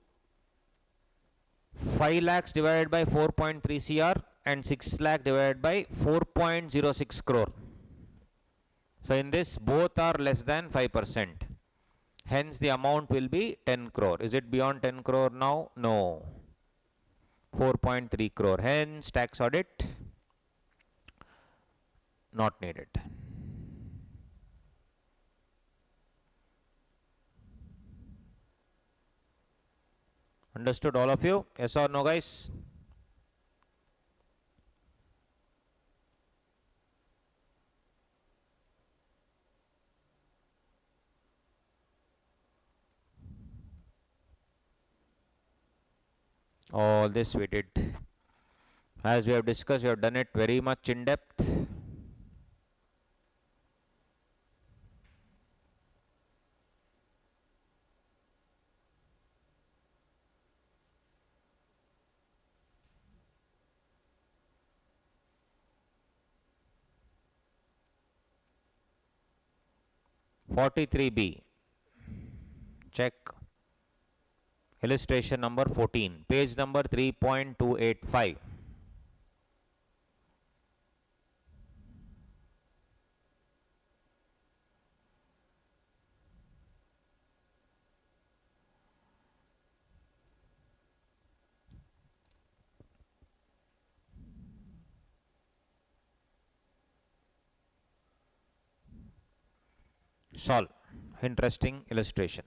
5 lakhs divided by 4.3 CR and 6 lakh divided by 4.06 crore. So, in this, both are less than 5%. Hence, the amount will be 10 crore. Is it beyond 10 crore now? No. 4.3 crore. Hence, tax audit not needed. Understood, all of you? Yes or no, guys? All this we did. As we have discussed, we have done it very much in depth. (43B). Check. Illustration number 14. Page number 3.285. Solve. Interesting illustration.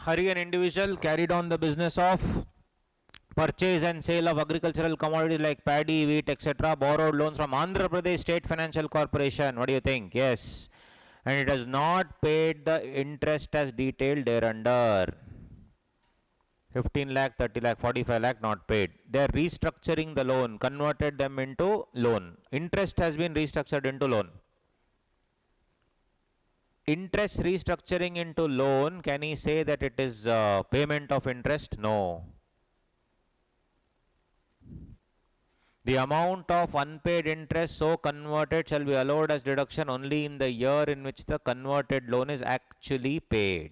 Hari, an individual, carried on the business of purchase and sale of agricultural commodities like paddy, wheat, etc., borrowed loans from Andhra Pradesh State Financial Corporation. What do you think? Yes. And it has not paid the interest as detailed thereunder. 15 lakh, 30 lakh, 45 lakh not paid. They are restructuring the loan, converted them into loan. Interest has been restructured into loan. Interest restructuring into loan, can he say that it is payment of interest? No. The amount of unpaid interest so converted shall be allowed as deduction only in the year in which the converted loan is actually paid.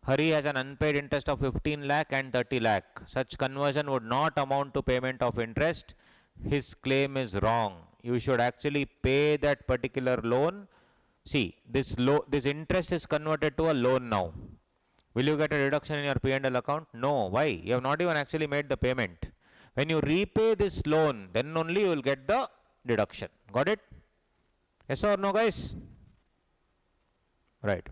Hari has an unpaid interest of 15 lakh and 30 lakh. Such conversion would not amount to payment of interest. His claim is wrong. You should actually pay that particular loan. See, this interest is converted to a loan now. Will you get a reduction in your P&L account? No. Why? You have not even actually made the payment. When you repay this loan, then only you will get the deduction. Got it? Yes or no, guys? Right.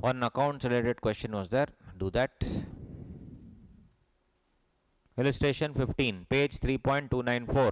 One accounts related question was there. Do that. Illustration 15, page 3.294.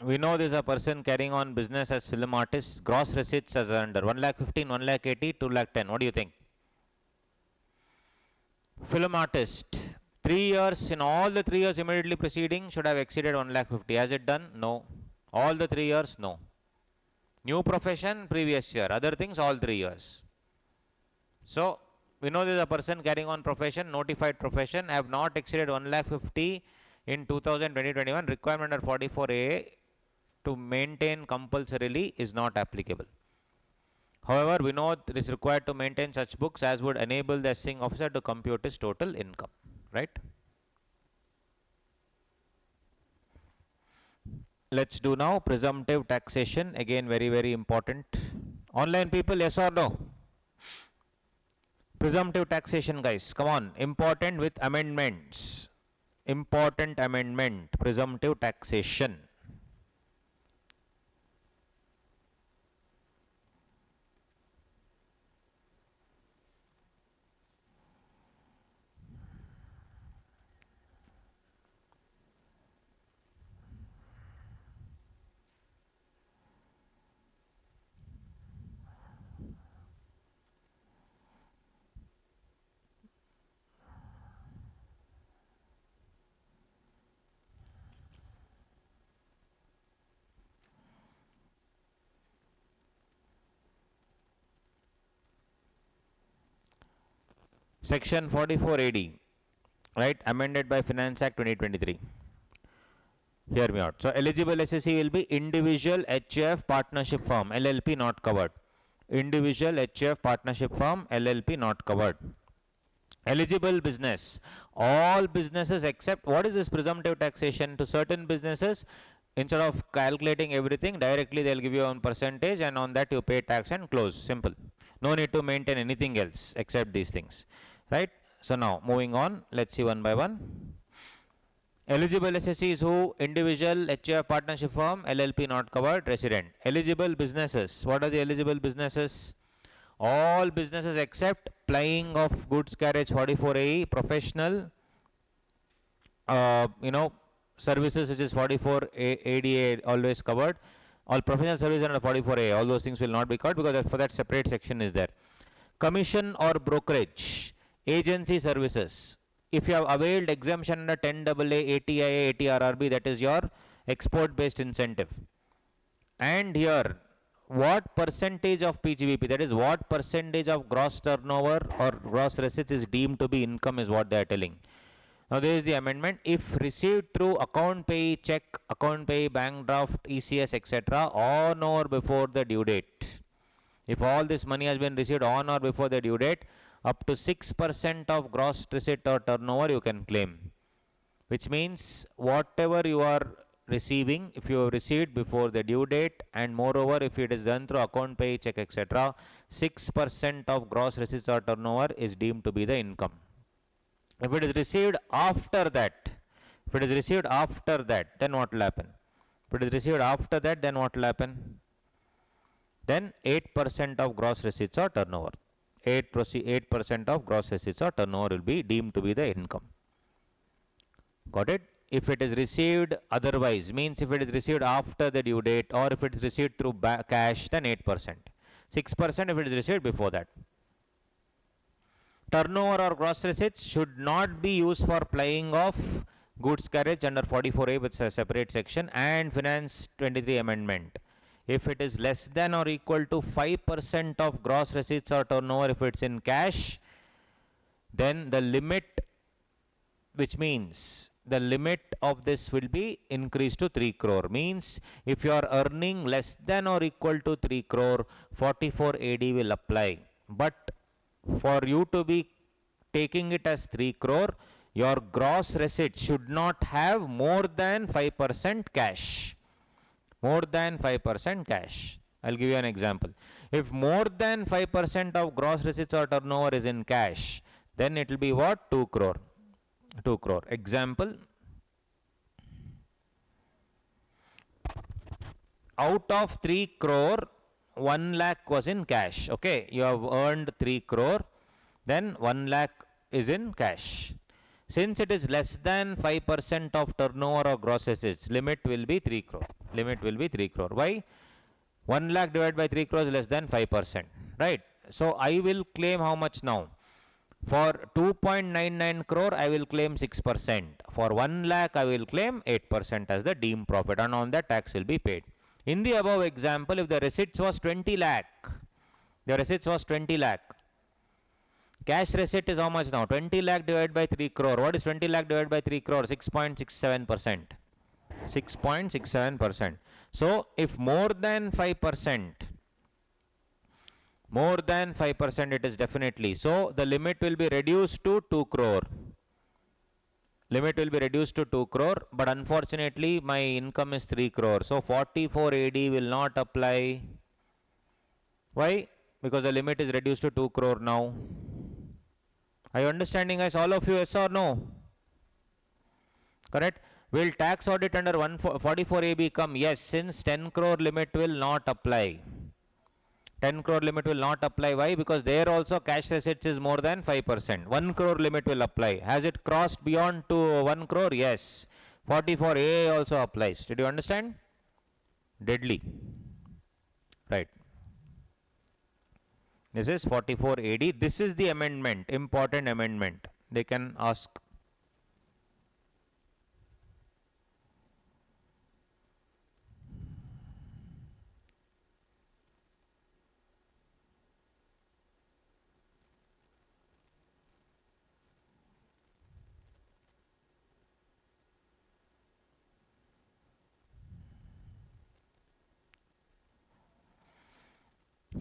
We know this is a person carrying on business as film artist. Gross receipts as under 1 lakh 15, 1 lakh 80, 2 lakh 10. What do you think? Film artist. 3 years, in all the 3 years immediately preceding, should have exceeded 1 lakh 50. Has it done? No. All the 3 years? No. New profession, previous year. Other things, all 3 years. So, we know this is a person carrying on profession, notified profession, have not exceeded 1 lakh 50 in 2020-21. Requirement under 44A to maintain compulsorily is not applicable. However, we know it is required to maintain such books as would enable the assessing officer to compute his total income, right? Let's do now presumptive taxation. Again, very, very important. Online people, yes or no? Presumptive taxation, guys. Come on. Important with amendments. Important amendment. Presumptive taxation. Section 44 AD, right, amended by Finance Act 2023. Hear me out. So eligible SSE will be individual HF partnership firm, LLP not covered. Individual HF partnership firm, LLP not covered. Eligible business, all businesses except, what is this presumptive taxation? To certain businesses, instead of calculating everything directly, they'll give you one percentage, and on that you pay tax and close. Simple. No need to maintain anything else except these things, right? So now moving on, let's see one by one. Eligible SSE is who? Individual, HF partnership firm, LLP not covered, resident. Eligible businesses, what are the eligible businesses? All businesses except plying of goods carriage 44AE, professional, services which is 44 ADA always covered. All professional services under 44A, all those things will not be covered because for that separate section is there. Commission or brokerage, agency services. If you have availed exemption under 10AA, ATIA, ATRRB, that is your export based incentive. And here, what percentage of PGBP, that is what percentage of gross turnover or gross receipts is deemed to be income is what they are telling. Now there is the amendment. If received through account pay, check, account pay, bank draft, ECS, etc. on or before the due date. If all this money has been received on or before the due date, up to 6% of gross receipt or turnover you can claim. Which means whatever you are receiving, if you have received before the due date, and moreover if it is done through account pay, check, etc., 6% of gross receipts or turnover is deemed to be the income. If it is received after that, then what will happen? If it is received after that, then what will happen? Then 8% of gross receipts or turnover. 8% of gross receipts or turnover will be deemed to be the income. Got it? If it is received otherwise, means if it is received after the due date or if it is received through cash, then 8%. 6% if it is received before that. Turnover or gross receipts should not be used for plying of goods carriage under 44A with a separate section and Finance 23 amendment. If it is less than or equal to 5% of gross receipts or turnover, if it's in cash, then the limit, which means the limit of this will be increased to 3 crore. Means if you are earning less than or equal to 3 crore, 44 AD will apply. But for you to be taking it as 3 crore, your gross receipts should not have more than 5% cash. More than 5% cash. I'll give you an example. If more than 5% of gross receipts or turnover is in cash, then it will be what? 2 crore. 2 crore. Example. Out of 3 crore, 1 lakh was in cash. Okay, you have earned 3 crore, then 1 lakh is in cash. Since it is less than 5% of turnover or gross assets, limit will be 3 crore. Limit will be 3 crore. Why? 1 lakh divided by 3 crore is less than 5%. Right? So I will claim how much now? For 2.99 crore, I will claim 6%. For 1 lakh, I will claim 8% as the deemed profit, and on that tax will be paid. In the above example, if the receipts was 20 lakh, cash receipt is how much now? 20 lakh divided by 3 crore. What is 20 lakh divided by 3 crore? 6.67%. 6.67%. So, if more than 5%, it is definitely. So, the limit will be reduced to 2 crore. Limit will be reduced to 2 crore, but unfortunately my income is 3 crore. So 44 AD will not apply. Why? Because the limit is reduced to 2 crore now. Are you understanding, guys? All of you, yes or no? Correct? Will tax audit under 144AB come? Yes, since 10 crore limit will not apply. 10 crore limit will not apply. Why? Because there also cash receipts is more than 5%. 1 crore limit will apply. Has it crossed beyond to 1 crore? Yes. 44A also applies. Did you understand? Deadly. Right. This is 44AD. This is the amendment, important amendment. They can ask.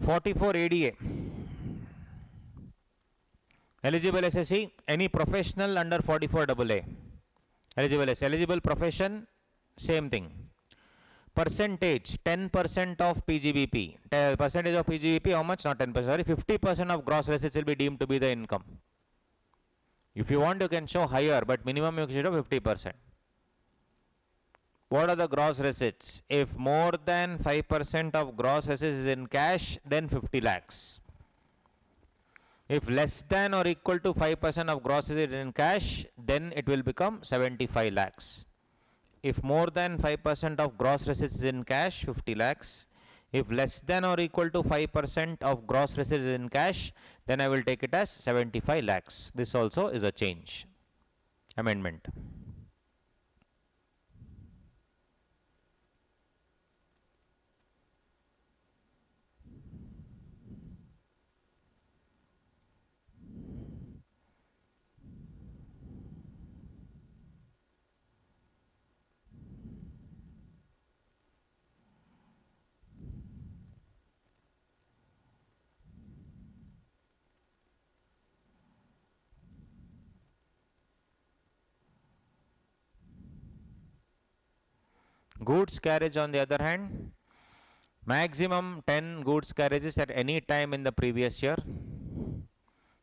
(44ADA). Eligible SSE, any professional under 44AA. Eligible profession, same thing. Percentage, 10% of PGBP. Percentage of PGBP, how much? Not 10%, sorry, 50% of gross receipts will be deemed to be the income. If you want, you can show higher, but minimum you can show 50%. What are the gross receipts? If more than 5% of gross receipts is in cash, then 50 lakhs. If less than or equal to 5% of gross receipts in cash, then it will become 75 lakhs. If more than 5% of gross receipts is in cash, 50 lakhs. If less than or equal to 5% of gross receipts is in cash, then I will take it as 75 lakhs. This also is a change. Amendment. Goods carriage, on the other hand, maximum 10 goods carriages at any time in the previous year.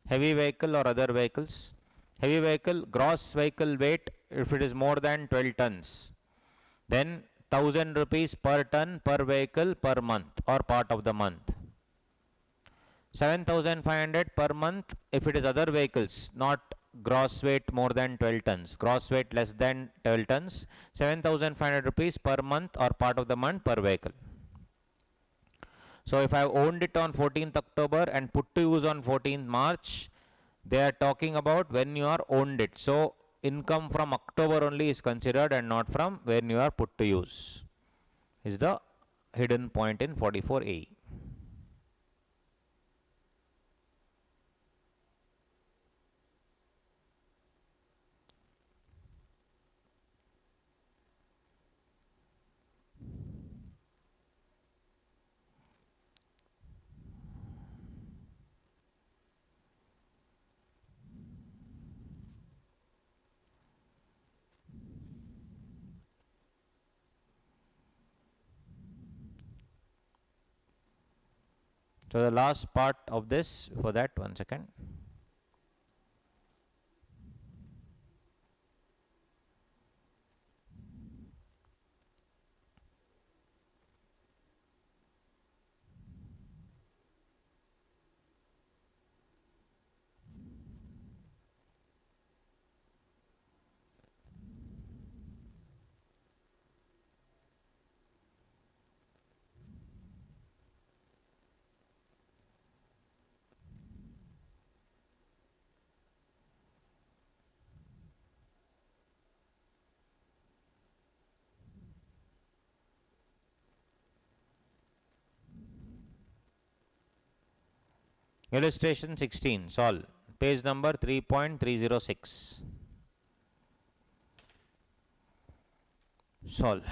Heavy vehicle or other vehicles. Heavy vehicle, gross vehicle weight, if it is more than 12 tons, then 1000 rupees per ton per vehicle per month or part of the month. 7500 per month if it is other vehicles, not gross weight more than 12 tons. Gross weight less than 12 tons, 7500 rupees per month or part of the month per vehicle. So if I have owned it on 14th October and put to use on 14th March, they are talking about when you are owned it. So income from October only is considered and not from when you are put to use. Is the hidden point in 44A. So the last part of this, for that, 1 second. Illustration 16, solve. Page number 3.306. Solve.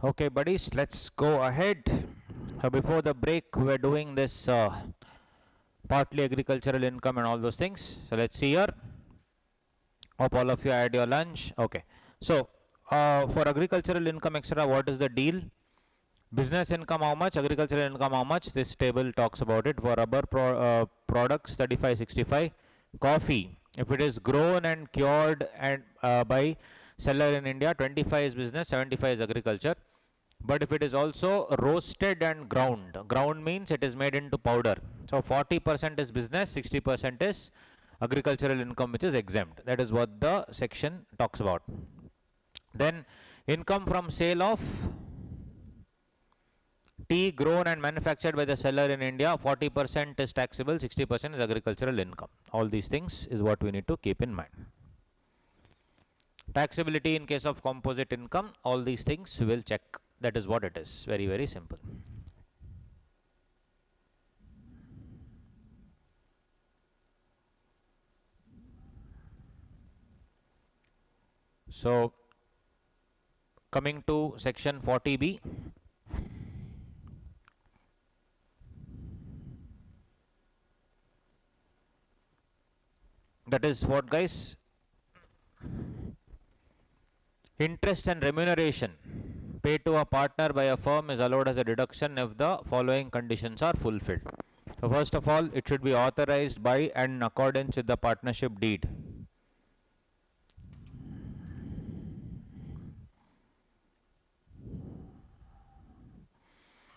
Okay, buddies, let's go ahead. Before the break, we were doing this partly agricultural income and all those things. So let's see here. Hope all of you had your lunch. Okay. So for agricultural income extra, what is the deal? Business income how much? Agricultural income how much? This table talks about it. For rubber products 3565. Coffee, if it is grown and cured and by seller in India, 25 is business, 75 is agriculture. But if it is also roasted and ground means it is made into powder. So 40% is business, 60% is agricultural income, which is exempt. That is what the section talks about. Then income from sale of tea grown and manufactured by the seller in India, 40% is taxable, 60% is agricultural income. All these things is what we need to keep in mind. Taxability in case of composite income, all these things we will check. That is what it is. Very, very simple. So coming to section 40B. That is what, guys? Interest and remuneration paid to a partner by a firm is allowed as a deduction if the following conditions are fulfilled. So first of all, it should be authorized by and in accordance with the partnership deed.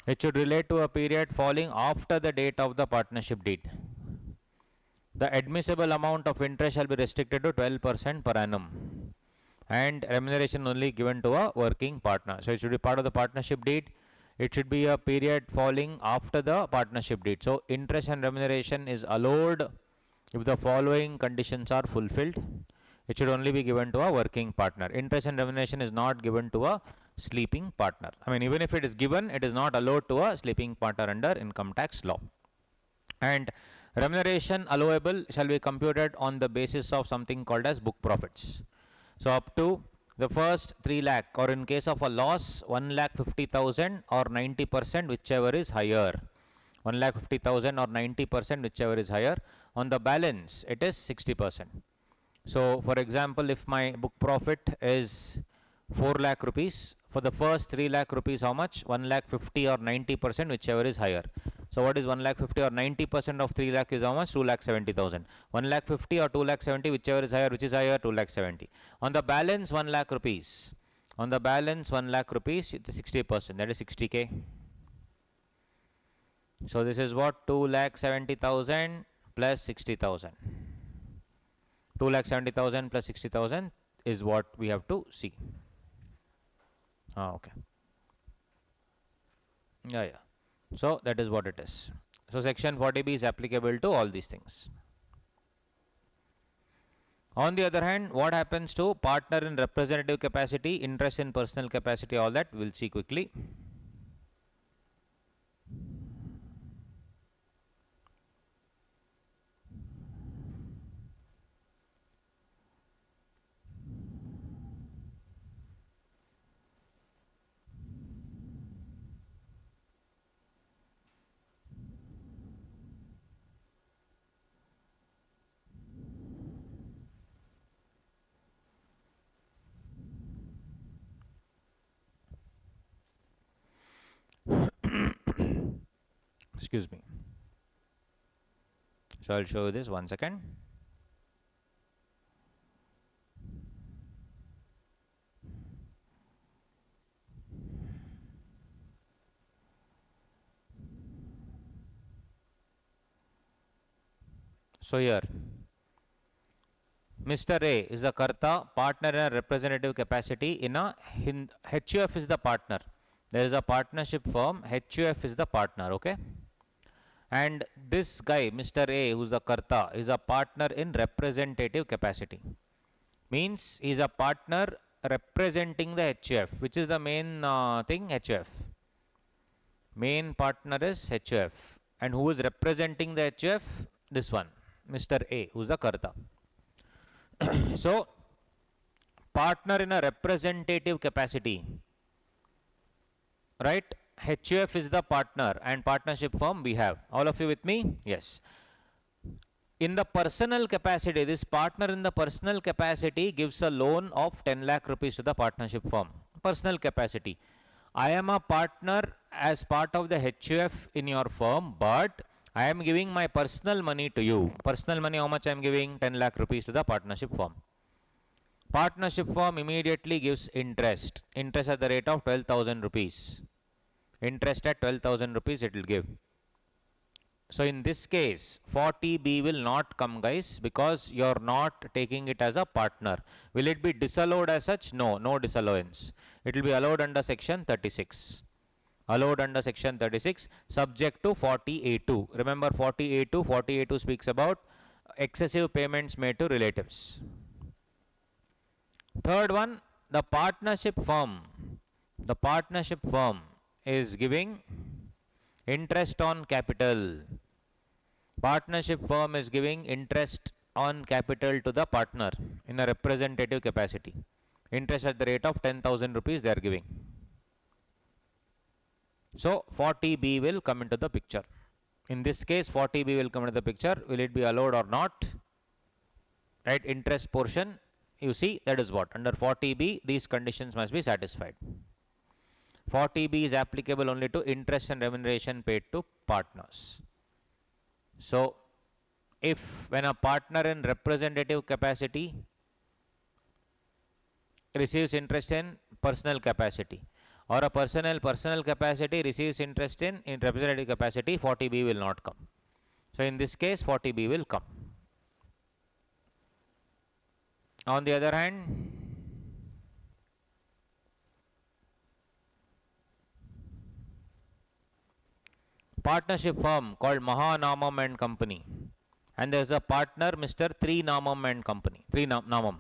It should relate to a period falling after the date of the partnership deed. The admissible amount of interest shall be restricted to 12% per annum, and remuneration only given to a working partner. So it should be part of the partnership deed. It should be a period falling after the partnership deed. So interest and remuneration is allowed if the following conditions are fulfilled. It should only be given to a working partner. Interest and remuneration is not given to a sleeping partner. I mean, even if it is given, it is not allowed to a sleeping partner under income tax law. And remuneration allowable shall be computed on the basis of something called as book profits. So up to the first 3 lakh, or in case of a loss, 1,50,000 or 90%, whichever is higher. 1,50,000 or 90%, whichever is higher. On the balance, it is 60%. So for example, if my book profit is 4 lakh rupees, for the first 3 lakh rupees, how much? 1,50,000 or 90%, whichever is higher. So what is 1,50,000 or 90% of 3 lakh is how much? 2,70,000. 1,50,000 or 2,70,000, whichever is higher, which is higher? 2,70,000. On the balance 1 lakh rupees, on the balance 1 lakh rupees, it's 60%, that is 60k. So this is what? 2,70,000 plus 60,000. 2,70,000 plus 60,000 is what we have to see. Okay. Yeah. So that is what it is. So section 40B is applicable to all these things. On the other hand, what happens to partner in representative capacity, interest in personal capacity, all that we'll see quickly. Excuse me. So I'll show you this 1 second. So here, Mr. A is a Karta, partner in a representative capacity in a HUF is the partner. There is a partnership firm, HUF is the partner, okay? And this guy, Mr. A, who's the Karta, is a partner in representative capacity. Means he is a partner representing the HUF. Which is the main thing? HUF. Main partner is HUF. And who is representing the HUF? This one, Mr. A, who's the Karta. So, partner in a representative capacity right? HUF is the partner and partnership firm we have. All of you with me? Yes. In the personal capacity, this partner in the personal capacity gives a loan of 10 lakh rupees to the partnership firm. Personal capacity. I am a partner as part of the HUF in your firm, but I am giving my personal money to you. Personal money, how much I am giving? 10 lakh rupees to the partnership firm. Partnership firm immediately gives interest. Interest at the rate of 12,000 rupees. Interest at 12,000 rupees it will give. So in this case, 40B will not come, guys, because you are not taking it as a partner. Will it be disallowed as such? No, no disallowance. It will be allowed under section 36. Allowed under section 36, subject to 40A2. Remember 40A2, 40A2 speaks about excessive payments made to relatives. Third one, the partnership firm. The partnership firm is giving interest on capital. Partnership firm is giving interest on capital to the partner in a representative capacity. Interest at the rate of 10,000 rupees they are giving. So 40B will come into the picture. In this case, 40B will come into the picture. Will it be allowed or not? Right, interest portion, you see, that is what? Under 40B, these conditions must be satisfied. 40B is applicable only to interest and remuneration paid to partners. So, if when a partner in representative capacity receives interest in personal capacity, or a personal capacity receives interest in representative capacity, 40B will not come. So, in this case, 40B will come. On the other hand, partnership firm called Mahanamam and Company, and there is a partner, Mr. Namam and Company. Namam.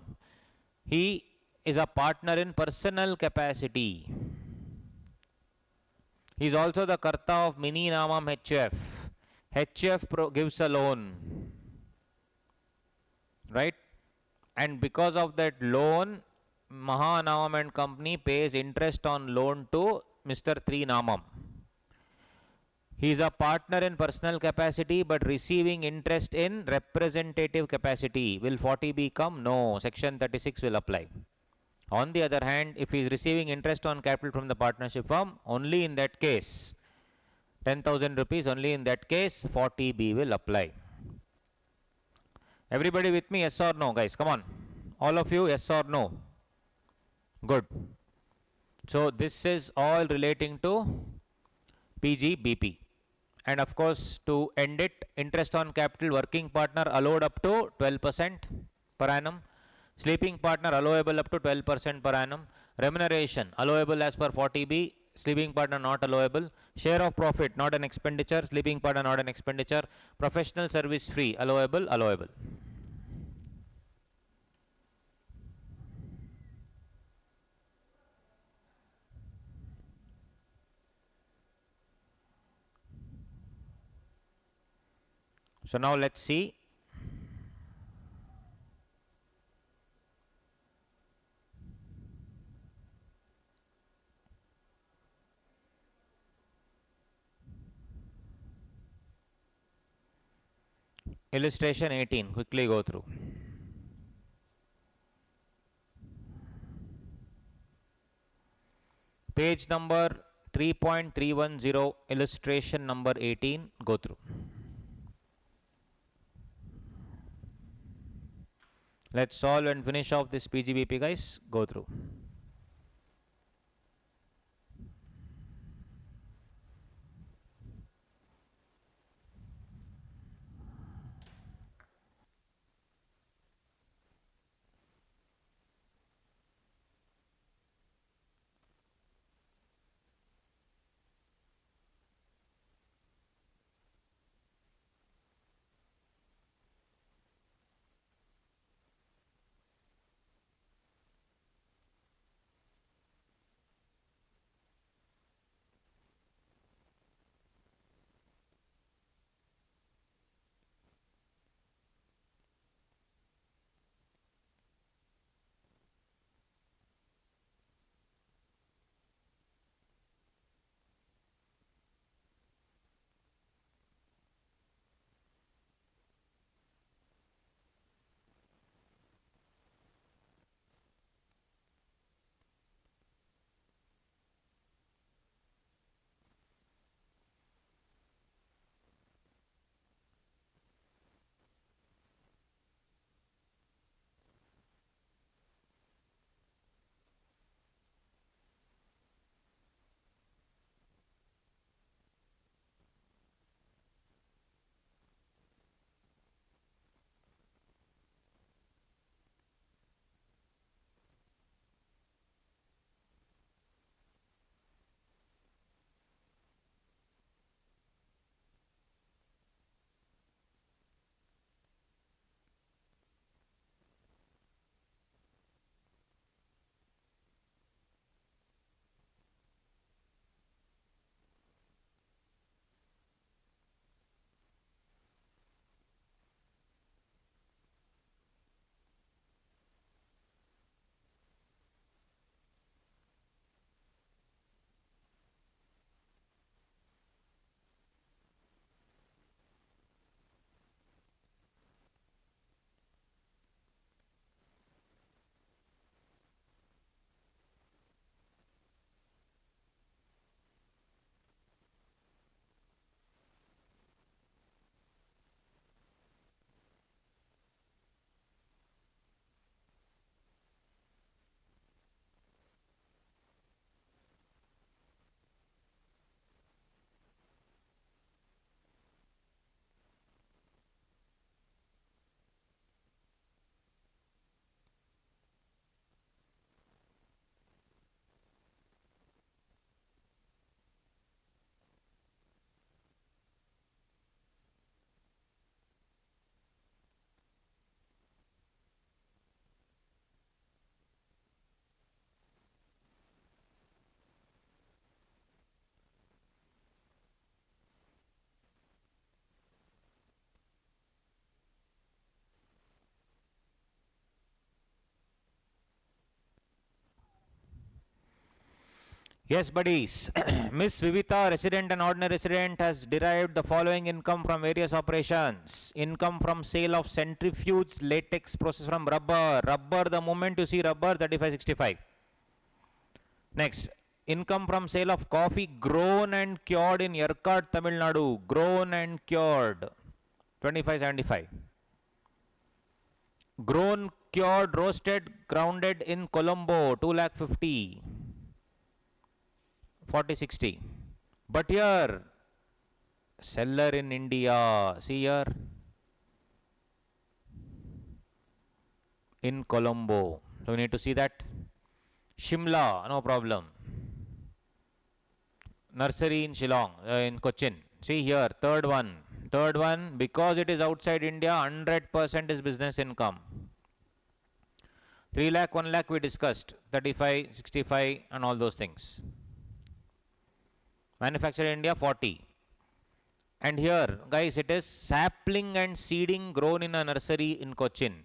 He is a partner in personal capacity. He is also the Karta of Mini Namam HF. HF gives a loan, right? And because of that loan, Mahanamam and Company pays interest on loan to Mr. Namam. He is a partner in personal capacity but receiving interest in representative capacity. Will 40B come? No. Section 36 will apply. On the other hand, if he is receiving interest on capital from the partnership firm, only in that case, 10,000 rupees, only in that case, 40B will apply. Everybody with me? Yes or no, guys? Come on. All of you, yes or no? Good. So, this is all relating to PGBP. And of course, to end it, interest on capital working partner allowed up to 12% per annum. Sleeping partner allowable up to 12% per annum. Remuneration allowable as per 40B. Sleeping partner not allowable. Share of profit not an expenditure. Sleeping partner not an expenditure. Professional service fee allowable. So now let's see. Illustration 18. Quickly go through. Page number 3.310, illustration number 18. Go through. Let's solve and finish off this PGBP, guys. Go through. Yes, buddies. Miss Vivita, resident and ordinary resident, has derived the following income from various operations. Income from sale of centrifuge latex process from rubber. Rubber, the moment you see rubber, 3565. Next, income from sale of coffee grown and cured in Yerkad, Tamil Nadu. Grown and cured, 2575. Grown, cured, roasted, grounded in Colombo, 2 lakh 50. 4060. But here, seller in India, see here, in Colombo. So we need to see that. Shimla, no problem. Nursery in Shillong, in Cochin. See here, third one. Third one, because it is outside India, 100% is business income. 3 lakh, 1 lakh we discussed, 35, 65 and all those things. Manufactured in India, 40. And here, guys, it is sapling and seeding grown in a nursery in Cochin.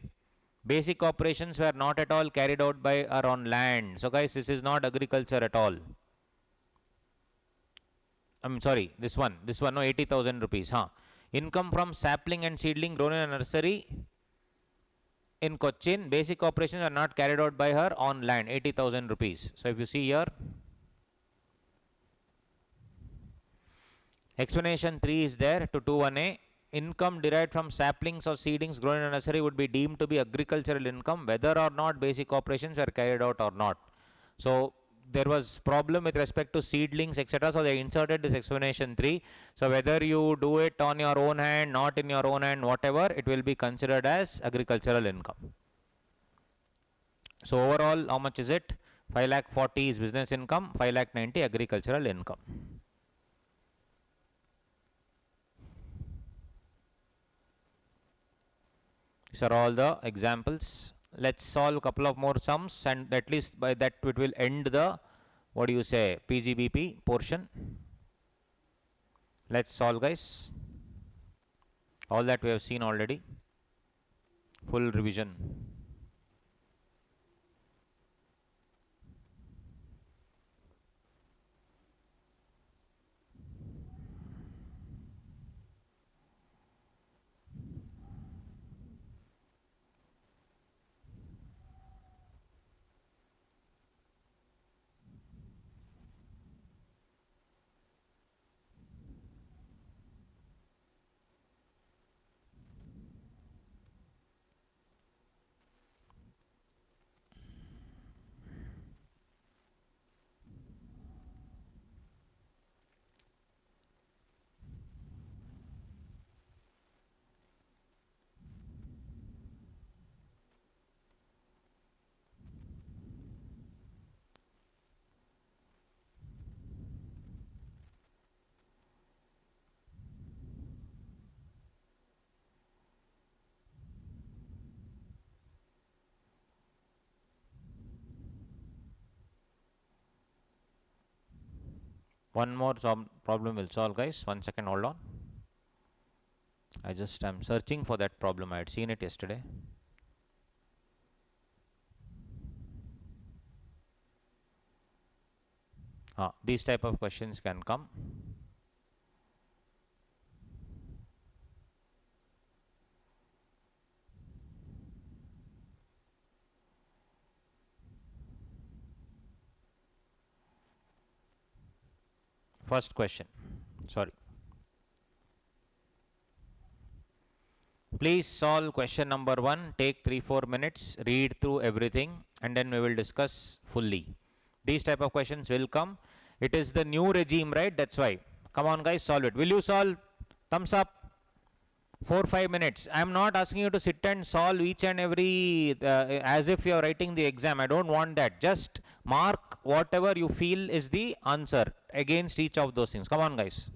Basic operations were not at all carried out by or on land. So, guys, this is not agriculture at all. I'm sorry, this one, no, 80,000 rupees. Huh? Income from sapling and seedling grown in a nursery in Cochin. Basic operations are not carried out by her on land, 80,000 rupees. So, if you see here, explanation 3 is there to 21A. Income derived from saplings or seedlings grown in a nursery would be deemed to be agricultural income whether or not basic operations were carried out or not. So there was problem with respect to seedlings, etc. So they inserted this explanation 3. So whether you do it on your own hand, not in your own hand, whatever, it will be considered as agricultural income. So overall, how much is it? 5 lakh 40 is business income, 5 lakh 90 agricultural income. These are all the examples. Let's solve a couple of more sums, and at least by that it will end the, what do you say, PGBP portion. Let's solve, guys. All that we have seen already. Full revision. One more problem will solve, guys. 1 second, hold on. I'm searching for that problem. I had seen it yesterday. These type of questions can come. First question. Sorry. Please solve question number 1. Take 3-4 minutes. Read through everything, and then we will discuss fully. These type of questions will come. It is the new regime, right? That's why. Come on, guys, solve it. Will you solve? Thumbs up. 4-5 minutes. I am not asking you to sit and solve each and every as if you are writing the exam. I don't want that. Just mark whatever you feel is the answer against each of those things. Come on, guys.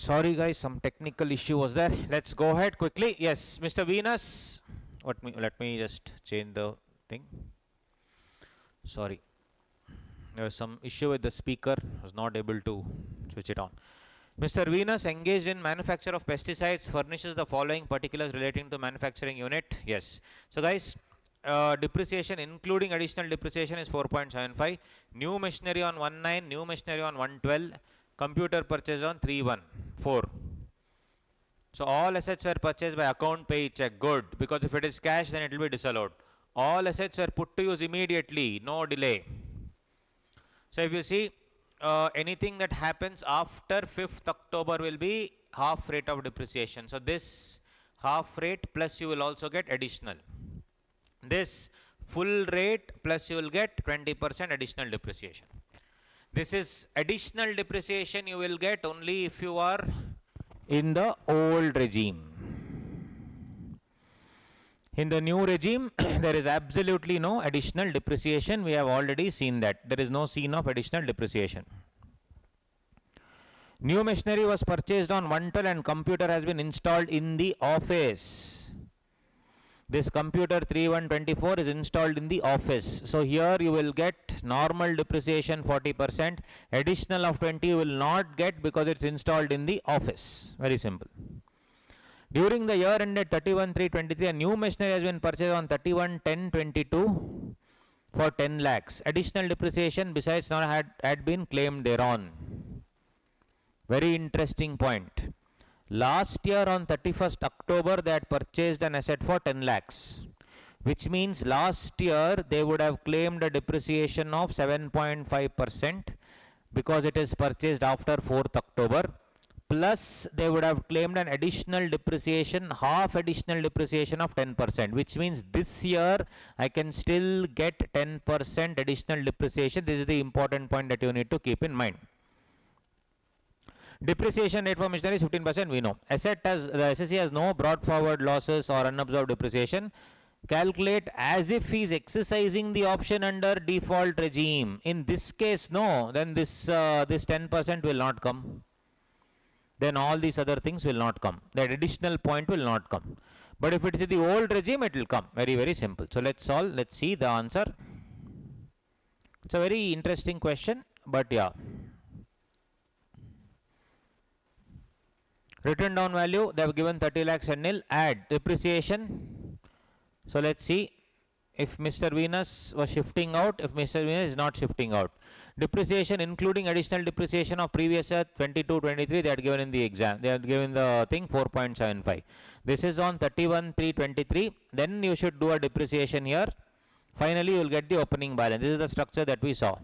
Sorry guys, some technical issue was there. Let's go ahead quickly. Yes, Mr. Venus. Let me just change the thing. Sorry. There was some issue with the speaker. I was not able to switch it on. Mr. Venus, engaged in manufacture of pesticides, furnishes the following particulars relating to manufacturing unit. Yes. So guys, depreciation including additional depreciation is 4.75. New machinery on 19, new machinery on 112, computer purchase on 314. So all assets were purchased by account pay check. Good, because if it is cash then it will be disallowed. All assets were put to use immediately, no delay. So if you see, anything that happens after 5th October will be half rate of depreciation. So this half rate plus you will also get additional. This full rate plus you will get 20% additional depreciation. This is additional depreciation you will get only if you are in the old regime. In the new regime, there is absolutely no additional depreciation. We have already seen that. There is no scene of additional depreciation. New machinery was purchased on 112 and computer has been installed in the office. This computer 3124 is installed in the office. So here you will get normal depreciation 40%. Additional of 20 you will not get because it's installed in the office. Very simple. During the year ended 31/3/23, a new machinery has been purchased on 31/10/22 for 10 lakhs. Additional depreciation besides not had been claimed thereon. Very interesting point. Last year on 31st October they had purchased an asset for 10 lakhs, which means last year they would have claimed a depreciation of 7.5% because it is purchased after 4th October. Plus they would have claimed an additional depreciation, half additional depreciation of 10%, which means this year I can still get 10% additional depreciation. This is the important point that you need to keep in mind. Depreciation rate for machinery is 15%, we know. Asset has, the SSE has no brought forward losses or unabsorbed depreciation. Calculate as if he is exercising the option under default regime. In this case, no, then this 10% will not come. Then all these other things will not come. That additional point will not come. But if it is the old regime, it will come. Very, very simple. So let's solve. Let's see the answer. It's a very interesting question, but yeah. Written down value, they have given 30 lakhs and nil. Add depreciation. So let's see if Mr. Venus was shifting out, if Mr. Venus is not shifting out. Depreciation including additional depreciation of previous year 22/23 they had given in the exam. They had given the thing 4.75. This is on 31/3/23. Then you should do a depreciation here. Finally you will get the opening balance. This is the structure that we saw.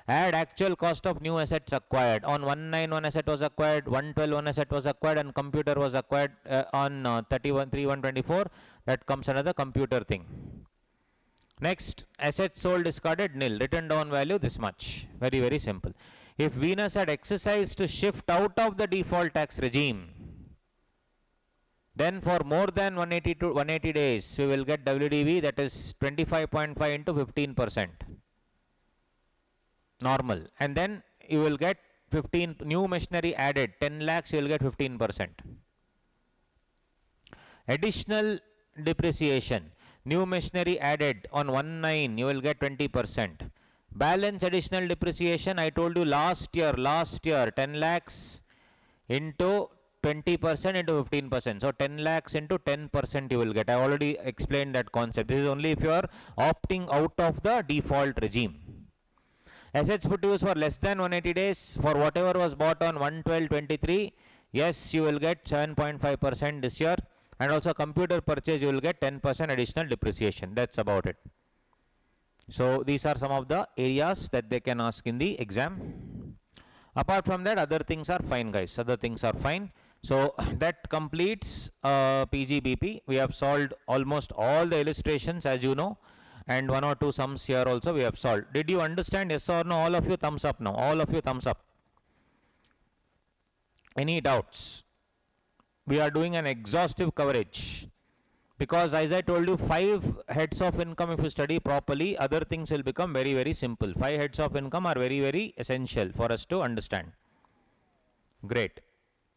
Add actual cost of new assets acquired. On 19 one asset was acquired, 112 one asset was acquired, and computer was acquired on 31/3/124. That comes under the computer thing. Next, assets sold discarded nil. Written down value this much. Very, very simple. If Venus had exercised to shift out of the default tax regime, then for more than 180 days we will get WDV, that is 25.5 into 15%. Normal. And then you will get 15 new machinery added, 10 lakhs you will get 15%. Additional depreciation, new machinery added on 19 you will get 20%. Balance additional depreciation, I told you last year 10 lakhs into 20% into 15%. So 10 lakhs into 10% you will get. I already explained that concept. This is only if you are opting out of the default regime. Assets put to use for less than 180 days for whatever was bought on 1/12/23. Yes, you will get 7.5% this year. And also computer purchase you will get 10% additional depreciation. That's about it. So these are some of the areas that they can ask in the exam. Apart from that, other things are fine, guys. Other things are fine. So that completes PGBP. We have solved almost all the illustrations, as you know, and one or two sums here also we have solved. Did you understand? Yes or no? All of you thumbs up now. All of you thumbs up. Any doubts? We are doing an exhaustive coverage because, as I told you, 5 heads of income, if you study properly, other things will become very, very simple. 5 heads of income are very, very essential for us to understand. Great.